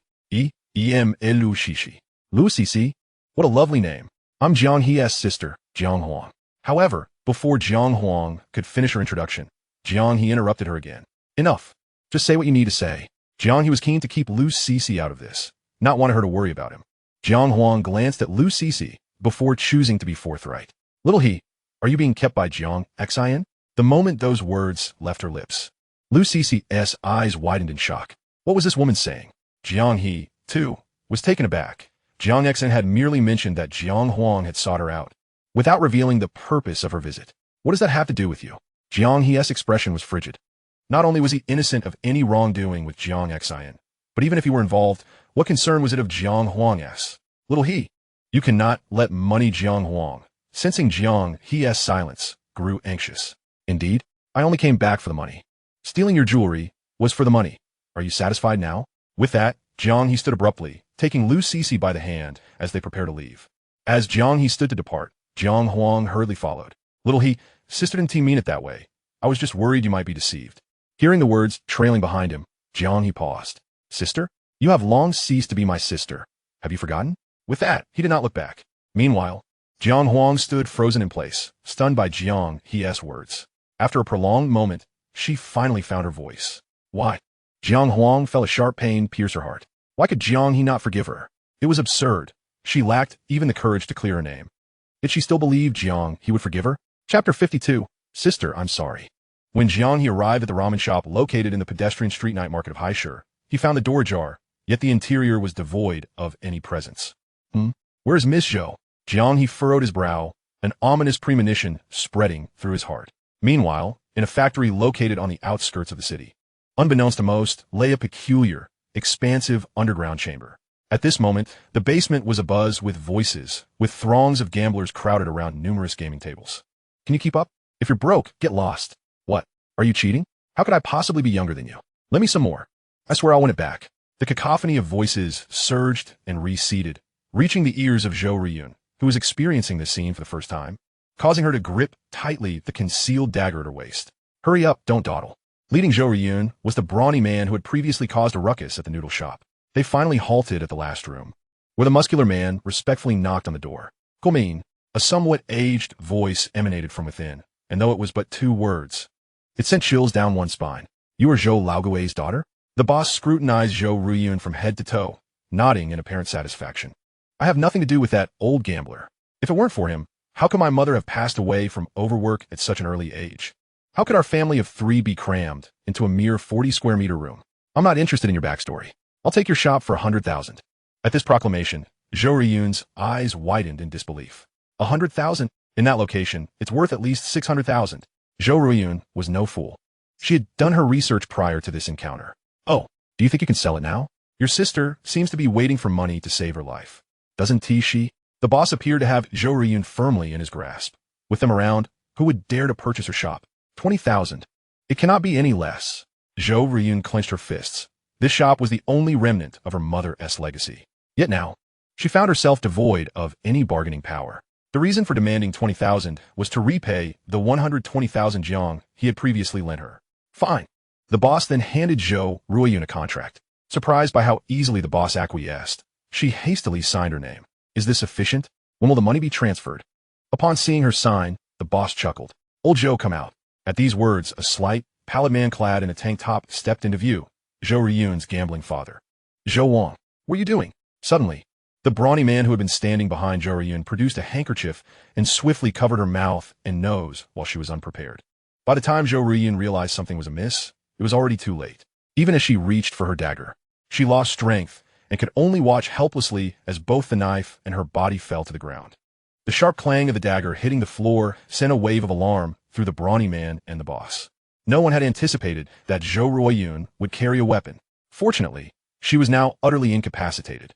Lu Cece. Lu Cece? What a lovely name. I'm Jiang He's sister, Jiang Huang. However, before Jiang Huang could finish her introduction, Jiang He interrupted her again. Enough. Just say what you need to say. Jiang He was keen to keep Lu Cece out of this, not wanting her to worry about him. Jiang Huang glanced at Lu Cece before choosing to be forthright. Little He, are you being kept by Jiang Xin? The moment those words left her lips, Lu Cece's eyes widened in shock. What was this woman saying? Jiang He, too, was taken aback. Jiang Xin had merely mentioned that Jiang Huang had sought her out, without revealing the purpose of her visit. What does that have to do with you? Jiang He's expression was frigid. Not only was he innocent of any wrongdoing with Jiang Xin, but even if he were involved, what concern was it of Jiang Huang's? Little He, you cannot let money. Jiang Huang, sensing Jiang He's silence, grew anxious. Indeed, I only came back for the money. Stealing your jewelry was for the money. Are you satisfied now? With that, Jiang He stood abruptly, taking Lu Cece by the hand as they prepared to leave. As Jiang He stood to depart, Jiang Huang hurriedly followed. Little He, sister didn't mean it that way. I was just worried you might be deceived. Hearing the words trailing behind him, Jiang He paused. Sister? You have long ceased to be my sister. Have you forgotten? With that, he did not look back. Meanwhile, Jiang Huang stood frozen in place, stunned by Jiang He's words. After a prolonged moment, she finally found her voice. Why? Jiang Huang felt a sharp pain pierce her heart. Why could Jiang He not forgive her? It was absurd. She lacked even the courage to clear her name. Did she still believe Jiang He would forgive her? Chapter 52. Sister, I'm sorry. When Jiang He arrived at the ramen shop located in the pedestrian street night market of Haishur, he found the door ajar, yet the interior was devoid of any presence. Where's Miss Zhou? Jiang He furrowed his brow, an ominous premonition spreading through his heart. Meanwhile, in a factory located on the outskirts of the city, unbeknownst to most, lay a peculiar, expansive underground chamber. At this moment, the basement was abuzz with voices, with throngs of gamblers crowded around numerous gaming tables. Can you keep up? If you're broke, get lost. What? Are you cheating? How could I possibly be younger than you? Let me some more. I swear I'll win it back. The cacophony of voices surged and receded, reaching the ears of Zhou Riyun, who was experiencing this scene for the first time, causing her to grip tightly the concealed dagger at her waist. Hurry up, don't dawdle. Leading Zhou Riyun was the brawny man who had previously caused a ruckus at the noodle shop. They finally halted at the last room, where the muscular man respectfully knocked on the door. Guomin, a somewhat aged voice emanated from within, and though it was but 2 words, it sent chills down one's spine. You are Zhou Laogui's daughter? The boss scrutinized Zhou Riyun from head to toe, nodding in apparent satisfaction. I have nothing to do with that old gambler. If it weren't for him, how could my mother have passed away from overwork at such an early age? How could our family of 3 be crammed into a mere 40 square meter room? I'm not interested in your backstory. I'll take your shop for 100,000. At this proclamation, Zhou Riyun's eyes widened in disbelief. 100,000? In that location, it's worth at least 600,000. Zhou Riyun was no fool. She had done her research prior to this encounter. Oh, do you think you can sell it now? Your sister seems to be waiting for money to save her life. Doesn't she? The boss appeared to have Zhou Riyun firmly in his grasp. With them around, who would dare to purchase her shop? 20,000. It cannot be any less. Zhou Riyun clenched her fists. This shop was the only remnant of her mother's legacy. Yet now, she found herself devoid of any bargaining power. The reason for demanding 20,000 was to repay the 120,000 Jiang he had previously lent her. Fine. The boss then handed Zhou Riyun a contract. Surprised by how easily the boss acquiesced, she hastily signed her name. Is this sufficient? When will the money be transferred? Upon seeing her sign, the boss chuckled. Old Zhou, come out. At these words, a slight, pallid man clad in a tank top stepped into view. Zhou Riyun's gambling father. Zhou Wang, what are you doing? Suddenly, the brawny man who had been standing behind Zhou Riyun produced a handkerchief and swiftly covered her mouth and nose while she was unprepared. By the time Zhou Riyun realized something was amiss, it was already too late. Even as she reached for her dagger, she lost strength and could only watch helplessly as both the knife and her body fell to the ground. The sharp clang of the dagger hitting the floor sent a wave of alarm through the brawny man and the boss. No one had anticipated that Zhou Riyun would carry a weapon. Fortunately, she was now utterly incapacitated.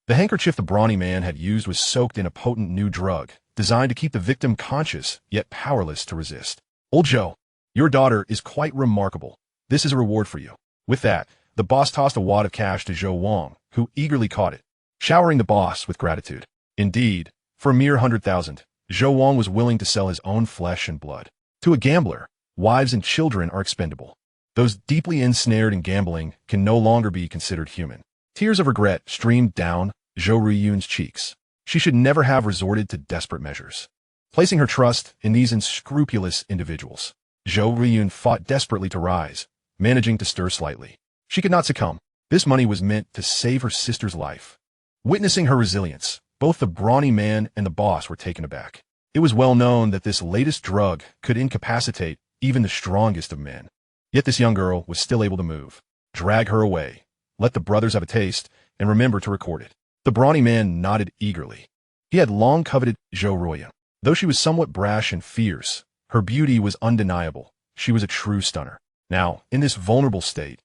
The handkerchief the brawny man had used was soaked in a potent new drug, designed to keep the victim conscious, yet powerless to resist. Old Zhou, your daughter is quite remarkable. This is a reward for you. With that, the boss tossed a wad of cash to Zhou Wang, who eagerly caught it, showering the boss with gratitude. Indeed, for a mere 100,000, Zhou Wang was willing to sell his own flesh and blood. To a gambler, wives and children are expendable. Those deeply ensnared in gambling can no longer be considered human. Tears of regret streamed down Zhou Riyun's cheeks. She should never have resorted to desperate measures, placing her trust in these unscrupulous individuals. Zhou Riyun fought desperately to rise, managing to stir slightly. She could not succumb. This money was meant to save her sister's life. Witnessing her resilience, both the brawny man and the boss were taken aback. It was well known that this latest drug could incapacitate even the strongest of men. Yet this young girl was still able to move. Drag her away. Let the brothers have a taste, and remember to record it. The brawny man nodded eagerly. He had long coveted Zhou Riyun. Though she was somewhat brash and fierce, her beauty was undeniable. She was a true stunner. Now, in this vulnerable state,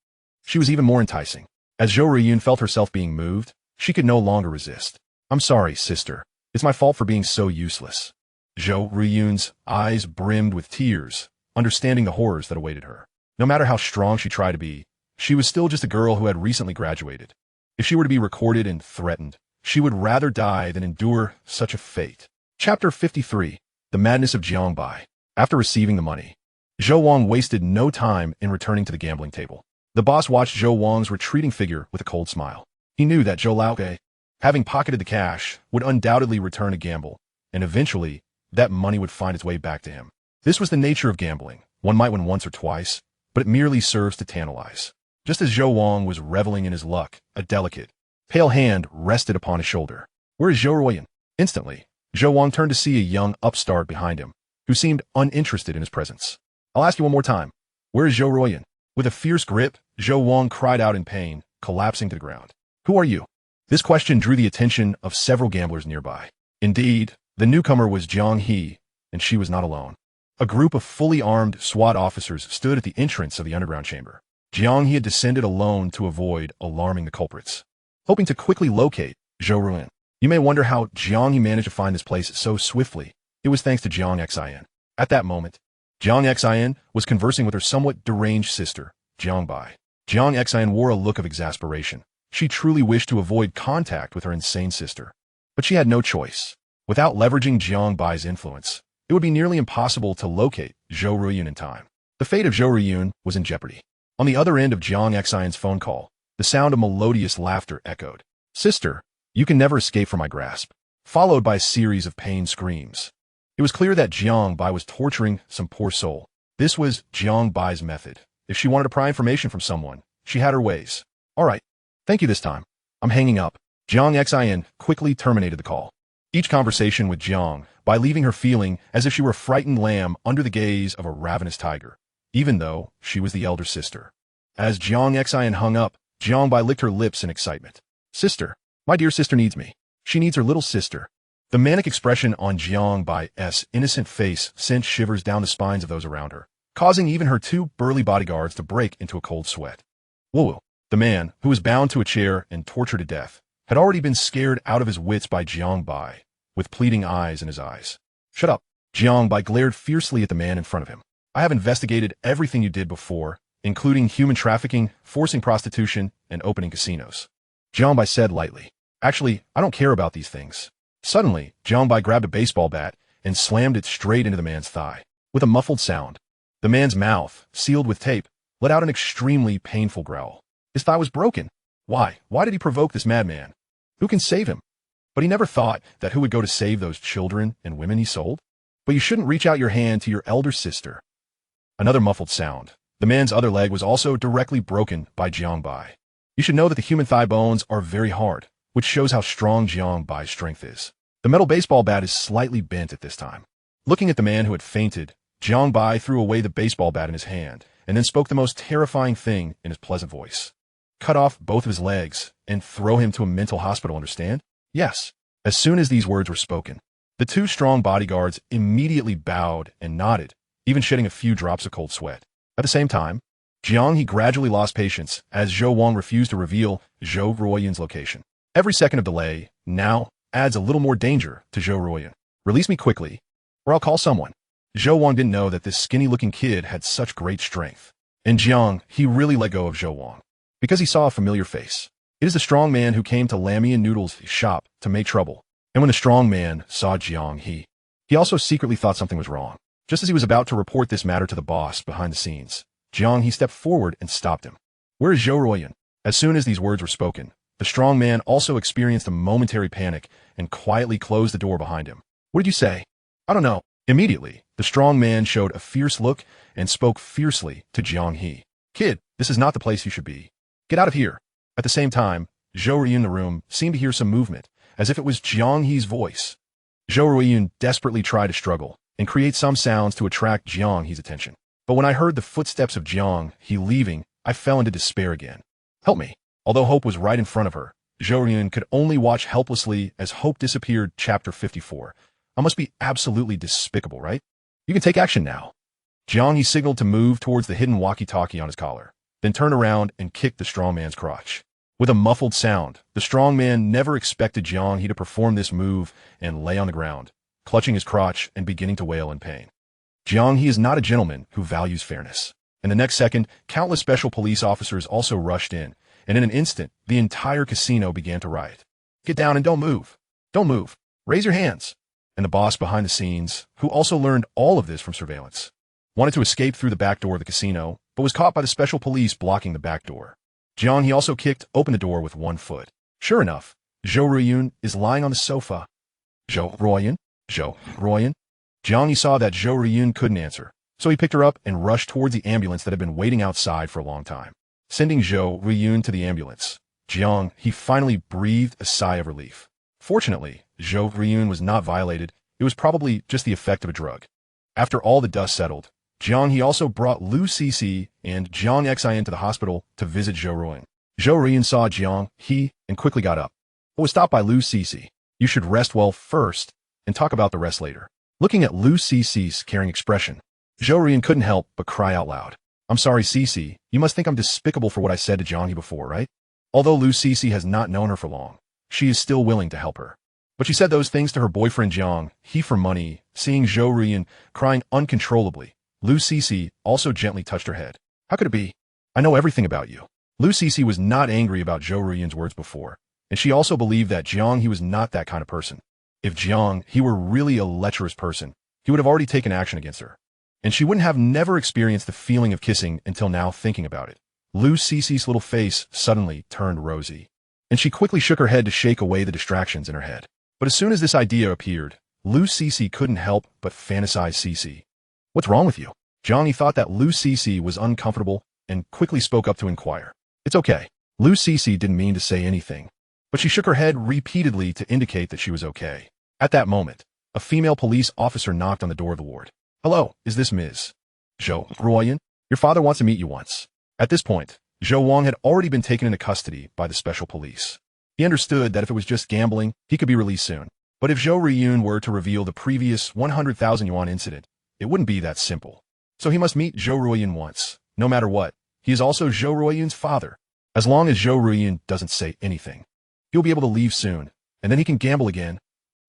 she was even more enticing. As Zhou Riyun felt herself being moved, she could no longer resist. I'm sorry, sister. It's my fault for being so useless. Zhou Riyun's eyes brimmed with tears, understanding the horrors that awaited her. No matter how strong she tried to be, she was still just a girl who had recently graduated. If she were to be recorded and threatened, she would rather die than endure such a fate. Chapter 53. The Madness of Jiang Bai. After receiving the money, Zhou Wang wasted no time in returning to the gambling table. The boss watched Zhou Wang's retreating figure with a cold smile. He knew that Zhou Laogue, having pocketed the cash, would undoubtedly return to gamble, and eventually, that money would find its way back to him. This was the nature of gambling. One might win once or twice, but it merely serves to tantalize. Just as Zhou Wang was reveling in his luck, a delicate, pale hand rested upon his shoulder. Where is Zhou Riyun? Instantly, Zhou Wang turned to see a young upstart behind him, who seemed uninterested in his presence. I'll ask you one more time. Where is Zhou Riyun? With a fierce grip, Zhou Wang cried out in pain, collapsing to the ground. Who are you? This question drew the attention of several gamblers nearby. Indeed, the newcomer was Jiang He, and she was not alone. A group of fully armed SWAT officers stood at the entrance of the underground chamber. Jiang He had descended alone to avoid alarming the culprits. hoping to quickly locate Zhou Ruyin. You may wonder how Jiang He managed to find this place so swiftly. It was thanks to Jiang Xin. At that moment, Jiang Xin was conversing with her somewhat deranged sister, Jiang Bai. Jiang Xin wore a look of exasperation. She truly wished to avoid contact with her insane sister. But she had no choice. Without leveraging Jiang Bai's influence, it would be nearly impossible to locate Zhou Ruyin in time. The fate of Zhou Ruyin was in jeopardy. On the other end of Jiang Xion's phone call, the sound of melodious laughter echoed. "Sister, you can never escape from my grasp," followed by a series of pained screams. It was clear that Jiang Bai was torturing some poor soul. This was Jiang Bai's method. If she wanted to pry information from someone, she had her ways. "All right. Thank you this time. I'm hanging up." Jiang Xian quickly terminated the call. Each conversation with Jiang Bai leaving her feeling as if she were a frightened lamb under the gaze of a ravenous tiger, even though she was the elder sister. As Jiang Xian hung up, Jiang Bai licked her lips in excitement. "Sister, my dear sister needs me. She needs her little sister." The manic expression on Jiang Bai's innocent face sent shivers down the spines of those around her, causing even her two burly bodyguards to break into a cold sweat. Woo! The man, who was bound to a chair and tortured to death, had already been scared out of his wits by Jiang Bai, with pleading eyes in his eyes. "Shut up!" Jiang Bai glared fiercely at the man in front of him. "I have investigated everything you did before, including human trafficking, forcing prostitution, and opening casinos." Jiang Bai said lightly. "Actually, I don't care about these things." Suddenly, Jiang Bai grabbed a baseball bat and slammed it straight into the man's thigh. With a muffled sound, the man's mouth, sealed with tape, let out an extremely painful growl. His thigh was broken. Why did he provoke this madman? Who can save him? But he never thought that who would go to save those children and women he sold? But you shouldn't reach out your hand to your elder sister. Another muffled sound. The man's other leg was also directly broken by Jiang Bai. You should know that the human thigh bones are very hard, which shows how strong Jiang Bai's strength is. The metal baseball bat is slightly bent at this time. Looking at the man who had fainted, Jiang Bai threw away the baseball bat in his hand, and then spoke the most terrifying thing in his pleasant voice. "Cut off both of his legs, and throw him to a mental hospital, understand?" "Yes." As soon as these words were spoken, the two strong bodyguards immediately bowed and nodded, even shedding a few drops of cold sweat. At the same time, Jiang He gradually lost patience as Zhou Wang refused to reveal Zhou Ruoyin's location. Every second of delay now adds a little more danger to Zhou Ruoyin. "Release me quickly, or I'll call someone." Zhou Wang didn't know that this skinny-looking kid had such great strength. And Jiang He really let go of Zhou Wang, because he saw a familiar face. It is the strong man who came to Lammy and Noodle's shop to make trouble. And when the strong man saw Jiang He also secretly thought something was wrong. Just as he was about to report this matter to the boss behind the scenes, Jiang He stepped forward and stopped him. "Where is Zhou Ruoyin?" As soon as these words were spoken, the strong man also experienced a momentary panic and quietly closed the door behind him. "What did you say?" "I don't know." Immediately, the strong man showed a fierce look and spoke fiercely to Jiang He. "Kid, this is not the place you should be. Get out of here." At the same time, Zhou Ruoyin in the room seemed to hear some movement, as if it was Jiang He's voice. Zhou Ruoyin desperately tried to struggle and create some sounds to attract Jiang He's attention. But when I heard the footsteps of Jiang He leaving, I fell into despair again. "Help me." Although hope was right in front of her, Zhou Ruoyin could only watch helplessly as hope disappeared. Chapter 54. I must be absolutely despicable, right? "You can take action now." Jiang He signaled to move towards the hidden walkie-talkie on his collar, then turned around and kicked the strong man's crotch. With a muffled sound, the strong man never expected Jiang He to perform this move and lay on the ground, clutching his crotch and beginning to wail in pain. Jiang He is not a gentleman who values fairness. In the next second, countless special police officers also rushed in, and in an instant, the entire casino began to riot. "Get down and don't move. Don't move. Raise your hands." And the boss behind the scenes, who also learned all of this from surveillance, wanted to escape through the back door of the casino, but was caught by the special police blocking the back door. Jiang He also kicked open the door with one foot. Sure enough, Zhou Ruoyin is lying on the sofa. "Zhou Ruoyin? Zhou Ruoyin?" Jiang He saw that Zhou Ruoyin couldn't answer, so he picked her up and rushed towards the ambulance that had been waiting outside for a long time. Sending Zhou Ruoyin to the ambulance, Jiang He finally breathed a sigh of relief. Fortunately, Zhou Ruoyin was not violated. It was probably just the effect of a drug. After all the dust settled, Jiang He also brought Lu Cixi and Jiang Xian to the hospital to visit Zhou Ruoyin. Zhou Ruoyin saw Jiang He and quickly got up, but was stopped by Lu Cixi. "You should rest well first and talk about the rest later." Looking at Lu Cixi's caring expression, Zhou Ruoyin couldn't help but cry out loud. "I'm sorry, Cixi. You must think I'm despicable for what I said to Jiang He before, right?" Although Lu Cece has not known her for long, she is still willing to help her. But she said those things to her boyfriend Jiang He for money. Seeing Zhou Ruyan crying uncontrollably, Lu Cece also gently touched her head. How could it be? I know everything about you. Lu Cece was not angry about Zhou Ruyan's words before, and she also believed that Jiang He was not that kind of person. If Jiang He were really a lecherous person, he would have already taken action against her. And she wouldn't have never experienced the feeling of kissing until now thinking about it. Lu Cece's little face suddenly turned rosy, and she quickly shook her head to shake away the distractions in her head. But as soon as this idea appeared, Lu Cece couldn't help but fantasize Cece. What's wrong with you? Jiang He thought that Lu Cece was uncomfortable and quickly spoke up to inquire. It's okay. Lu Cece didn't mean to say anything, but she shook her head repeatedly to indicate that she was okay. At that moment, a female police officer knocked on the door of the ward. Hello, is this Ms. Zhou Ruyan? Your father wants to meet you once. At this point, Zhou Wang had already been taken into custody by the special police. He understood that if it was just gambling, he could be released soon. But if Zhou Ruyan were to reveal the previous 100,000 yuan incident, it wouldn't be that simple. So he must meet Zhou Ruyan once. No matter what, he is also Zhou Ruyan's father. As long as Zhou Ruyan doesn't say anything, he'll be able to leave soon, and then he can gamble again.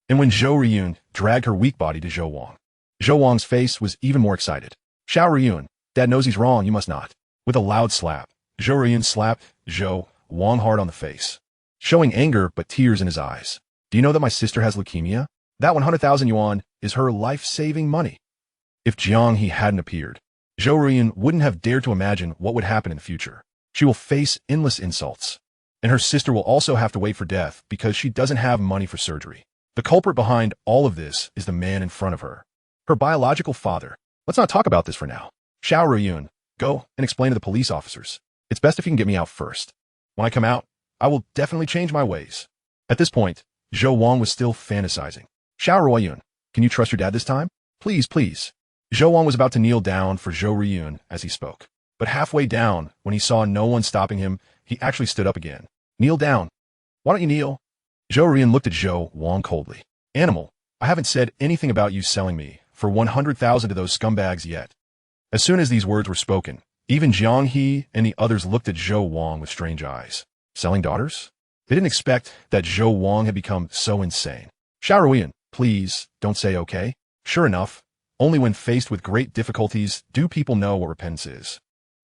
And when Zhou Ruyan dragged her weak body to Zhou Wang's face was even more excited. Xiao Ruyan, Dad knows he's wrong, you must not. With a loud slap, Zhou Ruyan slapped Zhou Wang hard on the face, showing anger but tears in his eyes. Do you know that my sister has leukemia? That 100,000 yuan is her life-saving money. If Jiang He hadn't appeared, Zhou Ruyan wouldn't have dared to imagine what would happen in the future. She will face endless insults, and her sister will also have to wait for death because she doesn't have money for surgery. The culprit behind all of this is the man in front of her, her biological father. Let's not talk about this for now. Xiao Ruyan, go and explain to the police officers. It's best if you can get me out first. When I come out, I will definitely change my ways. At this point, Zhou Wang was still fantasizing. Xiao Ruyan, can you trust your dad this time? Please, please. Zhou Wang was about to kneel down for Zhou Ruyan as he spoke. But halfway down, when he saw no one stopping him, he actually stood up again. Kneel down. Why don't you kneel? Zhou Ruyan looked at Zhou Wang coldly. Animal, I haven't said anything about you selling me for 100,000 to those scumbags yet. As soon as these words were spoken, even Jiang He and the others looked at Zhou Wang with strange eyes. Selling daughters? They didn't expect that Zhou Wang had become so insane. Xiao Ruyan, please, don't say okay. Sure enough, only when faced with great difficulties do people know what repentance is.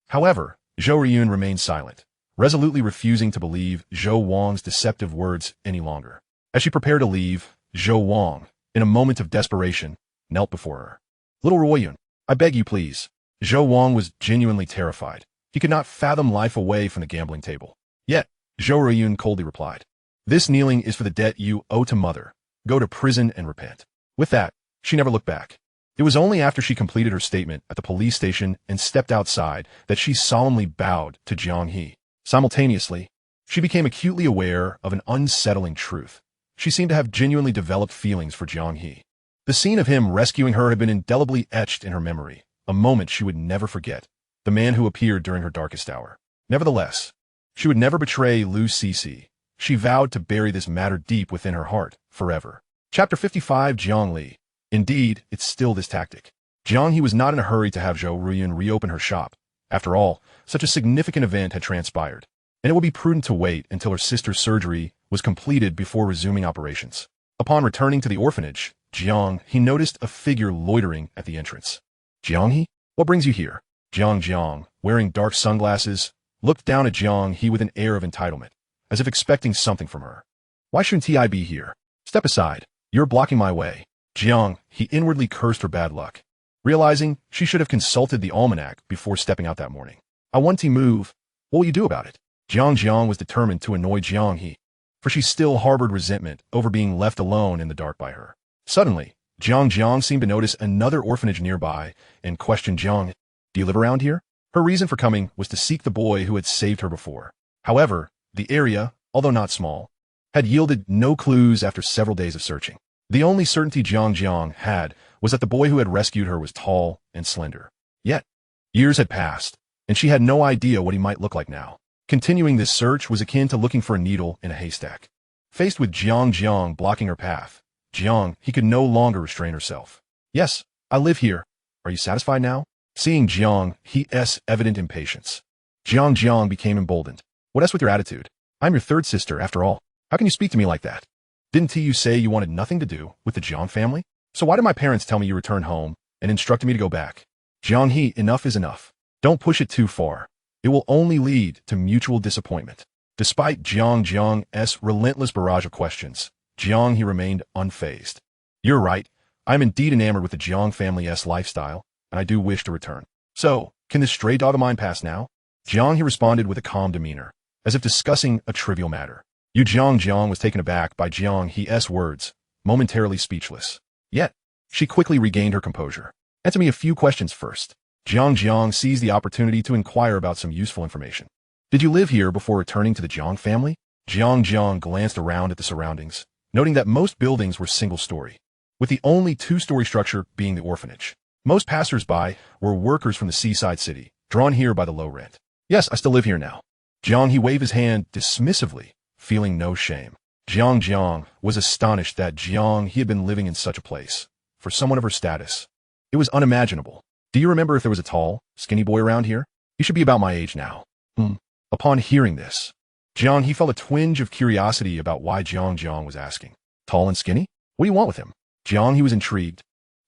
However, Zhou Ruyan remained silent, resolutely refusing to believe Zhou Wang's deceptive words any longer. As she prepared to leave, Zhou Wang, in a moment of desperation, knelt before her. Little Ruyan, I beg you please. Zhou Wang was genuinely terrified. He could not fathom life away from the gambling table. Yet, Zhou Ruyan coldly replied, this kneeling is for the debt you owe to mother. Go to prison and repent. With that, she never looked back. It was only after she completed her statement at the police station and stepped outside that she solemnly bowed to Jiang He. Simultaneously, she became acutely aware of an unsettling truth. She seemed to have genuinely developed feelings for Jiang He. The scene of him rescuing her had been indelibly etched in her memory, a moment she would never forget, the man who appeared during her darkest hour. Nevertheless, she would never betray Lu Cece. She vowed to bury this matter deep within her heart, forever. Chapter 55 Jiang Li. Indeed, it's still this tactic. Jiang He was not in a hurry to have Zhou Ruyan reopen her shop. After all, such a significant event had transpired, and it would be prudent to wait until her sister's surgery was completed before resuming operations. Upon returning to the orphanage, Jiang He noticed a figure loitering at the entrance. Jiang He, what brings you here? Jiang, wearing dark sunglasses, looked down at Jiang He with an air of entitlement, as if expecting something from her. Why shouldn't I be here? Step aside. You're blocking my way. Jiang He inwardly cursed her bad luck, realizing she should have consulted the almanac before stepping out that morning. I want to move. What will you do about it? Jiang was determined to annoy Jiang He, for she still harbored resentment over being left alone in the dark by her. Suddenly, Jiang seemed to notice another orphanage nearby and questioned Jiang. Do you live around here? Her reason for coming was to seek the boy who had saved her before. However, the area, although not small, had yielded no clues after several days of searching. The only certainty Jiang had was that the boy who had rescued her was tall and slender. Yet, years had passed, and she had no idea what he might look like now. Continuing this search was akin to looking for a needle in a haystack. Faced with Jiang blocking her path, He could no longer restrain herself. Yes, I live here. Are you satisfied now? Seeing Jiang He's evident impatience, Jiang became emboldened. What else with your attitude? I'm your third sister, after all. How can you speak to me like that? Didn't you say you wanted nothing to do with the Jiang family? So why did my parents tell me you returned home and instructed me to go back? Jiang He, enough is enough. Don't push it too far. It will only lead to mutual disappointment. Despite Jiang's relentless barrage of questions, Jiang He remained unfazed. You're right. I'm indeed enamored with the Jiang family's lifestyle, and I do wish to return. So, can this stray dog of mine pass now? Jiang He responded with a calm demeanor, as if discussing a trivial matter. Jiang was taken aback by Jiang He's words, momentarily speechless. Yet, she quickly regained her composure. Answer me a few questions first. Jiang seized the opportunity to inquire about some useful information. Did you live here before returning to the Jiang family? Jiang glanced around at the surroundings, noting that most buildings were single-story, with the only two-story structure being the orphanage. Most passers-by were workers from the seaside city, drawn here by the low rent. Yes, I still live here now. Jiang He waved his hand dismissively, feeling no shame. Jiang was astonished that Jiang He had been living in such a place. For someone of her status, it was unimaginable. Do you remember if there was a tall, skinny boy around here? He should be about my age now. Upon hearing this, Jiang He felt a twinge of curiosity about why Jiang was asking. Tall and skinny? What do you want with him? Jiang He was intrigued,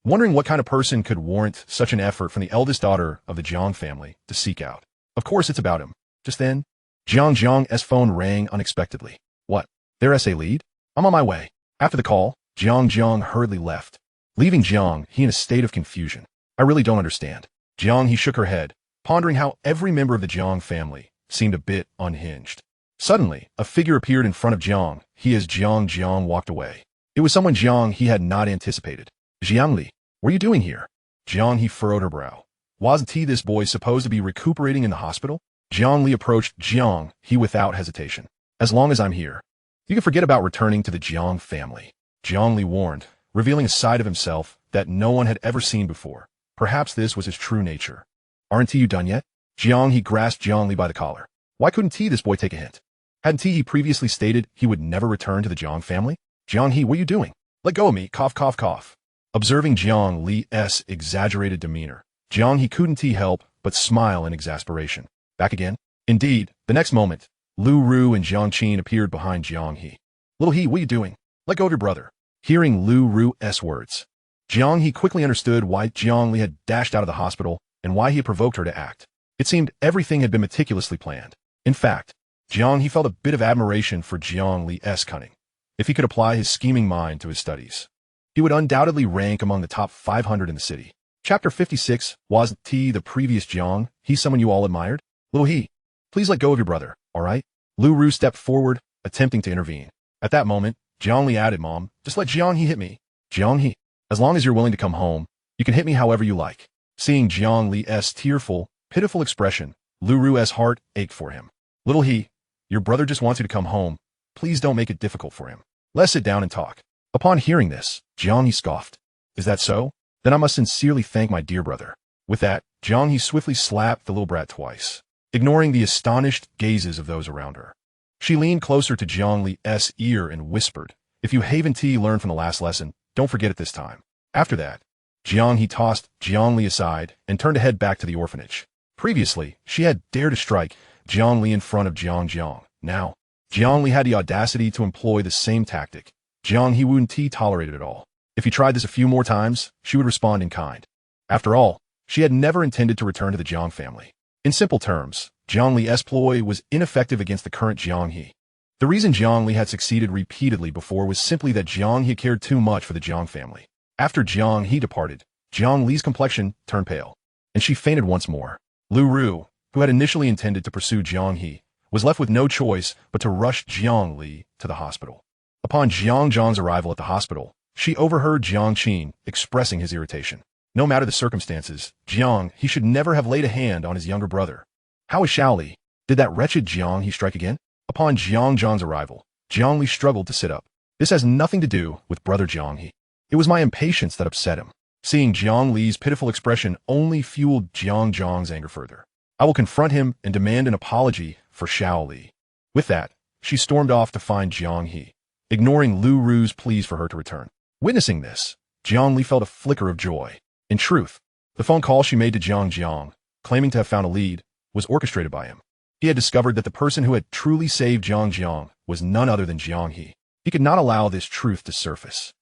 wondering what kind of person could warrant such an effort from the eldest daughter of the Jiang family to seek out. Of course it's about him. Just then, Jiang's phone rang unexpectedly. What? Their SA lead? I'm on my way. After the call, Jiang hurriedly left, leaving Jiang He in a state of confusion. I really don't understand. Jiang He shook her head, pondering how every member of the Jiang family seemed a bit unhinged. Suddenly, a figure appeared in front of Jiang He as Jiang walked away. It was someone Jiang He had not anticipated. Jiang Li, what are you doing here? Jiang He furrowed her brow. Wasn't this boy supposed to be recuperating in the hospital? Jiang Li approached Jiang He without hesitation. As long as I'm here, you can forget about returning to the Jiang family. Jiang Li warned, revealing a side of himself that no one had ever seen before. Perhaps this was his true nature. Aren't you done yet? Jiang He grasped Jiang Li by the collar. Why couldn't this boy take a hint? Hadn't he previously stated he would never return to the Jiang family? Jiang He, what are you doing? Let go of me, cough, cough, cough. Observing Jiang Li's exaggerated demeanor, Jiang He couldn't help but smile in exasperation. Back again? Indeed, the next moment, Lu Ru and Jiang Qin appeared behind Jiang He. Little He, what are you doing? Let go of your brother. Hearing Lu Ru's words, Jiang He quickly understood why Jiang Li had dashed out of the hospital and why he had provoked her to act. It seemed everything had been meticulously planned. In fact, Jiang He felt a bit of admiration for Jiang Li's cunning. If he could apply his scheming mind to his studies, he would undoubtedly rank among the top 500 in the city. Chapter 56, wasn't the previous Jiang He someone you all admired? Little He, please let go of your brother, all right? Lu Ru stepped forward, attempting to intervene. At that moment, Jiang Li added, Mom, just let Jiang He hit me. Jiang He, as long as you're willing to come home, you can hit me however you like. Seeing Jiang Li's tearful, pitiful expression, Lu Ru's heart ached for him. Little He, your brother just wants you to come home. Please don't make it difficult for him. Let's sit down and talk. Upon hearing this, Jiang He scoffed. Is that so? Then I must sincerely thank my dear brother. With that, Jiang He swiftly slapped the little brat twice, ignoring the astonished gazes of those around her. She leaned closer to Jiang Li's ear and whispered, if you haven't learned from the last lesson, don't forget it this time. After that, Jiang He tossed Jiang Li aside and turned to head back to the orphanage. Previously, she had dared to strike Jiang Li in front of Jiang. Now, Jiang Li had the audacity to employ the same tactic. Jiang He wouldn't tolerate it at all. If he tried this a few more times, she would respond in kind. After all, she had never intended to return to the Jiang family. In simple terms, Jiang Li's ploy was ineffective against the current Jiang He. The reason Jiang Li had succeeded repeatedly before was simply that Jiang He cared too much for the Jiang family. After Jiang He departed, Jiang Li's complexion turned pale, and she fainted once more. Lu Ru, who had initially intended to pursue Jiang He, was left with no choice but to rush Jiang Li to the hospital. Upon Jiang's arrival at the hospital, she overheard Jiang Qin expressing his irritation. No matter the circumstances, Jiang He should never have laid a hand on his younger brother. How is Shaoli? Did that wretched Jiang He strike again? Upon Jiang's arrival, Jiang Li struggled to sit up. This has nothing to do with brother Jiang He. It was my impatience that upset him. Seeing Jiang Li's pitiful expression only fueled Jiang's anger further. I will confront him and demand an apology for Shaoli. With that, she stormed off to find Jiang He, ignoring Lu Ru's pleas for her to return. Witnessing this, Jiang Li felt a flicker of joy. In truth, the phone call she made to Jiang, claiming to have found a lead, was orchestrated by him. He had discovered that the person who had truly saved Jiang was none other than Jiang He. He could not allow this truth to surface,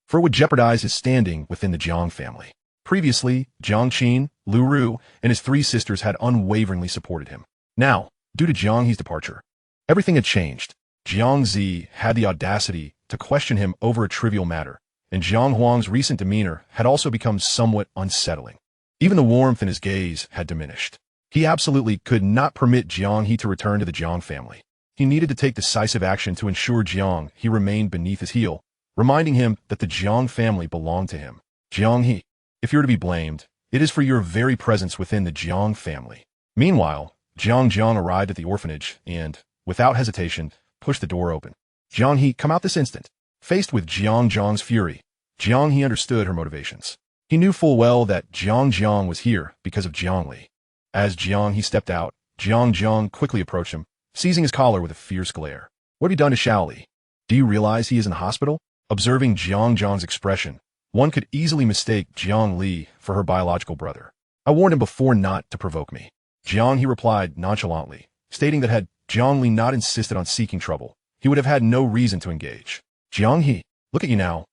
for it would jeopardize his standing within the Jiang family. Previously, Jiang Qin, Lu Ru, and his three sisters had unwaveringly supported him. Now, due to Jiang He's departure, everything had changed. Jiang Zi had the audacity to question him over a trivial matter, and Jiang Huang's recent demeanor had also become somewhat unsettling. Even the warmth in his gaze had diminished. He absolutely could not permit Jiang He to return to the Jiang family. He needed to take decisive action to ensure Jiang He remained beneath his heel, reminding him that the Jiang family belonged to him. Jiang He, if you're to be blamed, it is for your very presence within the Jiang family. Meanwhile, Jiang arrived at the orphanage and, without hesitation, pushed the door open. Jiang He, come out this instant. Faced with Jiang's fury, Jiang He understood her motivations. He knew full well that Jiang was here because of Jiang Li. As Jiang He stepped out, Jiang quickly approached him, seizing his collar with a fierce glare. What have you done to Xiao Li? Do you realize he is in the hospital? Observing Jiang's expression, one could easily mistake Jiang Li for her biological brother. I warned him before not to provoke me. Jiang He replied nonchalantly, stating that had Jiang Li not insisted on seeking trouble, he would have had no reason to engage. Jiang He, look at you now.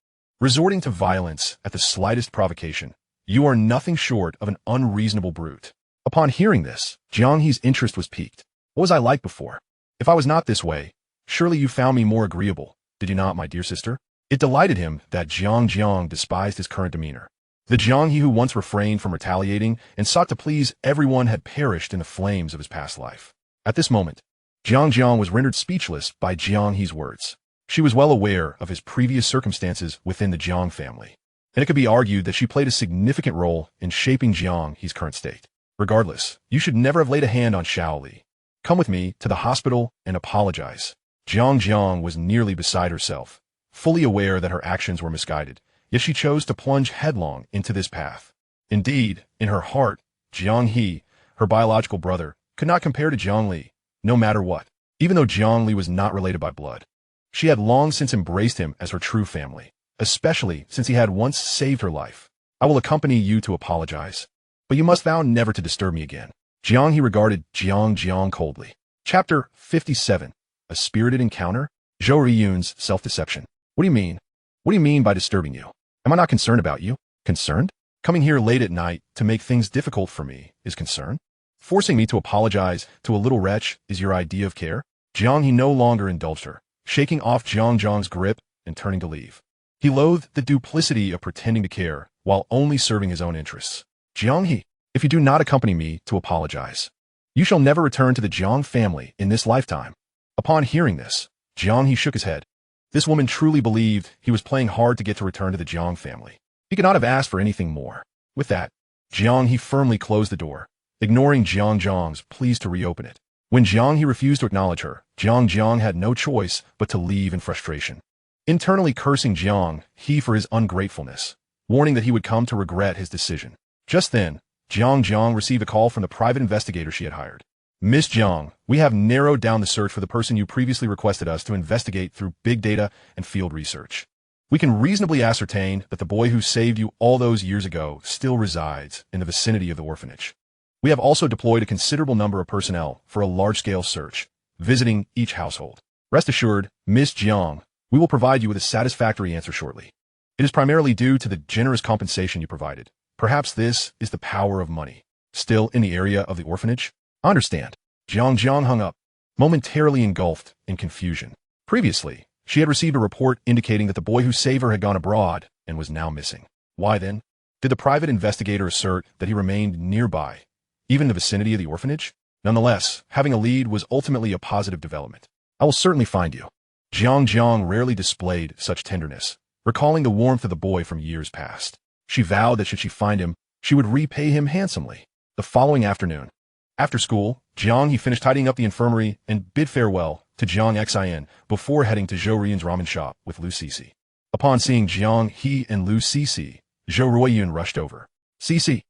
Resorting to violence at the slightest provocation, you are nothing short of an unreasonable brute. Upon hearing this, Jiang He's interest was piqued. What was I like before? If I was not this way, surely you found me more agreeable, did you not, my dear sister? It delighted him that Jiang despised his current demeanor. The Jiang He who once refrained from retaliating and sought to please everyone had perished in the flames of his past life. At this moment, Jiang was rendered speechless by Jiang He's words. She was well aware of his previous circumstances within the Jiang family, and it could be argued that she played a significant role in shaping Jiang He's current state. Regardless, you should never have laid a hand on Xiao Li. Come with me to the hospital and apologize. Jiang was nearly beside herself, fully aware that her actions were misguided, yet she chose to plunge headlong into this path. Indeed, in her heart, Jiang He, her biological brother, could not compare to Jiang Li, no matter what. Even though Jiang Li was not related by blood, she had long since embraced him as her true family, especially since he had once saved her life. I will accompany you to apologize, but you must vow never to disturb me again. Jiang He regarded Jiang coldly. Chapter 57. A Spirited Encounter? Zhou Riyun's Self-Deception. What do you mean? What do you mean by disturbing you? Am I not concerned about you? Concerned? Coming here late at night to make things difficult for me is concern? Forcing me to apologize to a little wretch is your idea of care? Jiang He no longer indulged her, shaking off Jiang's grip and turning to leave. He loathed the duplicity of pretending to care while only serving his own interests. Jiang He, if you do not accompany me to apologize, you shall never return to the Jiang family in this lifetime. Upon hearing this, Jiang He shook his head. This woman truly believed he was playing hard to get to return to the Jiang family. He could not have asked for anything more. With that, Jiang He firmly closed the door, ignoring Jiang's pleas to reopen it. When Jiang He refused to acknowledge her, Jiang had no choice but to leave in frustration. Internally cursing Jiang He for his ungratefulness, warning that he would come to regret his decision. Just then, Jiang received a call from the private investigator she had hired. Miss Jiang, we have narrowed down the search for the person you previously requested us to investigate through big data and field research. We can reasonably ascertain that the boy who saved you all those years ago still resides in the vicinity of the orphanage. We have also deployed a considerable number of personnel for a large-scale search, visiting each household. Rest assured, Miss Jiang, we will provide you with a satisfactory answer shortly. It is primarily due to the generous compensation you provided. Perhaps this is the power of money. Still in the area of the orphanage? I understand. Jiang hung up, momentarily engulfed in confusion. Previously, she had received a report indicating that the boy who saved her had gone abroad and was now missing. Why then? Did the private investigator assert that he remained nearby, even in the vicinity of the orphanage? Nonetheless, having a lead was ultimately a positive development. I will certainly find you. Jiang rarely displayed such tenderness, recalling the warmth of the boy from years past. She vowed that should she find him, she would repay him handsomely. The following afternoon, after school, Jiang He finished tidying up the infirmary and bid farewell to Jiang Xin before heading to Zhou Riyun's ramen shop with Lu Cixi. Upon seeing Jiang He and Lu Cixi, Zhou Ruiyun rushed over. Cixi.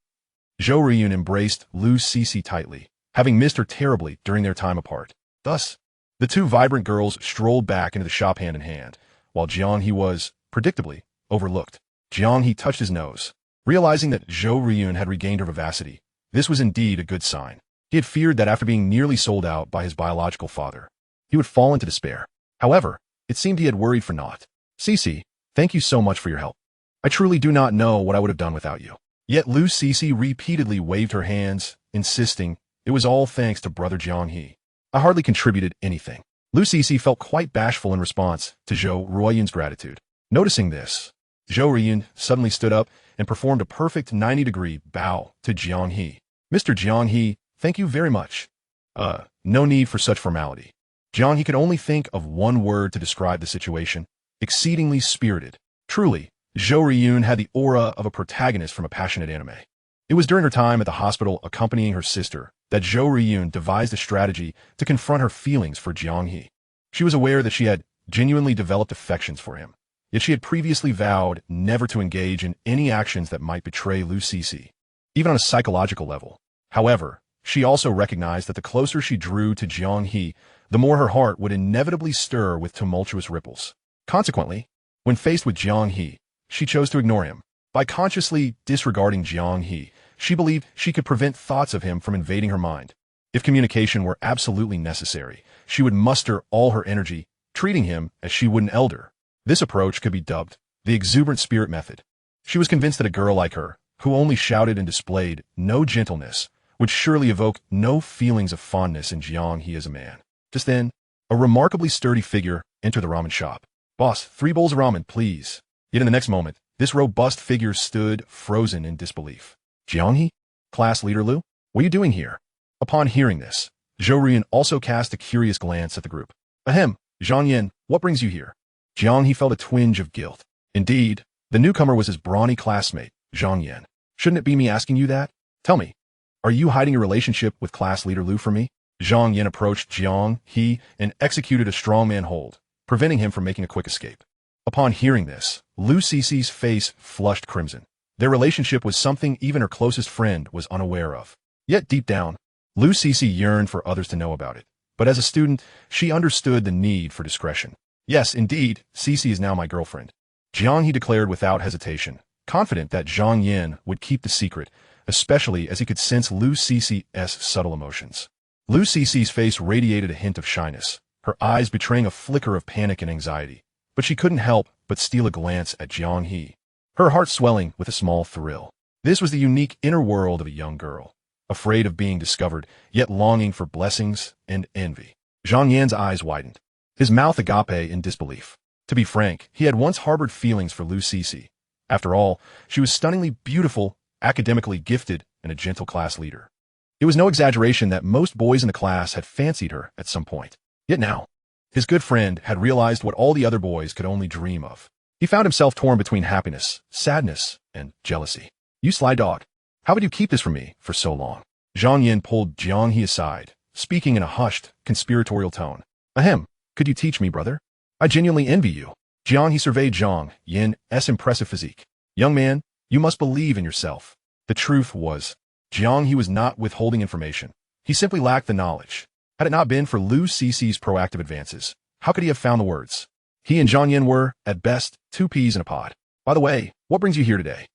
Zhou Riyun embraced Lu Cixi tightly, having missed her terribly during their time apart. Thus, the two vibrant girls strolled back into the shop hand in hand, while Jiang He was, predictably, overlooked. Jiang He touched his nose, realizing that Zhou Riyun had regained her vivacity. This was indeed a good sign. He had feared that after being nearly sold out by his biological father, he would fall into despair. However, it seemed he had worried for naught. Cece, thank you so much for your help. I truly do not know what I would have done without you. Yet Lu Cece repeatedly waved her hands, insisting it was all thanks to brother Jiang He. I hardly contributed anything. Lu Cece felt quite bashful in response to Zhou Ruoyun's gratitude. Noticing this, Zhou Ruoyun suddenly stood up and performed a perfect 90-degree bow to Jiang He. Mr. Jiang He, thank you very much. No need for such formality. Jiang He could only think of one word to describe the situation: exceedingly spirited. Truly, Zhou Ruoyun had the aura of a protagonist from a passionate anime. It was during her time at the hospital accompanying her sister that Zhou Ruoyun devised a strategy to confront her feelings for Jiang He. She was aware that she had genuinely developed affections for him, yet she had previously vowed never to engage in any actions that might betray Lu Cece, even on a psychological level. However, she also recognized that the closer she drew to Jiang He, the more her heart would inevitably stir with tumultuous ripples. Consequently, when faced with Jiang He, she chose to ignore him. By consciously disregarding Jiang He, she believed she could prevent thoughts of him from invading her mind. If communication were absolutely necessary, she would muster all her energy, treating him as she would an elder. This approach could be dubbed the exuberant spirit method. She was convinced that a girl like her, who only shouted and displayed no gentleness, would surely evoke no feelings of fondness in Jiang He as a man. Just then, a remarkably sturdy figure entered the ramen shop. "Boss, 3 bowls of ramen, please." Yet in the next moment, this robust figure stood frozen in disbelief. "Jiang He? Class leader Lu? What are you doing here?" Upon hearing this, Zhou Ruoyun also cast a curious glance at the group. "Ahem, Zhang Yin, what brings you here?" Jiang He felt a twinge of guilt. Indeed, the newcomer was his brawny classmate, Zhang Yin. "Shouldn't it be me asking you that? Tell me, are you hiding your relationship with class leader Lu from me?" Zhang Yin approached Jiang He and executed a strongman hold, preventing him from making a quick escape. Upon hearing this, Lu Cece's face flushed crimson. Their relationship was something even her closest friend was unaware of. Yet deep down, Lu Cece yearned for others to know about it. But as a student, she understood the need for discretion. "Yes, indeed, Cece is now my girlfriend," Jiang He declared without hesitation, confident that Zhang Yin would keep the secret, especially as he could sense Lu Cece's subtle emotions. Lu Cece's face radiated a hint of shyness, her eyes betraying a flicker of panic and anxiety. But she couldn't help but steal a glance at Jiang He, her heart swelling with a small thrill. This was the unique inner world of a young girl, afraid of being discovered, yet longing for blessings and envy. Zhang Yan's eyes widened, his mouth agape in disbelief. To be frank, he had once harbored feelings for Lu Cece. After all, she was stunningly beautiful, academically gifted, and a gentle class leader. It was no exaggeration that most boys in the class had fancied her at some point. Yet now, his good friend had realized what all the other boys could only dream of. He found himself torn between happiness, sadness, and jealousy. "You sly dog. How would you keep this from me for so long?" Zhang Yin pulled Jiang He aside, speaking in a hushed, conspiratorial tone. "Ahem, could you teach me, brother? I genuinely envy you." Jiang He surveyed Zhang Yin's impressive physique. "Young man, you must believe in yourself." The truth was, Jiang He was not withholding information. He simply lacked the knowledge. Had it not been for Lu Cece's proactive advances, how could he have found the words? He and Zhang Yin were, at best, 2 peas in a pod. "By the way, what brings you here today?"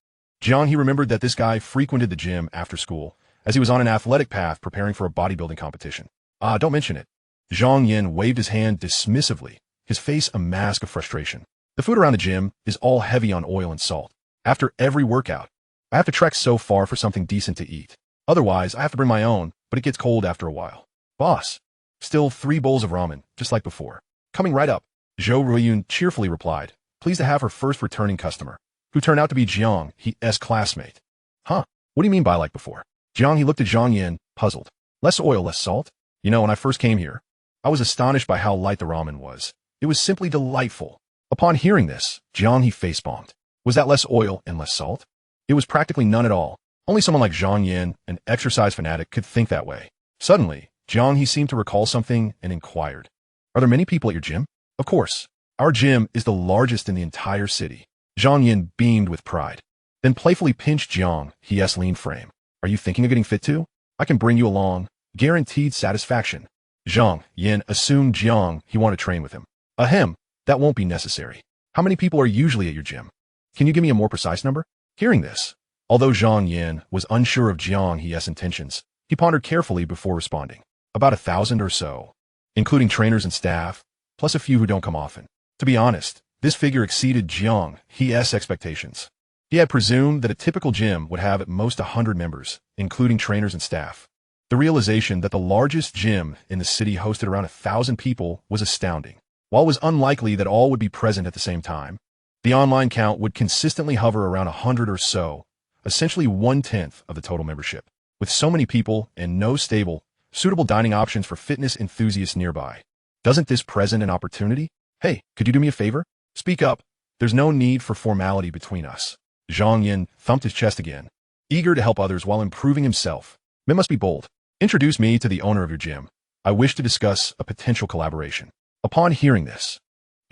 Jiang He remembered that this guy frequented the gym after school, as he was on an athletic path preparing for a bodybuilding competition. Don't mention it." Zhang Yin waved his hand dismissively, his face a mask of frustration. "The food around the gym is all heavy on oil and salt. After every workout, I have to trek so far for something decent to eat. Otherwise, I have to bring my own, but it gets cold after a while." "Boss, still 3 bowls of ramen, just like before." "Coming right up," Zhou Ruoyun cheerfully replied, pleased to have her first returning customer, who turned out to be Jiang He's classmate. "Huh, what do you mean by like before?" Jiang He looked at Zhang Yin, puzzled. "Less oil, less salt? You know, when I first came here, I was astonished by how light the ramen was. It was simply delightful." Upon hearing this, Jiang He facepalmed. Was that less oil and less salt? It was practically none at all. Only someone like Zhang Yin, an exercise fanatic, could think that way. Suddenly, Jiang He seemed to recall something and inquired, "Are there many people at your gym?" "Of course. Our gym is the largest in the entire city." Zhang Yin beamed with pride, then playfully pinched Jiang He's lean frame. "Are you thinking of getting fit too? I can bring you along. Guaranteed satisfaction." Zhang Yin assumed Jiang He wanted to train with him. "Ahem, that won't be necessary. How many people are usually at your gym? Can you give me a more precise number?" Hearing this, although Zhang Yin was unsure of Jiang He's intentions, He pondered carefully before responding. About 1,000 or so, including trainers and staff, plus a few who don't come often. To be honest, this figure exceeded Jiang He's expectations. He had presumed that a typical gym would have at most 100 members, including trainers and staff. The realization that the largest gym in the city hosted around 1,000 people was astounding. While it was unlikely that all would be present at the same time, the online count would consistently hover around 100 or so, essentially 1/10 of the total membership. With so many people and no stable, suitable dining options for fitness enthusiasts nearby, doesn't this present an opportunity? Hey, could you do me a favor? Speak up. There's no need for formality between us. Jiang He thumped his chest again, eager to help others while improving himself. Men must be bold. Introduce me to the owner of your gym. I wish to discuss a potential collaboration. Upon hearing this,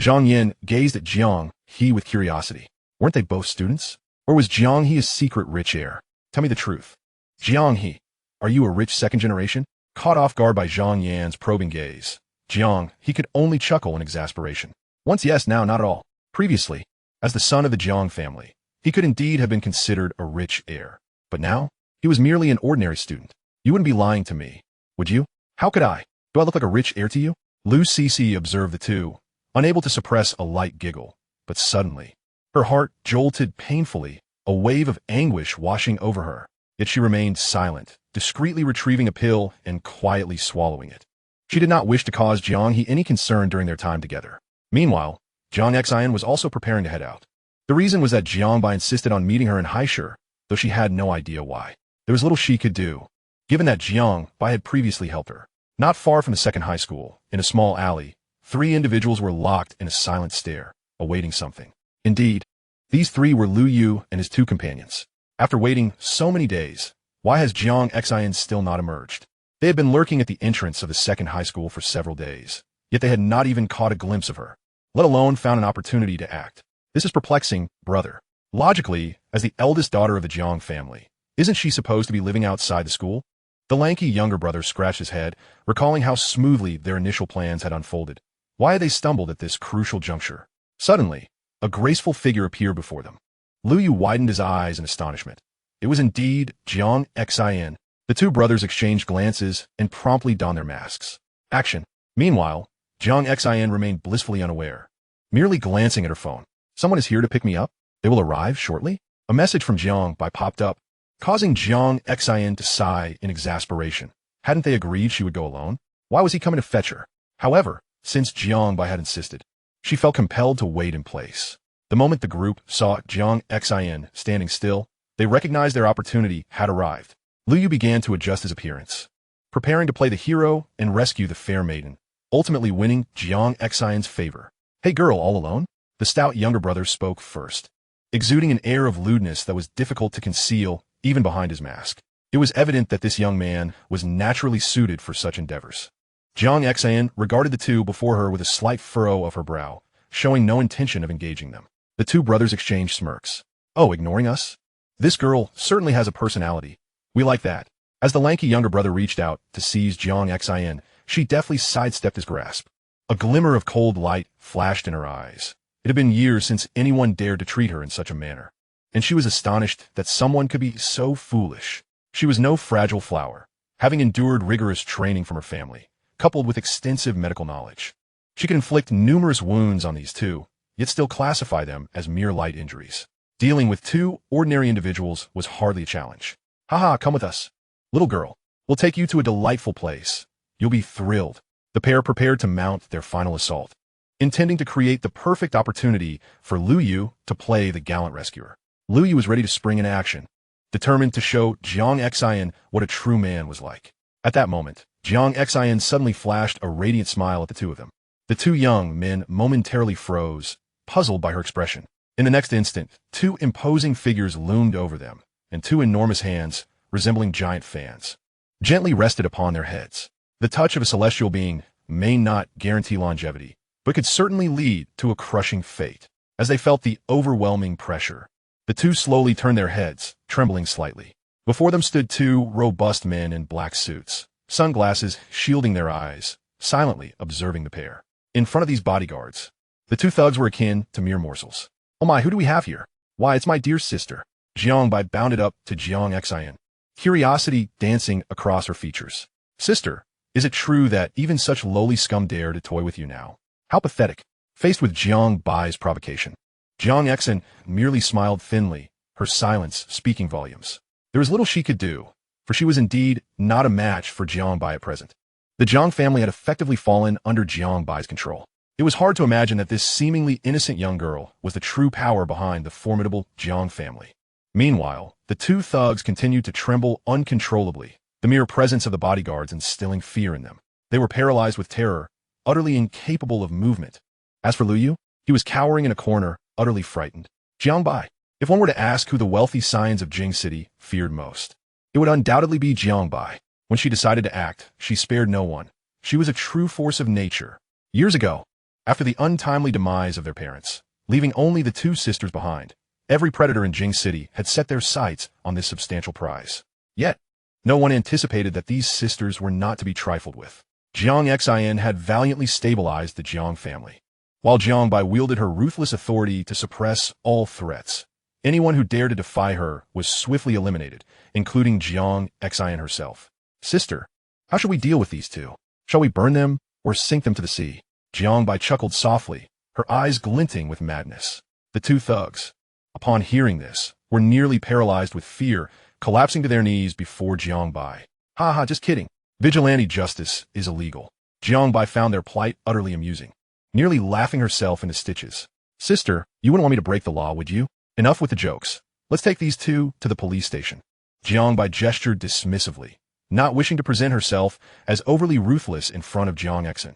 Jiang He gazed at Jiang He with curiosity. Weren't they both students? Or was Jiang He a secret rich heir? Tell me the truth. Jiang He, are you a rich second generation? Caught off guard by Jiang Yan's probing gaze, Jiang He could only chuckle in exasperation. Once yes, now not at all. Previously, as the son of the Jiang family, he could indeed have been considered a rich heir. But now, he was merely an ordinary student. You wouldn't be lying to me, would you? How could I? Do I look like a rich heir to you? Lu Cece observed the two, unable to suppress a light giggle. But suddenly, her heart jolted painfully, a wave of anguish washing over her. Yet she remained silent, discreetly retrieving a pill and quietly swallowing it. She did not wish to cause Jiang He any concern during their time together. Meanwhile, Jiang He was also preparing to head out. The reason was that Jiang Bai insisted on meeting her in Haishur, though she had no idea why. There was little she could do, given that Jiang Bai had previously helped her. Not far from the second high school, in a small alley, 3 individuals were locked in a silent stare, awaiting something. Indeed, these 3 were Lu Yu and his 2 companions. After waiting so many days, why has Jiang He still not emerged? They had been lurking at the entrance of the second high school for several days, yet they had not even caught a glimpse of her, let alone found an opportunity to act. This is perplexing, brother. Logically, as the eldest daughter of the Jiang family, isn't she supposed to be living outside the school? The lanky younger brother scratched his head, recalling how smoothly their initial plans had unfolded. Why had they stumbled at this crucial juncture? Suddenly, a graceful figure appeared before them. Lu Yu widened his eyes in astonishment. It was indeed Jiang He. The 2 brothers exchanged glances and promptly donned their masks. Action. Meanwhile, Jiang He remained blissfully unaware, merely glancing at her phone. Someone is here to pick me up. They will arrive shortly. A message from Jiang Bai popped up, causing Jiang He to sigh in exasperation. Hadn't they agreed she would go alone? Why was he coming to fetch her? However, since Jiang Bai had insisted, she felt compelled to wait in place. The moment the group saw Jiang He standing still, they recognized their opportunity had arrived. Lu Yu began to adjust his appearance, preparing to play the hero and rescue the fair maiden, ultimately winning Jiang He's favor. Hey girl, all alone? The stout younger brother spoke first, exuding an air of lewdness that was difficult to conceal even behind his mask. It was evident that this young man was naturally suited for such endeavors. Jiang He regarded the 2 before her with a slight furrow of her brow, showing no intention of engaging them. The 2 brothers exchanged smirks. Oh, ignoring us? This girl certainly has a personality. We like that. As the lanky younger brother reached out to seize Jiang He, she deftly sidestepped his grasp. A glimmer of cold light flashed in her eyes. It had been years since anyone dared to treat her in such a manner, and she was astonished that someone could be so foolish. She was no fragile flower, having endured rigorous training from her family, coupled with extensive medical knowledge. She could inflict numerous wounds on these 2, yet still classify them as mere light injuries. Dealing with 2 ordinary individuals was hardly a challenge. Haha, come with us. Little girl, we'll take you to a delightful place. You'll be thrilled. The pair prepared to mount their final assault, intending to create the perfect opportunity for Lu Yu to play the gallant rescuer. Lu Yu was ready to spring into action, determined to show Jiang He what a true man was like. At that moment, Jiang He suddenly flashed a radiant smile at the 2 of them. The 2 young men momentarily froze, puzzled by her expression. In the next instant, 2 imposing figures loomed over them, and 2 enormous hands, resembling giant fans, gently rested upon their heads. The touch of a celestial being may not guarantee longevity, but could certainly lead to a crushing fate. As they felt the overwhelming pressure, the 2 slowly turned their heads, trembling slightly. Before them stood 2 robust men in black suits, sunglasses shielding their eyes, silently observing the pair. In front of these bodyguards, the 2 thugs were akin to mere morsels. Oh my, who do we have here? Why, it's my dear sister. Jiang Bai bounded up to Jiang He. curiosity dancing across her features. Sister, is it true that even such lowly scum dare to toy with you now? How pathetic. Faced with Jiang Bai's provocation, Jiang He merely smiled thinly, her silence speaking volumes. There was little she could do, for she was indeed not a match for Jiang Bai at present. The Jiang family had effectively fallen under Jiang Bai's control. It was hard to imagine that this seemingly innocent young girl was the true power behind the formidable Jiang family. Meanwhile, the two thugs continued to tremble uncontrollably, the mere presence of the bodyguards instilling fear in them. They were paralyzed with terror, utterly incapable of movement. As for Liu Yu, he was cowering in a corner, utterly frightened. Jiang Bai. If one were to ask who the wealthy scions of Jing City feared most, it would undoubtedly be Jiang Bai. When she decided to act, she spared no one. She was a true force of nature. Years ago, after the untimely demise of their parents, leaving only the two sisters behind, every predator in Jing City had set their sights on this substantial prize. Yet, no one anticipated that these sisters were not to be trifled with. Jiang He had valiantly stabilized the Jiang family, while Jiang Bai wielded her ruthless authority to suppress all threats. Anyone who dared to defy her was swiftly eliminated, including Jiang He herself. Sister, how shall we deal with these two? Shall we burn them or sink them to the sea? Jiang Bai chuckled softly, her eyes glinting with madness. The two thugs, upon hearing this, were nearly paralyzed with fear, collapsing to their knees before Jiang Bai. Ha ha, just kidding. Vigilante justice is illegal. Jiang Bai found their plight utterly amusing, nearly laughing herself into stitches. Sister, you wouldn't want me to break the law, would you? Enough with the jokes. Let's take these two to the police station. Jiang Bai gestured dismissively, not wishing to present herself as overly ruthless in front of Jiang He.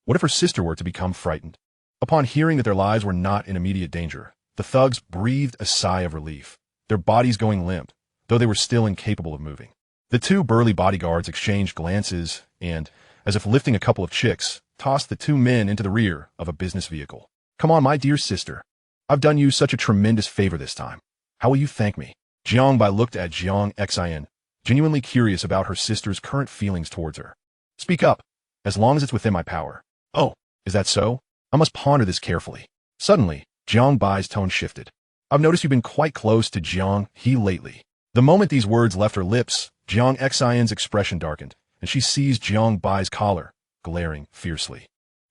What if her sister were to become frightened? Upon hearing that their lives were not in immediate danger, the thugs breathed a sigh of relief, their bodies going limp, though they were still incapable of moving. The two burly bodyguards exchanged glances and, as if lifting a couple of chicks, tossed the two men into the rear of a business vehicle. Come on, my dear sister. I've done you such a tremendous favor this time. How will you thank me? Jiang Bai looked at Jiang He, genuinely curious about her sister's current feelings towards her. Speak up, as long as it's within my power. Oh, is that so? I must ponder this carefully. Suddenly, Jiang Bai's tone shifted. I've noticed you've been quite close to Jiang He lately. The moment these words left her lips, Jiang He's expression darkened, and she seized Jiang Bai's collar, glaring fiercely.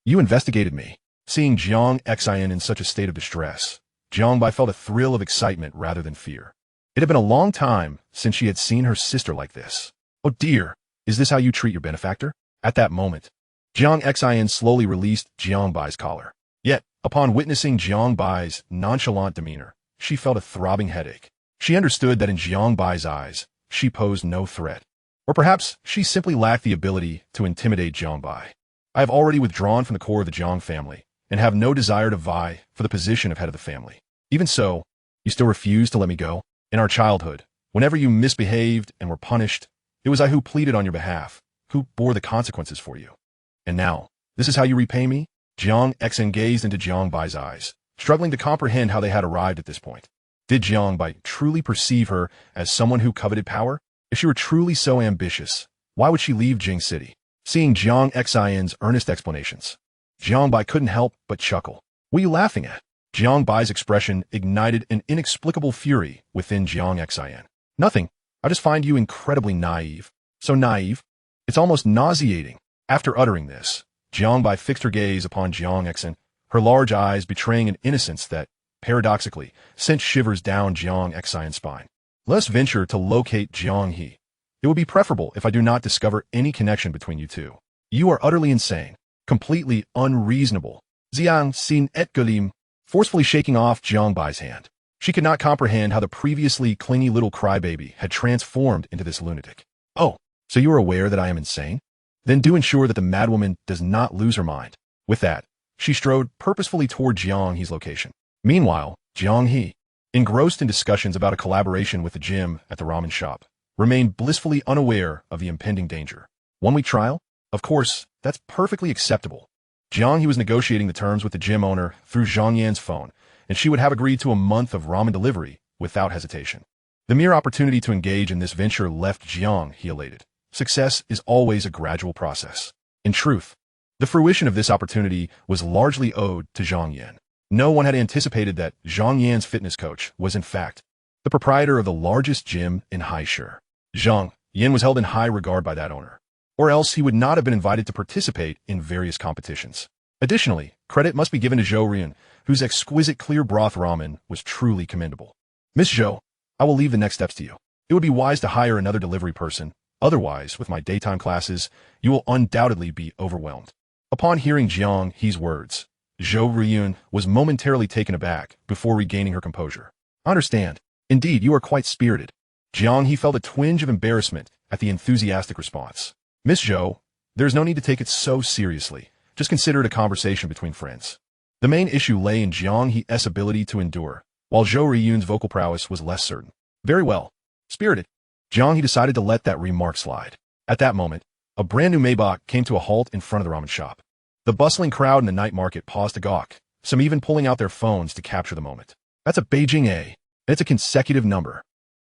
You investigated me. Seeing Jiang He in such a state of distress, Jiang Bai felt a thrill of excitement rather than fear. It had been a long time since she had seen her sister like this. Oh dear, is this how you treat your benefactor? At that moment, Jiang He slowly released Jiang Bai's collar. Yet, upon witnessing Jiang Bai's nonchalant demeanor, she felt a throbbing headache. She understood that in Jiang Bai's eyes, she posed no threat. Or perhaps she simply lacked the ability to intimidate Jiang Bai. I have already withdrawn from the core of the Jiang family, and have no desire to vie for the position of head of the family. Even so, you still refuse to let me go? In our childhood, whenever you misbehaved and were punished, it was I who pleaded on your behalf, who bore the consequences for you. And now, this is how you repay me? Jiang He gazed into Jiang Bai's eyes, struggling to comprehend how they had arrived at this point. Did Jiang Bai truly perceive her as someone who coveted power? If she were truly so ambitious, why would she leave Jing City? Seeing Jiang He's earnest explanations, Jiang Bai couldn't help but chuckle. What are you laughing at? Jiang Bai's expression ignited an inexplicable fury within Jiang He. Nothing. I just find you incredibly naive. So naive, it's almost nauseating. After uttering this, Jiang Bai fixed her gaze upon Jiang He, her large eyes betraying an innocence that, paradoxically, sent shivers down Jiang He's spine. Let us venture to locate Jiang He. It would be preferable if I do not discover any connection between you two. You are utterly insane, completely unreasonable. Jiang Xin et Gulim, forcefully shaking off Jiang Bai's hand. She could not comprehend how the previously clingy little crybaby had transformed into this lunatic. Oh, so you are aware that I am insane? Then do ensure that the madwoman does not lose her mind. With that, she strode purposefully toward Jiang He's location. Meanwhile, Jiang He, engrossed in discussions about a collaboration with the gym at the ramen shop, remained blissfully unaware of the impending danger. 1 week trial? Of course, that's perfectly acceptable. Jiang He was negotiating the terms with the gym owner through Zhang Yan's phone, and she would have agreed to a month of ramen delivery without hesitation. The mere opportunity to engage in this venture left Jiang He elated. Success is always a gradual process. In truth, the fruition of this opportunity was largely owed to Zhang Yan. No one had anticipated that Zhang Yan's fitness coach was in fact the proprietor of the largest gym in Haishur. Jiang He was held in high regard by that owner, or else he would not have been invited to participate in various competitions. Additionally, credit must be given to Zhou Rian, whose exquisite clear broth ramen was truly commendable. Miss Zhou, I will leave the next steps to you. It would be wise to hire another delivery person. Otherwise, with my daytime classes, you will undoubtedly be overwhelmed. Upon hearing Jiang He's words, Zhou Rian was momentarily taken aback before regaining her composure. I understand. Indeed, you are quite spirited. Jiang He felt a twinge of embarrassment at the enthusiastic response. Miss Zhou, there's no need to take it so seriously. Just consider it a conversation between friends. The main issue lay in Jiang He's ability to endure, while Zhou Rian's vocal prowess was less certain. Very well. Spirited. Jiang He decided to let that remark slide. At that moment, a brand new Maybach came to a halt in front of the ramen shop. The bustling crowd in the night market paused to gawk, some even pulling out their phones to capture the moment. That's a Beijing A, and it's a consecutive number.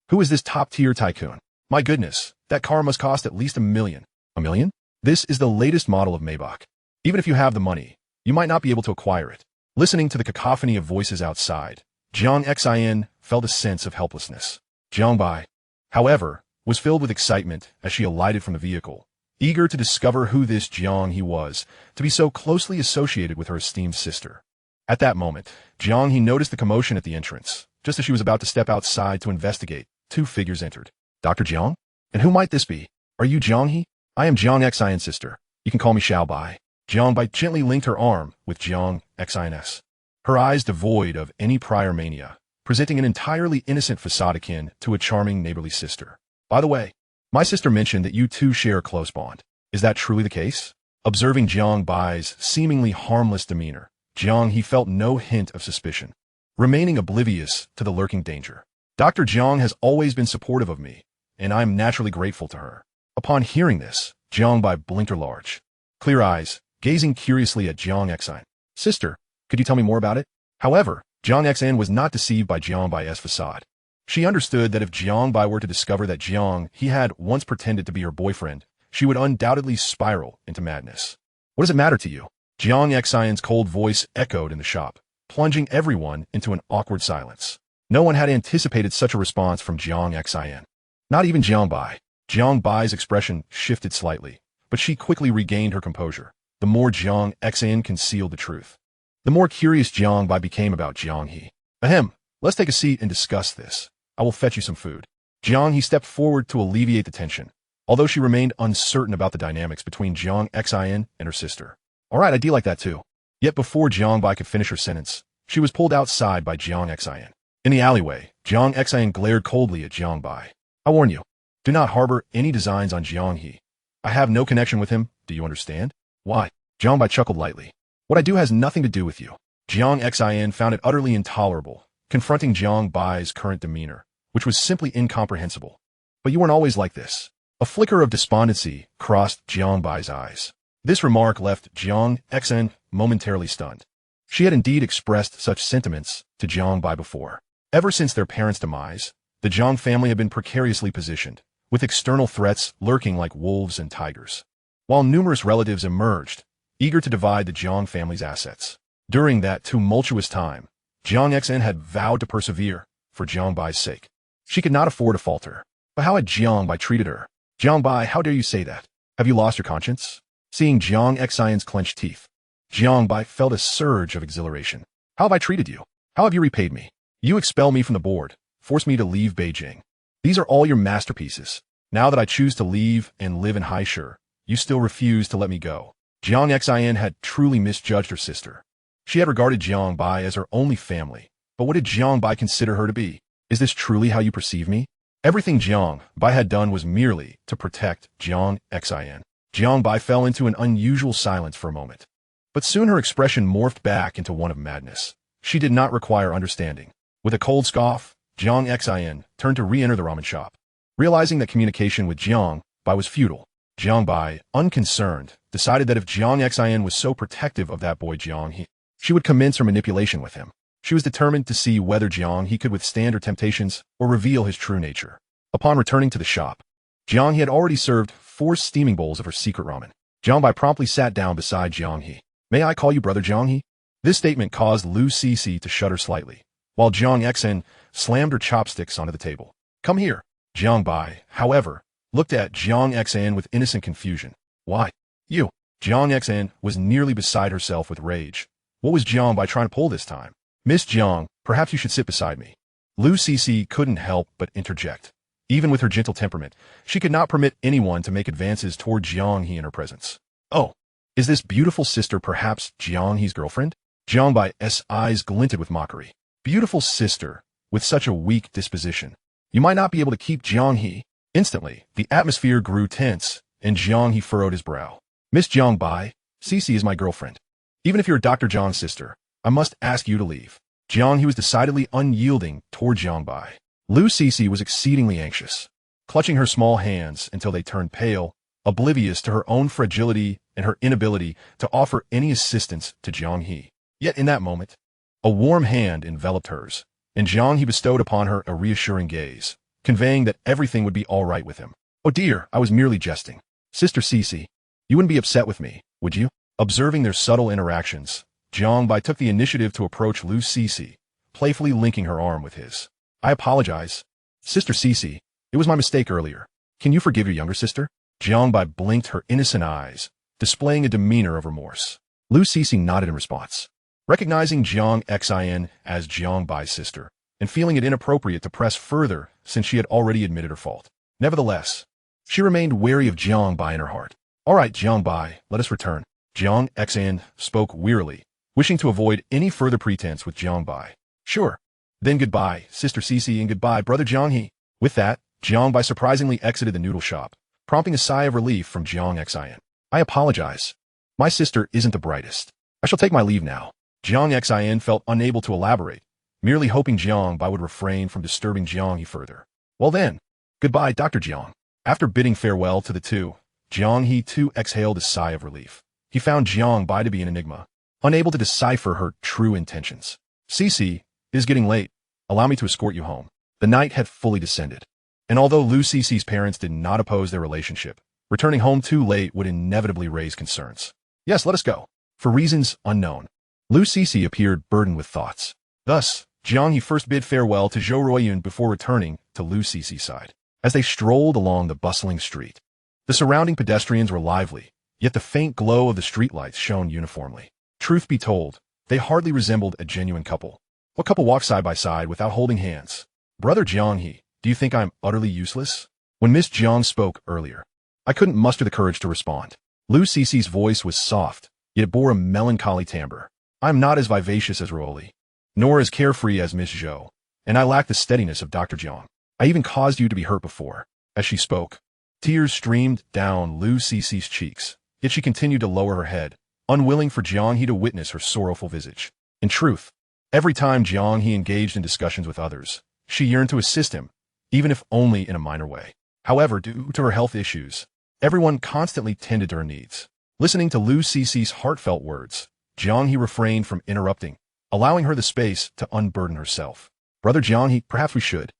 Who is this top-tier tycoon? My goodness, that car must cost at least $1 million. $1 million? This is the latest model of Maybach. Even if you have the money, you might not be able to acquire it. Listening to the cacophony of voices outside, Jiang Xin felt a sense of helplessness. Jiang Bai, however, was filled with excitement as she alighted from the vehicle, eager to discover who this Jiang He was, to be so closely associated with her esteemed sister. At that moment, Jiang He noticed the commotion at the entrance. Just as she was about to step outside to investigate, two figures entered. Dr. Jiang? And who might this be? Are you Jiang He? I am Jiang Xin's sister. You can call me Xiao Bai. Jiang Bai gently linked her arm with Jiang Xin's. Her eyes devoid of any prior mania, presenting an entirely innocent facade akin to a charming neighborly sister. By the way, my sister mentioned that you two share a close bond. Is that truly the case? Observing Jiang Bai's seemingly harmless demeanor, Jiang He felt no hint of suspicion, remaining oblivious to the lurking danger. Dr. Jiang has always been supportive of me, and I am naturally grateful to her. Upon hearing this, Jiang Bai blinked her large, clear eyes, gazing curiously at Jiang Xin. Sister, could you tell me more about it? However, Jiang Xin was not deceived by Jiang Bai's facade. She understood that if Jiang Bai were to discover that Jiang He had once pretended to be her boyfriend, she would undoubtedly spiral into madness. What does it matter to you? Jiang Xin's cold voice echoed in the shop, plunging everyone into an awkward silence. No one had anticipated such a response from Jiang Xin. Not even Jiang Bai. Jiang Bai's expression shifted slightly, but she quickly regained her composure. The more Jiang Xin concealed the truth, the more curious Jiang Bai became about Jiang He. Ahem, let's take a seat and discuss this. I will fetch you some food. Jiang He stepped forward to alleviate the tension, although she remained uncertain about the dynamics between Jiang Xin and her sister. All right, I do like that too. Yet before Jiang Bai could finish her sentence, she was pulled outside by Jiang Xin. In the alleyway, Jiang Xin glared coldly at Jiang Bai. I warn you, do not harbor any designs on Jiang He. I have no connection with him, do you understand? Why? Jiang Bai chuckled lightly. What I do has nothing to do with you. Jiang Xin found it utterly intolerable, confronting Jiang Bai's current demeanor, which was simply incomprehensible. But you weren't always like this. A flicker of despondency crossed Jiang Bai's eyes. This remark left Jiang Xin momentarily stunned. She had indeed expressed such sentiments to Jiang Bai before. Ever since their parents' demise, the Jiang family had been precariously positioned, with external threats lurking like wolves and tigers, while numerous relatives emerged, eager to divide the Jiang family's assets. During that tumultuous time, Jiang Xin had vowed to persevere for Jiang Bai's sake. She could not afford to falter. But how had Jiang Bai treated her? Jiang Bai, how dare you say that? Have you lost your conscience? Seeing Jiang Xin's clenched teeth, Jiang Bai felt a surge of exhilaration. How have I treated you? How have you repaid me? You expel me from the board, force me to leave Beijing. These are all your masterpieces. Now that I choose to leave and live in Haishur, you still refuse to let me go. Jiang Xin had truly misjudged her sister. She had regarded Jiang Bai as her only family, but what did Jiang Bai consider her to be? Is this truly how you perceive me? Everything Jiang Bai had done was merely to protect Jiang Xin. Jiang Bai fell into an unusual silence for a moment. But soon her expression morphed back into one of madness. She did not require understanding. With a cold scoff, Jiang Xin turned to re-enter the ramen shop. Realizing that communication with Jiang Bai was futile, Jiang Bai, unconcerned, decided that if Jiang Xin was so protective of that boy Jiang He, she would commence her manipulation with him. She was determined to see whether Jiang He could withstand her temptations or reveal his true nature. Upon returning to the shop, Jiang He had already served 4 steaming bowls of her secret ramen. Jiang Bai promptly sat down beside Jiang He. May I call you brother Jiang He? This statement caused Lu Cece to shudder slightly, while Jiang Xin slammed her chopsticks onto the table. Come here. Jiang Bai, however, looked at Jiang Xan with innocent confusion. Why? You. Jiang Xan was nearly beside herself with rage. What was Jiang Bai trying to pull this time? Miss Jiang, perhaps you should sit beside me. Lu Cece couldn't help but interject. Even with her gentle temperament, she could not permit anyone to make advances toward Jiang He in her presence. Oh, is this beautiful sister perhaps Jiang He's girlfriend? Jiang Bai's eyes glinted with mockery. Beautiful sister, with such a weak disposition. You might not be able to keep Jiang He. Instantly, the atmosphere grew tense, and Jiang He furrowed his brow. Miss Jiang Bai, Cece is my girlfriend. Even if you're Dr. Jiang's sister, I must ask you to leave. Jiang He was decidedly unyielding toward Jiang Bai. Lu Cece was exceedingly anxious, clutching her small hands until they turned pale, oblivious to her own fragility and her inability to offer any assistance to Jiang He. Yet in that moment, a warm hand enveloped hers, and Jiang He bestowed upon her a reassuring gaze, conveying that everything would be all right with him. Oh dear, I was merely jesting. Sister Cece, you wouldn't be upset with me, would you? Observing their subtle interactions, Jiang Bai took the initiative to approach Lu Cece, playfully linking her arm with his. I apologize. Sister Cece, it was my mistake earlier. Can you forgive your younger sister? Jiang Bai blinked her innocent eyes, displaying a demeanor of remorse. Lu Cece nodded in response. Recognizing Jiang Xin as Jiang Bai's sister, and feeling it inappropriate to press further since she had already admitted her fault. Nevertheless, she remained wary of Jiang Bai in her heart. All right, Jiang Bai, let us return. Jiang Xin spoke wearily, wishing to avoid any further pretense with Jiang Bai. Sure. Then goodbye, Sister Cece, and goodbye, Brother Jiang He. With that, Jiang Bai surprisingly exited the noodle shop, prompting a sigh of relief from Jiang Xin. I apologize. My sister isn't the brightest. I shall take my leave now. Jiang Xin felt unable to elaborate, merely hoping Jiang Bai would refrain from disturbing Jiang He further. Well then, goodbye, Dr. Jiang. After bidding farewell to the two, Jiang He too exhaled a sigh of relief. He found Jiang Bai to be an enigma, unable to decipher her true intentions. Cece, it is getting late. Allow me to escort you home. The night had fully descended, and although Lu Cece's parents did not oppose their relationship, returning home too late would inevitably raise concerns. Yes, let us go. For reasons unknown, Lu Cece appeared burdened with thoughts. Thus, Jiang He first bid farewell to Zhou Ruoyun before returning to Lu Cece's side. As they strolled along the bustling street, the surrounding pedestrians were lively, yet the faint glow of the streetlights shone uniformly. Truth be told, they hardly resembled a genuine couple. What couple walks side by side without holding hands? Brother Jiang He, do you think I'm utterly useless? When Miss Jiang spoke earlier, I couldn't muster the courage to respond. Lu Cece's voice was soft, yet it bore a melancholy timbre. I'm not as vivacious as Roly, nor as carefree as Miss Zhou, and I lack the steadiness of Dr. Jiang. I even caused you to be hurt before. As she spoke, tears streamed down Lu Cece's cheeks, yet she continued to lower her head, unwilling for Jiang He to witness her sorrowful visage. In truth, every time Jiang He engaged in discussions with others, she yearned to assist him, even if only in a minor way. However, due to her health issues, everyone constantly tended to her needs. Listening to Lu Cece's heartfelt words, Jiang He refrained from interrupting, allowing her the space to unburden herself. Brother Jiang He, perhaps we should.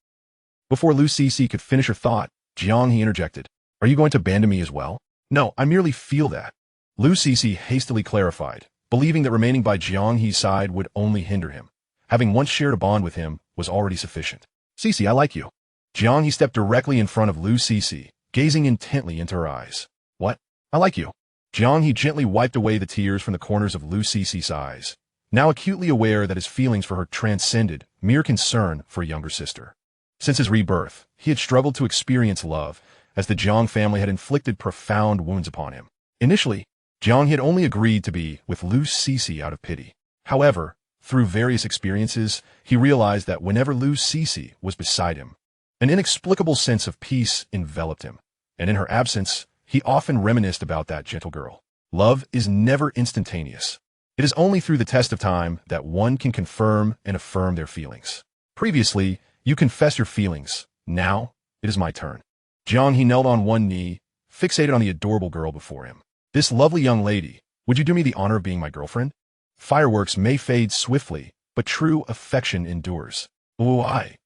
Before Lu Cece could finish her thought, Jiang He interjected. Are you going to abandon me as well? No, I merely feel that. Lu Cece hastily clarified, believing that remaining by Jiang He's side would only hinder him. Having once shared a bond with him was already sufficient. Cece, I like you. Jiang He stepped directly in front of Lu Cece, gazing intently into her eyes. What? I like you. Jiang He gently wiped away the tears from the corners of Lu Cece's eyes, now acutely aware that his feelings for her transcended mere concern for a younger sister. Since his rebirth, he had struggled to experience love, as the Jiang family had inflicted profound wounds upon him. Initially, Jiang He had only agreed to be with Lu Cece out of pity. However, through various experiences, he realized that whenever Lu Cece was beside him, an inexplicable sense of peace enveloped him, and in her absence, he often reminisced about that gentle girl. Love is never instantaneous. It is only through the test of time that one can confirm and affirm their feelings. Previously, you confess your feelings. Now, it is my turn. Jiang He knelt on one knee, fixated on the adorable girl before him. This lovely young lady, would you do me the honor of being my girlfriend? Fireworks may fade swiftly, but true affection endures. Oh, I.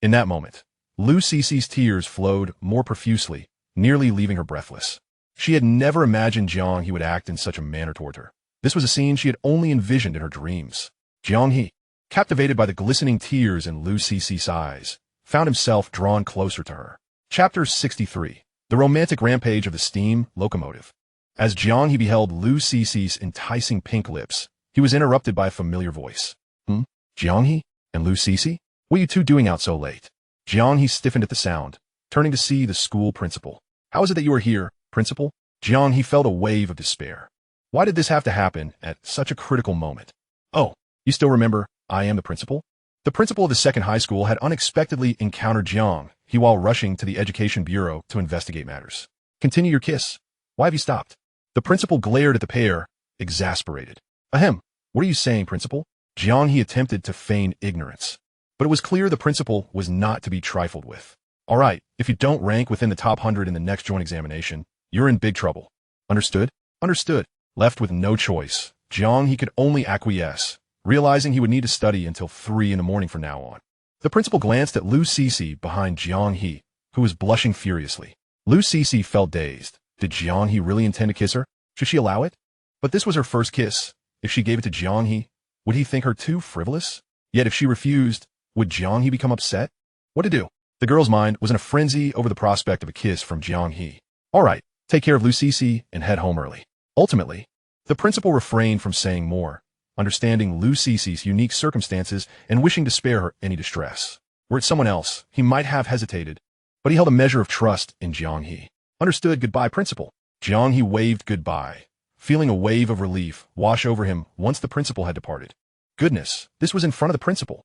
In that moment, Lu Cece's tears flowed more profusely, nearly leaving her breathless. She had never imagined Jiang He would act in such a manner toward her. This was a scene she had only envisioned in her dreams. Jiang He, captivated by the glistening tears in Lu Cece's eyes, found himself drawn closer to her. Chapter 63. The Romantic Rampage of the Steam Locomotive. As Jiang He beheld Lu Cici's enticing pink lips, he was interrupted by a familiar voice. Jiang He and Lu Cici? What are you two doing out so late? Jiang He stiffened at the sound, turning to see the school principal. How is it that you are here, principal? Jiang He felt a wave of despair. Why did this have to happen at such a critical moment? Oh, you still remember, I am the principal? The principal of the second high school had unexpectedly encountered Jiang He while rushing to the education bureau to investigate matters. Continue your kiss. Why have you stopped? The principal glared at the pair, exasperated. Ahem, what are you saying, principal? Jiang He attempted to feign ignorance. But it was clear the principal was not to be trifled with. All right, if you don't rank within the top 100 in the next joint examination, you're in big trouble. Understood? Understood. Left with no choice, Jiang He could only acquiesce, realizing he would need to study until 3 in the morning from now on. The principal glanced at Lu Cici behind Jiang He, who was blushing furiously. Lu Cici felt dazed. Did Jiang He really intend to kiss her? Should she allow it? But this was her first kiss. If she gave it to Jiang He, would he think her too frivolous? Yet if she refused, would Jiang He become upset? What to do? The girl's mind was in a frenzy over the prospect of a kiss from Jiang He. All right, take care of Lu Cici and head home early. Ultimately, the principal refrained from saying more, understanding Lu Cici's unique circumstances and wishing to spare her any distress. Were it someone else, he might have hesitated, but he held a measure of trust in Jiang He. Understood, goodbye, principal. Jiang He waved goodbye, feeling a wave of relief wash over him once the principal had departed. Goodness, this was in front of the principal.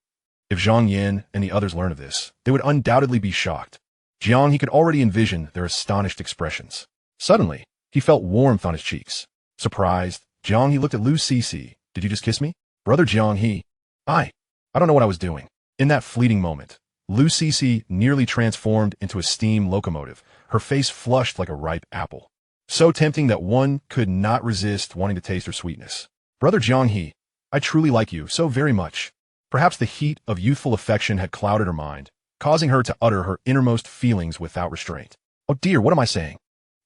If Zhang Yin and the others learned of this, they would undoubtedly be shocked. Jiang He could already envision their astonished expressions. Suddenly, he felt warmth on his cheeks. Surprised, Jiang He looked at Lu Cici. Did you just kiss me? Brother Jiang He. I don't know what I was doing. In that fleeting moment, Lu Cici nearly transformed into a steam locomotive, her face flushed like a ripe apple. So tempting that one could not resist wanting to taste her sweetness. Brother Jiang He, I truly like you so very much. Perhaps the heat of youthful affection had clouded her mind, causing her to utter her innermost feelings without restraint. Oh dear, what am I saying?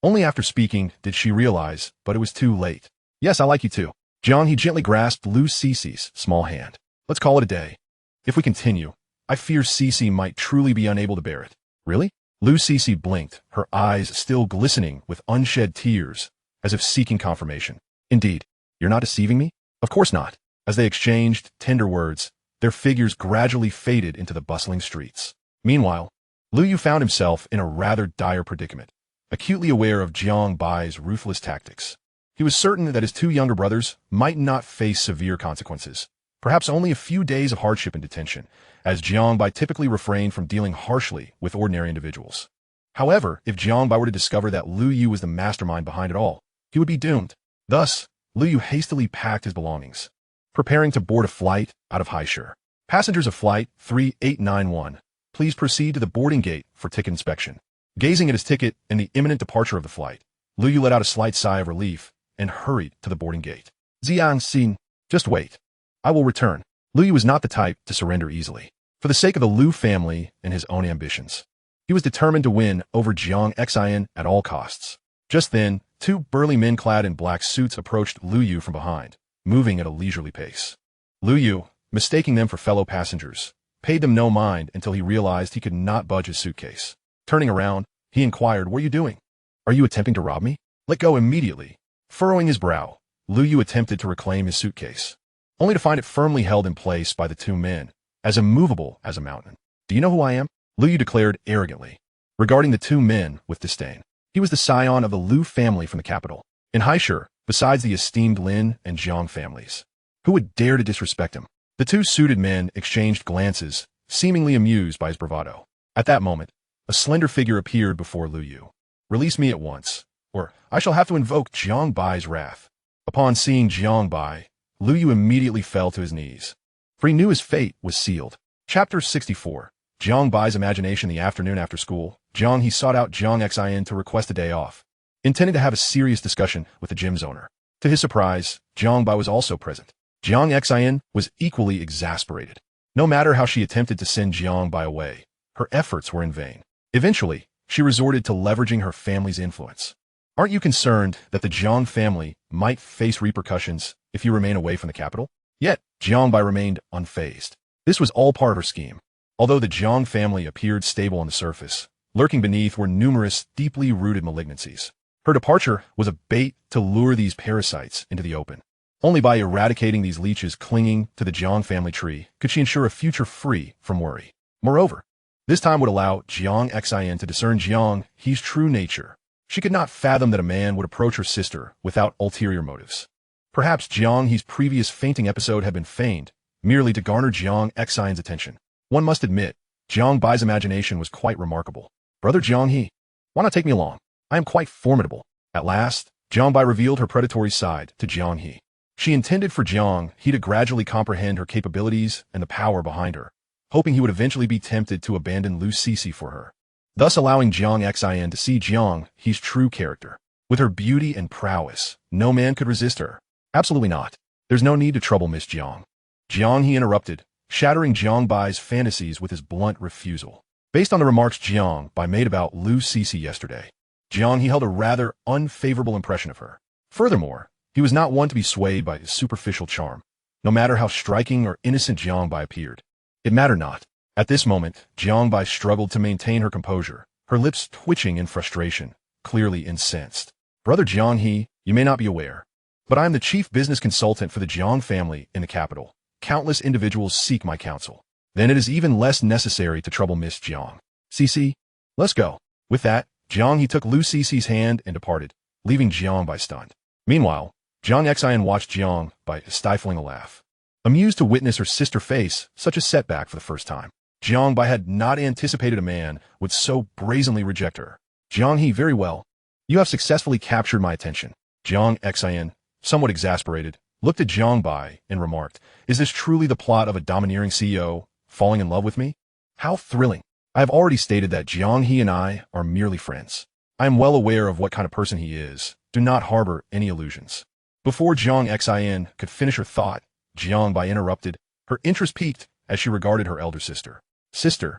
Only after speaking did she realize, but it was too late. Yes, I like you too. Jiang He gently grasped Lu Cici's small hand. Let's call it a day. If we continue, I fear Cici might truly be unable to bear it. Really? Lu Cici blinked, her eyes still glistening with unshed tears, as if seeking confirmation. Indeed, you're not deceiving me? Of course not. As they exchanged tender words, their figures gradually faded into the bustling streets. Meanwhile, Lu Yu found himself in a rather dire predicament, acutely aware of Jiang Bai's ruthless tactics. He was certain that his two younger brothers might not face severe consequences, perhaps only a few days of hardship and detention, as Jiang Bai typically refrained from dealing harshly with ordinary individuals. However, if Jiang Bai were to discover that Lu Yu was the mastermind behind it all, he would be doomed. Thus, Lu Yu hastily packed his belongings, preparing to board a flight out of Haishur. Passengers of Flight 3891, please proceed to the boarding gate for ticket inspection. Gazing at his ticket and the imminent departure of the flight, Lu Yu let out a slight sigh of relief and hurried to the boarding gate. Jiang Xin, just wait. I will return. Lu Yu was not the type to surrender easily. For the sake of the Lu family and his own ambitions, he was determined to win over Jiang Xian at all costs. Just then, two burly men clad in black suits approached Lu Yu from behind, moving at a leisurely pace. Lu Yu, mistaking them for fellow passengers, paid them no mind until he realized he could not budge his suitcase. Turning around, he inquired, "What are you doing? Are you attempting to rob me?" Let go immediately. Furrowing his brow, Lu Yu attempted to reclaim his suitcase, only to find it firmly held in place by the two men, as immovable as a mountain. Do you know who I am? Lu Yu declared arrogantly, regarding the two men with disdain. He was the scion of the Lu family from the capital. In Haishur, besides the esteemed Lin and Jiang families, who would dare to disrespect him? The two suited men exchanged glances, seemingly amused by his bravado. At that moment, a slender figure appeared before Lu Yu. Release me at once, or I shall have to invoke Jiang Bai's wrath. Upon seeing Jiang Bai, Lu Yu immediately fell to his knees, for he knew his fate was sealed. Chapter 64. Jiang Bai's imagination. The afternoon after school, Jiang He sought out Jiang Xian to request a day off, intending to have a serious discussion with the gym's owner. To his surprise, Jiang Bai was also present. Jiang Xian was equally exasperated. No matter how she attempted to send Jiang Bai away, her efforts were in vain. Eventually, she resorted to leveraging her family's influence. Aren't you concerned that the Jiang family might face repercussions if you remain away from the capital? Yet, Jiang Bai remained unfazed. This was all part of her scheme. Although the Jiang family appeared stable on the surface, lurking beneath were numerous deeply rooted malignancies. Her departure was a bait to lure these parasites into the open. Only by eradicating these leeches clinging to the Jiang family tree could she ensure a future free from worry. Moreover, this time would allow Jiang Xin to discern Jiang He's true nature. She could not fathom that a man would approach her sister without ulterior motives. Perhaps Jiang He's previous fainting episode had been feigned, merely to garner Jiang Xin's attention. One must admit, Jiang Bai's imagination was quite remarkable. Brother Jiang He, why not take me along? I am quite formidable. At last, Jiang Bai revealed her predatory side to Jiang He. She intended for Jiang He to gradually comprehend her capabilities and the power behind her, hoping he would eventually be tempted to abandon Lu Sisi for her, thus allowing Jiang Xin to see Jiang He's true character. With her beauty and prowess, no man could resist her. Absolutely not. There's no need to trouble Miss Jiang. Jiang He interrupted, shattering Jiang Bai's fantasies with his blunt refusal. Based on the remarks Jiang Bai made about Lu Sisi yesterday, Jiang He held a rather unfavorable impression of her. Furthermore, he was not one to be swayed by his superficial charm, no matter how striking or innocent Jiang Bai appeared. It mattered not. At this moment, Jiang Bai struggled to maintain her composure, her lips twitching in frustration, clearly incensed. Brother Jiang He, you may not be aware, but I am the chief business consultant for the Jiang family in the capital. Countless individuals seek my counsel. Then it is even less necessary to trouble Miss Jiang. Sisi, let's go. With that, Jiang He took Lu Sisi's hand and departed, leaving Jiang Bai stunned. Meanwhile, Jiang Xin watched Jiang Bai stifling a laugh, amused to witness her sister face such a setback for the first time. Jiang Bai had not anticipated a man would so brazenly reject her. Jiang He, very well. You have successfully captured my attention. Jiang Xin, somewhat exasperated, looked at Jiang Bai and remarked, is this truly the plot of a domineering CEO falling in love with me? How thrilling. I have already stated that Jiang He and I are merely friends. I am well aware of what kind of person he is. Do not harbor any illusions. Before Jiang Xin could finish her thought, Jiang Bai interrupted. Her interest piqued as she regarded her elder sister. Sister,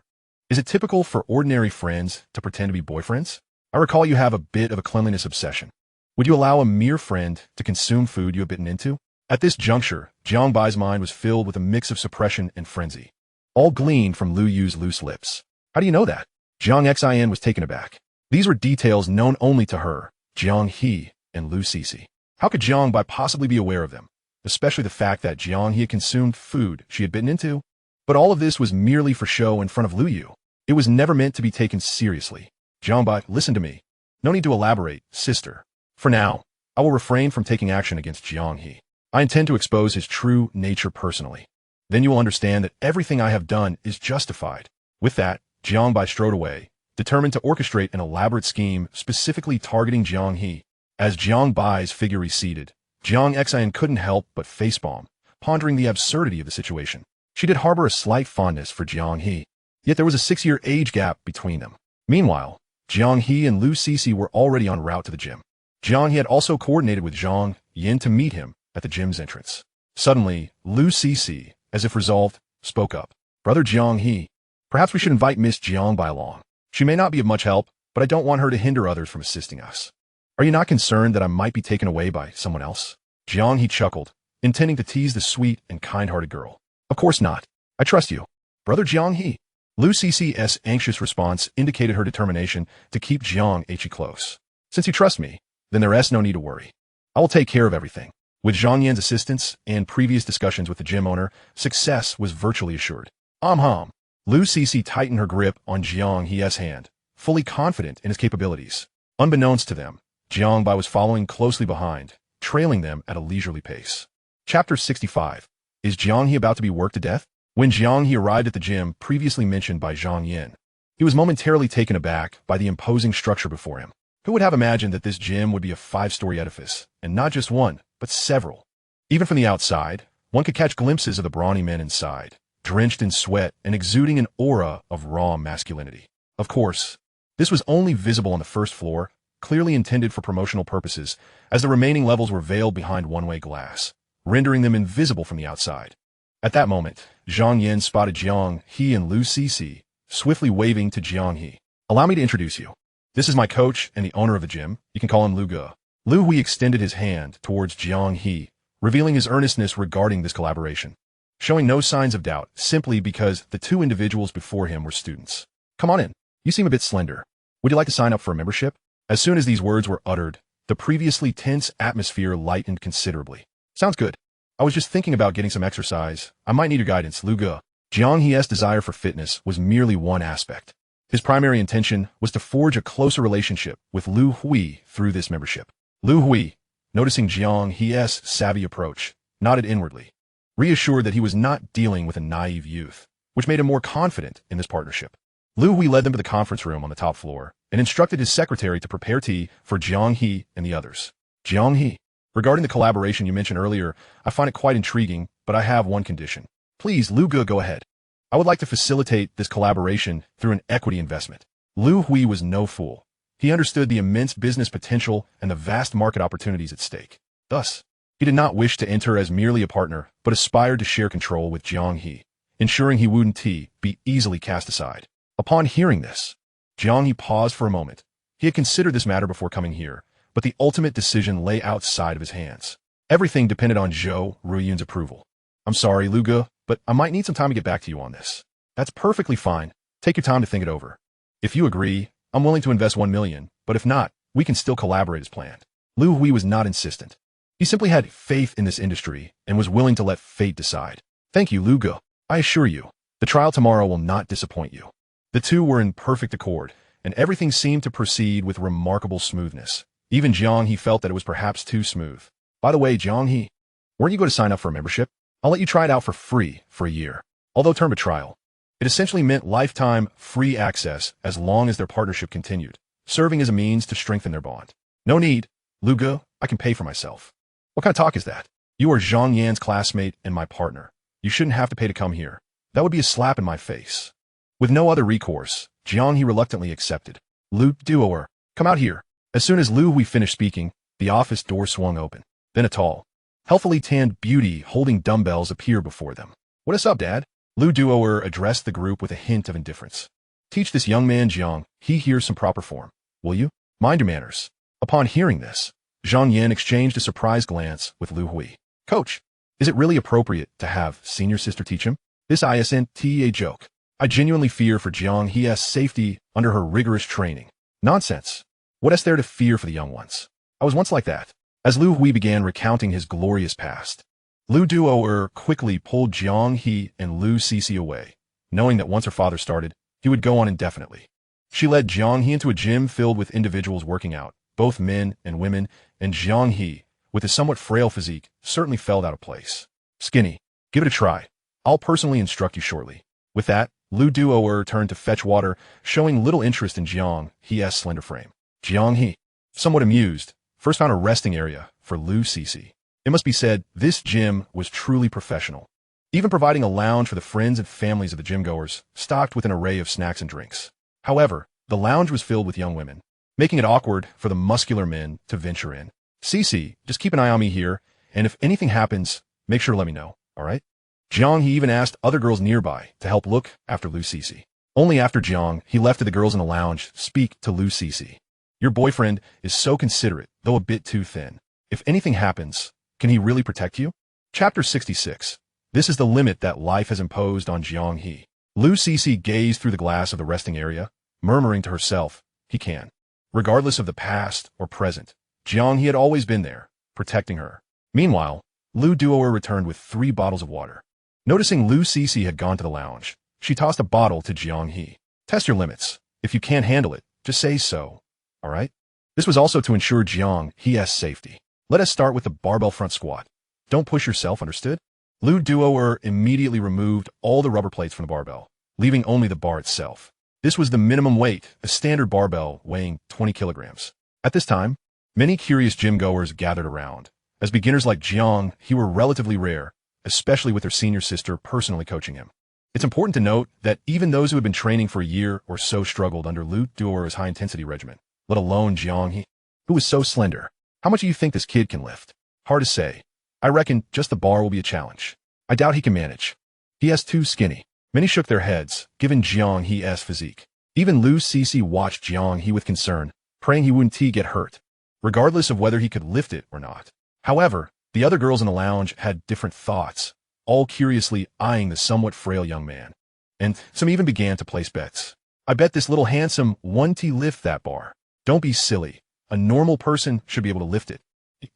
is it typical for ordinary friends to pretend to be boyfriends? I recall you have a bit of a cleanliness obsession. Would you allow a mere friend to consume food you have bitten into? At this juncture, Jiang Bai's mind was filled with a mix of suppression and frenzy, all gleaned from Lu Yu's loose lips. How do you know that? Jiang Xin was taken aback. These were details known only to her, Jiang He, and Lu Sisi. How could Jiang Bai possibly be aware of them, especially the fact that Jiang He had consumed food she had bitten into? But all of this was merely for show in front of Lu Yu. It was never meant to be taken seriously. Jiang Bai, listen to me. No need to elaborate, sister. For now, I will refrain from taking action against Jiang He. I intend to expose his true nature personally. Then you will understand that everything I have done is justified. With that, Jiang Bai strode away, determined to orchestrate an elaborate scheme specifically targeting Jiang He. As Jiang Bai's figure receded, Jiang Xin couldn't help but facepalm, pondering the absurdity of the situation. She did harbor a slight fondness for Jiang He, yet there was a 6-year age gap between them. Meanwhile, Jiang He and Lu Sisi were already en route to the gym. Jiang He had also coordinated with Zhang Yin to meet him at the gym's entrance. Suddenly, Lu Sisi, as if resolved, spoke up. Brother Jiang He, perhaps we should invite Miss Jiang Bai along. She may not be of much help, but I don't want her to hinder others from assisting us. Are you not concerned that I might be taken away by someone else? Jiang He chuckled, intending to tease the sweet and kind-hearted girl. Of course not. I trust you. Brother Jiang He. Lu Sisi's anxious response indicated her determination to keep Jiang He close. Since you trust me, then there is no need to worry. I will take care of everything. With Zhang Yan's assistance and previous discussions with the gym owner, success was virtually assured. Lu Sisi tightened her grip on Jiang He's hand, fully confident in his capabilities. Unbeknownst to them, Jiang Bai was following closely behind, trailing them at a leisurely pace. Chapter 65. Is Jiang He about to be worked to death? When Jiang He arrived at the gym previously mentioned by Zhang Yin, he was momentarily taken aback by the imposing structure before him. Who would have imagined that this gym would be a 5-story edifice, and not just one, but several? Even from the outside, one could catch glimpses of the brawny men inside, drenched in sweat and exuding an aura of raw masculinity. Of course, this was only visible on the first floor, clearly intended for promotional purposes, as the remaining levels were veiled behind one-way glass, rendering them invisible from the outside. At that moment, Zhang Yin spotted Jiang He and Lu Sisi, swiftly waving to Jiang He. Allow me to introduce you. This is my coach and the owner of the gym. You can call him Lu Ge. Lu Hui extended his hand towards Jiang He, revealing his earnestness regarding this collaboration. showing no signs of doubt simply because the two individuals before him were students. Come on in. You seem a bit slender. Would you like to sign up for a membership? As soon as these words were uttered, the previously tense atmosphere lightened considerably. Sounds good. I was just thinking about getting some exercise. I might need your guidance, Lu Ge. Jiang He's desire for fitness was merely one aspect. His primary intention was to forge a closer relationship with Lu Hui through this membership. Lu Hui, noticing Jiang He's savvy approach, nodded inwardly, reassured that he was not dealing with a naive youth, which made him more confident in this partnership. Lu Hui led them to the conference room on the top floor and instructed his secretary to prepare tea for Jiang He and the others. Jiang He, regarding the collaboration you mentioned earlier, I find it quite intriguing, but I have one condition. Please, Lu Ge, go ahead. I would like to facilitate this collaboration through an equity investment. Lu Hui was no fool. He understood the immense business potential and the vast market opportunities at stake. Thus, he did not wish to enter as merely a partner, but aspired to share control with Jiang He, ensuring he wouldn't be easily cast aside. Upon hearing this, Jiang He paused for a moment. He had considered this matter before coming here, but the ultimate decision lay outside of his hands. Everything depended on Zhou Ruyun's approval. I'm sorry, Lu Ge, but I might need some time to get back to you on this. That's perfectly fine. Take your time to think it over. If you agree, I'm willing to invest 1 million, but if not, we can still collaborate as planned. Lu Hui was not insistent. He simply had faith in this industry and was willing to let fate decide. Thank you, Lu Ge. I assure you, the trial tomorrow will not disappoint you. The two were in perfect accord, and everything seemed to proceed with remarkable smoothness. Even Jiang He felt that it was perhaps too smooth. By the way, Jiang He, weren't you going to sign up for a membership? I'll let you try it out for free for a year. Although term of trial, it essentially meant lifetime free access as long as their partnership continued, serving as a means to strengthen their bond. No need, Lu Ge, I can pay for myself. What kind of talk is that? You are Zhang Yan's classmate and my partner. You shouldn't have to pay to come here. That would be a slap in my face. With no other recourse, Jiang He reluctantly accepted. Lu Duoer, come out here. As soon as Lu Hui finished speaking, the office door swung open. Then a tall, healthily tanned beauty holding dumbbells appeared before them. What is up, Dad? Lu Duoer addressed the group with a hint of indifference. Teach this young man Jiang He here some proper form, will you? Mind your manners. Upon hearing this, Zhang Yan exchanged a surprised glance with Lu Hui. Coach, is it really appropriate to have senior sister teach him? This isn't a joke. I genuinely fear for Jiang He's safety under her rigorous training. Nonsense. What is there to fear for the young ones? I was once like that. As Lu Hui began recounting his glorious past, Lu Duoer quickly pulled Jiang He and Lu Cece away, knowing that once her father started, he would go on indefinitely. She led Jiang He into a gym filled with individuals working out, both men and women, and Jiang He, with his somewhat frail physique, certainly fell out of place. Skinny, give it a try. I'll personally instruct you shortly. With that, Lu Duoer turned to fetch water, showing little interest in Jiang He's slender frame. Jiang He, somewhat amused, first found a resting area for Lu Cece. It must be said, this gym was truly professional, even providing a lounge for the friends and families of the gym-goers, stocked with an array of snacks and drinks. However, the lounge was filled with young women, making it awkward for the muscular men to venture in. Cece, just keep an eye on me here, and if anything happens, make sure to let me know, all right? Jiang He even asked other girls nearby to help look after Lu Cece. Only after Jiang He left to the girls in the lounge speak to Lu Cece. Your boyfriend is so considerate, though a bit too thin. If anything happens, can he really protect you? Chapter 66. This is the limit that life has imposed on Jiang He. Lu Cece gazed through the glass of the resting area, murmuring to herself, he can. Regardless of the past or present, Jiang He had always been there, protecting her. Meanwhile, Lu Duoer returned with 3 bottles of water. Noticing Lu Cece had gone to the lounge, she tossed a bottle to Jiang He. Test your limits. If you can't handle it, just say so. All right? This was also to ensure Jiang He's safety. Let us start with the barbell front squat. Don't push yourself, understood? Lu Duoer immediately removed all the rubber plates from the barbell, leaving only the bar itself. This was the minimum weight, a standard barbell weighing 20 kilograms. At this time, many curious gym-goers gathered around. As beginners like Jiang He were relatively rare, especially with their senior sister personally coaching him. It's important to note that even those who had been training for a year or so struggled under Lu Duoer's high-intensity regimen, let alone Jiang He, who was so slender. How much do you think this kid can lift? Hard to say. I reckon just the bar will be a challenge. I doubt he can manage. He is too skinny. Many shook their heads, given Jiang He's physique. Even Lu Cece watched Jiang He with concern, praying he wouldn't get hurt, regardless of whether he could lift it or not. However, the other girls in the lounge had different thoughts. all curiously eyeing the somewhat frail young man. And some even began to place bets. I bet this little handsome won't lift that bar. Don't be silly. A normal person should be able to lift it.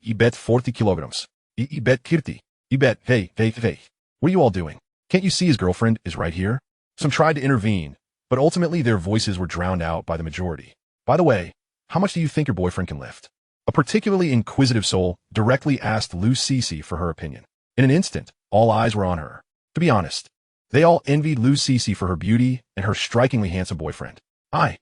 I bet 40 kilograms. I bet 30. I bet, hey. What are you all doing? Can't you see his girlfriend is right here? Some tried to intervene, but ultimately their voices were drowned out by the majority. By the way, how much do you think your boyfriend can lift? A particularly inquisitive soul directly asked Lu Cece for her opinion. In an instant, all eyes were on her. To be honest, they all envied Lu Cece for her beauty and her strikingly handsome boyfriend. I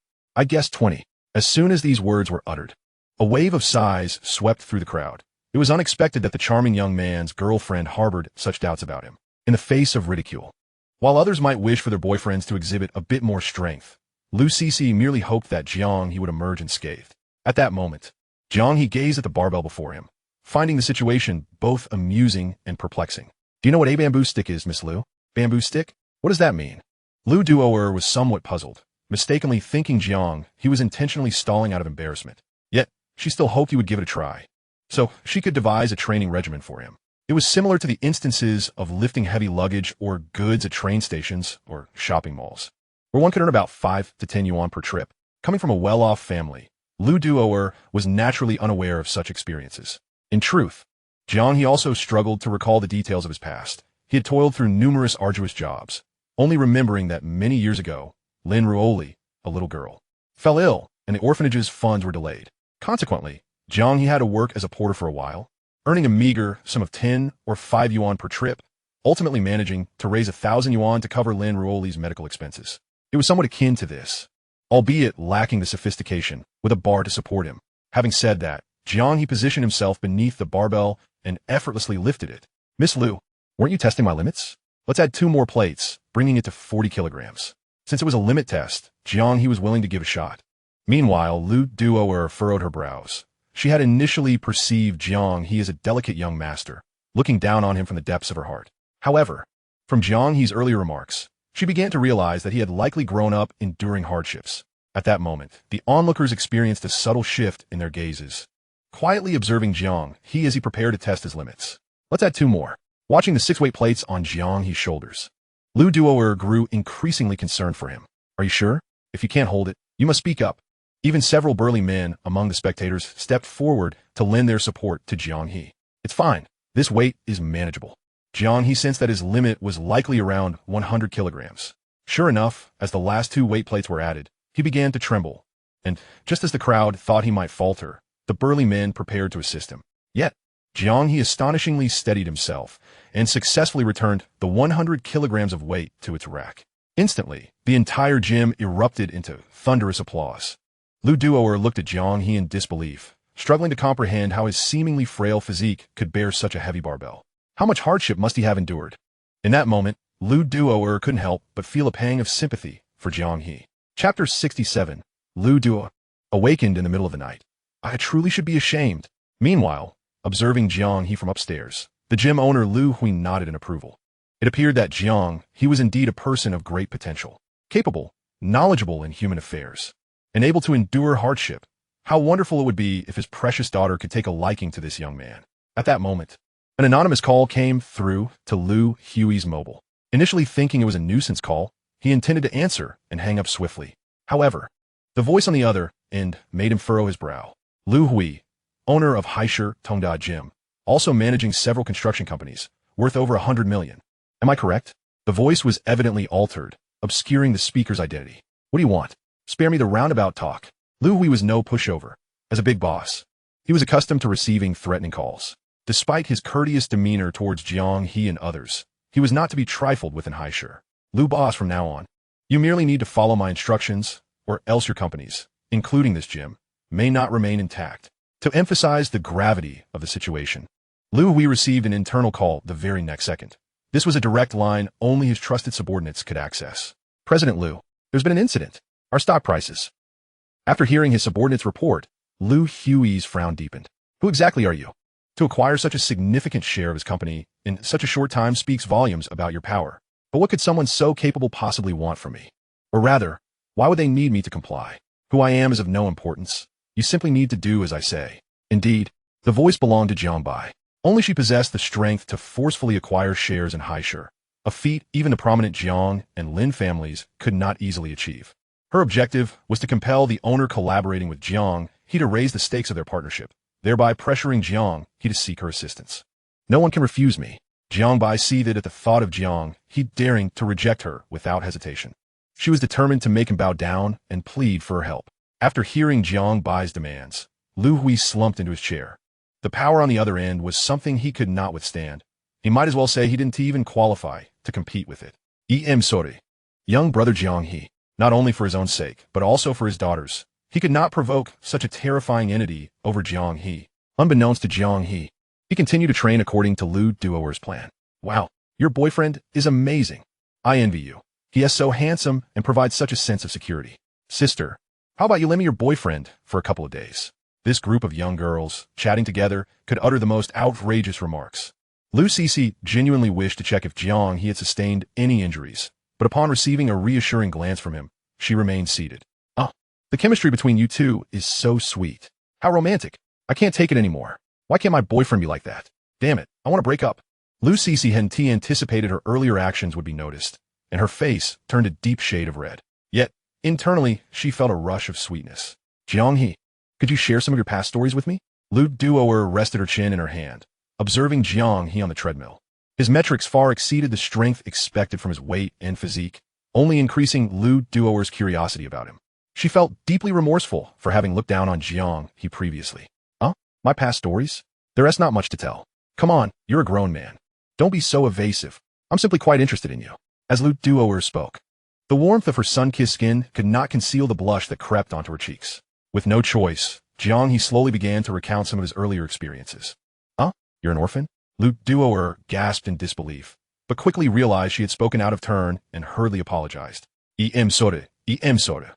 guessed 20. As soon as these words were uttered, a wave of sighs swept through the crowd. It was unexpected that the charming young man's girlfriend harbored such doubts about him. In the face of ridicule, while others might wish for their boyfriends to exhibit a bit more strength, Lu Cece merely hoped that Jiang He would emerge unscathed. At that moment, Jiang He gazed at the barbell before him, finding the situation both amusing and perplexing. Do you know what a bamboo stick is, Miss Lu? Bamboo stick? What does that mean? Lu Duoer was somewhat puzzled, mistakenly thinking Jiang He was intentionally stalling out of embarrassment. Yet, she still hoped he would give it a try, so she could devise a training regimen for him. It was similar to the instances of lifting heavy luggage or goods at train stations or shopping malls, where one could earn about 5 to 10 yuan per trip. Coming from a well-off family, Lu Duoer was naturally unaware of such experiences. In truth, Jiang He also struggled to recall the details of his past. He had toiled through numerous arduous jobs, only remembering that many years ago, Lin Ruoli, a little girl, fell ill and the orphanage's funds were delayed. Consequently, Jiang He had to work as a porter for a while, earning a meager sum of 10 or 5 yuan per trip, ultimately managing to raise 1,000 yuan to cover Lin Ruoli's medical expenses. It was somewhat akin to this, albeit lacking the sophistication, with a bar to support him. Having said that, Jiang He positioned himself beneath the barbell and effortlessly lifted it. Miss Lu, weren't you testing my limits? Let's add 2 more plates, bringing it to 40 kilograms. Since it was a limit test, Jiang He was willing to give a shot. Meanwhile, Lu Duoer furrowed her brows. She had initially perceived Jiang He as a delicate young master, looking down on him from the depths of her heart. However, from Jiang He's earlier remarks, she began to realize that he had likely grown up enduring hardships. At that moment, the onlookers experienced a subtle shift in their gazes, quietly observing Jiang He as he prepared to test his limits. Let's add 2 more. Watching the 6 weight plates on Jiang He's shoulders, Lu Duoer grew increasingly concerned for him. Are you sure? If you can't hold it, you must speak up. Even several burly men among the spectators stepped forward to lend their support to Jiang He. It's fine. This weight is manageable. Jiang He sensed that his limit was likely around 100 kilograms. Sure enough, as the last 2 weight plates were added, he began to tremble. And just as the crowd thought he might falter, the burly men prepared to assist him. Yet, Jiang He astonishingly steadied himself and successfully returned the 100 kilograms of weight to its rack. Instantly, the entire gym erupted into thunderous applause. Lu Duoer looked at Jiang He in disbelief, struggling to comprehend how his seemingly frail physique could bear such a heavy barbell. How much hardship must he have endured? In that moment, Lu Duoer couldn't help but feel a pang of sympathy for Jiang He. Chapter 67. Lu Duoer. Awakened in the middle of the night. I truly should be ashamed. Meanwhile, observing Jiang He from upstairs, the gym owner Lu Hui nodded in approval. It appeared that Jiang He was indeed a person of great potential, capable, knowledgeable in human affairs, and able to endure hardship. How wonderful it would be if his precious daughter could take a liking to this young man. At that moment, an anonymous call came through to Lu Hui's mobile. Initially thinking it was a nuisance call, he intended to answer and hang up swiftly. However, the voice on the other end made him furrow his brow. Lu Hui, owner of Haisher Tongda Gym, also managing several construction companies, worth over 100 million. Am I correct? The voice was evidently altered, obscuring the speaker's identity. What do you want? Spare me the roundabout talk. Lu Hui was no pushover. As a big boss, he was accustomed to receiving threatening calls. Despite his courteous demeanor towards Jiang He and others, he was not to be trifled with in Haisher. Lu boss, from now on, you merely need to follow my instructions, or else your companies, including this gym, may not remain intact. To emphasize the gravity of the situation, Lu Hui received an internal call the very next second. This was a direct line only his trusted subordinates could access. President Lu, there's been an incident. Our stock prices. After hearing his subordinate's report, Lu Hui's frown deepened. Who exactly are you? To acquire such a significant share of his company in such a short time speaks volumes about your power. But what could someone so capable possibly want from me? Or rather, why would they need me to comply? Who I am is of no importance. You simply need to do as I say. Indeed, the voice belonged to Jiang Bai. Only she possessed the strength to forcefully acquire shares in Haishur, a feat even the prominent Jiang and Lin families could not easily achieve. Her objective was to compel the owner collaborating with Jiang He to raise the stakes of their partnership, thereby pressuring Jiang He to seek her assistance. No one can refuse me. Jiang Bai seethed at the thought of Jiang He daring to reject her without hesitation. She was determined to make him bow down and plead for her help. After hearing Jiang Bai's demands, Lu Hui slumped into his chair. The power on the other end was something he could not withstand. He might as well say he didn't even qualify to compete with it. Sorry. Young brother Jiang He, not only for his own sake, but also for his daughter's, he could not provoke such a terrifying entity over Jiang He. Unbeknownst to Jiang He, he continued to train according to Lu Duoer's plan. Wow, your boyfriend is amazing. I envy you. He is so handsome and provides such a sense of security. Sister, how about you lend me your boyfriend for a couple of days? This group of young girls, chatting together, could utter the most outrageous remarks. Lu Cece genuinely wished to check if Jiang He had sustained any injuries, but upon receiving a reassuring glance from him, she remained seated. Oh, the chemistry between you two is so sweet. How romantic. I can't take it anymore. Why can't my boyfriend be like that? Damn it, I want to break up. Lu Cece had anticipated her earlier actions would be noticed, and her face turned a deep shade of red. Yet, internally, she felt a rush of sweetness. Jiang He, could you share some of your past stories with me? Lu Duoer rested her chin in her hand, observing Jiang He on the treadmill. His metrics far exceeded the strength expected from his weight and physique, only increasing Lu Duoer's curiosity about him. She felt deeply remorseful for having looked down on Jiang He previously. Huh? My past stories? There is not much to tell. Come on, you're a grown man. Don't be so evasive. I'm simply quite interested in you. As Lu Duoer spoke, the warmth of her sun-kissed skin could not conceal the blush that crept onto her cheeks. With no choice, Jiang He slowly began to recount some of his earlier experiences. Huh? You're an orphan? Lu Duoer gasped in disbelief, but quickly realized she had spoken out of turn and hurriedly apologized. Sorry.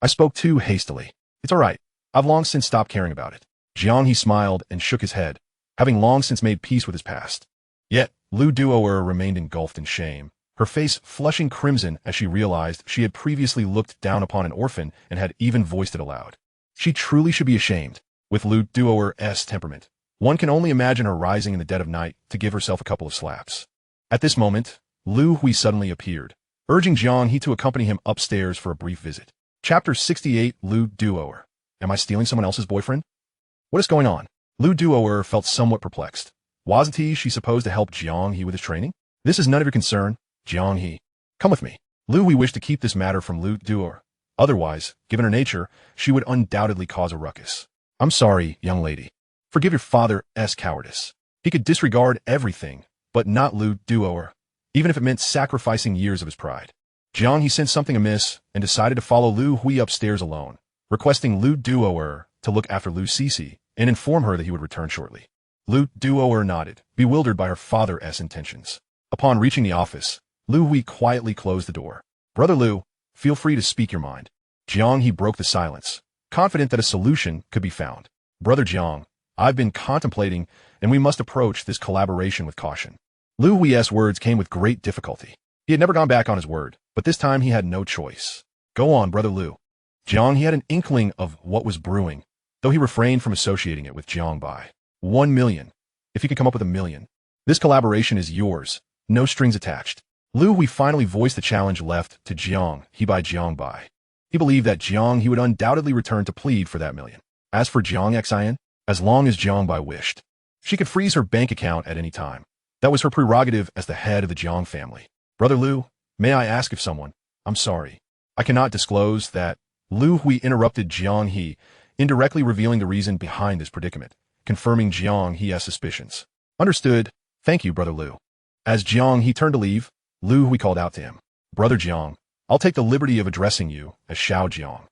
I spoke too hastily. It's all right. I've long since stopped caring about it. Jiang He smiled and shook his head, having long since made peace with his past. Yet, Lu Duoer remained engulfed in shame, her face flushing crimson as she realized she had previously looked down upon an orphan and had even voiced it aloud. She truly should be ashamed. With Lu Duoer's temperament, one can only imagine her rising in the dead of night to give herself a couple of slaps. At this moment, Lu Hui suddenly appeared, urging Jiang He to accompany him upstairs for a brief visit. Chapter 68. Lu Duoer. Am I stealing someone else's boyfriend? What is going on? Lu Duoer felt somewhat perplexed. Wasn't she supposed to help Jiang He with his training? This is none of your concern, Jiang He. Come with me. Lu Hui wished to keep this matter from Lu Duoer. Otherwise, given her nature, she would undoubtedly cause a ruckus. I'm sorry, young lady. Forgive your father's cowardice. He could disregard everything, but not Lu Duoer, even if it meant sacrificing years of his pride. Jiang He sensed something amiss and decided to follow Lu Hui upstairs alone, requesting Lu Duoer to look after Lu Cece and inform her that he would return shortly. Lu Duoer nodded, bewildered by her father's intentions. Upon reaching the office, Lu Hui quietly closed the door. Brother Lu, feel free to speak your mind. Jiang He broke the silence, confident that a solution could be found. Brother Jiang, I've been contemplating, and we must approach this collaboration with caution. Lu Hui's words came with great difficulty. He had never gone back on his word, but this time he had no choice. Go on, Brother Lu. Jiang He had an inkling of what was brewing, though he refrained from associating it with Jiang Bai. 1 million. If you could come up with 1 million. This collaboration is yours, no strings attached. Lu Hui finally voiced the challenge left to Jiang He by Jiang Bai. He believed that Jiang He would undoubtedly return to plead for that million. As for Jiang Xian, as long as Jiang Bai wished, she could freeze her bank account at any time. That was her prerogative as the head of the Jiang family. Brother Lu, may I ask if someone, I'm sorry, I cannot disclose that. Lu Hui interrupted Jiang He, indirectly revealing the reason behind this predicament, confirming Jiang He's suspicions. Understood. Thank you, Brother Lu. As Jiang He turned to leave, Lu Hui called out to him. Brother Jiang, I'll take the liberty of addressing you as Xiao Jiang.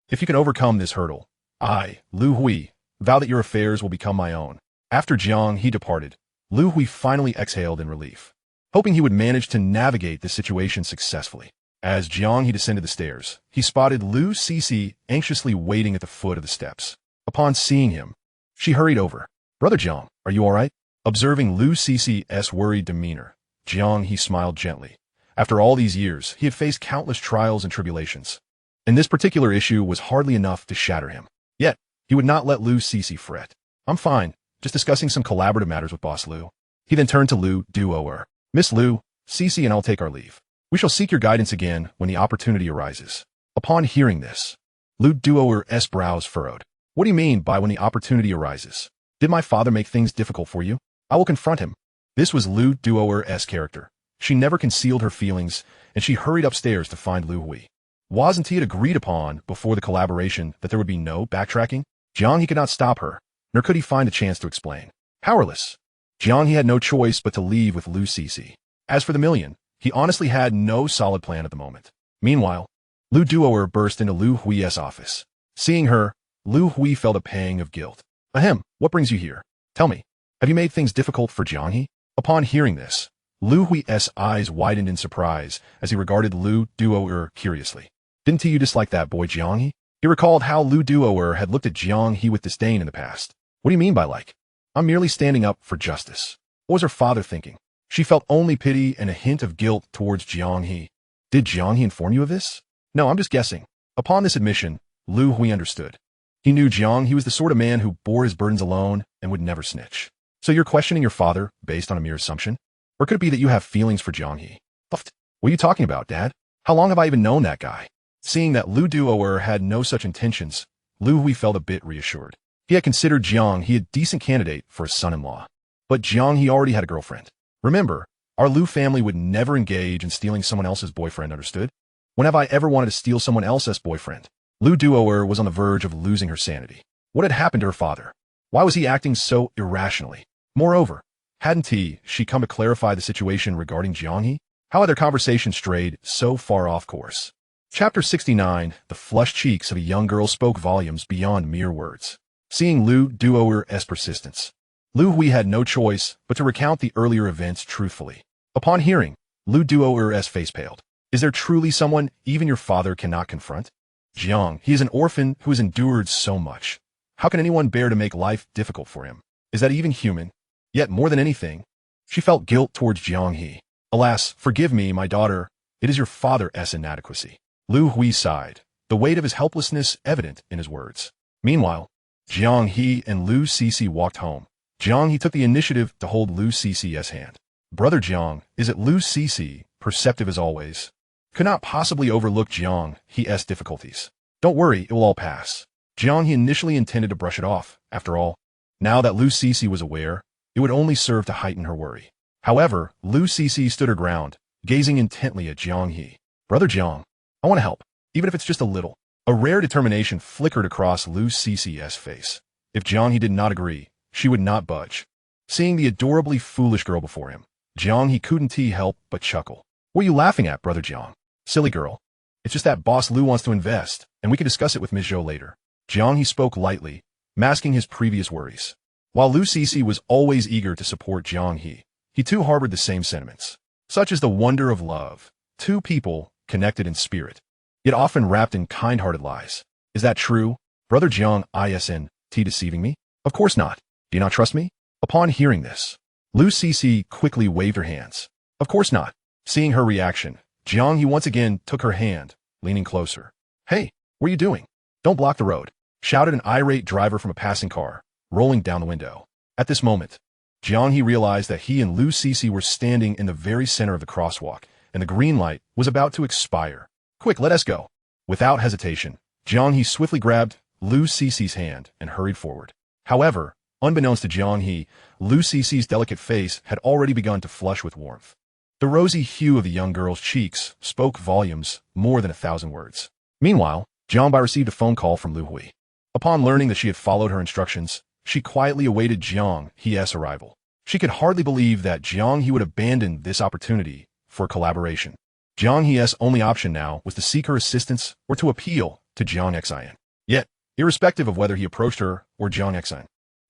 If you can overcome this hurdle, I, Lu Hui, vow that your affairs will become my own. After Jiang He departed, Lu Hui finally exhaled in relief, hoping he would manage to navigate the situation successfully. As Jiang He descended the stairs, he spotted Lu Cece anxiously waiting at the foot of the steps. Upon seeing him, she hurried over. Brother Jiang, are you all right? Observing Lu Cece's worried demeanor, Jiang He smiled gently. After all these years, he had faced countless trials and tribulations, and this particular issue was hardly enough to shatter him. Yet, he would not let Lu Cece fret. I'm fine. just discussing some collaborative matters with Boss Lu. He then turned to Lu Duoer. Miss Lu, Cece and I'll take our leave. We shall seek your guidance again when the opportunity arises. Upon hearing this, Lu Duoer's brows furrowed. What do you mean by when the opportunity arises? Did my father make things difficult for you? I will confront him. This was Lu Duoer's character. She never concealed her feelings, and she hurried upstairs to find Lu Hui. Wasn't it agreed upon before the collaboration that there would be no backtracking? Jiang He could not stop her, nor could he find a chance to explain. Powerless, Jiang He had no choice but to leave with Lu Cece. As for the million, he honestly had no solid plan at the moment. Meanwhile, Lu Duoer burst into Lu Hui's office. Seeing her, Lu Hui felt a pang of guilt. Ahem, what brings you here? Tell me, have you made things difficult for Jiang He? Upon hearing this, Lu Hui's eyes widened in surprise as he regarded Lu Duoer curiously. Didn't you dislike that boy Jiang He? He recalled how Lu Duoer had looked at Jiang He with disdain in the past. What do you mean by like? I'm merely standing up for justice. What was her father thinking? She felt only pity and a hint of guilt towards Jiang He. Did Jiang He inform you of this? No, I'm just guessing. Upon this admission, Lu Hui understood. He knew Jiang He was the sort of man who bore his burdens alone and would never snitch. So you're questioning your father based on a mere assumption? Or could it be that you have feelings for Jiang He? What are you talking about, Dad? How long have I even known that guy? Seeing that Lu Duoer had no such intentions, Lu Hui felt a bit reassured. He had considered Jiang He a decent candidate for a son-in-law. But Jiang He already had a girlfriend. Remember, our Lu family would never engage in stealing someone else's boyfriend, understood? When have I ever wanted to steal someone else's boyfriend? Lu Duoer was on the verge of losing her sanity. What had happened to her father? Why was he acting so irrationally? Moreover, hadn't she come to clarify the situation regarding Jiang He? How had their conversation strayed so far off course? Chapter 69, the flushed cheeks of a young girl spoke volumes beyond mere words. Seeing Lu Duoer's persistence, Lu Hui had no choice but to recount the earlier events truthfully. Upon hearing, Lu Duoer's face paled. Is there truly someone even your father cannot confront? Jiang, he is an orphan who has endured so much. How can anyone bear to make life difficult for him? Is that even human? Yet more than anything, she felt guilt towards Jiang He. Alas, forgive me, my daughter, it is your father's inadequacy. Lu Hui sighed, the weight of his helplessness evident in his words. Meanwhile, Jiang He and Lu Cece walked home. Jiang He took the initiative to hold Lu Cece's hand. Brother Jiang, is it Lu Cece, perceptive as always, could not possibly overlook Jiang He's difficulties. Don't worry, it will all pass. Jiang He initially intended to brush it off. After all, now that Lu Cece was aware, it would only serve to heighten her worry. However, Lu Cece stood her ground, gazing intently at Jiang He. Brother Jiang, I want to help, even if it's just a little. A rare determination flickered across Lu Cece's face. If Jiang He did not agree, she would not budge. Seeing the adorably foolish girl before him, Jiang He couldn't help but chuckle. What are you laughing at, Brother Jiang? Silly girl. It's just that Boss Lu wants to invest, and we can discuss it with Ms. Zhou later. Jiang He spoke lightly, masking his previous worries. While Lu Cece was always eager to support Jiang he too harbored the same sentiments. Such is the wonder of love. Two people connected in spirit, yet often wrapped in kind-hearted lies. Is that true? Brother Jiang isn't deceiving me? Of course not. Do you not trust me? Upon hearing this, Lu Cece quickly waved her hands. Of course not. Seeing her reaction, Jiang He once again took her hand, leaning closer. Hey, what are you doing? Don't block the road, shouted an irate driver from a passing car, rolling down the window. At this moment, Jiang He realized that he and Lu Cece were standing in the very center of the crosswalk, and the green light was about to expire. Quick, let us go. Without hesitation, Jiang He swiftly grabbed Lu Cece's hand and hurried forward. However, unbeknownst to Jiang He, Lu Cece's delicate face had already begun to flush with warmth. The rosy hue of the young girl's cheeks spoke volumes more than 1,000 words. Meanwhile, Jiang Bai received a phone call from Lu Hui. Upon learning that she had followed her instructions, she quietly awaited Jiang He's arrival. She could hardly believe that Jiang He would abandon this opportunity for collaboration. Jiang He's only option now was to seek her assistance or to appeal to Jiang Xin. Yet, irrespective of whether he approached her or Jiang Xin,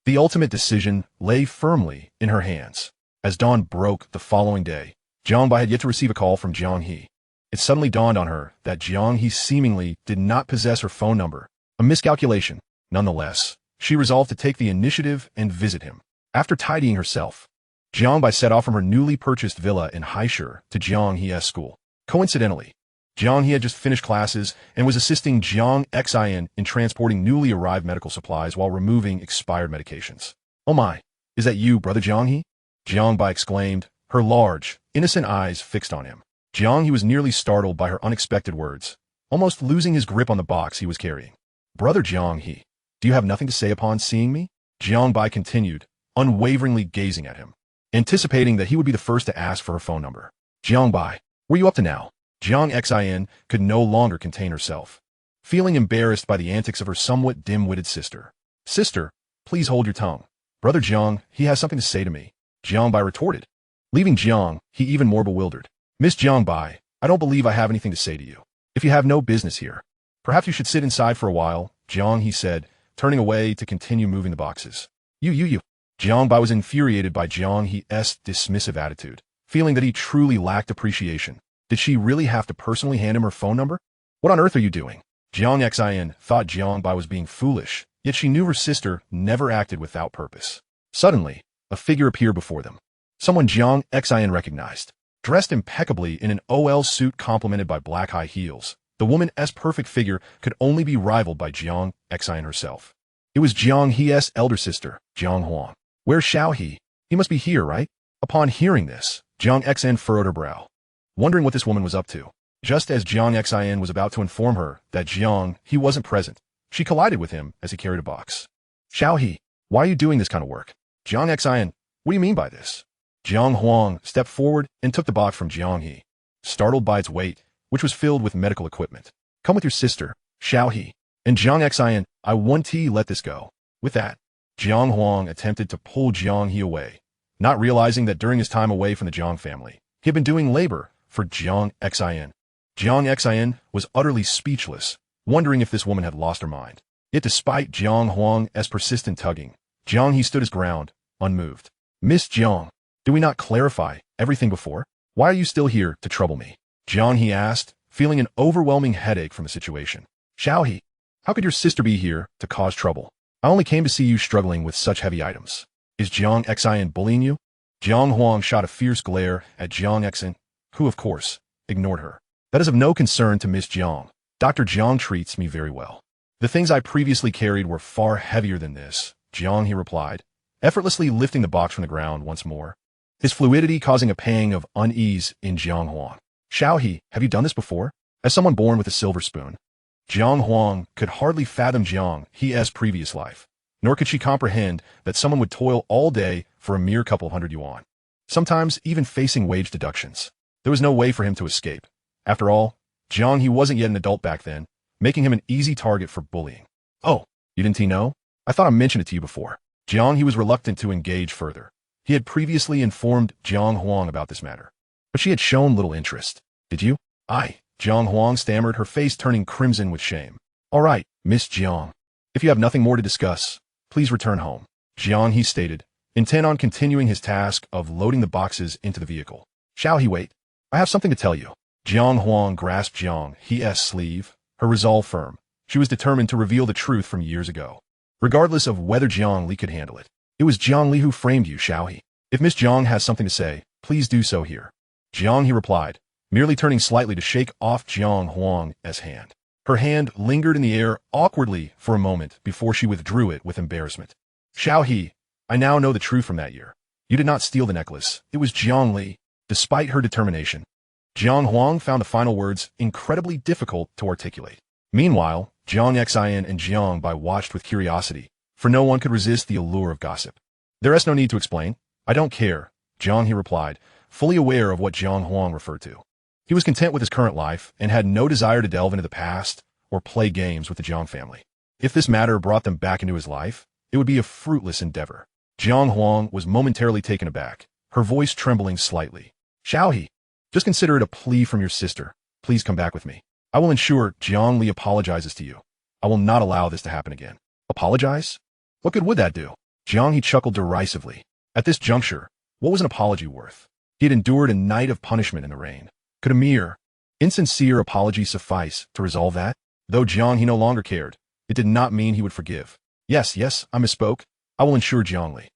the ultimate decision lay firmly in her hands. As dawn broke the following day, Jiang Bai had yet to receive a call from Jiang He. It suddenly dawned on her that Jiang He seemingly did not possess her phone number, a miscalculation. Nonetheless, she resolved to take the initiative and visit him. After tidying herself, Jiang Bai set off from her newly purchased villa in Haishur to Jiang He's school. Coincidentally, Jiang He had just finished classes and was assisting Jiang Xin in transporting newly arrived medical supplies while removing expired medications. "Oh my, is that you, brother Jiang He?" Jiang Bai exclaimed, her large, innocent eyes fixed on him. Jiang He was nearly startled by her unexpected words, almost losing his grip on the box he was carrying. "Brother Jiang He, do you have nothing to say upon seeing me?" Jiang Bai continued, unwaveringly gazing at him, anticipating that he would be the first to ask for her phone number. "Jiang Bai, what are you up to now?" Jiang Xin could no longer contain herself, feeling embarrassed by the antics of her somewhat dim-witted sister. "Sister, please hold your tongue. Brother Jiang, he has something to say to me," Jiang Bai retorted, leaving Jiang He even more bewildered. "Miss Jiang Bai, I don't believe I have anything to say to you. If you have no business here, perhaps you should sit inside for a while," Jiang He said, turning away to continue moving the boxes. You. Jiang Bai was infuriated by Jiang He's dismissive attitude, feeling that he truly lacked appreciation. Did she really have to personally hand him her phone number? "What on earth are you doing?" Jiang Xin thought Jiang Bai was being foolish, yet she knew her sister never acted without purpose. Suddenly, a figure appeared before them. Someone Jiang Xin recognized. Dressed impeccably in an OL suit complemented by black high heels, the woman's perfect figure could only be rivaled by Jiang Xin herself. It was Jiang He's elder sister, Jiang Huang. "Where's Xiao He? He must be here, right?" Upon hearing this, Jiang Xin furrowed her brow, wondering what this woman was up to. Just as Jiang Xin was about to inform her that Jiang He wasn't present, she collided with him as he carried a box. "Xiao He, why are you doing this kind of work?" Jiang Xin, "What do you mean by this?" Jiang Huang stepped forward and took the box from Jiang He, startled by its weight, which was filled with medical equipment. "Come with your sister, Xiao He." And Jiang Xin, "I want to let this go." With that, Jiang Huang attempted to pull Jiang He away, not realizing that during his time away from the Jiang family, he had been doing labor for Jiang Xin. Jiang Xin was utterly speechless, wondering if this woman had lost her mind. Yet despite Jiang Huang's persistent tugging, Jiang He stood his ground, unmoved. "Miss Jiang, did we not clarify everything before? Why are you still here to trouble me?" Jiang He asked, feeling an overwhelming headache from the situation. "Xiao He, how could your sister be here to cause trouble? I only came to see you struggling with such heavy items. Is Jiang Xin bullying you?" Jiang Huang shot a fierce glare at Jiang Xin, who, of course, ignored her. "That is of no concern to Miss Jiang. Dr. Jiang treats me very well. The things I previously carried were far heavier than this," Jiang He replied, effortlessly lifting the box from the ground once more, his fluidity causing a pang of unease in Jiang Huang. "Xiao He, have you done this before? As someone born with a silver spoon?" Jiang Huang could hardly fathom Jiang He's previous life, nor could she comprehend that someone would toil all day for a mere couple hundred yuan, sometimes even facing wage deductions. There was no way for him to escape. After all, Jiang He wasn't yet an adult back then, making him an easy target for bullying. "Oh, you didn't know? I thought I mentioned it to you before." Jiang He was reluctant to engage further. He had previously informed Jiang Huang about this matter, but she had shown little interest. "Did you?" Jiang Huang stammered, her face turning crimson with shame. "All right, Miss Jiang. If you have nothing more to discuss, please return home," Jiang He stated, intent on continuing his task of loading the boxes into the vehicle. "Xiao He, wait. I have something to tell you." Jiang Huang grasped Jiang He's sleeve, her resolve firm. She was determined to reveal the truth from years ago, regardless of whether Jiang Li could handle it. "It was Jiang Li who framed you, Xiao He. If Miss Jiang has something to say, please do so here," Jiang He replied, merely turning slightly to shake off Jiang Huang's hand. Her hand lingered in the air awkwardly for a moment before she withdrew it with embarrassment. "Xiao He, I now know the truth from that year. You did not steal the necklace. It was Jiang Li." Despite her determination, Jiang Huang found the final words incredibly difficult to articulate. Meanwhile, Jiang Xin and Jiang Bai watched with curiosity, for no one could resist the allure of gossip. "There is no need to explain. I don't care," Jiang He replied, fully aware of what Jiang Huang referred to. He was content with his current life and had no desire to delve into the past or play games with the Jiang family. If this matter brought them back into his life, it would be a fruitless endeavor. Jiang Huang was momentarily taken aback, her voice trembling slightly. "Xiao He, just consider it a plea from your sister. Please come back with me. I will ensure Jiang Li apologizes to you. I will not allow this to happen again." "Apologize? What good would that do?" Jiang He chuckled derisively. At this juncture, what was an apology worth? He had endured a night of punishment in the rain. Could a mere, insincere apology suffice to resolve that? Though Jiang He no longer cared, it did not mean he would forgive. Yes, I misspoke. I will ensure Jiang Li."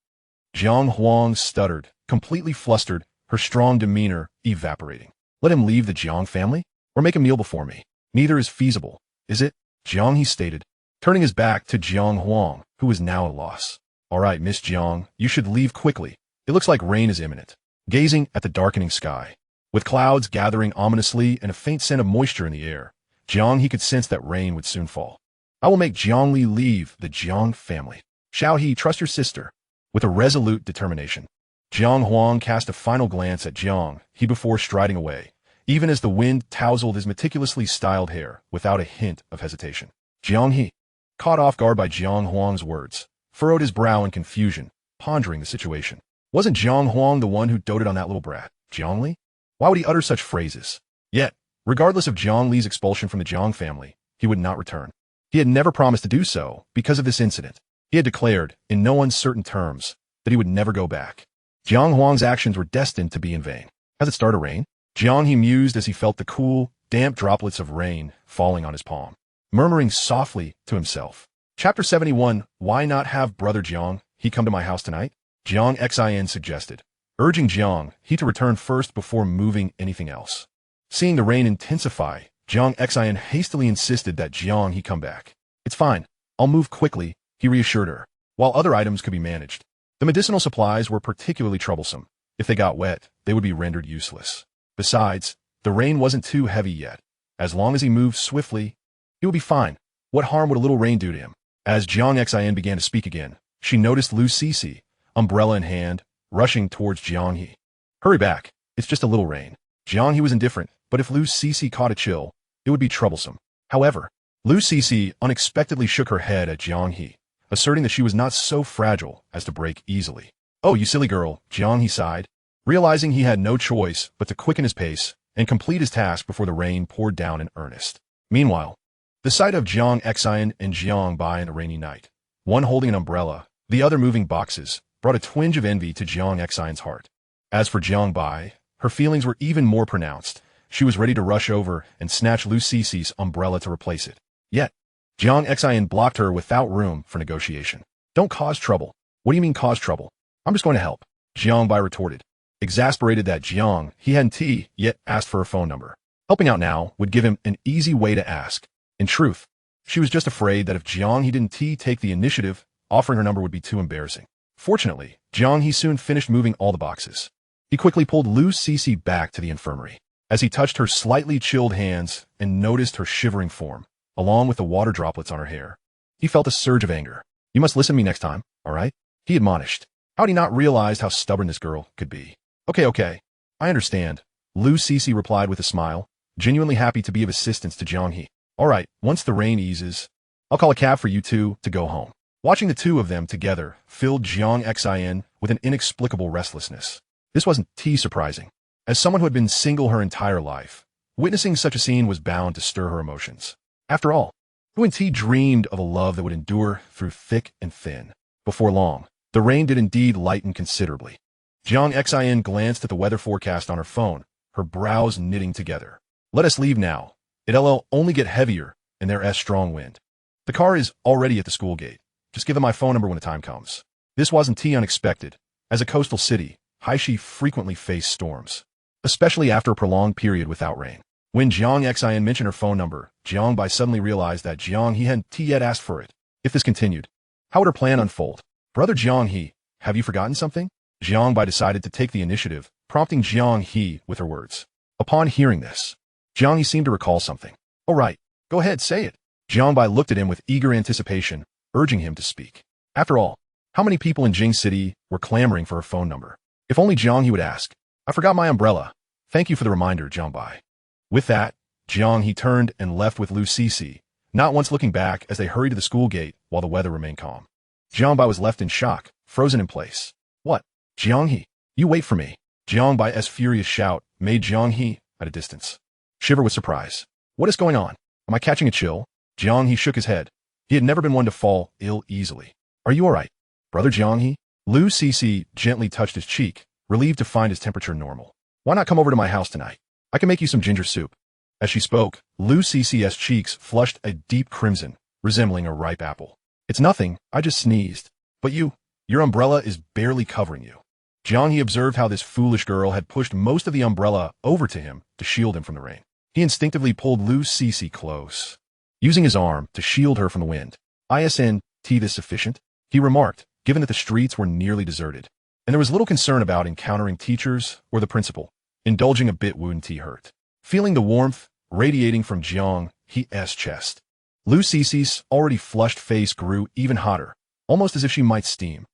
Jiang Huang stuttered, completely flustered, her strong demeanor evaporating. "Let him leave the Jiang family? Or make a meal before me? Neither is feasible, is it?" Jiang He stated, turning his back to Jiang Huang, who was now at a loss. All right, Miss Jiang, you should leave quickly. It looks like rain is imminent. Gazing at the darkening sky, with clouds gathering ominously and a faint scent of moisture in the air, Jiang He could sense that rain would soon fall. I will make Jiang Li leave the Jiang family. Xiao He, trust your sister. With a resolute determination, Jiang Huang cast a final glance at Jiang He before striding away, even as the wind tousled his meticulously styled hair without a hint of hesitation. Jiang He, caught off guard by Jiang Huang's words, furrowed his brow in confusion, pondering the situation. Wasn't Jiang Huang the one who doted on that little brat, Jiang Li? Why would he utter such phrases? Yet, regardless of Jiang Li's expulsion from the Jiang family, he would not return. He had never promised to do so because of this incident. He had declared, in no uncertain terms, that he would never go back. Jiang Huang's actions were destined to be in vain. Has it started to rain? Jiang He mused as he felt the cool, damp droplets of rain falling on his palm, murmuring softly to himself. Chapter 71, Why not have Brother Jiang He come to my house tonight? Jiang Xin suggested, urging Jiang He to return first before moving anything else. Seeing the rain intensify, Jiang Xin hastily insisted that Jiang He come back. It's fine. I'll move quickly, he reassured her, while other items could be managed. The medicinal supplies were particularly troublesome. If they got wet, they would be rendered useless. Besides, the rain wasn't too heavy yet. As long as he moved swiftly, he would be fine. What harm would a little rain do to him? As Jiang Xin began to speak again, she noticed Lu Cece, umbrella in hand, rushing towards Jiang He. Hurry back. It's just a little rain. Jiang He was indifferent, but if Lu Cece caught a chill, it would be troublesome. However, Lu Cece unexpectedly shook her head at Jiang He, asserting that she was not so fragile as to break easily. Oh, you silly girl, Jiang He sighed, realizing he had no choice but to quicken his pace and complete his task before the rain poured down in earnest. Meanwhile, the sight of Jiang Xin and Jiang Bai in a rainy night, one holding an umbrella, the other moving boxes, brought a twinge of envy to Jiang Xin's heart. As for Jiang Bai, her feelings were even more pronounced. She was ready to rush over and snatch Lu Cece's umbrella to replace it. Yet, Jiang Xin blocked her without room for negotiation. Don't cause trouble. What do you mean cause trouble? I'm just going to help, Jiang Bai retorted, exasperated that Jiang He hadn't yet asked for her phone number. Helping out now would give him an easy way to ask. In truth, she was just afraid that if Jiang He didn't take the initiative, offering her number would be too embarrassing. Fortunately, Jiang He soon finished moving all the boxes. He quickly pulled Lu Cece back to the infirmary. As he touched her slightly chilled hands and noticed her shivering form, along with the water droplets on her hair, he felt a surge of anger. You must listen to me next time, all right? He admonished. How had he not realized how stubborn this girl could be? Okay. I understand, Lu Cece replied with a smile, genuinely happy to be of assistance to Jiang He. All right, once the rain eases, I'll call a cab for you two to go home. Watching the two of them together filled Jiang Xin with an inexplicable restlessness. This wasn't surprising. As someone who had been single her entire life, witnessing such a scene was bound to stir her emotions. After all, who in dreamed of a love that would endure through thick and thin? Before long, the rain did indeed lighten considerably. Jiang Xin glanced at the weather forecast on her phone, her brows knitting together. Let us leave now. It'll only get heavier, and there's strong wind. The car is already at the school gate. Just give them my phone number when the time comes. This wasn't unexpected. As a coastal city, Haishi frequently faced storms, especially after a prolonged period without rain. When Jiang Xin mentioned her phone number, Jiang Bai suddenly realized that Jiang He hadn't yet asked for it. If this continued, how would her plan unfold? Brother Jiang He, have you forgotten something? Jiang Bai decided to take the initiative, prompting Jiang He with her words. Upon hearing this, Jiang He seemed to recall something. All right, go ahead, say it. Jiang Bai looked at him with eager anticipation, urging him to speak. After all, how many people in Jing City were clamoring for her phone number? If only Jiang He would ask. I forgot my umbrella. Thank you for the reminder, Jiang Bai. With that, Jiang He turned and left with Lu Cece, not once looking back as they hurried to the school gate while the weather remained calm. Jiang Bai was left in shock, frozen in place. What? Jiang He, you wait for me. Jiang Bai's furious shout made Jiang He, at a distance, shiver with surprise. What is going on? Am I catching a chill? Jiang He shook his head. He had never been one to fall ill easily. Are you all right, Brother Jiang He? Lu Cece gently touched his cheek, relieved to find his temperature normal. Why not come over to my house tonight? I can make you some ginger soup. As she spoke, Lu Cece's cheeks flushed a deep crimson, resembling a ripe apple. It's nothing, I just sneezed. But your umbrella is barely covering you. Jiang He observed how this foolish girl had pushed most of the umbrella over to him to shield him from the rain. He instinctively pulled Lu Cece close, using his arm to shield her from the wind. Isn't this sufficient? He remarked, given that the streets were nearly deserted, and there was little concern about encountering teachers or the principal, indulging a bit wound T hurt. Feeling the warmth radiating from Jiang He's chest, Lu Cici's already flushed face grew even hotter, almost as if she might steam.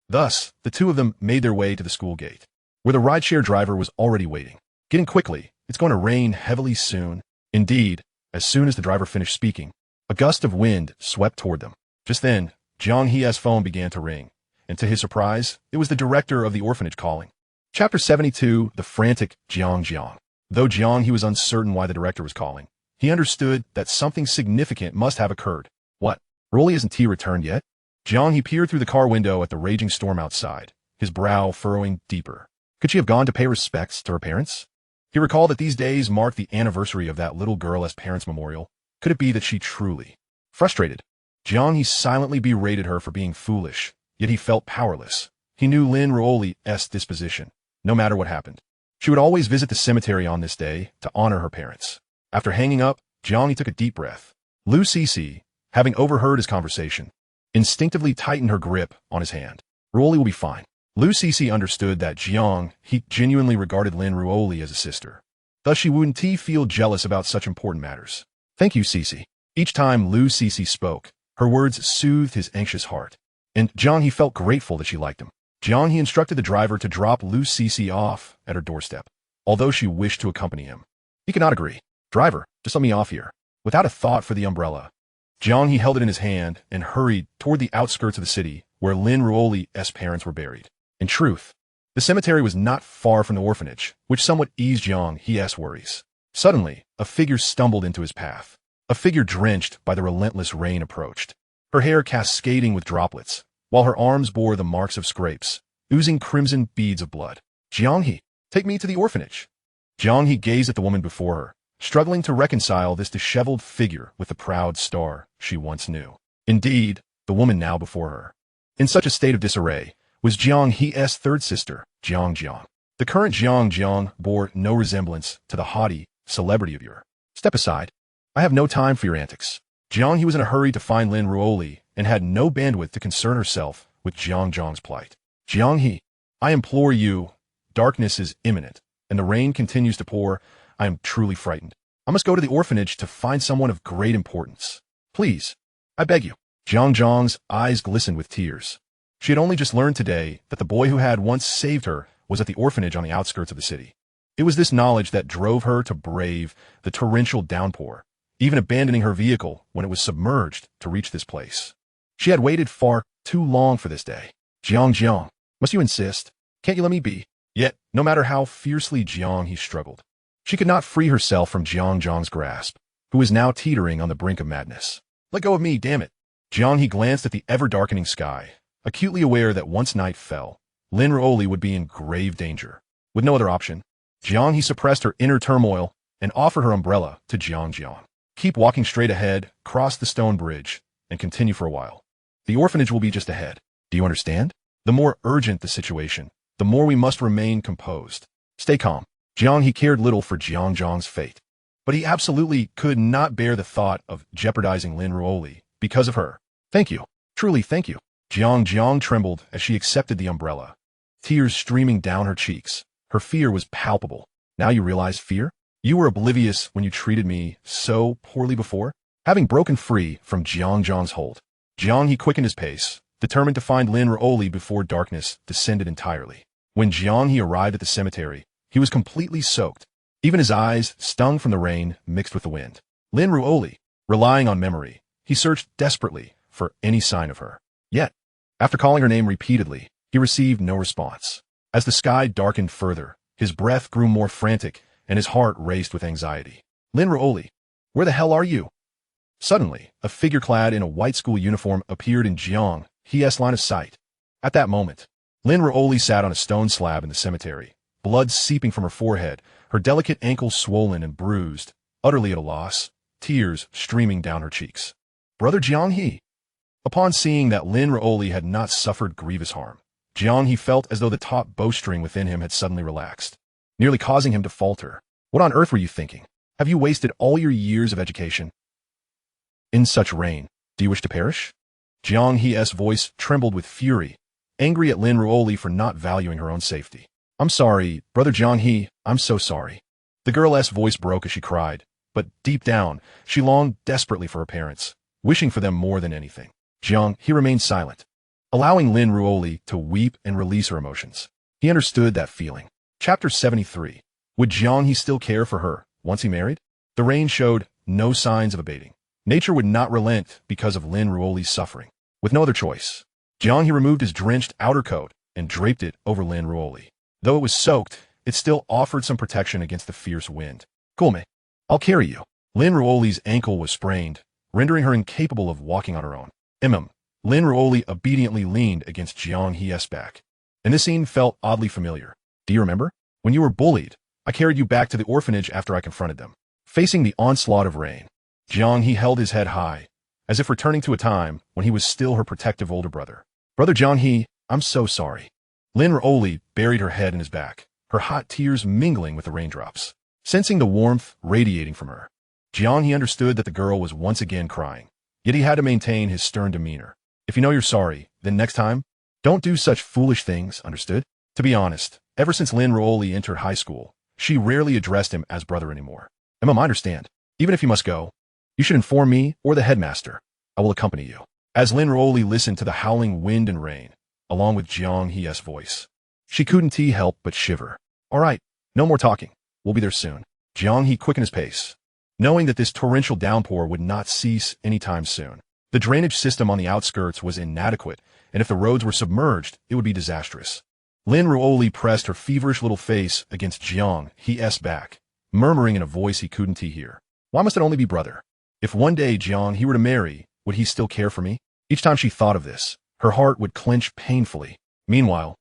Thus, the two of them made their way to the school gate, where the rideshare driver was already waiting. Getting quickly, it's going to rain heavily soon. Indeed, as soon as the driver finished speaking, a gust of wind swept toward them. Just then, Jiang He's phone began to ring, and to his surprise, it was the director of the orphanage calling. Chapter 72, The Frantic Jiang. Though Jiang He was uncertain why the director was calling, he understood that something significant must have occurred. What? Rolly isn't T returned yet? Jiang He peered through the car window at the raging storm outside, his brow furrowing deeper. Could she have gone to pay respects to her parents? He recalled that these days marked the anniversary of that little girl's parents' memorial. Could it be that she truly... Frustrated, Jiang He silently berated her for being foolish, yet he felt powerless. He knew Lin Ruoli's disposition. No matter what happened, she would always visit the cemetery on this day to honor her parents. After hanging up, Jiang He took a deep breath. Lu Cici, having overheard his conversation, instinctively tightened her grip on his hand. Ruoli will be fine. Lu Cici understood that Jiang He genuinely regarded Lin Ruoli as a sister. Thus she wouldn't feel jealous about such important matters. Thank you, Cici. Each time Lu Cici spoke, her words soothed his anxious heart, and Jiang He felt grateful that she liked him. Jiang He instructed the driver to drop Lu Cici off at her doorstep, although she wished to accompany him. He could not agree. Driver, just let me off here. Without a thought for the umbrella, Jiang He held it in his hand and hurried toward the outskirts of the city where Lin Ruoli's parents were buried. In truth, the cemetery was not far from the orphanage, which somewhat eased Jiang He's worries. Suddenly, a figure stumbled into his path. A figure drenched by the relentless rain approached, her hair cascading with droplets, while her arms bore the marks of scrapes, oozing crimson beads of blood. Jiang He, take me to the orphanage. Jiang He gazed at the woman before her, struggling to reconcile this disheveled figure with the proud star she once knew. Indeed, the woman now before her, in such a state of disarray, was Jiang He's third sister, Jiang. The current Jiang bore no resemblance to the haughty celebrity of yore. Step aside. I have no time for your antics. Jiang He was in a hurry to find Lin Ruoli and had no bandwidth to concern herself with Jiang's plight. Jiang He, I implore you, darkness is imminent, and the rain continues to pour. I am truly frightened. I must go to the orphanage to find someone of great importance. Please, I beg you. Jiang's eyes glistened with tears. She had only just learned today that the boy who had once saved her was at the orphanage on the outskirts of the city. It was this knowledge that drove her to brave the torrential downpour, even abandoning her vehicle when it was submerged to reach this place. She had waited far too long for this day. Jiang, must you insist? Can't you let me be? Yet, no matter how fiercely Jiang He struggled, she could not free herself from Jiang's grasp, who was now teetering on the brink of madness. Let go of me, damn it. Jiang He glanced at the ever-darkening sky, acutely aware that once night fell, Lin Ruoli would be in grave danger. With no other option, Jiang He suppressed her inner turmoil and offered her umbrella to Jiang. Keep walking straight ahead, cross the stone bridge, and continue for a while. The orphanage will be just ahead. Do you understand? The more urgent the situation, the more we must remain composed. Stay calm. Jiang He cared little for Jiang's fate, but he absolutely could not bear the thought of jeopardizing Lin Ruoli because of her. Thank you. Truly, thank you. Jiang trembled as she accepted the umbrella, tears streaming down her cheeks. Her fear was palpable. Now you realize fear? You were oblivious when you treated me so poorly before? Having broken free from Jiang's hold, Jiang He quickened his pace, determined to find Lin Ruoli before darkness descended entirely. When Jiang He arrived at the cemetery, he was completely soaked. Even his eyes, stung from the rain, mixed with the wind. Lin Ruoli, relying on memory, he searched desperately for any sign of her. Yet, after calling her name repeatedly, he received no response. As the sky darkened further, his breath grew more frantic and his heart raced with anxiety. Lin Ruoli, where the hell are you? Suddenly, a figure clad in a white school uniform appeared in Jiang He's line of sight. At that moment, Lin Ruoli sat on a stone slab in the cemetery, blood seeping from her forehead, her delicate ankles swollen and bruised, utterly at a loss, tears streaming down her cheeks. Brother Jiang He. Upon seeing that Lin Ruoli had not suffered grievous harm, Jiang He felt as though the taut bowstring within him had suddenly relaxed, nearly causing him to falter. What on earth were you thinking? Have you wasted all your years of education in such rain? Do you wish to perish? Jiang He's voice trembled with fury, angry at Lin Ruoli for not valuing her own safety. I'm sorry, Brother Jiang He, I'm so sorry. The girl's voice broke as she cried, but deep down, she longed desperately for her parents, wishing for them more than anything. Jiang He remained silent, allowing Lin Ruoli to weep and release her emotions. He understood that feeling. Chapter 73. Would Jiang He still care for her once he married? The rain showed no signs of abating. Nature would not relent because of Lin Ruoli's suffering. With no other choice, Jiang He removed his drenched outer coat and draped it over Lin Ruoli. Though it was soaked, it still offered some protection against the fierce wind. Cool, I'll carry you. Lin Ruoli's ankle was sprained, rendering her incapable of walking on her own. Lin Ruoli obediently leaned against Jiang He's back. And this scene felt oddly familiar. Do you remember? When you were bullied, I carried you back to the orphanage after I confronted them. Facing the onslaught of rain, Jiang He held his head high, as if returning to a time when he was still her protective older brother. Brother Jiang He, I'm so sorry. Lin Ruoli buried her head in his back, her hot tears mingling with the raindrops. Sensing the warmth radiating from her, Jiang He understood that the girl was once again crying, yet he had to maintain his stern demeanor. If you know you're sorry, then next time, don't do such foolish things, understood? To be honest, ever since Lin Ruoli entered high school, she rarely addressed him as brother anymore. I understand. Even if you must go, you should inform me or the headmaster. I will accompany you. As Lin Ruoli listened to the howling wind and rain, along with Jiang He's voice, she couldn't help but shiver. All right, no more talking. We'll be there soon. Jiang He quickened his pace, knowing that this torrential downpour would not cease anytime soon. The drainage system on the outskirts was inadequate, and if the roads were submerged, it would be disastrous. Lin Ruoli pressed her feverish little face against Jiang He's back, murmuring in a voice he couldn't hear. Why must it only be brother? If one day Jiang He were to marry, would he still care for me? Each time she thought of this, her heart would clench painfully. Meanwhile,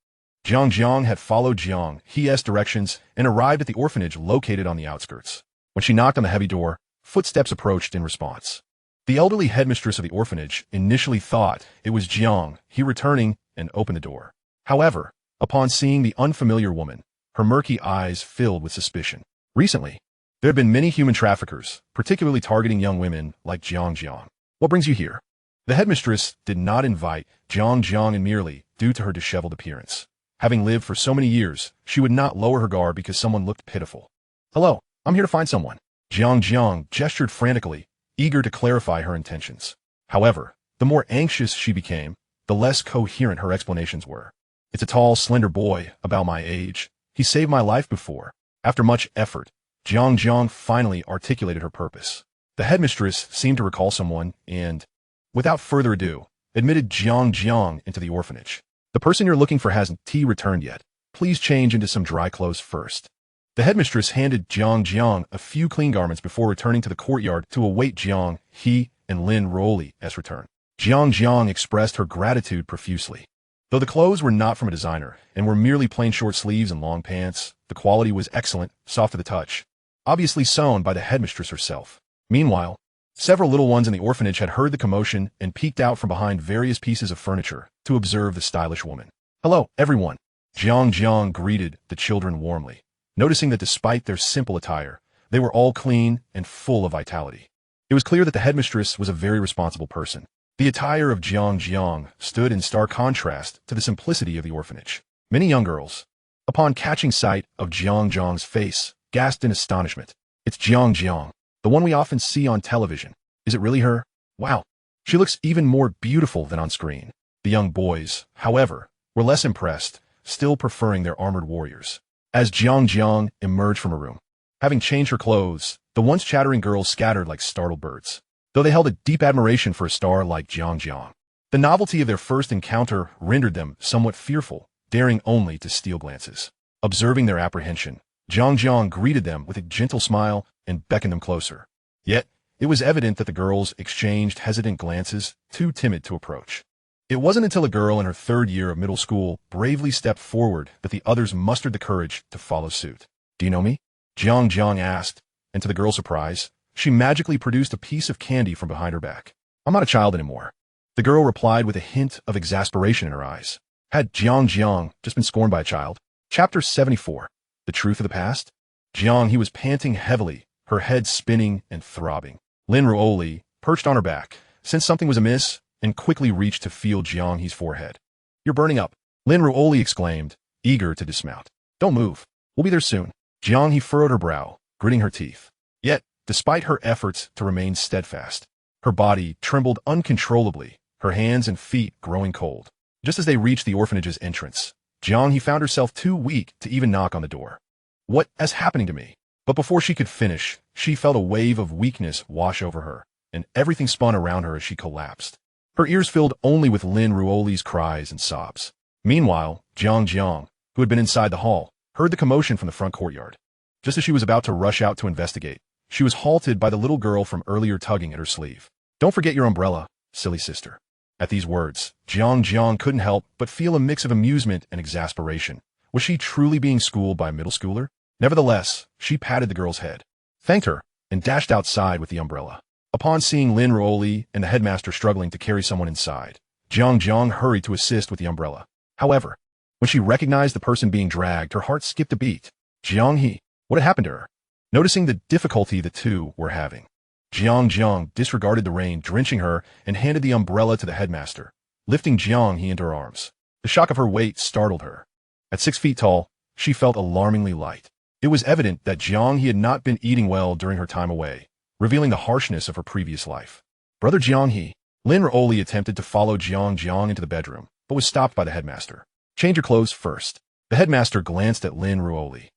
Jiang had followed Jiang He's directions and arrived at the orphanage located on the outskirts. When she knocked on the heavy door, footsteps approached in response. The elderly headmistress of the orphanage initially thought it was Jiang He returning and opened the door. However, upon seeing the unfamiliar woman, her murky eyes filled with suspicion. Recently, there had been many human traffickers, particularly targeting young women like Jiang. What brings you here? The headmistress did not invite Jiang in merely due to her disheveled appearance. Having lived for so many years, she would not lower her guard because someone looked pitiful. Hello, I'm here to find someone. Jiang gestured frantically, eager to clarify her intentions. However, the more anxious she became, the less coherent her explanations were. It's a tall, slender boy, about my age. He saved my life before. After much effort, Jiang finally articulated her purpose. The headmistress seemed to recall someone and, without further ado, admitted Jiang into the orphanage. The person you're looking for hasn't returned yet. Please change into some dry clothes first. The headmistress handed Jiang a few clean garments before returning to the courtyard to await Jiang He and Lin Ruoli's return. Jiang expressed her gratitude profusely. Though the clothes were not from a designer and were merely plain short sleeves and long pants, the quality was excellent, soft to the touch, obviously sewn by the headmistress herself. Meanwhile, several little ones in the orphanage had heard the commotion and peeked out from behind various pieces of furniture to observe the stylish woman. Hello, everyone. Jiang greeted the children warmly, noticing that despite their simple attire, they were all clean and full of vitality. It was clear that the headmistress was a very responsible person. The attire of Jiang stood in stark contrast to the simplicity of the orphanage. Many young girls, upon catching sight of Jiang's face, gasped in astonishment. It's Jiang, the one we often see on television. Is it really her? Wow, she looks even more beautiful than on screen. The young boys, however, were less impressed, still preferring their armored warriors. As Jiang emerged from her room, having changed her clothes, the once chattering girls scattered like startled birds, though they held a deep admiration for a star like Jiang. The novelty of their first encounter rendered them somewhat fearful, daring only to steal glances. Observing their apprehension, Jiang greeted them with a gentle smile and beckoned them closer. Yet, it was evident that the girls exchanged hesitant glances, too timid to approach. It wasn't until a girl in her third year of middle school bravely stepped forward that the others mustered the courage to follow suit. Do you know me? Jiang asked, and to the girl's surprise, she magically produced a piece of candy from behind her back. I'm not a child anymore. The girl replied with a hint of exasperation in her eyes. Had Jiang just been scorned by a child? Chapter 74. The Truth of the Past? He was panting heavily, her head spinning and throbbing. Lin Ruoli, perched on her back, sensed something was amiss and quickly reached to feel Jiang He's forehead. "You're burning up," Lin Ruoli exclaimed, eager to dismount. "Don't move. We'll be there soon." Jiang He furrowed her brow, gritting her teeth. Yet, despite her efforts to remain steadfast, her body trembled uncontrollably, her hands and feet growing cold. Just as they reached the orphanage's entrance, Jiang He found herself too weak to even knock on the door. "What is happening to me?" But before she could finish, she felt a wave of weakness wash over her, and everything spun around her as she collapsed. Her ears filled only with Lin Ruoli's cries and sobs. Meanwhile, Jiang, who had been inside the hall, heard the commotion from the front courtyard. Just as she was about to rush out to investigate, she was halted by the little girl from earlier tugging at her sleeve. "Don't forget your umbrella, silly sister." At these words, Jiang couldn't help but feel a mix of amusement and exasperation. Was she truly being schooled by a middle schooler? Nevertheless, she patted the girl's head, thanked her, and dashed outside with the umbrella. Upon seeing Lin Ruoli and the headmaster struggling to carry someone inside, Jiang hurried to assist with the umbrella. However, when she recognized the person being dragged, her heart skipped a beat. Jiang He, what had happened to her? Noticing the difficulty the two were having, Jiang disregarded the rain drenching her and handed the umbrella to the headmaster, lifting Jiang He into her arms. The shock of her weight startled her. At 6 feet tall, she felt alarmingly light. It was evident that Jiang He had not been eating well during her time away, revealing the harshness of her previous life. "Brother Jiang He," Lin Ruoli attempted to follow Jiang into the bedroom, but was stopped by the headmaster. "Change your clothes first." The headmaster glanced at Lin Ruoli,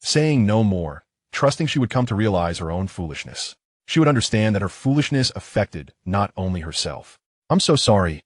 saying no more, trusting she would come to realize her own foolishness. She would understand that her foolishness affected not only herself. I'm so sorry.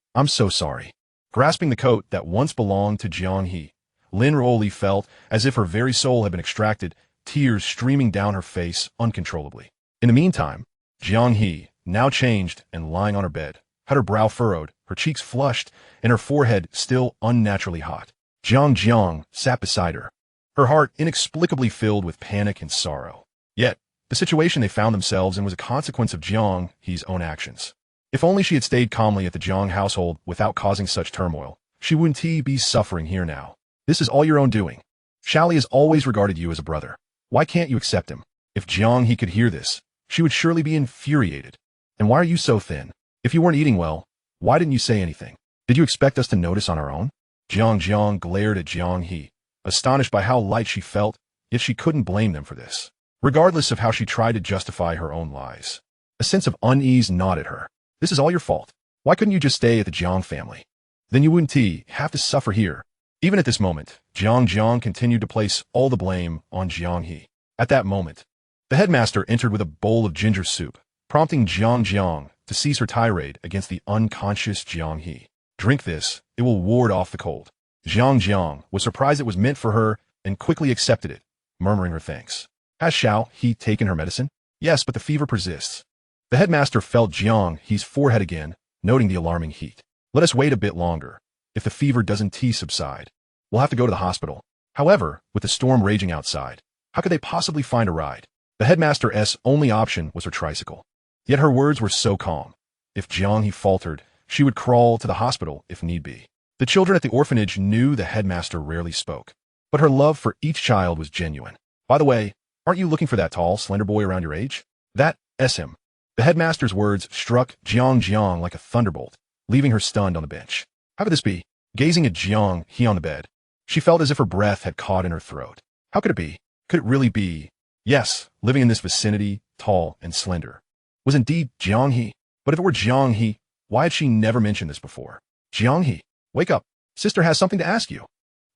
Grasping the coat that once belonged to Jiang He, Lin Ruoli felt as if her very soul had been extracted, tears streaming down her face uncontrollably. In the meantime, Jiang He, now changed and lying on her bed, had her brow furrowed, her cheeks flushed, and her forehead still unnaturally hot. Jiang sat beside her, her heart inexplicably filled with panic and sorrow. Yet, the situation they found themselves in was a consequence of Jiang He's own actions. If only she had stayed calmly at the Jiang household without causing such turmoil, she wouldn't be suffering here now. "This is all your own doing. Xiaoli has always regarded you as a brother. Why can't you accept him?" If Jiang He could hear this, she would surely be infuriated. "And why are you so thin? If you weren't eating well, why didn't you say anything? Did you expect us to notice on our own?" Jiang glared at Jiang He, astonished by how light she felt, yet she couldn't blame them for this. Regardless of how she tried to justify her own lies, a sense of unease gnawed at her. "This is all your fault. Why couldn't you just stay at the Jiang family? Then you wouldn't have to suffer here." Even at this moment, Jiang continued to place all the blame on Jiang He. At that moment, the headmaster entered with a bowl of ginger soup, prompting Jiang to cease her tirade against the unconscious Jiang He. "Drink this, it will ward off the cold." Jiang was surprised it was meant for her and quickly accepted it, murmuring her thanks. "Has Xiao He taken her medicine?" "Yes, but the fever persists." The headmaster felt Jiang He's forehead again, noting the alarming heat. "Let us wait a bit longer. If the fever doesn't subside, we'll have to go to the hospital." However, with the storm raging outside, how could they possibly find a ride? The headmaster's only option was her tricycle. Yet her words were so calm. If Jiang He faltered, she would crawl to the hospital if need be. The children at the orphanage knew the headmaster rarely spoke, but her love for each child was genuine. "By the way, aren't you looking for that tall, slender boy around your age?" "That's him." The headmaster's words struck Jiang like a thunderbolt, leaving her stunned on the bench. How could this be? Gazing at Jiang He on the bed, she felt as if her breath had caught in her throat. How could it be? Could it really be? Yes, living in this vicinity, tall and slender, was indeed Jiang He. But if it were Jiang He, why had she never mentioned this before? "Jiang He, wake up. Sister has something to ask you."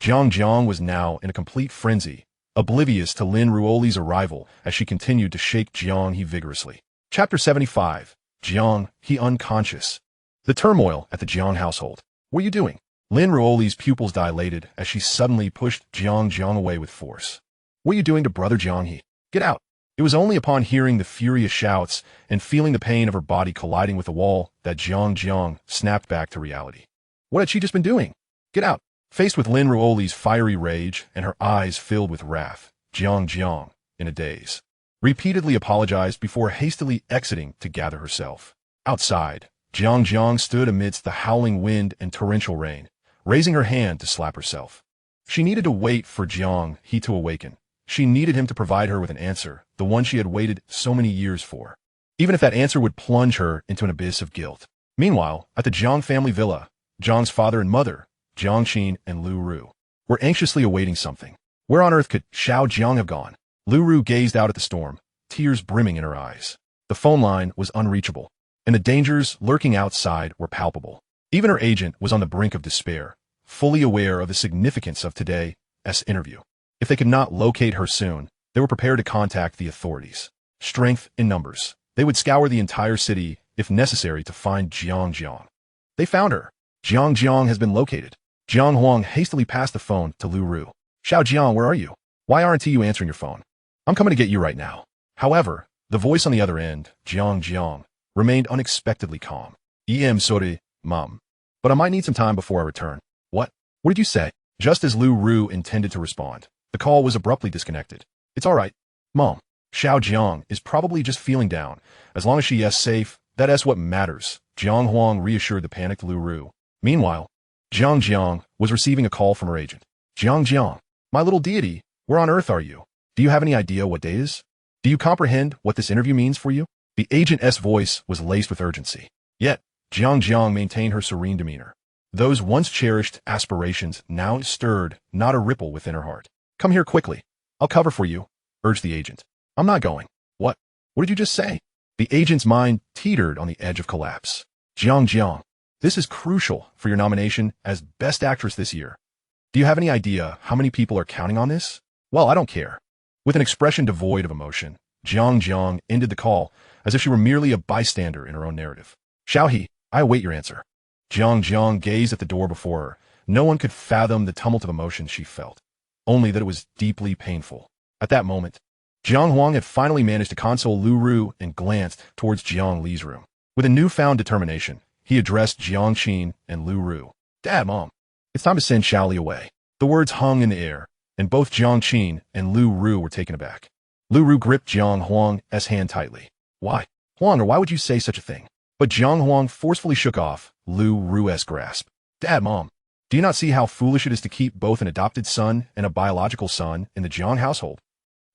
Jiang was now in a complete frenzy, oblivious to Lin Ruoli's arrival as she continued to shake Jiang He vigorously. Chapter 75. Jiang He unconscious. The turmoil at the Jiang household. "What are you doing?" Lin Ruoli's pupils dilated as she suddenly pushed Jiang away with force. "What are you doing to brother Jiang He? Get out." It was only upon hearing the furious shouts and feeling the pain of her body colliding with the wall that Jiang snapped back to reality. What had she just been doing? "Get out." Faced with Lin Ruoli's fiery rage and her eyes filled with wrath, Jiang, in a daze, repeatedly apologized before hastily exiting to gather herself. Outside, Jiang stood amidst the howling wind and torrential rain, raising her hand to slap herself. She needed to wait for Jiang He to awaken. She needed him to provide her with an answer, the one she had waited so many years for, even if that answer would plunge her into an abyss of guilt. Meanwhile, at the Jiang family villa, Jiang's father and mother, Jiang Qin and Lu Ru, were anxiously awaiting something. Where on earth could Xiao Jiang have gone? Lu Ru gazed out at the storm, tears brimming in her eyes. The phone line was unreachable, and the dangers lurking outside were palpable. Even her agent was on the brink of despair, fully aware of the significance of today's interview. If they could not locate her soon, they were prepared to contact the authorities. Strength in numbers. They would scour the entire city, if necessary, to find Jiang. They found her. Jiang has been located. Jiang Huang hastily passed the phone to Lu Ru. Xiao Jiang, where are you? Why aren't you answering your phone? I'm coming to get you right now. However, the voice on the other end, Jiang, remained unexpectedly calm. Sorry, Mom. But I might need some time before I return. What? What did you say? Just as Lu Ru intended to respond, the call was abruptly disconnected. It's all right, Mom. Xiao Jiang is probably just feeling down. As long as she is safe, that's what matters. Jiang Huang reassured the panicked Lu Ru. Meanwhile, Jiang was receiving a call from her agent. Jiang, my little deity, where on earth are you? Do you have any idea what day it is? Do you comprehend what this interview means for you? The agent's voice was laced with urgency. Yet, Jiang maintained her serene demeanor. Those once cherished aspirations now stirred not a ripple within her heart. Come here quickly. I'll cover for you, urged the agent. I'm not going. What? What did you just say? The agent's mind teetered on the edge of collapse. Jiang, this is crucial for your nomination as Best Actress this year. Do you have any idea how many people are counting on this? Well, I don't care. With an expression devoid of emotion, Jiang ended the call as if she were merely a bystander in her own narrative. Xiao He, I await your answer. Jiang gazed at the door before her. No one could fathom the tumult of emotions she felt, only that it was deeply painful. At that moment, Jiang Huang had finally managed to console Lu Ru and glanced towards Jiang Li's room. With a newfound determination, he addressed Jiang Qin and Lu Ru. Dad, Mom, it's time to send Xiao Li away. The words hung in the air, and both Jiang Qin and Lu Ru were taken aback. Lu Ru gripped Jiang Huang's hand tightly. Why? Huang, or why would you say such a thing? But Jiang Huang forcefully shook off Lu Ru's grasp. Dad, Mom, do you not see how foolish it is to keep both an adopted son and a biological son in the Jiang household?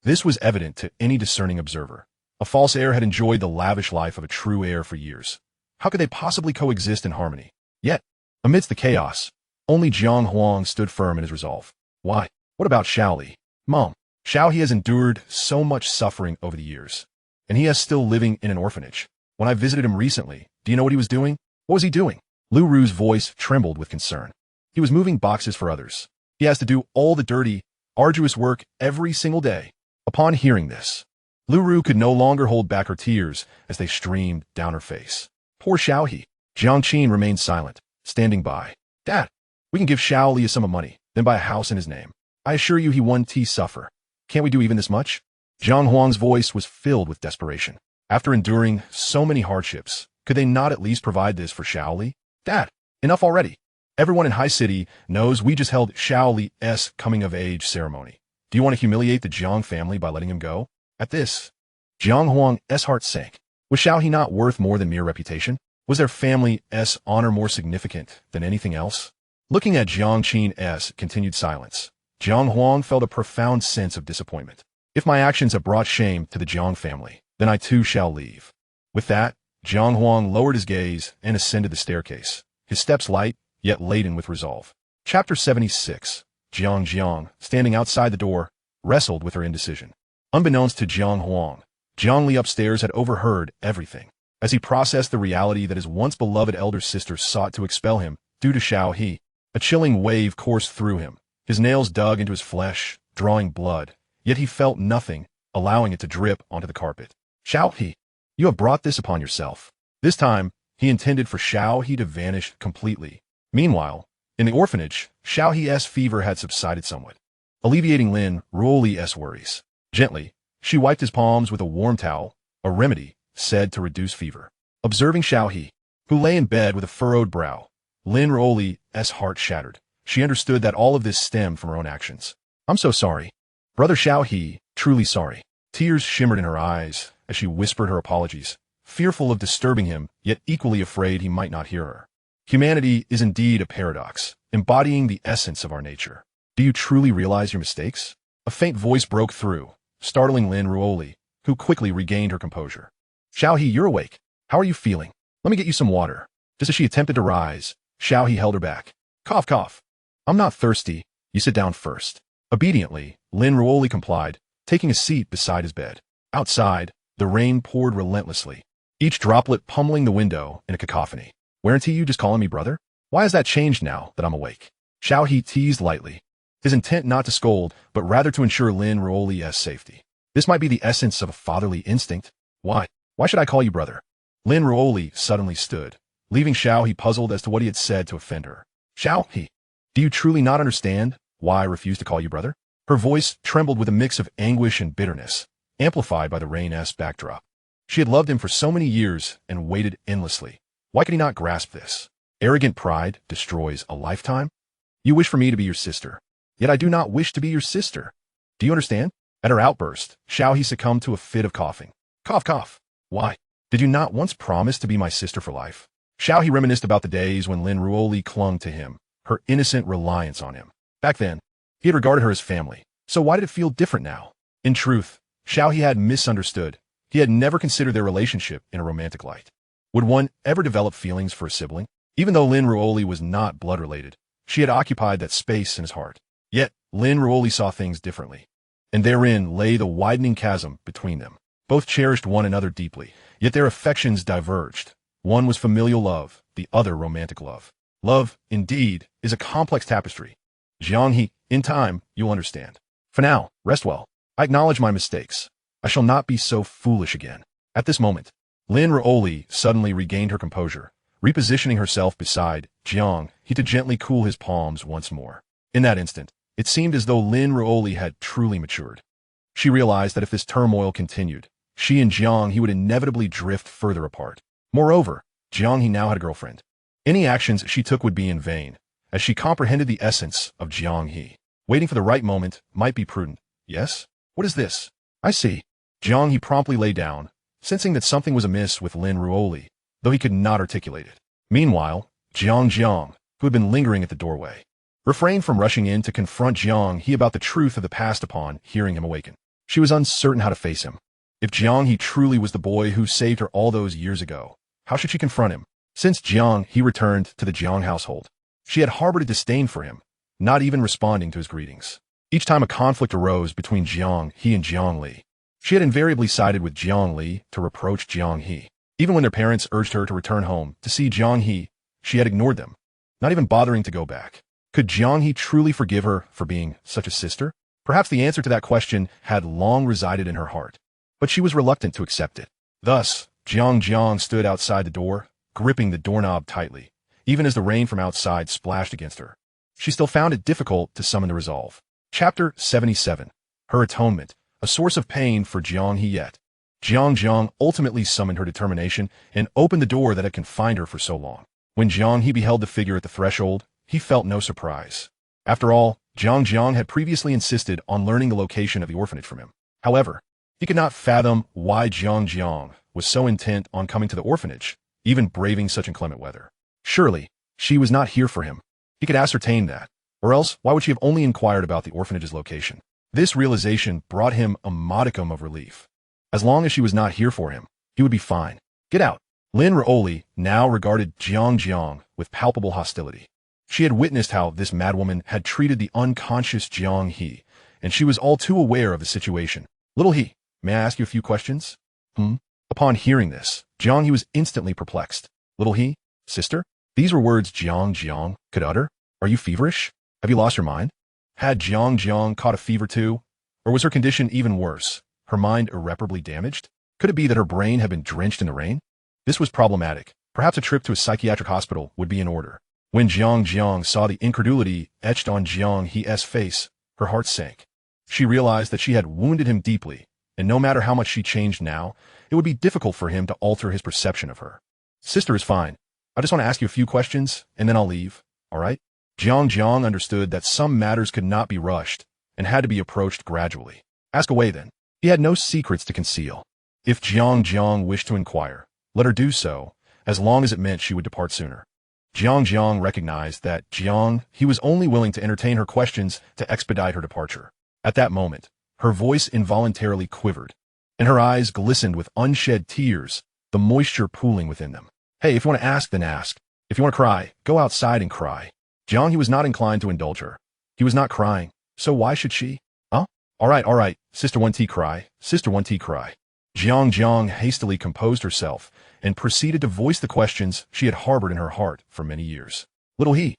This was evident to any discerning observer. A false heir had enjoyed the lavish life of a true heir for years. How could they possibly coexist in harmony? Yet, amidst the chaos, only Jiang Huang stood firm in his resolve. Why? What about Xiao Li? Mom, Xiao He has endured so much suffering over the years, and he is still living in an orphanage. When I visited him recently, do you know what he was doing? What was he doing? Lu Ru's voice trembled with concern. He was moving boxes for others. He has to do all the dirty, arduous work every single day. Upon hearing this, Lu Ru could no longer hold back her tears as they streamed down her face. Poor Xiao He. Jiang Qin remained silent, standing by. Dad, we can give Xiao Li a sum of money, then buy a house in his name. I assure you he won't suffer. Can't we do even this much? Jiang Huang's voice was filled with desperation. After enduring so many hardships, could they not at least provide this for Xiao Li? Dad, enough already. Everyone in High City knows we just held Xiao Li's coming-of-age ceremony. Do you want to humiliate the Jiang family by letting him go? At this, Jiang Huang's heart sank. Was Xiao He not worth more than mere reputation? Was their family's honor more significant than anything else? Looking at Jiang Qin's continued silence, Jiang Huang felt a profound sense of disappointment. If my actions have brought shame to the Jiang family, then I too shall leave. With that, Jiang Huang lowered his gaze and ascended the staircase, his steps light, yet laden with resolve. Chapter 76. Jiang, standing outside the door, wrestled with her indecision. Unbeknownst to Jiang Huang, Jiang Li upstairs had overheard everything. As he processed the reality that his once beloved elder sister sought to expel him due to Xiao He, a chilling wave coursed through him. His nails dug into his flesh, drawing blood, yet he felt nothing, allowing it to drip onto the carpet. Xiao He, you have brought this upon yourself. This time, he intended for Xiao He to vanish completely. Meanwhile, in the orphanage, Xiao He's fever had subsided somewhat, alleviating Lin Ruoli's worries. Gently, she wiped his palms with a warm towel, a remedy said to reduce fever. Observing Xiao He, who lay in bed with a furrowed brow, Lin Ruoli's heart shattered. She understood that all of this stemmed from her own actions. I'm so sorry. Brother Xiao He, truly sorry. Tears shimmered in her eyes as she whispered her apologies, fearful of disturbing him, yet equally afraid he might not hear her. Humanity is indeed a paradox, embodying the essence of our nature. Do you truly realize your mistakes? A faint voice broke through, startling Lin Ruoli, who quickly regained her composure. Xiao He, you're awake. How are you feeling? Let me get you some water. Just as she attempted to rise, Xiao He held her back. Cough, cough. I'm not thirsty. You sit down first. Obediently, Lin Ruoli complied, taking a seat beside his bed. Outside, the rain poured relentlessly, each droplet pummeling the window in a cacophony. Weren't you just calling me brother? Why has that changed now that I'm awake? Xiao He teased lightly, his intent not to scold, but rather to ensure Lin Ruoli's safety. This might be the essence of a fatherly instinct. Why? Why should I call you brother? Lin Ruoli suddenly stood, leaving Xiao He puzzled as to what he had said to offend her. Xiao He, do you truly not understand why I refuse to call you brother? Her voice trembled with a mix of anguish and bitterness, amplified by the rain-esque backdrop. She had loved him for so many years and waited endlessly. Why could he not grasp this? Arrogant pride destroys a lifetime? You wish for me to be your sister, yet I do not wish to be your sister. Do you understand? At her outburst, Xiao He succumbed to a fit of coughing. Cough, cough. Why? Did you not once promise to be my sister for life? Xiao He reminisced about the days when Lin Ruoli clung to him, her innocent reliance on him. Back then, he had regarded her as family, so why did it feel different now? In truth, Xiao He had misunderstood. He had never considered their relationship in a romantic light. Would one ever develop feelings for a sibling? Even though Lin Ruoli was not blood-related, she had occupied that space in his heart. Yet, Lin Ruoli saw things differently, and therein lay the widening chasm between them. Both cherished one another deeply, yet their affections diverged. One was familial love, the other romantic love. Love, indeed, is a complex tapestry. Jiang He, in time, you'll understand. For now, rest well. I acknowledge my mistakes. I shall not be so foolish again. At this moment, Lin Ruoli suddenly regained her composure, repositioning herself beside Jiang He to gently cool his palms once more. In that instant, it seemed as though Lin Ruoli had truly matured. She realized that if this turmoil continued, she and Jiang He would inevitably drift further apart. Moreover, Jiang He now had a girlfriend. Any actions she took would be in vain, as she comprehended the essence of Jiang He. Waiting for the right moment might be prudent. Yes? What is this? I see. Jiang He promptly lay down, sensing that something was amiss with Lin Ruoli, though he could not articulate it. Meanwhile, Jiang, who had been lingering at the doorway, refrained from rushing in to confront Jiang He about the truth of the past upon hearing him awaken. She was uncertain how to face him. If Jiang He truly was the boy who saved her all those years ago, how should she confront him? Since Jiang He returned to the Jiang household, she had harbored a disdain for him, not even responding to his greetings. Each time a conflict arose between Jiang He and Jiang Li, she had invariably sided with Jiang Li to reproach Jiang He. Even when their parents urged her to return home to see Jiang He, she had ignored them, not even bothering to go back. Could Jiang He truly forgive her for being such a sister? Perhaps the answer to that question had long resided in her heart, but she was reluctant to accept it. Thus, Jiang stood outside the door, gripping the doorknob tightly, even as the rain from outside splashed against her. She still found it difficult to summon the resolve. Chapter 77. Her Atonement, a source of pain for Jiang He yet. Jiang ultimately summoned her determination and opened the door that had confined her for so long. When Jiang He beheld the figure at the threshold, he felt no surprise. After all, Jiang had previously insisted on learning the location of the orphanage from him. However, he could not fathom why Jiang was so intent on coming to the orphanage, even braving such inclement weather. Surely, she was not here for him. He could ascertain that. Or else, why would she have only inquired about the orphanage's location? This realization brought him a modicum of relief. As long as she was not here for him, he would be fine. Get out. Lin Ruoli now regarded Jiang with palpable hostility. She had witnessed how this madwoman had treated the unconscious Jiang He, and she was all too aware of the situation. Little He, may I ask you a few questions? Upon hearing this, Jiang He was instantly perplexed. Little He? Sister? These were words Jiang could utter? Are you feverish? Have you lost your mind? Had Jiang caught a fever too? Or was her condition even worse, her mind irreparably damaged? Could it be that her brain had been drenched in the rain? This was problematic. Perhaps a trip to a psychiatric hospital would be in order. When Jiang saw the incredulity etched on Jiang He's face, her heart sank. She realized that she had wounded him deeply, and no matter how much she changed now, it would be difficult for him to alter his perception of her. Sister is fine. I just want to ask you a few questions, and then I'll leave, all right? Jiang understood that some matters could not be rushed and had to be approached gradually. Ask away then. He had no secrets to conceal. If Jiang wished to inquire, let her do so, as long as it meant she would depart sooner. Jiang recognized that he was only willing to entertain her questions to expedite her departure. At that moment, her voice involuntarily quivered, and her eyes glistened with unshed tears, the moisture pooling within them. Hey, if you want to ask, then ask. If you want to cry, go outside and cry. Jiang He was not inclined to indulge her. He was not crying, so why should she? Huh? All right, sister 1T cry, sister 1T cry. Jiang hastily composed herself and proceeded to voice the questions she had harbored in her heart for many years. Little He,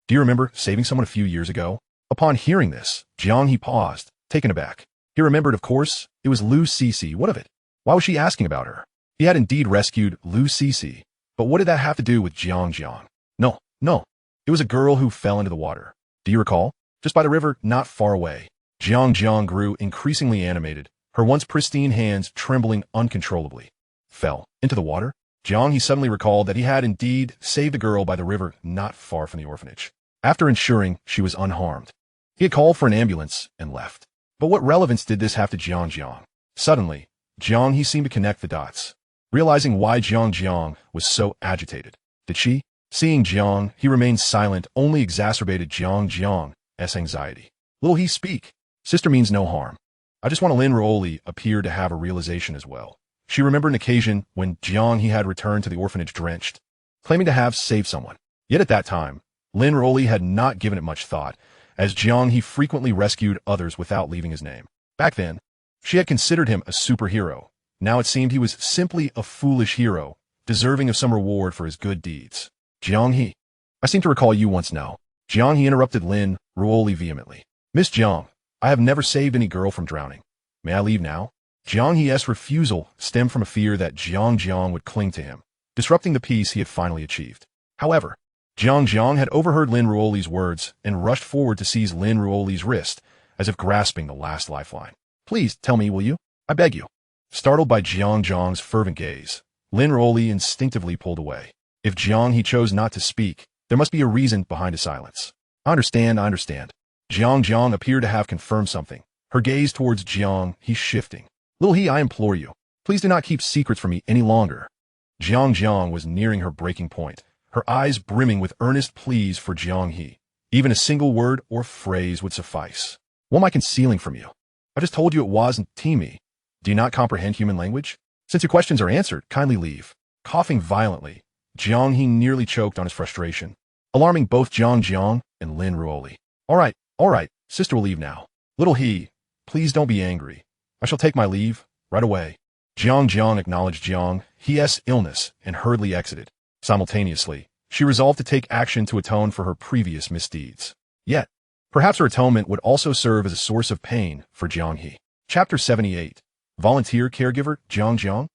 do you remember saving someone a few years ago? Upon hearing this, Jiang He paused, taken aback. He remembered, of course, it was Lu Cece. What of it? Why was she asking about her? He had indeed rescued Lu Cece, but what did that have to do with Jiang? No. It was a girl who fell into the water. Do you recall? Just by the river, not far away. Jiang grew increasingly animated, her once pristine hands trembling uncontrollably. Fell into the water? Jiang He suddenly recalled that he had indeed saved a girl by the river not far from the orphanage. After ensuring she was unharmed, he had called for an ambulance and left. But what relevance did this have to Jiang? Suddenly, Jiang He seemed to connect the dots, realizing why Jiang was so agitated. Did she? Seeing Jiang He remained silent only exacerbated Jiang's anxiety. Little He, speak. Sister means no harm. I just want to. Lin Ruoli appeared to have a realization as well. She remembered an occasion when Jiang He had returned to the orphanage drenched, claiming to have saved someone. Yet at that time, Lin Ruoli had not given it much thought, as Jiang He frequently rescued others without leaving his name. Back then, she had considered him a superhero. Now it seemed he was simply a foolish hero, deserving of some reward for his good deeds. Jiang He, I seem to recall you once know. Jiang He interrupted Lin Ruoli vehemently. Miss Jiang, I have never saved any girl from drowning. May I leave now? Jiang He's refusal stemmed from a fear that Jiang would cling to him, disrupting the peace he had finally achieved. However, Jiang had overheard Lin Ruoli's words and rushed forward to seize Lin Ruoli's wrist, as if grasping the last lifeline. Please, tell me, will you? I beg you. Startled by Jiang's fervent gaze, Lin Ruoli instinctively pulled away. If Jiang He chose not to speak, there must be a reason behind his silence. I understand. Jiang appeared to have confirmed something, her gaze towards Jiang He shifting. Little He, I implore you, please do not keep secrets from me any longer. Jiang was nearing her breaking point, her eyes brimming with earnest pleas for Jiang He. Even a single word or phrase would suffice. What am I concealing from you? I just told you it wasn't me. Do you not comprehend human language? Since your questions are answered, kindly leave. Coughing violently, Jiang He nearly choked on his frustration, alarming both Jiang and Lin Ruoli. All right, sister will leave now. Little He, please don't be angry. I shall take my leave, right away. Jiang acknowledged Jiang He's illness and hurriedly exited. Simultaneously, she resolved to take action to atone for her previous misdeeds. Yet, perhaps her atonement would also serve as a source of pain for Jiang He. Chapter 78. Volunteer Caregiver Jiang.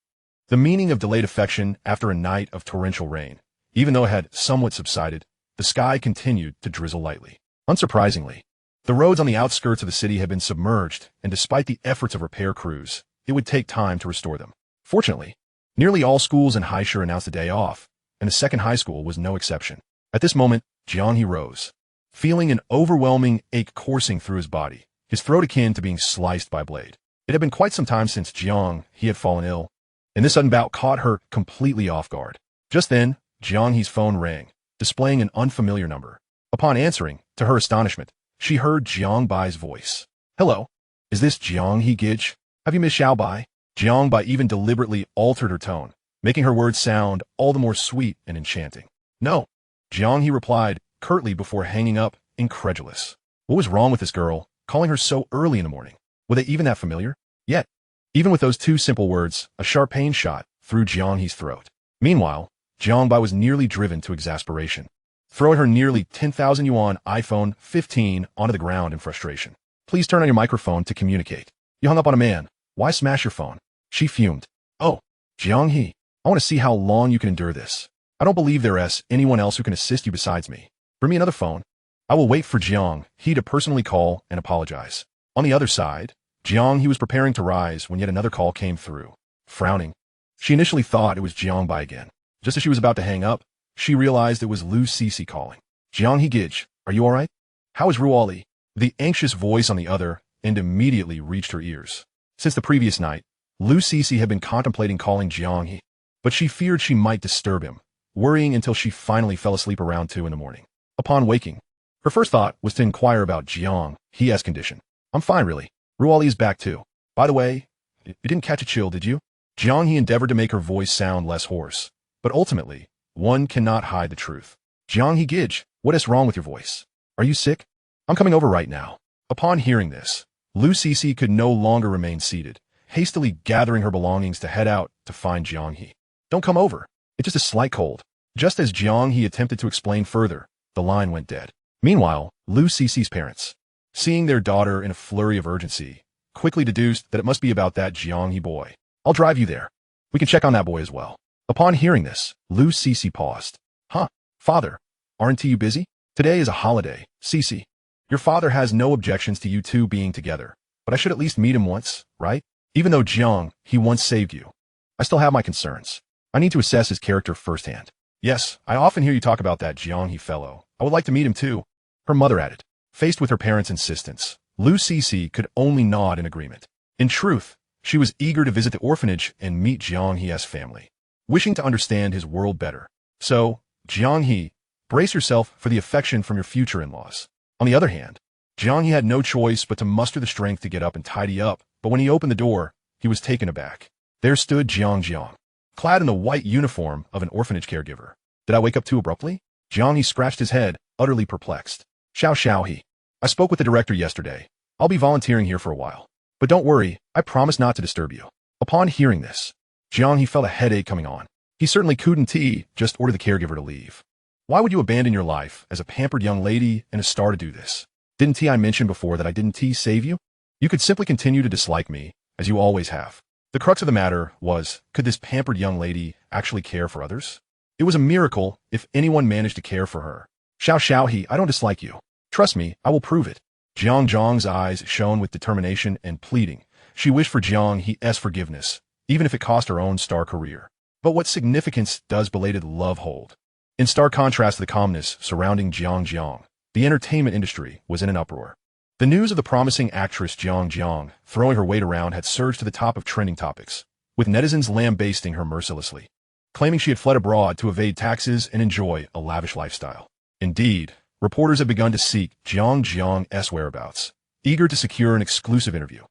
The meaning of delayed affection after a night of torrential rain. Even though it had somewhat subsided, the sky continued to drizzle lightly. Unsurprisingly, the roads on the outskirts of the city had been submerged, and despite the efforts of repair crews, it would take time to restore them. Fortunately, nearly all schools in Haishur announced a day off, and the second high school was no exception. At this moment, Jiang He rose, feeling an overwhelming ache coursing through his body, his throat akin to being sliced by a blade. It had been quite some time since Jiang He had fallen ill, and this sudden bout caught her completely off guard. Just then, Jiang He's phone rang, displaying an unfamiliar number. Upon answering, to her astonishment, she heard Jiang Bai's voice. Hello, is this Jiang He Gij? Have you missed Xiao Bai? Jiang Bai even deliberately altered her tone, making her words sound all the more sweet and enchanting. No, Jiang He replied curtly before hanging up, incredulous. What was wrong with this girl, calling her so early in the morning? Were they even that familiar? Yet, even with those two simple words, a sharp pain shot through Jiang He's throat. Meanwhile, Jiang Bai was nearly driven to exasperation, throwing her nearly 10,000 yuan iPhone 15 onto the ground in frustration. Please turn on your microphone to communicate. You hung up on a man. Why smash your phone? She fumed. Oh, Jiang He, I want to see how long you can endure this. I don't believe there is anyone else who can assist you besides me. Bring me another phone. I will wait for Jiang He to personally call and apologize. On the other side, Jiang He was preparing to rise when yet another call came through. Frowning, she initially thought it was Jiang Bai again. Just as she was about to hang up, she realized it was Lu Cece calling. Jiang He Gij, are you all right? How is Ruoli? The anxious voice on the other end immediately reached her ears. Since the previous night, Lu Cece had been contemplating calling Jiang He, but she feared she might disturb him, worrying until she finally fell asleep around 2 in the morning. Upon waking, her first thought was to inquire about Jiang He's condition. I'm fine, really. Ruoli is back too. By the way, you didn't catch a chill, did you? Jiang He endeavored to make her voice sound less hoarse, but ultimately, one cannot hide the truth. Jiang He Gidge, what is wrong with your voice? Are you sick? I'm coming over right now. Upon hearing this, Lu Cece could no longer remain seated, hastily gathering her belongings to head out to find Jiang He. Don't come over. It's just a slight cold. Just as Jiang He attempted to explain further, the line went dead. Meanwhile, Lu Cece's parents, seeing their daughter in a flurry of urgency, quickly deduced that it must be about that Jiang He boy. I'll drive you there. We can check on that boy as well. Upon hearing this, Lu Cece paused. Huh, father, aren't you busy? Today is a holiday, Cece. Your father has no objections to you two being together, but I should at least meet him once, right? Even though Jiang He once saved you, I still have my concerns. I need to assess his character firsthand. Yes, I often hear you talk about that Jiang He fellow. I would like to meet him too. Her mother added. Faced with her parents' insistence, Lu Cece could only nod in agreement. In truth, she was eager to visit the orphanage and meet Jiang He's family, wishing to understand his world better. So, Jiang He, brace yourself for the affection from your future in-laws. On the other hand, Jiang He had no choice but to muster the strength to get up and tidy up, but when he opened the door, he was taken aback. There stood Jiang, clad in the white uniform of an orphanage caregiver. Did I wake up too abruptly? Jiang He scratched his head, utterly perplexed. Xiao He. I spoke with the director yesterday. I'll be volunteering here for a while. But don't worry, I promise not to disturb you. Upon hearing this, Jiang He felt a headache coming on. He certainly couldn't just order the caregiver to leave. Why would you abandon your life as a pampered young lady and a star to do this? Didn't I mention before that I didn't save you? You could simply continue to dislike me, as you always have. The crux of the matter was, could this pampered young lady actually care for others? It was a miracle if anyone managed to care for her. Xiao He, I don't dislike you. Trust me, I will prove it. Jiang's eyes shone with determination and pleading. She wished for Jiang He's forgiveness, even if it cost her own star career. But what significance does belated love hold? In stark contrast to the calmness surrounding Jiang, the entertainment industry was in an uproar. The news of the promising actress Jiang throwing her weight around had surged to the top of trending topics, with netizens lambasting her mercilessly, claiming she had fled abroad to evade taxes and enjoy a lavish lifestyle. Indeed, reporters had begun to seek Jiang's whereabouts, eager to secure an exclusive interview.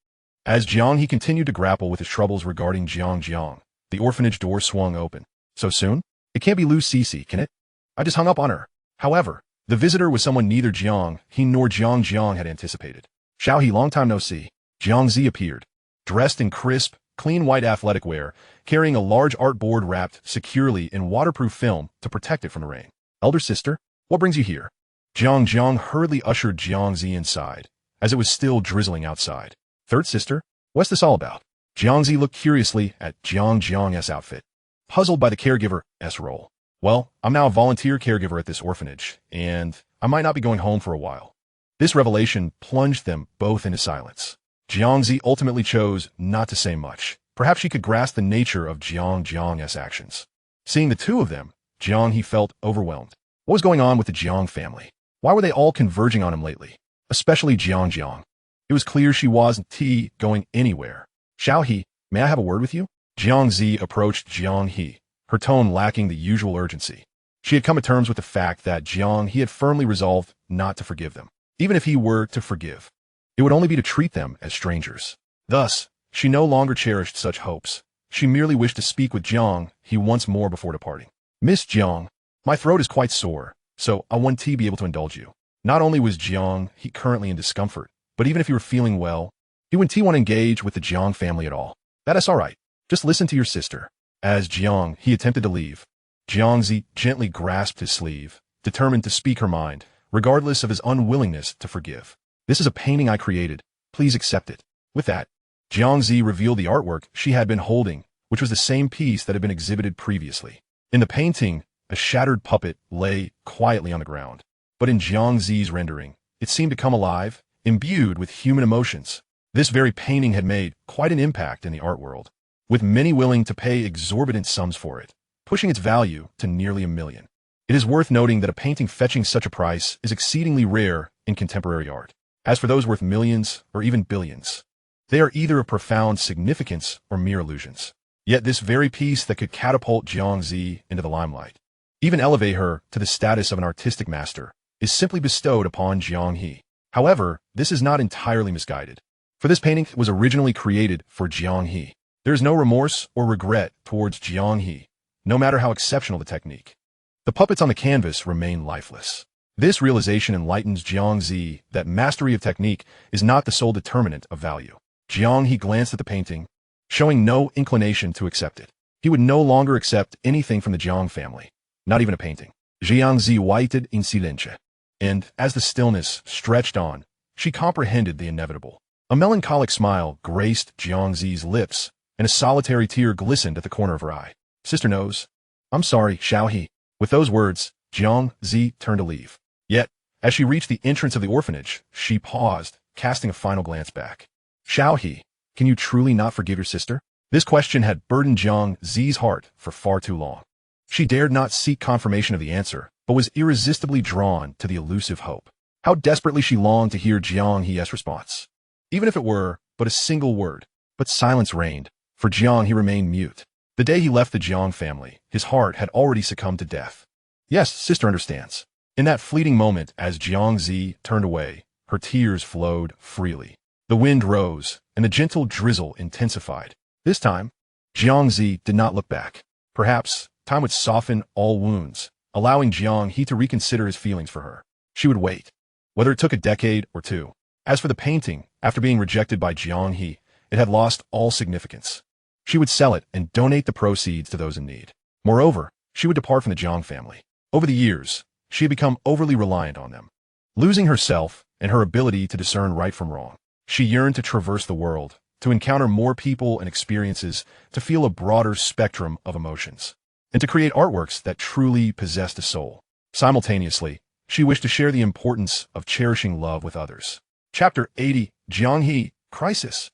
As Jiang He continued to grapple with his troubles regarding Jiang, the orphanage door swung open. So soon? It can't be Lu Cece, can it? I just hung up on her. However, the visitor was someone neither Jiang He nor Jiang had anticipated. Xiao He, long time no see. Jiang Zi appeared, dressed in crisp, clean white athletic wear, carrying a large art board wrapped securely in waterproof film to protect it from the rain. Elder sister, what brings you here? Jiang hurriedly ushered Jiang Zi inside, as it was still drizzling outside. Third sister, what's this all about? Jiang Zi looked curiously at Jiang's outfit, puzzled by the caregiver's role. Well, I'm now a volunteer caregiver at this orphanage, and I might not be going home for a while. This revelation plunged them both into silence. Jiang Zi ultimately chose not to say much. Perhaps she could grasp the nature of Jiang's actions. Seeing the two of them, Jiang He felt overwhelmed. What was going on with the Jiang family? Why were they all converging on him lately? Especially Jiang. It was clear she wasn't going anywhere. Xiao He, may I have a word with you? Jiang Zi approached Jiang He, her tone lacking the usual urgency. She had come to terms with the fact that Jiang He had firmly resolved not to forgive them. Even if he were to forgive, it would only be to treat them as strangers. Thus, she no longer cherished such hopes. She merely wished to speak with Jiang He once more before departing. Miss Jiang, my throat is quite sore, so I want to be able to indulge you. Not only was Jiang He currently in discomfort, but even if he were feeling well, he wouldn't want to engage with the Jiang family at all. That is all right. Just listen to your sister. As Jiang He attempted to leave, Jiang Zi gently grasped his sleeve, determined to speak her mind, regardless of his unwillingness to forgive. This is a painting I created. Please accept it. With that, Jiang Zi revealed the artwork she had been holding, which was the same piece that had been exhibited previously. In the painting, a shattered puppet lay quietly on the ground. But in Jiang Zi's rendering, it seemed to come alive, imbued with human emotions. This very painting had made quite an impact in the art world, with many willing to pay exorbitant sums for it, pushing its value to nearly $1 million. It is worth noting that a painting fetching such a price is exceedingly rare in contemporary art. As for those worth millions or even billions, they are either of profound significance or mere illusions. Yet this very piece that could catapult Jiang Zi into the limelight, even elevate her to the status of an artistic master, is simply bestowed upon Jiang He. However, this is not entirely misguided, for this painting was originally created for Jiang He. There is no remorse or regret towards Jiang He, no matter how exceptional the technique. The puppets on the canvas remain lifeless. This realization enlightens Jiang He that mastery of technique is not the sole determinant of value. Jiang He glanced at the painting, showing no inclination to accept it. He would no longer accept anything from the Jiang family, not even a painting. Jiang He waited in silence, and as the stillness stretched on, she comprehended the inevitable. A melancholic smile graced Jiang He's lips, and a solitary tear glistened at the corner of her eye. Sister knows. I'm sorry, Xiao He. With those words, Jiang He turned to leave. Yet, as she reached the entrance of the orphanage, she paused, casting a final glance back. Xiao He, can you truly not forgive your sister? This question had burdened Jiang He's heart for far too long. She dared not seek confirmation of the answer, but was irresistibly drawn to the elusive hope. How desperately she longed to hear Jiang He's response. Even if it were but a single word. But silence reigned. For Jiang He remained mute. The day he left the Jiang family, his heart had already succumbed to death. Yes, sister understands. In that fleeting moment, as Jiang He turned away, her tears flowed freely. The wind rose, and the gentle drizzle intensified. This time, Jiang He did not look back. Perhaps time would soften all wounds, allowing Jiang He to reconsider his feelings for her. She would wait, whether it took a decade or two. As for the painting, after being rejected by Jiang He, it had lost all significance. She would sell it and donate the proceeds to those in need. Moreover, she would depart from the Jiang family. Over the years, she had become overly reliant on them, losing herself and her ability to discern right from wrong. She yearned to traverse the world, to encounter more people and experiences, to feel a broader spectrum of emotions, and to create artworks that truly possessed a soul. Simultaneously, she wished to share the importance of cherishing love with others. Chapter 80, Jiang He, Crisis.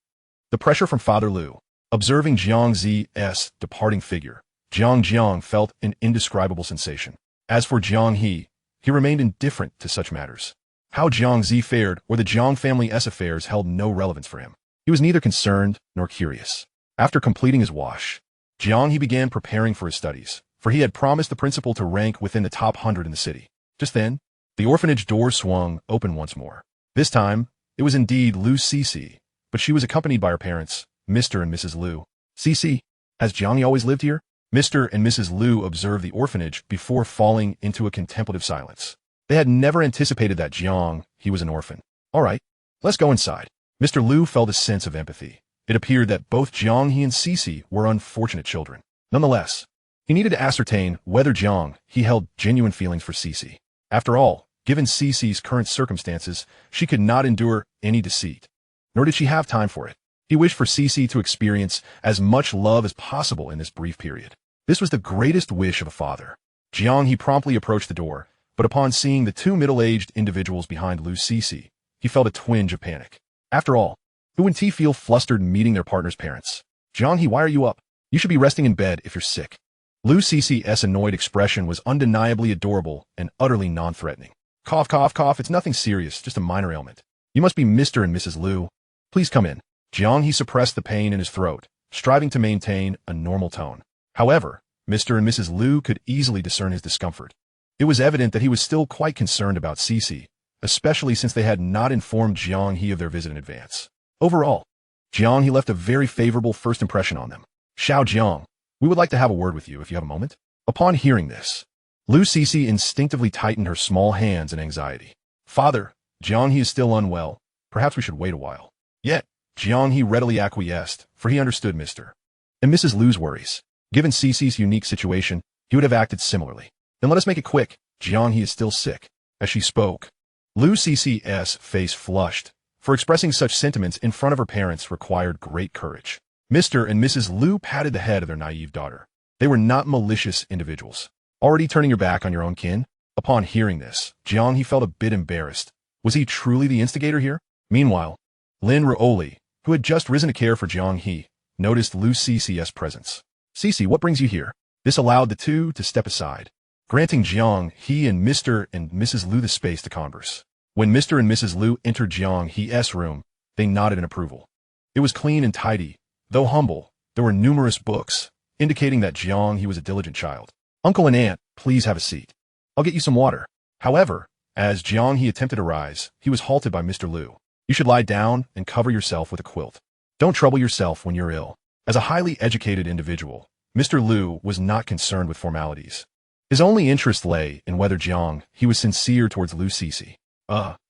The pressure from Father Lu. Observing Jiang He's departing figure, Jiang felt an indescribable sensation. As for Jiang He remained indifferent to such matters. How Jiang He fared or the Jiang family's affairs held no relevance for him. He was neither concerned nor curious. After completing his wash, Jiang He began preparing for his studies, for he had promised the principal to rank within the top 100 in the city. Just then, the orphanage door swung open once more. This time, it was indeed Lu Cici, but she was accompanied by her parents, Mr. and Mrs. Lu. Cici, has Jiang He always lived here? Mr. and Mrs. Lu observed the orphanage before falling into a contemplative silence. They had never anticipated that Jiang He was an orphan. All right, let's go inside. Mr. Lu felt a sense of empathy. It appeared that both Jiang He and Cici were unfortunate children. Nonetheless, he needed to ascertain whether Jiang He held genuine feelings for Cici. After all, given Cici's current circumstances, she could not endure any deceit. Nor did she have time for it. He wished for Cici to experience as much love as possible in this brief period. This was the greatest wish of a father. Jiang He promptly approached the door, but upon seeing the two middle-aged individuals behind Lu Cici, he felt a twinge of panic. After all, who wouldn't he feel flustered meeting their partner's parents? Jiang He, why are you up? You should be resting in bed if you're sick. Lu Cici's annoyed expression was undeniably adorable and utterly non-threatening. Cough, cough, cough, it's nothing serious, just a minor ailment. You must be Mr. and Mrs. Lu. Please come in. Jiang He suppressed the pain in his throat, striving to maintain a normal tone. However, Mr. and Mrs. Lu could easily discern his discomfort. It was evident that he was still quite concerned about Cici, especially since they had not informed Jiang He of their visit in advance. Overall, Jiang He left a very favorable first impression on them. Xiao Jiang, we would like to have a word with you if you have a moment. Upon hearing this, Lu Cici instinctively tightened her small hands in anxiety. Father, Jiang He is still unwell. Perhaps we should wait a while. Yet, Jiang He readily acquiesced, for he understood Mr. and Mrs. Lu's worries. Given Cici's unique situation, he would have acted similarly. Then let us make it quick. Jiang He is still sick. As she spoke, Lu Cici's face flushed, for expressing such sentiments in front of her parents required great courage. Mr. and Mrs. Lu patted the head of their naive daughter. They were not malicious individuals. Already turning your back on your own kin? Upon hearing this, Jiang He felt a bit embarrassed. Was he truly the instigator here? Meanwhile, Lin Ruoli, who had just risen to care for Jiang He, noticed Lu Cici's presence. Cici, what brings you here? This allowed the two to step aside, granting Jiang He and Mr. and Mrs. Lu the space to converse. When Mr. and Mrs. Lu entered Jiang He's room, they nodded in approval. It was clean and tidy. Though humble, there were numerous books, indicating that Jiang He was a diligent child. Uncle and Aunt, please have a seat. I'll get you some water. However, as Jiang He attempted to rise, he was halted by Mr. Lu. You should lie down and cover yourself with a quilt. Don't trouble yourself when you're ill. As a highly educated individual, Mr. Lu was not concerned with formalities. His only interest lay in whether Jiang He was sincere towards Lu Cece.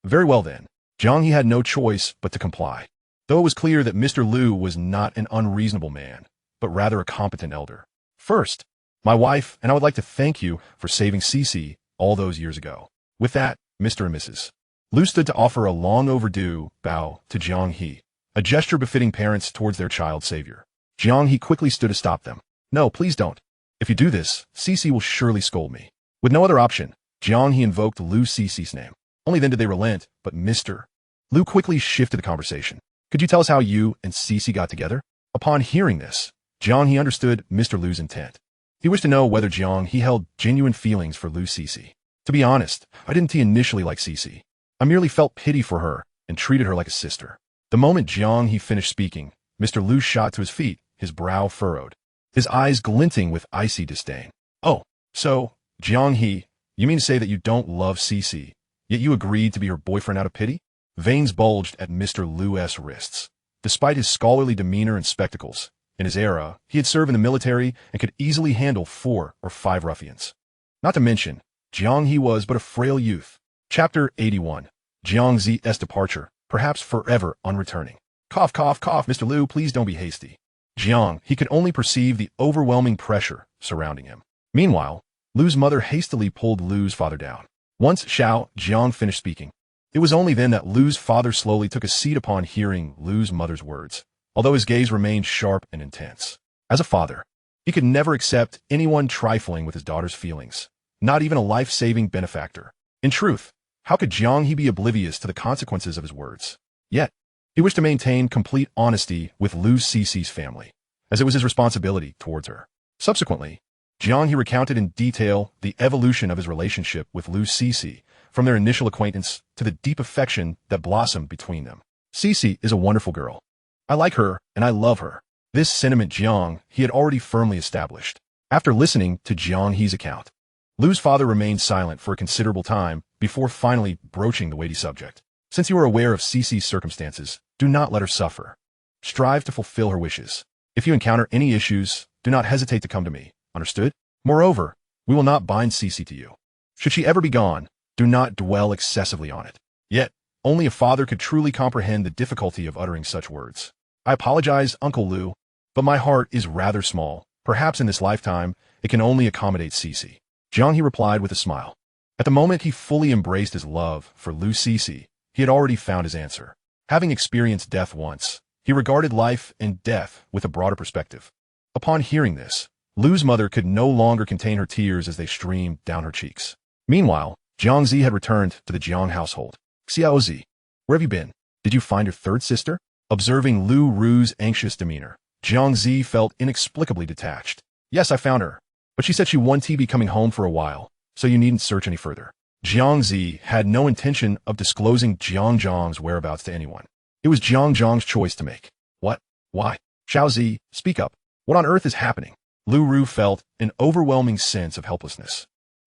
Very well then. Jiang He had no choice but to comply. Though it was clear that Mr. Lu was not an unreasonable man, but rather a competent elder. First, my wife, and I would like to thank you for saving Cece all those years ago. With that, Mr. and Mrs. Lu stood to offer a long overdue bow to Jiang He, a gesture befitting parents towards their child savior. Jiang He quickly stood to stop them. No, please don't. If you do this, Cece will surely scold me. With no other option, Jiang He invoked Lu Cece's name. Only then did they relent, but Mr. Lu quickly shifted the conversation. Could you tell us how you and Cece got together? Upon hearing this, Jiang He understood Mr. Lu's intent. He wished to know whether Jiang He held genuine feelings for Lu Cece. To be honest, I didn't initially like Cece. I merely felt pity for her and treated her like a sister. The moment Jiang He finished speaking, Mr. Lu shot to his feet, his brow furrowed, his eyes glinting with icy disdain. Oh, so, Jiang He, you mean to say that you don't love Cece, yet you agreed to be her boyfriend out of pity? Veins bulged at Mr. Lu's wrists. Despite his scholarly demeanor and spectacles, in his era, he had served in the military and could easily handle 4 or 5 ruffians. Not to mention, Jiang He was but a frail youth. Chapter 81. Jiang Zi's departure, perhaps forever unreturning. Cough, cough, cough, Mr. Lu, please don't be hasty. Jiang He could only perceive the overwhelming pressure surrounding him. Meanwhile, Lu's mother hastily pulled Lu's father down. Once Jiang finished speaking, it was only then that Lu's father slowly took a seat upon hearing Lu's mother's words, although his gaze remained sharp and intense. As a father, he could never accept anyone trifling with his daughter's feelings, not even a life-saving benefactor. In truth, how could Jiang He be oblivious to the consequences of his words? Yet, he wished to maintain complete honesty with Lu Cece's family, as it was his responsibility towards her. Subsequently, Jiang He recounted in detail the evolution of his relationship with Lu Cece, from their initial acquaintance to the deep affection that blossomed between them. Cece is a wonderful girl. I like her and I love her. This sentiment Jiang He had already firmly established. After listening to Jiang He's account, Lu's father remained silent for a considerable time before finally broaching the weighty subject. Since you are aware of Cece's circumstances, do not let her suffer. Strive to fulfill her wishes. If you encounter any issues, do not hesitate to come to me. Understood? Moreover, we will not bind Cece to you. Should she ever be gone, do not dwell excessively on it. Yet, only a father could truly comprehend the difficulty of uttering such words. I apologize, Uncle Lu, but my heart is rather small. Perhaps in this lifetime, it can only accommodate Cece. Jiang He replied with a smile. At the moment he fully embraced his love for Lu Cece, he had already found his answer. Having experienced death once, he regarded life and death with a broader perspective. Upon hearing this, Lu's mother could no longer contain her tears as they streamed down her cheeks. Meanwhile, Jiang He had returned to the Jiang household. Xiaozi, where have you been? Did you find your third sister? Observing Lu Ru's anxious demeanor, Jiang He felt inexplicably detached. Yes, I found her, but she said she wanted to be coming home for a while, so you needn't search any further. Jiang He had no intention of disclosing Jiang's whereabouts to anyone. It was Jiang's choice to make. What? Why? Xiaozi, speak up. What on earth is happening? Lu Ru felt an overwhelming sense of helplessness.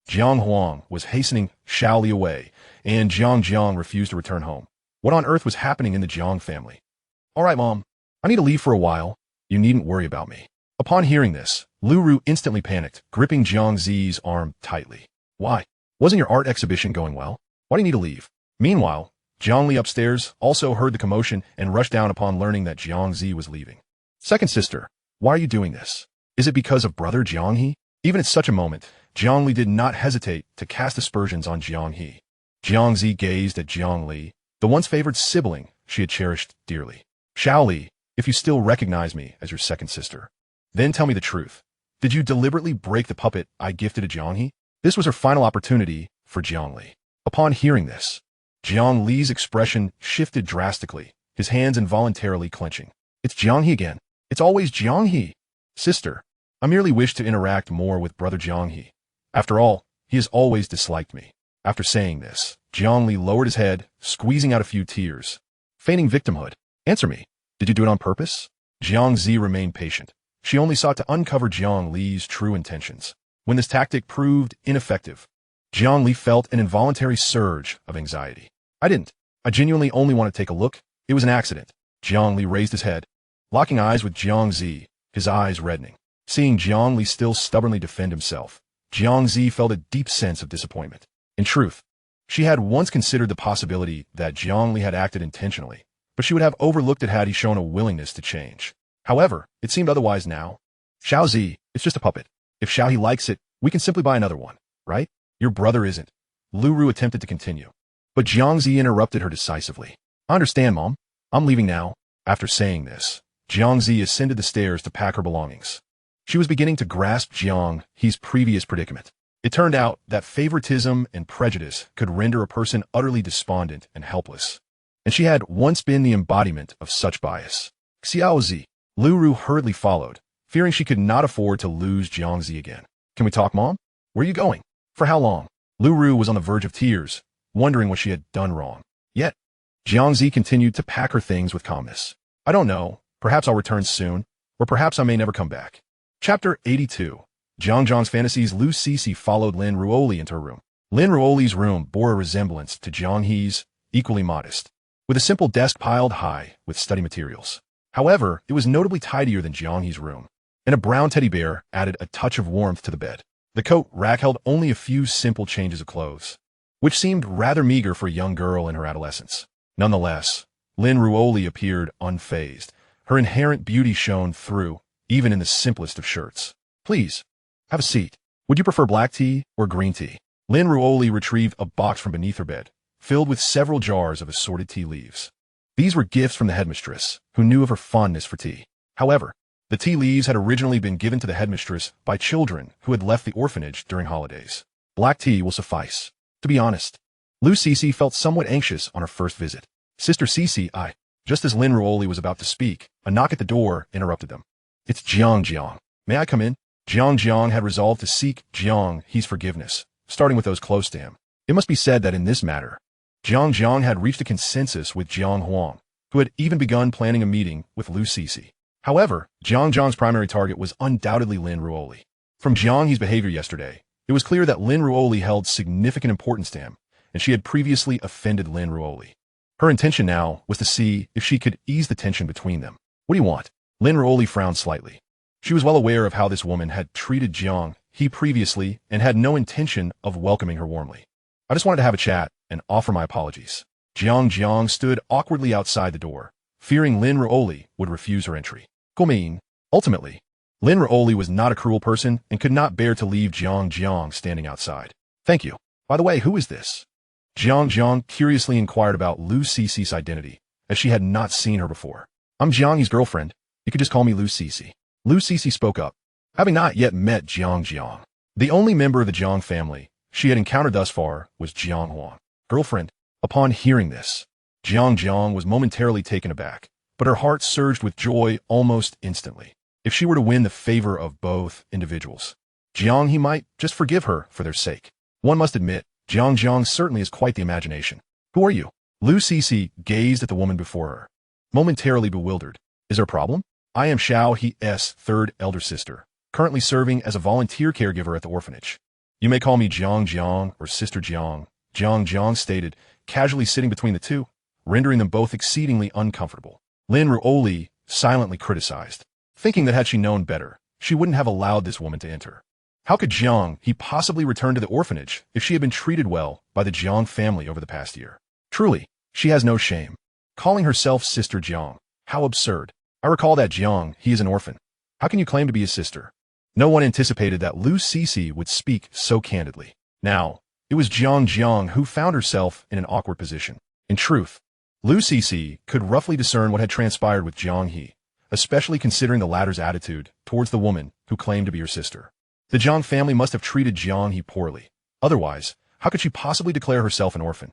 Jiang Huang was hastening Xiaoli away, and Jiang refused to return home. What on earth was happening in the Jiang family? All right, Mom. I need to leave for a while. You needn't worry about me. Upon hearing this, Lu Ru instantly panicked, gripping Jiang Zi's arm tightly. Why? Wasn't your art exhibition going well? Why do you need to leave? Meanwhile, Jiang Li upstairs also heard the commotion and rushed down upon learning that Jiang Zi was leaving. Second sister, why are you doing this? Is it because of brother Jiang He? Even at such a moment, Jiang Li did not hesitate to cast aspersions on Jiang He. Jiang Zi gazed at Jiang Li, the once favored sibling she had cherished dearly. Xiaoli, if you still recognize me as your second sister, then tell me the truth. Did you deliberately break the puppet I gifted to Jiang He? This was her final opportunity for Jiang Li. Upon hearing this, Jiang Li's expression shifted drastically, his hands involuntarily clenching. It's Jiang He again. It's always Jiang He. Sister, I merely wish to interact more with brother Jiang He. After all, he has always disliked me. After saying this, Jiang Li lowered his head, squeezing out a few tears. Feigning victimhood. Answer me. Did you do it on purpose? Jiang Zi remained patient. She only sought to uncover Jiang Li's true intentions. When this tactic proved ineffective, Jiang Li felt an involuntary surge of anxiety. I didn't. I genuinely only want to take a look. It was an accident. Jiang Li raised his head, locking eyes with Jiang Zi, his eyes reddening. Seeing Jiang Li still stubbornly defend himself, Jiang He felt a deep sense of disappointment. In truth, she had once considered the possibility that Jiang He had acted intentionally, but she would have overlooked it had he shown a willingness to change. However, it seemed otherwise now. Xiao Zi, it's just a puppet. If Xiao He likes it, we can simply buy another one, right? Your brother isn't. Lu Ru attempted to continue, but Jiang He interrupted her decisively. I understand, Mom. I'm leaving now. After saying this, Jiang He ascended the stairs to pack her belongings. She was beginning to grasp Jiang He's previous predicament. It turned out that favoritism and prejudice could render a person utterly despondent and helpless, and she had once been the embodiment of such bias. Xiao Zi. Lu Ru hurriedly followed, fearing she could not afford to lose Jiang He again. Can we talk, Mom? Where are you going? For how long? Lu Ru was on the verge of tears, wondering what she had done wrong. Yet, Jiang He continued to pack her things with calmness. I don't know. Perhaps I'll return soon, or perhaps I may never come back. Chapter 82. Jiang's fantasies. Lu Cixi followed Lin Ruoli into her room. Lin Ruoli's room bore a resemblance to Jiang He's, equally modest, with a simple desk piled high with study materials. However, it was notably tidier than Jiang He's room, and a brown teddy bear added a touch of warmth to the bed. The coat rack held only a few simple changes of clothes, which seemed rather meager for a young girl in her adolescence. Nonetheless, Lin Ruoli appeared unfazed. Her inherent beauty shone through, even in the simplest of shirts. Please, have a seat. Would you prefer black tea or green tea? Lin Ruoli retrieved a box from beneath her bed, filled with several jars of assorted tea leaves. These were gifts from the headmistress, who knew of her fondness for tea. However, the tea leaves had originally been given to the headmistress by children who had left the orphanage during holidays. Black tea will suffice. To be honest, Lu Cixi felt somewhat anxious on her first visit. Sister Cixi, Just as Lin Ruoli was about to speak, a knock at the door interrupted them. It's Jiang. May I come in? Jiang had resolved to seek Jiang He's forgiveness, starting with those close to him. It must be said that in this matter, Jiang had reached a consensus with Jiang Huang, who had even begun planning a meeting with Lu Cixi. However, Jiang's primary target was undoubtedly Lin Ruoli. From Jiang He's behavior yesterday, it was clear that Lin Ruoli held significant importance to him, and she had previously offended Lin Ruoli. Her intention now was to see if she could ease the tension between them. What do you want? Lin Ruoli frowned slightly. She was well aware of how this woman had treated Jiang He previously and had no intention of welcoming her warmly. I just wanted to have a chat and offer my apologies. Jiang stood awkwardly outside the door, fearing Lin Ruoli would refuse her entry. Ultimately, Lin Ruoli was not a cruel person and could not bear to leave Jiang standing outside. Thank you. By the way, who is this? Jiang curiously inquired about Lu Cixi's identity, as she had not seen her before. I'm Jiang He's girlfriend. You could just call me Lu Cixi. Lu Cixi spoke up, having not yet met Jiang. The only member of the Jiang family she had encountered thus far was Jiang Huang. Girlfriend. Upon hearing this, Jiang was momentarily taken aback, but her heart surged with joy almost instantly. If she were to win the favor of both individuals, Jiang He might just forgive her for their sake. One must admit, Jiang certainly has quite the imagination. Who are you? Lu Cixi gazed at the woman before her, momentarily bewildered. Is there a problem? I am Xiao He's third elder sister, currently serving as a volunteer caregiver at the orphanage. You may call me Jiang or Sister Jiang, Jiang stated, casually sitting between the two, rendering them both exceedingly uncomfortable. Lin Ruoli silently criticized, thinking that had she known better, she wouldn't have allowed this woman to enter. How could Jiang He possibly return to the orphanage if she had been treated well by the Jiang family over the past year? Truly, she has no shame. Calling herself Sister Jiang. How absurd. I recall that Jiang He is an orphan. How can you claim to be his sister? No one anticipated that Lu Cixi would speak so candidly. Now, it was Jiang who found herself in an awkward position. In truth, Lu Cixi could roughly discern what had transpired with Jiang He, especially considering the latter's attitude towards the woman who claimed to be her sister. The Jiang family must have treated Jiang He poorly. Otherwise, how could she possibly declare herself an orphan?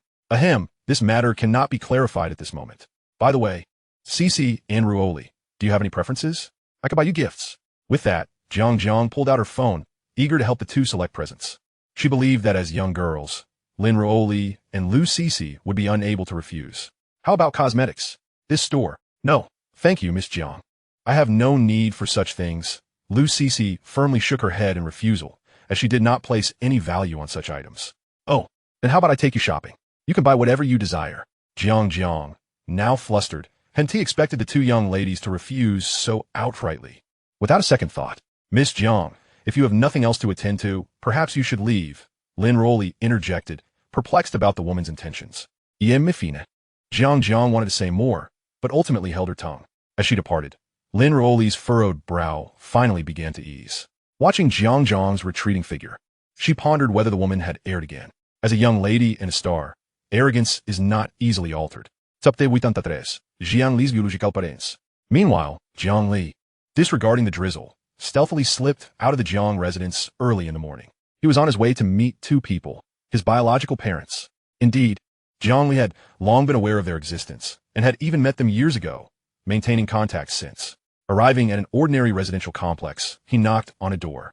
This matter cannot be clarified at this moment. By the way, Cixi and Ruoli, do you have any preferences? I could buy you gifts. With that, Jiang pulled out her phone, eager to help the two select presents. She believed that as young girls, Lin Ruoli and Lu Cixi would be unable to refuse. How about cosmetics? This store? No, thank you, Miss Jiang. I have no need for such things. Lu Cixi firmly shook her head in refusal, as she did not place any value on such items. Oh, then how about I take you shopping? You can buy whatever you desire. Jiang, now flustered, hadn't he expected the two young ladies to refuse so outrightly? Without a second thought, Miss Jiang If you have nothing else to attend to, perhaps you should leave, Lin Rolly interjected, perplexed about the woman's intentions. Iem Mifine. Jiang wanted to say more, but ultimately held her tongue. As she departed, Lin Rolly's furrowed brow finally began to ease. Watching Jiang's retreating figure, she pondered whether the woman had erred again. As a young lady and a star, arrogance is not easily altered. Sapte 83, Jiang Li's biological parents. Meanwhile, Jiang Li, disregarding the drizzle, stealthily slipped out of the Jiang residence early in the morning. He was on his way to meet two people, his biological parents. Indeed, Jiang Li had long been aware of their existence, and had even met them years ago, maintaining contact since. Arriving at an ordinary residential complex, he knocked on a door,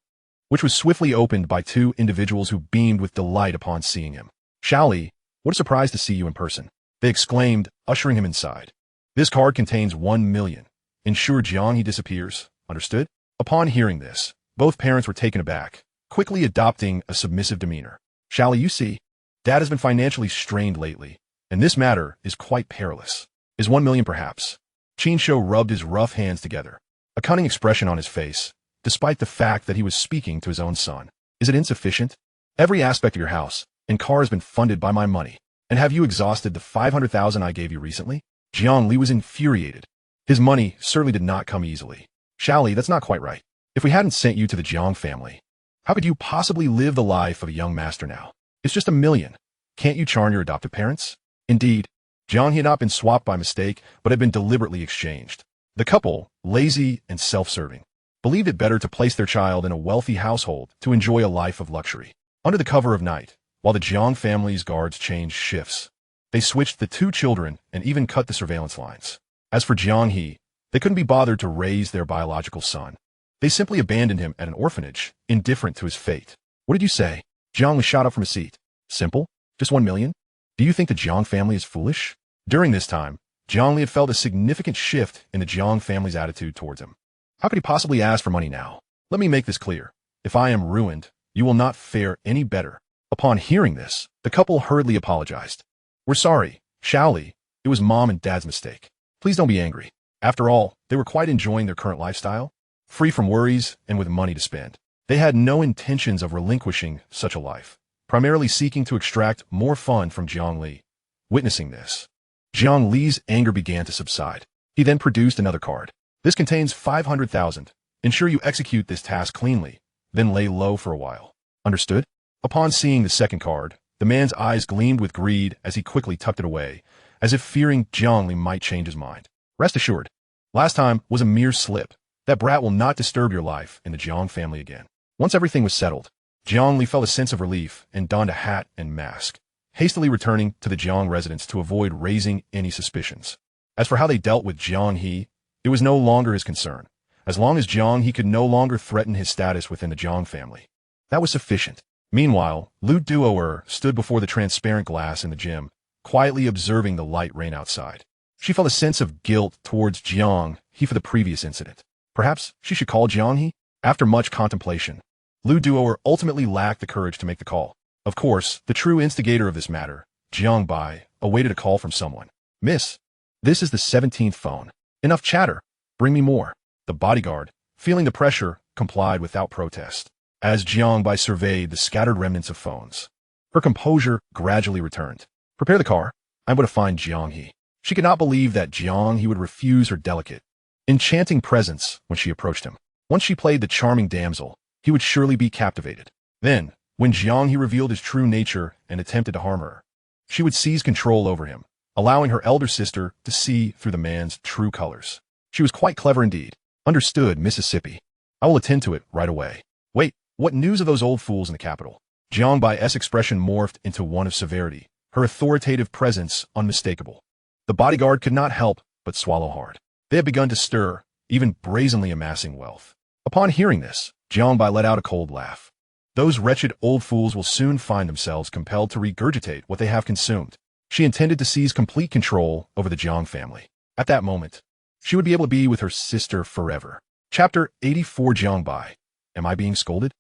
which was swiftly opened by two individuals who beamed with delight upon seeing him. Xiaoli, what a surprise to see you in person, they exclaimed, ushering him inside. This card contains 1 million. Ensure Jiang He disappears, understood? Upon hearing this, both parents were taken aback, quickly adopting a submissive demeanor. Xiaoli, you see, Dad has been financially strained lately, and this matter is quite perilous. Is 1 million perhaps? Qin Shou rubbed his rough hands together, a cunning expression on his face, despite the fact that he was speaking to his own son. Is it insufficient? Every aspect of your house and car has been funded by my money. And have you exhausted the 500,000 I gave you recently? Jiang Li was infuriated. His money certainly did not come easily. Xiaoli, that's not quite right. If we hadn't sent you to the Jiang family, how could you possibly live the life of a young master now? It's just 1 million. Can't you charm your adoptive parents? Indeed, Jiang He had not been swapped by mistake, but had been deliberately exchanged. The couple, lazy and self-serving, believed it better to place their child in a wealthy household to enjoy a life of luxury. Under the cover of night, while the Jiang family's guards changed shifts, they switched the two children and even cut the surveillance lines. As for Jiang He, they couldn't be bothered to raise their biological son. They simply abandoned him at an orphanage, indifferent to his fate. What did you say? Jiang Li shot up from his seat. Simple? Just 1 million? Do you think the Jiang family is foolish? During this time, Jiang Li had felt a significant shift in the Jiang family's attitude towards him. How could he possibly ask for money now? Let me make this clear. If I am ruined, you will not fare any better. Upon hearing this, the couple hurriedly apologized. We're sorry, Xiaoli. It was Mom and Dad's mistake. Please don't be angry. After all, they were quite enjoying their current lifestyle, free from worries and with money to spend. They had no intentions of relinquishing such a life, primarily seeking to extract more fun from Jiang Li. Witnessing this, Jiang Li's anger began to subside. He then produced another card. This contains 500,000. Ensure you execute this task cleanly, then lay low for a while. Understood? Upon seeing the second card, the man's eyes gleamed with greed as he quickly tucked it away, as if fearing Jiang Li might change his mind. Rest assured, last time was a mere slip. That brat will not disturb your life in the Jiang family again. Once everything was settled, Jiang Li felt a sense of relief and donned a hat and mask, hastily returning to the Jiang residence to avoid raising any suspicions. As for how they dealt with Jiang He, it was no longer his concern. As long as Jiang He could no longer threaten his status within the Jiang family, that was sufficient. Meanwhile, Lu Duoer stood before the transparent glass in the gym, quietly observing the light rain outside. She felt a sense of guilt towards Jiang He for the previous incident. Perhaps she should call Jiang He? After much contemplation, Lu Duoer ultimately lacked the courage to make the call. Of course, the true instigator of this matter, Jiang Bai, awaited a call from someone. Miss, this is the 17th phone. Enough chatter. Bring me more. The bodyguard, feeling the pressure, complied without protest. As Jiang Bai surveyed the scattered remnants of phones, her composure gradually returned. Prepare the car. I'm going to find Jiang He. She could not believe that Jiang He would refuse her delicate, enchanting presence when she approached him. Once she played the charming damsel, he would surely be captivated. Then, when Jiang He revealed his true nature and attempted to harm her, she would seize control over him, allowing her elder sister to see through the man's true colors. She was quite clever indeed. Understood, Mississippi. I will attend to it right away. Wait, what news of those old fools in the capital? Jiang Bai's expression morphed into one of severity, her authoritative presence unmistakable. The bodyguard could not help but swallow hard. They had begun to stir, even brazenly amassing wealth. Upon hearing this, Jiang Bai let out a cold laugh. Those wretched old fools will soon find themselves compelled to regurgitate what they have consumed. She intended to seize complete control over the Jiang family. At that moment, she would be able to be with her sister forever. Chapter 84. Jiang Bai. Am I being scolded?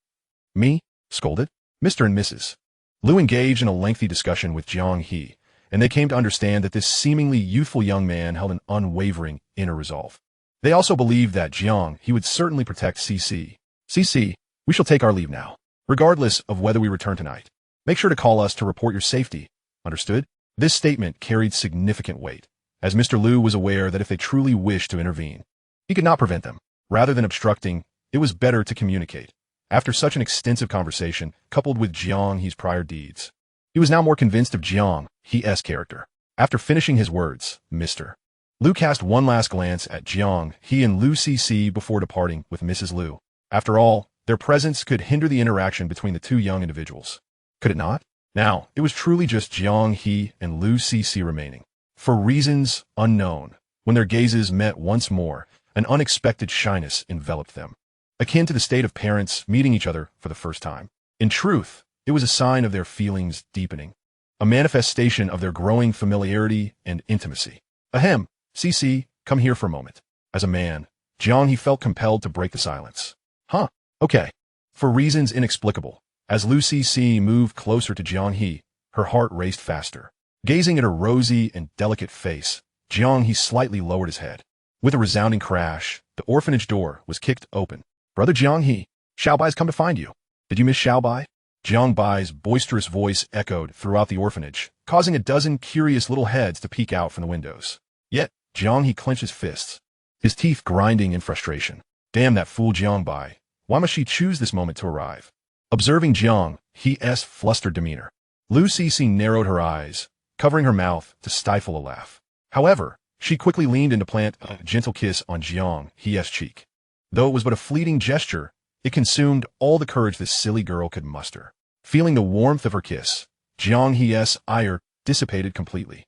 Me? Scolded? Mr. and Mrs. Lu engaged in a lengthy discussion with Jiang He, and they came to understand that this seemingly youthful young man held an unwavering inner resolve. They also believed that Jiang He would certainly protect CC. CC, We shall take our leave now, regardless of whether we return tonight. Make sure to call us to report your safety. Understood? This statement carried significant weight, as Mr. Liu was aware that if they truly wished to intervene, he could not prevent them. Rather than obstructing, it was better to communicate. After such an extensive conversation, coupled with Jiang He's prior deeds, he was now more convinced of Jiang He's character. After finishing his words, Mr. Liu cast one last glance at Jiang He and Liu Cc before departing with Mrs. Liu. After all, their presence could hinder the interaction between the two young individuals. Could it not? Now, it was truly just Jiang He and Liu Cc remaining. For reasons unknown, when their gazes met once more, an unexpected shyness enveloped them, akin to the state of parents meeting each other for the first time. In truth, it was a sign of their feelings deepening, a manifestation of their growing familiarity and intimacy. Ahem, Cc, come here for a moment. As a man, Jiang He felt compelled to break the silence. Huh, okay. For reasons inexplicable, as Liu Cc moved closer to Jiang He, her heart raced faster. Gazing at her rosy and delicate face, Jiang He slightly lowered his head. With a resounding crash, the orphanage door was kicked open. Brother Jiang He, Xiaobai's come to find you. Did you miss Xiaobai? Jiang Bai's boisterous voice echoed throughout the orphanage, causing a dozen curious little heads to peek out from the windows. Yet, Jiang He clenched his fists, his teeth grinding in frustration. Damn that fool Jiang Bai. Why must she choose this moment to arrive? Observing Jiang He's flustered demeanor, Liu Cc narrowed her eyes, covering her mouth to stifle a laugh. However, she quickly leaned in to plant a gentle kiss on Jiang He's cheek. Though it was but a fleeting gesture, it consumed all the courage this silly girl could muster. Feeling the warmth of her kiss, Jiang He's ire dissipated completely.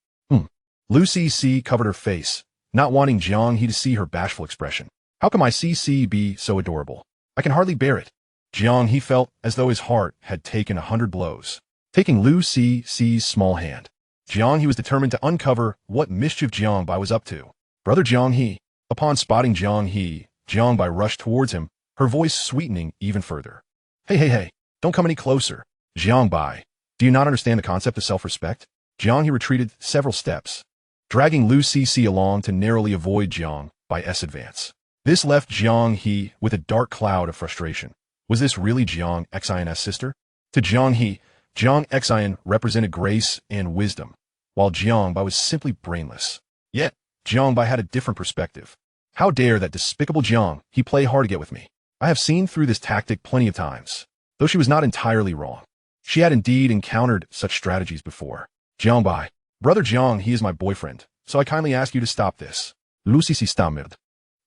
Liu Cc covered her face, not wanting Jiang He to see her bashful expression. How can my Cc be so adorable? I can hardly bear it. Jiang He felt as though his heart had taken 100 blows. Taking Liu C's small hand, Jiang He was determined to uncover what mischief Jiang Bai was up to. Brother Jiang He. Upon spotting Jiang He, Jiang Bai rushed towards him, her voice sweetening even further. Hey, don't come any closer. Jiang Bai, do you not understand the concept of self-respect? Jiang He retreated several steps, dragging Liu Cc along to narrowly avoid Jiang Bai's advance. This left Jiang He with a dark cloud of frustration. Was this really Jiang Xian's sister? To Jiang He, Jiang Xian represented grace and wisdom, while Jiang Bai was simply brainless. Yet, Jiang Bai had a different perspective. How dare that despicable Jiang He play hard to get with me? I have seen through this tactic plenty of times. Though she was not entirely wrong, she had indeed encountered such strategies before. Jiang Bai, brother Jiang He is my boyfriend, so I kindly ask you to stop this. Liu Cc stammered,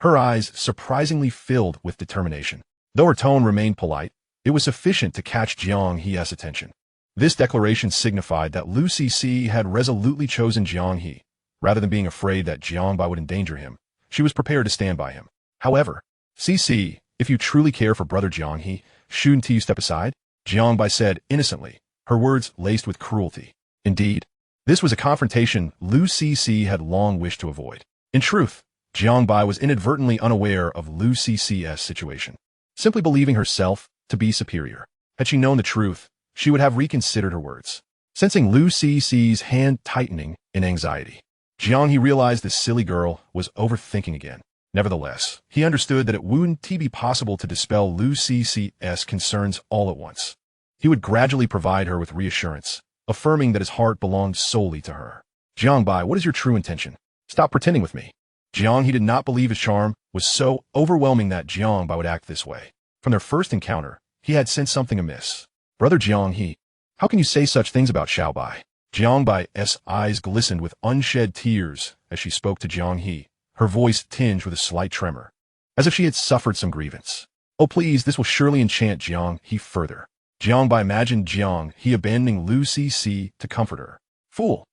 her eyes surprisingly filled with determination. Though her tone remained polite, it was sufficient to catch Jiang He's attention. This declaration signified that Liu Cc had resolutely chosen Jiang He. Rather than being afraid that Jiang Bai would endanger him, she was prepared to stand by him. However, Cc, if you truly care for brother Jiang He, shouldn't you step aside? Jiang Bai said innocently, her words laced with cruelty. Indeed, this was a confrontation Liu Cc had long wished to avoid. In truth, Jiang Bai was inadvertently unaware of Liu Cc's situation, simply believing herself to be superior. Had she known the truth, she would have reconsidered her words. Sensing Liu Cc's hand tightening in anxiety, Jiang He realized this silly girl was overthinking again. Nevertheless, he understood that it wouldn't be possible to dispel Liu Cc's concerns all at once. He would gradually provide her with reassurance, affirming that his heart belonged solely to her. Jiang Bai, what is your true intention? Stop pretending with me. Jiang He did not believe his charm was so overwhelming that Jiang Bai would act this way. From their first encounter, he had sensed something amiss. Brother Jiang He, how can you say such things about Xiaobai? Jiang Bai's eyes glistened with unshed tears as she spoke to Jiang He, her voice tinged with a slight tremor, as if she had suffered some grievance. Oh please, this will surely enchant Jiang He further. Jiang Bai imagined Jiang He abandoning Liu Cc to comfort her. Fool!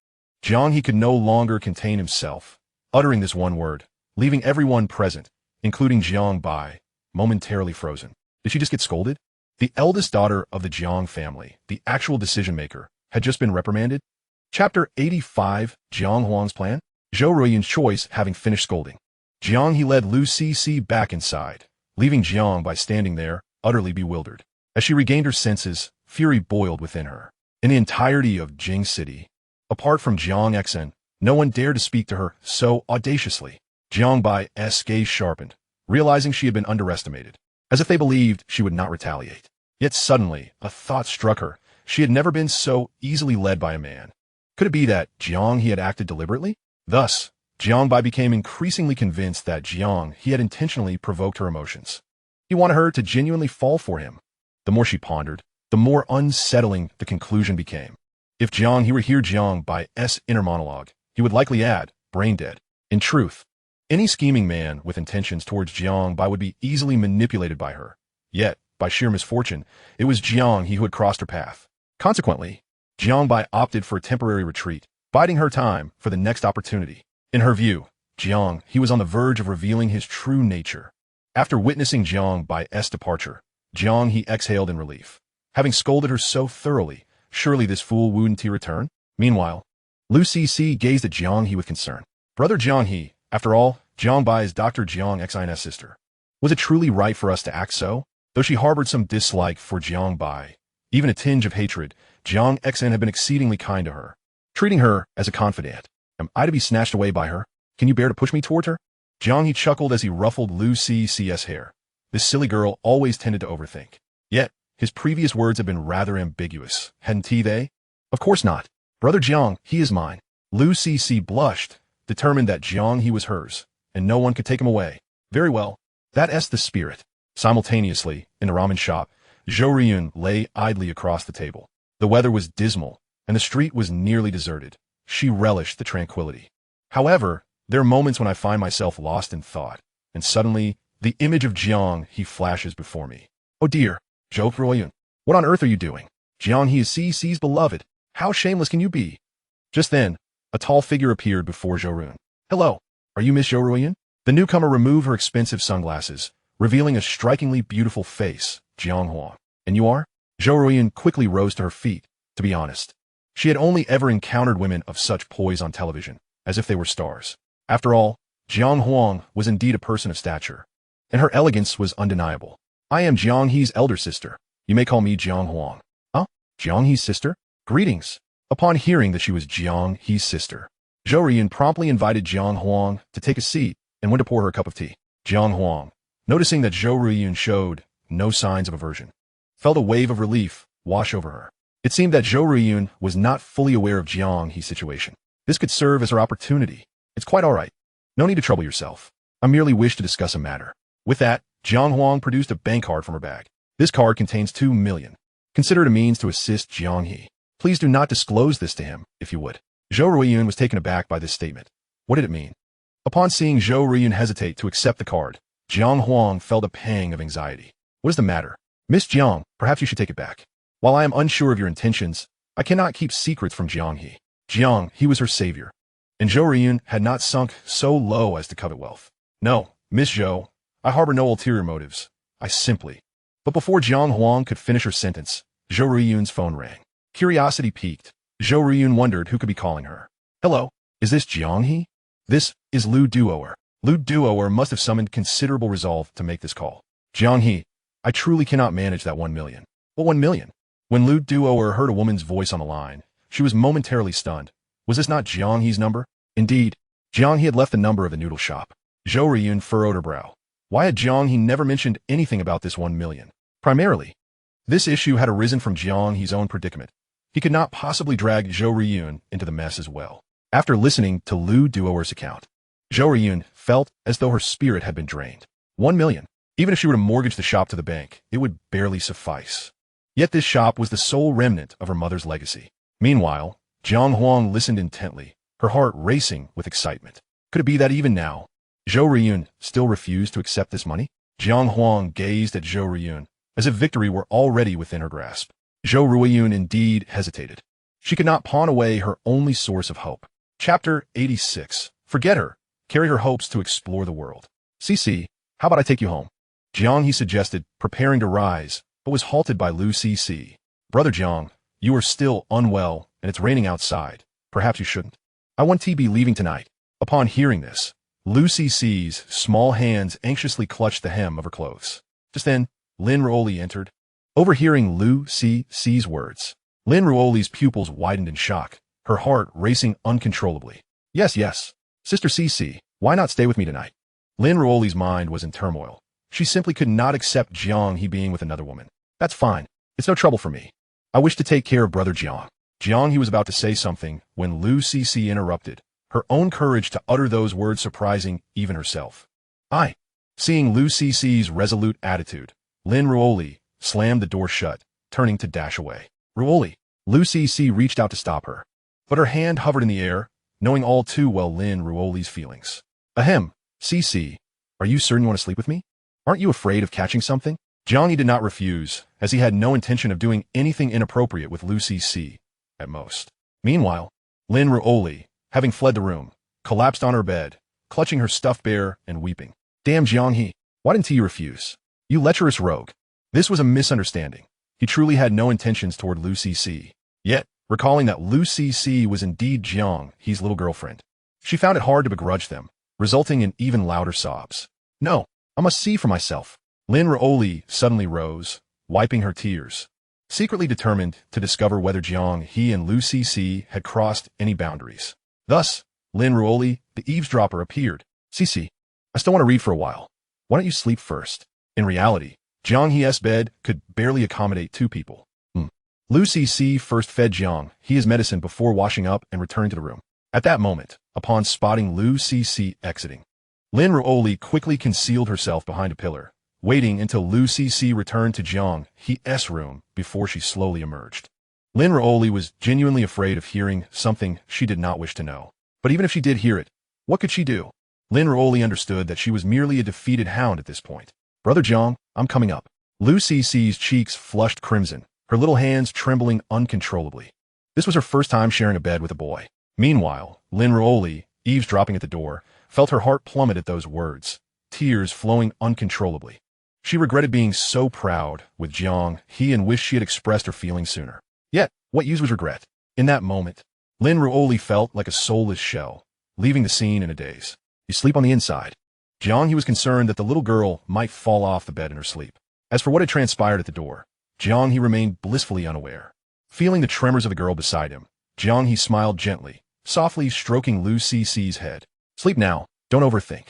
Jiang He could no longer contain himself, uttering this one word, leaving everyone present, including Jiang Bai, momentarily frozen. Did she just get scolded? The eldest daughter of the Jiang family, the actual decision-maker, had just been reprimanded? Chapter 85, Jiang Huang's Plan? Zhou Ruiyan's choice having finished scolding, Jiang He led Liu Cc back inside, leaving Jiang Bai standing there, utterly bewildered. As she regained her senses, fury boiled within her. In the entirety of Jing City, apart from Jiang Xen, no one dared to speak to her so audaciously. Jiang Bai's gaze sharpened, realizing she had been underestimated. as if they believed she would not retaliate. Yet suddenly, a thought struck her. She had never been so easily led by a man. Could it be that Jiang He had acted deliberately? Thus, Jiang Bai became increasingly convinced that Jiang He had intentionally provoked her emotions. He wanted her to genuinely fall for him. The more she pondered, the more unsettling the conclusion became. If Jiang He were to hear Jiang Bai's inner monologue, he would likely add, brain dead. In truth, any scheming man with intentions towards Jiang Bai would be easily manipulated by her. Yet, by sheer misfortune, it was Jiang He who had crossed her path. Consequently, Jiang Bai opted for a temporary retreat, biding her time for the next opportunity. In her view, Jiang He was on the verge of revealing his true nature. After witnessing Jiang Bai's departure, Jiang He exhaled in relief. Having scolded her so thoroughly, surely this fool wouldn't he return? Meanwhile, Lu Cixi gazed at Jiang He with concern. Brother Jiang He, after all, Jiang Bai is Dr. Jiang Xin's sister. Was it truly right for us to act so? Though she harbored some dislike for Jiang Bai, even a tinge of hatred, Jiang Xin had been exceedingly kind to her, treating her as a confidant. Am I to be snatched away by her? Can you bear to push me toward her? Jiang He chuckled as he ruffled Lu Cixi's hair. This silly girl always tended to overthink. Yet, his previous words had been rather ambiguous, hadn't they? Of course not. Brother Jiang, he is mine. Lu Cixi blushed, determined that Jiang He was hers, and no one could take him away. Very well. That's the spirit. Simultaneously, in the ramen shop, Zhou Riyun lay idly across the table. The weather was dismal, and the street was nearly deserted. She relished the tranquility. However, there are moments when I find myself lost in thought, and suddenly, the image of Jiang He flashes before me. Oh dear, Zhou Riyun, what on earth are you doing? Jiang He is Cici's beloved. How shameless can you be? Just then, a tall figure appeared before Zhou Riyun. Hello, are you Miss Zhou Riyun? The newcomer removed her expensive sunglasses, revealing a strikingly beautiful face, Jiang Huang. And you are? Zhou Riyun quickly rose to her feet. To be honest, she had only ever encountered women of such poise on television, as if they were stars. After all, Jiang Huang was indeed a person of stature, and her elegance was undeniable. I am Jiang He's elder sister. You may call me Jiang Huang. Huh? Jiang He's sister? Greetings. Upon hearing that she was Jiang He's sister, Zhou Riyun promptly invited Jiang Huang to take a seat and went to pour her a cup of tea. Jiang Huang, noticing that Zhou Riyun showed no signs of aversion, felt a wave of relief wash over her. It seemed that Zhou Riyun was not fully aware of Jiang He's situation. This could serve as her opportunity. It's quite all right. No need to trouble yourself. I merely wish to discuss a matter. With that, Jiang Huang produced a bank card from her bag. This card contains 2 million. Consider it a means to assist Jiang He. Please do not disclose this to him, if you would. Zhou Riyun was taken aback by this statement. What did it mean? Upon seeing Zhou Riyun hesitate to accept the card, Jiang Huang felt a pang of anxiety. What is the matter? Miss Jiang, perhaps you should take it back. While I am unsure of your intentions, I cannot keep secrets from Jiang He. Jiang He was her savior, and Zhou Riyun had not sunk so low as to covet wealth. No, Miss Zhou, I harbor no ulterior motives. I simply... But before Jiang Huang could finish her sentence, Zhou Riyun's phone rang. Curiosity piqued. Zhou Riyun wondered who could be calling her. Hello, is this Jiang He? This is Lu Duoer. Lu Duoer must have summoned considerable resolve to make this call. Jiang He, I truly cannot manage that 1 million. What 1 million? When Lu Duoer heard a woman's voice on the line, she was momentarily stunned. Was this not Jiang He's number? Indeed, Jiang He had left the number of the noodle shop. Zhou Riyun furrowed her brow. Why had Jiang He never mentioned anything about this 1 million? Primarily, this issue had arisen from Jiang He's own predicament. He could not possibly drag Zhou Riyun into the mess as well. After listening to Lu Duoer's account, Zhou Riyun felt as though her spirit had been drained. 1 million. Even if she were to mortgage the shop to the bank, it would barely suffice. Yet this shop was the sole remnant of her mother's legacy. Meanwhile, Jiang Huang listened intently, her heart racing with excitement. Could it be that even now, Zhou Riyun still refused to accept this money? Jiang Huang gazed at Zhou Riyun, as if victory were already within her grasp. Zhou Riyun indeed hesitated. She could not pawn away her only source of hope. Chapter 86. Forget her. Carry her hopes to explore the world. Cici, how about I take you home? Jiang He suggested, preparing to rise, but was halted by Lu Cici. Brother Jiang, you are still unwell, and it's raining outside. Perhaps you shouldn't. I want to be leaving tonight. Upon hearing this, Lu Cici's small hands anxiously clutched the hem of her clothes. Just then, Lin Ruoli entered. Overhearing Lu Cici's words, Lin Ruoli's pupils widened in shock, her heart racing uncontrollably. Yes, Sister Cici, why not stay with me tonight? Lin Ruoli's mind was in turmoil. She simply could not accept Jiang He being with another woman. That's fine. It's no trouble for me. I wish to take care of brother Jiang. Jiang He was about to say something when Lu Cece interrupted, her own courage to utter those words surprising even herself. Seeing Lu Cece's resolute attitude, Lin Ruoli slammed the door shut, turning to dash away. Ruoli. Lu Cece reached out to stop her, but her hand hovered in the air, knowing all too well Lin Ruoli's feelings. Ahem, Cece, are you certain you want to sleep with me? Aren't you afraid of catching something? Jiang He did not refuse, as he had no intention of doing anything inappropriate with Lu Cece, at most. Meanwhile, Lin Ruoli, having fled the room, collapsed on her bed, clutching her stuffed bear and weeping. Damn Jiang He, why didn't you refuse? You lecherous rogue. This was a misunderstanding. He truly had no intentions toward Lu Cece. Yet, recalling that Lu Cece was indeed Jiang He's little girlfriend, she found it hard to begrudge them, resulting in even louder sobs. No, I must see for myself. Lin Ruoli suddenly rose, wiping her tears, secretly determined to discover whether Jiang He and Lu Cece had crossed any boundaries. Thus, Lin Ruoli, the eavesdropper, appeared. Cece, I still want to read for a while. Why don't you sleep first? In reality, Jiang He's bed could barely accommodate two people. Lu Cece first fed Jiang He his medicine before washing up and returning to the room. At that moment, upon spotting Lu Cece exiting, Lin Ruoli quickly concealed herself behind a pillar, waiting until Lu Cece returned to Jiang He's room before she slowly emerged. Lin Ruoli was genuinely afraid of hearing something she did not wish to know. But even if she did hear it, what could she do? Lin Ruoli understood that she was merely a defeated hound at this point. Brother Jiang, I'm coming up. Lu Cece's cheeks flushed crimson, her little hands trembling uncontrollably. This was her first time sharing a bed with a boy. Meanwhile, Lin Ruoli, eavesdropping at the door, felt her heart plummet at those words, tears flowing uncontrollably. She regretted being so proud with Jiang He and wished she had expressed her feelings sooner. Yet, what use was regret? In that moment, Lin Ruoli felt like a soulless shell, leaving the scene in a daze. You sleep on the inside. Jiang He was concerned that the little girl might fall off the bed in her sleep. As for what had transpired at the door, Jiang He remained blissfully unaware. Feeling the tremors of the girl beside him, Jiang He smiled gently, softly stroking Lu Cece's head. Sleep now, don't overthink.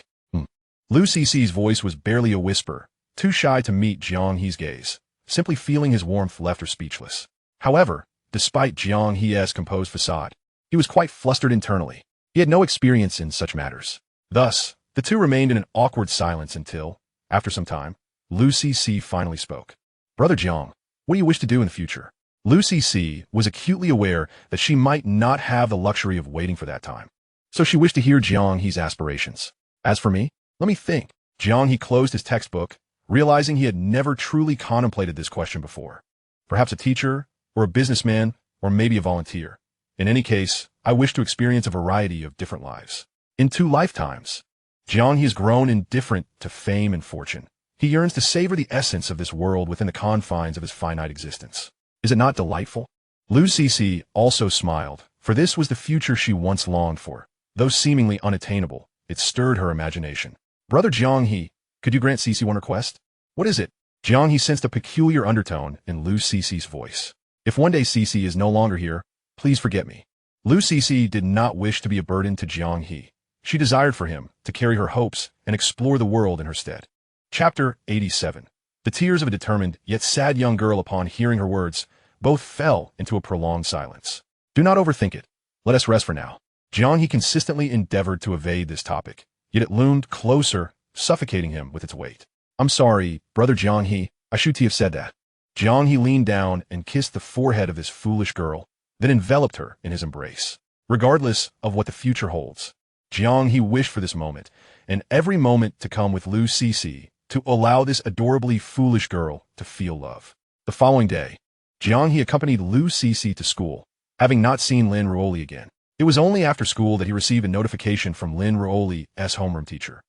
Lu Cece's voice was barely a whisper, too shy to meet Jiang He's gaze. Simply feeling his warmth left her speechless. However, despite Jiang He's composed facade, he was quite flustered internally. He had no experience in such matters. Thus, the two remained in an awkward silence until, after some time, Lu Cece finally spoke. Brother Jiang, what do you wish to do in the future? Lu Cece was acutely aware that she might not have the luxury of waiting for that time. So she wished to hear Jiang He's aspirations. As for me, let me think. Jiang He closed his textbook, realizing he had never truly contemplated this question before. Perhaps a teacher, or a businessman, or maybe a volunteer. In any case, I wish to experience a variety of different lives. In 2 lifetimes, Jiang He has grown indifferent to fame and fortune. He yearns to savor the essence of this world within the confines of his finite existence. Is it not delightful? Lu Cece also smiled, for this was the future she once longed for. Though seemingly unattainable, it stirred her imagination. Brother Jiang He, could you grant Cece one request? What is it? Jiang He sensed a peculiar undertone in Lu Cece's voice. If one day Cece is no longer here, please forget me. Lu Cece did not wish to be a burden to Jiang He. She desired for him to carry her hopes and explore the world in her stead. Chapter 87. The tears of a determined yet sad young girl upon hearing her words both fell into a prolonged silence. Do not overthink it. Let us rest for now. Jiang He consistently endeavored to evade this topic, yet it loomed closer, suffocating him with its weight. I'm sorry, brother Jiang He, I should have said that. Jiang He leaned down and kissed the forehead of this foolish girl, then enveloped her in his embrace. Regardless of what the future holds, Jiang He wished for this moment, and every moment to come with Lu Cece, to allow this adorably foolish girl to feel love. The following day, Jiang He accompanied Lu Cece to school, having not seen Lin Ruoli again. It was only after school that he received a notification from Lin Ruoli's homeroom teacher,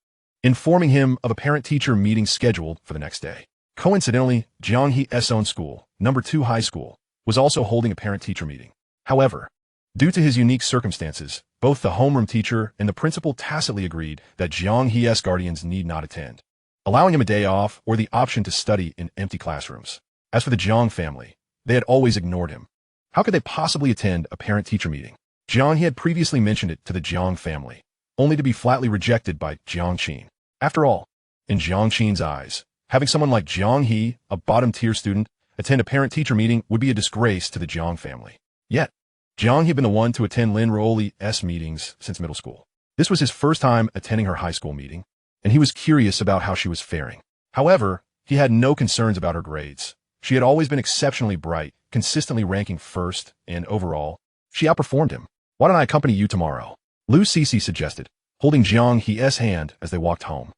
informing him of a parent-teacher meeting scheduled for the next day. Coincidentally, Jiang He's own school, number 2 high school, was also holding a parent-teacher meeting. However, due to his unique circumstances, both the homeroom teacher and the principal tacitly agreed that Jiang He's guardians need not attend, allowing him a day off or the option to study in empty classrooms. As for the Jiang family, they had always ignored him. How could they possibly attend a parent-teacher meeting? Jiang He had previously mentioned it to the Jiang family, only to be flatly rejected by Jiang Qin. After all, in Jiang Qin's eyes. Having someone like Jiang He, a bottom-tier student, attend a parent-teacher meeting would be a disgrace to the Jiang family. Yet, Jiang had been the one to attend Lin Ruoli's meetings since middle school. This was his first time attending her high school meeting, and he was curious about how she was faring. However, he had no concerns about her grades. She had always been exceptionally bright, consistently ranking first, and overall, she outperformed him. Why don't I accompany you tomorrow? Lu Cece suggested, holding Jiang He's hand as they walked home.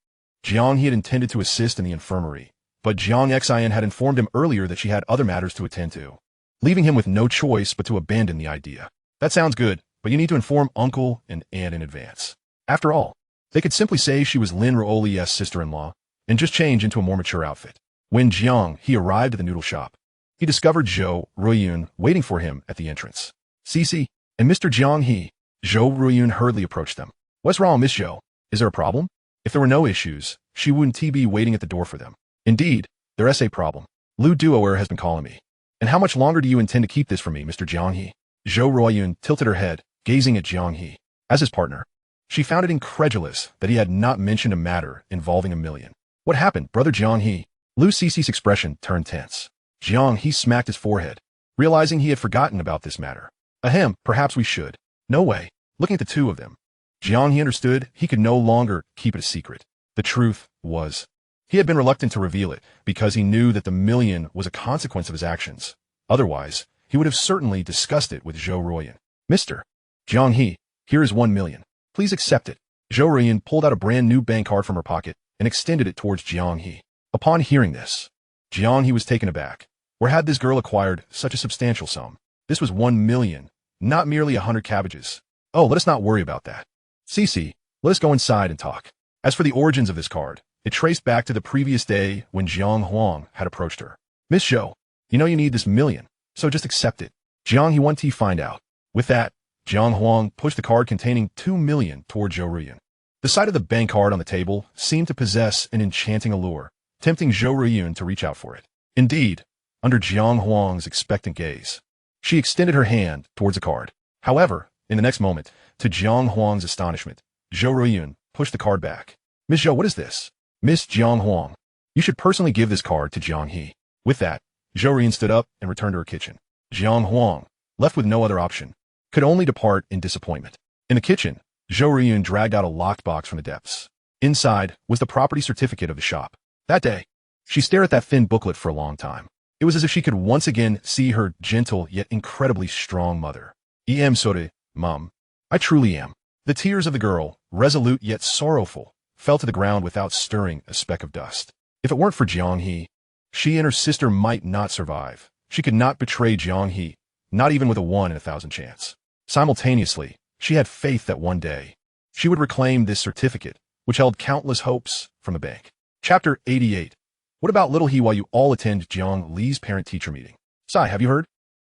Jiang He had intended to assist in the infirmary, but Jiang Xian had informed him earlier that she had other matters to attend to, leaving him with no choice but to abandon the idea. That sounds good, but you need to inform uncle and aunt in advance. After all, they could simply say she was Lin Ruoli's sister-in-law and just change into a more mature outfit. When Jiang He arrived at the noodle shop, he discovered Zhou Ruiyun waiting for him at the entrance. Cece and Mr. Jiang He. Zhou Ruiyun hurriedly approached them. What's wrong, Miss Zhou? Is there a problem? If there were no issues, she wouldn't be waiting at the door for them. Indeed, there is a problem. Lu Duoer has been calling me. And how much longer do you intend to keep this from me, Mr. Jiang He? Zhou Ruiyun tilted her head, gazing at Jiang He. As his partner, she found it incredulous that he had not mentioned a matter involving a million. What happened, brother Jiang He? Lu Cece's expression turned tense. Jiang He smacked his forehead, realizing he had forgotten about this matter. Ahem, perhaps we should. No way. Looking at the two of them, Jiang He understood he could no longer keep it a secret. The truth was, he had been reluctant to reveal it because he knew that the million was a consequence of his actions. Otherwise, he would have certainly discussed it with Zhou Ruiyun. Mr. Jiang He, here is 1 million. Please accept it. Zhou Ruiyun pulled out a brand new bank card from her pocket and extended it towards Jiang He. Upon hearing this, Jiang He was taken aback. Where had this girl acquired such a substantial sum? This was 1 million, not merely 100 cabbages. Oh, let us not worry about that. Cece, let us go inside and talk. As for the origins of this card, it traced back to the previous day when Jiang Huang had approached her. Miss Zhou, you know you need this million, so just accept it. Jiang He wanted to find out. With that, Jiang Huang pushed the card containing 2 million toward Zhou Ruiyun. The sight of the bank card on the table seemed to possess an enchanting allure, tempting Zhou Ruiyun to reach out for it. Indeed, under Jiang Huang's expectant gaze, she extended her hand towards the card. However, in the next moment, to Jiang Huang's astonishment, Zhou Ruiyun pushed the card back. Miss Zhou, what is this? Miss Jiang Huang, you should personally give this card to Jiang He. With that, Zhou Ruiyun stood up and returned to her kitchen. Jiang Huang, left with no other option, could only depart in disappointment. In the kitchen, Zhou Ruiyun dragged out a locked box from the depths. Inside was the property certificate of the shop. That day, she stared at that thin booklet for a long time. It was as if she could once again see her gentle yet incredibly strong mother. I am sorry, Mom. I truly am. The tears of the girl, resolute yet sorrowful, fell to the ground without stirring a speck of dust. If it weren't for Jiang He, she and her sister might not survive. She could not betray Jiang He, not even with a 1 in 1,000 chance. Simultaneously, she had faith that one day, she would reclaim this certificate, which held countless hopes, from the bank. Chapter 88. What about little He while you all attend Jiang Li's parent-teacher meeting? Sai, have you heard?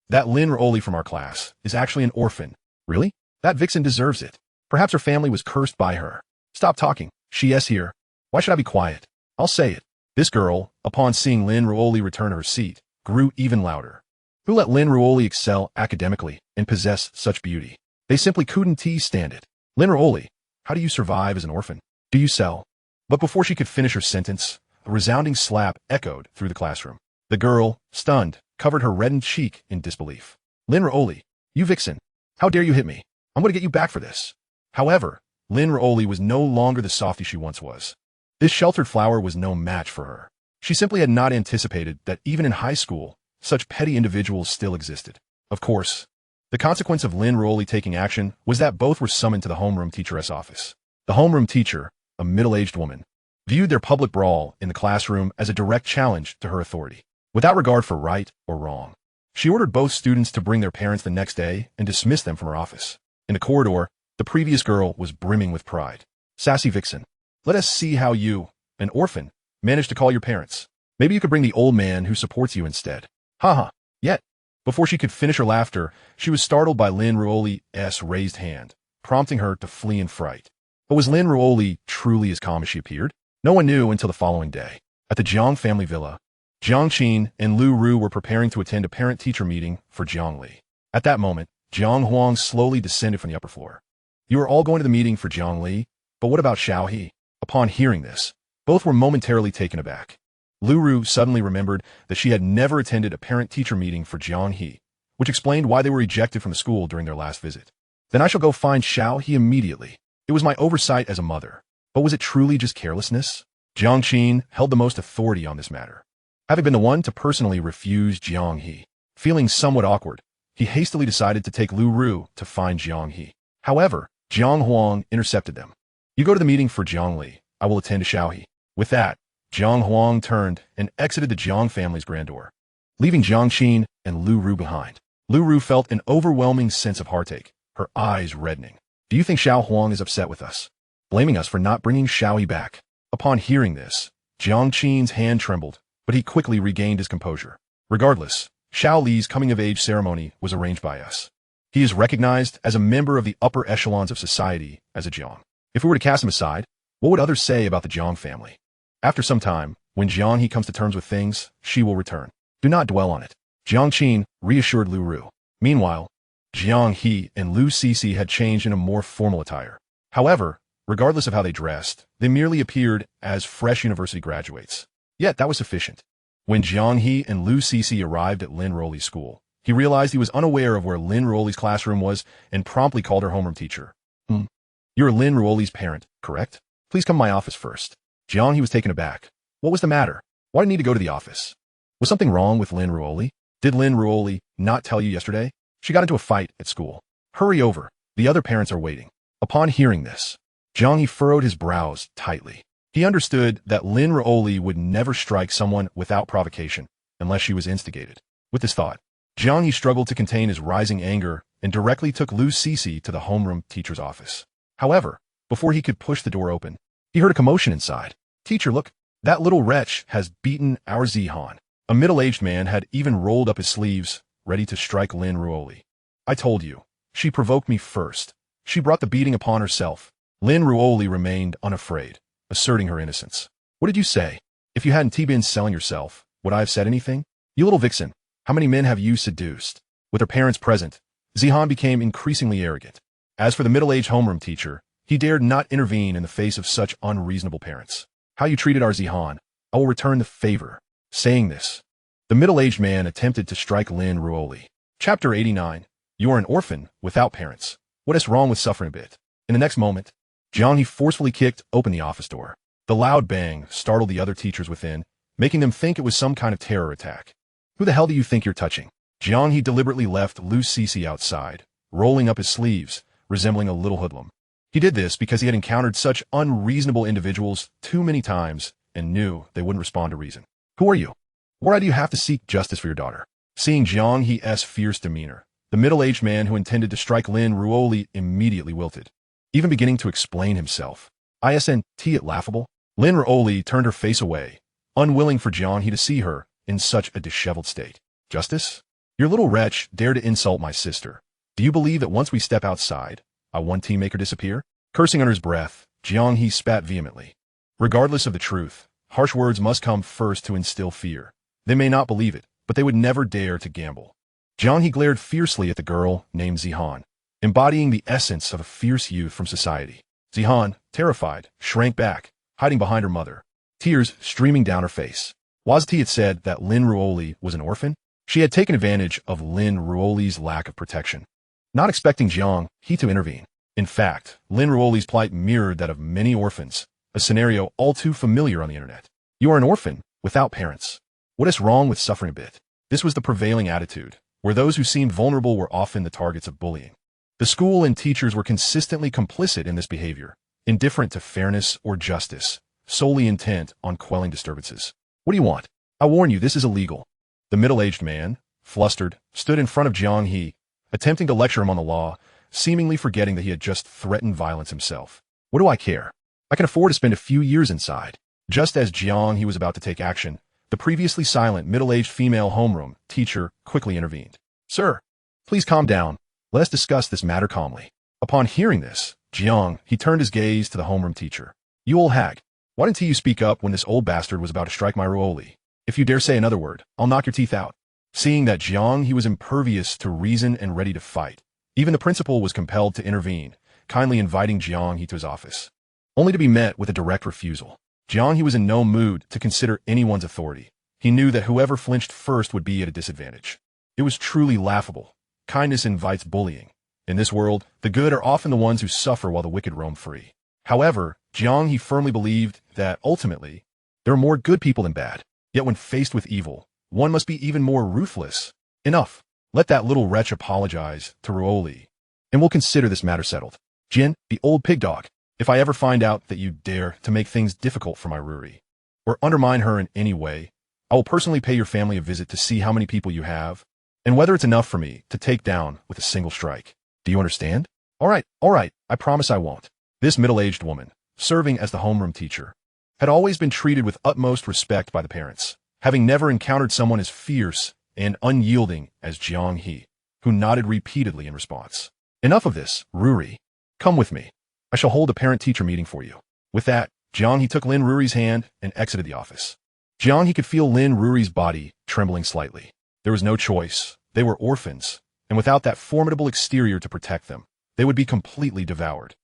That Lin Ruoli from our class is actually an orphan. Really? That vixen deserves it. Perhaps her family was cursed by her. Stop talking. She is here. Why should I be quiet? I'll say it. This girl, upon seeing Lin Ruoli return to her seat, grew even louder. Who let Lin Ruoli excel academically and possess such beauty? They simply couldn't stand it. Lin Ruoli, how do you survive as an orphan? Do you sell? But before she could finish her sentence, a resounding slap echoed through the classroom. The girl, stunned, covered her reddened cheek in disbelief. Lin Ruoli, you vixen. How dare you hit me? I'm going to get you back for this. However, Lin Ruoli was no longer the softy she once was. This sheltered flower was no match for her. She simply had not anticipated that even in high school, such petty individuals still existed. Of course, the consequence of Lin Ruoli taking action was that both were summoned to the homeroom teacheress office. The homeroom teacher, a middle-aged woman, viewed their public brawl in the classroom as a direct challenge to her authority. Without regard for right or wrong, she ordered both students to bring their parents the next day and dismiss them from her office. In the corridor, the previous girl was brimming with pride. Sassy vixen, let us see how you, an orphan, managed to call your parents. Maybe you could bring the old man who supports you instead. Haha. Yet, before she could finish her laughter, she was startled by Lin Ruoli's raised hand, prompting her to flee in fright. But was Lin Ruoli truly as calm as she appeared? No one knew until the following day. At the Jiang family villa, Jiang Qin and Lu Ru were preparing to attend a parent-teacher meeting for Jiang Li. At that moment, Jiang Huang slowly descended from the upper floor. You are all going to the meeting for Jiang Li, but what about Xiao He? Upon hearing this, Both were momentarily taken aback. Lu Ru suddenly remembered that she had never attended a parent-teacher meeting for Jiang He, which explained why they were ejected from the school during their last visit. Then I shall go find Xiao He immediately. It was my oversight as a mother. But was it truly just carelessness? Jiang Qin held the most authority on this matter, having been the one to personally refuse Jiang He. Feeling somewhat awkward, he hastily decided to take Lu Ru to find Jiang He. However, Jiang Huang intercepted them. You go to the meeting for Jiang Li. I will attend to Xiao He. With that, Jiang Huang turned and exited the Jiang family's grand door, leaving Jiang Qin and Lu Ru behind. Lu Ru felt an overwhelming sense of heartache, her eyes reddening. Do you think Xiao Huang is upset with us, blaming us for not bringing Xiao He back? Upon hearing this, Jiang Qin's hand trembled, but he quickly regained his composure. Regardless, Xiao Li's coming-of-age ceremony was arranged by us. He is recognized as a member of the upper echelons of society as a Jiang. If we were to cast him aside, what would others say about the Jiang family? After some time, when Jiang He comes to terms with things, she will return. Do not dwell on it. Jiang Qin reassured Lu Ru. Meanwhile, Jiang He and Lu Cixi had changed in a more formal attire. However, regardless of how they dressed, they merely appeared as fresh university graduates. Yet that was sufficient. When Jiang He and Lu Cixi arrived at Lin Ruoli's school, he realized he was unaware of where Lin Ruoli's classroom was and promptly called her homeroom teacher. You're Lin Ruoli's parent, correct? Please come to my office first. Jiang He was taken aback. What was the matter? Why did he need to go to the office? Was something wrong with Lin Ruoli? Did Lin Ruoli not tell you yesterday? She got into a fight at school. Hurry over. The other parents are waiting. Upon hearing this, Jiang He furrowed his brows tightly. He understood that Lin Ruoli would never strike someone without provocation unless she was instigated. With this thought, Jiang He struggled to contain his rising anger and directly took Lu Cixi to the homeroom teacher's office. However, before he could push the door open, he heard a commotion inside. Teacher, look, that little wretch has beaten our Zihan. A middle-aged man had even rolled up his sleeves, ready to strike Lin Ruoli. I told you, she provoked me first. She brought the beating upon herself. Lin Ruoli remained unafraid, asserting her innocence. What did you say? If you hadn't been selling yourself, would I have said anything? You little vixen, how many men have you seduced? With her parents present, Zihan became increasingly arrogant. As for the middle-aged homeroom teacher, he dared not intervene in the face of such unreasonable parents. How you treated our Zihan, I will return the favor. Saying this, the middle-aged man attempted to strike Lin Ruoli. Chapter 89. You are an orphan without parents. What is wrong with suffering a bit? In the next moment, Jiang He forcefully kicked open the office door. The loud bang startled the other teachers within, making them think it was some kind of terror attack. Who the hell do you think you're touching? Jiang He deliberately left Lu Cixi outside, rolling up his sleeves, resembling a little hoodlum. He did this because he had encountered such unreasonable individuals too many times and knew they wouldn't respond to reason. Who are you? Why do you have to seek justice for your daughter? Seeing Jiang He's fierce demeanor, the middle-aged man who intended to strike Lin Ruoli immediately wilted, even beginning to explain himself. Isn't it laughable? Lin Ruoli turned her face away, unwilling for Jiang He to see her in such a disheveled state. Justice? Your little wretch dared to insult my sister. Do you believe that once we step outside, I want to make her disappear? Cursing under his breath, Jiang He spat vehemently. Regardless of the truth, harsh words must come first to instill fear. They may not believe it, but they would never dare to gamble. Jiang He glared fiercely at the girl named Zihan, embodying the essence of a fierce youth from society. Zihan, terrified, shrank back, hiding behind her mother, tears streaming down her face. Wazti had said that Lin Ruoli was an orphan. She had taken advantage of Lin Ruoli's lack of protection, not expecting Jiang He to intervene. In fact, Lin Ruoli's plight mirrored that of many orphans, a scenario all too familiar on the internet. You are an orphan without parents. What is wrong with suffering a bit? This was the prevailing attitude, where those who seemed vulnerable were often the targets of bullying. The school and teachers were consistently complicit in this behavior, indifferent to fairness or justice, solely intent on quelling disturbances. What do you want? I warn you, this is illegal. The middle-aged man, flustered, stood in front of Jiang He, attempting to lecture him on the law, seemingly forgetting that he had just threatened violence himself. What do I care? I can afford to spend a few years inside. Just as Jiang He was about to take action, the previously silent middle-aged female homeroom teacher quickly intervened. Sir, please calm down. Let us discuss this matter calmly. Upon hearing this, Jiang He turned his gaze to the homeroom teacher. You old hag, why didn't you speak up when this old bastard was about to strike my Ruoli? If you dare say another word, I'll knock your teeth out. Seeing that Jiang He was impervious to reason and ready to fight, even the principal was compelled to intervene, kindly inviting Jiang He to his office, only to be met with a direct refusal. Jiang He was in no mood to consider anyone's authority. He knew that whoever flinched first would be at a disadvantage. It was truly laughable. Kindness invites bullying. In this world, the good are often the ones who suffer while the wicked roam free. However, Jiang He firmly believed that, ultimately, there are more good people than bad. Yet when faced with evil, one must be even more ruthless. Enough. Let that little wretch apologize to Ruoli, and we'll consider this matter settled. Jin, the old pig dog, if I ever find out that you dare to make things difficult for my Ruri, or undermine her in any way, I will personally pay your family a visit to see how many people you have, and whether it's enough for me to take down with a single strike. Do you understand? All right, I promise I won't. This middle-aged woman, serving as the homeroom teacher, had always been treated with utmost respect by the parents, having never encountered someone as fierce and unyielding as Jiang He, who nodded repeatedly in response. Enough of this, Ruri. Come with me. I shall hold a parent-teacher meeting for you. With that, Jiang He took Lin Ruri's hand and exited the office. Jiang He could feel Lin Ruri's body trembling slightly. There was no choice. They were orphans, and without that formidable exterior to protect them, they would be completely devoured.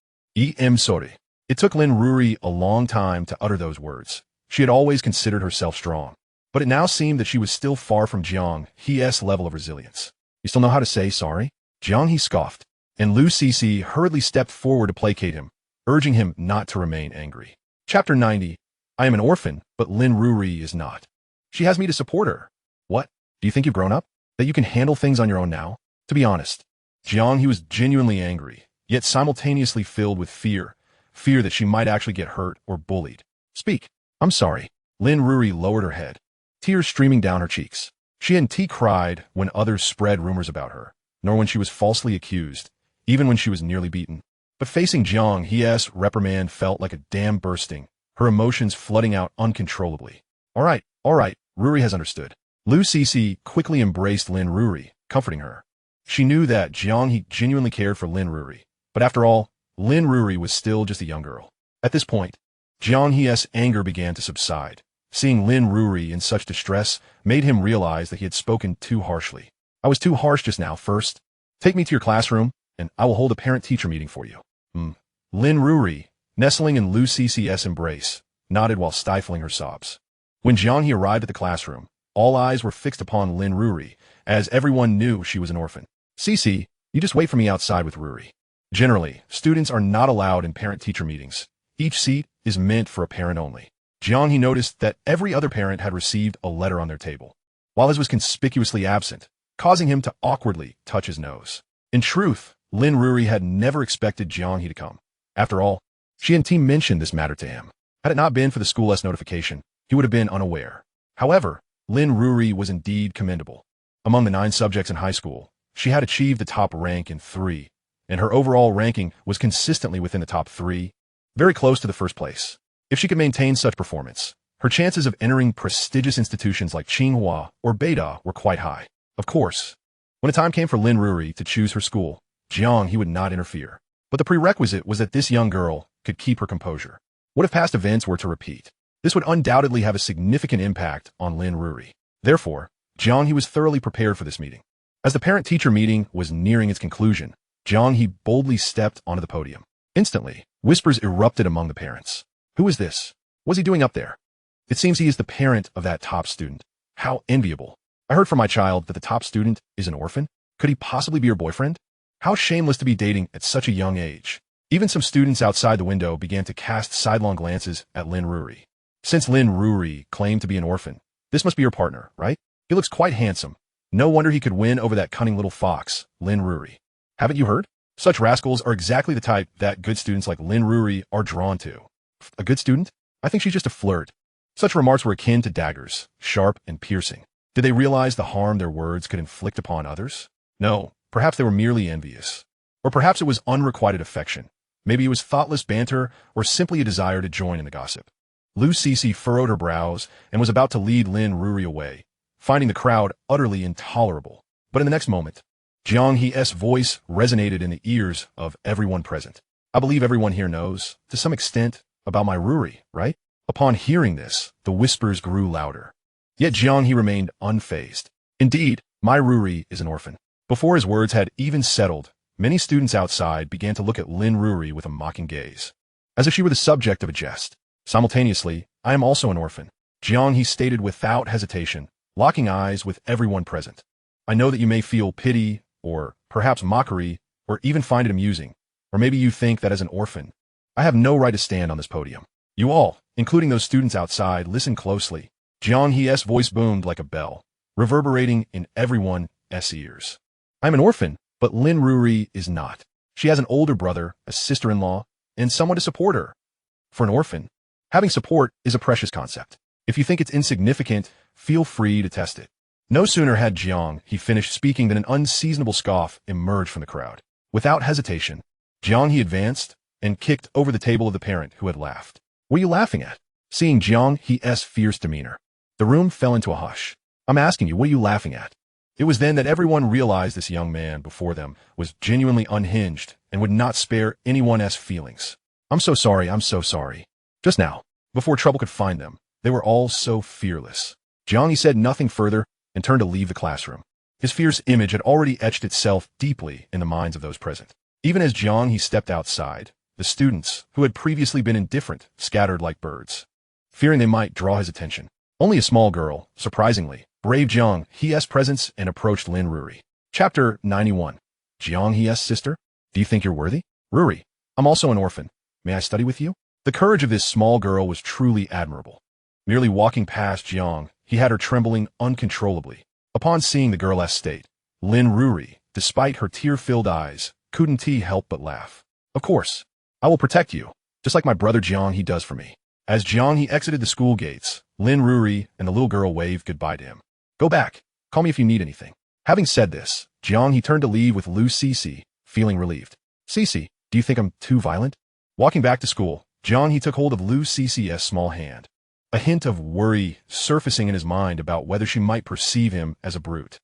Sorry. It took Lin Ruri a long time to utter those words. She had always considered herself strong, but it now seemed that she was still far from Jiang He's level of resilience. You still know how to say sorry? Jiang He scoffed, and Lu Cece hurriedly stepped forward to placate him, urging him not to remain angry. Chapter 90. I am an orphan, but Lin Ruri is not. She has me to support her. What? Do you think you've grown up? That you can handle things on your own now? To be honest, Jiang He was genuinely angry, yet simultaneously filled with fear that she might actually get hurt or bullied. Speak. I'm sorry. Lin Ruri lowered her head, tears streaming down her cheeks. She hadn't cried when others spread rumors about her, nor when she was falsely accused, even when she was nearly beaten. But facing Jiang He's reprimand felt like a dam bursting, her emotions flooding out uncontrollably. All right, Ruri has understood. Lu Cece quickly embraced Lin Ruri, comforting her. She knew that Jiang He genuinely cared for Lin Ruri, but after all, Lin Ruri was still just a young girl. At this point, Jiang He's anger began to subside. Seeing Lin Ruri in such distress made him realize that he had spoken too harshly. I was too harsh just now. First, take me to your classroom, and I will hold a parent-teacher meeting for you. Lin Ruri, nestling in Lu Cece's embrace, nodded while stifling her sobs. When Jiang He arrived at the classroom, all eyes were fixed upon Lin Ruri, as everyone knew she was an orphan. Cece, you just wait for me outside with Ruri. Generally, students are not allowed in parent-teacher meetings. Each seat is meant for a parent only. Jiang He noticed that every other parent had received a letter on their table, while his was conspicuously absent, causing him to awkwardly touch his nose. In truth, Lin Ruri had never expected Jiang He to come. After all, she hadn't mentioned this matter to him. Had it not been for the school S notification, he would have been unaware. However, Lin Ruri was indeed commendable. Among the 9 subjects in high school, she had achieved the top rank in 3, and her overall ranking was consistently within the top 3, very close to the first place. If she could maintain such performance, her chances of entering prestigious institutions like Tsinghua or Beida were quite high. Of course, when the time came for Lin Ruri to choose her school, Jiang He would not interfere. But the prerequisite was that this young girl could keep her composure. What if past events were to repeat? This would undoubtedly have a significant impact on Lin Ruri. Therefore, Jiang He was thoroughly prepared for this meeting. As the parent-teacher meeting was nearing its conclusion, Jiang He boldly stepped onto the podium. Instantly, whispers erupted among the parents. Who is this? What's he doing up there? It seems he is the parent of that top student. How enviable. I heard from my child that the top student is an orphan. Could he possibly be your boyfriend? How shameless to be dating at such a young age. Even some students outside the window began to cast sidelong glances at Lin Ruri. Since Lin Ruri claimed to be an orphan, this must be your partner, right? He looks quite handsome. No wonder he could win over that cunning little fox, Lin Ruri. Haven't you heard? Such rascals are exactly the type that good students like Lin Ruri are drawn to. A good student? I think she's just a flirt. Such remarks were akin to daggers, sharp and piercing. Did they realize the harm their words could inflict upon others? No, perhaps they were merely envious. Or perhaps it was unrequited affection. Maybe it was thoughtless banter or simply a desire to join in the gossip. Lu Cece furrowed her brows and was about to lead Lin Ruri away, finding the crowd utterly intolerable. But in the next moment, Jiang He's voice resonated in the ears of everyone present. I believe everyone here knows, to some extent, about my Ruri, right? Upon hearing this, the whispers grew louder. Yet Jiang He remained unfazed. Indeed, my Ruri is an orphan. Before his words had even settled, many students outside began to look at Lin Ruri with a mocking gaze, as if she were the subject of a jest. Simultaneously, I am also an orphan, Jiang He stated without hesitation, locking eyes with everyone present. I know that you may feel pity, or perhaps mockery, or even find it amusing, or maybe you think that as an orphan, I have no right to stand on this podium. You all, including those students outside, listen closely. Jiang He's voice boomed like a bell, reverberating in everyone's ears. I'm an orphan, but Lin Ruri is not. She has an older brother, a sister-in-law, and someone to support her. For an orphan, having support is a precious concept. If you think it's insignificant, feel free to test it. No sooner had Jiang He finished speaking than an unseasonable scoff emerged from the crowd. Without hesitation, Jiang He advanced and kicked over the table of the parent who had laughed. What are you laughing at? Seeing Jiang He's fierce demeanor, the room fell into a hush. I'm asking you, what are you laughing at? It was then that everyone realized this young man before them was genuinely unhinged and would not spare anyone's feelings. I'm so sorry. Just now, before trouble could find them, they were all so fearless. Jiang He said nothing further and turned to leave the classroom. His fierce image had already etched itself deeply in the minds of those present. Even as Jiang He stepped outside, the students, who had previously been indifferent, scattered like birds, fearing they might draw his attention. Only a small girl, surprisingly, braved Jiang He's presence and approached Lin Ruri. Chapter 91. Jiang He's sister? Do you think you're worthy? Ruri, I'm also an orphan. May I study with you? The courage of this small girl was truly admirable. Merely walking past Jiang, he had her trembling uncontrollably. Upon seeing the girl's state, Lin Ruri, despite her tear-filled eyes, couldn't help but laugh. Of course, I will protect you, just like my brother Jiang He does for me. As Jiang He exited the school gates, Lin Ruri and the little girl waved goodbye to him. Go back. Call me if you need anything. Having said this, Jiang He turned to leave with Lu Cici, feeling relieved. Cici, do you think I'm too violent? Walking back to school, Jiang He took hold of Lu Cici's small hand, a hint of worry surfacing in his mind about whether she might perceive him as a brute.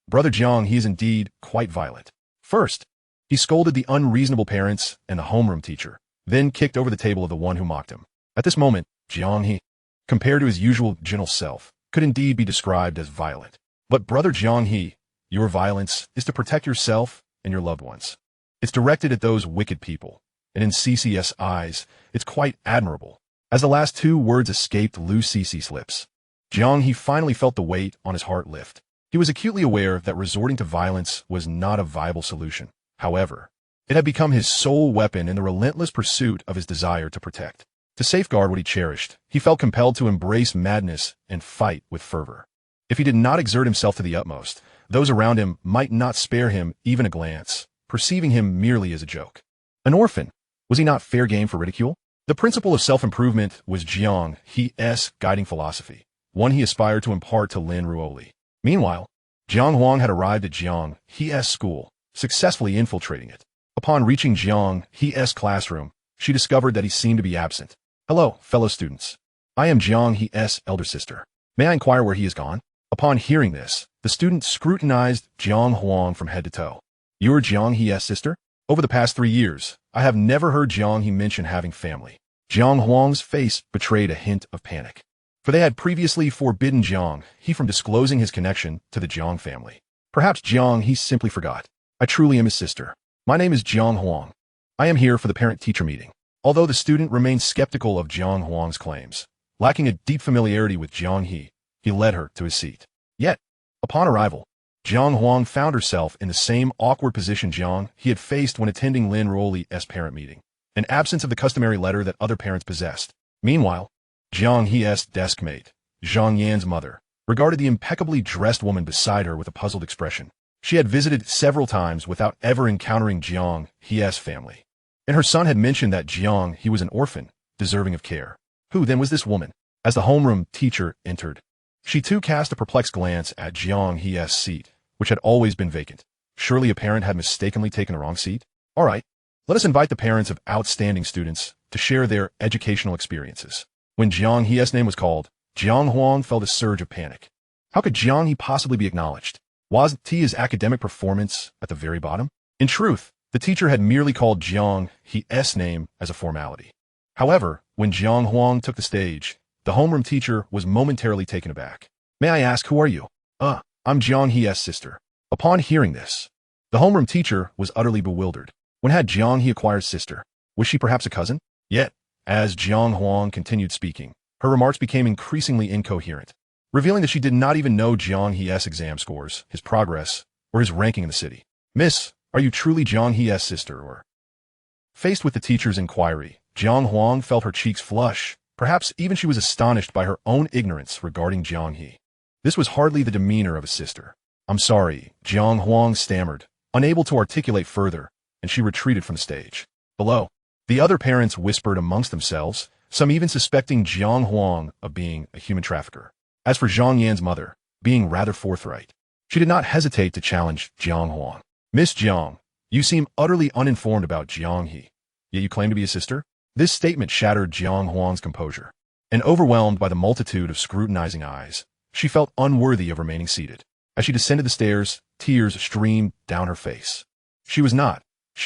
Brother Jiang He is indeed quite violent. First, he scolded the unreasonable parents and the homeroom teacher, then kicked over the table of the one who mocked him. At this moment, Jiang He, compared to his usual gentle self, could indeed be described as violent. But brother Jiang He, your violence is to protect yourself and your loved ones. It's directed at those wicked people, and in Cici's eyes, it's quite admirable. As the last two words escaped Lu Cici's lips, Jiang He finally felt the weight on his heart lift. He was acutely aware that resorting to violence was not a viable solution. However, it had become his sole weapon in the relentless pursuit of his desire to protect. To safeguard what he cherished, he felt compelled to embrace madness and fight with fervor. If he did not exert himself to the utmost, those around him might not spare him even a glance, perceiving him merely as a joke. An orphan, was he not fair game for ridicule? The principle of self-improvement was Jiang He's guiding philosophy, one he aspired to impart to Lin Ruri. Meanwhile, Jiang Huang had arrived at Jiang He's school, successfully infiltrating it. Upon reaching Jiang He's classroom, she discovered that he seemed to be absent. Hello, fellow students. I am Jiang He's elder sister. May I inquire where he has gone? Upon hearing this, the student scrutinized Jiang Huang from head to toe. You are Jiang He's sister? Over the past 3 years, I have never heard Jiang He mention having family. Jiang Huang's face betrayed a hint of panic, for they had previously forbidden Jiang He from disclosing his connection to the Jiang family. Perhaps Jiang He simply forgot. I truly am his sister. My name is Jiang Huang. I am here for the parent-teacher meeting. Although the student remained skeptical of Jiang Huang's claims, lacking a deep familiarity with Jiang He, he led her to his seat. Yet, upon arrival, Jiang Huang found herself in the same awkward position Jiang He had faced when attending Lin Ruri's parent meeting, an absence of the customary letter that other parents possessed. Meanwhile, Jiang He's deskmate, Zhang Yan's mother, regarded the impeccably dressed woman beside her with a puzzled expression. She had visited several times without ever encountering Jiang He's family, and her son had mentioned that Jiang He was an orphan, deserving of care. Who then was this woman? As the homeroom teacher entered, she too cast a perplexed glance at Jiang He's seat, which had always been vacant. Surely a parent had mistakenly taken the wrong seat? All right, let us invite the parents of outstanding students to share their educational experiences. When Jiang He's name was called, Jiang Huang felt a surge of panic. How could Jiang He possibly be acknowledged? Was his academic performance at the very bottom? In truth, the teacher had merely called Jiang He's name as a formality. However, when Jiang Huang took the stage, the homeroom teacher was momentarily taken aback. May I ask, who are you? I'm Jiang He's sister. Upon hearing this, the homeroom teacher was utterly bewildered. When had Jiang He acquired sister? Was she perhaps a cousin? Yet, as Jiang Huang continued speaking, Her remarks became increasingly incoherent, revealing that she did not even know Jiang He's exam scores, his progress, or his ranking in the city. "Miss, are you truly Jiang He's sister, or?" Faced with the teacher's inquiry, Jiang Huang felt her cheeks flush. Perhaps even she was astonished by her own ignorance regarding Jiang He. This was hardly the demeanor of a sister. "I'm sorry," Jiang Huang stammered, unable to articulate further, and she retreated from the stage. Below, the other parents whispered amongst themselves, some even suspecting Jiang Huang of being a human trafficker. As for Zhang Yan's mother, being rather forthright, she did not hesitate to challenge Jiang Huang. "Miss Jiang, you seem utterly uninformed about Jiang He, yet you claim to be a sister?" This statement shattered Jiang Huang's composure, and overwhelmed by the multitude of scrutinizing eyes, she felt unworthy of remaining seated. As she descended the stairs, tears streamed down her face. She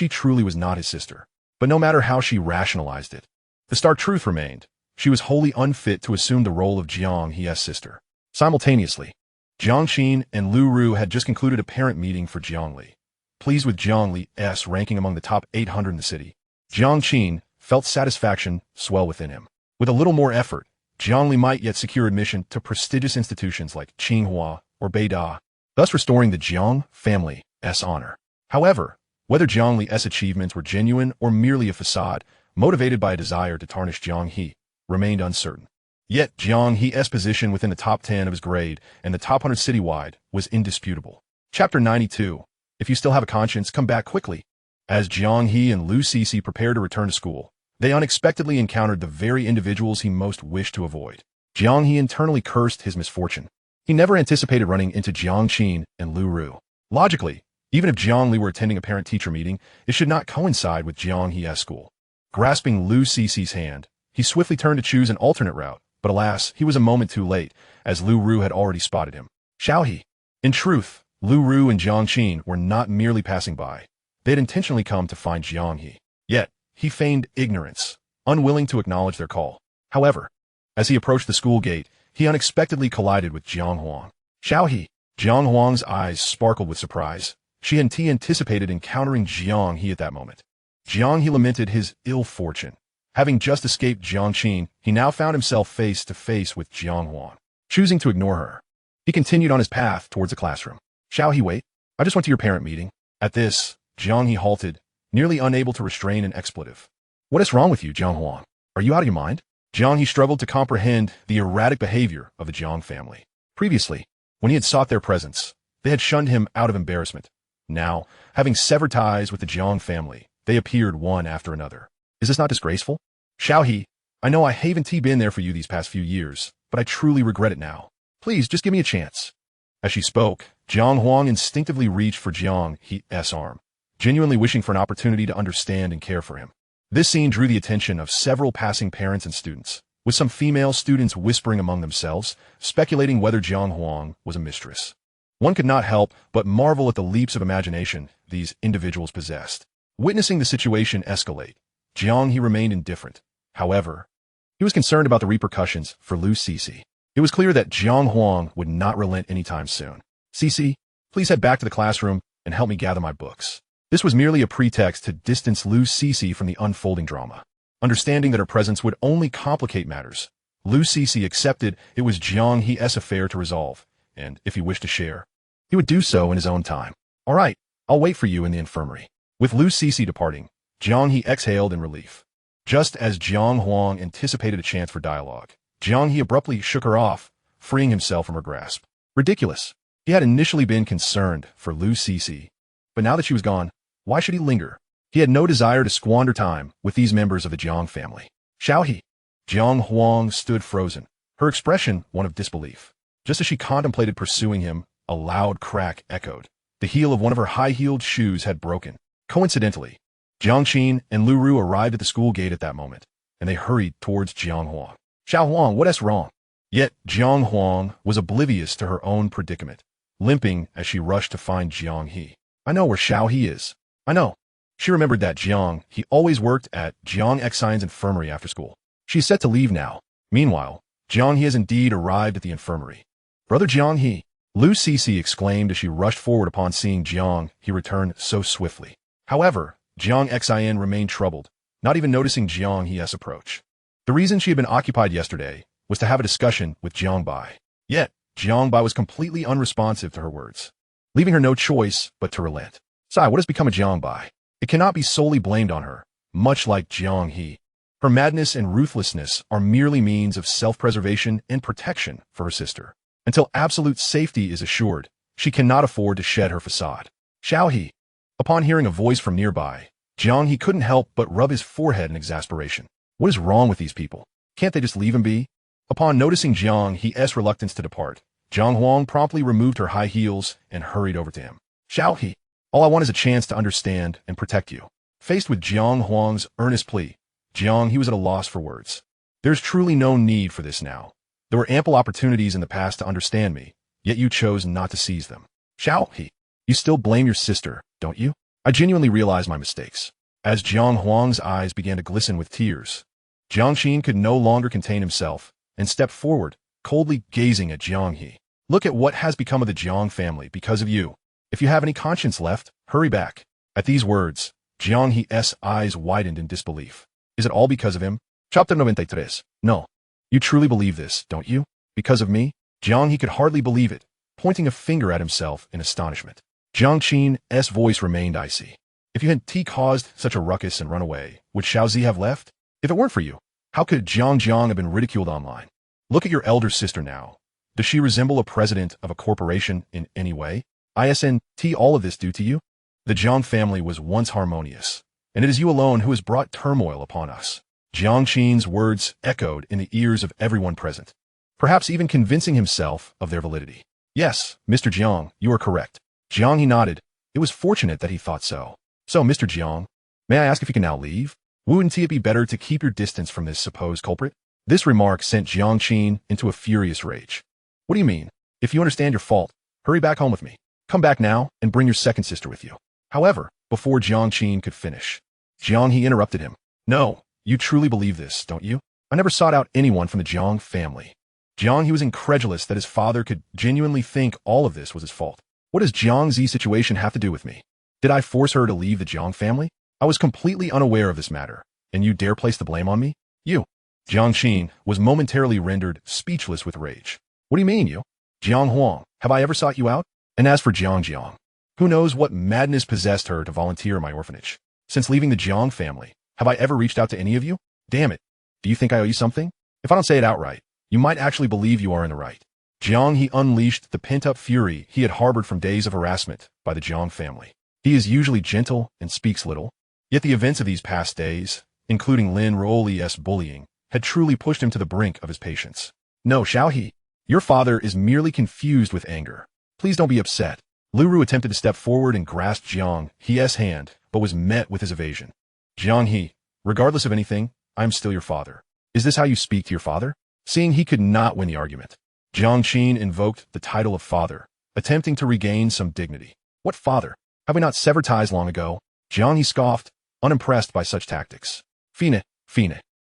truly was not his sister. But no matter how she rationalized it, the stark truth remained. She was wholly unfit to assume the role of Jiang He's sister. Simultaneously, Jiang Qin and Lu Ru had just concluded a parent meeting for Jiang Li. Pleased with Jiang Li's ranking among the top 800 in the city, Jiang Qin felt satisfaction swell within him. With a little more effort, Jiang Li might yet secure admission to prestigious institutions like Tsinghua or Beida, thus restoring the Jiang family's honor. However, whether Jiang Li's achievements were genuine or merely a facade, motivated by a desire to tarnish Jiang He, remained uncertain. Yet Jiang He's position within the top 10 of his grade and the top 100 citywide was indisputable. Chapter 92. If you still have a conscience, come back quickly. As Jiang He and Lu Cixi prepared to return to school, they unexpectedly encountered the very individuals he most wished to avoid. Jiang He internally cursed his misfortune. He never anticipated running into Jiang Qin and Lu Ru. Logically, even if Jiang Li were attending a parent-teacher meeting, it should not coincide with Jiang He's school. Grasping Lu Cixi's hand, he swiftly turned to choose an alternate route, but alas, he was a moment too late, as Lu Ru had already spotted him. Xiao He. In truth, Lu Ru and Jiang Qin were not merely passing by. They had intentionally come to find Jiang He. Yet, he feigned ignorance, unwilling to acknowledge their call. However, as he approached the school gate, he unexpectedly collided with Jiang Huang. "Xiao He." Jiang Huang's eyes sparkled with surprise. She hadn't anticipated encountering Jiang He at that moment. Jiang He lamented his ill fortune. Having just escaped Jiang Qin, he now found himself face to face with Jiang Huang. Choosing to ignore her, he continued on his path towards the classroom. "Xiao He, wait. I just went to your parent meeting." At this, Jiang He halted, nearly unable to restrain an expletive. "What is wrong with you, Jiang Huang? Are you out of your mind?" Jiang He struggled to comprehend the erratic behavior of the Jiang family. Previously, when he had sought their presence, they had shunned him out of embarrassment. Now, having severed ties with the Jiang family, they appeared one after another. "Is this not disgraceful? Xiao He, I know I haven't been there for you these past few years, but I truly regret it now. Please, just give me a chance." As she spoke, Jiang Huang instinctively reached for Jiang He's arm, genuinely wishing for an opportunity to understand and care for him. This scene drew the attention of several passing parents and students, with some female students whispering among themselves, speculating whether Jiang Huang was a mistress. One could not help but marvel at the leaps of imagination these individuals possessed. Witnessing the situation escalate, Jiang He remained indifferent. However, he was concerned about the repercussions for Lu Cixi. It was clear that Jiang Huang would not relent anytime soon. "Cixi, please head back to the classroom and help me gather my books." This was merely a pretext to distance Lu Cixi from the unfolding drama. Understanding that her presence would only complicate matters, Lu Cixi accepted it was Jiang He's affair to resolve, and if he wished to share, he would do so in his own time. "All right, I'll wait for you in the infirmary." With Lu Cixi departing, Jiang He exhaled in relief. Just as Jiang Huang anticipated a chance for dialogue, Jiang He abruptly shook her off, freeing himself from her grasp. Ridiculous. He had initially been concerned for Lu Cixi, but now that she was gone, why should he linger? He had no desire to squander time with these members of the Jiang family. "Xiao He." Jiang Huang stood frozen, her expression one of disbelief. Just as she contemplated pursuing him, a loud crack echoed. The heel of one of her high-heeled shoes had broken. Coincidentally, Jiang Qin and Lu Ru arrived at the school gate at that moment, and they hurried towards Jiang Huang. "Xiao Huang, what is wrong?" Yet Jiang Huang was oblivious to her own predicament, limping as she rushed to find Jiang He. "I know where Xiao He is. I know." She remembered that Jiang He always worked at Jiang Xi's infirmary after school. She's set to leave now. Meanwhile, Jiang He has indeed arrived at the infirmary. "Brother Jiang He," Lu Cixi exclaimed as she rushed forward upon seeing Jiang He return so swiftly. However, Jiang Xin remained troubled, not even noticing Jiang He's approach. The reason she had been occupied yesterday was to have a discussion with Jiang Bai. Yet, Jiang Bai was completely unresponsive to her words, leaving her no choice but to relent. Sigh, what has become of Jiang Bai? It cannot be solely blamed on her, much like Jiang He. Her madness and ruthlessness are merely means of self-preservation and protection for her sister. Until absolute safety is assured, she cannot afford to shed her facade. Xiao He. Upon hearing a voice from nearby, Jiang He couldn't help but rub his forehead in exasperation. What is wrong with these people? Can't they just leave him be? Upon noticing Jiang He's reluctance to depart, Jiang Huang promptly removed her high heels and hurried over to him. Xiao He, all I want is a chance to understand and protect you. Faced with Jiang Huang's earnest plea, Jiang He was at a loss for words. There's truly no need for this now. There were ample opportunities in the past to understand me, yet you chose not to seize them. Xiao He, you still blame your sister, don't you? I genuinely realize my mistakes. As Jiang Huang's eyes began to glisten with tears, Jiang Xin could no longer contain himself and stepped forward, coldly gazing at Jiang He. Look at what has become of the Jiang family because of you. If you have any conscience left, hurry back. At these words, Jiang He's eyes widened in disbelief. Is it all because of him? Chapter 93. No. You truly believe this, don't you? Because of me? Jiang He could hardly believe it, pointing a finger at himself in astonishment. Jiang Qin's voice remained icy. If you hadn't caused such a ruckus and run away, would Xiaozi have left? If it weren't for you, how could Jiang have been ridiculed online? Look at your elder sister now. Does she resemble a president of a corporation in any way? Isn't all of this due to you? The Jiang family was once harmonious, and it is you alone who has brought turmoil upon us. Jiang Qin's words echoed in the ears of everyone present, perhaps even convincing himself of their validity. Yes, Mr. Jiang, you are correct. Jiang He nodded. It was fortunate that he thought so. So, Mr. Jiang, may I ask if you can now leave? Wouldn't it be better to keep your distance from this supposed culprit? This remark sent Jiang Qin into a furious rage. What do you mean? If you understand your fault, hurry back home with me. Come back now and bring your second sister with you. However, before Jiang Qin could finish, Jiang He interrupted him. No, you truly believe this, don't you? I never sought out anyone from the Jiang family. Jiang He was incredulous that his father could genuinely think all of this was his fault. What does Jiang Zi's situation have to do with me? Did I force her to leave the Jiang family? I was completely unaware of this matter, and you dare place the blame on me? You. Jiang Qin was momentarily rendered speechless with rage. What do you mean, you? Jiang Huang, have I ever sought you out? And as for Jiang, who knows what madness possessed her to volunteer in my orphanage? Since leaving the Jiang family, have I ever reached out to any of you? Damn it. Do you think I owe you something? If I don't say it outright, you might actually believe you are in the right. Jiang He unleashed the pent-up fury he had harbored from days of harassment by the Jiang family. He is usually gentle and speaks little, yet the events of these past days, including Lin Ruoli's bullying, had truly pushed him to the brink of his patience. No, Xiao He, your father is merely confused with anger. Please don't be upset. Lu Ru attempted to step forward and grasp Jiang He's hand, but was met with his evasion. Jiang He, regardless of anything, I am still your father. Is this how you speak to your father? Seeing he could not win the argument, Jiang Qin invoked the title of father, attempting to regain some dignity. What father? Have we not severed ties long ago? Jiang He scoffed, unimpressed by such tactics. Fine.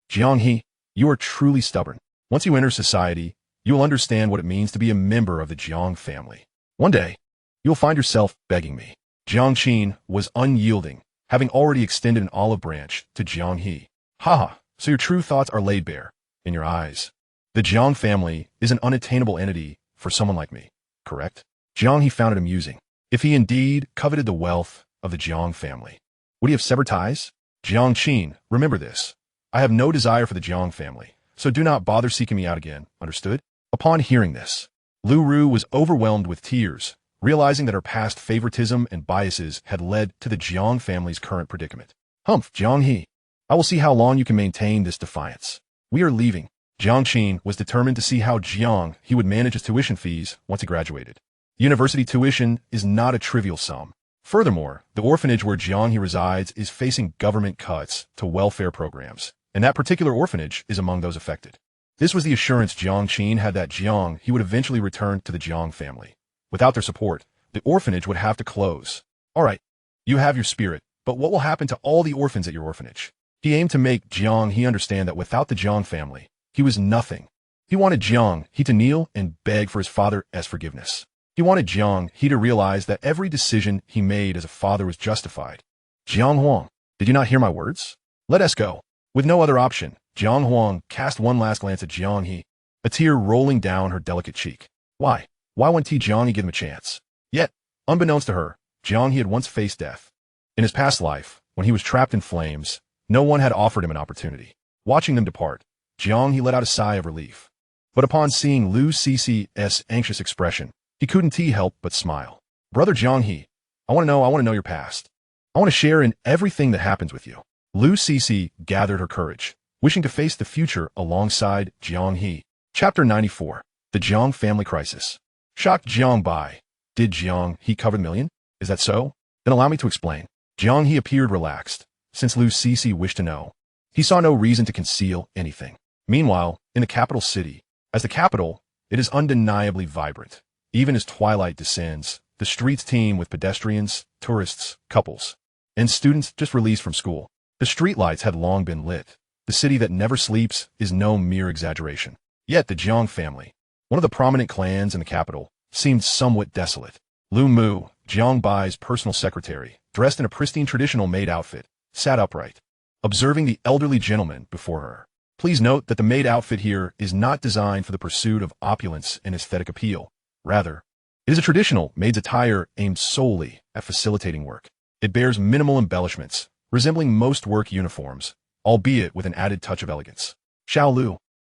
Jiang He, you are truly stubborn. Once you enter society, you will understand what it means to be a member of the Jiang family. One day, you'll find yourself begging me. Jiang Qin was unyielding, having already extended an olive branch to Jiang He. Ha! So your true thoughts are laid bare in your eyes. The Jiang family is an unattainable entity for someone like me, correct? Jiang He found it amusing. If he indeed coveted the wealth of the Jiang family, would he have severed ties? Jiang Qin, remember this. I have no desire for the Jiang family, so do not bother seeking me out again, understood? Upon hearing this, Lu Ru was overwhelmed with tears, realizing that her past favoritism and biases had led to the Jiang family's current predicament. Humph, Jiang He, I will see how long you can maintain this defiance. We are leaving. Jiang Qin was determined to see how Jiang He would manage his tuition fees once he graduated. University tuition is not a trivial sum. Furthermore, the orphanage where Jiang He resides is facing government cuts to welfare programs, and that particular orphanage is among those affected. This was the assurance Jiang Qin had that Jiang He would eventually return to the Jiang family. Without their support, the orphanage would have to close. All right, you have your spirit, but what will happen to all the orphans at your orphanage? He aimed to make Jiang He understand that without the Jiang family, he was nothing. He wanted Jiang He to kneel and beg for his father's forgiveness. He wanted Jiang He to realize that every decision he made as a father was justified. Jiang Huang, did you not hear my words? Let us go. With no other option, Jiang Huang cast one last glance at Jiang He, a tear rolling down her delicate cheek. Why? Why wouldn't Jiang He give him a chance? Yet, unbeknownst to her, Jiang He had once faced death. In his past life, when he was trapped in flames, no one had offered him an opportunity. Watching them depart, Jiang He let out a sigh of relief. But upon seeing Lu Cc's anxious expression, he couldn't help but smile. Brother Jiang He, I want to know your past. I want to share in everything that happens with you. Lu Cc gathered her courage, wishing to face the future alongside Jiang He. Chapter 94. The Jiang Family Crisis. Shocked Jiang Bai. Did Jiang He cover the million? Is that so? Then allow me to explain. Jiang He appeared relaxed, since Lu Cc wished to know. He saw no reason to conceal anything. Meanwhile, in the capital city, as the capital, it is undeniably vibrant. Even as twilight descends, the streets teem with pedestrians, tourists, couples, and students just released from school. The streetlights had long been lit. The city that never sleeps is no mere exaggeration. Yet the Jiang family, one of the prominent clans in the capital, seemed somewhat desolate. Lu Mu, Jiang Bai's personal secretary, dressed in a pristine traditional maid outfit, sat upright, observing the elderly gentleman before her. Please note that the maid outfit here is not designed for the pursuit of opulence and aesthetic appeal. Rather, it is a traditional maid's attire aimed solely at facilitating work. It bears minimal embellishments, resembling most work uniforms, albeit with an added touch of elegance. Xiao Lu.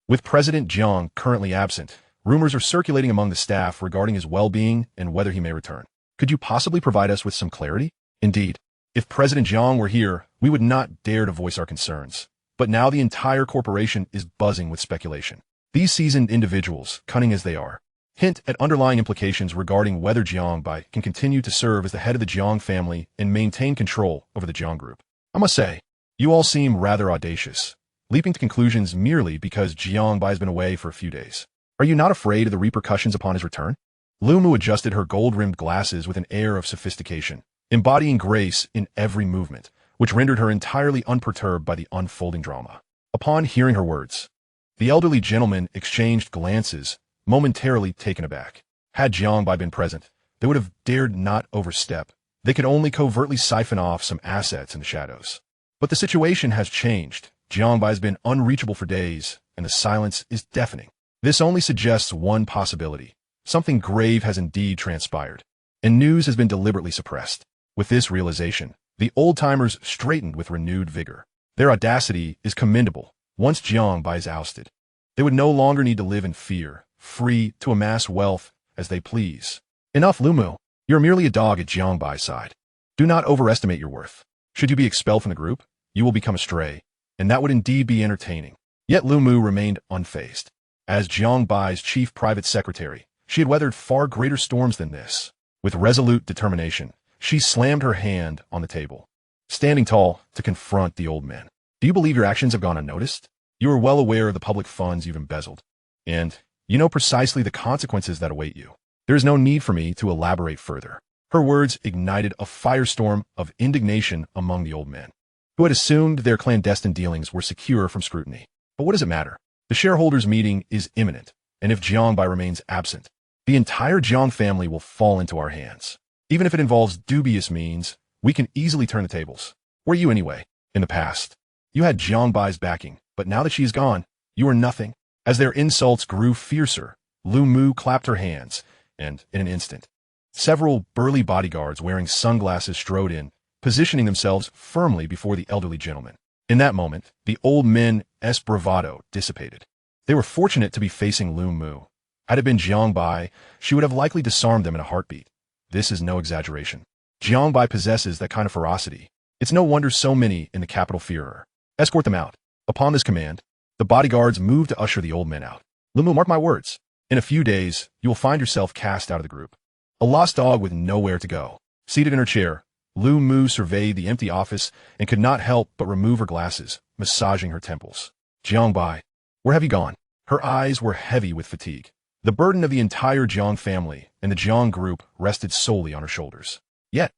With President Jiang currently absent, rumors are circulating among the staff regarding his well-being and whether he may return. Could you possibly provide us with some clarity? Indeed, if President Jiang were here, we would not dare to voice our concerns. But now the entire corporation is buzzing with speculation. These seasoned individuals, cunning as they are, hint at underlying implications regarding whether Jiang Bai can continue to serve as the head of the Jiang family and maintain control over the Jiang group. I must say, you all seem rather audacious, leaping to conclusions merely because Jiang Bai has been away for a few days. Are you not afraid of the repercussions upon his return? Lu Mu adjusted her gold-rimmed glasses with an air of sophistication, embodying grace in every movement, which rendered her entirely unperturbed by the unfolding drama. Upon hearing her words, the elderly gentleman exchanged glances, momentarily taken aback. Had Jiang Bai been present, they would have dared not overstep. They could only covertly siphon off some assets in the shadows. But the situation has changed. Jiang Bai has been unreachable for days, and the silence is deafening. This only suggests one possibility. Something grave has indeed transpired, and news has been deliberately suppressed. With this realization, the old-timers straightened with renewed vigor. Their audacity is commendable. Once Jiang Bai is ousted, they would no longer need to live in fear, free to amass wealth as they please. Enough, Lu Mu. You're merely a dog at Jiang Bai's side. Do not overestimate your worth. Should you be expelled from the group, you will become a stray, and that would indeed be entertaining. Yet Lu Mu remained unfazed. As Jiang Bai's chief private secretary, she had weathered far greater storms than this. With resolute determination, she slammed her hand on the table, standing tall to confront the old man. Do you believe your actions have gone unnoticed? You are well aware of the public funds you've embezzled, and you know precisely the consequences that await you. There is no need for me to elaborate further. Her words ignited a firestorm of indignation among the old men, who had assumed their clandestine dealings were secure from scrutiny. But what does it matter? The shareholders' meeting is imminent, and if Jiang Bai remains absent, the entire Jiang family will fall into our hands. Even if it involves dubious means, we can easily turn the tables. Were you anyway? In the past, you had Jiang Bai's backing, but now that she is gone, you are nothing. As their insults grew fiercer, Lu Mu clapped her hands, and, in an instant, several burly bodyguards wearing sunglasses strode in, positioning themselves firmly before the elderly gentleman. In that moment, the old men's bravado dissipated. They were fortunate to be facing Lu Mu. Had it been Jiang Bai, she would have likely disarmed them in a heartbeat. This is no exaggeration. Jiang Bai possesses that kind of ferocity. It's no wonder so many in the capital fear her. Escort them out. Upon this command, the bodyguards moved to usher the old men out. Lu Mu, mark my words. In a few days, you will find yourself cast out of the group. A lost dog with nowhere to go. Seated in her chair, Lu Mu surveyed the empty office and could not help but remove her glasses, massaging her temples. Jiang Bai, where have you gone? Her eyes were heavy with fatigue. The burden of the entire Jiang family and the Jiang group rested solely on her shoulders. Yet,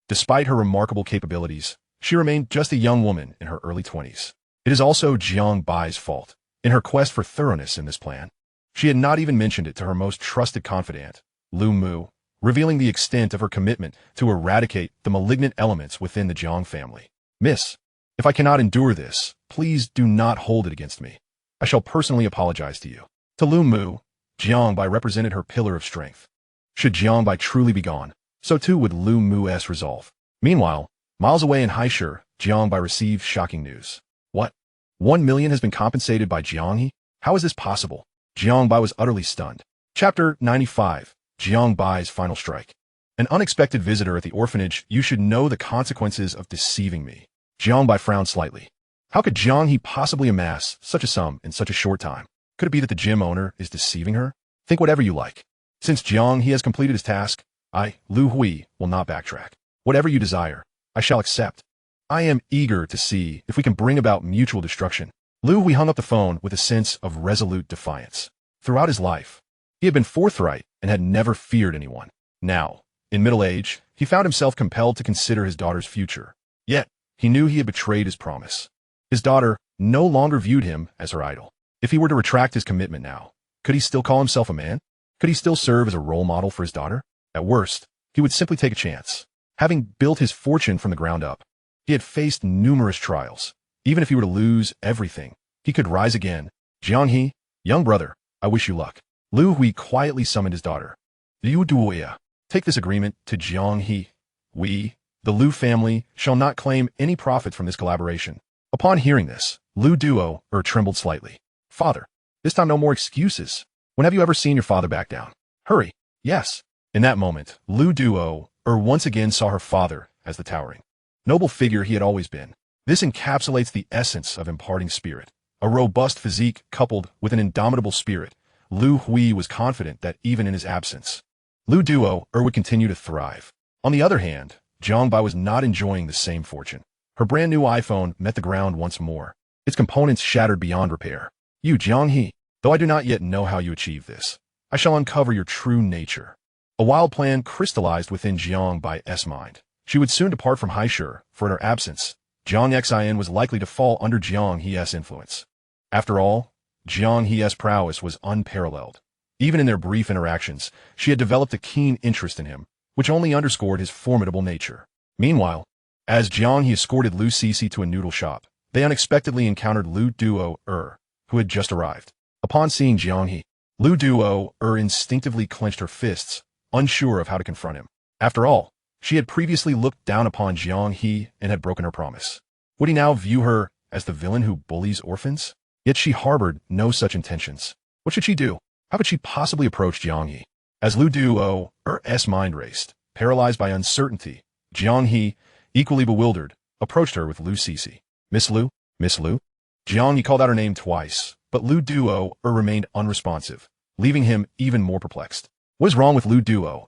despite her remarkable capabilities, she remained just a young woman in her early 20s. It is also Jiang Bai's fault. In her quest for thoroughness in this plan, she had not even mentioned it to her most trusted confidant, Lu Mu, revealing the extent of her commitment to eradicate the malignant elements within the Jiang family. Miss, if I cannot endure this, please do not hold it against me. I shall personally apologize to you. To Lu Mu, Jiang Bai represented her pillar of strength. Should Jiang Bai truly be gone, so too would Lu Mu's resolve. Meanwhile, miles away in Haishur, Jiang Bai received shocking news. What? 1 million has been compensated by Jiang He? How is this possible? Jiang Bai was utterly stunned. Chapter 95. Jiang Bai's Final Strike. An unexpected visitor at the orphanage. You should know the consequences of deceiving me. Jiang Bai frowned slightly. How could Jiang He possibly amass such a sum in such a short time? Could it be that the gym owner is deceiving her? Think whatever you like. Since Jiang He has completed his task, I, Lu Hui, will not backtrack. Whatever you desire, I shall accept. I am eager to see if we can bring about mutual destruction. Lu Hui hung up the phone with a sense of resolute defiance. Throughout his life, he had been forthright and had never feared anyone. Now, in middle age, he found himself compelled to consider his daughter's future. Yet, he knew he had betrayed his promise. His daughter no longer viewed him as her idol. If he were to retract his commitment now, could he still call himself a man? Could he still serve as a role model for his daughter? At worst, he would simply take a chance. Having built his fortune from the ground up, he had faced numerous trials. Even if he were to lose everything, he could rise again. Jiang He, young brother, I wish you luck. Lu Hui quietly summoned his daughter. Liu Duoya, take this agreement to Jiang He. We, the Lu family, shall not claim any profit from this collaboration. Upon hearing this, Lu Duo trembled slightly. Father, this time no more excuses. When have you ever seen your father back down? Hurry. Yes. In that moment, Lu Duo once again saw her father as the towering, noble figure he had always been. This encapsulates the essence of imparting spirit. A robust physique coupled with an indomitable spirit, Lu Hui was confident that even in his absence, Lu Duo would continue to thrive. On the other hand, Jiang Bai was not enjoying the same fortune. Her brand new iPhone met the ground once more, its components shattered beyond repair. You, Jiang He, though I do not yet know how you achieve this, I shall uncover your true nature. A wild plan crystallized within Jiang Bai's mind. She would soon depart from Haishur, for in her absence, Jiang Xin was likely to fall under Jiang He's influence. After all, Jiang He's prowess was unparalleled. Even in their brief interactions, she had developed a keen interest in him, which only underscored his formidable nature. Meanwhile, as Jiang He escorted Lu Cece to a noodle shop, they unexpectedly encountered Lu Duo who had just arrived. Upon seeing Jiang He, Lu Duo instinctively clenched her fists, unsure of how to confront him. After all, she had previously looked down upon Jiang He and had broken her promise. Would he now view her as the villain who bullies orphans? Yet she harbored no such intentions. What should she do? How could she possibly approach Jiang He? As Lu Duo's mind raced, paralyzed by uncertainty, Jiang He, equally bewildered, approached her with Lu Cece. Miss Lu? Miss Lu? Jiang He called out her name twice, but Lu Duo remained unresponsive, leaving him even more perplexed. What is wrong with Lu Duo?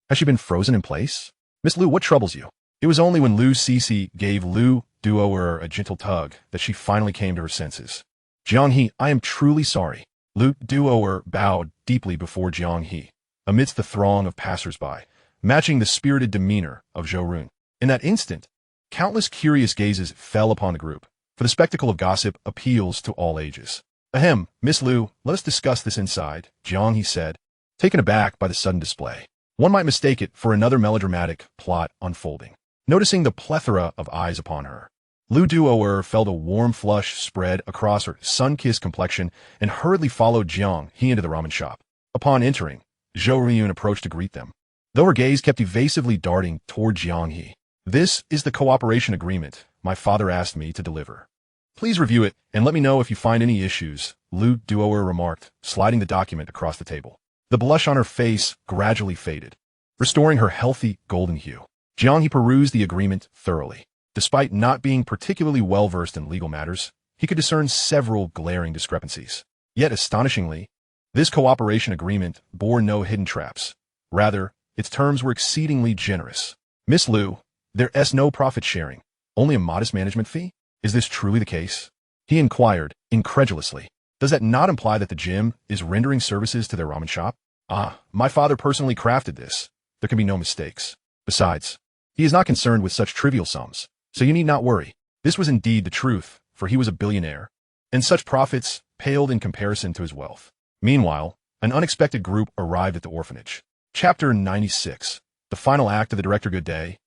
Has she been frozen in place? Miss Lu, what troubles you? It was only when Lu Cece gave Lu Duo a gentle tug that she finally came to her senses. Jiang He, I am truly sorry. Lu Duo bowed deeply before Jiang He, amidst the throng of passers-by, matching the spirited demeanor of Zhou Run. In that instant, countless curious gazes fell upon the group, for the spectacle of gossip appeals to all ages. Ahem, Miss Lu, let us discuss this inside, Jiang He said, taken aback by the sudden display. One might mistake it for another melodramatic plot unfolding. Noticing the plethora of eyes upon her, Lu Duo felt a warm flush spread across her sun-kissed complexion and hurriedly followed Jiang He into the ramen shop. Upon entering, Zhou Riyun approached to greet them, though her gaze kept evasively darting toward Jiang He. This is the cooperation agreement my father asked me to deliver. Please review it and let me know if you find any issues, Lu Duo remarked, sliding the document across the table. The blush on her face gradually faded, restoring her healthy golden hue. Jiang He perused the agreement thoroughly. Despite not being particularly well-versed in legal matters, he could discern several glaring discrepancies. Yet, astonishingly, this cooperation agreement bore no hidden traps. Rather, its terms were exceedingly generous. Miss Lu, there's no profit sharing, only a modest management fee? Is this truly the case? He inquired, incredulously. Does that not imply that the gym is rendering services to their ramen shop? My father personally crafted this. There can be no mistakes. Besides, he is not concerned with such trivial sums, so you need not worry. This was indeed the truth, for he was a billionaire, and such profits paled in comparison to his wealth. Meanwhile, an unexpected group arrived at the orphanage. Chapter 96. The final act of the director. Good day.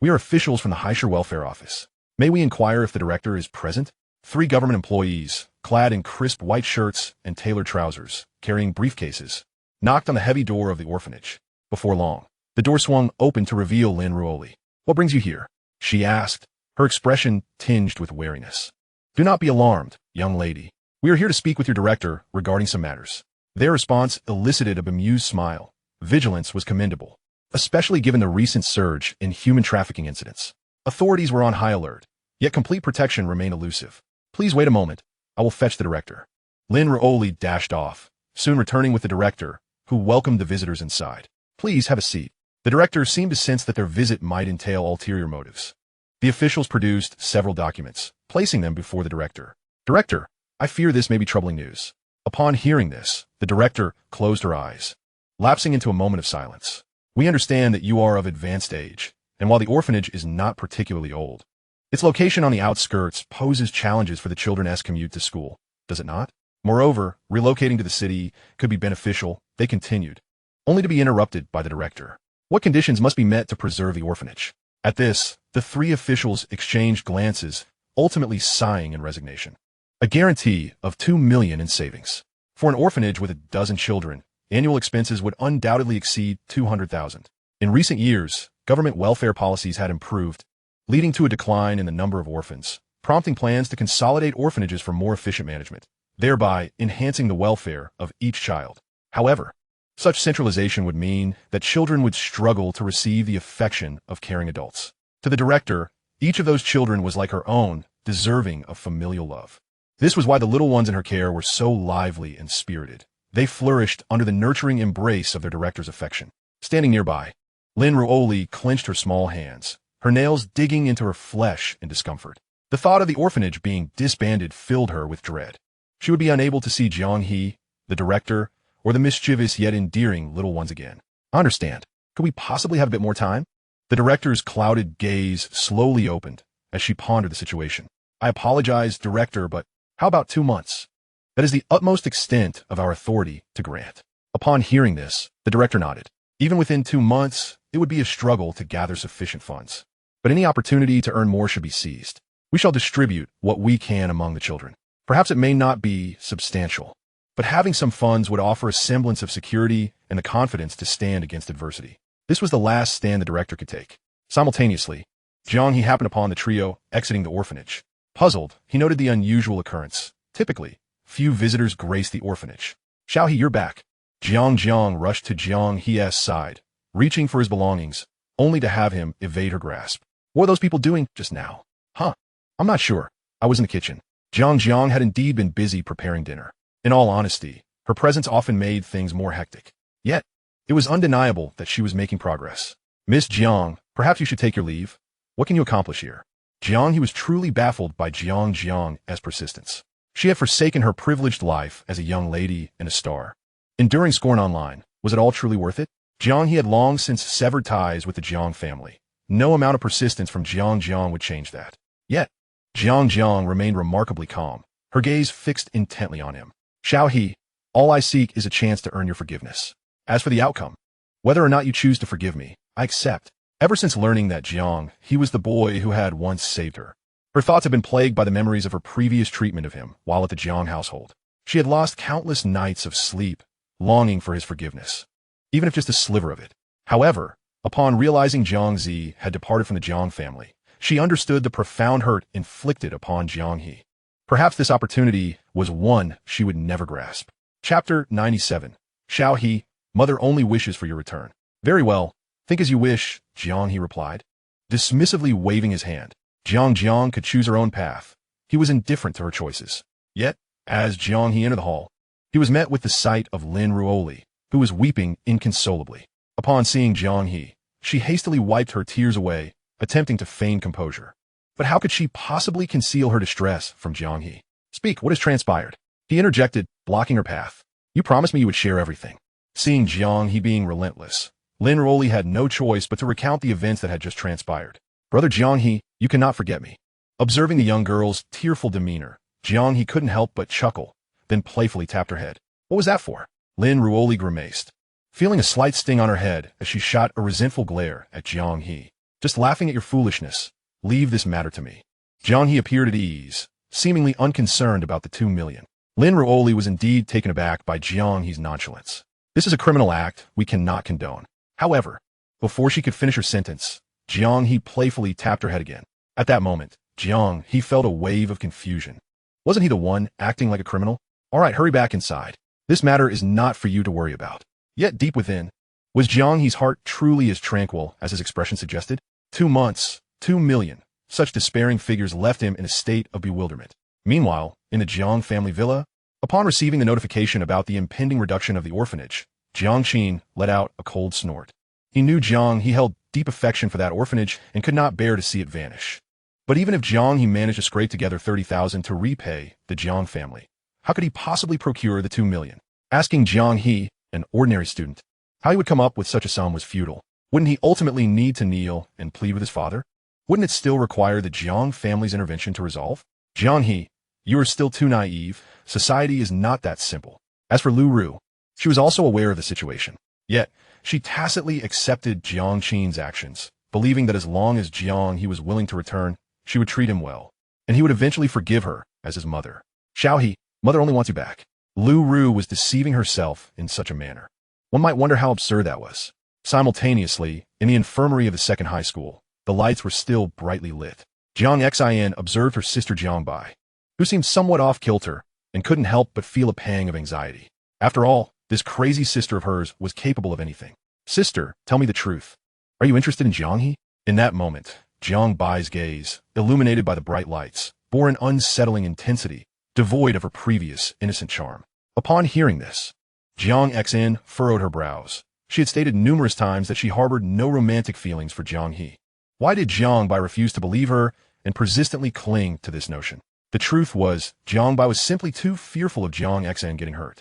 We are officials from the Haishur Welfare Office. May we inquire if the director is present? 3 government employees, clad in crisp white shirts and tailored trousers, carrying briefcases, knocked on the heavy door of the orphanage. Before long, the door swung open to reveal Lynn Ruoli. "What brings you here?" she asked, her expression tinged with wariness. "Do not be alarmed, young lady. We are here to speak with your director regarding some matters." Their response elicited a bemused smile. Vigilance was commendable, especially given the recent surge in human trafficking incidents. Authorities were on high alert, yet complete protection remained elusive. "Please wait a moment. I will fetch the director." Lynn Ruoli dashed off, soon returning with the director, who welcomed the visitors inside. "Please have a seat." The director seemed to sense that their visit might entail ulterior motives. The officials produced several documents, placing them before the director. "Director, I fear this may be troubling news." Upon hearing this, the director closed her eyes, lapsing into a moment of silence. "We understand that you are of advanced age, and while the orphanage is not particularly old, its location on the outskirts poses challenges for the children's commute to school, does it not? Moreover, relocating to the city could be beneficial," they continued, only to be interrupted by the director. "What conditions must be met to preserve the orphanage?" At this, the 3 officials exchanged glances, ultimately sighing in resignation. "A guarantee of $2 million in savings. For an orphanage with a dozen children, annual expenses would undoubtedly exceed $200,000. In recent years, government welfare policies had improved, leading to a decline in the number of orphans, prompting plans to consolidate orphanages for more efficient management, thereby enhancing the welfare of each child. However, such centralization would mean that children would struggle to receive the affection of caring adults. To the director, each of those children was like her own, deserving of familial love. This was why the little ones in her care were so lively and spirited. They flourished under the nurturing embrace of their director's affection. Standing nearby, Lynn Ruoli clenched her small hands, her nails digging into her flesh in discomfort. The thought of the orphanage being disbanded filled her with dread. She would be unable to see Jiang He, the director, or the mischievous yet endearing little ones again. "I understand. Could we possibly have a bit more time?" The director's clouded gaze slowly opened as she pondered the situation. "I apologize, director, but how about 2 months? That is the utmost extent of our authority to grant." Upon hearing this, the director nodded. Even within 2 months, it would be a struggle to gather sufficient funds. But any opportunity to earn more should be seized. We shall distribute what we can among the children. Perhaps it may not be substantial, but having some funds would offer a semblance of security and the confidence to stand against adversity. This was the last stand the director could take. Simultaneously, Jiang He happened upon the trio exiting the orphanage. Puzzled, he noted the unusual occurrence. Typically, few visitors grace the orphanage. "Xiao He, you're back." Jiang rushed to Jiang He's side, reaching for his belongings, only to have him evade her grasp. "What were those people doing just now?" "Huh? I'm not sure. I was in the kitchen." Jiang had indeed been busy preparing dinner. In all honesty, her presence often made things more hectic. Yet, it was undeniable that she was making progress. "Miss Jiang, perhaps you should take your leave. What can you accomplish here?" Jiang He was truly baffled by Jiang's persistence. She had forsaken her privileged life as a young lady and a star. Enduring scorn online, was it all truly worth it? Jiang He had long since severed ties with the Jiang family. No amount of persistence from Jiang would change that. Yet, Jiang remained remarkably calm, her gaze fixed intently on him. "Xiao He, all I seek is a chance to earn your forgiveness. As for the outcome, whether or not you choose to forgive me, I accept." Ever since learning that Jiang He was the boy who had once saved her, her thoughts had been plagued by the memories of her previous treatment of him while at the Jiang household. She had lost countless nights of sleep, longing for his forgiveness, even if just a sliver of it. However, upon realizing Jiang Zi had departed from the Jiang family, she understood the profound hurt inflicted upon Jiang He. Perhaps this opportunity was one she would never grasp. Chapter 97. Xiao He, Mother only wishes for your return. "Very well. Think as you wish," Jiang He replied, dismissively waving his hand. Jiang could choose her own path. He was indifferent to her choices. Yet, as Jiang He entered the hall, he was met with the sight of Lynn Ruoli, who was weeping inconsolably. Upon seeing Jiang He, she hastily wiped her tears away, attempting to feign composure. But how could she possibly conceal her distress from Jiang He? "Speak, what has transpired?" he interjected, blocking her path. "You promised me you would share everything." Seeing Jiang He being relentless, Lynn Ruoli had no choice but to recount the events that had just transpired. "Brother Jiang He, you cannot forget me." Observing the young girl's tearful demeanor, Jiang He couldn't help but chuckle, then playfully tapped her head. "What was that for?" Lynn Ruoli grimaced, feeling a slight sting on her head as she shot a resentful glare at Jiang He. "Just laughing at your foolishness. Leave this matter to me." Jiang He appeared at ease, seemingly unconcerned about the 2 million. Lin Ruoli was indeed taken aback by Jiang He's nonchalance. This is a criminal act we cannot condone. However, before she could finish her sentence, Jiang He playfully tapped her head again. At that moment, Jiang He felt a wave of confusion. Wasn't he the one acting like a criminal? All right, hurry back inside. This matter is not for you to worry about. Yet deep within, was Jiang He's heart truly as tranquil as his expression suggested? 2 months, 2 million. Such despairing figures left him in a state of bewilderment. Meanwhile, in the Jiang family villa, upon receiving the notification about the impending reduction of the orphanage, Jiang Qin let out a cold snort. He knew Jiang He held deep affection for that orphanage and could not bear to see it vanish. But even if Jiang He managed to scrape together 30,000 to repay the Jiang family, how could he possibly procure the 2 million? Asking Jiang He, an ordinary student, how he would come up with such a sum was futile. Wouldn't he ultimately need to kneel and plead with his father? Wouldn't it still require the Jiang family's intervention to resolve? Jiang He, you are still too naive. Society is not that simple. As for Lu Ru, she was also aware of the situation. Yet, she tacitly accepted Jiang Qin's actions, believing that as long as Jiang He was willing to return, she would treat him well, and he would eventually forgive her as his mother. Xiao He, mother only wants you back. Lu Ru was deceiving herself in such a manner. One might wonder how absurd that was. Simultaneously, in the infirmary of the second high school, the lights were still brightly lit. Jiang Xin observed her sister Jiang Bai, who seemed somewhat off-kilter and couldn't help but feel a pang of anxiety. After all, this crazy sister of hers was capable of anything. Sister, tell me the truth. Are you interested in Jiang He? In that moment, Jiang Bai's gaze, illuminated by the bright lights, bore an unsettling intensity, devoid of her previous innocent charm. Upon hearing this, Jiang Xin furrowed her brows. She had stated numerous times that she harbored no romantic feelings for Jiang He. Why did Jiang Bai refuse to believe her and persistently cling to this notion? The truth was, Jiang Bai was simply too fearful of Jiang Xin getting hurt.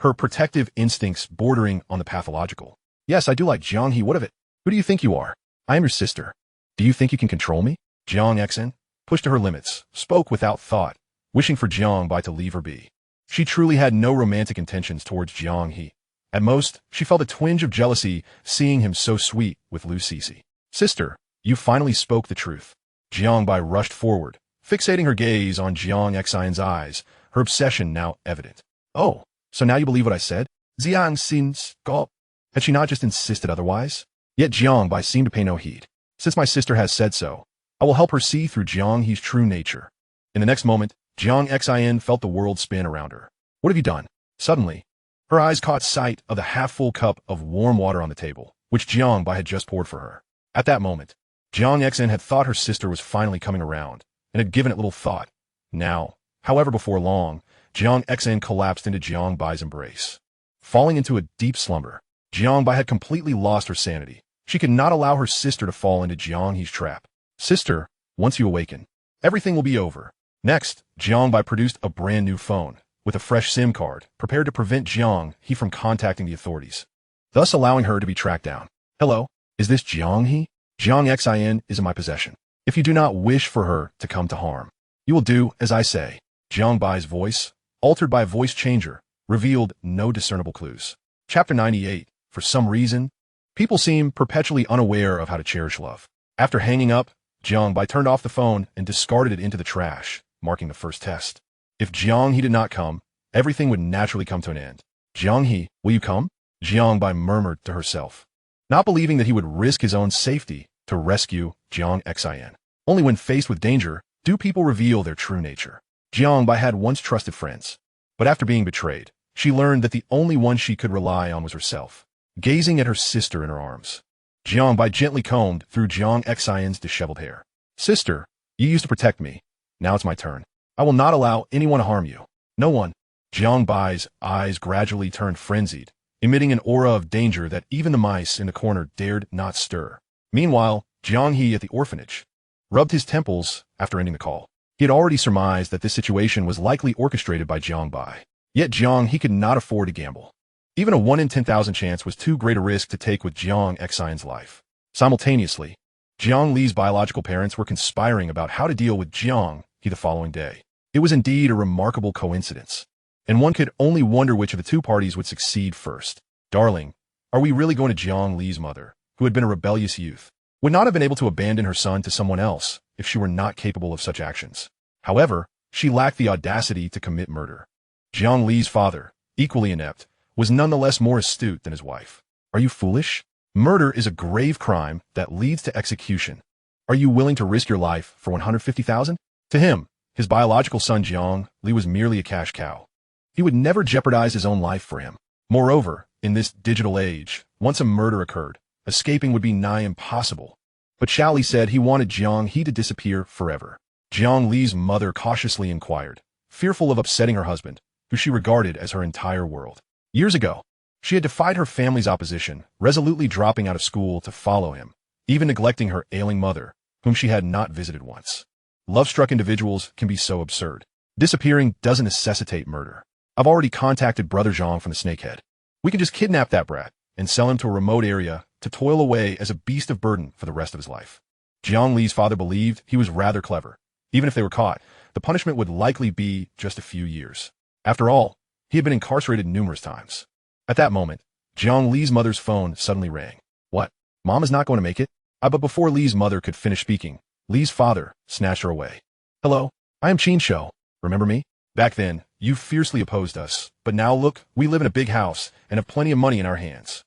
Her protective instincts bordering on the pathological. Yes, I do like Jiang He. What of it? Who do you think you are? I am your sister. Do you think you can control me? Jiang Xin, pushed to her limits, spoke without thought, wishing for Jiang Bai to leave her be. She truly had no romantic intentions towards Jiang He. At most, she felt a twinge of jealousy seeing him so sweet with Lu Cece. Sister, you finally spoke the truth. Jiang Bai rushed forward, fixating her gaze on Jiang Xin's eyes, her obsession now evident. Oh, so now you believe what I said? Jiang Xin's gulp. Had she not just insisted otherwise? Yet Jiang Bai seemed to pay no heed. Since my sister has said so, I will help her see through Jiang He's true nature. In the next moment, Jiang Xin felt the world spin around her. What have you done? Suddenly, her eyes caught sight of the half-full cup of warm water on the table, which Jiang Bai had just poured for her. At that moment, Jiang Xin had thought her sister was finally coming around, and had given it little thought. Now, however, before long, Jiang Xin collapsed into Jiang Bai's embrace. Falling into a deep slumber, Jiang Bai had completely lost her sanity. She could not allow her sister to fall into Jiang He's trap. Sister, once you awaken, everything will be over. Next, Jiang Bai produced a brand new phone, with a fresh SIM card, prepared to prevent Jiang He from contacting the authorities, thus allowing her to be tracked down. Hello, is this Jiang He? Jiang Xin is in my possession. If you do not wish for her to come to harm, you will do as I say. Jiang Bai's voice, altered by a voice changer, revealed no discernible clues. Chapter 98. For some reason, people seem perpetually unaware of how to cherish love. After hanging up, Jiang Bai turned off the phone and discarded it into the trash, marking the first test. If Jiang He did not come, everything would naturally come to an end. Jiang He, will you come? Jiang Bai murmured to herself, not believing that he would risk his own safety to rescue Jiang Xin. Only when faced with danger do people reveal their true nature. Jiang Bai had once trusted friends, but after being betrayed, she learned that the only one she could rely on was herself. Gazing at her sister in her arms, Jiang Bai gently combed through Jiang Xin's disheveled hair. Sister, you used to protect me. Now it's my turn. I will not allow anyone to harm you. No one. Jiang Bai's eyes gradually turned frenzied, emitting an aura of danger that even the mice in the corner dared not stir. Meanwhile, Jiang He at the orphanage rubbed his temples after ending the call. He had already surmised that this situation was likely orchestrated by Jiang Bai. Yet Jiang He could not afford to gamble. Even a 1 in 10,000 chance was too great a risk to take with Jiang Xin's life. Simultaneously, Jiang Li's biological parents were conspiring about how to deal with Jiang He the following day. It was indeed a remarkable coincidence, and one could only wonder which of the two parties would succeed first. Darling, are we really going to Jiang Li's mother, who had been a rebellious youth, would not have been able to abandon her son to someone else if she were not capable of such actions? However, she lacked the audacity to commit murder. Jiang Li's father, equally inept, was nonetheless more astute than his wife. Are you foolish? Murder is a grave crime that leads to execution. Are you willing to risk your life for 150,000? To him, his biological son Jiang Li was merely a cash cow. He would never jeopardize his own life for him. Moreover, in this digital age, once a murder occurred, escaping would be nigh impossible. But Xiao Li said he wanted Jiang He to disappear forever. Jiang Li's mother cautiously inquired, fearful of upsetting her husband, who she regarded as her entire world. Years ago, she had defied her family's opposition, resolutely dropping out of school to follow him, even neglecting her ailing mother, whom she had not visited once. Love-struck individuals can be so absurd. Disappearing doesn't necessitate murder. I've already contacted Brother Zhang from the Snakehead. We can just kidnap that brat and sell him to a remote area to toil away as a beast of burden for the rest of his life. Jiang Li's father believed he was rather clever. Even if they were caught, the punishment would likely be just a few years. After all, he had been incarcerated numerous times. At that moment, Jiang Li's mother's phone suddenly rang. What? Mom is not going to make it? But before Li's mother could finish speaking, Li's father snatched her away. Hello, I am Qin Shou. Remember me? Back then, you fiercely opposed us, but now look, we live in a big house and have plenty of money in our hands.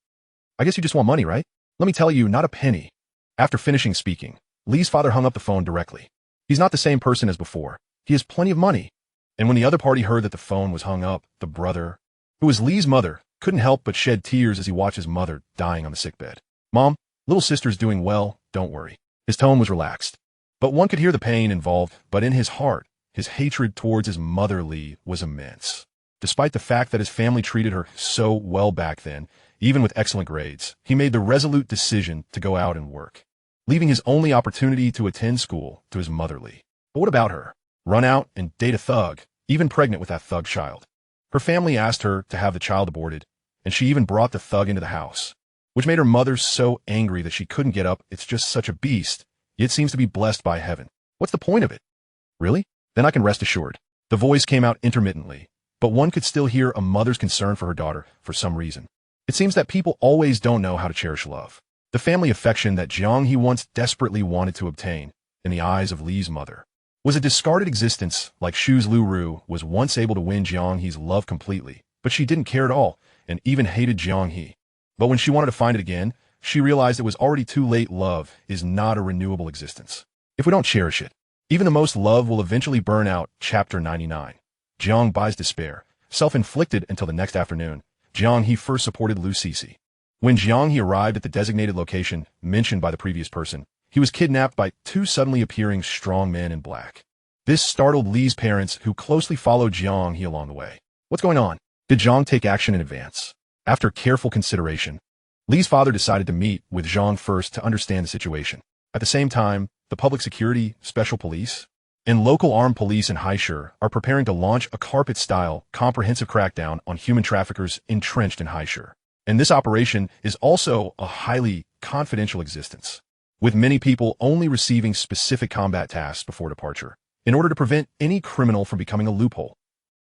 I guess you just want money, right? Let me tell you, not a penny. After finishing speaking, Li's father hung up the phone directly. He's not the same person as before. He has plenty of money. And when the other party heard that the phone was hung up, the brother, who was Li's mother, couldn't help but shed tears as he watched his mother dying on the sickbed. Mom, little sister's doing well, don't worry. His tone was relaxed. But one could hear the pain involved, but in his heart, his hatred towards his mother Li was immense. Despite the fact that his family treated her so well back then, even with excellent grades, he made the resolute decision to go out and work, leaving his only opportunity to attend school to his mother Li. But what about her? Run out and date a thug, even pregnant with that thug child. Her family asked her to have the child aborted, and she even brought the thug into the house, which made her mother so angry that she couldn't get up. It's just such a beast, yet seems to be blessed by heaven. What's the point of it? Really? Then I can rest assured. The voice came out intermittently, but one could still hear a mother's concern for her daughter for some reason. It seems that people always don't know how to cherish love. The family affection that Jiang He once desperately wanted to obtain, in the eyes of Li's mother, was a discarded existence like Shu's Lu Ru was once able to win Jiang He's love completely, but she didn't care at all and even hated Jiang He. But when she wanted to find it again, she realized it was already too late. Love is not a renewable existence. If we don't cherish it, even the most love will eventually burn out. Chapter 99. Jiang buys despair, self-inflicted until the next afternoon. Jiang He first supported Lu Cixi. When Jiang He arrived at the designated location mentioned by the previous person, he was kidnapped by two suddenly appearing strong men in black. This startled Li's parents, who closely followed Jiang He along the way. What's going on? Did Jiang take action in advance? After careful consideration, Li's father decided to meet with Jiang first to understand the situation. At the same time, the public security, special police, and local armed police in Haishu are preparing to launch a carpet-style, comprehensive crackdown on human traffickers entrenched in Haishu. And this operation is also a highly confidential existence, with many people only receiving specific combat tasks before departure, in order to prevent any criminal from becoming a loophole.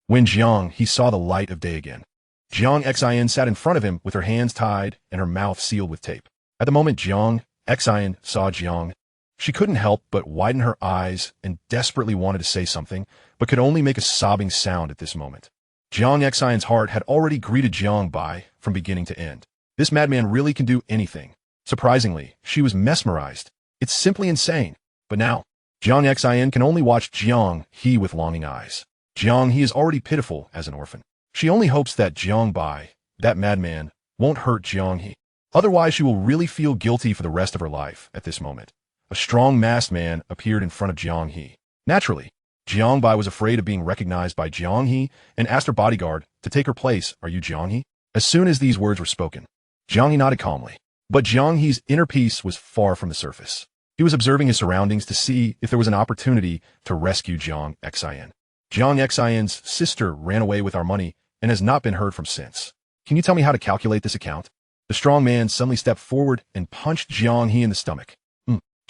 When Jiang He saw the light of day again, Jiang Xin sat in front of him with her hands tied and her mouth sealed with tape. At the moment Jiang Xin saw Jiang, she couldn't help but widen her eyes and desperately wanted to say something, but could only make a sobbing sound at this moment. Jiang Xin's heart had already greeted Jiang Bai from beginning to end. This madman really can do anything. Surprisingly, she was mesmerized. It's simply insane. But now, Jiang Xin can only watch Jiang He with longing eyes. Jiang He is already pitiful as an orphan. She only hopes that Jiang Bai, that madman, won't hurt Jiang He. Otherwise, she will really feel guilty for the rest of her life. At this moment, a strong masked man appeared in front of Jiang He. Naturally, Jiang Bai was afraid of being recognized by Jiang He and asked her bodyguard to take her place. Are you Jiang He? As soon as these words were spoken, Jiang He nodded calmly. But Jiang He's inner peace was far from the surface. He was observing his surroundings to see if there was an opportunity to rescue Jiang Xin. Jiang Xin's sister ran away with our money and has not been heard from since. Can you tell me how to calculate this account? The strong man suddenly stepped forward and punched Jiang He in the stomach.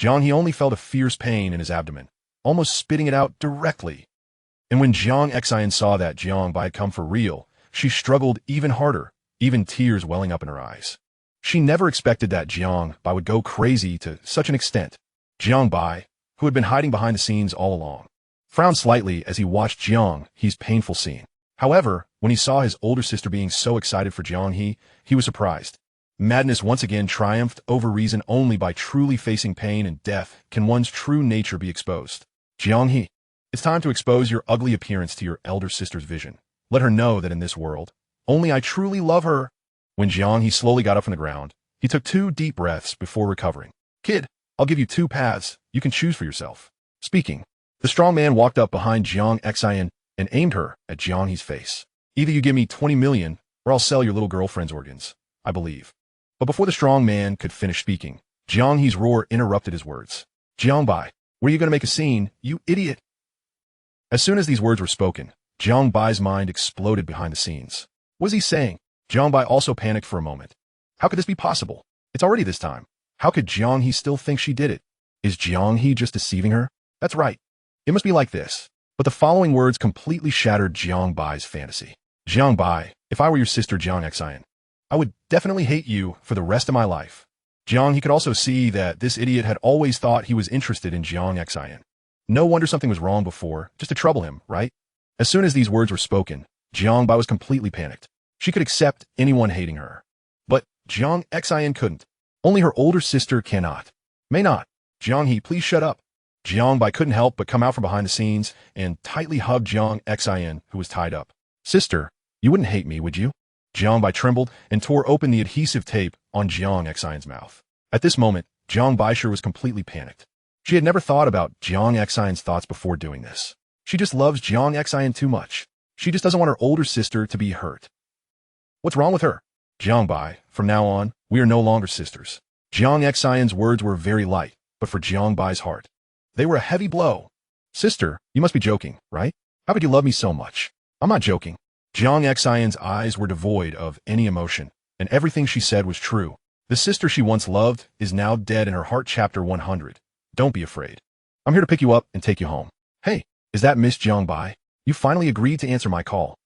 Jiang He only felt a fierce pain in his abdomen, almost spitting it out directly. And when Jiang Xin saw that Jiang Bai had come for real, she struggled even harder, even tears welling up in her eyes. She never expected that Jiang Bai would go crazy to such an extent. Jiang Bai, who had been hiding behind the scenes all along, frowned slightly as he watched Jiang He's painful scene. However, when he saw his older sister being so excited for Jiang He, he was surprised. Madness once again triumphed over reason. Only by truly facing pain and death can one's true nature be exposed. Jiang He, it's time to expose your ugly appearance to your elder sister's vision. Let her know that in this world, only I truly love her. When Jiang He slowly got up from the ground, he took 2 deep breaths before recovering. Kid, I'll give you 2 paths. You can choose for yourself. Speaking, the strong man walked up behind Jiang He and aimed her at Jiang He's face. Either you give me 20 million, or I'll sell your little girlfriend's organs, I believe. But before the strong man could finish speaking, Jiang He's roar interrupted his words. Jiang Bai, were you going to make a scene, you idiot? As soon as these words were spoken, Jiang Bai's mind exploded behind the scenes. What was he saying? Jiang Bai also panicked for a moment. How could this be possible? It's already this time. How could Jiang He still think she did it? Is Jiang He just deceiving her? That's right. It must be like this. But the following words completely shattered Jiang Bai's fantasy. Jiang Bai, if I were your sister Jiang He, I would definitely hate you for the rest of my life. Jiang He could also see that this idiot had always thought he was interested in Jiang He. No wonder something was wrong before, just to trouble him, right? As soon as these words were spoken, Jiang Bai was completely panicked. She could accept anyone hating her. But Jiang He couldn't. Only her older sister cannot. May not. Jiang He, please shut up. Jiang Bai couldn't help but come out from behind the scenes and tightly hugged Jiang He, who was tied up. Sister, you wouldn't hate me, would you? Jiang Bai trembled and tore open the adhesive tape on Jiang He's mouth. At this moment, Jiang Baisher was completely panicked. She had never thought about Jiang He's thoughts before doing this. She just loves Jiang He too much. She just doesn't want her older sister to be hurt. What's wrong with her? Jiang Bai, from now on, we are no longer sisters. Jiang He's words were very light, but for Jiang Bai's heart, they were a heavy blow. Sister, you must be joking, right? How could you love me so much? I'm not joking. Jiang He's eyes were devoid of any emotion, and everything she said was true. The sister she once loved is now dead in her heart. Chapter 100. Don't be afraid. I'm here to pick you up and take you home. Hey, is that Miss Jiang Bai? You finally agreed to answer my call.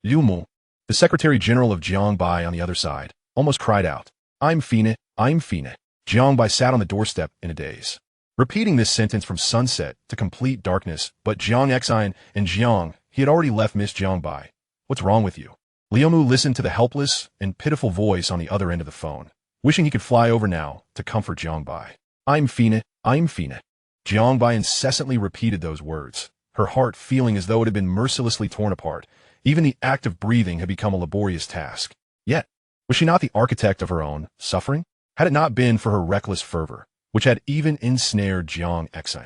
Liu Mu, the Secretary General of Jiang Bai on the other side, almost cried out. I'm Fina, I'm Fina. Jiang Bai sat on the doorstep in a daze, repeating this sentence from sunset to complete darkness. But Jiang He and Jiang He had already left Miss Jiang Bai. What's wrong with you? Liu Mu listened to the helpless and pitiful voice on the other end of the phone, wishing he could fly over now to comfort Jiang Bai. I'm Fina, I'm Fina. Jiang Bai incessantly repeated those words, her heart feeling as though it had been mercilessly torn apart. Even the act of breathing had become a laborious task. Yet, was she not the architect of her own suffering? Had it not been for her reckless fervor, which had even ensnared Jiang He?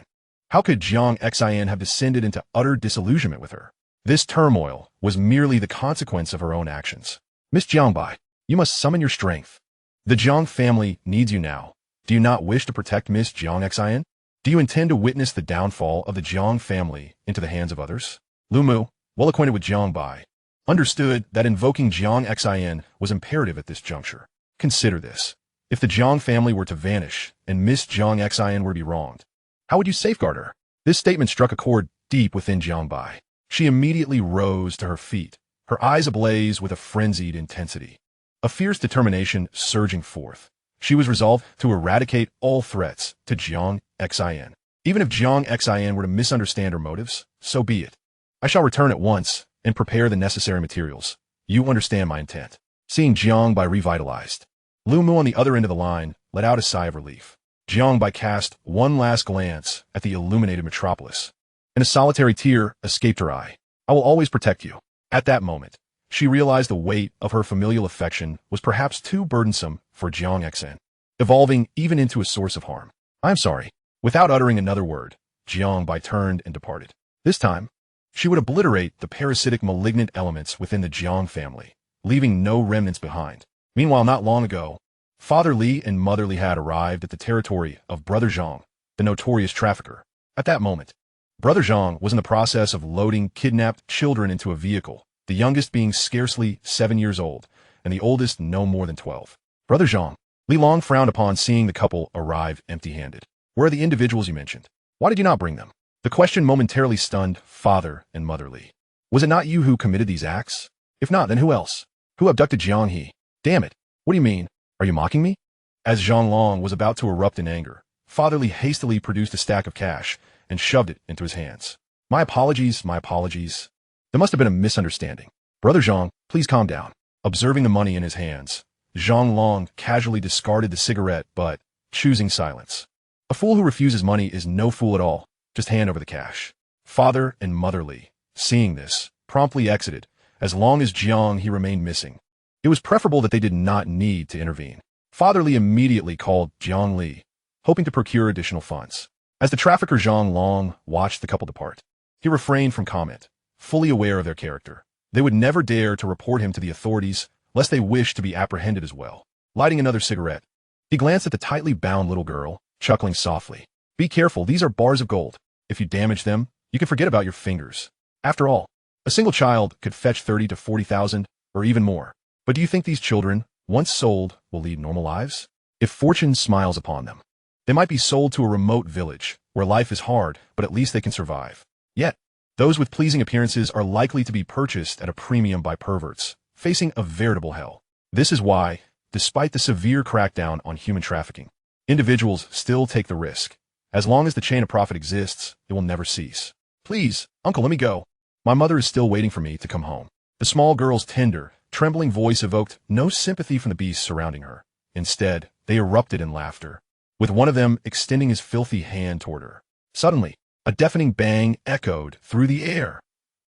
How could Jiang He have descended into utter disillusionment with her? This turmoil was merely the consequence of her own actions. Miss Jiang Bai, you must summon your strength. The Jiang family needs you now. Do you not wish to protect Miss Jiang He? Do you intend to witness the downfall of the Jiang family into the hands of others? Liu Mu, well acquainted with Jiang Bai, understood that invoking Jiang He was imperative at this juncture. Consider this. If the Jiang family were to vanish and Miss Jiang He were to be wronged, how would you safeguard her? This statement struck a chord deep within Jiang Bai. She immediately rose to her feet, her eyes ablaze with a frenzied intensity, a fierce determination surging forth. She was resolved to eradicate all threats to Jiang He. Even if Jiang He were to misunderstand her motives, so be it. I shall return at once and prepare the necessary materials. You understand my intent. Seeing Jiang Bai revitalized, Liu Mu on the other end of the line let out a sigh of relief. Jiang Bai cast one last glance at the illuminated metropolis, and a solitary tear escaped her eye. I will always protect you. At that moment, she realized the weight of her familial affection was perhaps too burdensome for Jiang He, evolving even into a source of harm. I'm sorry. Without uttering another word, Jiang Bai turned and departed. This time, she would obliterate the parasitic malignant elements within the Jiang family, leaving no remnants behind. Meanwhile, not long ago, Father Li and Mother Li had arrived at the territory of Brother Zhang, the notorious trafficker. At that moment, Brother Zhang was in the process of loading kidnapped children into a vehicle, the youngest being scarcely 7 years old, and the oldest no more than 12. Brother Zhang, Li Long frowned upon seeing the couple arrive empty-handed. Where are the individuals you mentioned? Why did you not bring them? The question momentarily stunned Father and Mother Li. Was it not you who committed these acts? If not, then who else? Who abducted Jiang He? Damn it! What do you mean? Are you mocking me? As Zhang Long was about to erupt in anger, Father Li hastily produced a stack of cash and shoved it into his hands. My apologies, my apologies. There must have been a misunderstanding. Brother Jiang, please calm down. Observing the money in his hands, Zhang Long casually discarded the cigarette, but choosing silence. A fool who refuses money is no fool at all. Just hand over the cash. Father and Mother Li, seeing this, promptly exited. As long as Jiang He remained missing, it was preferable that they did not need to intervene. Father Li immediately called Jiang Li, hoping to procure additional funds. As the trafficker Zhang Long watched the couple depart, he refrained from comment, fully aware of their character. They would never dare to report him to the authorities, lest they wished to be apprehended as well. Lighting another cigarette, he glanced at the tightly bound little girl, chuckling softly. Be careful, these are bars of gold. If you damage them, you can forget about your fingers. After all, a single child could fetch 30 to 40,000, or even more. But do you think these children, once sold, will lead normal lives? If fortune smiles upon them, they might be sold to a remote village, where life is hard, but at least they can survive. Yet, those with pleasing appearances are likely to be purchased at a premium by perverts, facing a veritable hell. This is why, despite the severe crackdown on human trafficking, individuals still take the risk. As long as the chain of profit exists, it will never cease. Please, uncle, let me go. My mother is still waiting for me to come home. The small girl's tender, trembling voice evoked no sympathy from the beasts surrounding her. Instead, they erupted in laughter, with one of them extending his filthy hand toward her. Suddenly, a deafening bang echoed through the air.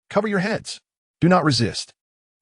Cover your heads. Do not resist.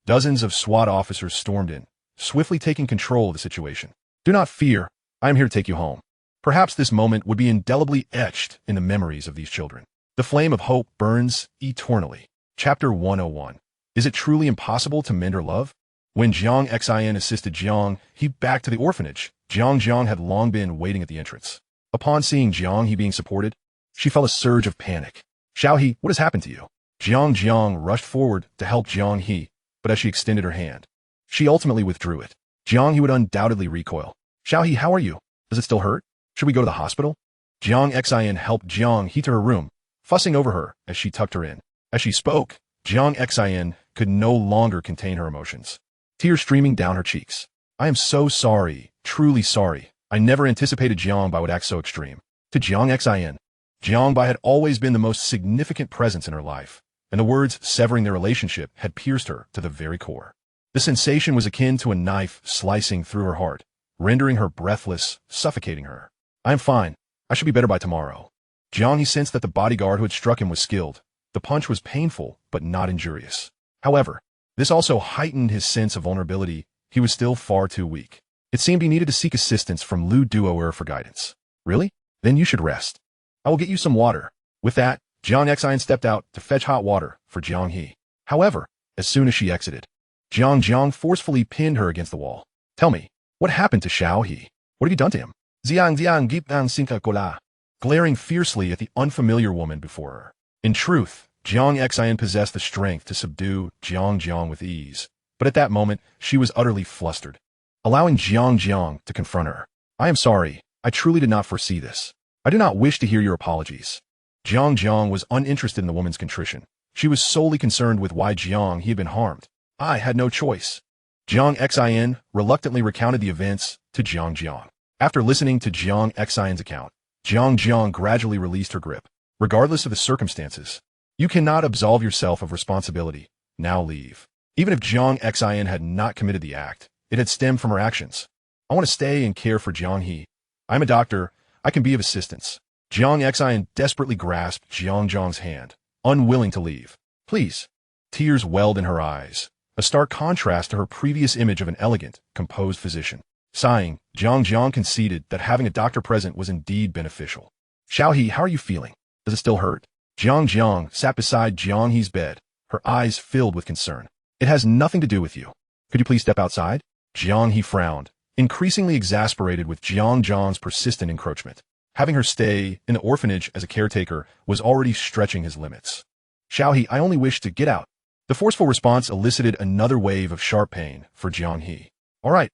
Dozens of SWAT officers stormed in, swiftly taking control of the situation. Do not fear. I am here to take you home. Perhaps this moment would be indelibly etched in the memories of these children. The flame of hope burns eternally. Chapter 101. Is it truly impossible to mend her love? When Jiang Xin assisted Jiang He back to the orphanage, Jiang had long been waiting at the entrance. Upon seeing Jiang He being supported, she felt a surge of panic. Xiao He, what has happened to you? Jiang rushed forward to help Jiang He, but as she extended her hand, she ultimately withdrew it. Jiang He would undoubtedly recoil. Xiao He, how are you? Does it still hurt? Should we go to the hospital? Jiang Xin helped Jiang He to her room, fussing over her as she tucked her in. As she spoke, Jiang Xin could no longer contain her emotions, tears streaming down her cheeks. I am so sorry, truly sorry. I never anticipated Jiang Bai would act so extreme. To Jiang Xin, Jiang Bai had always been the most significant presence in her life, and the words severing their relationship had pierced her to the very core. The sensation was akin to a knife slicing through her heart, rendering her breathless, suffocating her. I am fine. I should be better by tomorrow. Jiang He sensed that the bodyguard who had struck him was skilled. The punch was painful, but not injurious. However, this also heightened his sense of vulnerability. He was still far too weak. It seemed he needed to seek assistance from Lu Duoer for guidance. Really? Then you should rest. I will get you some water. With that, Jiang Xin stepped out to fetch hot water for Jiang He. However, as soon as she exited, Jiang forcefully pinned her against the wall. Tell me, what happened to Xiao He? What have you done to him? Jiang Gipang Sinka Kola, glaring fiercely at the unfamiliar woman before her. In truth, Jiang Xin possessed the strength to subdue Jiang with ease, but at that moment, she was utterly flustered, allowing Jiang to confront her. I am sorry, I truly did not foresee this. I do not wish to hear your apologies. Jiang was uninterested in the woman's contrition. She was solely concerned with why Jiang He had been harmed. I had no choice. Jiang Xin reluctantly recounted the events to Jiang. After listening to Jiang Xin's account, Jiang gradually released her grip. Regardless of the circumstances, you cannot absolve yourself of responsibility. Now leave. Even if Jiang Xin had not committed the act, it had stemmed from her actions. I want to stay and care for Jiang He. I'm a doctor. I can be of assistance. Jiang Xin desperately grasped Jiang's hand, unwilling to leave. Please. Tears welled in her eyes, a stark contrast to her previous image of an elegant, composed physician. Sighing, Jiang conceded that having a doctor present was indeed beneficial. Xiao He, how are you feeling? Does it still hurt? Jiang sat beside Jiang He's bed, her eyes filled with concern. It has nothing to do with you. Could you please step outside? Jiang He frowned, increasingly exasperated with Jiang's persistent encroachment. Having her stay in the orphanage as a caretaker was already stretching his limits. Xiao He, I only wish to get out. The forceful response elicited another wave of sharp pain for Jiang He. All right,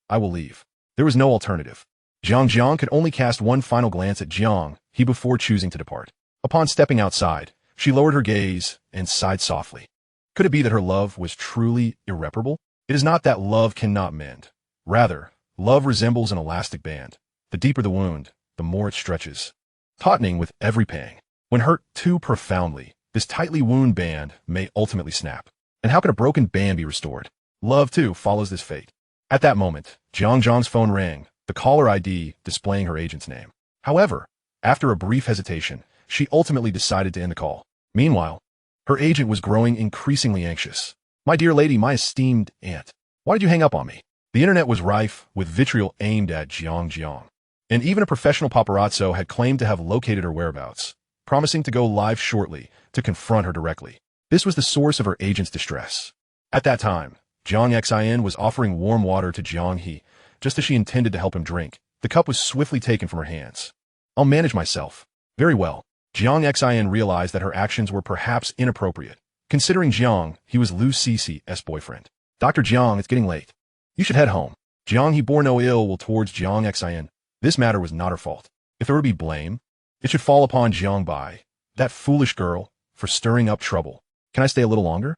I will leave. There was no alternative. Jiang could only cast one final glance at Jiang He before choosing to depart. Upon stepping outside, she lowered her gaze and sighed softly. Could it be that her love was truly irreparable? It is not that love cannot mend. Rather, love resembles an elastic band. The deeper the wound, the more it stretches, tautening with every pang. When hurt too profoundly, this tightly wound band may ultimately snap. And how can a broken band be restored? Love, too, follows this fate. At that moment, Jiang's phone rang, the caller ID displaying her agent's name. However, after a brief hesitation, she ultimately decided to end the call. Meanwhile, her agent was growing increasingly anxious. My dear lady, my esteemed aunt, why did you hang up on me? The internet was rife with vitriol aimed at Jiang. And even a professional paparazzo had claimed to have located her whereabouts, promising to go live shortly to confront her directly. This was the source of her agent's distress. At that time, Jiang was offering warm water to Jiang He, just as she intended to help him drink. The cup was swiftly taken from her hands. I'll manage myself. Very well. Jiang realized that her actions were perhaps inappropriate. Considering Jiang, he was Lu Cici's boyfriend. Dr. Jiang, it's getting late. You should head home. Jiang He bore no ill will towards Jiang. This matter was not her fault. If there were to be blame, it should fall upon Jiang Bai, that foolish girl, for stirring up trouble. Can I stay a little longer?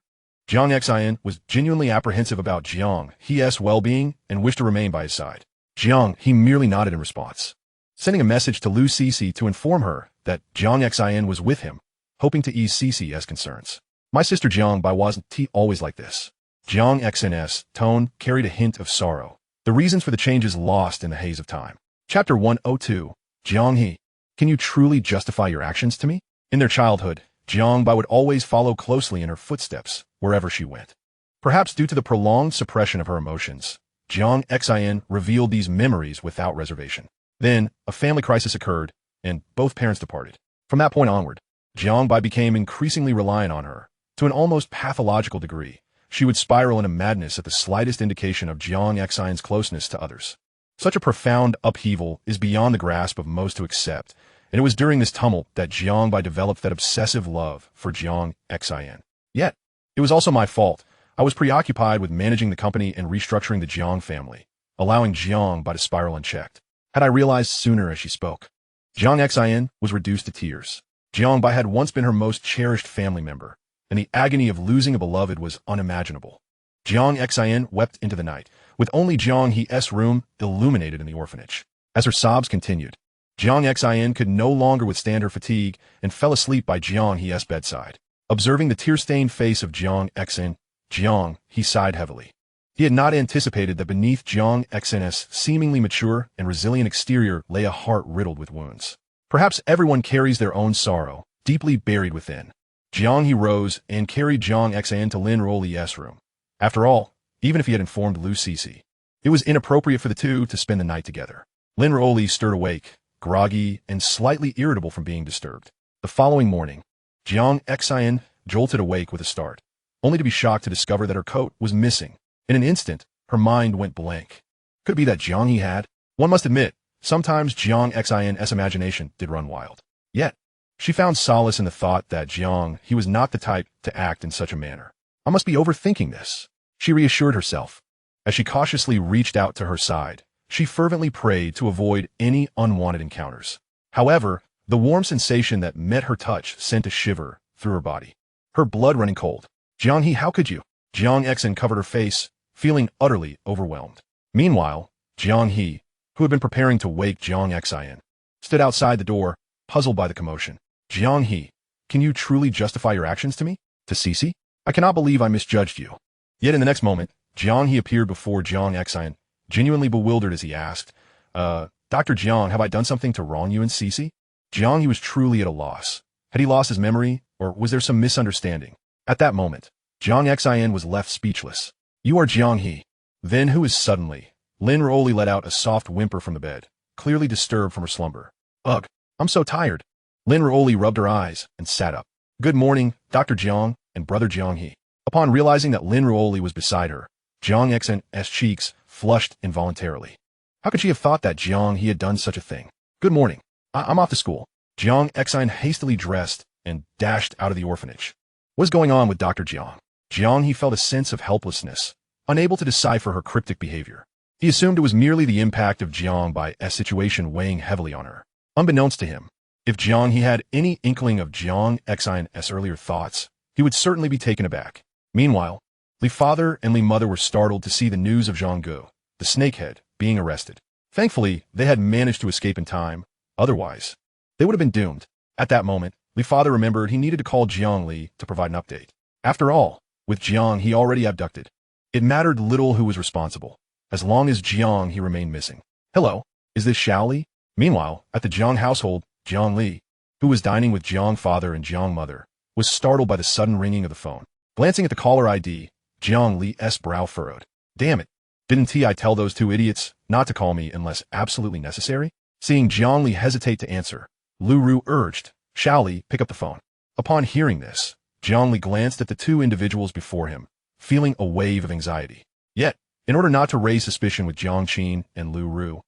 Jiang was genuinely apprehensive about Jiang He's well-being and wished to remain by his side. Jiang He merely nodded in response, sending a message to Lu Cici to inform her that Jiang was with him, hoping to ease Cici's concerns. My sister Jiang Bai wasn't always like this. Jiang's tone carried a hint of sorrow, the reasons for the changes lost in the haze of time. Chapter 102. Jiang He. Can you truly justify your actions to me? In their childhood, Jiang Bai would always follow closely in her footsteps wherever she went. Perhaps due to the prolonged suppression of her emotions, Jiang revealed these memories without reservation. Then, a family crisis occurred, and both parents departed. From that point onward, Jiang Bai became increasingly reliant on her. To an almost pathological degree, she would spiral into madness at the slightest indication of Jiang's closeness to others. Such a profound upheaval is beyond the grasp of most to accept, and it was during this tumult that Jiang Bai developed that obsessive love for Jiang's. Yet, it was also my fault. I was preoccupied with managing the company and restructuring the Jiang family, allowing Jiang Bai to spiral unchecked. Had I realized sooner as she spoke. Jiang was reduced to tears. Jiang Bai had once been her most cherished family member, and the agony of losing a beloved was unimaginable. Jiang wept into the night, with only Jiang He's room illuminated in the orphanage. As her sobs continued, Jiang could no longer withstand her fatigue and fell asleep by Jiang He's bedside. Observing the tear-stained face of Jiang He sighed heavily. He had not anticipated that beneath Jiang's seemingly mature and resilient exterior lay a heart riddled with wounds. Perhaps everyone carries their own sorrow, deeply buried within. Jiang He rose and carried Jiang to Lin Ruoli's room. After all, even if he had informed Lu Cici, it was inappropriate for the two to spend the night together. Lin Ruoli stirred awake, groggy and slightly irritable from being disturbed. The following morning, Jiang jolted awake with a start, only to be shocked to discover that her coat was missing. In an instant, her mind went blank. Could it be that Jiang He had? One must admit, sometimes Jiang's imagination did run wild. Yet, she found solace in the thought that Jiang He was not the type to act in such a manner. I must be overthinking this, she reassured herself. As she cautiously reached out to her side, she fervently prayed to avoid any unwanted encounters. However, the warm sensation that met her touch sent a shiver through her body. Her blood running cold. Jiang He, how could you? Jiang covered her face, feeling utterly overwhelmed. Meanwhile, Jiang He, who had been preparing to wake Jiang, stood outside the door, puzzled by the commotion. Jiang He, can you truly justify your actions to me? To Cici? I cannot believe I misjudged you. Yet in the next moment, Jiang He appeared before Jiang, genuinely bewildered as he asked, Dr. Jiang, have I done something to wrong you and Cici? Jiang He was truly at a loss. Had he lost his memory, or was there some misunderstanding? At that moment, Jiang was left speechless. You are Jiang He. Then who is suddenly? Lin Ruoli let out a soft whimper from the bed, clearly disturbed from her slumber. Ugh, I'm so tired. Lin Ruoli rubbed her eyes and sat up. Good morning, Dr. Jiang and brother Jiang He. Upon realizing that Lin Ruoli was beside her, Jiang's cheeks flushed involuntarily. How could she have thought that Jiang He had done such a thing? Good morning. I'm off to school. Jiang hastily dressed and dashed out of the orphanage. What is going on with Dr. Jiang? Jiang He felt a sense of helplessness, unable to decipher her cryptic behavior. He assumed it was merely the impact of Jiang Bai's situation weighing heavily on her. Unbeknownst to him, if Jiang He had any inkling of Jiang's earlier thoughts, he would certainly be taken aback. Meanwhile, Li father and Li mother were startled to see the news of Zhang Gu, the snakehead, being arrested. Thankfully, they had managed to escape in time. Otherwise, they would have been doomed. At that moment, Li's father remembered he needed to call Jiang He to provide an update. After all, with Jiang He already abducted, it mattered little who was responsible, as long as Jiang He remained missing. Hello, is this Li? Meanwhile, at the Jiang household, Jiang Li, who was dining with Jiang father and Jiang mother, was startled by the sudden ringing of the phone. Glancing at the caller ID, Jiang Li's brow furrowed. Damn it, didn't I tell those two idiots not to call me unless absolutely necessary? Seeing Jiang He hesitate to answer, Lu Ru urged, "Shall Li, pick up the phone." Upon hearing this, Jiang He glanced at the two individuals before him, feeling a wave of anxiety. Yet, in order not to raise suspicion with Jiang Qin and Lu Ru,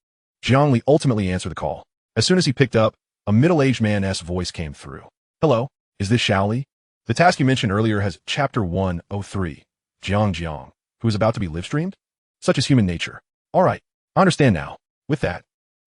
Jiang He ultimately answered the call. As soon as he picked up, a middle-aged man's voice came through. Hello, is this Shao Li? The task you mentioned earlier has Chapter 103, Jiang, who is about to be live-streamed? Such is human nature. All right, I understand now. With that,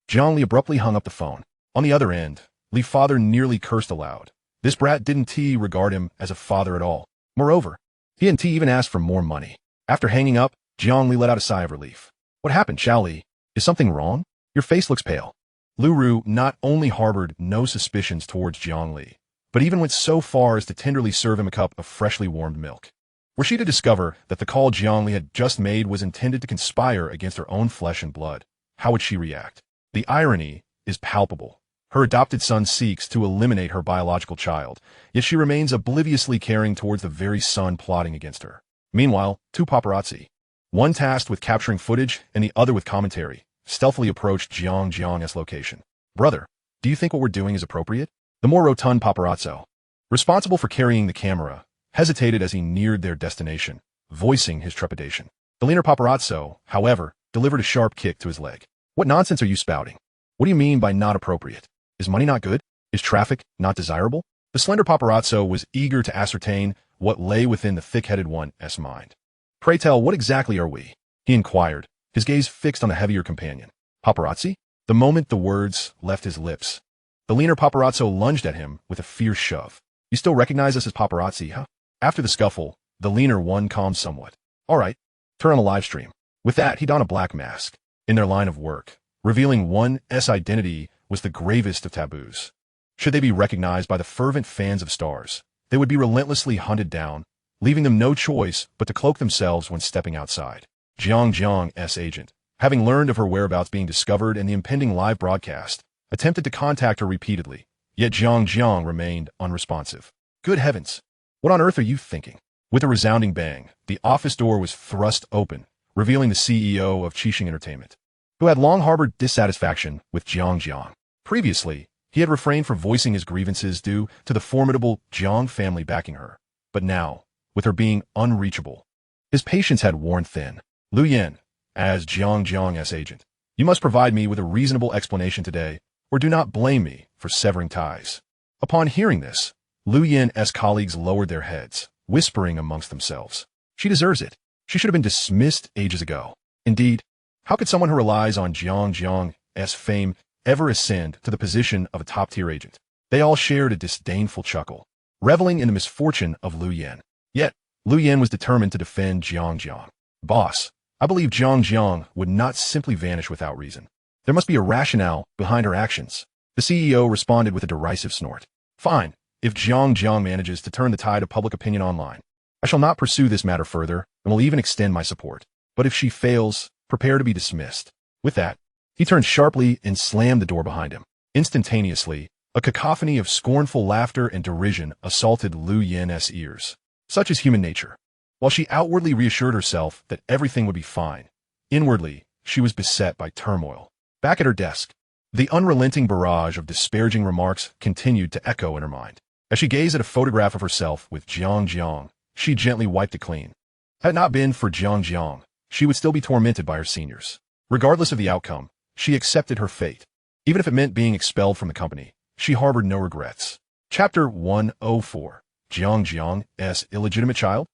Jiang Li abruptly hung up the phone. On the other end, Li's father nearly cursed aloud. This brat didn't regard him as a father at all. Moreover, he didn't even ask for more money. After hanging up, Jiang Li let out a sigh of relief. What happened, Shao Li? Is something wrong? Your face looks pale. Lu Ru not only harbored no suspicions towards Jiang Li, but even went so far as to tenderly serve him a cup of freshly warmed milk. Were she to discover that the call Jiang Li had just made was intended to conspire against her own flesh and blood, how would she react? The irony is palpable. Her adopted son seeks to eliminate her biological child, yet she remains obliviously caring towards the very son plotting against her. Meanwhile, two paparazzi, one tasked with capturing footage and the other with commentary, stealthily approached Jiang's location. Brother, do you think what we're doing is appropriate? The more rotund paparazzo, responsible for carrying the camera, hesitated as he neared their destination, voicing his trepidation. The leaner paparazzo, however, delivered a sharp kick to his leg. What nonsense are you spouting? What do you mean by not appropriate? Is money not good? Is traffic not desirable? The slender paparazzo was eager to ascertain what lay within the thick-headed one's mind. Pray tell, what exactly are we? He inquired, his gaze fixed on the heavier companion. Paparazzi? The moment the words left his lips, the leaner paparazzo lunged at him with a fierce shove. You still recognize us as paparazzi, huh? After the scuffle, the leaner one calmed somewhat. All right, turn on the live stream. With that, he donned a black mask. In their line of work, revealing one's identity was the gravest of taboos. Should they be recognized by the fervent fans of stars, they would be relentlessly hunted down, leaving them no choice but to cloak themselves when stepping outside. Jiang's agent, having learned of her whereabouts being discovered and the impending live broadcast, attempted to contact her repeatedly, yet Jiang remained unresponsive. Good heavens! What on earth are you thinking? With a resounding bang, the office door was thrust open, revealing the CEO of Qixing Entertainment, who had long harbored dissatisfaction with Jiang. Previously, he had refrained from voicing his grievances due to the formidable Jiang family backing her. But now, with her being unreachable, his patience had worn thin. Lu Yan, as Jiang's agent, you must provide me with a reasonable explanation today, or do not blame me for severing ties. Upon hearing this, Lu Yan's colleagues lowered their heads, whispering amongst themselves. She deserves it. She should have been dismissed ages ago. Indeed, how could someone who relies on Jiang's fame ever ascend to the position of a top-tier agent? They all shared a disdainful chuckle, reveling in the misfortune of Lu Yan. Yet, Lu Yan was determined to defend Jiang. Boss, I believe Jiang would not simply vanish without reason. There must be a rationale behind her actions. The CEO responded with a derisive snort. Fine, if Jiang manages to turn the tide of public opinion online, I shall not pursue this matter further and will even extend my support. But if she fails, prepare to be dismissed. With that, he turned sharply and slammed the door behind him. Instantaneously, a cacophony of scornful laughter and derision assaulted Lu Yan's ears. Such is human nature. While she outwardly reassured herself that everything would be fine, inwardly, she was beset by turmoil. Back at her desk, the unrelenting barrage of disparaging remarks continued to echo in her mind. As she gazed at a photograph of herself with Jiang, she gently wiped it clean. Had it not been for Jiang, she would still be tormented by her seniors. Regardless of the outcome, she accepted her fate. Even if it meant being expelled from the company, she harbored no regrets. Chapter 104, Jiang's illegitimate child?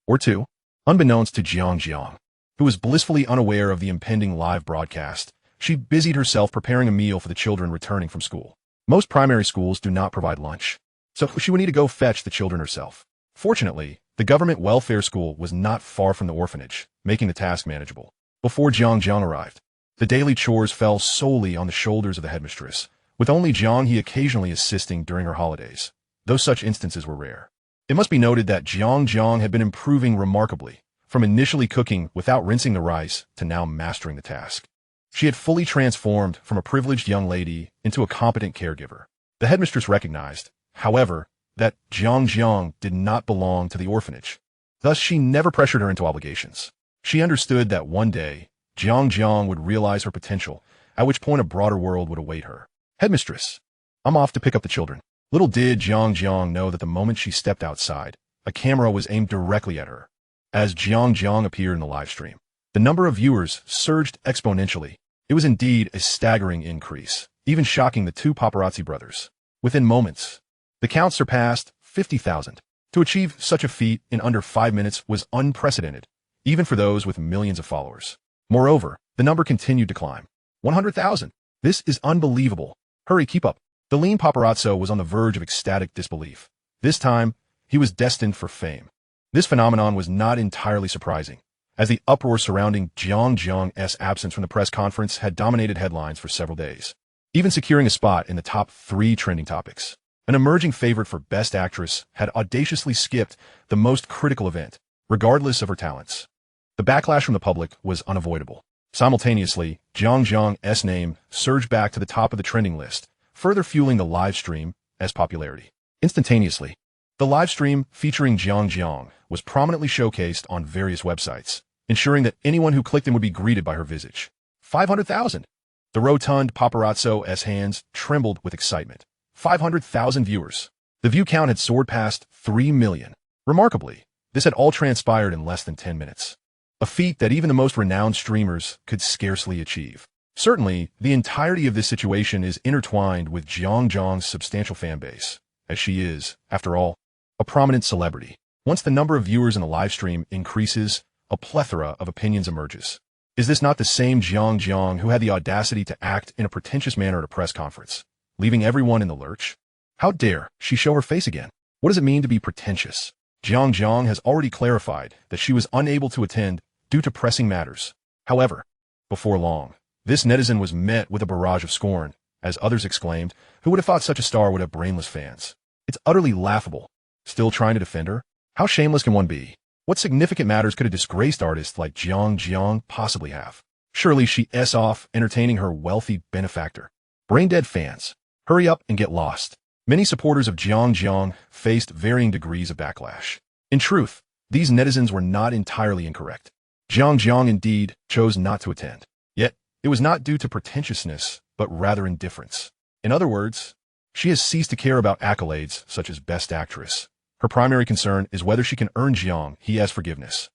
Or two, unbeknownst to Jiang, who was blissfully unaware of the impending live broadcast, she busied herself preparing a meal for the children returning from school. Most primary schools do not provide lunch, so she would need to go fetch the children herself. Fortunately, the government welfare school was not far from the orphanage, making the task manageable. Before Jiang arrived, the daily chores fell solely on the shoulders of the headmistress, with only Jiang He occasionally assisting during her holidays. though such instances were rare. It must be noted that Jiang had been improving remarkably, from initially cooking without rinsing the rice to now mastering the task. She had fully transformed from a privileged young lady into a competent caregiver. The headmistress recognized, however, that Jiang did not belong to the orphanage. Thus, she never pressured her into obligations. She understood that one day, Jiang would realize her potential, at which point a broader world would await her. Headmistress, I'm off to pick up the children. Little did Jiang know that the moment she stepped outside, a camera was aimed directly at her. As Jiang appeared in the live stream, the number of viewers surged exponentially. It was indeed a staggering increase, even shocking the two paparazzi brothers. Within moments, the count surpassed 50,000. To achieve such a feat in under 5 minutes was unprecedented, even for those with millions of followers. Moreover, the number continued to climb. 100,000. This is unbelievable. Hurry, keep up. The lean paparazzo was on the verge of ecstatic disbelief. This time, he was destined for fame. This phenomenon was not entirely surprising, as the uproar surrounding Jiang's absence from the press conference had dominated headlines for several days, even securing a spot in the top 3 trending topics. An emerging favorite for Best Actress had audaciously skipped the most critical event, regardless of her talents. The backlash from the public was unavoidable. Simultaneously, Jiang's name surged back to the top of the trending list, further fueling the live stream's popularity. Instantaneously, the live stream featuring Jiang was prominently showcased on various websites, ensuring that anyone who clicked in would be greeted by her visage. 500,000! The rotund paparazzo's hands trembled with excitement. 500,000 viewers. The view count had soared past 3 million. Remarkably, this had all transpired in less than 10 minutes. A feat that even the most renowned streamers could scarcely achieve. Certainly, the entirety of this situation is intertwined with Jiang's substantial fan base, as she is, after all, a prominent celebrity. Once the number of viewers in the live stream increases, a plethora of opinions emerges. Is this not the same Jiang who had the audacity to act in a pretentious manner at a press conference, leaving everyone in the lurch? How dare she show her face again? What does it mean to be pretentious? Jiang has already clarified that she was unable to attend due to pressing matters. However, before long, this netizen was met with a barrage of scorn, as others exclaimed, who would have thought such a star would have brainless fans? It's utterly laughable. Still trying to defend her? How shameless can one be? What significant matters could a disgraced artist like Jiang possibly have? Surely she's off entertaining her wealthy benefactor. Brain-dead fans, hurry up and get lost. Many supporters of Jiang faced varying degrees of backlash. In truth, these netizens were not entirely incorrect. Jiang indeed chose not to attend. Yet, it was not due to pretentiousness, but rather indifference. In other words, she has ceased to care about accolades such as Best Actress. Her primary concern is whether she can earn Jiang He's forgiveness.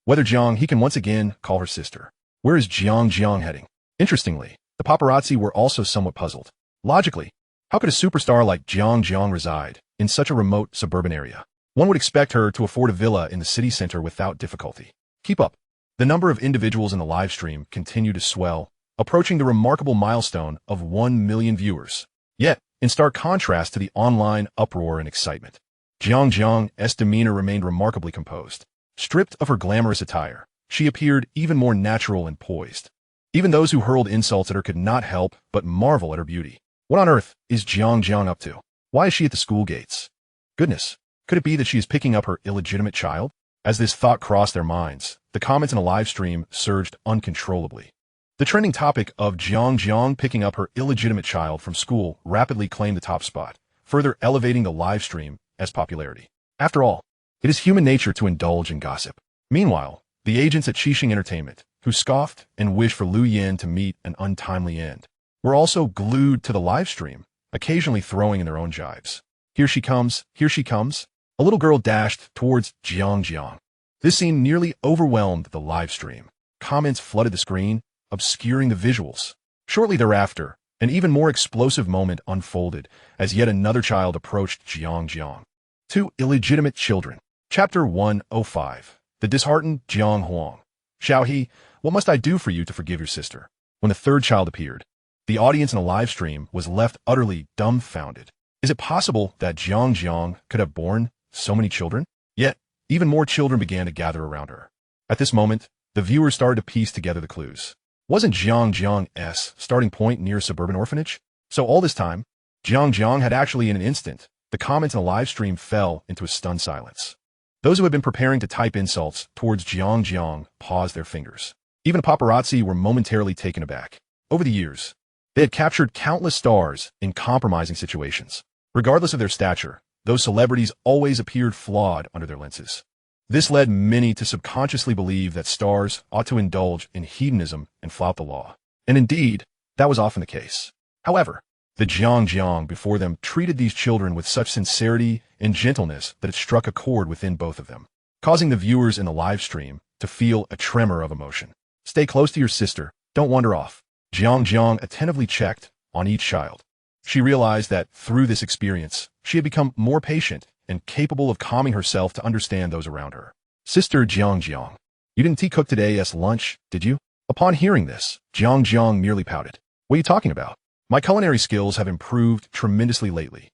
Whether Jiang He can once again call her sister. Where is Jiang heading? Interestingly, the paparazzi were also somewhat puzzled. Logically, how could a superstar like Jiang reside in such a remote suburban area? One would expect her to afford a villa in the city center without difficulty. Keep up. The number of individuals in the live stream continued to swell, approaching the remarkable milestone of 1 million viewers. Yet, in stark contrast to the online uproar and excitement, Jiang's demeanor remained remarkably composed. Stripped of her glamorous attire, she appeared even more natural and poised. Even those who hurled insults at her could not help but marvel at her beauty. What on earth is Jiang up to? Why is she at the school gates? Goodness, could it be that she is picking up her illegitimate child? As this thought crossed their minds, the comments in a live stream surged uncontrollably. The trending topic of Jiang picking up her illegitimate child from school rapidly claimed the top spot, further elevating the live stream's popularity. After all, it is human nature to indulge in gossip. Meanwhile, the agents at Qixing Entertainment, who scoffed and wished for Lu Yin to meet an untimely end, were also glued to the live stream, occasionally throwing in their own jibes. Here she comes, here she comes. A little girl dashed towards Jiang. This scene nearly overwhelmed the live stream. Comments flooded the screen, obscuring the visuals. Shortly thereafter, an even more explosive moment unfolded as yet another child approached Jiang. 2 illegitimate children. Chapter 105. The disheartened Jiang Huang. Jiang He, what must I do for you to forgive your sister? When the third child appeared, the audience in the live stream was left utterly dumbfounded. Is it possible that Jiang could have borne so many children? Yet, even more children began to gather around her. At this moment, the viewers started to piece together the clues. Wasn't Jiang's starting point near a suburban orphanage? So all this time, Jiang had actually in an instant The comments in the live stream fell into a stunned silence. Those who had been preparing to type insults towards Jiang paused their fingers. Even paparazzi were momentarily taken aback. Over the years, they had captured countless stars in compromising situations. Regardless of their stature, those celebrities always appeared flawed under their lenses. This led many to subconsciously believe that stars ought to indulge in hedonism and flout the law. And indeed, that was often the case. However, the Jiang before them treated these children with such sincerity and gentleness that it struck a chord within both of them, causing the viewers in the live stream to feel a tremor of emotion. Stay close to your sister, don't wander off. Jiang attentively checked on each child. She realized that through this experience, she had become more patient and capable of calming herself to understand those around her. Sister Jiang, you didn't cook today as lunch, did you? Upon hearing this, Jiang merely pouted. What are you talking about? My culinary skills have improved tremendously lately.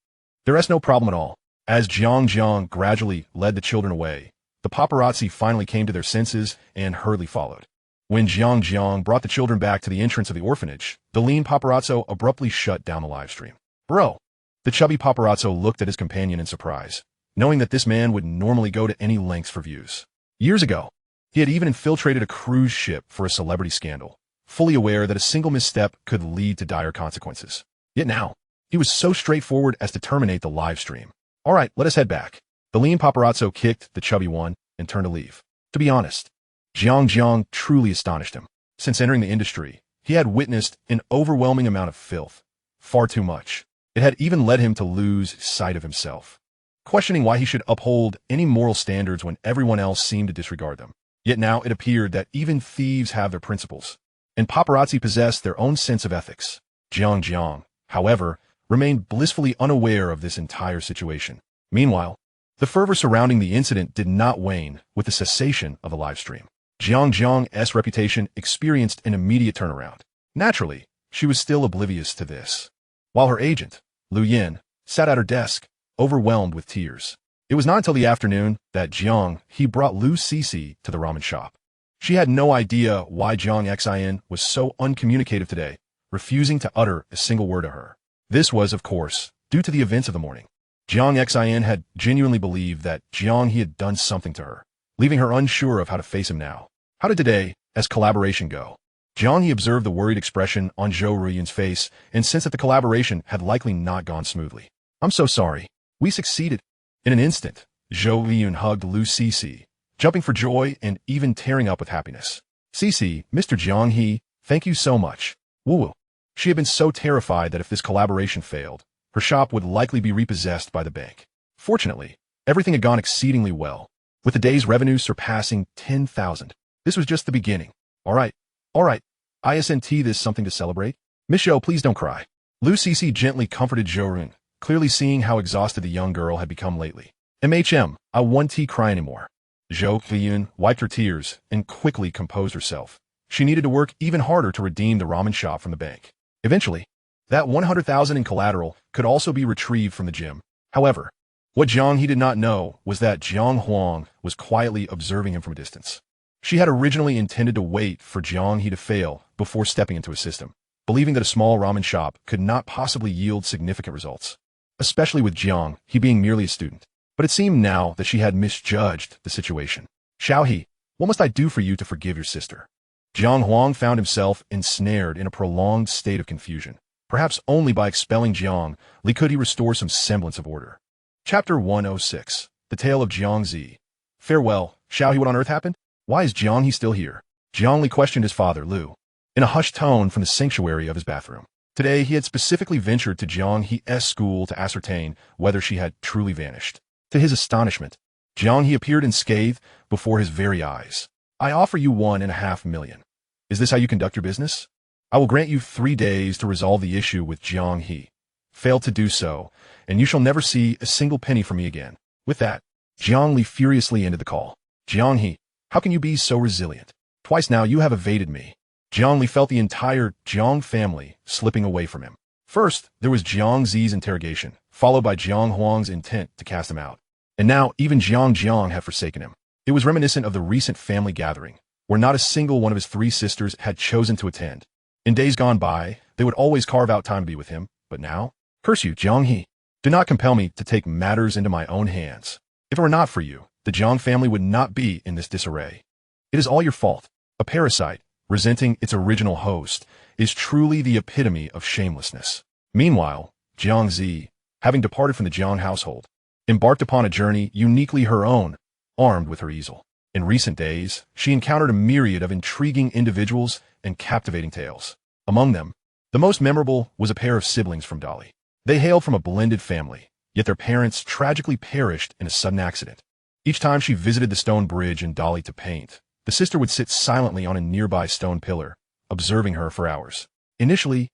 There is no problem at all. As Jiang gradually led the children away, the paparazzi finally came to their senses and hurriedly followed. When Jiang brought the children back to the entrance of the orphanage, the lean paparazzo abruptly shut down the live stream. Bro! The chubby paparazzo looked at his companion in surprise, knowing that this man would normally go to any lengths for views. Years ago, he had even infiltrated a cruise ship for a celebrity scandal, fully aware that a single misstep could lead to dire consequences. Yet now, he was so straightforward as to terminate the live stream. All right, let us head back. The lean paparazzo kicked the chubby one and turned to leave. To be honest, Jiang truly astonished him. Since entering the industry, he had witnessed an overwhelming amount of filth. Far too much. It had even led him to lose sight of himself, questioning why he should uphold any moral standards when everyone else seemed to disregard them. Yet now it appeared that even thieves have their principles, and paparazzi possessed their own sense of ethics. Jiang, however, remained blissfully unaware of this entire situation. Meanwhile, the fervor surrounding the incident did not wane with the cessation of the live stream. Jiang's reputation experienced an immediate turnaround. Naturally, she was still oblivious to this, while her agent, Lu Yin, sat at her desk, overwhelmed with tears. It was not until the afternoon that Jiang He brought Lu Cece to the ramen shop. She had no idea why Jiang Xin was so uncommunicative today, refusing to utter a single word to her. This was, of course, due to the events of the morning. Jiang Xin had genuinely believed that Jiang He had done something to her, leaving her unsure of how to face him now. How did today, as collaboration, go? Jiang He observed the worried expression on Zhou Ruyun's face and sensed that the collaboration had likely not gone smoothly. I'm so sorry. We succeeded. In an instant, Zhou Ruyun hugged Lu Cece, jumping for joy and even tearing up with happiness. Cece, Mr. Jiang He, thank you so much. Woo-woo. She had been so terrified that if this collaboration failed, her shop would likely be repossessed by the bank. Fortunately, everything had gone exceedingly well, with the day's revenue surpassing 10,000. This was just the beginning. All right. Isn't this something to celebrate? Miss Zhou, please don't cry. Lu Cece gently comforted Zhou Ruyun, clearly seeing how exhausted the young girl had become lately. I won't cry anymore. Zhou Ruyun wiped her tears and quickly composed herself. She needed to work even harder to redeem the ramen shop from the bank. Eventually, that 100,000 in collateral could also be retrieved from the gym. However, what Jiang He did not know was that Jiang Huang was quietly observing him from a distance. She had originally intended to wait for Jiang He to fail before stepping into a system, believing that a small ramen shop could not possibly yield significant results, especially with Jiang He being merely a student. But it seemed now that she had misjudged the situation. Xiao He, what must I do for you to forgive your sister? Jiang Huang found himself ensnared in a prolonged state of confusion. Perhaps only by expelling Jiang Li could he restore some semblance of order. Chapter 106. The Tale of Jiang Zi. Farewell, Xiao He, what on earth happened? Why is Jiang He still here? Jiang Li questioned his father, Lu, in a hushed tone from the sanctuary of his bathroom. Today, he had specifically ventured to Jiang He's school to ascertain whether she had truly vanished. To his astonishment, Jiang He appeared unscathed before his very eyes. I offer you 1.5 million. Is this how you conduct your business? I will grant you 3 days to resolve the issue with Jiang He. Fail to do so, and you shall never see a single penny from me again. With that, Jiang Li furiously ended the call. Jiang He, how can you be so resilient? Twice now you have evaded me. Jiang Li felt the entire Jiang family slipping away from him. First, there was Jiang Zi's interrogation, followed by Jiang Huang's intent to cast him out. And now even Jiang had forsaken him. It was reminiscent of the recent family gathering, where not a single one of his 3 sisters had chosen to attend. In days gone by, they would always carve out time to be with him, but now, curse you, Jiang He. Do not compel me to take matters into my own hands. If it were not for you, the Jiang family would not be in this disarray. It is all your fault. A parasite, resenting its original host, is truly the epitome of shamelessness. Meanwhile, Jiang He, having departed from the Jiang household, embarked upon a journey uniquely her own, armed with her easel. In recent days, she encountered a myriad of intriguing individuals and captivating tales. Among them, the most memorable was a pair of siblings from Dali. They hailed from a blended family, yet their parents tragically perished in a sudden accident. Each time she visited the stone bridge in Dali to paint, the sister would sit silently on a nearby stone pillar, observing her for hours. Initially,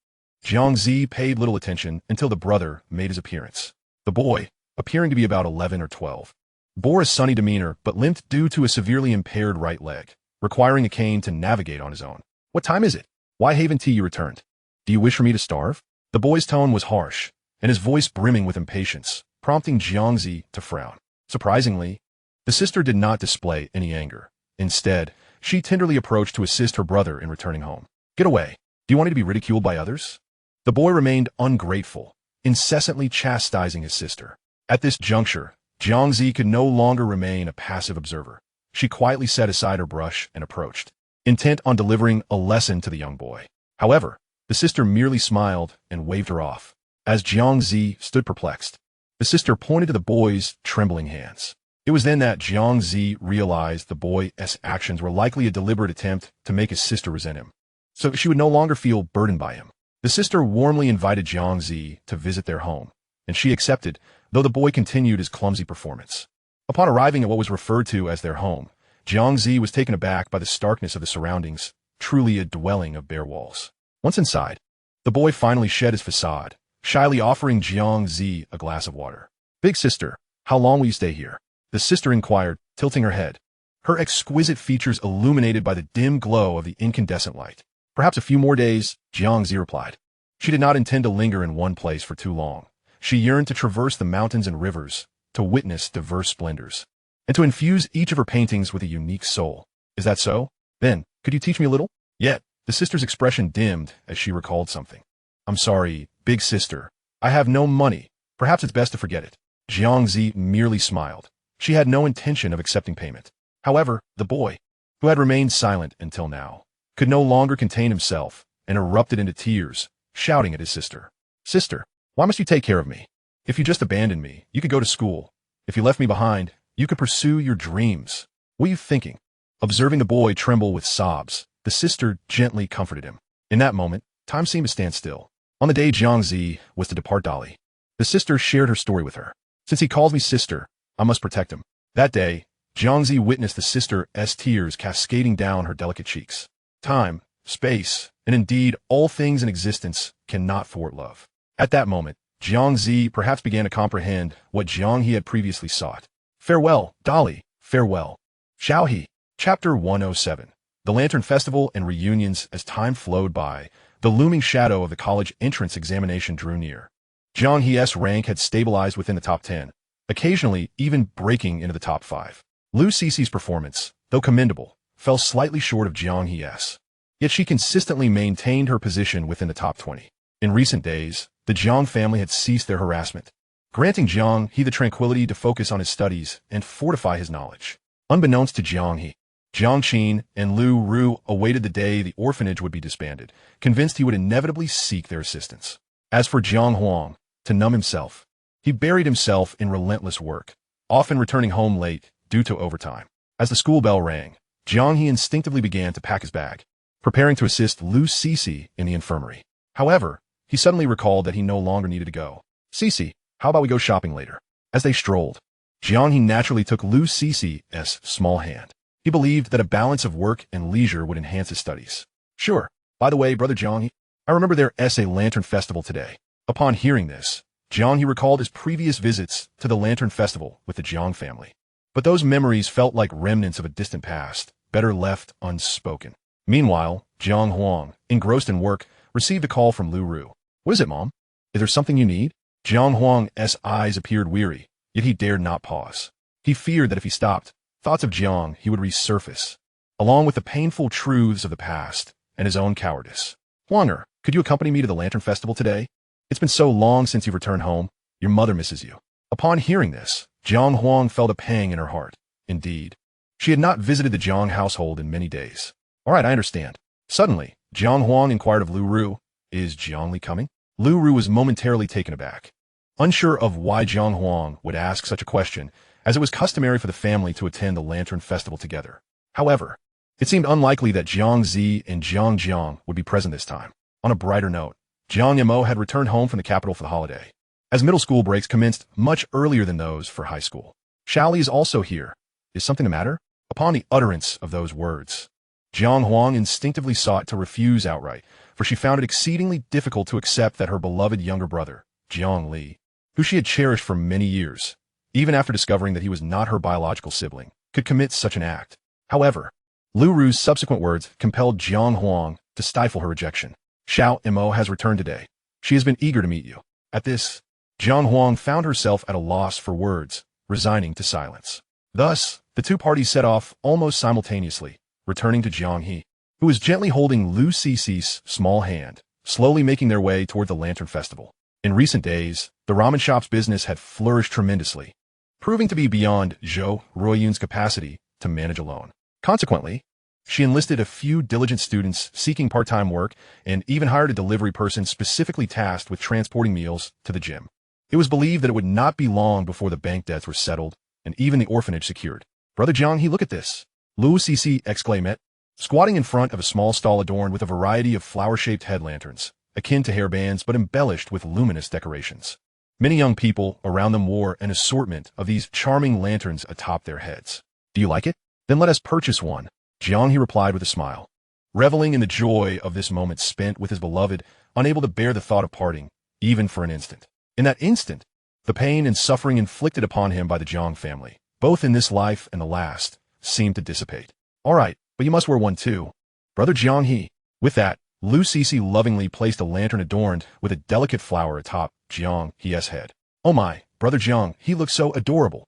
Jiang He paid little attention until the brother made his appearance. The boy, appearing to be about 11 or 12, bore a sunny demeanor but limped due to a severely impaired right leg, requiring a cane to navigate on his own. "What time is it? Why haven't you returned? Do you wish for me to starve?" The boy's tone was harsh, and his voice brimming with impatience, prompting Jiang He to frown. Surprisingly, the sister did not display any anger. Instead, she tenderly approached to assist her brother in returning home. "Get away. Do you want me to be ridiculed by others?" The boy remained ungrateful, incessantly chastising his sister. At this juncture, Jiang He could no longer remain a passive observer. She quietly set aside her brush and approached, intent on delivering a lesson to the young boy. However, the sister merely smiled and waved her off. As Jiang He stood perplexed, the sister pointed to the boy's trembling hands. It was then that Jiang He realized the boy's actions were likely a deliberate attempt to make his sister resent him, so she would no longer feel burdened by him. The sister warmly invited Jiang He to visit their home, and she accepted, though the boy continued his clumsy performance. Upon arriving at what was referred to as their home, Jiang He was taken aback by the starkness of the surroundings, truly a dwelling of bare walls. Once inside, the boy finally shed his facade, shyly offering Jiang He a glass of water. "Big sister, how long will you stay here?" the sister inquired, tilting her head, her exquisite features illuminated by the dim glow of the incandescent light. "Perhaps a few more days," Jiang He replied. She did not intend to linger in one place for too long. She yearned to traverse the mountains and rivers, to witness diverse splendors, and to infuse each of her paintings with a unique soul. "Is that so? Then, could you teach me a little?" Yet, the sister's expression dimmed as she recalled something. "I'm sorry, big sister. I have no money. Perhaps it's best to forget it." Jiang He merely smiled. She had no intention of accepting payment. However, the boy, who had remained silent until now, could no longer contain himself and erupted into tears, shouting at his sister. "Sister, why must you take care of me? If you just abandoned me, you could go to school. If you left me behind, you could pursue your dreams. What are you thinking?" Observing the boy tremble with sobs, the sister gently comforted him. In that moment, time seemed to stand still. On the day Jiang He was to depart Dali, the sister shared her story with her. "Since he calls me sister, I must protect him." That day, Jiang He witnessed the sister's tears cascading down her delicate cheeks. Time, space, and indeed all things in existence cannot thwart love. At that moment, Jiang He perhaps began to comprehend what Jiang He had previously sought. "Farewell, Dali, farewell." Xiao He, Chapter 107. The Lantern Festival and Reunions. As time flowed by, the looming shadow of the college entrance examination drew near. Jiang He's rank had stabilized within the top 10, occasionally even breaking into the top 5. Lu Cici's performance, though commendable, fell slightly short of Jiang He's. Yet she consistently maintained her position within the top 20. In recent days, the Jiang family had ceased their harassment, granting Jiang He the tranquility to focus on his studies and fortify his knowledge. Unbeknownst to Jiang He, Jiang Qin and Lu Ru awaited the day the orphanage would be disbanded, convinced he would inevitably seek their assistance. As for Jiang Huang, to numb himself, he buried himself in relentless work, often returning home late due to overtime. As the school bell rang, Jiang He instinctively began to pack his bag, preparing to assist Lu Cici in the infirmary. However, he suddenly recalled that he no longer needed to go. "Cici, how about we go shopping later?" As they strolled, Jiang He naturally took Lu Cici's small hand. He believed that a balance of work and leisure would enhance his studies. "Sure. By the way, Brother Jiang He, I remember there's a Lantern Festival today." Upon hearing this, Jiang He recalled his previous visits to the Lantern Festival with the Jiang family. But those memories felt like remnants of a distant past, better left unspoken. Meanwhile, Jiang Huang, engrossed in work, received a call from Lu Ru. "What is it, Mom? Is there something you need?" Jiang Huang's eyes appeared weary, yet he dared not pause. He feared that if he stopped, thoughts of Jiang He would resurface, along with the painful truths of the past and his own cowardice. "Huanger, could you accompany me to the Lantern Festival today? It's been so long since you've returned home. Your mother misses you." Upon hearing this, Jiang Huang felt a pang in her heart. Indeed, she had not visited the Jiang household in many days. "All right, I understand." Suddenly, Jiang Huang inquired of Lu Ru, "Is Jiang Li coming?" Lu Ru was momentarily taken aback, unsure of why Jiang Huang would ask such a question, as it was customary for the family to attend the Lantern Festival together. However, it seemed unlikely that Jiang Zi and Jiang Jiang would be present this time. On a brighter note, Jiang Mo had returned home from the capital for the holiday, as middle school breaks commenced much earlier than those for high school. "Shaoli is also here. Is something the matter?" Upon the utterance of those words, Jiang Huang instinctively sought to refuse outright, for she found it exceedingly difficult to accept that her beloved younger brother, Jiang Li, who she had cherished for many years, even after discovering that he was not her biological sibling, could commit such an act. However, Lu Ru's subsequent words compelled Jiang Huang to stifle her rejection. "Xiao Mo has returned today. She has been eager to meet you." At this, Jiang Huang found herself at a loss for words, resigning to silence. Thus, the two parties set off almost simultaneously, returning to Jiang He, who was gently holding Lu Cici's small hand, slowly making their way toward the Lantern Festival. In recent days, the ramen shop's business had flourished tremendously, proving to be beyond Zhou Ruoyun's capacity to manage alone. Consequently, she enlisted a few diligent students seeking part-time work and even hired a delivery person specifically tasked with transporting meals to the gym. It was believed that it would not be long before the bank debts were settled and even the orphanage secured. "Brother Jiang He, look at this!" Lu Cici exclaimed, squatting in front of a small stall adorned with a variety of flower-shaped head lanterns, akin to hairbands but embellished with luminous decorations. Many young people around them wore an assortment of these charming lanterns atop their heads. "Do you like it? Then let us purchase one," Jiang He replied with a smile, reveling in the joy of this moment spent with his beloved, unable to bear the thought of parting, even for an instant. In that instant, the pain and suffering inflicted upon him by the Jiang family, both in this life and the last, seemed to dissipate. "All right, but you must wear one too, Brother Jiang He." With that, Lu Cici lovingly placed a lantern adorned with a delicate flower atop Jiang He's head. "Oh my, Brother Jiang, he looks so adorable."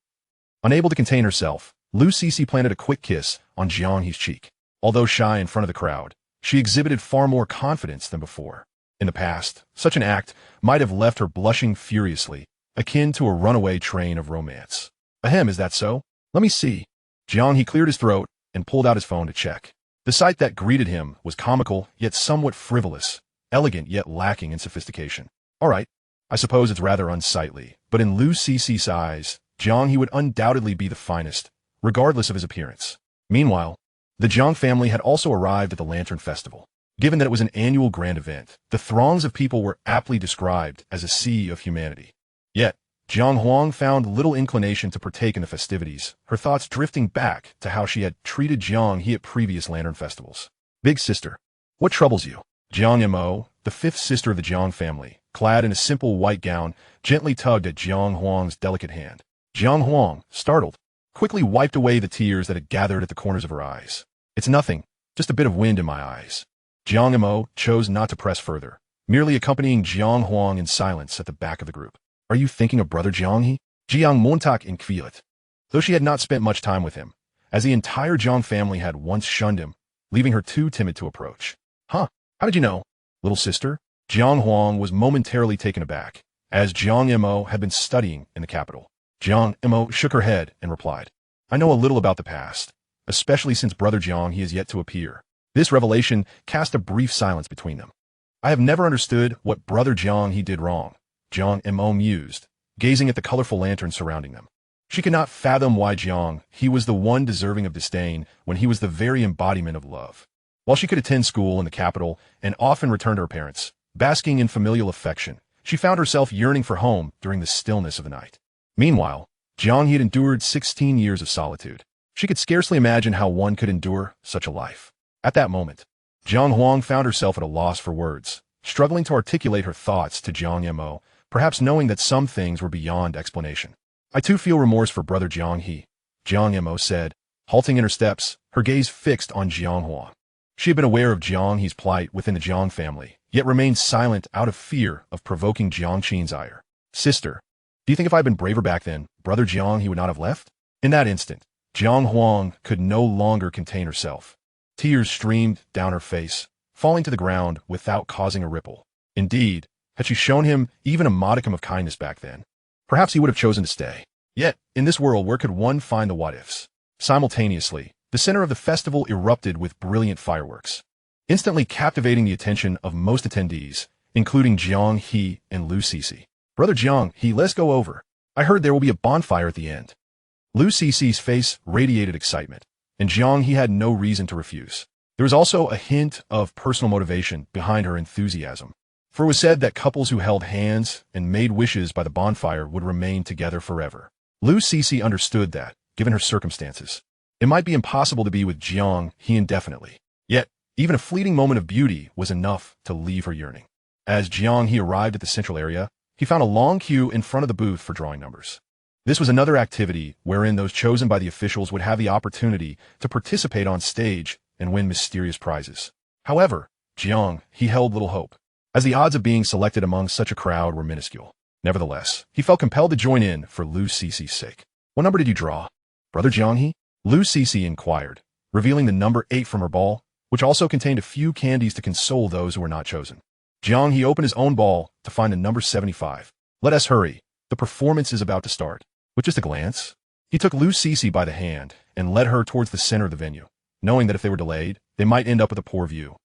Unable to contain herself, Lu Cici planted a quick kiss on Jiang He's cheek. Although shy in front of the crowd, she exhibited far more confidence than before. In the past, such an act might have left her blushing furiously, akin to a runaway train of romance. "Ahem, is that so? Let me see." Jiang He cleared his throat and pulled out his phone to check. The sight that greeted him was comical, yet somewhat frivolous, elegant yet lacking in sophistication. "All right, I suppose it's rather unsightly, but in Lu Cici's eyes, Jiang He would undoubtedly be the finest, regardless of his appearance." Meanwhile, the Jiang family had also arrived at the Lantern Festival. Given that it was an annual grand event, the throngs of people were aptly described as a sea of humanity. Yet, Jiang Huang found little inclination to partake in the festivities, her thoughts drifting back to how she had treated Jiang He at previous Lantern Festivals. "Big sister, what troubles you?" Jiang Mo, the fifth sister of the Jiang family, clad in a simple white gown, gently tugged at Jiang Huang's delicate hand. Jiang Huang, startled, quickly wiped away the tears that had gathered at the corners of her eyes. "It's nothing, just a bit of wind in my eyes." Jiang Mo chose not to press further, merely accompanying Jiang Huang in silence at the back of the group. "Are you thinking of Brother Jiang He?" Jiang Montak inquired, though she had not spent much time with him, as the entire Jiang family had once shunned him, leaving her too timid to approach. "Huh, how did you know, little sister?" Jiang Huang was momentarily taken aback, as Jiang Mo had been studying in the capital. Jiang Mo shook her head and replied, "I know a little about the past, especially since Brother Jiang He is yet to appear." This revelation cast a brief silence between them. "I have never understood what Brother Jiang He did wrong," Jiang Mo mused, gazing at the colorful lanterns surrounding them. She could not fathom why Jiang He was the one deserving of disdain when he was the very embodiment of love. While she could attend school in the capital and often return to her parents, basking in familial affection, she found herself yearning for home during the stillness of the night. Meanwhile, Jiang He had endured 16 years of solitude. She could scarcely imagine how one could endure such a life. At that moment, Jiang Huang found herself at a loss for words, struggling to articulate her thoughts to Jiang Mo, perhaps knowing that some things were beyond explanation. "I too feel remorse for Brother Jiang He," Jiang Mo said, halting in her steps, her gaze fixed on Jiang Huang. She had been aware of Jiang He's plight within the Jiang family, yet remained silent out of fear of provoking Jiang Qin's ire. "Sister, do you think if I had been braver back then, Brother Jiang He would not have left?" In that instant, Jiang Huang could no longer contain herself. Tears streamed down her face, falling to the ground without causing a ripple. Indeed, had she shown him even a modicum of kindness back then, perhaps he would have chosen to stay. Yet, in this world, where could one find the what-ifs? Simultaneously, the center of the festival erupted with brilliant fireworks, instantly captivating the attention of most attendees, including Jiang He and Lu Cece. Brother Jiang He, let's go over. I heard there will be a bonfire at the end. Lu Cece's face radiated excitement, and Jiang He had no reason to refuse. There was also a hint of personal motivation behind her enthusiasm, for it was said that couples who held hands and made wishes by the bonfire would remain together forever. Lu Cece understood that, given her circumstances, it might be impossible to be with Jiang He indefinitely. Yet, even a fleeting moment of beauty was enough to leave her yearning. As Jiang He arrived at the central area, he found a long queue in front of the booth for drawing numbers. This was another activity wherein those chosen by the officials would have the opportunity to participate on stage and win mysterious prizes. However, Jiang He held little hope, as the odds of being selected among such a crowd were minuscule. Nevertheless, he felt compelled to join in for Lu Cece's sake. What number did you draw, Brother Jiang He? Lu Cece inquired, revealing the number 8 from her ball, which also contained a few candies to console those who were not chosen. Jiang He opened his own ball to find the number 75. Let us hurry. The performance is about to start. With just a glance, he took Lu Cece by the hand and led her towards the center of the venue, knowing that if they were delayed, they might end up with a poor view,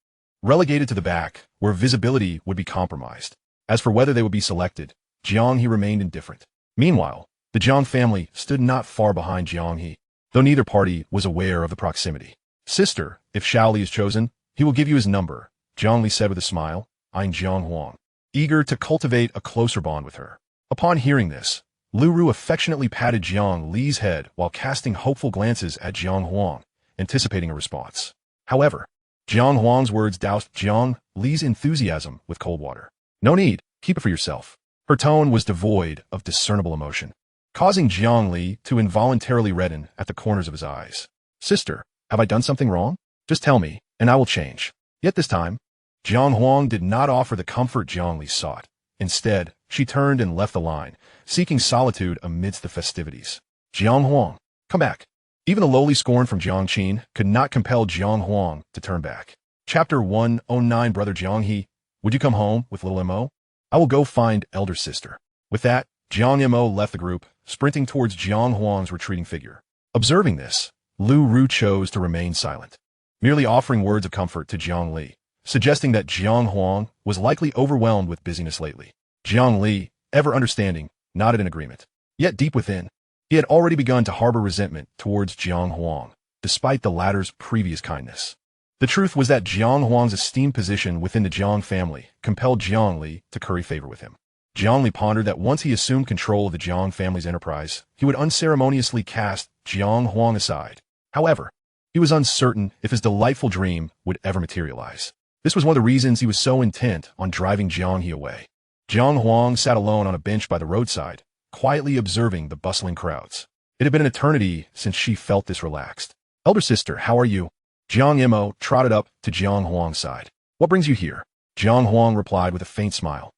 relegated to the back, where visibility would be compromised. As for whether they would be selected, Jiang He remained indifferent. Meanwhile, the Jiang family stood not far behind Jiang He, though neither party was aware of the proximity. Sister, if Shaoli is chosen, he will give you his number, Jiang Li said with a smile, eyeing Jiang Huang, eager to cultivate a closer bond with her. Upon hearing this, Lu Ru affectionately patted Jiang Li's head while casting hopeful glances at Jiang Huang, anticipating a response. However, Jiang Huang's words doused Jiang Li's enthusiasm with cold water. No need, keep it for yourself. Her tone was devoid of discernible emotion, causing Jiang Li to involuntarily redden at the corners of his eyes. Sister, have I done something wrong? Just tell me, and I will change. Yet this time, Jiang Huang did not offer the comfort Jiang Li sought. Instead, she turned and left the line, seeking solitude amidst the festivities. Jiang Huang, come back. Even the lowly scorn from Jiang Qin could not compel Jiang Huang to turn back. Chapter 109. Brother Jiang He, would you come home with little Mo? I will go find elder sister. With that, Jiang Mo left the group, sprinting towards Jiang Huang's retreating figure. Observing this, Lu Ru chose to remain silent, merely offering words of comfort to Jiang Li, suggesting that Jiang Huang was likely overwhelmed with busyness lately. Jiang Li, ever understanding, nodded in agreement. Yet deep within, he had already begun to harbor resentment towards Jiang Huang, despite the latter's previous kindness. The truth was that Jiang Huang's esteemed position within the Jiang family compelled Jiang Li to curry favor with him. Jiang Li pondered that once he assumed control of the Jiang family's enterprise, he would unceremoniously cast Jiang Huang aside. However, he was uncertain if his delightful dream would ever materialize. This was one of the reasons he was so intent on driving Jiang He away. Jiang Huang sat alone on a bench by the roadside, quietly observing the bustling crowds. It had been an eternity since she felt this relaxed. Elder sister, how are you? Jiang Mo trotted up to Jiang Huang's side. What brings you here? Jiang Huang replied with a faint smile,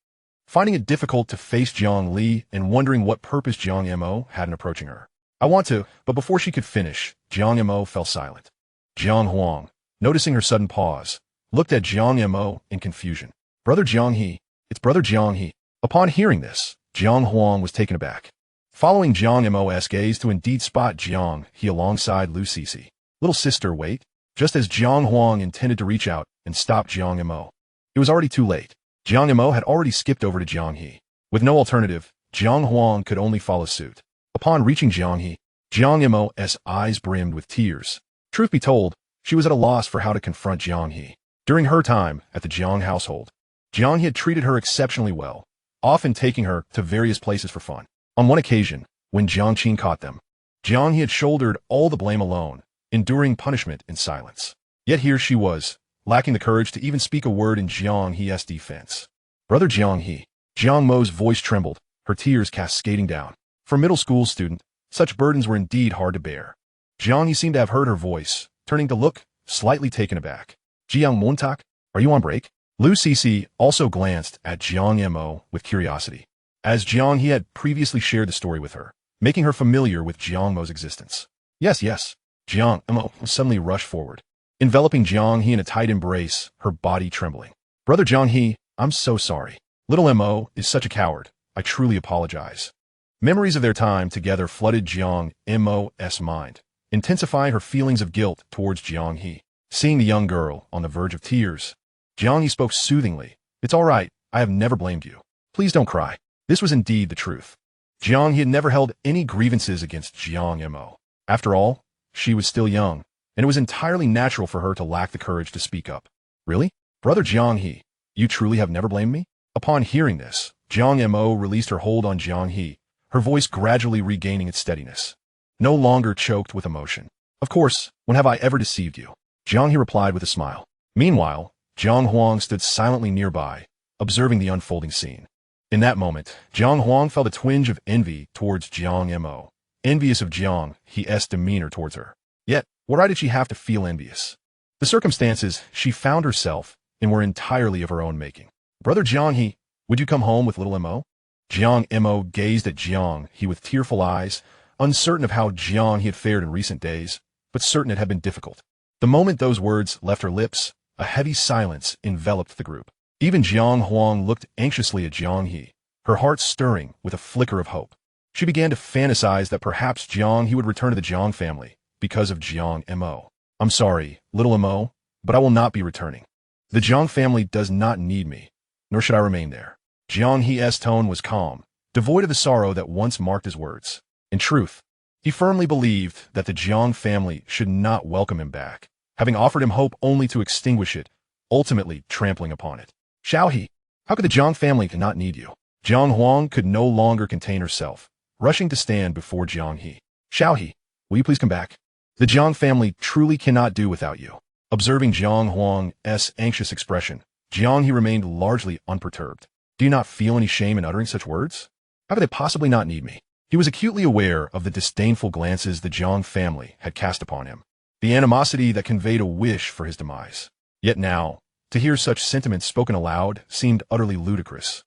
finding it difficult to face Jiang Li and wondering what purpose Jiang Mo had in approaching her. I want to, but before she could finish, Jiang Mo fell silent. Jiang Huang, noticing her sudden pause, looked at Jiang Mo in confusion. Brother Jiang He, it's Brother Jiang He. Upon hearing this, Jiang Huang was taken aback, following Jiang Mo's gaze to indeed spot Jiang He alongside Lu Cece. Little sister, wait. Just as Jiang Huang intended to reach out and stop Jiang Mo, it was already too late. Jiang Mo had already skipped over to Jiang He. With no alternative, Jiang Huang could only follow suit. Upon reaching Jiang He, Jiang Mo's eyes brimmed with tears. Truth be told, she was at a loss for how to confront Jiang He. During her time at the Jiang household, Jiang He had treated her exceptionally well, often taking her to various places for fun. On one occasion, when Jiang Qin caught them, Jiang He had shouldered all the blame alone, enduring punishment in silence. Yet here she was, lacking the courage to even speak a word in Jiang He's defense. Brother Jiang He, Jiang Mo's voice trembled, her tears cascading down. For a middle school student, such burdens were indeed hard to bear. Jiang He seemed to have heard her voice, turning to look, slightly taken aback. Jiang Montak, are you on break? Lu Cece also glanced at Jiang Mo with curiosity, as Jiang He had previously shared the story with her, making her familiar with Jiang Mo's existence. Yes. Jiang Mo suddenly rushed forward, enveloping Jiang He in a tight embrace, her body trembling. Brother Jiang He, I'm so sorry. Little Mo is such a coward. I truly apologize. Memories of their time together flooded Jiang Mo's mind, intensifying her feelings of guilt towards Jiang He. Seeing the young girl on the verge of tears, Jiang He spoke soothingly. "It's all right. I have never blamed you. Please don't cry." This was indeed the truth. Jiang He had never held any grievances against Jiang Mo. After all, she was still young, and it was entirely natural for her to lack the courage to speak up. "Really? Brother Jiang He, you truly have never blamed me?" Upon hearing this, Jiang Mo released her hold on Jiang He, her voice gradually regaining its steadiness, no longer choked with emotion. "Of course, when have I ever deceived you?" Jiang He replied with a smile. Meanwhile, Jiang Huang stood silently nearby, observing the unfolding scene. In that moment, Jiang Huang felt a twinge of envy towards Jiang Mo, envious of Jiang He's demeanor towards her. Yet, what right did she have to feel envious? The circumstances she found herself in were entirely of her own making. "Brother Jiang He, would you come home with little Mo?" Jiang Mo gazed at Jiang He with tearful eyes, uncertain of how Jiang He had fared in recent days, but certain it had been difficult. The moment those words left her lips, a heavy silence enveloped the group. Even Jiang Huang looked anxiously at Jiang He, her heart stirring with a flicker of hope. She began to fantasize that perhaps Jiang He would return to the Jiang family because of Jiang Mo. "I'm sorry, little Mo, but I will not be returning. The Jiang family does not need me, nor should I remain there." Jiang He's tone was calm, devoid of the sorrow that once marked his words. In truth, he firmly believed that the Jiang family should not welcome him back, having offered him hope only to extinguish it, ultimately trampling upon it. "Xiao He, how could the Jiang family not need you?" Jiang Huang could no longer contain herself, rushing to stand before Jiang He. "Xiao He, will you please come back? The Jiang family truly cannot do without you." Observing Jiang Huang's anxious expression, Jiang He remained largely unperturbed. "Do you not feel any shame in uttering such words? How could they possibly not need me?" He was acutely aware of the disdainful glances the Jiang family had cast upon him, the animosity that conveyed a wish for his demise. Yet now, to hear such sentiments spoken aloud seemed utterly ludicrous.